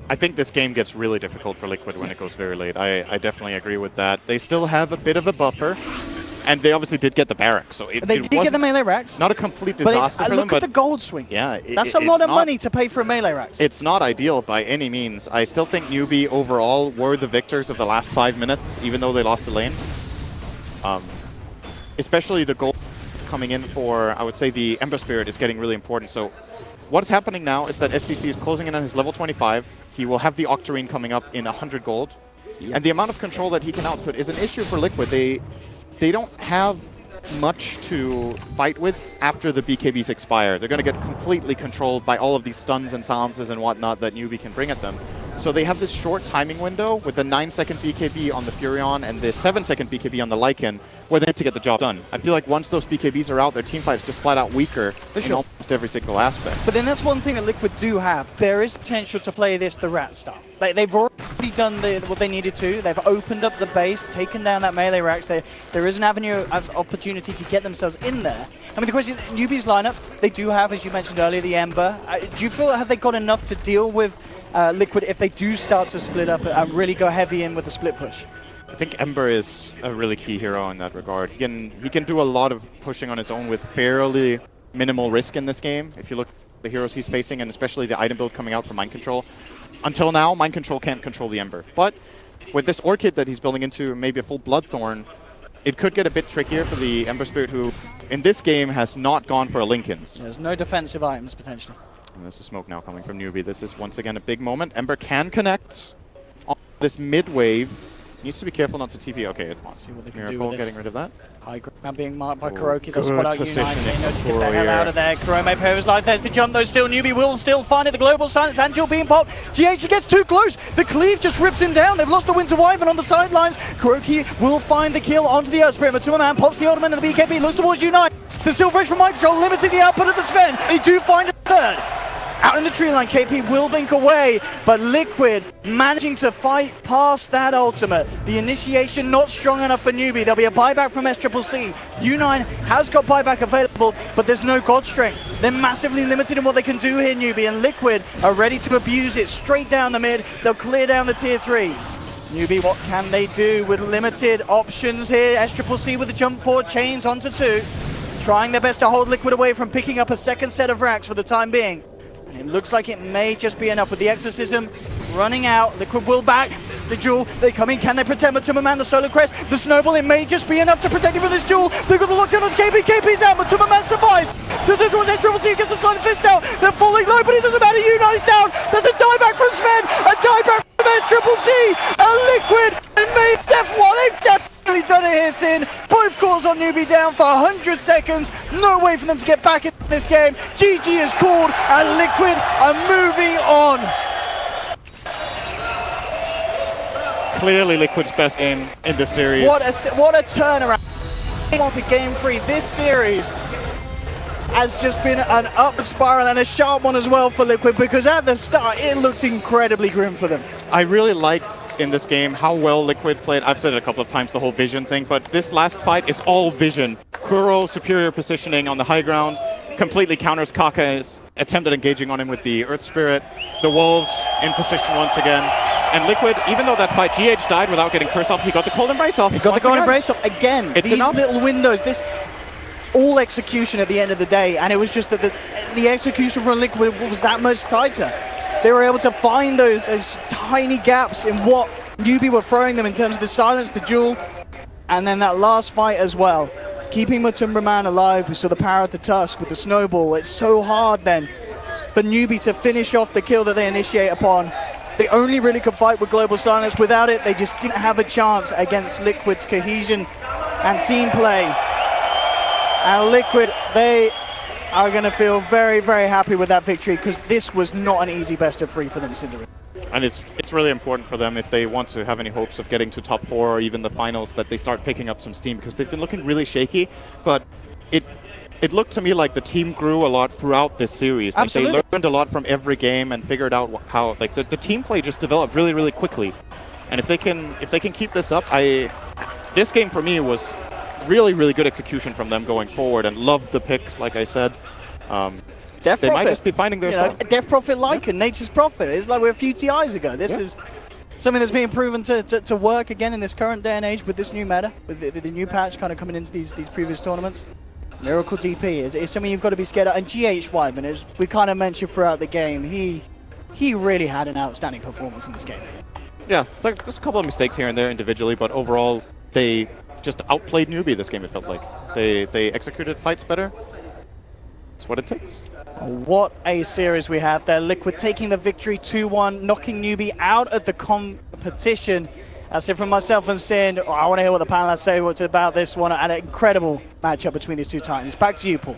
I think this game gets really difficult for Liquid when it goes very late. I definitely agree with that. They still have a bit of a buffer. And they obviously did get the barracks, so they did get the melee racks. Not a complete disaster for them, look at the gold swing. Yeah, that's a lot of money to pay for a melee racks. It's not ideal by any means. I still think Newbie overall were the victors of the last 5 minutes, even though they lost the lane. Especially the gold coming in for, I would say, the Ember Spirit is getting really important. So what's happening now is that SCC is closing in on his level 25. He will have the Octarine coming up in 100 gold. Yep. And the amount of control that he can output is an issue for Liquid. They don't have much to fight with after the BKBs expire. They're going to get completely controlled by all of these stuns and silences and whatnot that Newbie can bring at them. So they have this short timing window with the 9-second BKB on the Furion and the 7-second BKB on the Lycan where they have to get the job done. I feel like once those BKBs are out, their teamfight is just flat out weaker in almost every single aspect. But then that's one thing that Liquid do have. There is potential to play this the rat style. They've already done what they needed to. They've opened up the base, taken down that melee racks. There is an avenue of opportunity to get themselves in there. I mean, the question, Newbie's lineup, they do have, as you mentioned earlier, the Ember. Do you feel, have they got enough to deal with Liquid if they do start to split up and really go heavy in with the split push? I think Ember is a really key hero in that regard. He can do a lot of pushing on his own with fairly minimal risk in this game. If you look at the heroes he's facing, and especially the item build coming out for Mind Control. Until now, Mind Control can't control the Ember. But with this Orchid that he's building into maybe a full Bloodthorn, it could get a bit trickier for the Ember Spirit, who in this game has not gone for a Linken's. There's no defensive items, potentially. And there's a smoke now coming from Newbie. This is once again a big moment. Ember can connect on this mid wave. Needs to be careful not to TP. Okay, it's on. See what they can Miracle do with this. getting rid of that. High ground being marked by KingCharlie. They'll spot out U9. They know to get the Courier. hell out of there. Kurome Pairs like there's the jump though. Still Newbie will still find it. The global silence. Angel being popped. GH gets too close. The cleave just rips him down. They've lost the Winter Wyvern on the sidelines. KingCharlie will find the kill onto the Earth Spirit. Matuma Man pops the Ultimate and the BKB. Looks towards U9. The Silver Edge from Mind Control limiting the output of the Sven. They do find a third. Out in the tree line, KP will blink away, but Liquid managing to fight past that ultimate. The initiation not strong enough for Newbie. There'll be a buyback from SCCC. U9 has got buyback available, but there's no God Strength. They're massively limited in what they can do here, Newbie, and Liquid are ready to abuse it straight down the mid. They'll clear down the tier 3. Newbie, what can they do with limited options here? SCCC with the jump forward, chains onto 2. Trying their best to hold Liquid away from picking up a second set of racks for the time being. It looks like it may just be enough with the exorcism running out. Liquid will back. It's the duel. They come in. Can they protect Matuma the Solar Crest? The Snowball, it may just be enough to protect you from this duel. They've got the lockdown on KP. KP's out. Matuma survives. The Triple C gets the Silent Fist out. They're falling low, but it doesn't matter. Unite's down. There's a dieback from Sven. A dieback from Triple C. A Liquid. And they've definitely done it here, Sin. Both cores on Newbie down for 100 seconds. No way for them to get back in this game. GG is called, and Liquid are moving on. Clearly Liquid's best game in this series. What a turnaround. To game 3, this series has just been an upward spiral and a sharp one as well for Liquid, because at the start it looked incredibly grim for them. I really liked in this game how well Liquid played. I've said it a couple of times, the whole vision thing, but this last fight is all vision. Kuro superior positioning on the high ground, completely counters Kaka's attempt at engaging on him with the Earth Spirit. The Wolves in position once again. And Liquid, even though that fight, GH died without getting curse off, he got the cold embrace off. He got the cold embrace off again. It's These enough. Little windows, this all execution at the end of the day, and it was just that the execution from Liquid was that much tighter. They were able to find those tiny gaps in what Newbie were throwing them in terms of the silence, the duel, and then that last fight as well. Keeping Matumbraman alive, we saw the power of the Tusk with the Snowball. It's so hard then for Newbie to finish off the kill that they initiate upon. They only really could fight with Global Silence. Without it, they just didn't have a chance against Liquid's cohesion and team play. And Liquid, they are going to feel very, very happy with that victory, because this was not an easy best of 3 for them, Cinderella. And it's really important for them, if they want to have any hopes of getting to top 4 or even the finals, that they start picking up some steam, because they've been looking really shaky. But it looked to me like the team grew a lot throughout this series. Like, they learned a lot from every game and figured out how like the team play just developed really, really quickly. And if they can keep this up, this game for me was really, really good execution from them going forward, and loved the picks, like I said. They might just be finding their stuff. Death Prophet and Nature's Prophet. It's like we're a few TIs ago. This is something that's being proven to work again in this current day and age with this new meta, with the new patch kind of coming into these previous tournaments. Miracle DP is something you've got to be scared of. And GH Wyman, as we kind of mentioned throughout the game, he really had an outstanding performance in this game. Yeah, there's a couple of mistakes here and there individually, but overall they just outplayed Newbie this game, it felt like. They executed fights better. That's what it takes. What a series we have there. Liquid taking the victory 2-1, knocking Newbie out of the competition. That's it from myself and Sin. I want to hear what the panel has to say about this one, and an incredible matchup between these two titans. Back to you, Paul.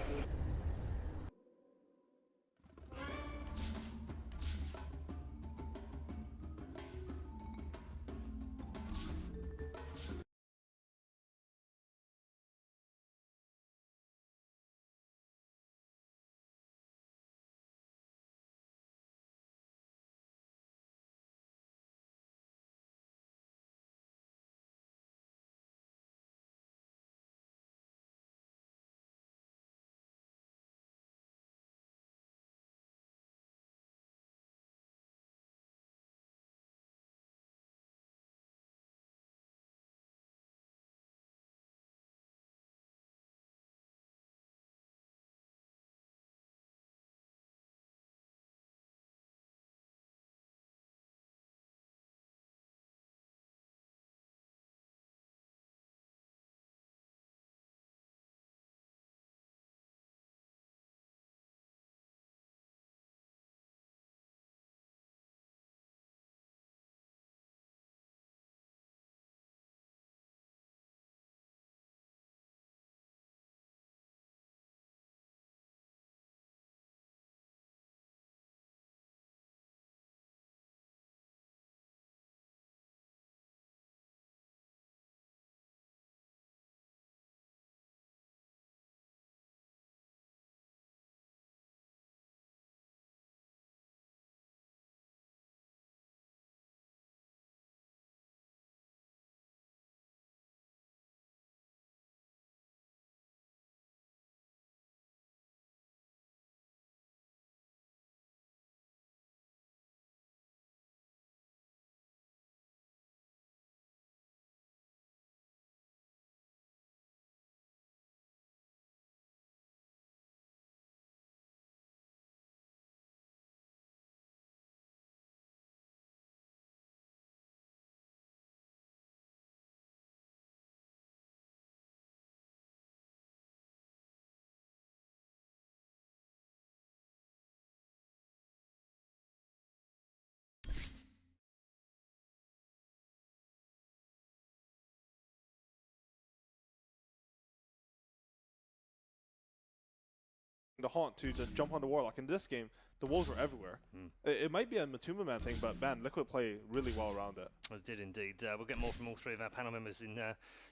the Haunt to jump on the Warlock. In this game, the wolves were everywhere. It might be a Matuma Man thing, but man, Liquid play really well around it. It did indeed. We'll get more from all three of our panel members in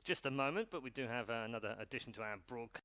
just a moment, but we do have another addition to our broadcast.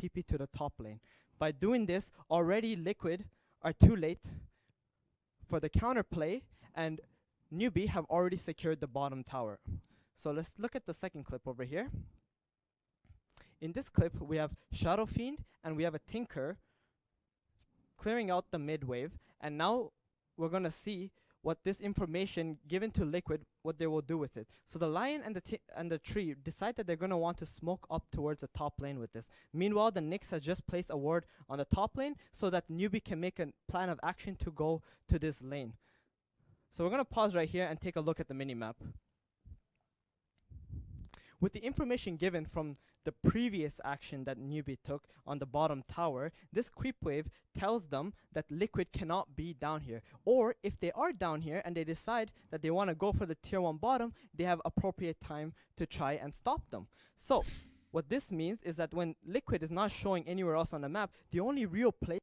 TP to the top lane. By doing this, already Liquid are too late for the counterplay, and Newbie have already secured the bottom tower. So let's look at the second clip over here. In this clip, we have Shadow Fiend and we have a Tinker clearing out the mid wave, and now we're gonna see what this information given to Liquid, what they will do with it. So the Lion and the Tree decide that they're gonna want to smoke up towards the top lane with this. Meanwhile, the Nyx has just placed a ward on the top lane so that Newbie can make a plan of action to go to this lane. So we're gonna pause right here and take a look at the minimap. With the information given from the previous action that Newbie took on the bottom tower, this creep wave tells them that Liquid cannot be down here. Or if they are down here and they decide that they want to go for the tier 1 bottom, they have appropriate time to try and stop them. So what this means is that when Liquid is not showing anywhere else on the map, the only real play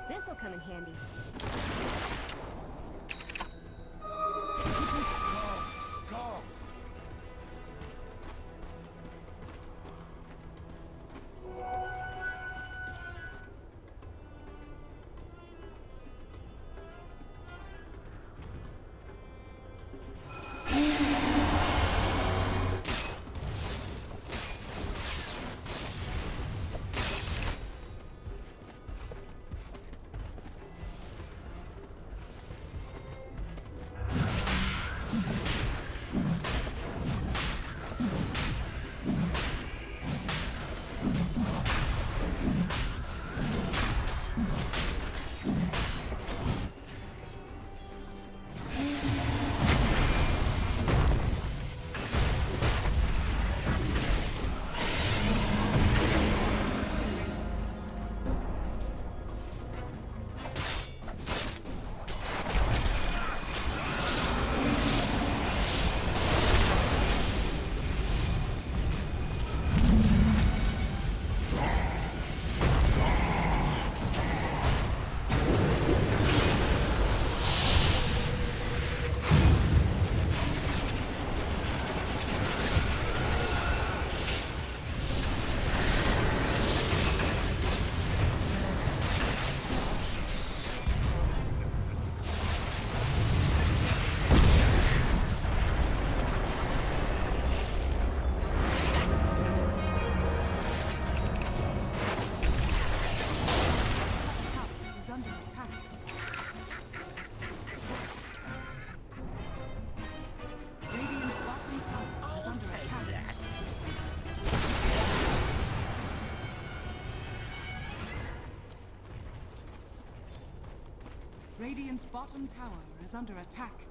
This'll come in handy. Go! Radiant's bottom tower is under attack.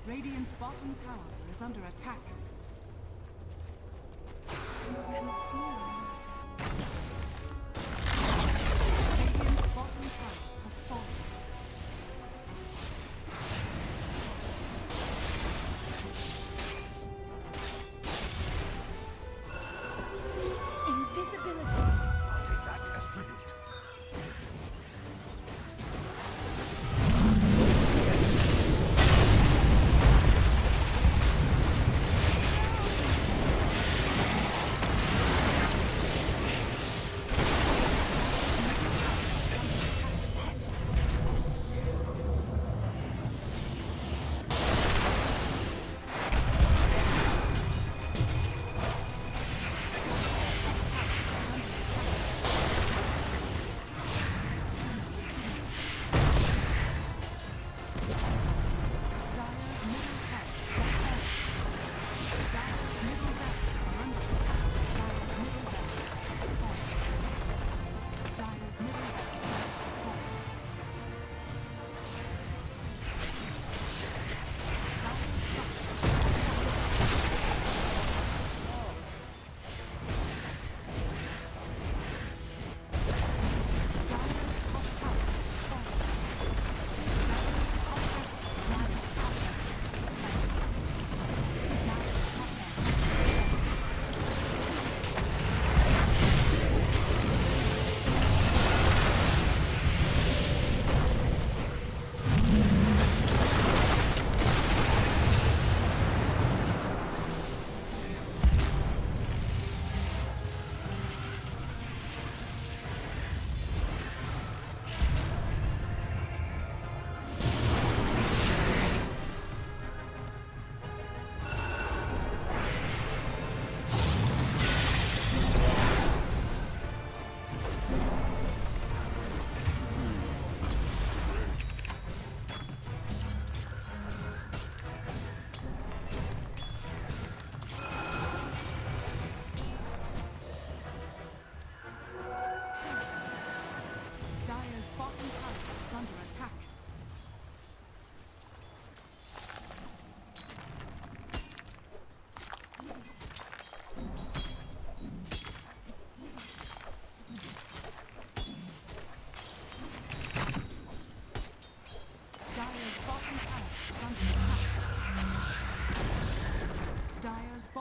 Radiant's bottom tower is under attack. Conceal yourself. Radiant's bottom tower has fallen. Invisibility. I'll take that as tribute.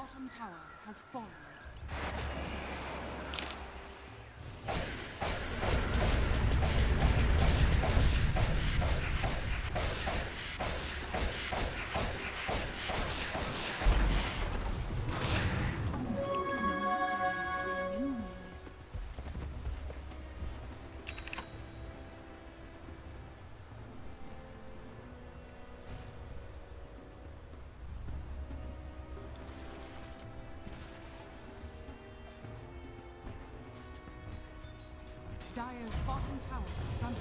bottom tower has fallen. Dire's bottom tower is under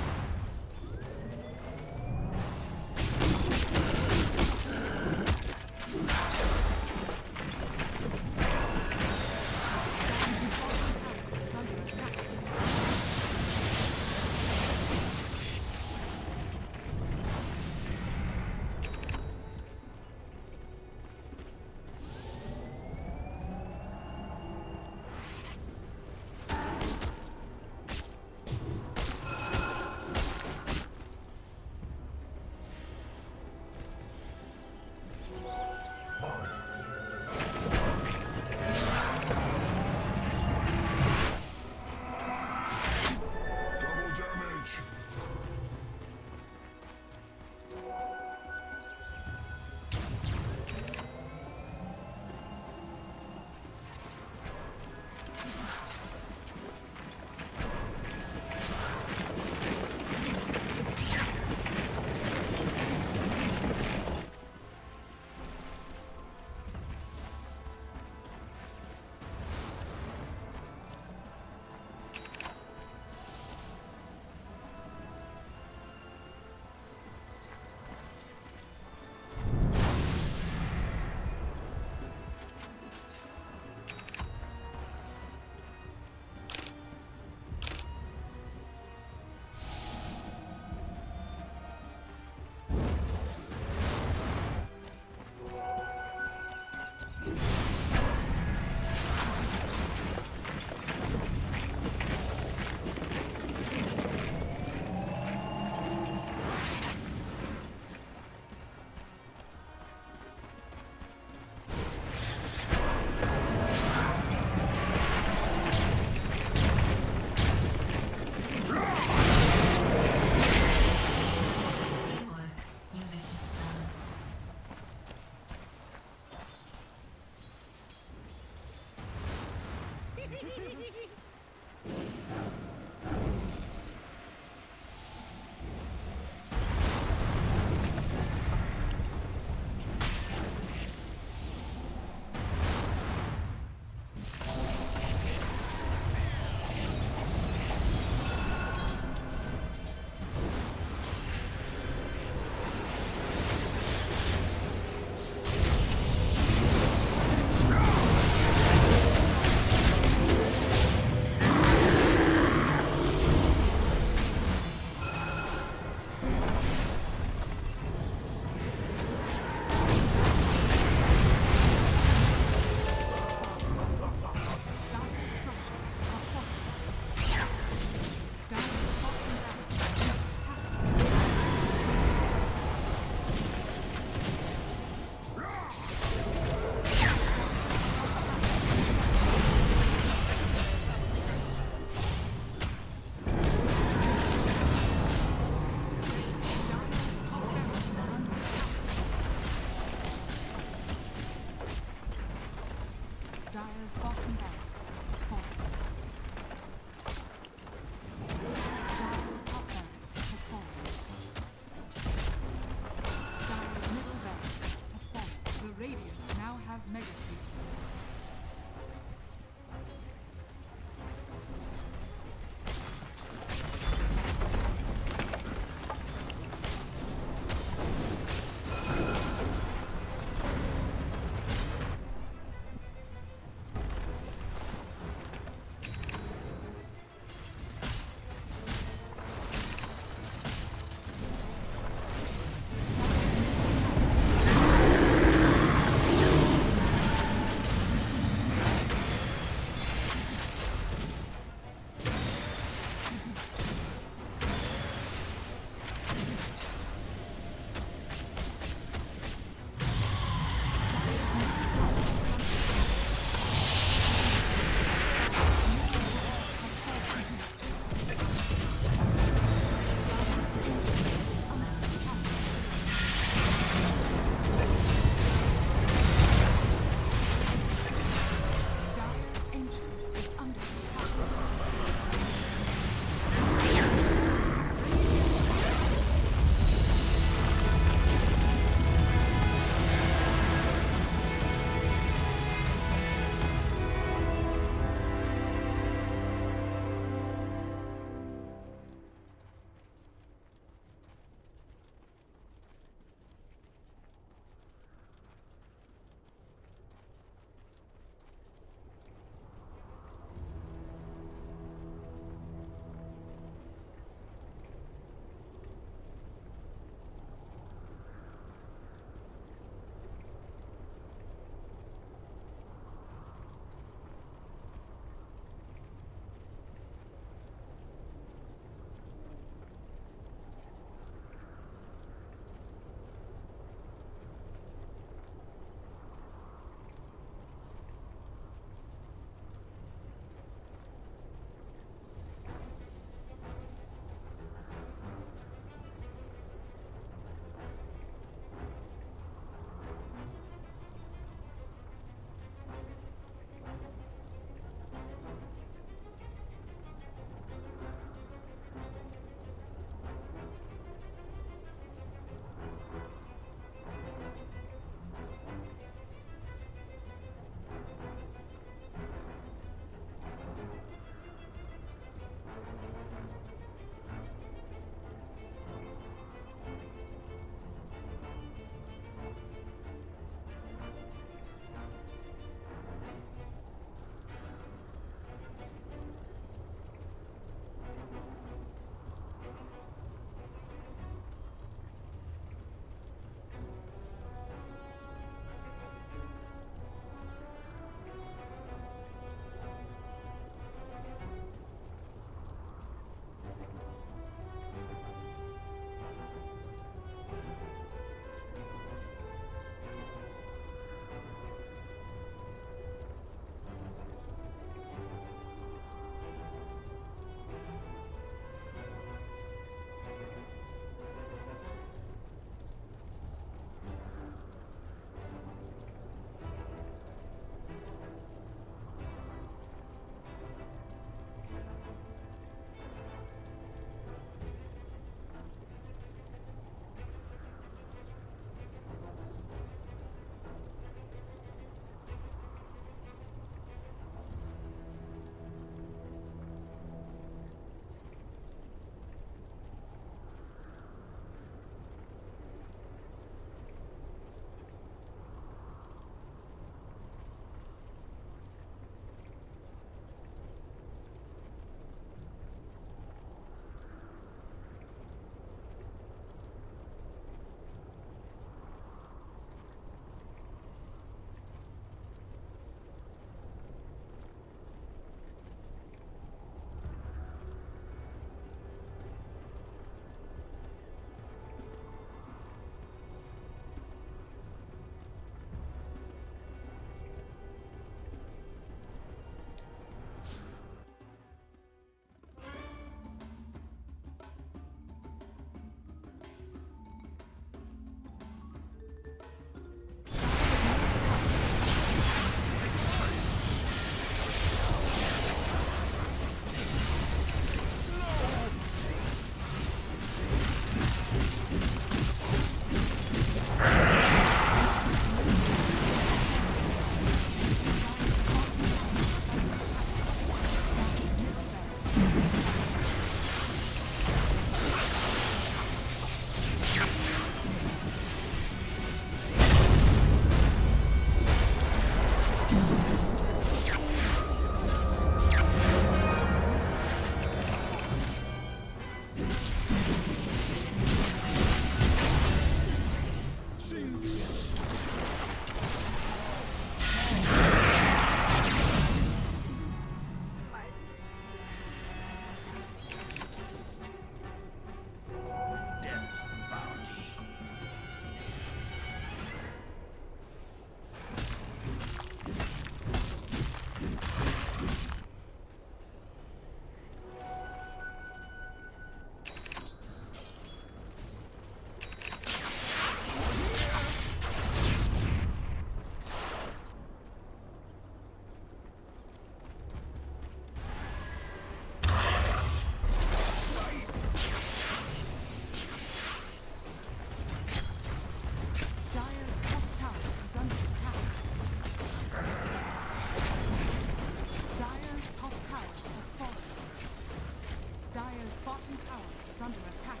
tower is under attack.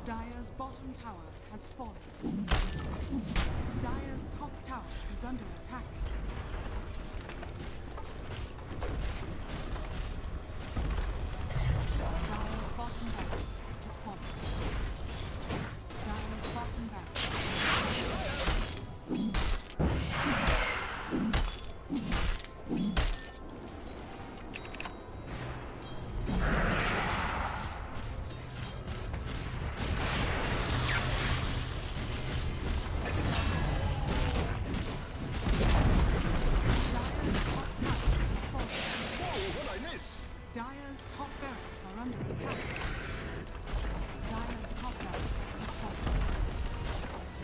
Dire's bottom tower has fallen. Dire's top tower is under attack. Dire's bottom barracks has fallen. Dire's bottom barracks. Dire's top barracks are under attack. Dire's top barracks is fallen.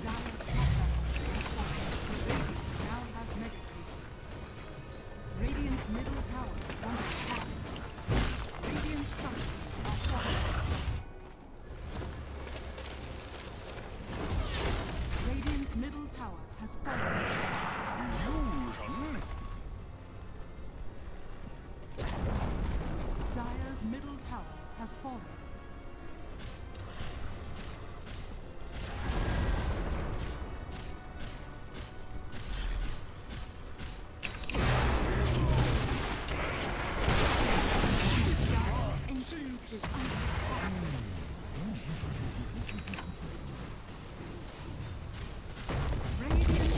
Dire's top barracks is fallen. The Radiants now have mega creeps. Radiant's middle tower is under attack. Radiant structures are falling. Radiant's middle tower has fallen. Dire's middle tower has fallen. Dire's ancient is under attack. Radiant.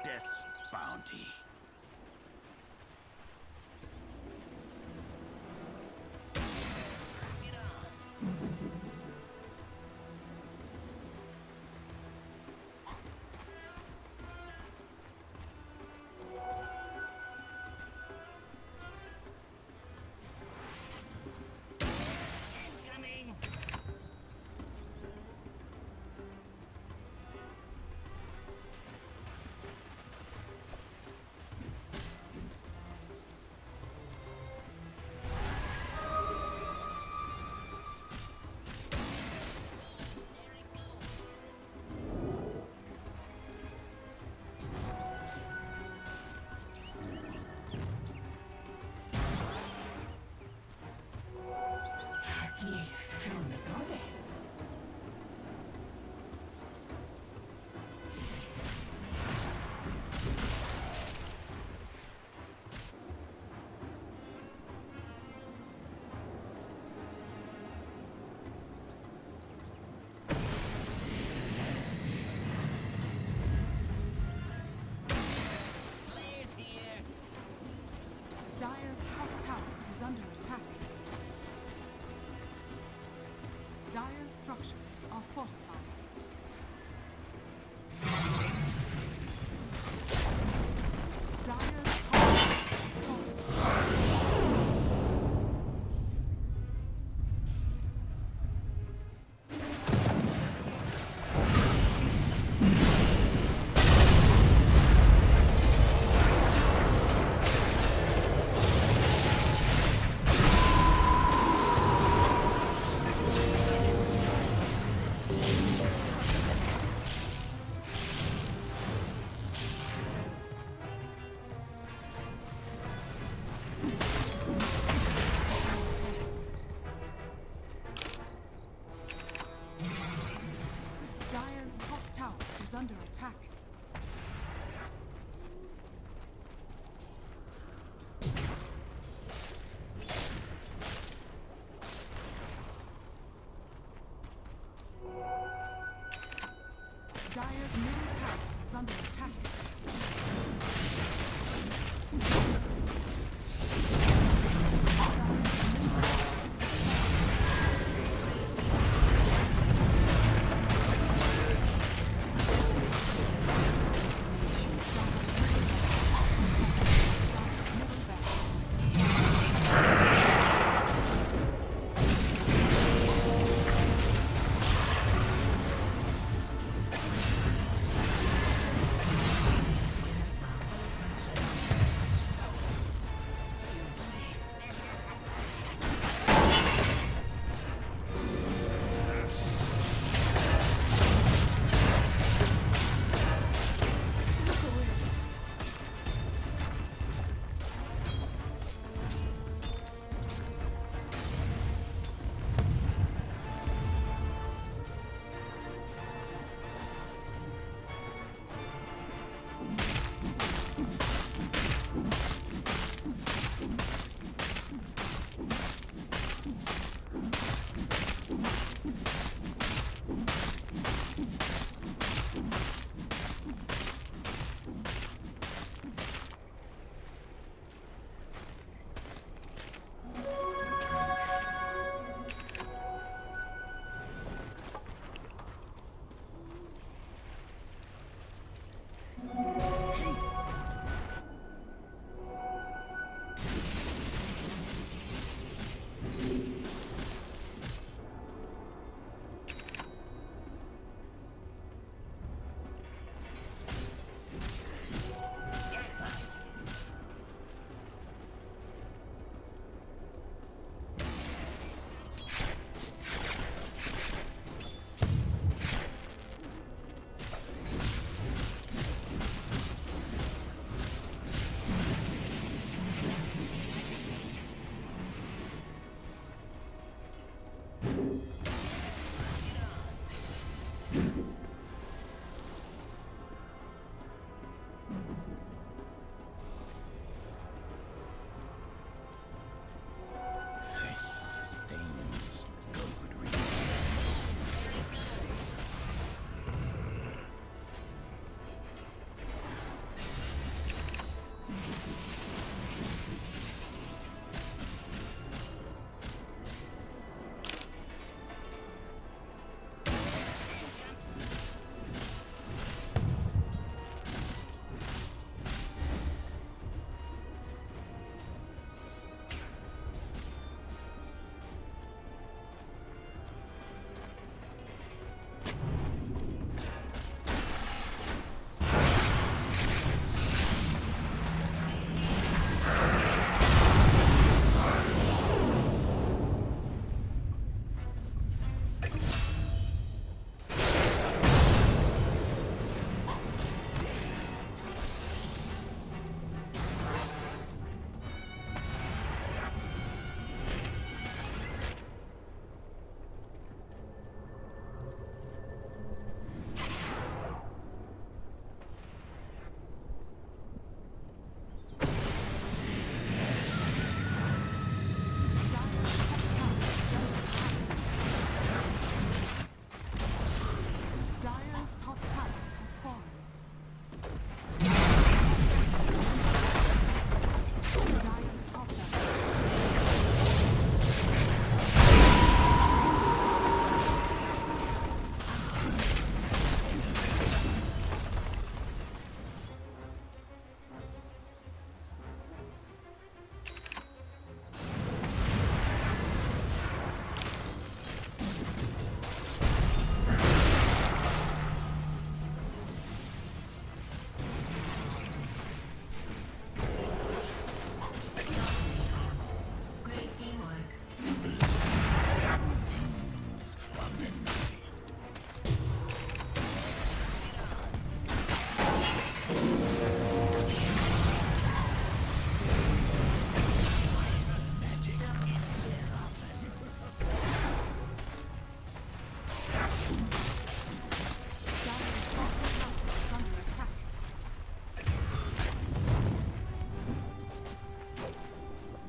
Death's bounty. Gift from the goddess. Players here. Dire's top tower is under attack. Dire's structures are fortified. Dire's top tower is fallen. Dire's top tower is under attack. Dire's middle tower is under attack. Dire's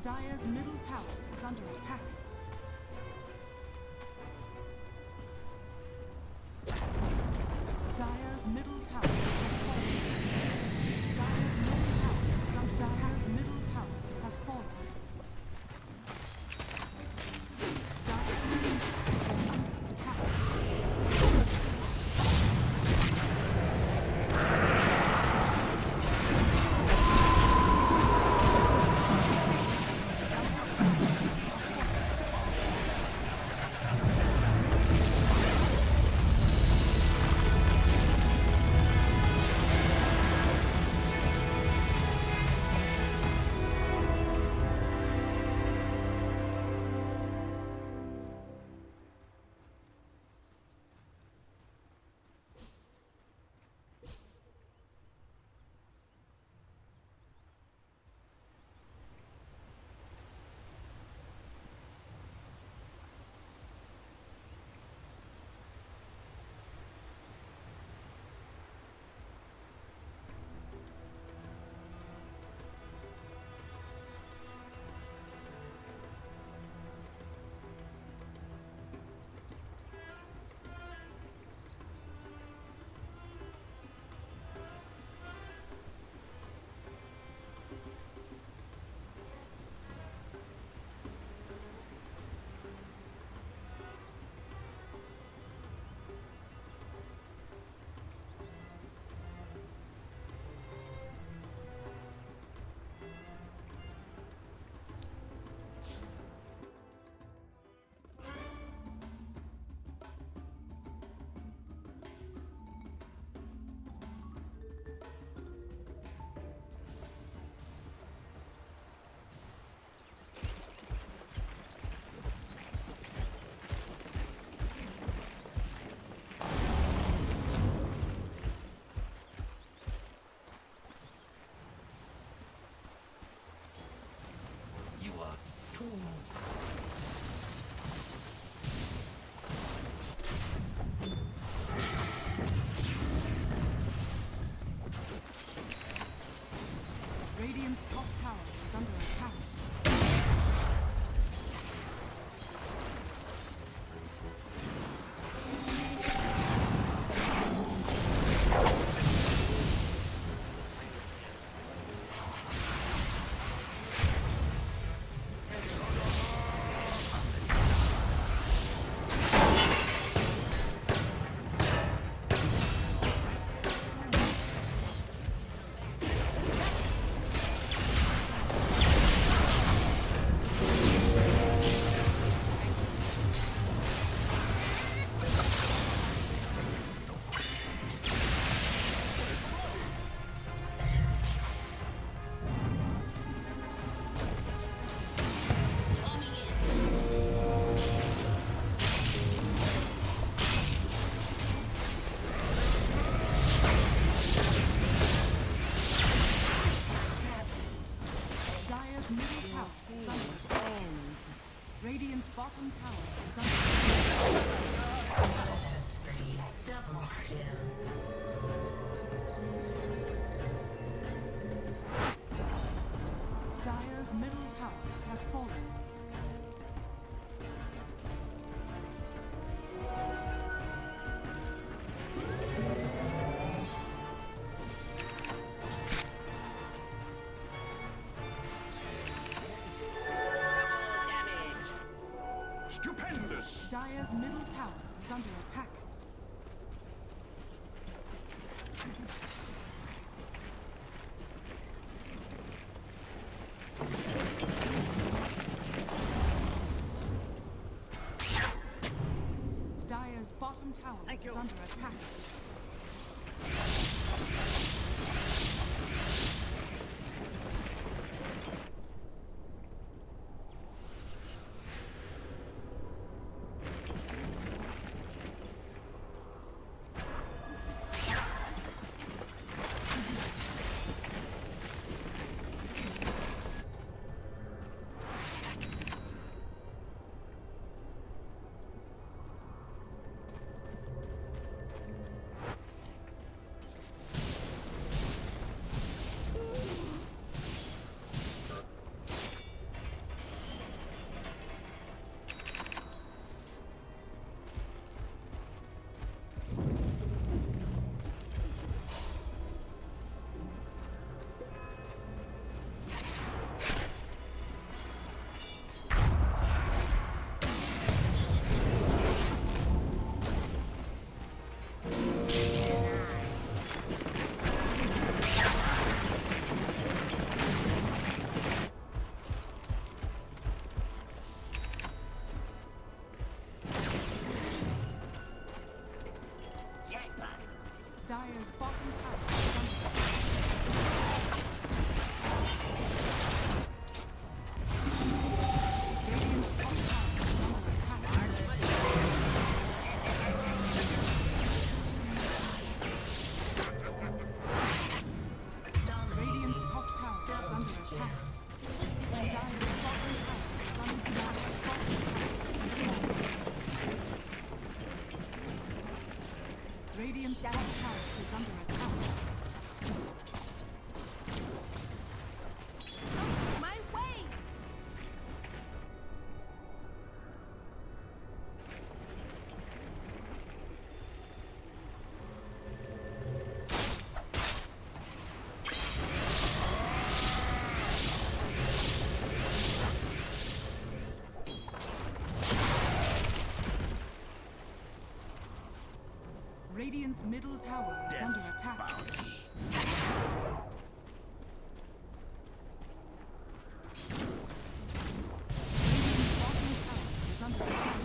Dire's middle tower is under attack. Dire's middle tower has fallen. Dire's middle tower is under attack. Dire's middle tower has fallen. Dire's middle tower is under attack. Radiant's top tower is under attack. Radiant's bottom tower is under Double kill. Dire's middle tower has fallen. Stupendous! Dire's middle tower is under attack. Dire's bottom tower is under attack. Radiant's middle tower is under attack. Radiant's bottom tower is under attack.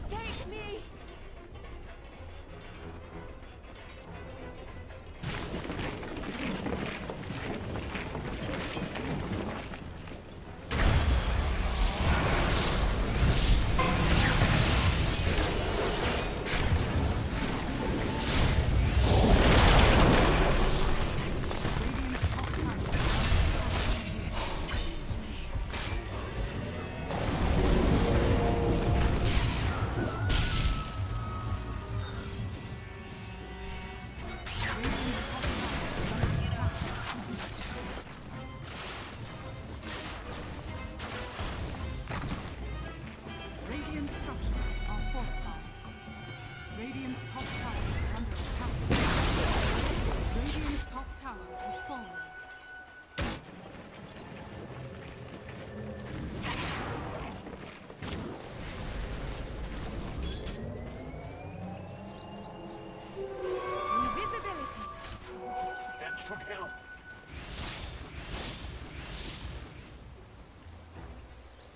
Take me! Radiant structures are fortified. Radiant's top tower is under attack. Radiant's top tower has fallen. Invisibility. That should help. Radiant's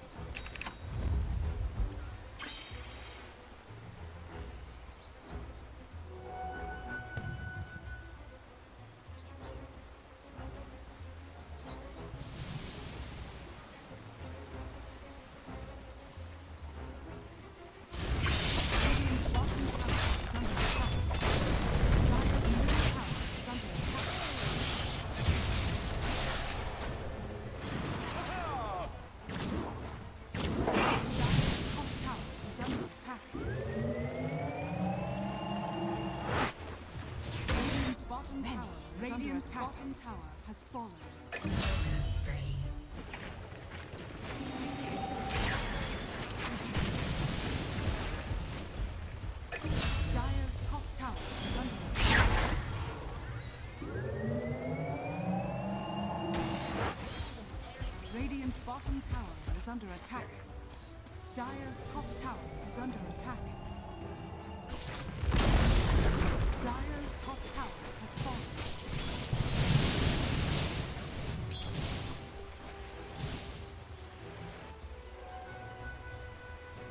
bottom tower is under attack. Dire's middle tower is under attack. Dire's top tower is under attack. Radiant's bottom tower is under attack. Bottom tower has fallen. Dire's top tower is under attack. Radiant's bottom tower is under attack. Dire's top tower is under attack. Dire's top tower has fallen.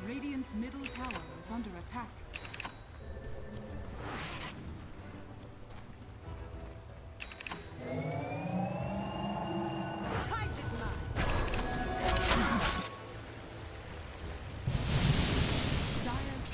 Radiant's middle tower is under attack. Prize is mine! Dire's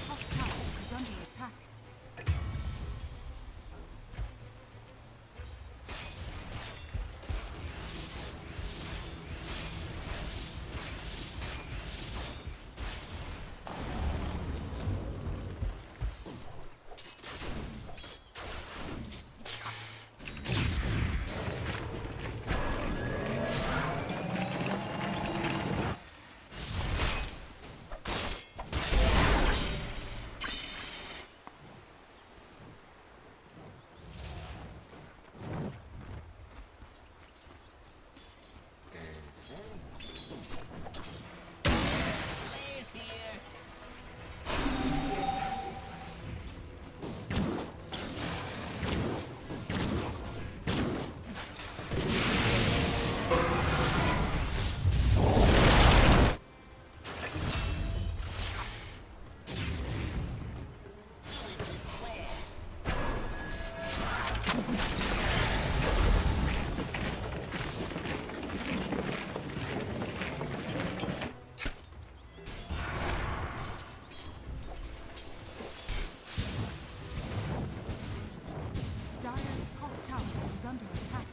top tower is under attack.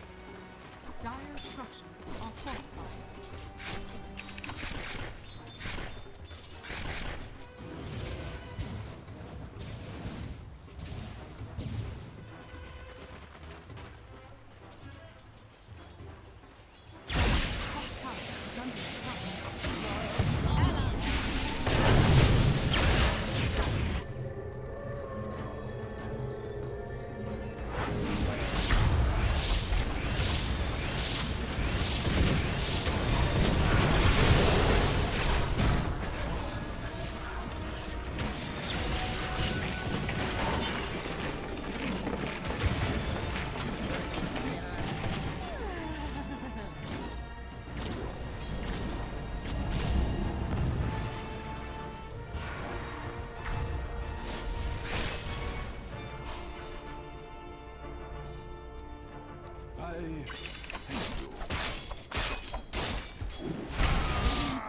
Radiant's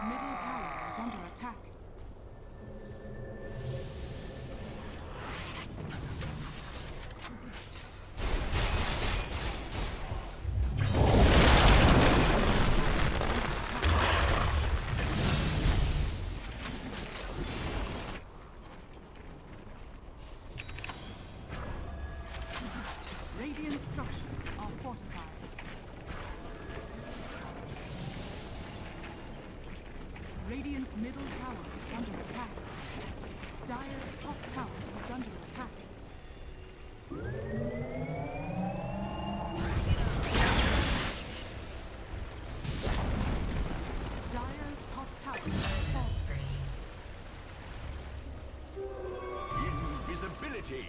middle tower is under attack. Radiant structures are fortified. Radiant's middle tower is under attack. Dire's top tower is under attack. Dire's top tower has fallen. Invisibility.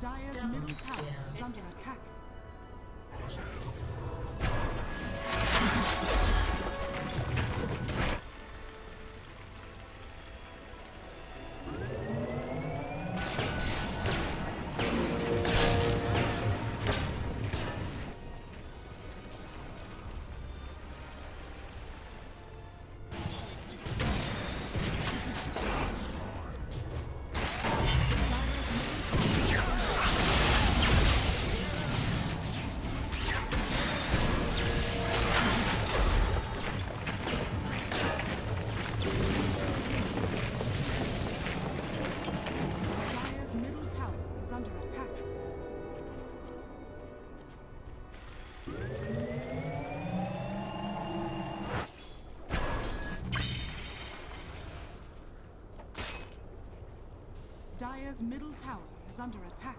Dire's middle tower is under attack. Dire's middle tower is under attack. Dire's middle tower is under attack.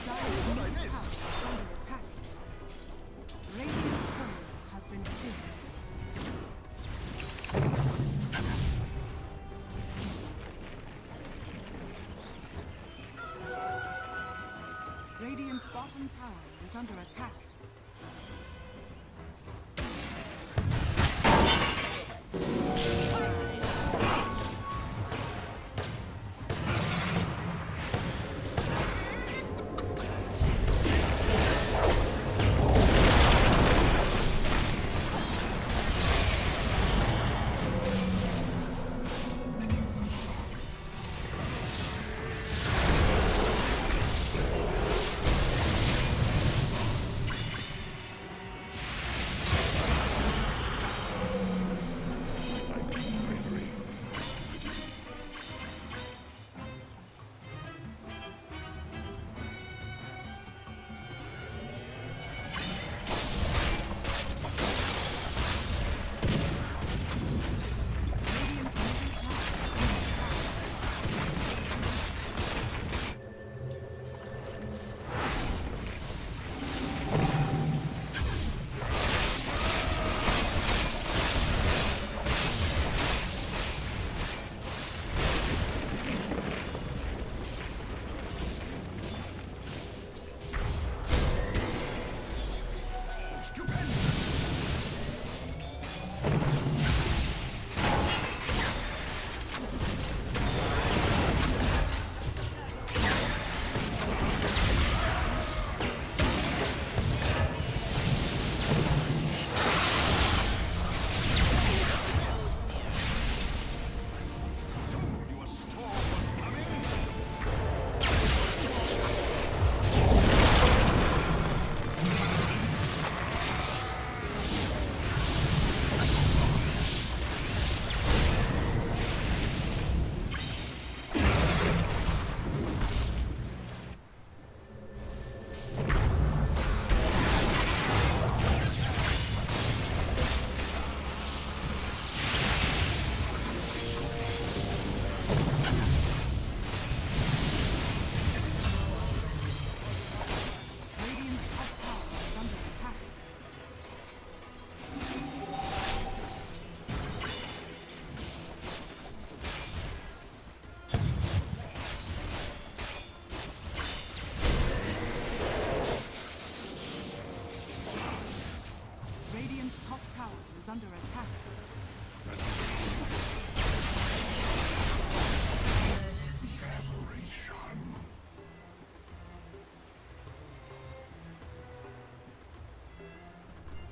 Dire's middle tower is under attack. Radiant's courier has been killed. Radiant's bottom tower is under attack. top tower is under attack.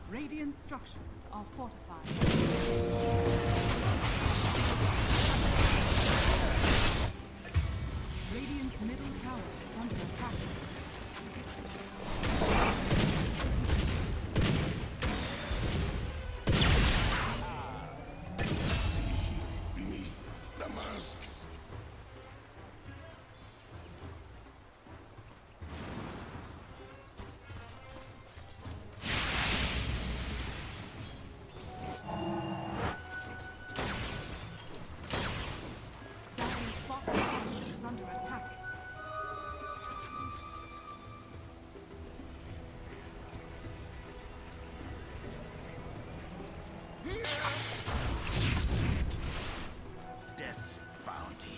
Radiant structures are fortified. Radiant's middle tower is under attack. Beneath the mask. Dire's bottom tower is under attack. Death's bounty.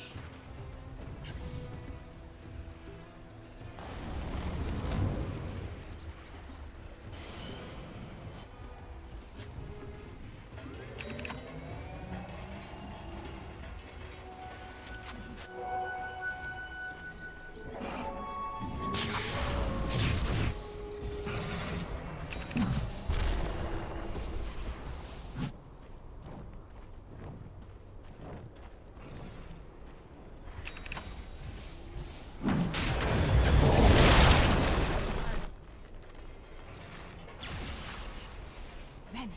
Vent.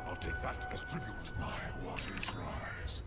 I'll take that as tribute. My waters rise.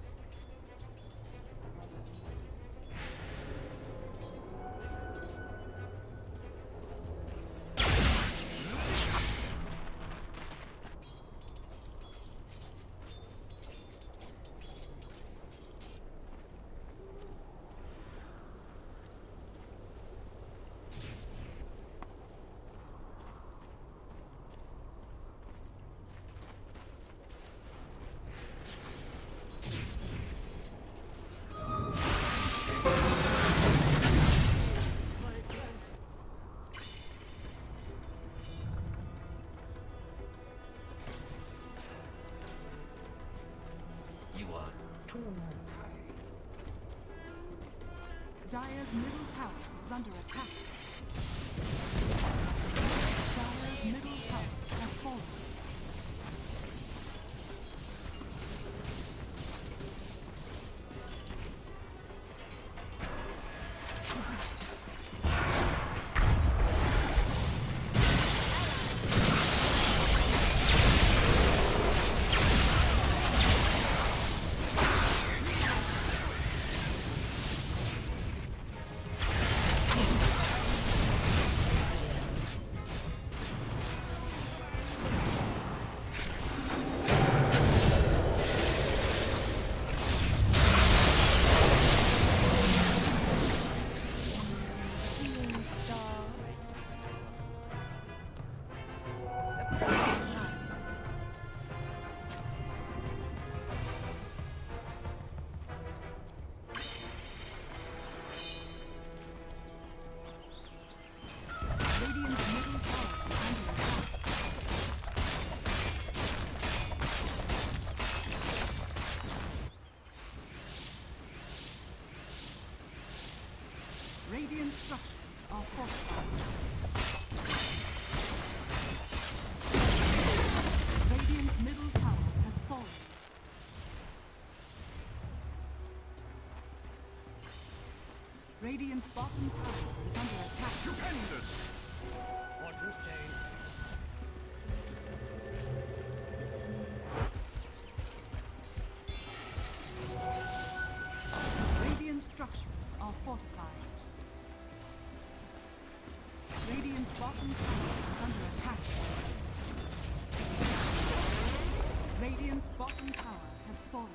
You are too kind. Dire's middle tower is under attack. Dire's middle tower has fallen. Radiant structures are fortified. Radiant's middle tower has fallen. Radiant's bottom tower is under attack. Stupendous! Radiant structures are fortified. Radiant's bottom tower is under attack. Radiant's bottom tower has fallen.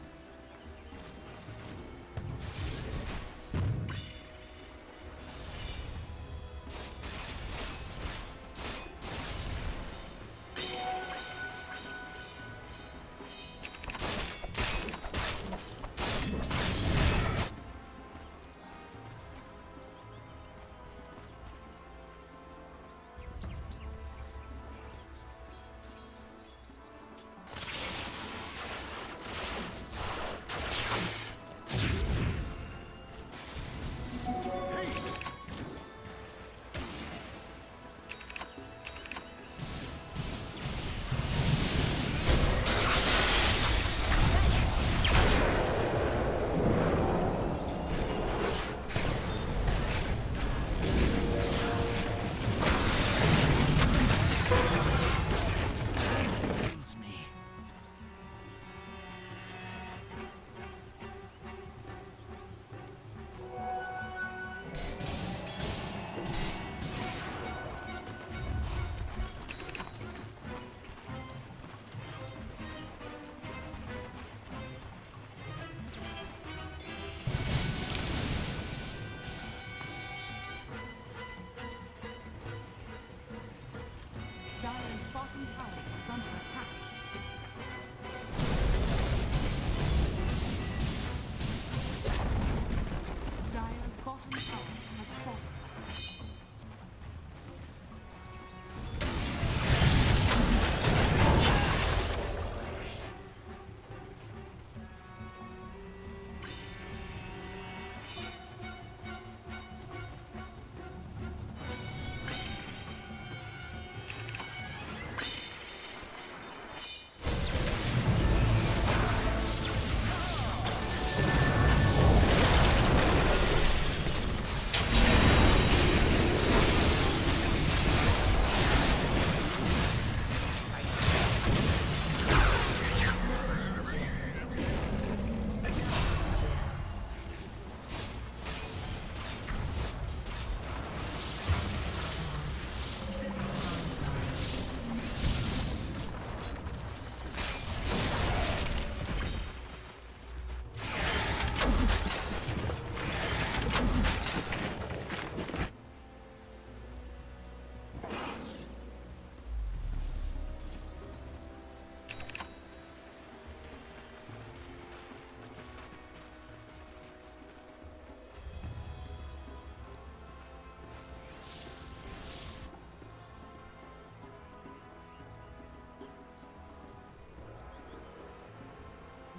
Dire's bottom tower is under attack. Dire's bottom tower has fallen.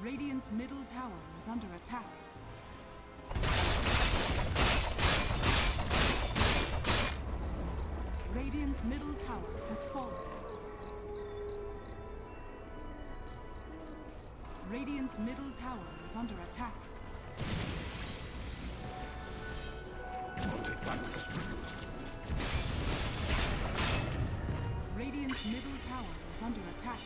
Radiant's middle tower is under attack. Radiant's middle tower has fallen. Radiant's middle tower is under attack. I'll take that as tribute. Radiant's middle tower is under attack.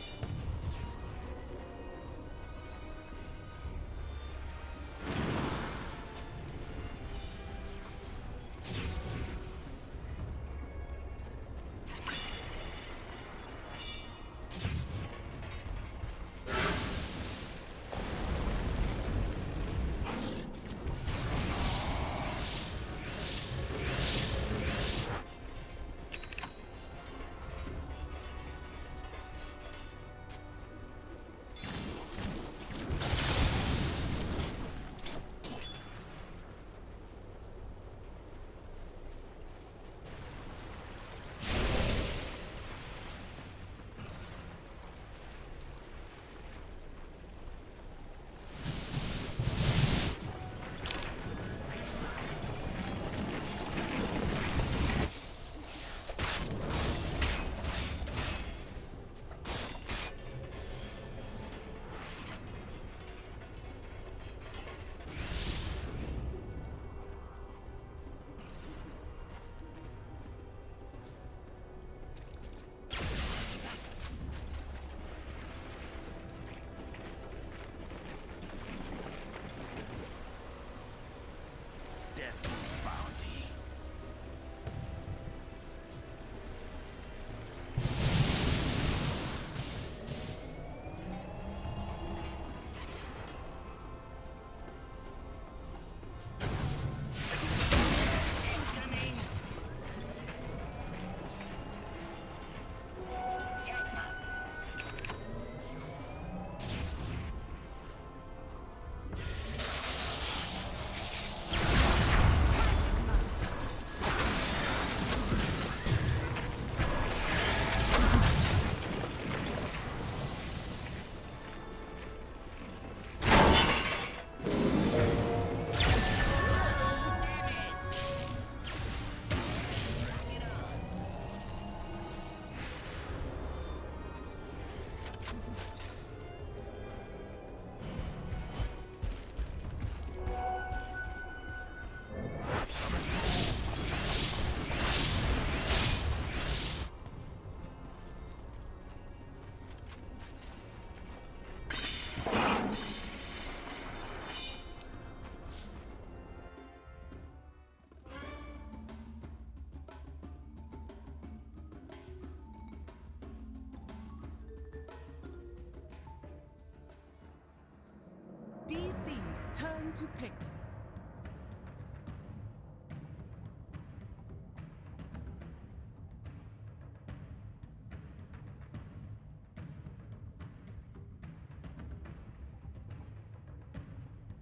DC's turn to pick.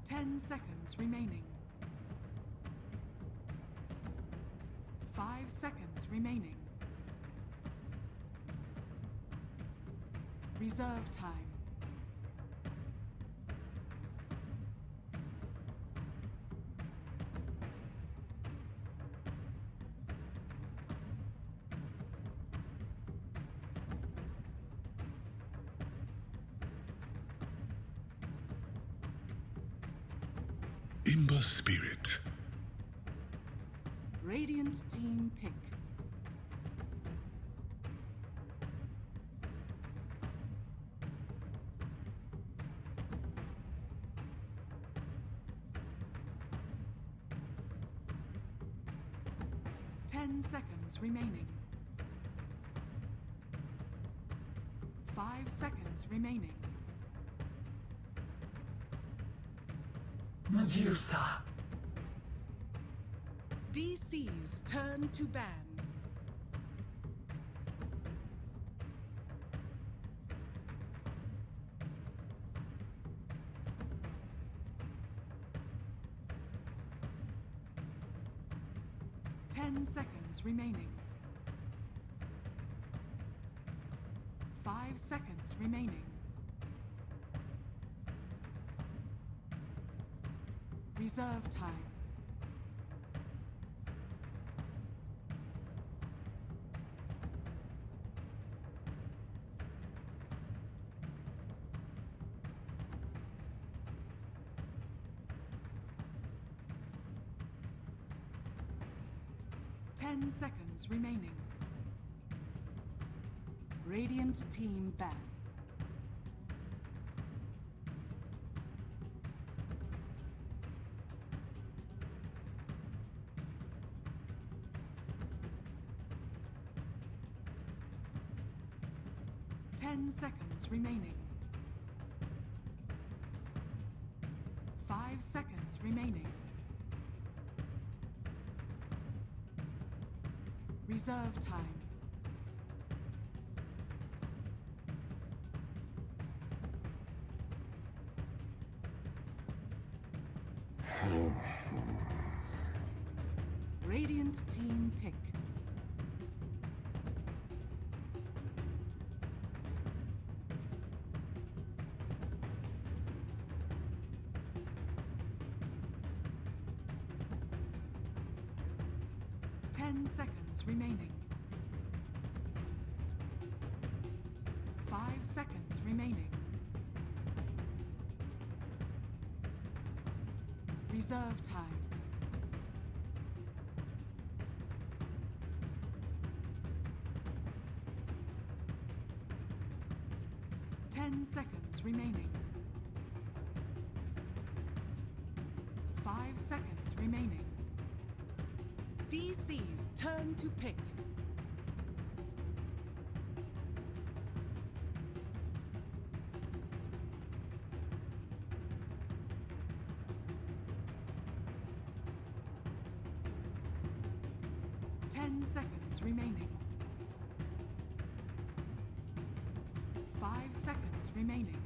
Ten seconds remaining. 5 seconds remaining. Reserve time. Imba Spirit. Radiant team pick. Ten seconds remaining. 5 seconds remaining. Medusa. DC's turn to ban. Ten seconds remaining. 5 seconds remaining. Reserve time. Ten seconds remaining. Radiant team ban. Ten seconds remaining. 5 seconds remaining. Reserve time. Radiant team pick. Ten seconds remaining. 5 seconds remaining. Reserve time. Ten seconds remaining. 5 seconds remaining. DC's turn to pick. Ten seconds remaining. 5 seconds remaining.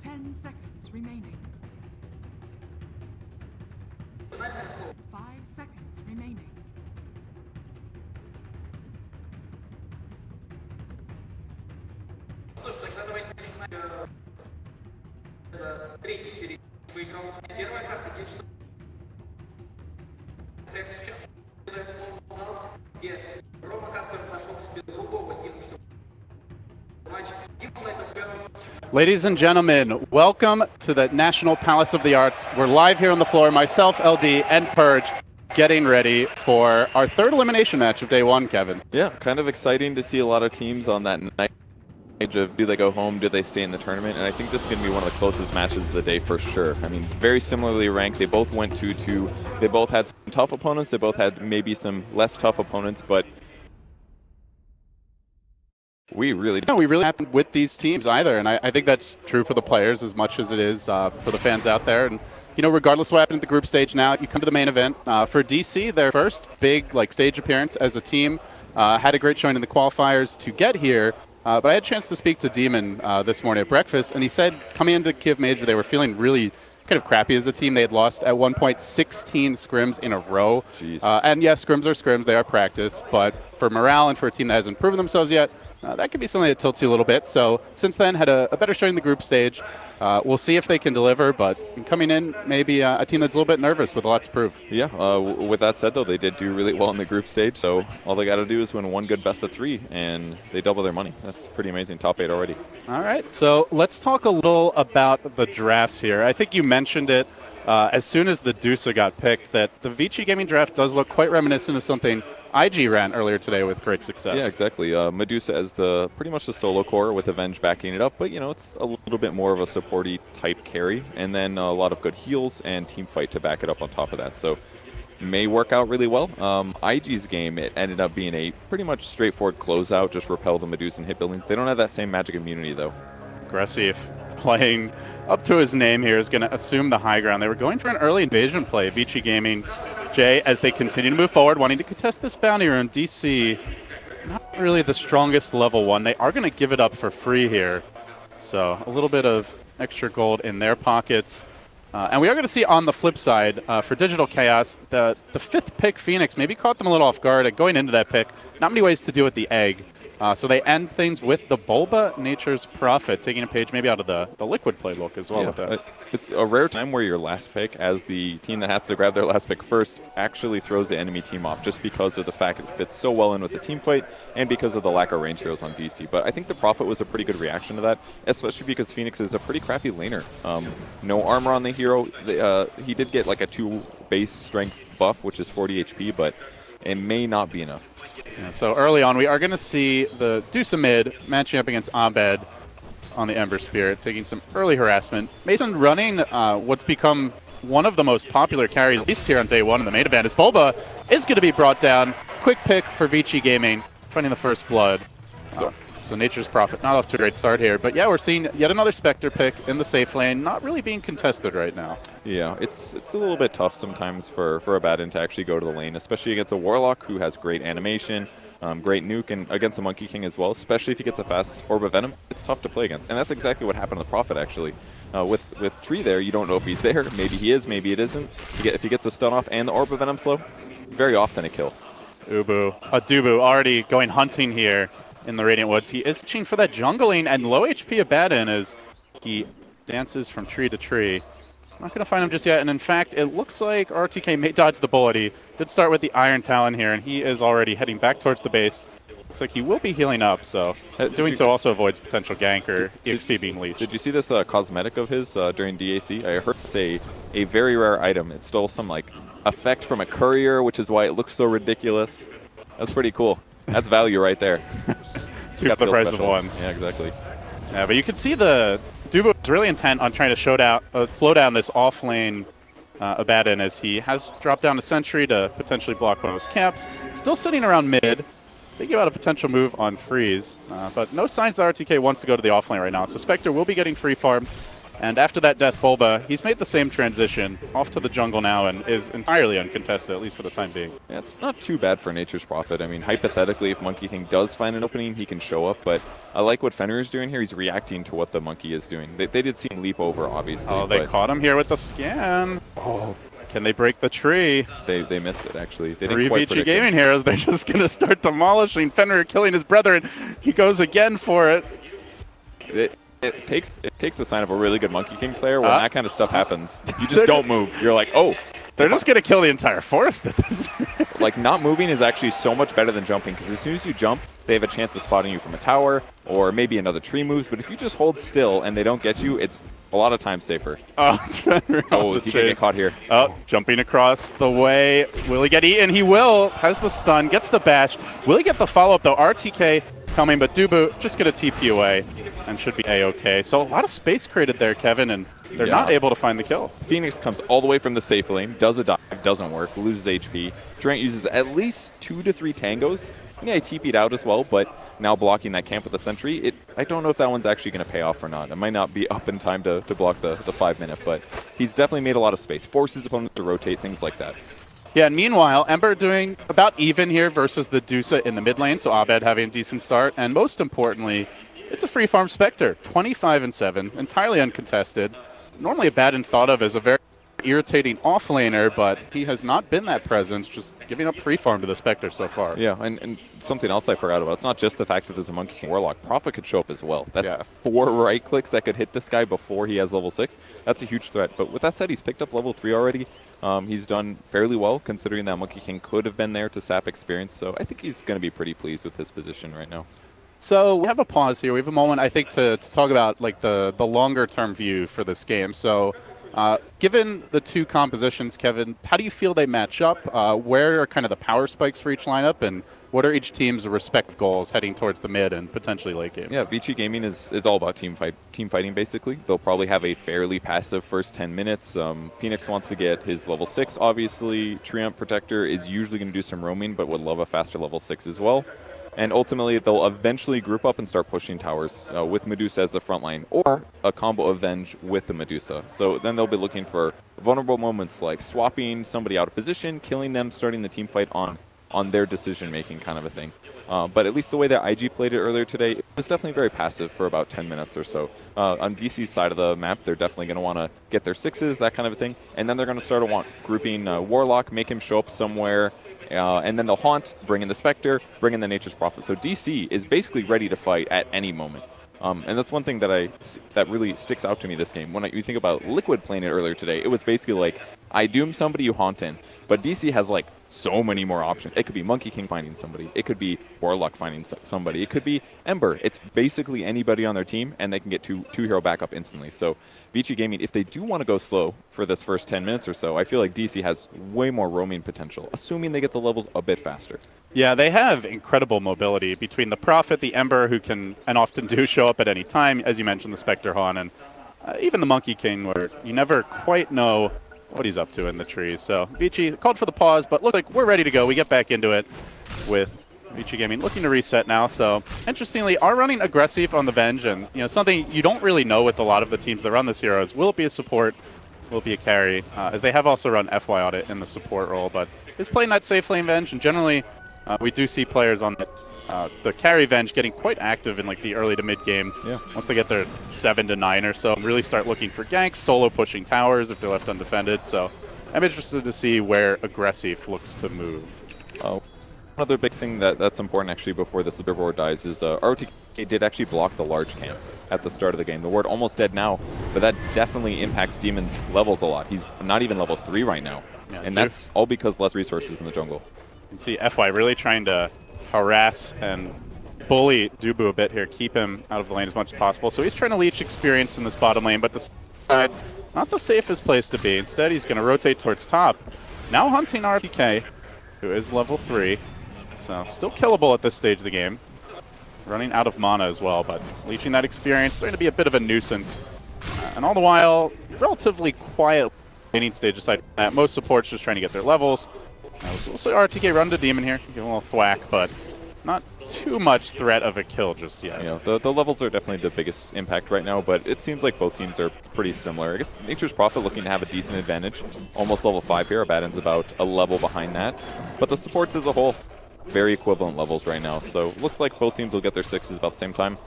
Ten seconds remaining. 5 seconds remaining. Третьей серии выиграл первая карта, где что прямо сейчас дает слово зал, где Рома Каспер нашел себе другого Диму, чтобы матч Дима на этом первом. Ladies and gentlemen, welcome to the National Palace of the Arts. We're live here on the floor, myself, LD, and Purge, getting ready for our third elimination match of day one, Kevin. Yeah, kind of exciting to see a lot of teams on that night of do they go home, do they stay in the tournament, and I think this is going to be one of the closest matches of the day for sure. I mean, very similarly ranked. They both went 2-2. They both had some tough opponents. They both had maybe some less tough opponents, but we really happened with these teams either, and I think that's true for the players as much as it is for the fans out there. And you know, regardless of what happened at the group stage, now you come to the main event. For DC, their first big stage appearance as a team, had a great showing in the qualifiers to get here. But I had a chance to speak to Demon this morning at breakfast, and he said coming into Kiev Major, they were feeling really kind of crappy as a team. They had lost at one point 16 scrims in a row. And yes, scrims are scrims, they are practice, but for morale and for a team that hasn't proven themselves yet, that could be something that tilts you a little bit. So since then, had a better showing in the group stage. We'll see if they can deliver, but coming in, maybe a team that's a little bit nervous with a lot to prove. Yeah, with that said, though, they did do really well in the group stage, so all they got to do is win one good best of 3, and they double their money. That's pretty amazing. Top 8 already. All right, so let's talk a little about the drafts here. I think you mentioned it as soon as the Dusa got picked, that the VG Gaming draft does look quite reminiscent of something IG ran earlier today with great success. Yeah, exactly. Medusa as pretty much the solo core with Avenge backing it up, but you know, it's a little bit more of a supporty type carry, and then a lot of good heals and team fight to back it up on top of that. So may work out really well. IG's game, it ended up being a pretty much straightforward closeout, just repel the Medusan hit buildings. They don't have that same magic immunity though. Aggressive, playing up to his name here, is going to assume the high ground. They were going for an early invasion play, VG Gaming. Jay, as they continue to move forward, wanting to contest this bounty rune. DC, not really the strongest level 1. They are going to give it up for free here. So a little bit of extra gold in their pockets. And we are going to see on the flip side, for Digital Chaos, the 5th pick, Phoenix, maybe caught them a little off guard going into that pick. Not many ways to deal with the egg. So they end things with the Bulba, Nature's Prophet, taking a page maybe out of the Liquid playbook as well with that. It's a rare time where your last pick, as the team that has to grab their last pick first, actually throws the enemy team off, just because of the fact it fits so well in with the team fight and because of the lack of range heroes on DC. But I think the Prophet was a pretty good reaction to that, especially because Phoenix is a pretty crappy laner. No armor on the hero. He did get like a 2 base strength buff, which is 40 HP, but it may not be enough. Yeah, so early on, we are going to see the Dusa mid matching up against Abed on the Ember Spirit, taking some early harassment. Mason running what's become one of the most popular carries, at least here on day 1 in the main event, is Bulba is going to be brought down. Quick pick for VG Gaming, finding the first blood. So Nature's Prophet, not off to a great start here. But yeah, we're seeing yet another Spectre pick in the safe lane, not really being contested right now. Yeah, it's a little bit tough sometimes for a Baden to actually go to the lane, especially against a Warlock who has great animation, great nuke, and against a Monkey King as well, especially if he gets a fast Orb of Venom. It's tough to play against, and that's exactly what happened to the Prophet, actually. With Tree there, you don't know if he's there. Maybe he is, maybe it isn't. If he gets a stun off and the Orb of Venom slow, it's very often a kill. Dubu already going hunting here in the Radiant Woods. He is reaching for that jungling, and low HP Abaddon as he dances from tree to tree. Not going to find him just yet, and in fact, it looks like RTK may dodge the bullet. He did start with the Iron Talon here, and he is already heading back towards the base. Looks like he will be healing up, so doing so also avoids potential gank or EXP being leached. Did you see this cosmetic of his during DAC? I heard it's a very rare item. It stole some effect from a courier, which is why it looks so ridiculous. That's pretty cool. That's value right there. 2 for the price of 1. Yeah, exactly. Yeah, but you can see the Dubu is really intent on trying to slow down this off-lane Abaddon, as he has dropped down a sentry to potentially block one of his camps. Still sitting around mid, thinking about a potential move on Freeze, but no signs that RTK wants to go to the off-lane right now. So Spectre will be getting free farm. And after that Death Bulba, he's made the same transition off to the jungle now and is entirely uncontested, at least for the time being. Yeah, it's not too bad for Nature's Prophet. I mean, hypothetically, if Monkey King does find an opening, he can show up. But I like what Fenrir is doing here. He's reacting to what the Monkey is doing. They did see him leap over, obviously. Oh, they caught him here with the scan. Oh, can they break the tree? They missed it, actually. They 3 didn't quite VG Gaming heroes. They're just going to start demolishing. Fenrir killing his brethren. He goes again for it. it takes the sign of a really good Monkey King player when that kind of stuff happens. You just don't move. You're like, oh. They're just going to kill the entire forest at this point. Like, not moving is actually so much better than jumping, because as soon as you jump, they have a chance of spotting you from a tower, or maybe another tree moves. But if you just hold still and they don't get you, it's a lot of times safer. Oh, he can get caught here. Oh, jumping across the way. Will he get eaten? He will. Has the stun, gets the bash. Will he get the follow-up, though? RTK coming, but Dubu just going to TP away and should be A-okay. So a lot of space created there, Kevin, and they're not able to find the kill. Phoenix comes all the way from the safe lane, does a dive, doesn't work, loses HP. Durant uses at least 2 to 3 tangos. Yeah, he TP'd out as well, but now blocking that camp with the sentry, I don't know if that one's actually going to pay off or not. It might not be up in time to block the 5-minute, but he's definitely made a lot of space. Forces opponents to rotate, things like that. Yeah, and meanwhile, Ember doing about even here versus the Dusa in the mid lane, so Abed having a decent start, and most importantly, it's a free farm Spectre, 25-7, entirely uncontested. Normally Abaddon thought of as a very irritating off-laner, but he has not been that presence, just giving up free farm to the Spectre so far. Yeah, and something else I forgot about, it's not just the fact that there's a Monkey King Warlock. Prophet could show up as well. That's 4 right clicks that could hit this guy before he has level 6. That's a huge threat. But with that said, he's picked up level 3 already. He's done fairly well, considering that Monkey King could have been there to sap experience. So I think he's going to be pretty pleased with his position right now. So we have a pause here. We have a moment, I think, to talk about like the longer-term view for this game. So given the two compositions, Kevin, how do you feel they match up? Where are kind of the power spikes for each lineup, and what are each team's respective goals heading towards the mid and potentially late game? Yeah, VG Gaming is all about team fighting, basically. They'll probably have a fairly passive first 10 minutes. Phoenix wants to get his level 6, obviously. Treant Protector is usually going to do some roaming, but would love a faster level 6 as well. And ultimately, they'll eventually group up and start pushing towers with Medusa as the front line, or a combo Avenge with the Medusa. So then they'll be looking for vulnerable moments like swapping somebody out of position, killing them, starting the team fight on their decision-making kind of a thing. But at least the way that IG played it earlier today, it was definitely very passive for about 10 minutes or so. On DC's side of the map, they're definitely going to want to get their 6s, that kind of a thing. And then they're going to start grouping Warlock, make him show up somewhere, and then they'll Haunt, bring in the Spectre, bring in the Nature's Prophet. So DC is basically ready to fight at any moment. And that's one thing that really sticks out to me this game. When you think about Liquid playing it earlier today, it was basically like, I doom somebody, you Haunt in. But DC has like so many more options. It could be Monkey King finding somebody. It could be Warlock finding somebody. It could be Ember. It's basically anybody on their team, and they can get two hero backup instantly. So VG Gaming, if they do want to go slow for this first 10 minutes or so, I feel like DC has way more roaming potential, assuming they get the levels a bit faster. Yeah, they have incredible mobility between the Prophet, the Ember, who can and often do show up at any time, as you mentioned, the Spectre Han, and even the Monkey King, where you never quite know what he's up to in the trees. So Vici called for the pause, but look like we're ready to go. We get back into it with Vici Gaming looking to reset now. So interestingly, are running aggressive on the Venge, and something you don't really know with a lot of the teams that run this hero is, will it be a support, will it be a carry, as they have also run FY Audit in the support role, but is playing that safe lane Venge, and generally we do see players on the carry Venge getting quite active in like the early to mid game. Yeah. Once they get their 7 to 9 or so, and really start looking for ganks, solo pushing towers if they're left undefended. So I'm interested to see where aggressive looks to move. Another big thing that's important actually before the Super Board dies is ROTK did actually block the large camp at the start of the game. The ward almost dead now, but that definitely impacts Demon's levels a lot. He's not even level 3 right now, and that's all because less resources in the jungle. You can see FY really trying to harass and bully Dubu a bit here, keep him out of the lane as much as possible. So he's trying to leech experience in this bottom lane, but the side's not the safest place to be. Instead, he's going to rotate towards top. Now hunting RPK, who is level 3. So still killable at this stage of the game. Running out of mana as well, but leeching that experience, starting to be a bit of a nuisance. And all the while, relatively quiet laning stage aside from that. Most supports just trying to get their levels. We'll see RTK run to Demon here, give him a little thwack, but not too much threat of a kill just yet. The levels are definitely the biggest impact right now, but it seems like both teams are pretty similar. I guess Nature's Prophet looking to have a decent advantage. Almost level 5 here. Abaddon's about a level behind that. But the supports as a whole, very equivalent levels right now. So looks like both teams will get their 6s about the same time.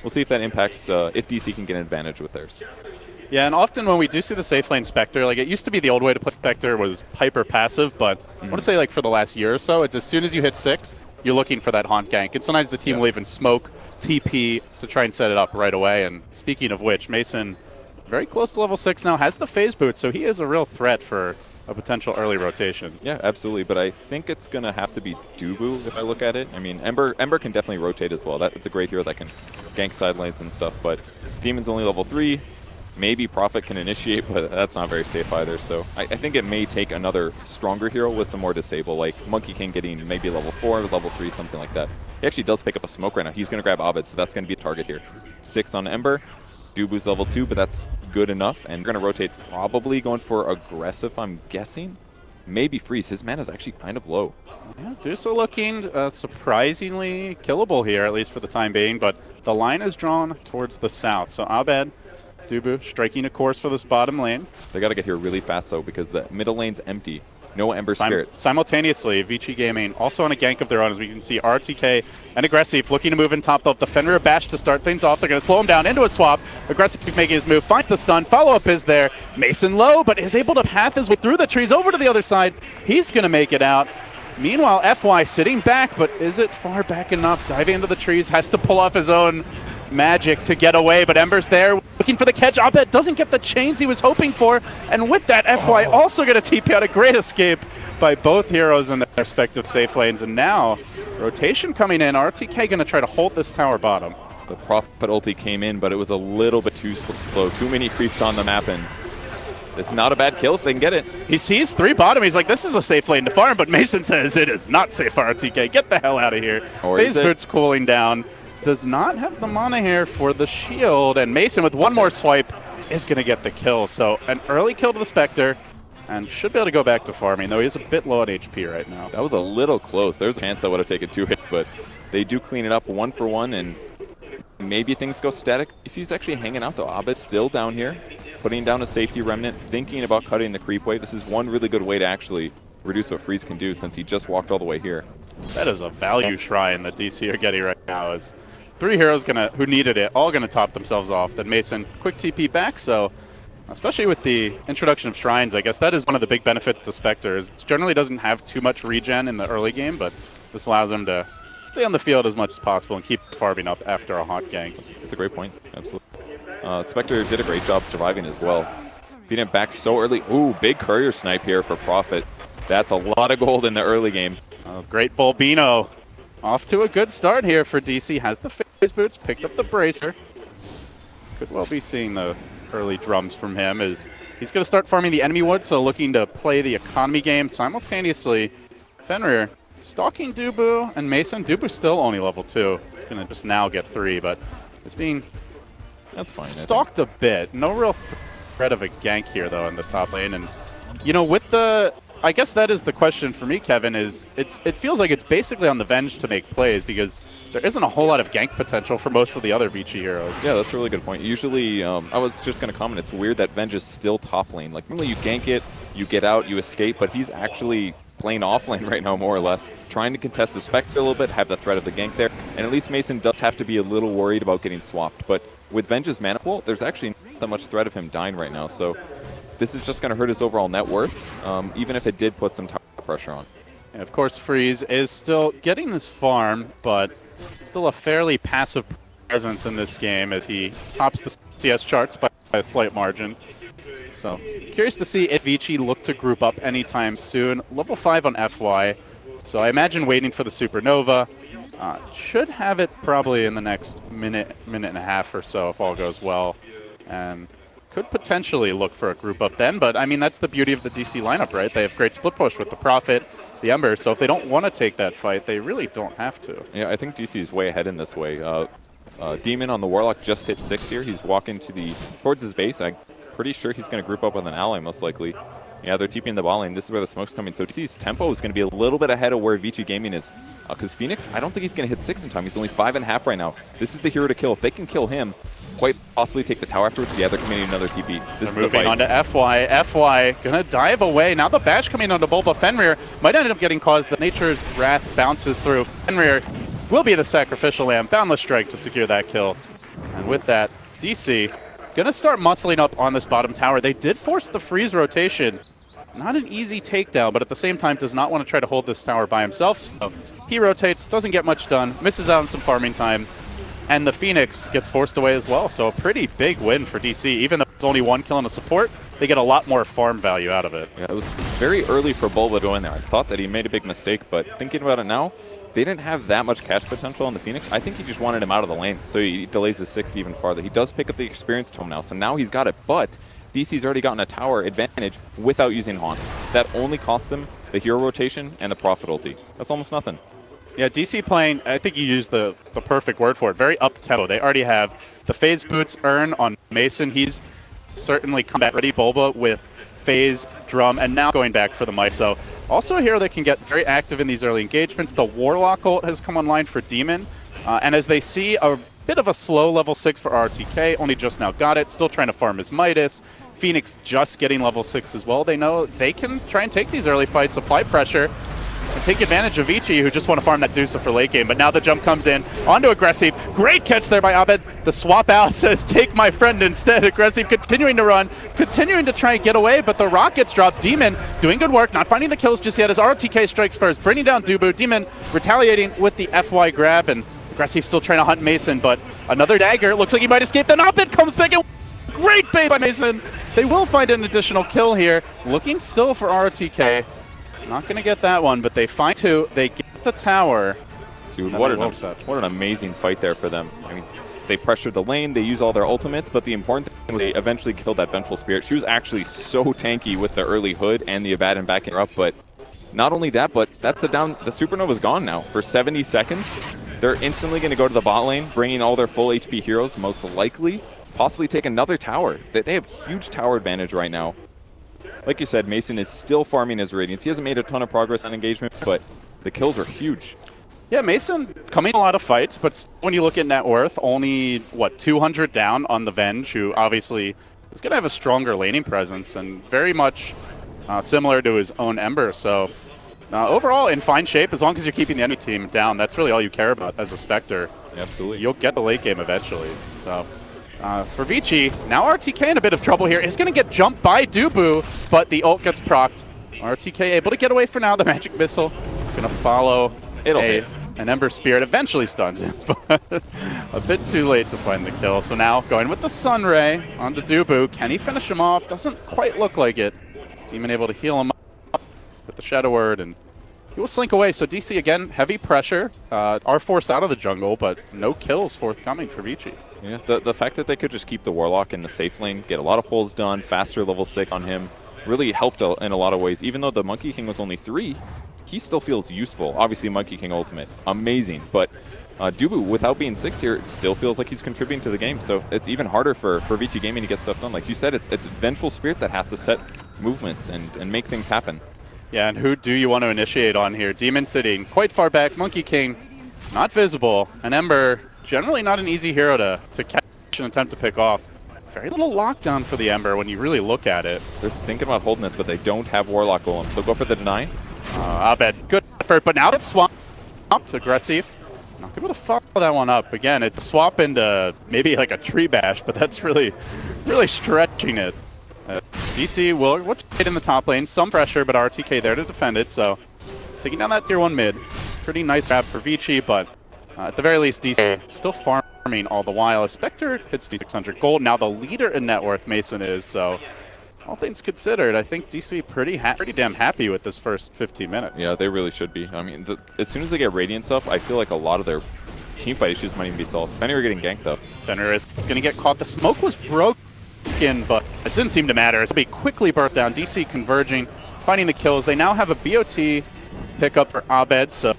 We'll see if that impacts if DC can get an advantage with theirs. Yeah, and often when we do see the safe lane Spectre, like it used to be the old way to play Spectre was hyper passive, but I want to say like for the last year or so, it's as soon as you hit 6, you're looking for that haunt gank. And sometimes the team will even smoke TP to try and set it up right away. And speaking of which, Mason, very close to level 6 now, has the phase boot, so he is a real threat for a potential early rotation. Yeah, absolutely, but I think it's going to have to be Dubu if I look at it. I mean, Ember can definitely rotate as well. That's a great hero that can gank side lanes and stuff, but Demon's only level 3. Maybe Prophet can initiate, but that's not very safe either. So I think it may take another stronger hero with some more disable, like Monkey King getting maybe level 4, level 3, something like that. He actually does pick up a smoke right now. He's going to grab Abed, so that's going to be a target here. 6 on Ember. Dubu's level 2, but that's good enough. And we're going to rotate, probably going for aggressive, I'm guessing. Maybe Freeze. His mana's actually kind of low. Yeah, Dusa looking surprisingly killable here, at least for the time being, but the line is drawn towards the south. So Abed, Dubu striking a course for this bottom lane. They got to get here really fast, though, because the middle lane's empty. No Ember Spirit. Simultaneously, VG Gaming also on a gank of their own, as we can see RTK and Aggressive looking to move in top of the Fenrir Bash to start things off. They're going to slow him down into a swap. Aggressive making his move, finds the stun. Follow-up is there. Mason low, but is able to path his way through the trees over to the other side. He's going to make it out. Meanwhile, FY sitting back, but is it far back enough? Diving into the trees, has to pull off his own magic to get away, but Ember's there looking for the catch. Abed doesn't get the chains he was hoping for, and with that, FY also going to TP out. A great escape by both heroes in their respective safe lanes, and now rotation coming in. RTK going to try to hold this tower bottom. The Prophet ulti came in, but it was a little bit too slow. Too many creeps on the map, and it's not a bad kill if they can get it. He sees 3 bottom. He's like, this is a safe lane to farm, but Mason says it is not safe for RTK. Get the hell out of here. Phase boot's cooling down. Does not have the mana here for the shield, and Mason with one more swipe is going to get the kill. So an early kill to the Spectre, and should be able to go back to farming, though he's a bit low on HP right now. That was a little close. There's a chance I would have taken 2 hits, but they do clean it up 1 for 1, and maybe things go static. You see he's actually hanging out, though. Abed's still down here, putting down a safety remnant, thinking about cutting the creep wave. This is one really good way to actually reduce what Freeze can do, since he just walked all the way here. That is a value shrine that DC are getting right now. Is 3 heroes who needed it, all going to top themselves off. Then Mason, quick TP back, so especially with the introduction of shrines, I guess that is one of the big benefits to Spectre. It generally doesn't have too much regen in the early game, but this allows him to stay on the field as much as possible and keep farming up after a hot gank. That's a great point, absolutely. Spectre did a great job surviving as well. Beating it back so early. Ooh, big courier snipe here for Prophet. That's a lot of gold in the early game. Oh, great Bulbino. Off to a good start here for DC. Has the phase boots, picked up the bracer. Could well be seeing the early drums from him. As he's going to start farming the enemy wood, so looking to play the economy game simultaneously. Fenrir stalking Dubu and Mason. Dubu's still only level 2. It's going to just now get 3, but it's being stalked a bit. No real threat of a gank here, though, in the top lane. And, you know, with the... I guess that is the question for me, Kevin, is it feels like it's basically on the Venge to make plays, because there isn't a whole lot of gank potential for most of the other Vici heroes. Yeah, that's a really good point. Usually, I was just going to comment, it's weird that Venge is still top lane. Like, normally you gank it, you get out, you escape, but he's actually playing off lane right now, more or less. Trying to contest the Spectre a little bit, have the threat of the gank there, and at least Mason does have to be a little worried about getting swapped. But with Venge's mana pool, there's actually not that much threat of him dying right now, so this is just going to hurt his overall net worth, even if it did put some pressure on. And of course, Freeze is still getting his farm, but still a fairly passive presence in this game as he tops the CS charts by a slight margin. So, curious to see if Vici look to group up anytime soon. Level 5 on FY, so I imagine waiting for the Supernova. Should have it probably in the next minute and a half or so if all goes well. And could potentially look for a group up then, but I mean, that's the beauty of the DC lineup, right? They have great split push with the Prophet, the Ember, so if they don't want to take that fight, they really don't have to. Yeah, I think DC is way ahead in this way. Demon on the Warlock just hit 6 here. He's walking towards his base. I'm pretty sure he's going to group up with an ally, most likely. Yeah, they're TPing the ball lane. This is where the smoke's coming. So DC's tempo is going to be a little bit ahead of where VG Gaming is. Because Phoenix, I don't think he's going to hit 6 in time. He's only 5.5 right now. This is the hero to kill. If they can kill him, quite possibly take the tower afterwards. Yeah, they're committing another TP. This is moving on to FY. FY gonna dive away. Now the bash coming onto Bulba. Fenrir might end up getting caused. The Nature's Wrath bounces through. Fenrir will be the sacrificial lamb. Boundless Strike to secure that kill. And with that, DC gonna start muscling up on this bottom tower. They did force the freeze rotation. Not an easy takedown, but at the same time does not want to try to hold this tower by himself. So he rotates, doesn't get much done, misses out on some farming time. and the Phoenix gets forced away as well. So a pretty big win for DC. Even though it's only 1 kill on the support, they get a lot more farm value out of it. Yeah, it was very early for Bulba to go in there. I thought that he made a big mistake, but thinking about it now, they didn't have that much cash potential on the Phoenix. I think he just wanted him out of the lane, so he delays his 6 even farther. He does pick up the experience tome now, so now he's got it, but DC's already gotten a tower advantage without using Haunt. That only costs them the hero rotation and the Prophet ulti. That's almost nothing. Yeah, DC playing, I think you used the perfect word for it, very up-tempo. They already have the phase boots earn on Mason. He's certainly combat ready. Bulba with phase, drum, and now going back for the might. So also a hero that can get very active in these early engagements. The Warlock ult has come online for Demon. And as they see a bit of a slow level 6 for RTK, only just now got it, still trying to farm his Midas. Phoenix just getting level 6 as well. They know they can try and take these early fights, apply pressure, and take advantage of VG, who just want to farm that Deuce for late game. But now the jump comes in onto Aggressive. Great catch there by Abed. The swap out says, take my friend instead. Aggressive continuing to run, continuing to try and get away, but the rock gets dropped. Demon doing good work, not finding the kills just yet as RTK strikes first, bringing down Dubu. Demon retaliating with the FY grab, and Aggressive still trying to hunt Mason, but another dagger. Looks like he might escape. Then Abed comes back and great bait by Mason. They will find an additional kill here. Looking still for RTK. Not going to get that one, but they find 2. They get the tower. Dude, what an amazing fight there for them. I mean, they pressured the lane, they use all their ultimates, but the important thing was they eventually killed that Vengeful Spirit. She was actually so tanky with the early hood and the Abaddon backing her up, but not only that, but that's the Supernova's gone now. For 70 seconds, they're instantly going to go to the bot lane, bringing all their full HP heroes, most likely, possibly take another tower. They have huge tower advantage right now. Like you said, Mason is still farming his Radiance. He hasn't made a ton of progress on engagement, but the kills are huge. Yeah, Mason coming in a lot of fights, but when you look at net worth, only, what, 200 down on the Venge, who obviously is going to have a stronger laning presence and very much similar to his own Ember. So overall, in fine shape, as long as you're keeping the enemy team down, that's really all you care about as a Spectre. Absolutely. You'll get the late game eventually. So for Vici, now RTK in a bit of trouble here. Is going to get jumped by Dubu, but the ult gets procced. RTK able to get away for now. The Magic Missile going to follow an Ember Spirit. Eventually stuns him, but a bit too late to find the kill. So now going with the Sunray onto Dubu. Can he finish him off? Doesn't quite look like it. Demon able to heal him up with the Shadow Word, and he will slink away. So DC again, heavy pressure. Are forced out of the jungle, but no kills forthcoming for Vici. Yeah, the fact that they could just keep the Warlock in the safe lane, get a lot of pulls done, faster level 6 on him, really helped in a lot of ways. Even though the Monkey King was only 3, he still feels useful. Obviously, Monkey King Ultimate, amazing. But Dubu, without being 6 here, it still feels like he's contributing to the game. So it's even harder for Vici Gaming to get stuff done. Like you said, it's Vengeful Spirit that has to set movements and make things happen. Yeah, and who do you want to initiate on here? Demon sitting quite far back. Monkey King not visible. And Ember, generally not an easy hero to catch and attempt to pick off. Very little lockdown for the Ember when you really look at it. They're thinking about holding this, but they don't have Warlock Golem. They'll go for the deny. Abed, good effort, but now it's swapped. Aggressive. Not able to follow that one up. Again, it's a swap into maybe like a tree bash, but that's really stretching it. DC will get in the top lane. Some pressure, but RTK there to defend it, so taking down that tier 1 mid. Pretty nice grab for Vici, but at the very least, DC still farming all the while. Spectre hits 600 gold. Now the leader in net worth, Mason is, so all things considered, I think DC pretty damn happy with this first 15 minutes. Yeah, they really should be. I mean, as soon as they get Radiance up, I feel like a lot of their teamfight issues might even be solved. Fenrir getting ganked up. Fenrir is going to get caught. The smoke was broken, but it didn't seem to matter. It's quickly burst down. DC converging, finding the kills. They now have a BOT pickup for Abed, so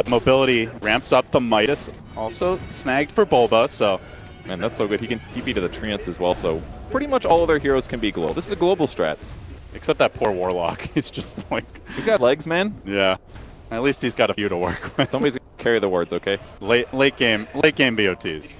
mobility ramps up the Midas. Also snagged for Bulba, so. Man, that's so good. He can TP to the Treants as well, so pretty much all of their heroes can be global. This is a global strat. Except that poor Warlock. He's just like... He's got legs, man. Yeah. At least he's got a few to work with. Somebody's going to carry the wards, okay? Late game BOTs.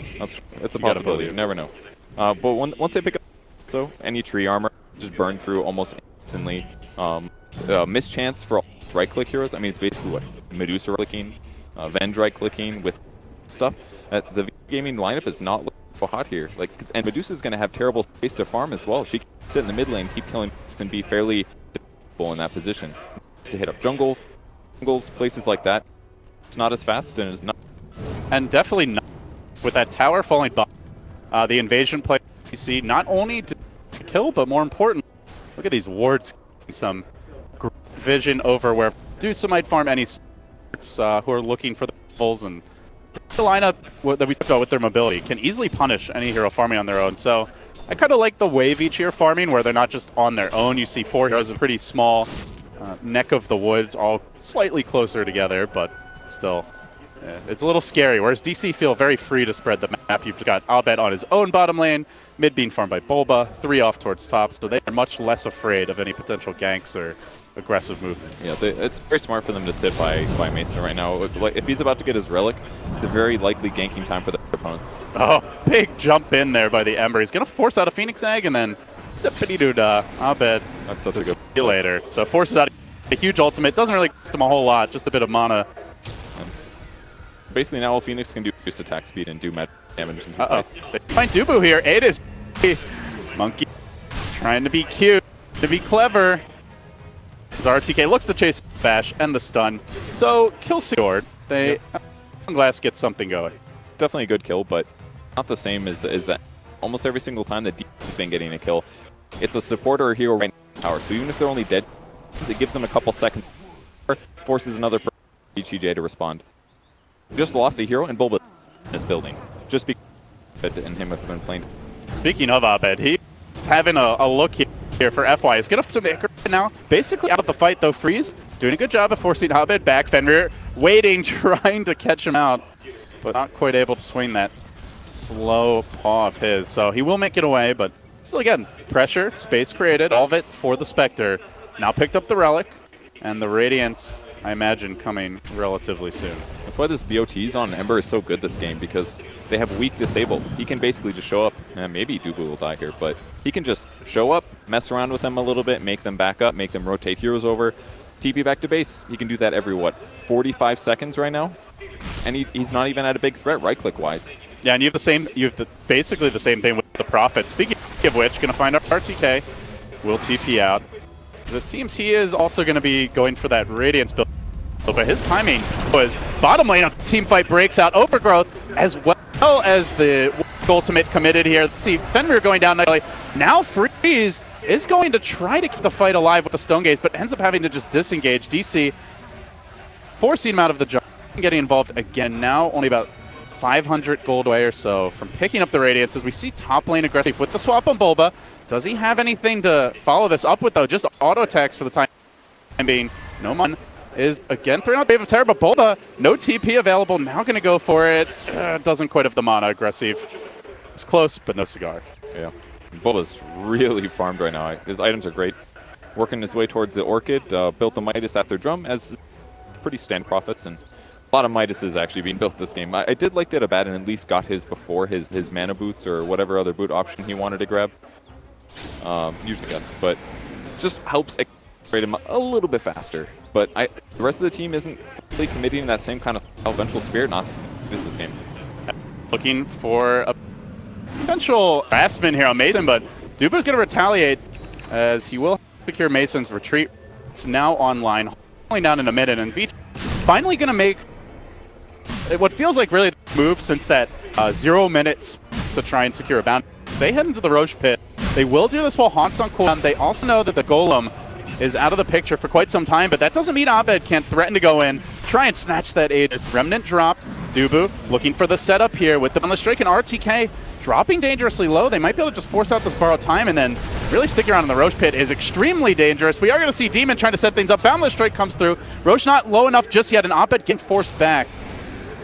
It's a possibility. You never know. But once they pick up any tree armor, just burn through almost instantly. Mischance for right-click heroes. I mean, it's basically what? Medusa right-clicking, Venge right-clicking with stuff. The gaming lineup is not looking hot here. And Medusa's going to have terrible space to farm as well. She can sit in the mid lane, keep killing and be fairly difficult in that position. To hit up jungles, places like that. It's not as fast and it's not. And definitely not with that tower falling by, the invasion play you see not only to kill, but more important, look at these wards. Some vision over where Dusa might farm any who are looking for the levels, and the lineup that we talked about with their mobility can easily punish any hero farming on their own. So I kind of like the wave each here farming where they're not just on their own. You see 4 heroes in a pretty small neck of the woods, all slightly closer together, but still. It's a little scary, whereas DC feel very free to spread the map. You've got Abed on his own bottom lane, mid being farmed by Bulba, 3 off towards top, so they are much less afraid of any potential ganks or aggressive movements. Yeah, it's very smart for them to sit by Mason right now. If he's about to get his relic, it's a very likely ganking time for the opponents. Oh, big jump in there by the Ember. He's going to force out a Phoenix Egg, and then Zippity Doodah, Abed. That's such a good play later. So force out a huge ultimate. Doesn't really cost him a whole lot, just a bit of mana. Basically, now all Phoenix can do is just attack speed and do damage in fights. They find Dubu here. Adis. Monkey trying to be cute, to be clever. As RTK looks to chase Bash and the stun. So, kill secured. Glass gets something going. Definitely a good kill, but not the same as that. Almost every single time that D has been getting a kill, it's a support or a hero right in power. So even if they're only dead, it gives them a couple seconds, forces another VG.J to respond. Just lost a hero and Bulba in this building. Just because Abed and him have been playing. Speaking of Abed, he's having a look here for FY. He's going to some right now. Basically out of the fight though, Freeze doing a good job of forcing Abed back. Fenrir waiting, trying to catch him out, but not quite able to swing that slow paw of his. So he will make it away, but still again, pressure, space created, all of it for the Spectre. Now picked up the relic, and the Radiance, I imagine, coming relatively soon. That's why this BOTs on Ember is so good this game, because they have weak disable. He can basically just show up, and maybe Dubu will die here, but he can just show up, mess around with them a little bit, make them back up, make them rotate heroes over, TP back to base. He can do that every, 45 seconds right now? And he's not even at a big threat right-click wise. Yeah, and you have basically the same thing with the Prophet. Speaking of which, going to find out RTK, will TP out. It seems he is also going to be going for that Radiance build, but his timing was bottom lane. A team fight breaks out. Overgrowth as well as the ultimate committed here. See Fenrir going down nicely. Now Freeze is going to try to keep the fight alive with the Stone Gaze, but ends up having to just disengage. DC forcing him out of the jump, getting involved again. Now only about 500 gold away or so from picking up the Radiance as we see top lane aggressive with the swap on Bulba. Does he have anything to follow this up with, though? Just auto attacks for the time being. No man is again throwing out Wave of Terror, but Bulba, no TP available. Now going to go for it. Doesn't quite have the mana. Aggressive. It's close, but no cigar. Yeah. Bulba's really farmed right now. His items are great. Working his way towards the Orchid. Built the Midas after Drum as pretty stand profits, and a lot of Midas is actually being built this game. I did like that Abaddon at least got his before his mana boots or whatever other boot option he wanted to grab. Usually yes, but just helps accelerate him a little bit faster. But the rest of the team isn't fully committing that same kind of vengeful spirit. Not this game. Looking for a potential harassment here on Mason, but Duba's going to retaliate as he will secure Mason's retreat. It's now online, only down in a minute, and VG finally going to make what feels like really the move since that 0 minutes to try and secure a bounty. They head into the Roche pit. They will do this while Haunts on cooldown. They also know that the Golem is out of the picture for quite some time, but that doesn't mean Abed can't threaten to go in, try and snatch that Aegis. Remnant dropped. Dubu looking for the setup here with the Boundless Drake and RTK dropping dangerously low. They might be able to just force out this borrowed time and then really stick around in the Roche pit is extremely dangerous. We are going to see Demon trying to set things up. Boundless Drake comes through. Roche not low enough just yet, and Abed getting forced back.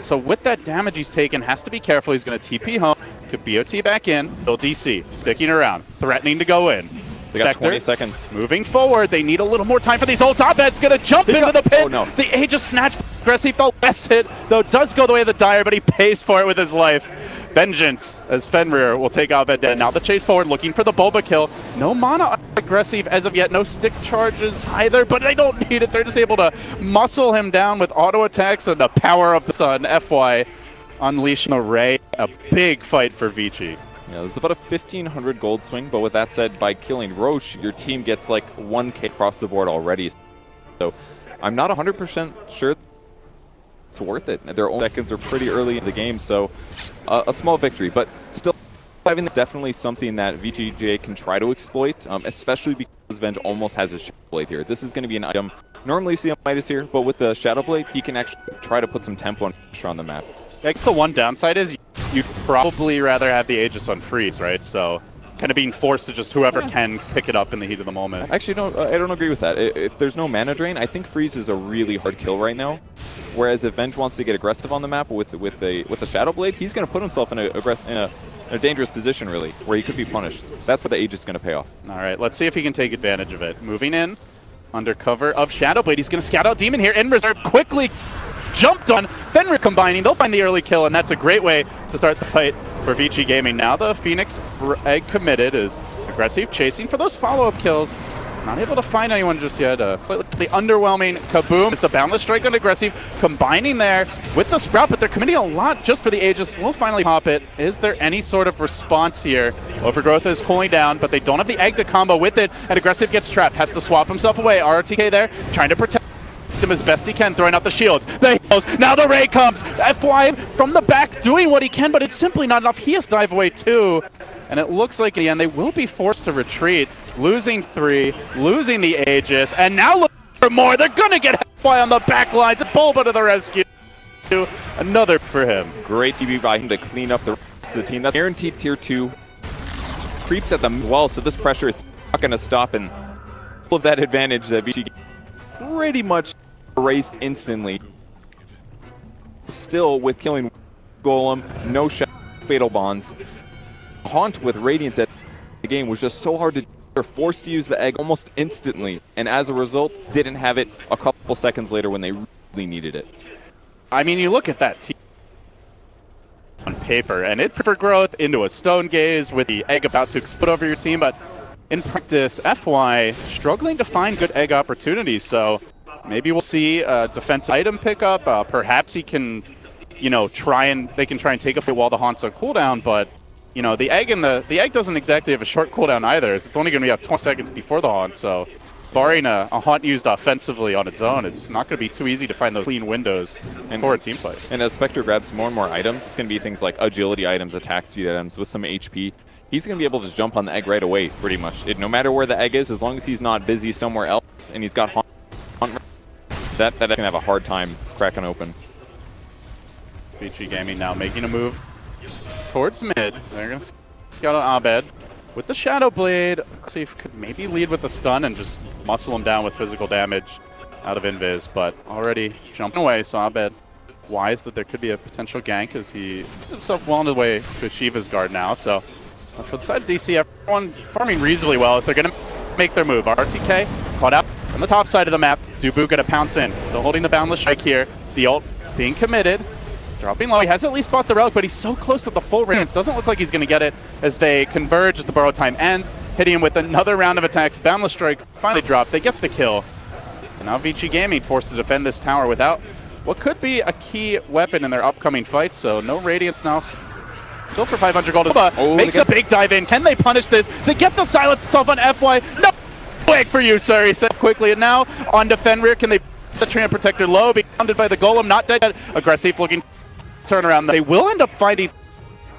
So with that damage he's taken, has to be careful. He's going to TP home. Could BOT back in. Bill DC sticking around, threatening to go in. They got 20 seconds. Moving forward. They need a little more time for these ults. Abed's going to jump into the pit. Oh, no. The Aegis snatch. Aggressive. The last hit, though, does go the way of the Dire, but he pays for it with his life. Vengeance as Fenrir will take Abed dead. Now the chase forward, looking for the Bulba kill. No mana aggressive as of yet. No stick charges either, but they don't need it. They're just able to muscle him down with auto attacks and the power of the sun. FY unleashing a ray. A big fight for VG. Yeah, this is about a 1,500 gold swing, but with that said, by killing Roche, your team gets like 1K across the board already. So I'm not 100% sure it's worth it. Their own seconds are pretty early in the game, so a small victory, but still having definitely something that VG.J can try to exploit, especially because Venge almost has a Shadow Blade here. This is going to be an item normally you see on Midas here, but with the Shadow Blade, he can actually try to put some tempo and pressure on the map. I guess the one downside is you'd probably rather have the Aegis on freeze, right? So kind of being forced to just whoever can pick it up in the heat of the moment. Actually, no, I don't agree with that. If there's no mana drain, I think freeze is a really hard kill right now. Whereas if Venge wants to get aggressive on the map with a Shadow Blade, he's going to put himself in a dangerous position, really, where he could be punished. That's what the Aegis is going to pay off. All right, let's see if he can take advantage of it. Moving in, under cover of Shadow Blade, he's going to scout out Demon here in reserve, quickly jumped on. Fenrir combining, they'll find the early kill, and that's a great way to start the fight for VG Gaming. Now the Phoenix Egg committed is aggressive, chasing for those follow-up kills. Not able to find anyone just yet. Slightly underwhelming Kaboom is the Boundless Strike on aggressive, combining there with the Sprout, but they're committing a lot just for the Aegis. We'll finally pop it. Is there any sort of response here? Overgrowth is cooling down, but they don't have the Egg to combo with it, and aggressive gets trapped, has to swap himself away. RRTK there, trying to protect him as best he can, throwing out the shields. The heals, now the Ray comes. FY from the back doing what he can, but it's simply not enough. He has dive away too. And it looks like in the end they will be forced to retreat, losing 3, losing the Aegis, and now looking for more. They're gonna get FY on the back lines. Bulba to the rescue. Another for him. Great DB by him to clean up the rest of the team. That's guaranteed tier 2. Creeps at them well, so this pressure is not gonna stop, and all of that advantage that VG pretty much erased instantly. Still with killing Golem, no shot, fatal bonds. Haunt with Radiance at the game was just so hard to do. They're forced to use the Egg almost instantly, and as a result, didn't have it a couple seconds later when they really needed it. I mean, you look at that team on paper, and it's for growth into a Stone Gaze with the Egg about to explode over your team, but in practice, FY struggling to find good Egg opportunities, so maybe we'll see a defensive item pickup. Perhaps he can, you know, they can try and take a fight while the Haunt's on cooldown, but you know, the Egg doesn't exactly have a short cooldown either. It's only going to be up 20 seconds before the Haunt, so barring a Haunt used offensively on its own, it's not going to be too easy to find those clean windows for a team fight. And as Spectre grabs more and more items, it's going to be things like agility items, attack speed items with some HP. He's going to be able to jump on the Egg right away, pretty much. No matter where the Egg is, as long as he's not busy somewhere else and he's got Haunt, that Egg can have a hard time cracking open. VG Gaming now making a move towards mid. They're going to scout out Abed with the Shadow Blade. Let's see if he could maybe lead with a stun and just muscle him down with physical damage out of Invis, but already jumping away, so Abed wise that there could be a potential gank as he puts himself well on the way to achieve his guard now. So for the side of DC, everyone farming reasonably well as they're going to make their move. RTK caught out on the top side of the map. Dubu going to pounce in. Still holding the Boundless Strike here. The ult being committed. Dropping low, he has at least bought the Relic, but he's so close to the full Radiance. Doesn't look like he's going to get it as they converge as the borrow time ends. Hitting him with another round of attacks. Boundless Strike finally dropped. They get the kill. And now VG Gaming forced to defend this tower without what could be a key weapon in their upcoming fight. So no Radiance now. Still for 500 gold. Makes a big dive in. Can they punish this? They get the silence off on FY. No! Wait for you, sir. He said quickly. And now on to Fenrir. Can they the Treant Protector low? Being pounded by the Golem. Not dead yet. Aggressive looking turnaround. They will end up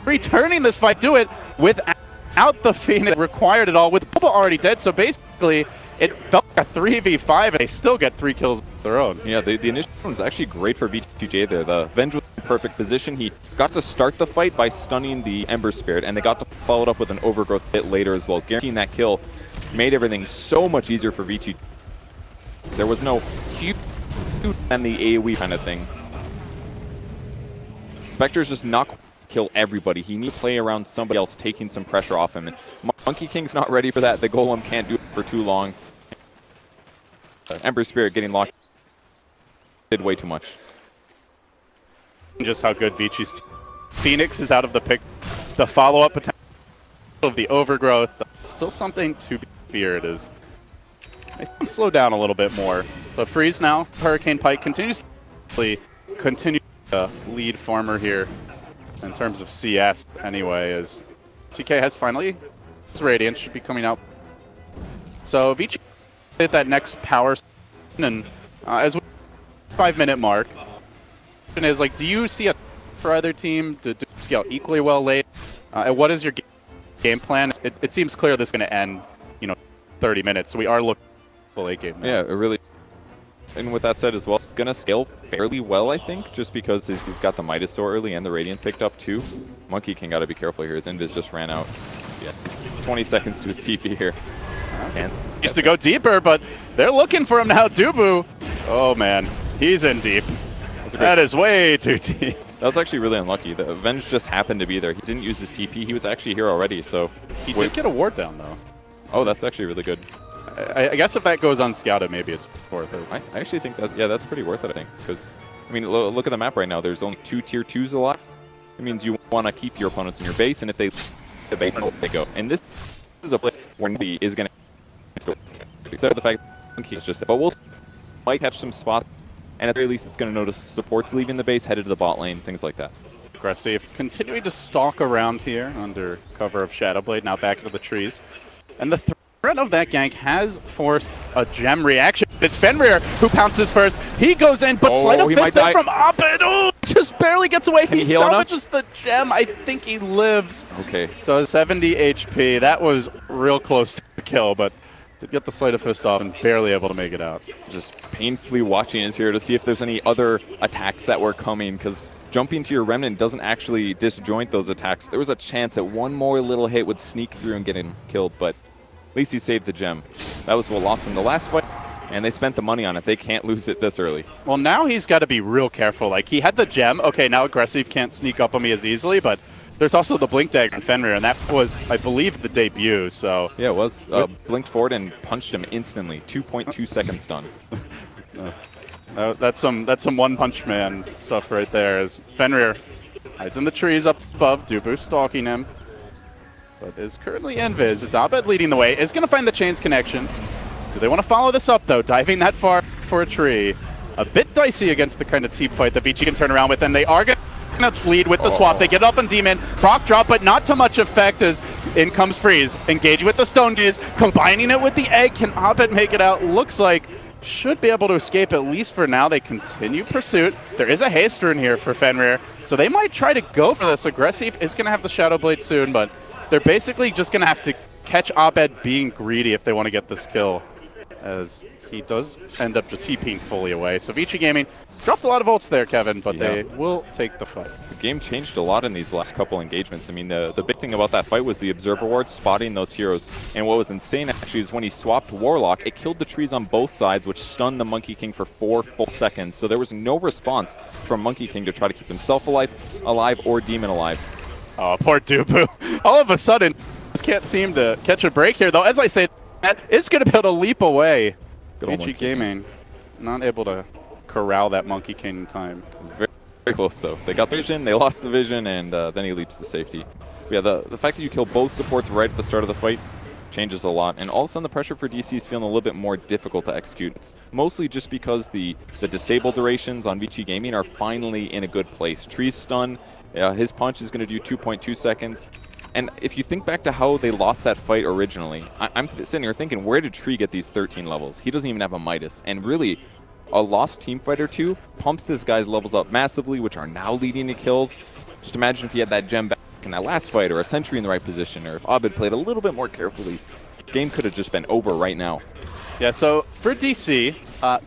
returning this fight, do it without the Phoenix required at all, with Bulba already dead. So basically, it felt like a 3v5, and they still get 3 kills of their own. Yeah, the initial one was actually great for VG.J there. The Venge was in perfect position. He got to start the fight by stunning the Ember Spirit, and they got to follow it up with an Overgrowth hit later as well. Guaranteeing that kill made everything so much easier for VG. There was no huge and the AoE kind of thing. Spectre's just not going to kill everybody. He needs to play around somebody else, taking some pressure off him. And Monkey King's not ready for that. The Golem can't do it for too long. Ember Spirit getting locked did way too much. Just how good VG's Phoenix is out of the pick. The follow-up potential of the Overgrowth. Still something to be feared is they slow down a little bit more. So freeze now. Hurricane Pike continues to lead farmer here in terms of CS anyway, as TK has finally his Radiant should be coming out. So VG hit that next power and as we 5-minute mark, is, like, do you see a for either team to scale equally well late? And what is your game plan? It seems clear this is going to end, 30 minutes. So we are looking at the late game now. Yeah, it really. And with that said as well, it's going to scale fairly well, I think, just because he's got the Midas so early and the Radiant picked up too. Monkey King got to be careful here. His Invis just ran out. Yeah, it's 20 seconds to his TP here. Used to go deeper, but they're looking for him now. Dubu. Oh, man. He's in deep. That is way too deep. That was actually really unlucky. The Avenge just happened to be there. He didn't use his TP. He was actually here already, so... He did get a ward down, though. Oh, that's actually really good. I guess if that goes unscouted, maybe it's worth it. I actually think that, yeah, that's pretty worth it, I think. Because, I mean, look at the map right now. There's only 2 tier 2s alive. It means you want to keep your opponents in your base, and if they the base, they go. And this is a place where nobody is going to... Except for the fact that he's just... But we'll might catch some spots. And at the very least, it's going to notice supports leaving the base, headed to the bot lane, things like that. Aggressive, continuing to stalk around here under cover of Shadowblade, now back into the trees. And the threat of that gank has forced a gem reaction. It's Fenrir who pounces first. He goes in, but sleight of fist there from Abed. Oh, just barely gets away. He salvages the gem. I think he lives. Okay. So 70 HP. That was real close to the kill, but did get the sleight of fist off and barely able to make it out. Just painfully watching is here to see if there's any other attacks that were coming, because jumping to your Remnant doesn't actually disjoint those attacks. There was a chance that one more little hit would sneak through and get him killed, but at least he saved the gem. That was what lost him the last fight, and they spent the money on it. They can't lose it this early. Well, now he's got to be real careful. Like, he had the gem. Okay, now Aggressive can't sneak up on me as easily, but there's also the Blink Dagger on Fenrir, and that was, I believe, the debut, so... Yeah, it was. Blinked forward and punched him instantly. 2.2 second stun. That's some one-punch man stuff right there, as Fenrir hides in the trees up above, Dubu stalking him, but is currently invis. It's Abed leading the way, is going to find the chains connection. Do they want to follow this up, though? Diving that far for a tree. A bit dicey against the kind of team fight that VG can turn around with, and they are going to lead with the swap. They get up on Demon. Proc drop, but not to much effect as in comes Freeze. Engage with the Stone Gaze, combining it with the Egg. Can Abed make it out? Looks like should be able to escape, at least for now. They continue pursuit. There is a haste rune here for Fenrir, so they might try to go for this. Aggressive is going to have the Shadow Blade soon, but they're basically just going to have to catch Abed being greedy if they want to get this kill, as he does end up just TPing fully away. So Vici Gaming dropped a lot of ults there, Kevin, but they will take the fight. The game changed a lot in these last couple engagements. I mean, the big thing about that fight was the Observer Ward spotting those heroes. And what was insane, actually, is when he swapped Warlock, it killed the trees on both sides, which stunned the Monkey King for 4 full seconds. So there was no response from Monkey King to try to keep himself alive, or Demon alive. Oh, poor Dubu. All of a sudden, just can't seem to catch a break here, though. As I say, that is going to be able to leap away. VG Gaming not able to corral that Monkey King in time. Very, very close, though. They got the vision, they lost the vision, and then he leaps to safety. But yeah, the fact that you kill both supports right at the start of the fight changes a lot, and all of a sudden the pressure for DC is feeling a little bit more difficult to execute. It's mostly just because the disable durations on VG Gaming are finally in a good place. Tree's stun, his punch is going to do 2.2 seconds. And if you think back to how they lost that fight originally, I'm sitting here thinking, where did Tree get these 13 levels? He doesn't even have a Midas. And really, a lost team fight or two pumps this guy's levels up massively, which are now leading to kills. Just imagine if he had that gem back in that last fight, or a sentry in the right position, or if Abed played a little bit more carefully, this game could have just been over right now. Yeah, so for DC,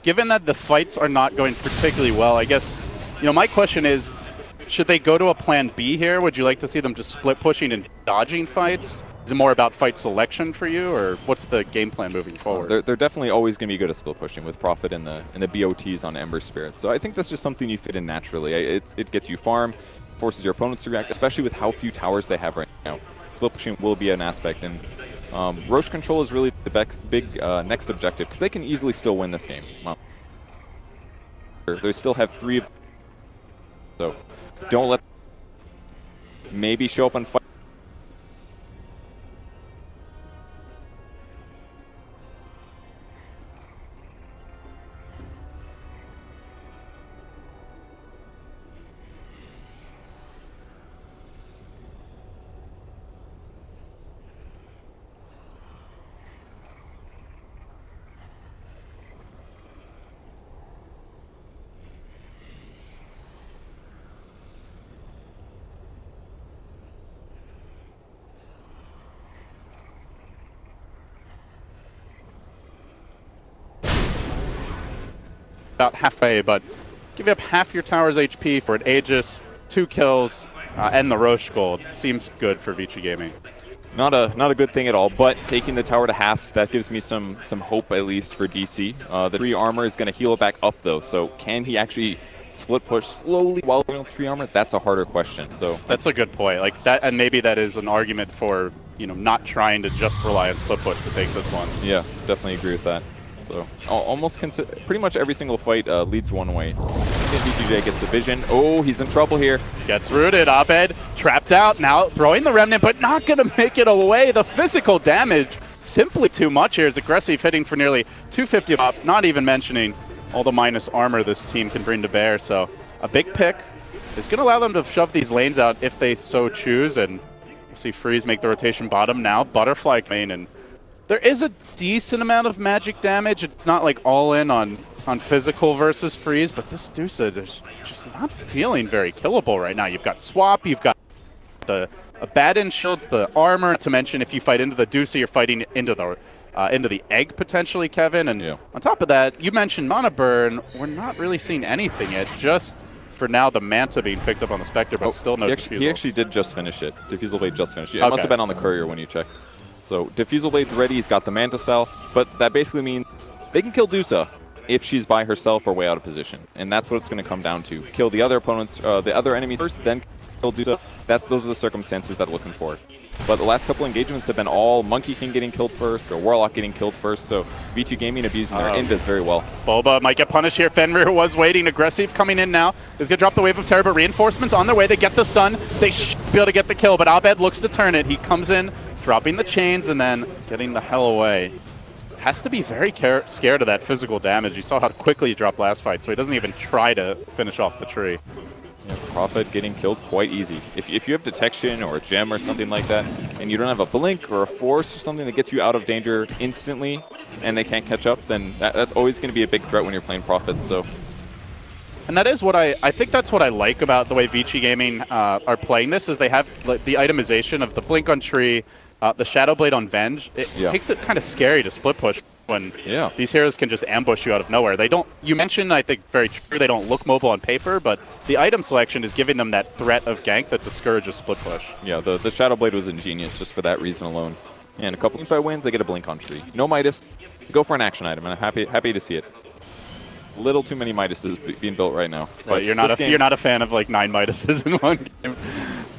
given that the fights are not going particularly well, I guess, my question is, should they go to a plan B here? Would you like to see them just split pushing and dodging fights? Is it more about fight selection for you, or what's the game plan moving forward? They're definitely always going to be good at split pushing with Prophet and the BO3s on Ember Spirit. So I think that's just something you fit in naturally. It gets you farm, forces your opponents to react, especially with how few towers they have right now. Split pushing will be an aspect, and Roche control is really the big next objective, because they can easily still win this game. They still have 3 of them, so don't let maybe show up on fight. about halfway, but give up half your tower's HP for an Aegis, 2 kills, and the Roche gold. Seems good for VG Gaming. Not a good thing at all, but taking the tower to half, that gives me some hope at least for DC. The 3 armor is going to heal it back up though, so can he actually split push slowly while going with 3 armor? That's a harder question. So that's a good point. Like that, and maybe that is an argument for, you know, not trying to just rely on split push to take this one. Yeah, definitely agree with that. So almost pretty much every single fight leads one way. So VG.J gets the vision. Oh, he's in trouble here. Gets rooted. Abed trapped out. Now throwing the remnant, but not going to make it away. The physical damage simply too much here. Is aggressive, hitting for nearly 250 up. Not even mentioning all the minus armor this team can bring to bear. So a big pick is going to allow them to shove these lanes out if they so choose. And we'll see Freeze make the rotation bottom now. Butterfly main, and there is a decent amount of magic damage. It's not like all in on physical versus Freeze, but this Dusa is just not feeling very killable right now. You've got Swap, you've got the Abaddon shields, the armor, not to mention if you fight into the Dusa, you're fighting into the egg potentially, Kevin. And on top of that, you mentioned Mana Burn. We're not really seeing anything yet, just for now the Manta being picked up on the Spectre, but still no Diffusal. He actually did just finish it. Diffusal Blade just finished it. It must have been on the courier when you checked. So Diffusal Blade's ready, he's got the Manta style, but that basically means they can kill Dusa if she's by herself or way out of position. And that's what it's going to come down to. Kill the other opponents, the other enemies first, then kill Dusa. Those are the circumstances that we're looking for. But the last couple engagements have been all Monkey King getting killed first or Warlock getting killed first, so VG Gaming abusing their invis very well. Boba might get punished here. Fenrir was waiting. Aggressive coming in now. Is going to drop the Wave of Terror, but reinforcements on their way. They get the stun. They should be able to get the kill, but Abed looks to turn it. He comes in, dropping the chains and then getting the hell away. Has to be very scared of that physical damage. You saw how quickly he dropped last fight, so he doesn't even try to finish off the tree. Yeah, Prophet getting killed quite easy. If you have detection or a gem or something like that, and you don't have a blink or a force or something that gets you out of danger instantly, and they can't catch up, then that's always going to be a big threat when you're playing Prophet. So. And that is what I think that's what I like about the way VG Gaming are playing this, is they have the itemization of the blink on tree, the Shadow Blade on Venge. It makes it kind of scary to split push when these heroes can just ambush you out of nowhere. They don't, you mentioned, I think very true, they don't look mobile on paper, but the item selection is giving them that threat of gank that discourages split push. Yeah, the Shadow Blade was ingenious just for that reason alone. And a couple of wins, they get a blink on tree. No Midas, go for an action item, and I'm happy to see it. Little too many Midases being built right now. But you're not a fan of like 9 Midases in one game.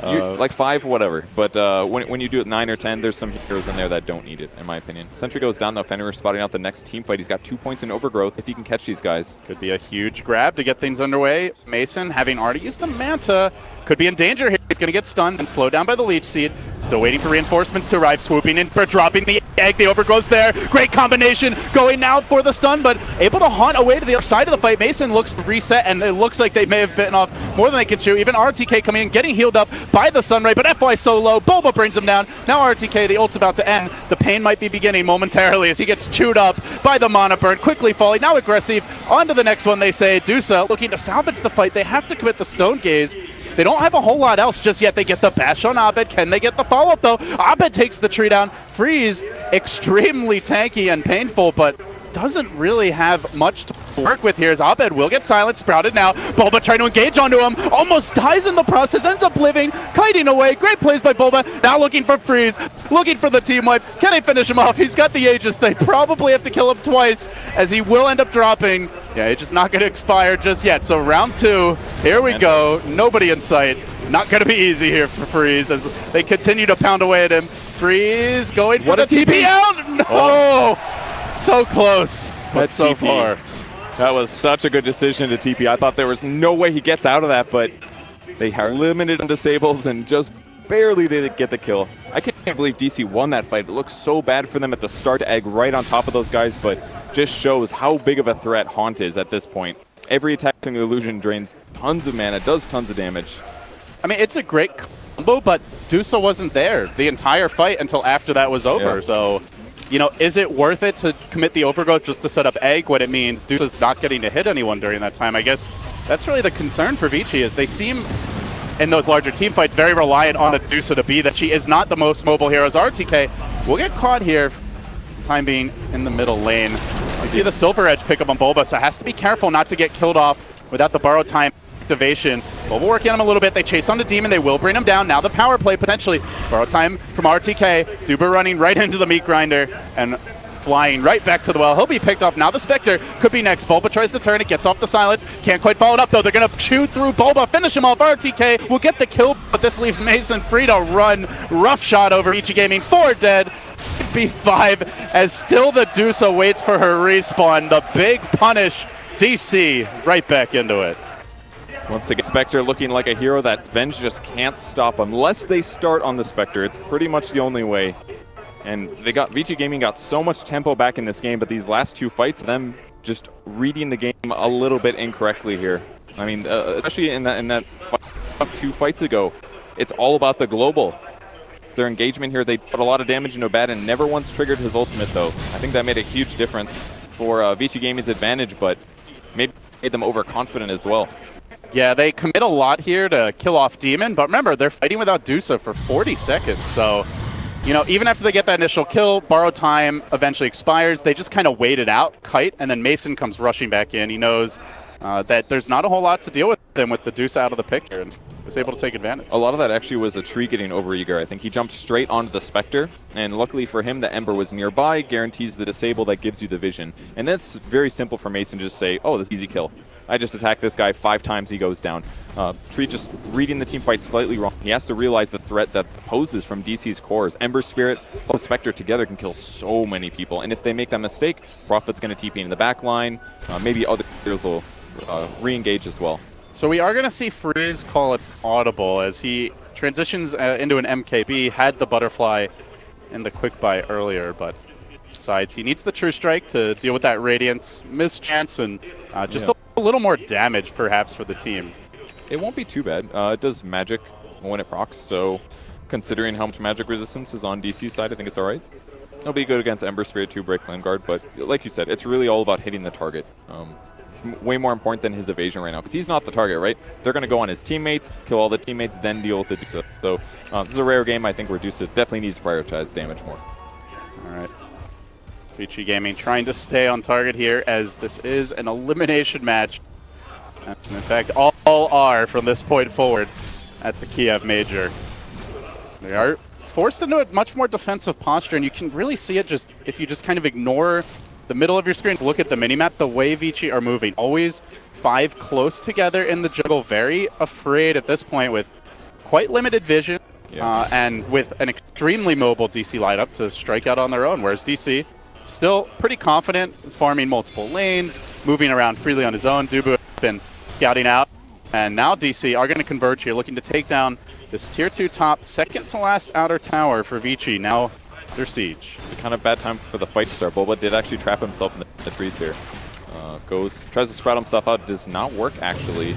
Like 5, whatever. But when you do it 9 or 10, there's some heroes in there that don't need it, in my opinion. Sentry goes down though. Fenrir spotting out the next team fight. He's got 2 points in overgrowth if he can catch these guys. Could be a huge grab to get things underway. Mason, having already used the Manta, could be in danger here. He's going to get stunned and slowed down by the Leech Seed. Still waiting for reinforcements to arrive. Swooping in for dropping the egg. The overgrowth's there. Great combination. Going now for the stun, but able to haunt away to the other side of the fight. Mason looks to reset, and it looks like they may have bitten off more than they can chew. Even RTK coming in, getting healed up by the Sunray, but FY so low. Boba brings him down. Now RTK, the ult's about to end. The pain might be beginning momentarily as he gets chewed up by the Mana Burn. Quickly falling. Now aggressive. On to the next one, they say. Dusa looking to salvage the fight. They have to commit the Stone Gaze. They don't have a whole lot else just yet. They get the bash on Abed. Can they get the follow-up, though? Abed takes the tree down. Freeze, extremely tanky and painful, but doesn't really have much to work with here as Abed will get silent, sprouted now. Boba trying to engage onto him, almost dies in the process, ends up living, kiting away. Great plays by Boba, now looking for Freeze, looking for the team wipe. Can they finish him off? He's got the Aegis. They probably have to kill him twice as he will end up dropping. Yeah, Aegis not going to expire just yet. So round 2, here we go. Nobody in sight. Not going to be easy here for Freeze as they continue to pound away at him. Freeze going for the TP out. No! Oh. So close, but so far. That was such a good decision to TP. I thought there was no way he gets out of that, but they are limited on disables and just barely they get the kill. I can't believe DC won that fight. It looks so bad for them at the start to egg right on top of those guys, but just shows how big of a threat Haunt is at this point. Every attacking illusion drains tons of mana, does tons of damage. I mean, it's a great combo, but Dusa wasn't there the entire fight until after that was over, yeah. So... You know, is it worth it to commit the overgrowth just to set up egg when it means Dusa's not getting to hit anyone during that time? I guess that's really the concern for Vici, is they seem in those larger team fights very reliant on the Dusa to be that she is not the most mobile hero as RTK will get caught here, time being in the middle lane. You see the Silver Edge pick up on Bulba, so has to be careful not to get killed off without the borrow time activation. Bulba working on him a little bit. They chase on the Demon. They will bring him down. Now the power play potentially. Borrow time from RTK. Duba running right into the meat grinder and flying right back to the well. He'll be picked off. Now the Spectre could be next. Bulba tries to turn it, gets off the silence. Can't quite follow it up though. They're going to chew through Bulba, finish him off. RTK will get the kill, but this leaves Mason free to run. Rough shot over VG Gaming. 4 dead. B5 as still the Deuce waits for her respawn. The big punish. DC right back into it. Once again, Spectre looking like a hero that Venge just can't stop unless they start on the Spectre. It's pretty much the only way. And VG Gaming got so much tempo back in this game, but these last 2 fights, them just reading the game a little bit incorrectly here. I mean, especially in that 2 fights ago, it's all about the global. It's their engagement here, they put a lot of damage into Bad and never once triggered his ultimate though. I think that made a huge difference for VG Gaming's advantage, but maybe made them overconfident as well. Yeah, they commit a lot here to kill off Demon, but remember, they're fighting without Dusa for 40 seconds, so, you know, even after they get that initial kill, borrow time eventually expires, they just kind of wait it out, kite, and then Mason comes rushing back in. He knows that there's not a whole lot to deal with him with the Dusa out of the picture, and was able to take advantage. A lot of that actually was a tree getting overeager. I think he jumped straight onto the Spectre, and luckily for him, the Ember was nearby, guarantees the disable that gives you the vision. And that's very simple for Mason to just say, oh, this is easy kill. I just attack this guy 5 times, he goes down. Tree just reading the team fight slightly wrong. He has to realize the threat that poses from DC's cores. Ember Spirit plus Spectre together can kill so many people, and if they make that mistake, Prophet's going to TP in the back line. Maybe other players will re-engage as well. So we are going to see Freeze call it audible as he transitions into an MKB, had the butterfly in the quick buy earlier, but decides he needs the True Strike to deal with that Radiance mischance and just a little more damage perhaps for the team. It won't be too bad. It does magic when it procs, so considering how much magic resistance is on DC's side, I think it's alright. It'll be good against Ember Spirit 2 Break Flame Guard, but like you said, it's really all about hitting the target. It's way more important than his evasion right now, because he's not the target, right? They're going to go on his teammates, kill all the teammates, then deal with the Dusa. So this is a rare game, I think, where Dusa definitely needs to prioritize damage more. Alright. VG Gaming trying to stay on target here as this is an elimination match. And in fact, all are from this point forward at the Kiev Major. They are forced into a much more defensive posture, and you can really see it just if you just kind of ignore the middle of your screen. Look at the minimap, the way VG are moving. Always 5 close together in the jungle, very afraid at this point with quite limited vision and with an extremely mobile DC lineup to strike out on their own, whereas DC still pretty confident, farming multiple lanes, moving around freely on his own. Dubu has been scouting out, and now DC are going to converge here, looking to take down this tier 2 top, second to last outer tower for VG. Now their siege. It's kind of bad time for the fight to start. Bulba did actually trap himself in the trees here. Tries to sprout himself out, does not work actually.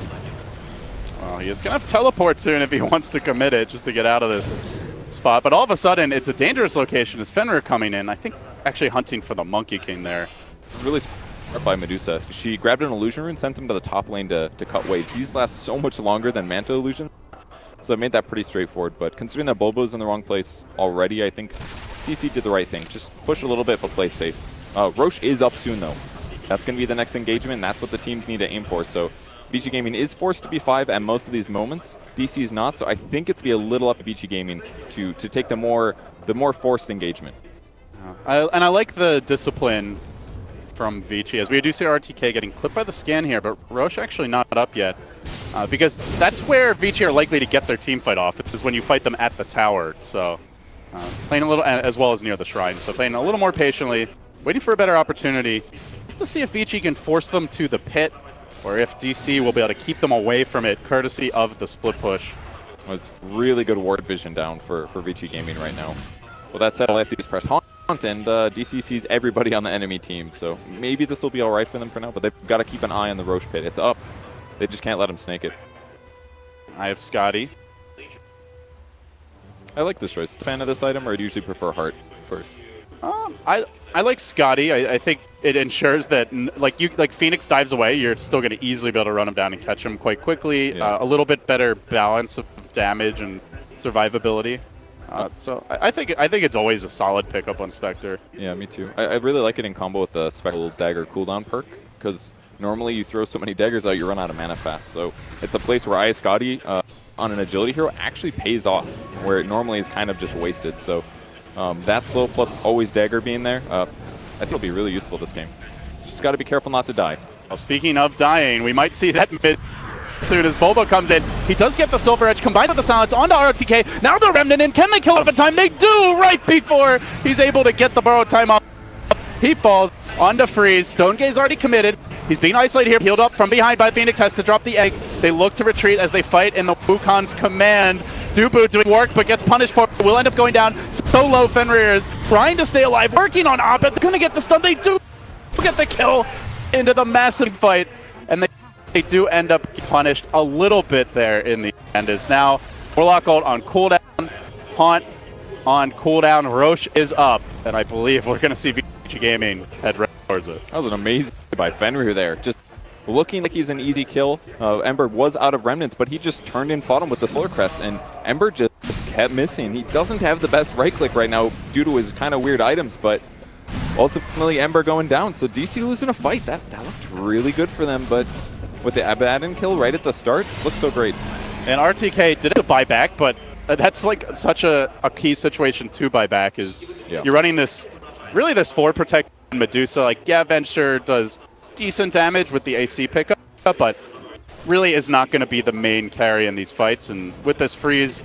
Well, he is going to have teleport soon if he wants to commit it just to get out of this spot. But all of a sudden, it's a dangerous location. Is Fenrir coming in? I think actually hunting for the Monkey King there. Really smart by Medusa. She grabbed an illusion rune, sent them to the top lane to cut waves. These last so much longer than Manta illusion, so it made that pretty straightforward. But considering that Bulba was in the wrong place already, I think DC did the right thing. Just push a little bit, but play it safe. Roche is up soon though. That's going to be the next engagement, and that's what the teams need to aim for. So VG Gaming is forced to be 5 at most of these moments. DC is not, so I think it's going to be a little up to VG Gaming to take the more forced engagement. And I like the discipline from VG, as we do see RTK getting clipped by the scan here, but Roche actually not up yet. Because that's where VG are likely to get their team fight off, is when you fight them at the tower. So playing a little, as well as near the shrine. So playing a little more patiently, waiting for a better opportunity, just to see if VG can force them to the pit, or if DC will be able to keep them away from it, courtesy of the split push. It was really good ward vision down for VG Gaming right now. Well, that said, all I have to do is press Haunt, and DC sees everybody on the enemy team. So maybe this will be all right for them for now, but they've got to keep an eye on the Roche pit. It's up. They just can't let him snake it. I have Scotty. I like this choice. Fan of this item, or do you usually prefer Heart first? I like Scotty. I think it ensures that like Phoenix dives away, you're still going to easily be able to run him down and catch him quite quickly. Yeah. A little bit better balance of damage and survivability. So I think it's always a solid pickup on Spectre. Yeah, me too. I really like it in combo with the Spectral Dagger cooldown perk, because normally you throw so many daggers out, you run out of mana fast. So it's a place where Scotty on an agility hero actually pays off, where it normally is kind of just wasted. So that slow plus always dagger being there, I think it'll be really useful this game. Just got to be careful not to die. Well, speaking of dying, we might see that mid soon as Boba comes in. He does get the Silver Edge combined with the Silence onto RTK. Now the Remnant in. Can they kill it in time? They do right before he's able to get the borrowed time off. He falls onto Freeze. Stone Gaze already committed. He's being isolated here, healed up from behind by Phoenix, has to drop the egg. They look to retreat as they fight in the Wukon's command. Dubu doing work, but gets punished for it. Will end up going down. So low, Fenrir is trying to stay alive, working on Op. They're going to get the stun. They do get the kill into the massive fight. And they do end up punished a little bit there in the end. Is now Warlock ult on cooldown, Haunt on cooldown, Roche is up. And I believe we're going to see VG Gaming head right towards it. That was an amazing by Fenrir there. Just looking like he's an easy kill. Ember was out of remnants, but he just turned and fought him with the Solar Crest, and Ember just kept missing. He doesn't have the best right click right now due to his kind of weird items, but ultimately Ember going down. So DC losing a fight. That looked really good for them, but with the Abaddon kill right at the start, looks so great. And RTK did a buyback, but that's like such a key situation to buyback is you're running this, really this 4 protect Medusa. Like, yeah, Venture does decent damage with the AC pickup, but really is not going to be the main carry in these fights. And with this freeze,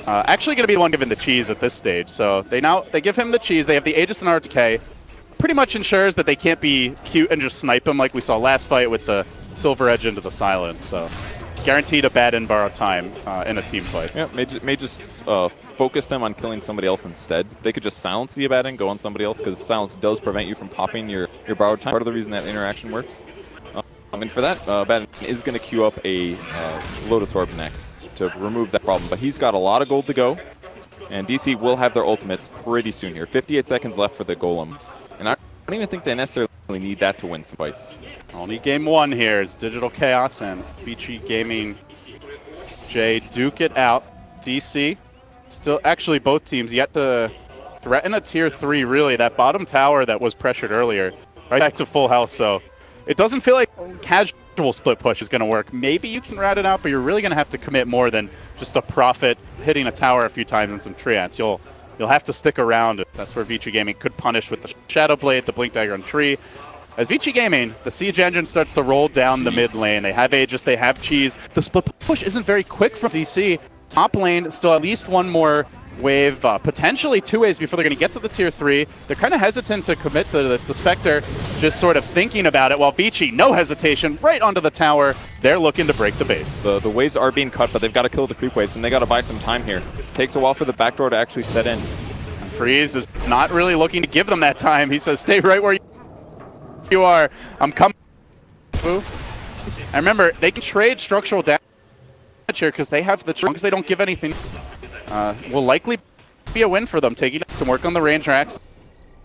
actually going to be the one given the cheese at this stage. So they give him the cheese. They have the Aegis and RTK. Pretty much ensures that they can't be cute and just snipe him like we saw last fight with the Silver Edge into the Silence. So guaranteed a bad and borrow time in a team fight. Yeah, may just focus them on killing somebody else instead. They could just silence the Abaddon, go on somebody else, because silence does prevent you from popping your borrowed time. Part of the reason that interaction works. And for that, Abaddon is going to queue up a Lotus Orb next to remove that problem. But he's got a lot of gold to go, and DC will have their ultimates pretty soon here. 58 seconds left for the Golem. And I don't even think they necessarily need that to win some fights. Only game 1 here is Digital Chaos and VG Gaming J duke it out. DC still, actually both teams yet to threaten a tier 3 really. That bottom tower that was pressured earlier, right back to full health. So it doesn't feel like casual split push is going to work. Maybe you can rat it out, but you're really going to have to commit more than just a Prophet hitting a tower a few times and some treants. You'll have to stick around. That's where VG Gaming could punish with the Shadow Blade, the Blink Dagger on Tree. As VG Gaming, the Siege Engine starts to roll down the mid lane. They have Aegis, they have Cheese. The split push isn't very quick from DC. Top lane, still at least one more wave, potentially 2 waves before they're going to get to the tier 3. They're kind of hesitant to commit to this. The Spectre just sort of thinking about it, while Vici, no hesitation, right onto the tower. They're looking to break the base. The waves are being cut, but they've got to kill the creep waves, and they got to buy some time here. Takes a while for the backdoor to actually set in. And Freeze is not really looking to give them that time. He says, stay right where you are. I'm coming. And remember, they can trade structural damage here because they have the trunks. They don't give anything. Will likely be a win for them, taking to work on the range racks.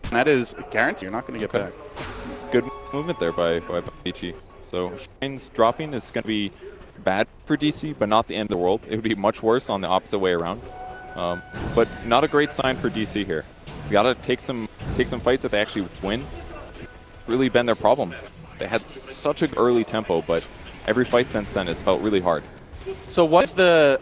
And that is guaranteed. You're not going to get back. It's good movement there by Vici. So Shrines dropping is going to be bad for DC, but not the end of the world. It would be much worse on the opposite way around. But not a great sign for DC here. We got to take some fights that they actually win. Really been their problem. They had such an early tempo, but every fight since then has felt really hard. So what's the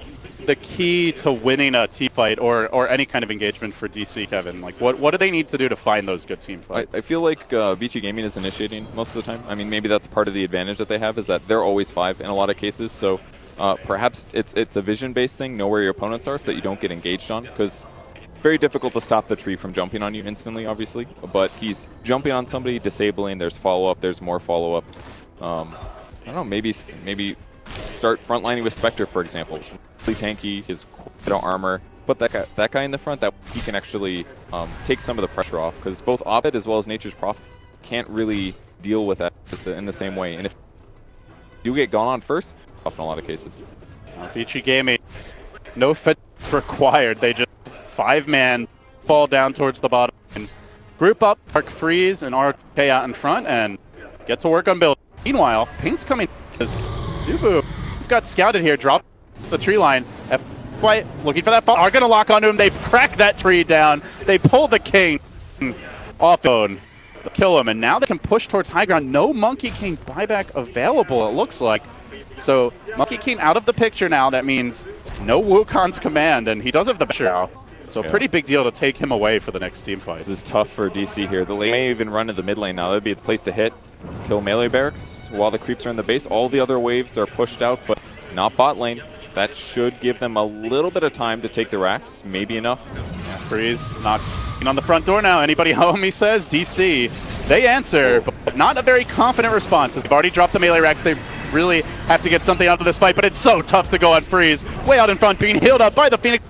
key to winning a team fight or any kind of engagement for DC, Kevin? Like, what do they need to do to find those good team fights? I feel like VG Gaming is initiating most of the time. I mean, maybe that's part of the advantage that they have, is that they're always 5 in a lot of cases. So perhaps it's a vision-based thing, know where your opponents are so that you don't get engaged on, because very difficult to stop the tree from jumping on you instantly, obviously. But he's jumping on somebody, disabling, there's follow-up, there's more follow-up. I don't know, maybe start frontlining with Spectre, for example. It's really tanky, his quite armor. Put that guy in the front, that he can actually take some of the pressure off, because both Ovid as well as Nature's Prophet can't really deal with that in the same way. And if you get gone on first, off in a lot of cases. VG Gaming, no fit required. They just 5-man fall down towards the bottom and group up, Arc Freeze and RK out in front, and get to work on building. Meanwhile, Pink's coming as Dubu got scouted here, drops the tree line. White looking for that fall. Are going to lock onto him. They crack that tree down. They pull the king off the phone. Kill him, and now they can push towards high ground. No Monkey King buyback available, it looks like. So Monkey King out of the picture now. That means no Wukon's command, and he does have the pressure now. So pretty big deal to take him away for the next team fight. This is tough for DC here. The lane may even run to the mid lane now. That'd be the place to hit. Kill melee barracks while the creeps are in the base. All the other waves are pushed out, but not bot lane. That should give them a little bit of time to take the racks. Maybe enough. Yeah, Freeze knocking on the front door now. Anybody home, he says. DC. They answer, but not a very confident response. As they've already dropped the melee racks, they really have to get something out of this fight, but it's so tough to go on Freeze. Way out in front, being healed up by the Phoenix.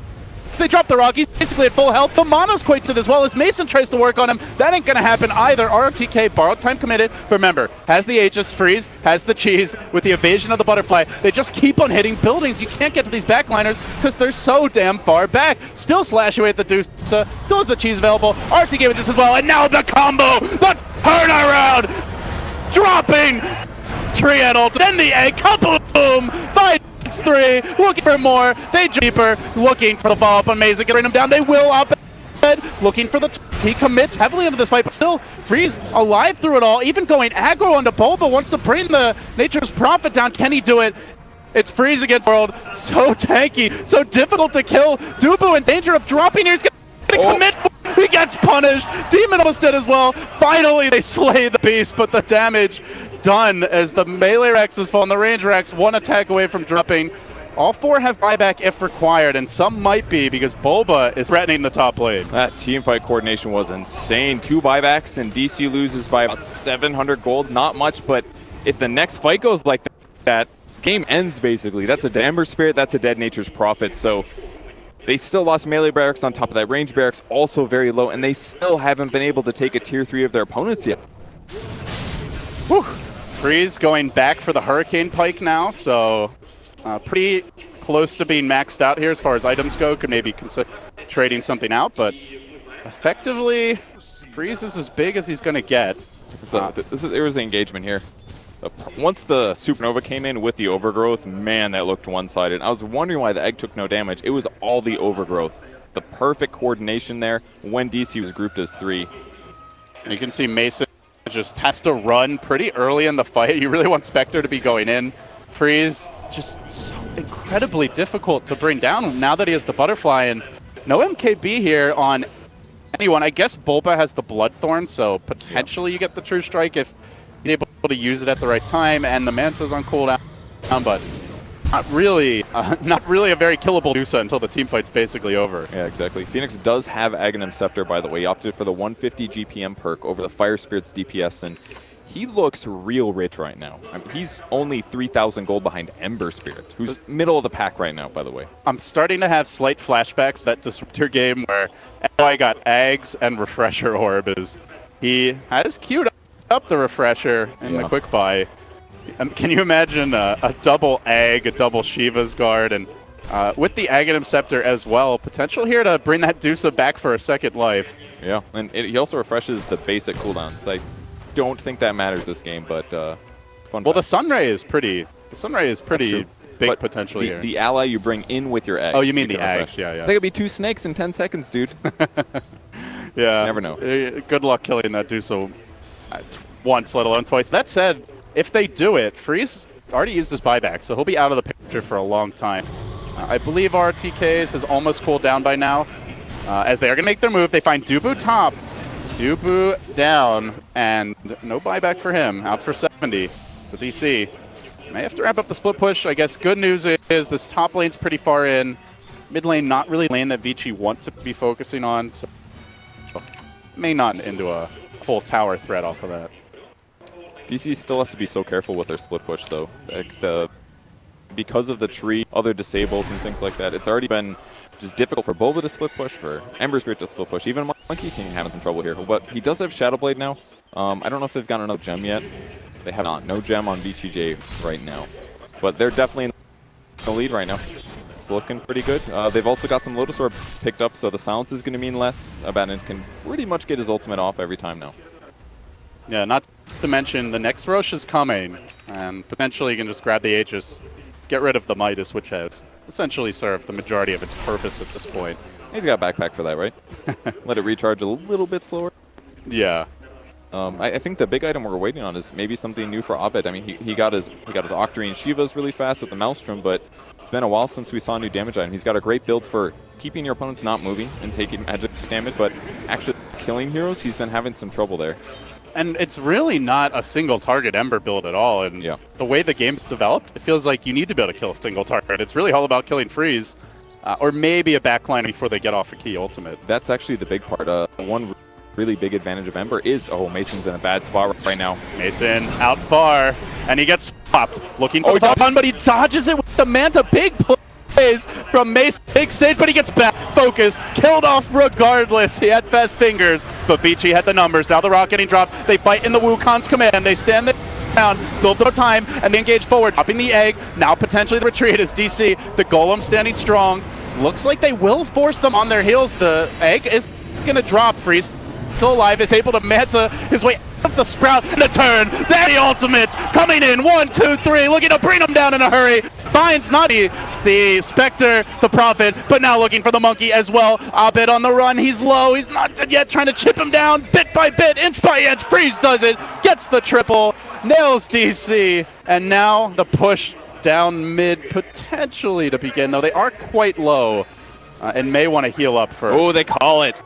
They drop the rock. He's basically at full health. The Monos quakes it as well as Mason tries to work on him. That ain't going to happen either. RTK, borrowed time committed. But remember, has the Aegis, Freeze, has the cheese with the evasion of the butterfly. They just keep on hitting buildings. You can't get to these backliners because they're so damn far back. Still slash away at the Deuce. Still has the cheese available. RTK with this as well. And now the combo. The turnaround. Dropping. Triadult. Then the egg. Kaboom. 5-3, looking for more. They deeper, looking for the follow-up on Mesa, getting him down. They will up ahead, looking for the. He commits heavily into this fight, but still Freeze alive through it all. Even going aggro onto Bulba, wants to bring the Nature's Prophet down. Can he do it? It's Freeze against World. So tanky, so difficult to kill. Dubu in danger of dropping here. He's gonna commit. He gets punished. Demon almost dead as well. Finally, they slay the beast, but the damage done as the melee Rexes fall and the range Rex one attack away from dropping. All four have buyback if required, and some might be because Bulba is threatening the top lane. That team fight coordination was insane. 2 buybacks, and DC loses by about 700 gold. Not much, but if the next fight goes like that, game ends basically. That's a dead Ember Spirit, that's a dead Nature's Prophet. So they still lost melee barracks on top of that. Range barracks also very low, and they still haven't been able to take a tier 3 of their opponents yet. Whew. Freeze going back for the Hurricane Pike now, so pretty close to being maxed out here as far as items go. Could maybe consider trading something out, but effectively, Freeze is as big as he's going to get. There was an engagement here. Once the Supernova came in with the Overgrowth, man, that looked one-sided. I was wondering why the egg took no damage. It was all the Overgrowth. The perfect coordination there when DC was grouped as 3. You can see Mason just has to run pretty early in the fight. You really want Spectre to be going in. Freeze, just so incredibly difficult to bring down now that he has the Butterfly, and no MKB here on anyone. I guess Bulba has the Bloodthorn, so potentially you get the True Strike if he's able to use it at the right time, and the Mansa's on cooldown, but not really a very killable Dusa until the team fight's basically over. Yeah, exactly. Phoenix does have Aghanim Scepter, by the way. He opted for the 150 GPM perk over the Fire Spirit's DPS, and he looks real rich right now. I mean, he's only 3,000 gold behind Ember Spirit, who's middle of the pack right now, by the way. I'm starting to have slight flashbacks to that Disruptor game where I got Ags and Refresher Orb. He has queued up the Refresher in the quick buy. Can you imagine a double Ag, a double Shiva's Guard, and with the Aghanim Scepter as well, potential here to bring that Dusa back for a second life. Yeah, and he also refreshes the basic cooldowns. I don't think that matters this game, but fun. Well, the Sunray is pretty. The Sunray is pretty big but potential here. The ally you bring in with your egg. Oh, you mean the Ags? Yeah, yeah. They could be 2 snakes in 10 seconds, dude. Yeah. You never know. Good luck killing that Dusa once, let alone twice. That said, if they do it, Freeze already used his buyback, so he'll be out of the picture for a long time. I believe RTK's has almost cooled down by now. As they are going to make their move, they find Dubu top. Dubu down, and no buyback for him. Out for 70. So DC may have to wrap up the split push. I guess good news is this top lane's pretty far in. Mid lane, not really lane that VG want to be focusing on. So may not into a full tower threat off of that. DC still has to be so careful with their split push, though. Like because of the tree, other disables and things like that, it's already been just difficult for Bulba to split push, for Ember Spirit to split push. Even Monkey King having some trouble here. But he does have Shadowblade now. I don't know if they've gotten another gem yet. They have not. No gem on VG.J right now. But they're definitely in the lead right now. It's looking pretty good. They've also got some Lotus Orbs picked up, so the silence is going to mean less. Abaddon can pretty much get his ultimate off every time now. Yeah, not to mention the next Rosh is coming, and potentially you can just grab the Aegis get rid of the Midas, which has essentially served the majority of its purpose at this point. He's got a backpack for that, right? Let it recharge a little bit slower. Yeah. I think the big item we're waiting on is maybe something new for Abed. I mean, he got his Octarine Shivas really fast with the Maelstrom, but it's been a while since we saw a new damage item. He's got a great build for keeping your opponents not moving and taking magic damage, but actually killing heroes, he's been having some trouble there. And it's really not a single target Ember build at all. And the way the game's developed, it feels like you need to be able to kill a single target. It's really all about killing Freeze, or maybe a backline before they get off a key ultimate. That's actually the big part. One really big advantage of Ember is, Mason's in a bad spot right now. Mason out far, and he gets popped. Looking for the run, but he dodges it with the Manta. Big plays from Mason. Big stage, but he gets back focused. Killed off regardless. He had fast fingers, but VG had the numbers. Now the rock getting dropped. They fight in the Wukon's command. They stand there down, still no time, and they engage forward. Dropping the egg. Now potentially the retreat is DC. The Golem standing strong. Looks like they will force them on their heels. The egg is going to drop. Freeze still alive, is able to Manta his way out of the Sprout and a turn. There the ultimates coming in. 1, 2, 3, looking to bring him down in a hurry. Finds not the Spectre, the Prophet, but now looking for the Monkey as well. Abed on the run. He's low. He's not dead yet. Trying to chip him down bit by bit, inch by inch. Freeze does it. Gets the triple. Nails DC. And now the push down mid potentially to begin, though they are quite low and may want to heal up first. Oh, they call it.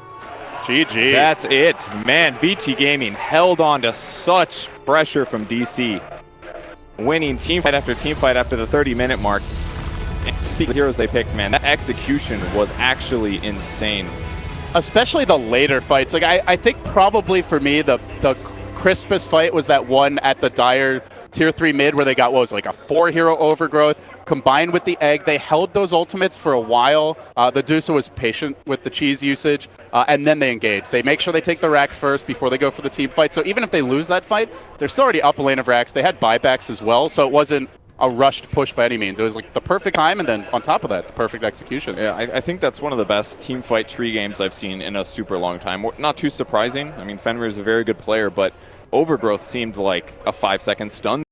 GG. That's it. Man, VG Gaming held on to such pressure from DC. Winning teamfight after teamfight after the 30-minute mark. And speaking of heroes they picked, man, that execution was actually insane. Especially the later fights. Like I think probably for me the crispest fight was that one at the Dire Tier 3 mid where they got, what was it, like a 4-hero overgrowth combined with the egg. They held those ultimates for a while. The Dusa was patient with the cheese usage, and then they engage. They make sure they take the racks first before they go for the team fight. So even if they lose that fight, they're still already up a lane of racks. They had buybacks as well, so it wasn't a rushed push by any means. It was like the perfect time, and then on top of that, the perfect execution. Yeah, I think that's one of the best team fight tree games I've seen in a super long time. Not too surprising. I mean, Fenrir is a very good player, but Overgrowth seemed like a 5-second stun